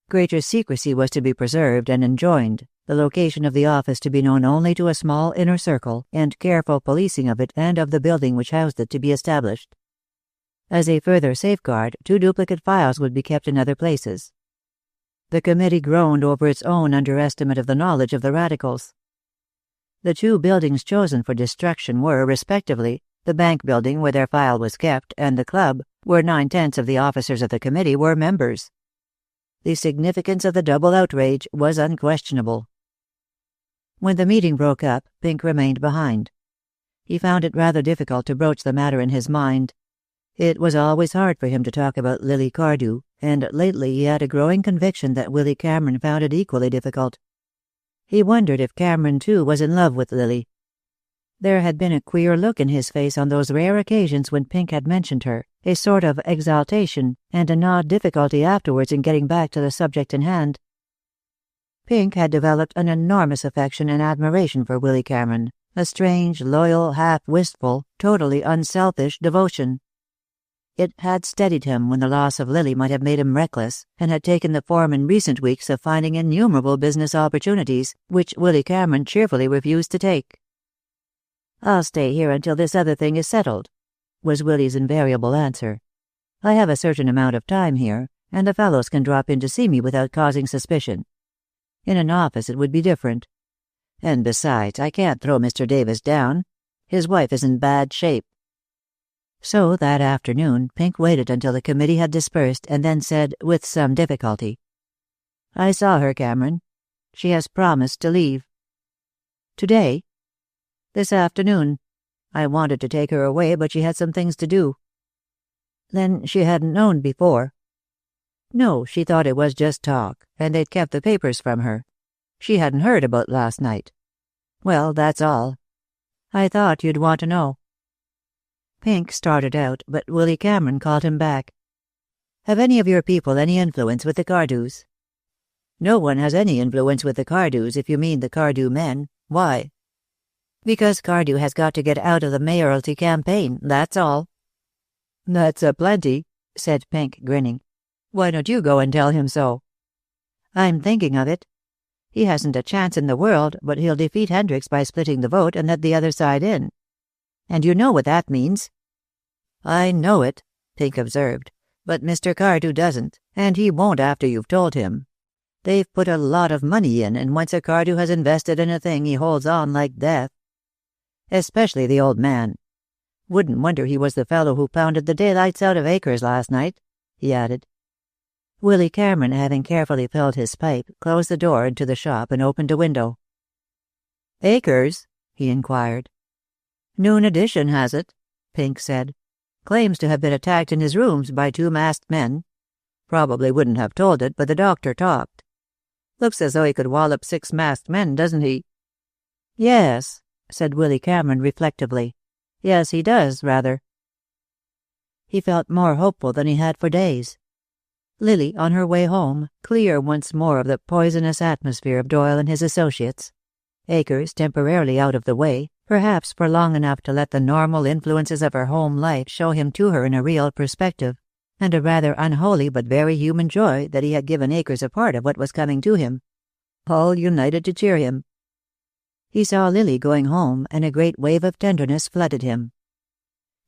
Greater secrecy was to be preserved and enjoined, the location of the office to be known only to a small inner circle, and careful policing of it and of the building which housed it to be established. As a further safeguard, 2 duplicate files would be kept in other places. The committee groaned over its own underestimate of the knowledge of the radicals. The 2 buildings chosen for destruction were, respectively, the bank building where their file was kept, and the club, where 9/10 of the officers of the committee were members. The significance of the double outrage was unquestionable. When the meeting broke up, Pink remained behind. He found it rather difficult to broach the matter in his mind. It was always hard for him to talk about Lily Cardew, and lately he had a growing conviction that Willy Cameron found it equally difficult. He wondered if Cameron, too, was in love with Lily. There had been a queer look in his face on those rare occasions when Pink had mentioned her, a sort of exaltation, and an odd difficulty afterwards in getting back to the subject in hand. Pink had developed an enormous affection and admiration for Willy Cameron, a strange, loyal, half-wistful, totally unselfish devotion. It had steadied him when the loss of Lily might have made him reckless, and had taken the form in recent weeks of finding innumerable business opportunities, which Willy Cameron cheerfully refused to take. "I'll stay here until this other thing is settled," was Willy's invariable answer. "I have a certain amount of time here, and the fellows can drop in to see me without causing suspicion. In an office it would be different. And besides, I can't throw Mr. Davis down. His wife is in bad shape." So that afternoon, Pink waited until the committee had dispersed and then said, with some difficulty, "I saw her, Cameron. She has promised to leave." "Today?" "This afternoon. I wanted to take her away, but she had some things to do." "Then she hadn't known before?" "No, she thought it was just talk, and they'd kept the papers from her. She hadn't heard about last night. Well, that's all. I thought you'd want to know." Pink started out, but Willy Cameron called him back. "Have any of your people any influence with the Cardews?" "No one has any influence with the Cardews, if you mean the Cardew men. Why?" "Because Cardew has got to get out of the mayoralty campaign, that's all." "That's a plenty," said Pink, grinning. "Why don't you go and tell him so?" "I'm thinking of it. He hasn't a chance in the world, but he'll defeat Hendricks by splitting the vote and let the other side in. And you know what that means." "I know it," Pink observed, "but Mr. Cardew doesn't, and he won't after you've told him. They've put a lot of money in, and once a Cardew has invested in a thing he holds on like death. Especially the old man. Wouldn't wonder he was the fellow who pounded the daylights out of Akers last night," he added. Willy Cameron, having carefully filled his pipe, closed the door into the shop and opened a window. "Akers?" he inquired. "Noon edition has it," Pink said. "Claims to have been attacked in his rooms by 2 masked men. Probably wouldn't have told it, but the doctor talked. Looks as though he could wallop 6 masked men, doesn't he?" "Yes," said Willy Cameron reflectively. "Yes, he does, rather." He felt more hopeful than he had for days. Lily, on her way home, clear once more of the poisonous atmosphere of Doyle and his associates. Akers temporarily out of the way, perhaps for long enough to let the normal influences of her home life show him to her in a real perspective, and a rather unholy but very human joy that he had given Akers a part of what was coming to him. All united to cheer him. He saw Lily going home, and a great wave of tenderness flooded him.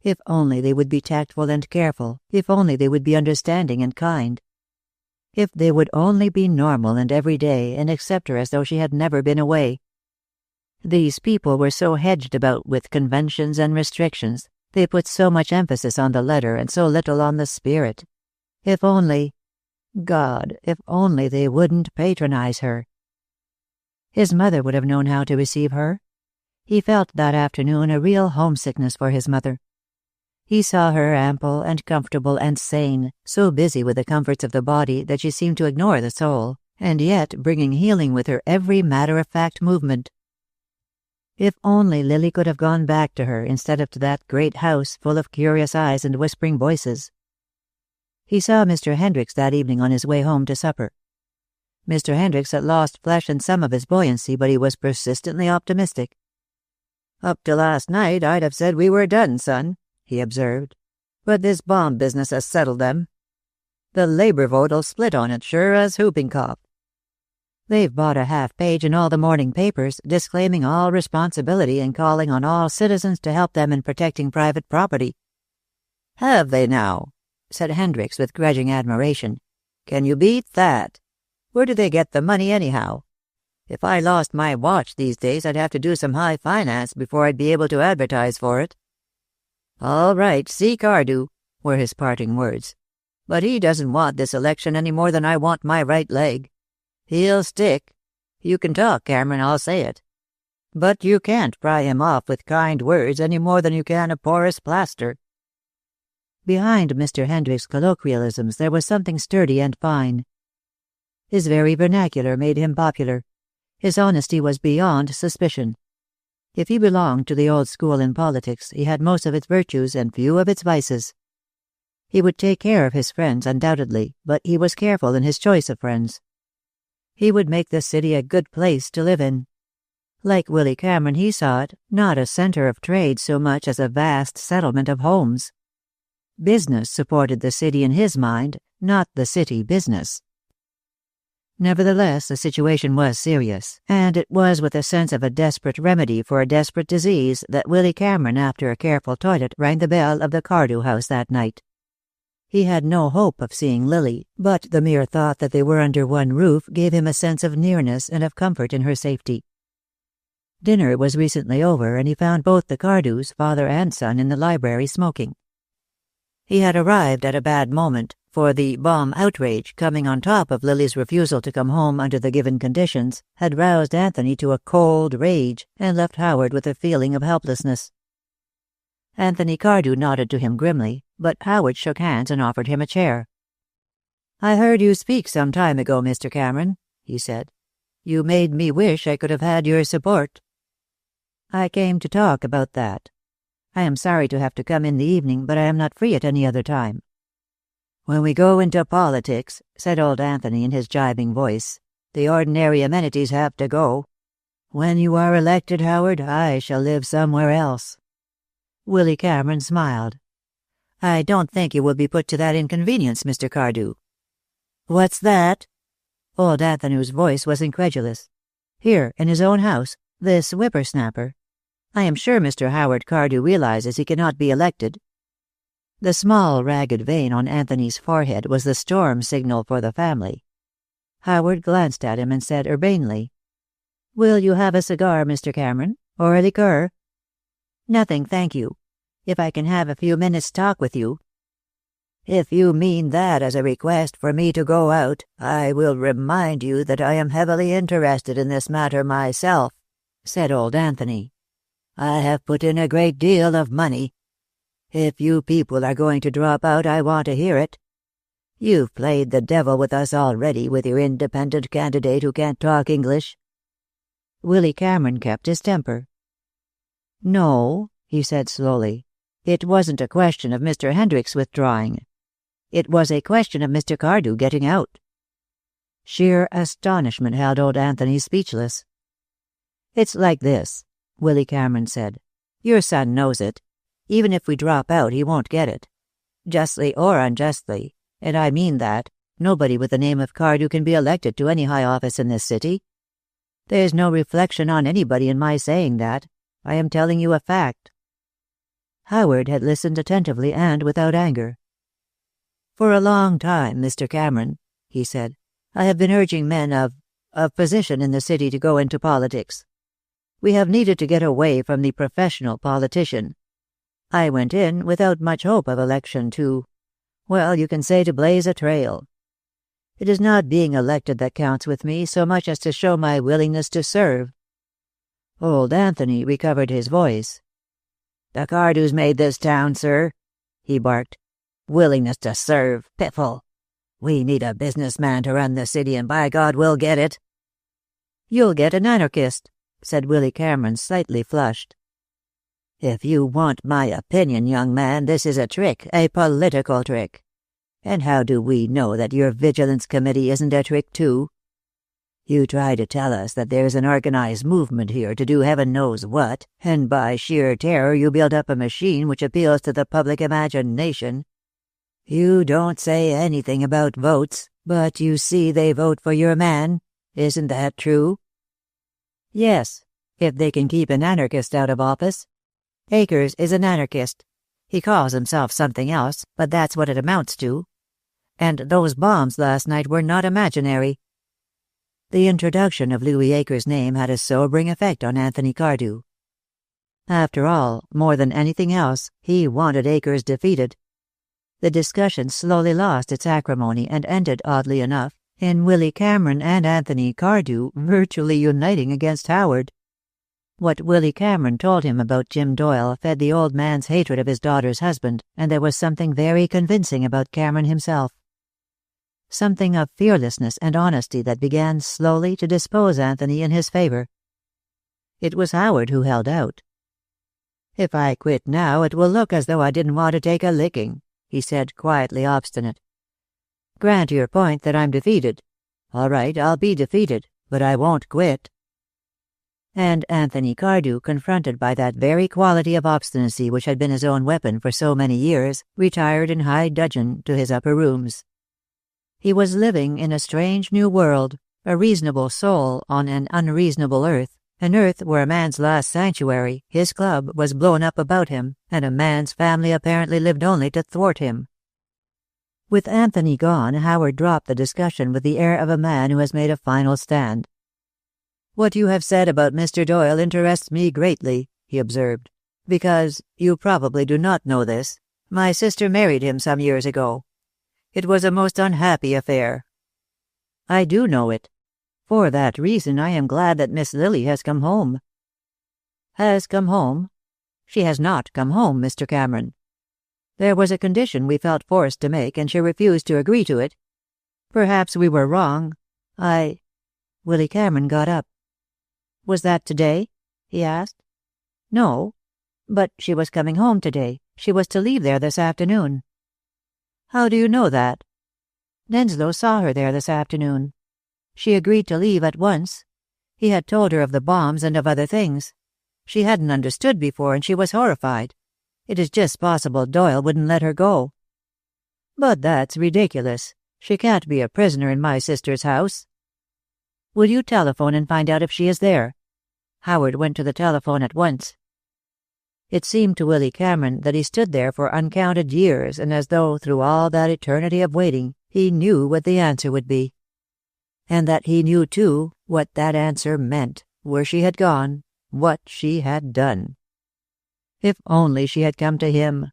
If only they would be tactful and careful, if only they would be understanding and kind. If they would only be normal and everyday and accept her as though she had never been away. These people were so hedged about with conventions and restrictions. They put so much emphasis on the letter and so little on the spirit. If only, God, if only they wouldn't patronize her. His mother would have known how to receive her. He felt that afternoon a real homesickness for his mother. He saw her ample and comfortable and sane, so busy with the comforts of the body that she seemed to ignore the soul, and yet bringing healing with her every matter-of-fact movement. If only Lily could have gone back to her instead of to that great house full of curious eyes and whispering voices. He saw Mr. Hendricks that evening on his way home to supper. Mr. Hendricks had lost flesh and some of his buoyancy, but he was persistently optimistic. "Up to last night I'd have said we were done, son," he observed. "But this bomb business has settled them. The labor vote'll split on it, sure as whooping cough. They've bought a half-page in all the morning papers, disclaiming all responsibility and calling on all citizens to help them in protecting private property." "Have they now?" said Hendricks with grudging admiration. "Can you beat that? Where do they get the money anyhow? If I lost my watch these days, I'd have to do some high finance before I'd be able to advertise for it." "All right, see Cardew," were his parting words. "But he doesn't want this election any more than I want my right leg. He'll stick. You can talk, Cameron, I'll say it. But you can't pry him off with kind words any more than you can a porous plaster." Behind Mr. Hendricks' colloquialisms there was something sturdy and fine. His very vernacular made him popular. His honesty was beyond suspicion. If he belonged to the old school in politics, he had most of its virtues and few of its vices. He would take care of his friends, undoubtedly, but he was careful in his choice of friends. He would make the city a good place to live in. Like Willy Cameron, he saw it, not a center of trade so much as a vast settlement of homes. Business supported the city in his mind, not the city business. Nevertheless, the situation was serious, and it was with a sense of a desperate remedy for a desperate disease that Willy Cameron, after a careful toilet, rang the bell of the Cardew house that night. He had no hope of seeing Lily, but the mere thought that they were under one roof gave him a sense of nearness and of comfort in her safety. Dinner was recently over, and he found both the Cardews, father and son, in the library smoking. He had arrived at a bad moment, for the bomb outrage, coming on top of Lily's refusal to come home under the given conditions, had roused Anthony to a cold rage and left Howard with a feeling of helplessness. Anthony Cardew nodded to him grimly, but Howard shook hands and offered him a chair. "I heard you speak some time ago, Mr. Cameron," he said. "You made me wish I could have had your support." "I came to talk about that. I am sorry to have to come in the evening, but I am not free at any other time." "When we go into politics," said old Anthony in his jibing voice, "the ordinary amenities have to go. When you are elected, Howard, I shall live somewhere else." Willy Cameron smiled. "I don't think you will be put to that inconvenience, Mr. Cardew." "What's that?" Old Anthony's voice was incredulous. Here, in his own house, this whippersnapper. "I am sure Mr. Howard Cardew realizes he cannot be elected." The small, ragged vein on Anthony's forehead was the storm signal for the family. Howard glanced at him and said urbanely, "Will you have a cigar, Mr. Cameron, or a liqueur?" "Nothing, thank you. If I can have a few minutes' talk with you." "If you mean that as a request for me to go out, I will remind you that I am heavily interested in this matter myself," said old Anthony. "I have put in a great deal of money. If you people are going to drop out, I want to hear it. You've played the devil with us already with your independent candidate who can't talk English." Willy Cameron kept his temper. "No," he said slowly, "it wasn't a question of Mr. Hendricks withdrawing. It was a question of Mr. Cardew getting out." Sheer astonishment held old Anthony speechless. "It's like this," Willy Cameron said. "Your son knows it. Even if we drop out, he won't get it. Justly or unjustly, and I mean that, nobody with the name of Cardew can be elected to any high office in this city. There's no reflection on anybody in my saying that. I am telling you a fact." Howard had listened attentively and without anger. "For a long time, Mr. Cameron," he said, "I have been urging men of position in the city to go into politics. We have needed to get away from the professional politician. I went in without much hope of election well, you can say to blaze a trail. It is not being elected that counts with me so much as to show my willingness to serve." Old Anthony recovered his voice. "The Cardews made this town, sir," he barked. "Willingness to serve, piffle. We need a businessman to run the city, and by God we'll get it." "You'll get an anarchist," said Willy Cameron, slightly flushed. "If you want my opinion, young man, this is a trick, a political trick. And how do we know that your vigilance committee isn't a trick too? You try to tell us that there's an organized movement here to do heaven knows what, and by sheer terror you build up a machine which appeals to the public imagination. You don't say anything about votes, but you see they vote for your man. Isn't that true?" "Yes, if they can keep an anarchist out of office. Akers is an anarchist. He calls himself something else, but that's what it amounts to. And those bombs last night were not imaginary." The introduction of Louis Akers' name had a sobering effect on Anthony Cardew. After all, more than anything else, he wanted Akers defeated. The discussion slowly lost its acrimony and ended, oddly enough, in Willy Cameron and Anthony Cardew virtually uniting against Howard. What Willy Cameron told him about Jim Doyle fed the old man's hatred of his daughter's husband, and there was something very convincing about Cameron himself. Something of fearlessness and honesty that began slowly to dispose Anthony in his favor. It was Howard who held out. "If I quit now, it will look as though I didn't want to take a licking," he said, quietly obstinate. "Grant your point that I'm defeated. All right, I'll be defeated, but I won't quit." And Anthony Cardew, confronted by that very quality of obstinacy which had been his own weapon for so many years, retired in high dudgeon to his upper rooms. He was living in a strange new world, a reasonable soul on an unreasonable earth, an earth where a man's last sanctuary, his club, was blown up about him, and a man's family apparently lived only to thwart him. With Anthony gone, Howard dropped the discussion with the air of a man who has made a final stand. "What you have said about Mr. Doyle interests me greatly," he observed, "because, you probably do not know this, my sister married him some years ago. It was a most unhappy affair." "I do know it. For that reason I am glad that Miss Lily has come home." "Has come home? She has not come home, Mr. Cameron. There was a condition we felt forced to make, and she refused to agree to it. Perhaps we were wrong. Willy Cameron got up. "Was that today?" he asked. "No. But she was coming home today. She was to leave there this afternoon." "How do you know that?" "Denslow saw her there this afternoon. She agreed to leave at once. He had told her of the bombs and of other things. She hadn't understood before, and she was horrified. It is just possible Doyle wouldn't let her go." "But that's ridiculous. She can't be a prisoner in my sister's house." "Will you telephone and find out if she is there?" Howard went to the telephone at once. It seemed to Willy Cameron that he stood there for uncounted years, and as though, through all that eternity of waiting, he knew what the answer would be. And that he knew, too, what that answer meant, where she had gone, what she had done. If only she had come to him.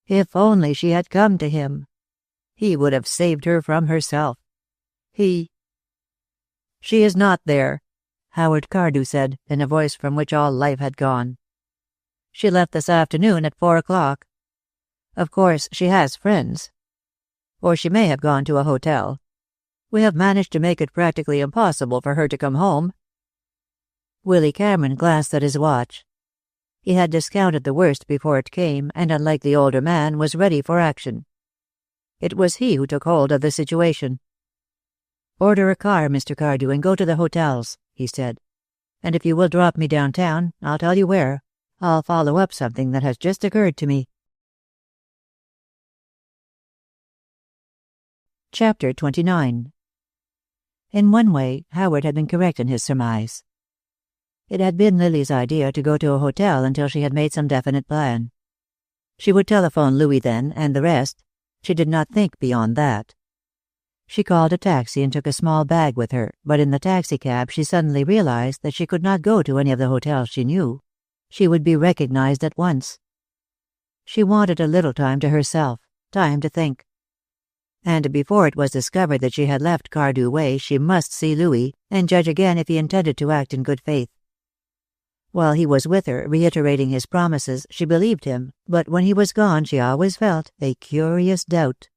If only she had come to him. He would have saved her from herself. "She is not there," Howard Cardew said, in a voice from which all life had gone. "She left this afternoon at 4:00. Of course, she has friends. Or she may have gone to a hotel. We have managed to make it practically impossible for her to come home." Willy Cameron glanced at his watch. He had discounted the worst before it came, and unlike the older man, was ready for action. It was he who took hold of the situation. "Order a car, Mr. Cardew, and go to the hotels," he said. "And if you will drop me downtown, I'll tell you where. I'll follow up something that has just occurred to me." Chapter 29. In one way, Howard had been correct in his surmise. It had been Lily's idea to go to a hotel until she had made some definite plan. She would telephone Louis then, and the rest. She did not think beyond that. She called a taxi and took a small bag with her, but in the taxicab she suddenly realized that she could not go to any of the hotels she knew. She would be recognized at once. She wanted a little time to herself, time to think. And before it was discovered that she had left Cardew Way, she must see Louis, and judge again if he intended to act in good faith. While he was with her, reiterating his promises, she believed him, but when he was gone she always felt a curious doubt.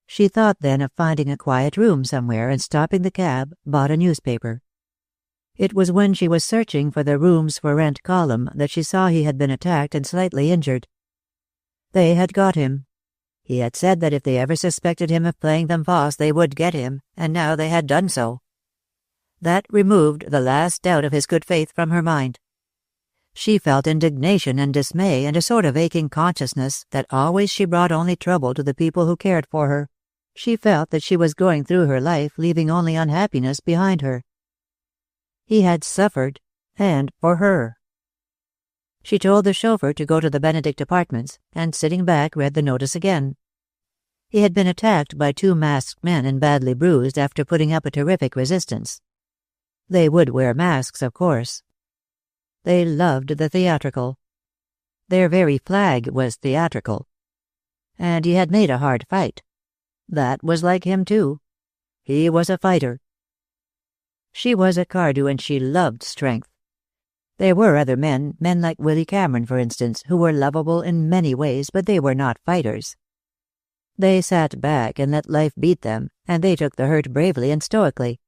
She thought then of finding a quiet room somewhere and stopping the cab, bought a newspaper. It was when she was searching for the Rooms for Rent column that she saw he had been attacked and slightly injured. They had got him. He had said that if they ever suspected him of playing them false they would get him, and now they had done so. That removed the last doubt of his good faith from her mind. She felt indignation and dismay and a sort of aching consciousness that always she brought only trouble to the people who cared for her. She felt that she was going through her life leaving only unhappiness behind her. He had suffered, and for her. She told the chauffeur to go to the Benedict Apartments, and sitting back read the notice again. He had been attacked by 2 masked men and badly bruised after putting up a terrific resistance. They would wear masks, of course. They loved the theatrical. Their very flag was theatrical. And he had made a hard fight. That was like him, too. He was a fighter. She was a Cardew, and she loved strength. There were other men like Willy Cameron, for instance, who were lovable in many ways, but they were not fighters. They sat back and let life beat them, and they took the hurt bravely and stoically.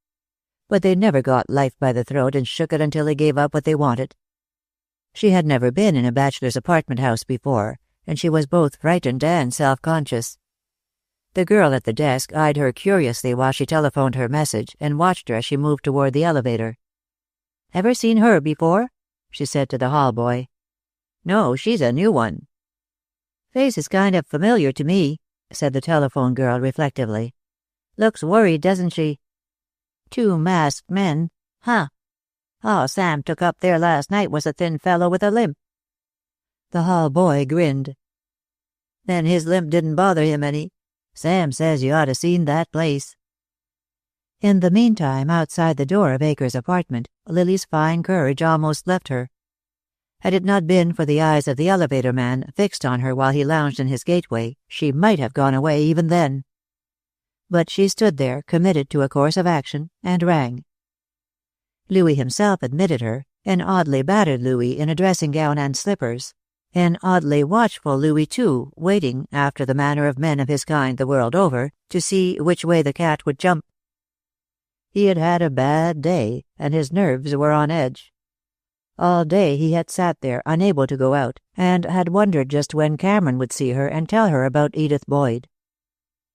But they never got life by the throat and shook it until they gave up what they wanted. She had never been in a bachelor's apartment house before, and she was both frightened and self-conscious. The girl at the desk eyed her curiously while she telephoned her message and watched her as she moved toward the elevator. Ever seen her before?" she said to the hall boy. "No, she's a new one." "Face is kind of familiar to me," said the telephone girl reflectively. "Looks worried, doesn't she? 2 masked men. Huh. All Sam took up there last night was a thin fellow with a limp." The hall boy grinned. "Then his limp didn't bother him any. Sam says you ought to seen that place." In the meantime, outside the door of Acre's apartment, Lily's fine courage almost left her. Had it not been for the eyes of the elevator man fixed on her while he lounged in his gateway, she might have gone away even then. But she stood there, committed to a course of action, and rang. Louis himself admitted her, an oddly battered Louis in a dressing gown and slippers, an oddly watchful Louis, too, waiting, after the manner of men of his kind the world over, to see which way the cat would jump. He had had a bad day, and his nerves were on edge. All day he had sat there, unable to go out, and had wondered just when Cameron would see her and tell her about Edith Boyd.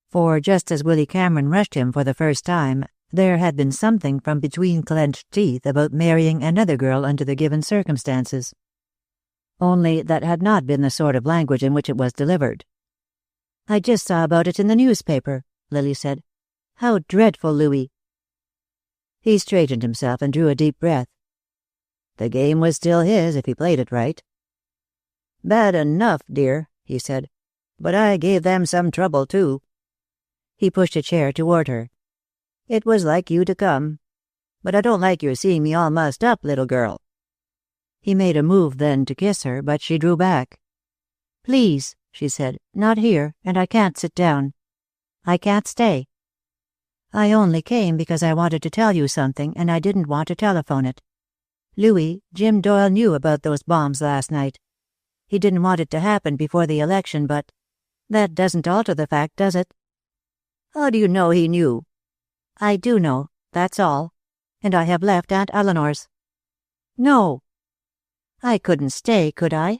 For just as Willy Cameron rushed him for the first time, there had been something from between clenched teeth about marrying another girl under the given circumstances. Only that had not been the sort of language in which it was delivered. "I just saw about it in the newspaper," Lily said. "How dreadful, Louis." He straightened himself and drew a deep breath. The game was still his if he played it right. "Bad enough, dear," he said. "But I gave them some trouble, too." He pushed a chair toward her. "It was like you to come. But I don't like your seeing me all mussed up, little girl." He made a move then to kiss her, but she drew back. "Please," she said, "not here, and I can't sit down. I can't stay. I only came because I wanted to tell you something, and I didn't want to telephone it. Louis, Jim Doyle knew about those bombs last night. He didn't want it to happen before the election, but that doesn't alter the fact, does it?" "How do you know he knew?" "I do know, that's all. And I have left Aunt Eleanor's." "No." "I couldn't stay, could I?"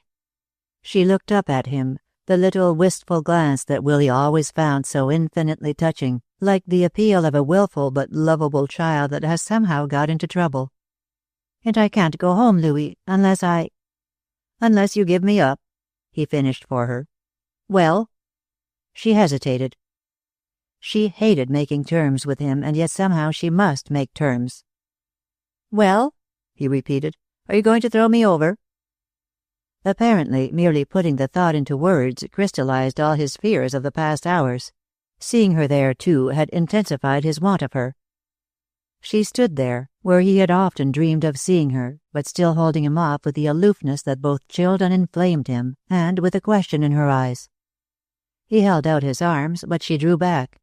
She looked up at him, the little wistful glance that Willie always found so infinitely touching, like the appeal of a willful but lovable child that has somehow got into trouble. "And I can't go home, Louis, unless you give me up," he finished for her. "Well?" She hesitated. She hated making terms with him, and yet somehow she must make terms. "Well?" he repeated. "Are you going to throw me over?" Apparently, merely putting the thought into words crystallized all his fears of the past hours. Seeing her there, too, had intensified his want of her. She stood there, where he had often dreamed of seeing her, but still holding him off with the aloofness that both chilled and inflamed him, and with a question in her eyes. He held out his arms, but she drew back.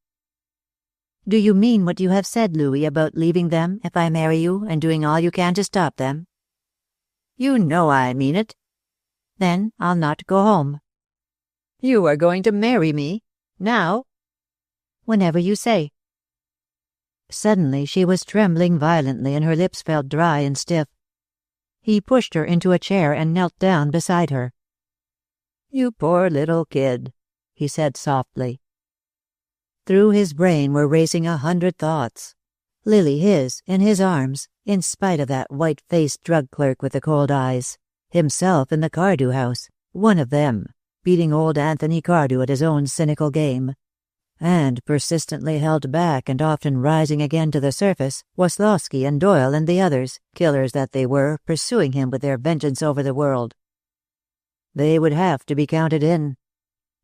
"Do you mean what you have said, Louis, about leaving them if I marry you, and doing all you can to stop them?" "You know I mean it." "Then I'll not go home." "You are going to marry me? Now?" "Whenever you say." Suddenly she was trembling violently, and her lips felt dry and stiff. He pushed her into a chair and knelt down beside her. "You poor little kid," he said softly. Through his brain were racing 100 thoughts. Lily his, in his arms, in spite of that white-faced drug clerk with the cold eyes. Himself in the Cardew house, one of them, beating old Anthony Cardew at his own cynical game. And persistently held back and often rising again to the surface, Waslowski and Doyle and the others, killers that they were, pursuing him with their vengeance over the world. They would have to be counted in.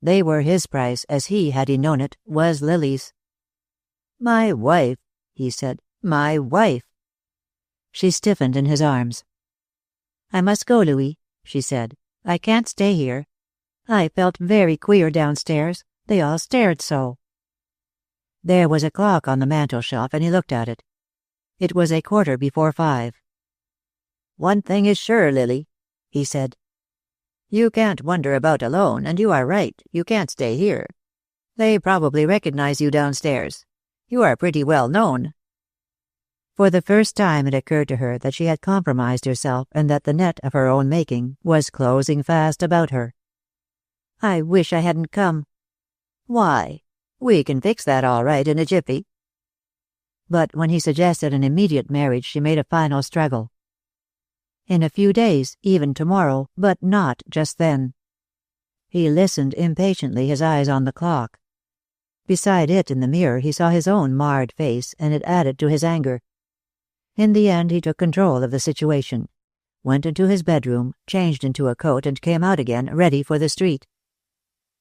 They were his price, as he, had he known it, was Lily's. "My wife," he said. "My wife." She stiffened in his arms. "I must go, Louis," she said. "I can't stay here. I felt very queer downstairs. They all stared so." There was a clock on the mantel-shelf, and he looked at it. It was 5:15. "One thing is sure, Lily," he said. "You can't wander about alone, and you are right, you can't stay here. They probably recognize you downstairs. You are pretty well known." For the first time it occurred to her that she had compromised herself, and that the net of her own making was closing fast about her. "I wish I hadn't come." "Why? We can fix that all right in a jiffy." But when he suggested an immediate marriage, she made a final struggle. In a few days, even tomorrow, but not just then. He listened impatiently, his eyes on the clock. Beside it in the mirror he saw his own marred face, and it added to his anger. In the end he took control of the situation, went into his bedroom, changed into a coat, and came out again, ready for the street.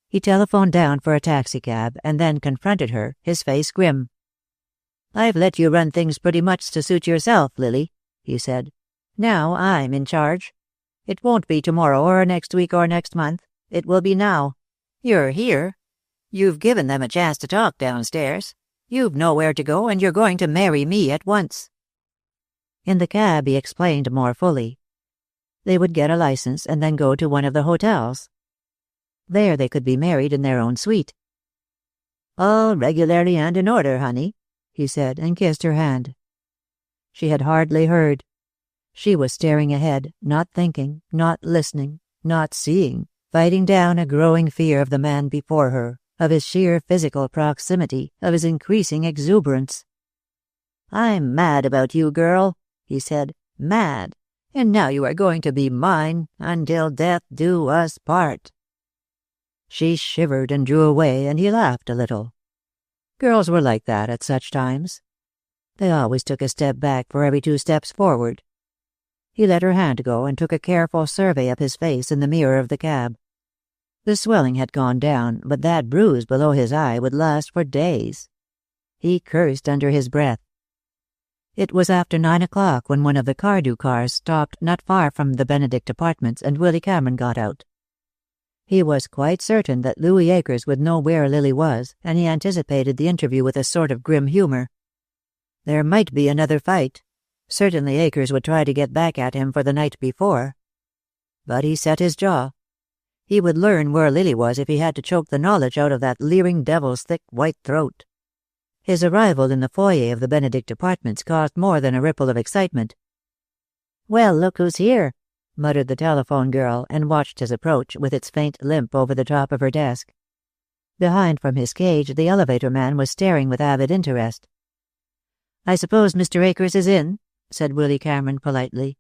He telephoned down for a taxicab, and then confronted her, his face grim. "I've let you run things pretty much to suit yourself, Lily," he said. "Now I'm in charge. It won't be tomorrow or next week or next month. It will be now. You're here. You've given them a chance to talk downstairs. You've nowhere to go, and you're going to marry me at once." In the cab he explained more fully. They would get a license and then go to one of the hotels. There they could be married in their own suite. "All regularly and in order, honey," he said, and kissed her hand. She had hardly heard. She was staring ahead, not thinking, not listening, not seeing, fighting down a growing fear of the man before her, of his sheer physical proximity, of his increasing exuberance. "I'm mad about you, girl," he said. "Mad. And now you are going to be mine, until death do us part." She shivered and drew away, and he laughed a little. Girls were like that at such times. They always took a step back for every 2 steps forward. He let her hand go and took a careful survey of his face in the mirror of the cab. The swelling had gone down, but that bruise below his eye would last for days. He cursed under his breath. It was after 9 o'clock when one of the Cardew cars stopped not far from the Benedict apartments, and Willy Cameron got out. He was quite certain that Louis Akers would know where Lily was, and he anticipated the interview with a sort of grim humor. There might be another fight. Certainly Akers would try to get back at him for the night before. But he set his jaw. He would learn where Lily was if he had to choke the knowledge out of that leering devil's thick white throat. His arrival in the foyer of the Benedict apartments caused more than a ripple of excitement. "Well, look who's here," muttered the telephone girl, and watched his approach, with its faint limp over the top of her desk. Behind from his cage the elevator man was staring with avid interest. "I suppose Mr. Akers is in?" said Willy Cameron politely.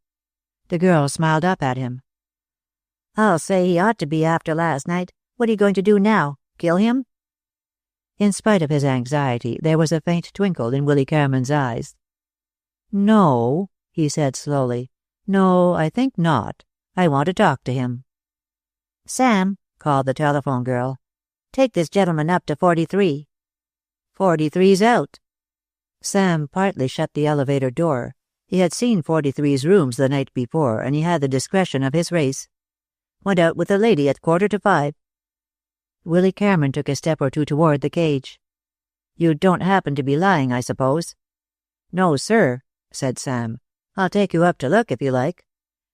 The girl smiled up at him. "I'll say he ought to be after last night. What are you going to do now? Kill him?" In spite of his anxiety, there was a faint twinkle in Willy Cameron's eyes. "No," he said slowly. "No, I think not. I want to talk to him." "Sam," called the telephone girl, "take this gentleman up to 43. 43's out." Sam partly shut the elevator door. He had seen 43's rooms the night before, and he had the discretion of his race. "Went out with a lady at 4:45. Willy Cameron took a step or two toward the cage. "You don't happen to be lying, I suppose?" "No, sir," said Sam. "I'll take you up to look if you like.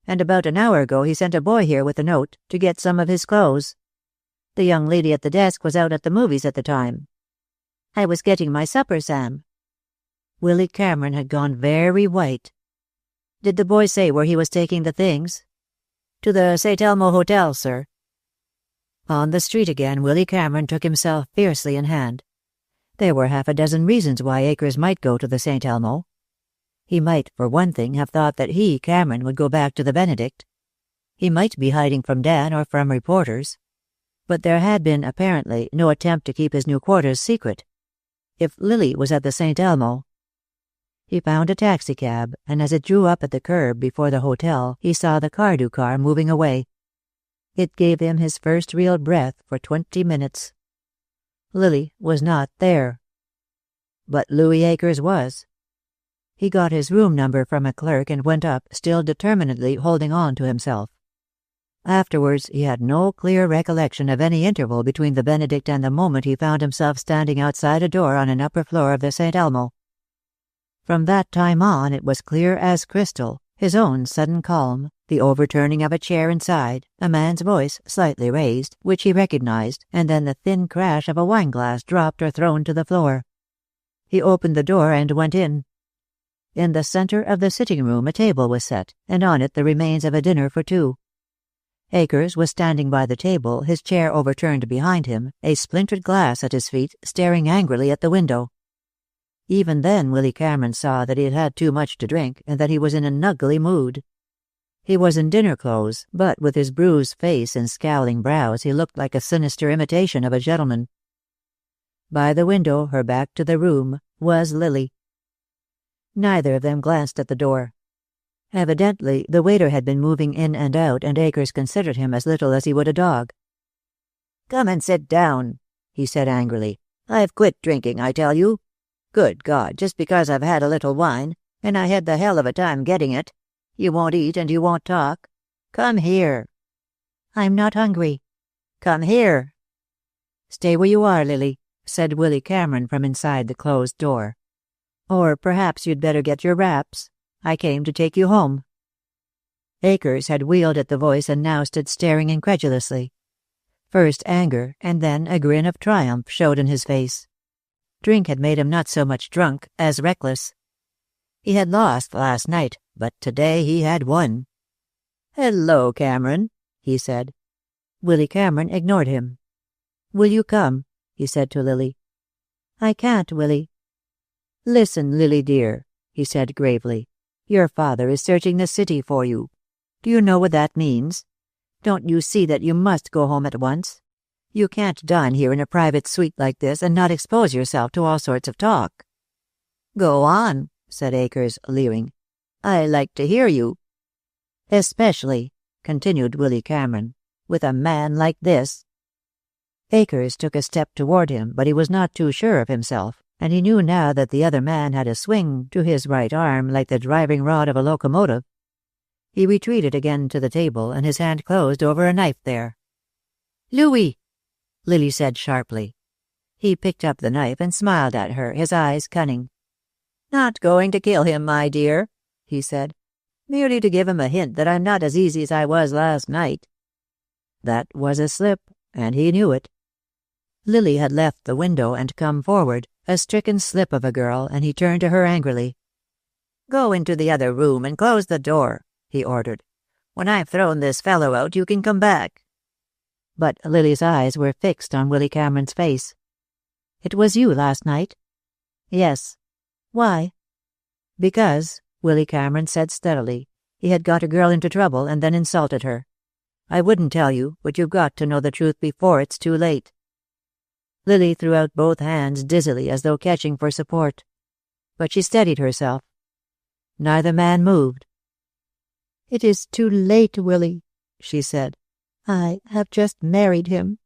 And about an hour ago he sent a boy here with a note to get some of his clothes. The young lady at the desk was out at the movies at the time." "I was getting my supper, Sam." Willy Cameron had gone very white. "Did the boy say where he was taking the things?" "To the St. Elmo Hotel, sir." On the street again, Willy Cameron took himself fiercely in hand. There were 6 reasons why Akers might go to the St. Elmo. He might, for one thing, have thought that he, Cameron, would go back to the Benedict. He might be hiding from Dan or from reporters. But there had been, apparently, no attempt to keep his new quarters secret. If Lily was at the St. Elmo... He found a taxicab, and as it drew up at the curb before the hotel, he saw the Cardew car moving away. It gave him his first real breath for 20 minutes. Lily was not there. But Louis Akers was. He got his room number from a clerk and went up, still determinedly holding on to himself. Afterwards he had no clear recollection of any interval between the Benedict and the moment he found himself standing outside a door on an upper floor of the St. Elmo. From that time on it was clear as crystal, his own sudden calm, the overturning of a chair inside, a man's voice, slightly raised, which he recognized, and then the thin crash of a wineglass dropped or thrown to the floor. He opened the door and went in. In the center of the sitting room a table was set, and on it the remains of a dinner for 2. Akers was standing by the table, his chair overturned behind him, a splintered glass at his feet, staring angrily at the window. Even then Willy Cameron saw that he had had too much to drink, and that he was in an ugly mood. He was in dinner clothes, but with his bruised face and scowling brows he looked like a sinister imitation of a gentleman. By the window, her back to the room, was Lily. Neither of them glanced at the door. Evidently, the waiter had been moving in and out, and Akers considered him as little as he would a dog. "Come and sit down," he said angrily. "I've quit drinking, I tell you. Good God, just because I've had a little wine, and I had the hell of a time getting it, you won't eat and you won't talk. Come here." "I'm not hungry." "Come here." "Stay where you are, Lily," said Willy Cameron from inside the closed door. "Or perhaps you'd better get your wraps. I came to take you home." Akers had wheeled at the voice and now stood staring incredulously. First anger, and then a grin of triumph showed in his face. Drink had made him not so much drunk as reckless. He had lost last night, but today he had won. "Hello, Cameron," he said. Willy Cameron ignored him. "Will you come?" he said to Lily. "I can't, Willy." "Listen, Lily dear," he said gravely. "Your father is searching the city for you. Do you know what that means? Don't you see that you must go home at once? You can't dine here in a private suite like this and not expose yourself to all sorts of talk." "Go on," said Akers, leering. "I like to hear you." "Especially," continued Willy Cameron, "with a man like this." Akers took a step toward him, but he was not too sure of himself, and he knew now that the other man had a swing to his right arm like the driving rod of a locomotive. He retreated again to the table, and his hand closed over a knife there. "Louis!" Lily said sharply. He picked up the knife and smiled at her, his eyes cunning. "Not going to kill him, my dear," he said. "Merely to give him a hint that I'm not as easy as I was last night." That was a slip, and he knew it. Lily had left the window and come forward, a stricken slip of a girl, and he turned to her angrily. "Go into the other room and close the door," he ordered. "When I've thrown this fellow out, you can come back." But Lily's eyes were fixed on Willy Cameron's face. "It was you last night?" "Yes." "Why?" "Because," Willy Cameron said steadily, "he had got a girl into trouble and then insulted her. I wouldn't tell you, but you've got to know the truth before it's too late." Lily threw out both hands dizzily as though catching for support. But she steadied herself. Neither man moved. "It is too late, Willy," she said. "I have just married him."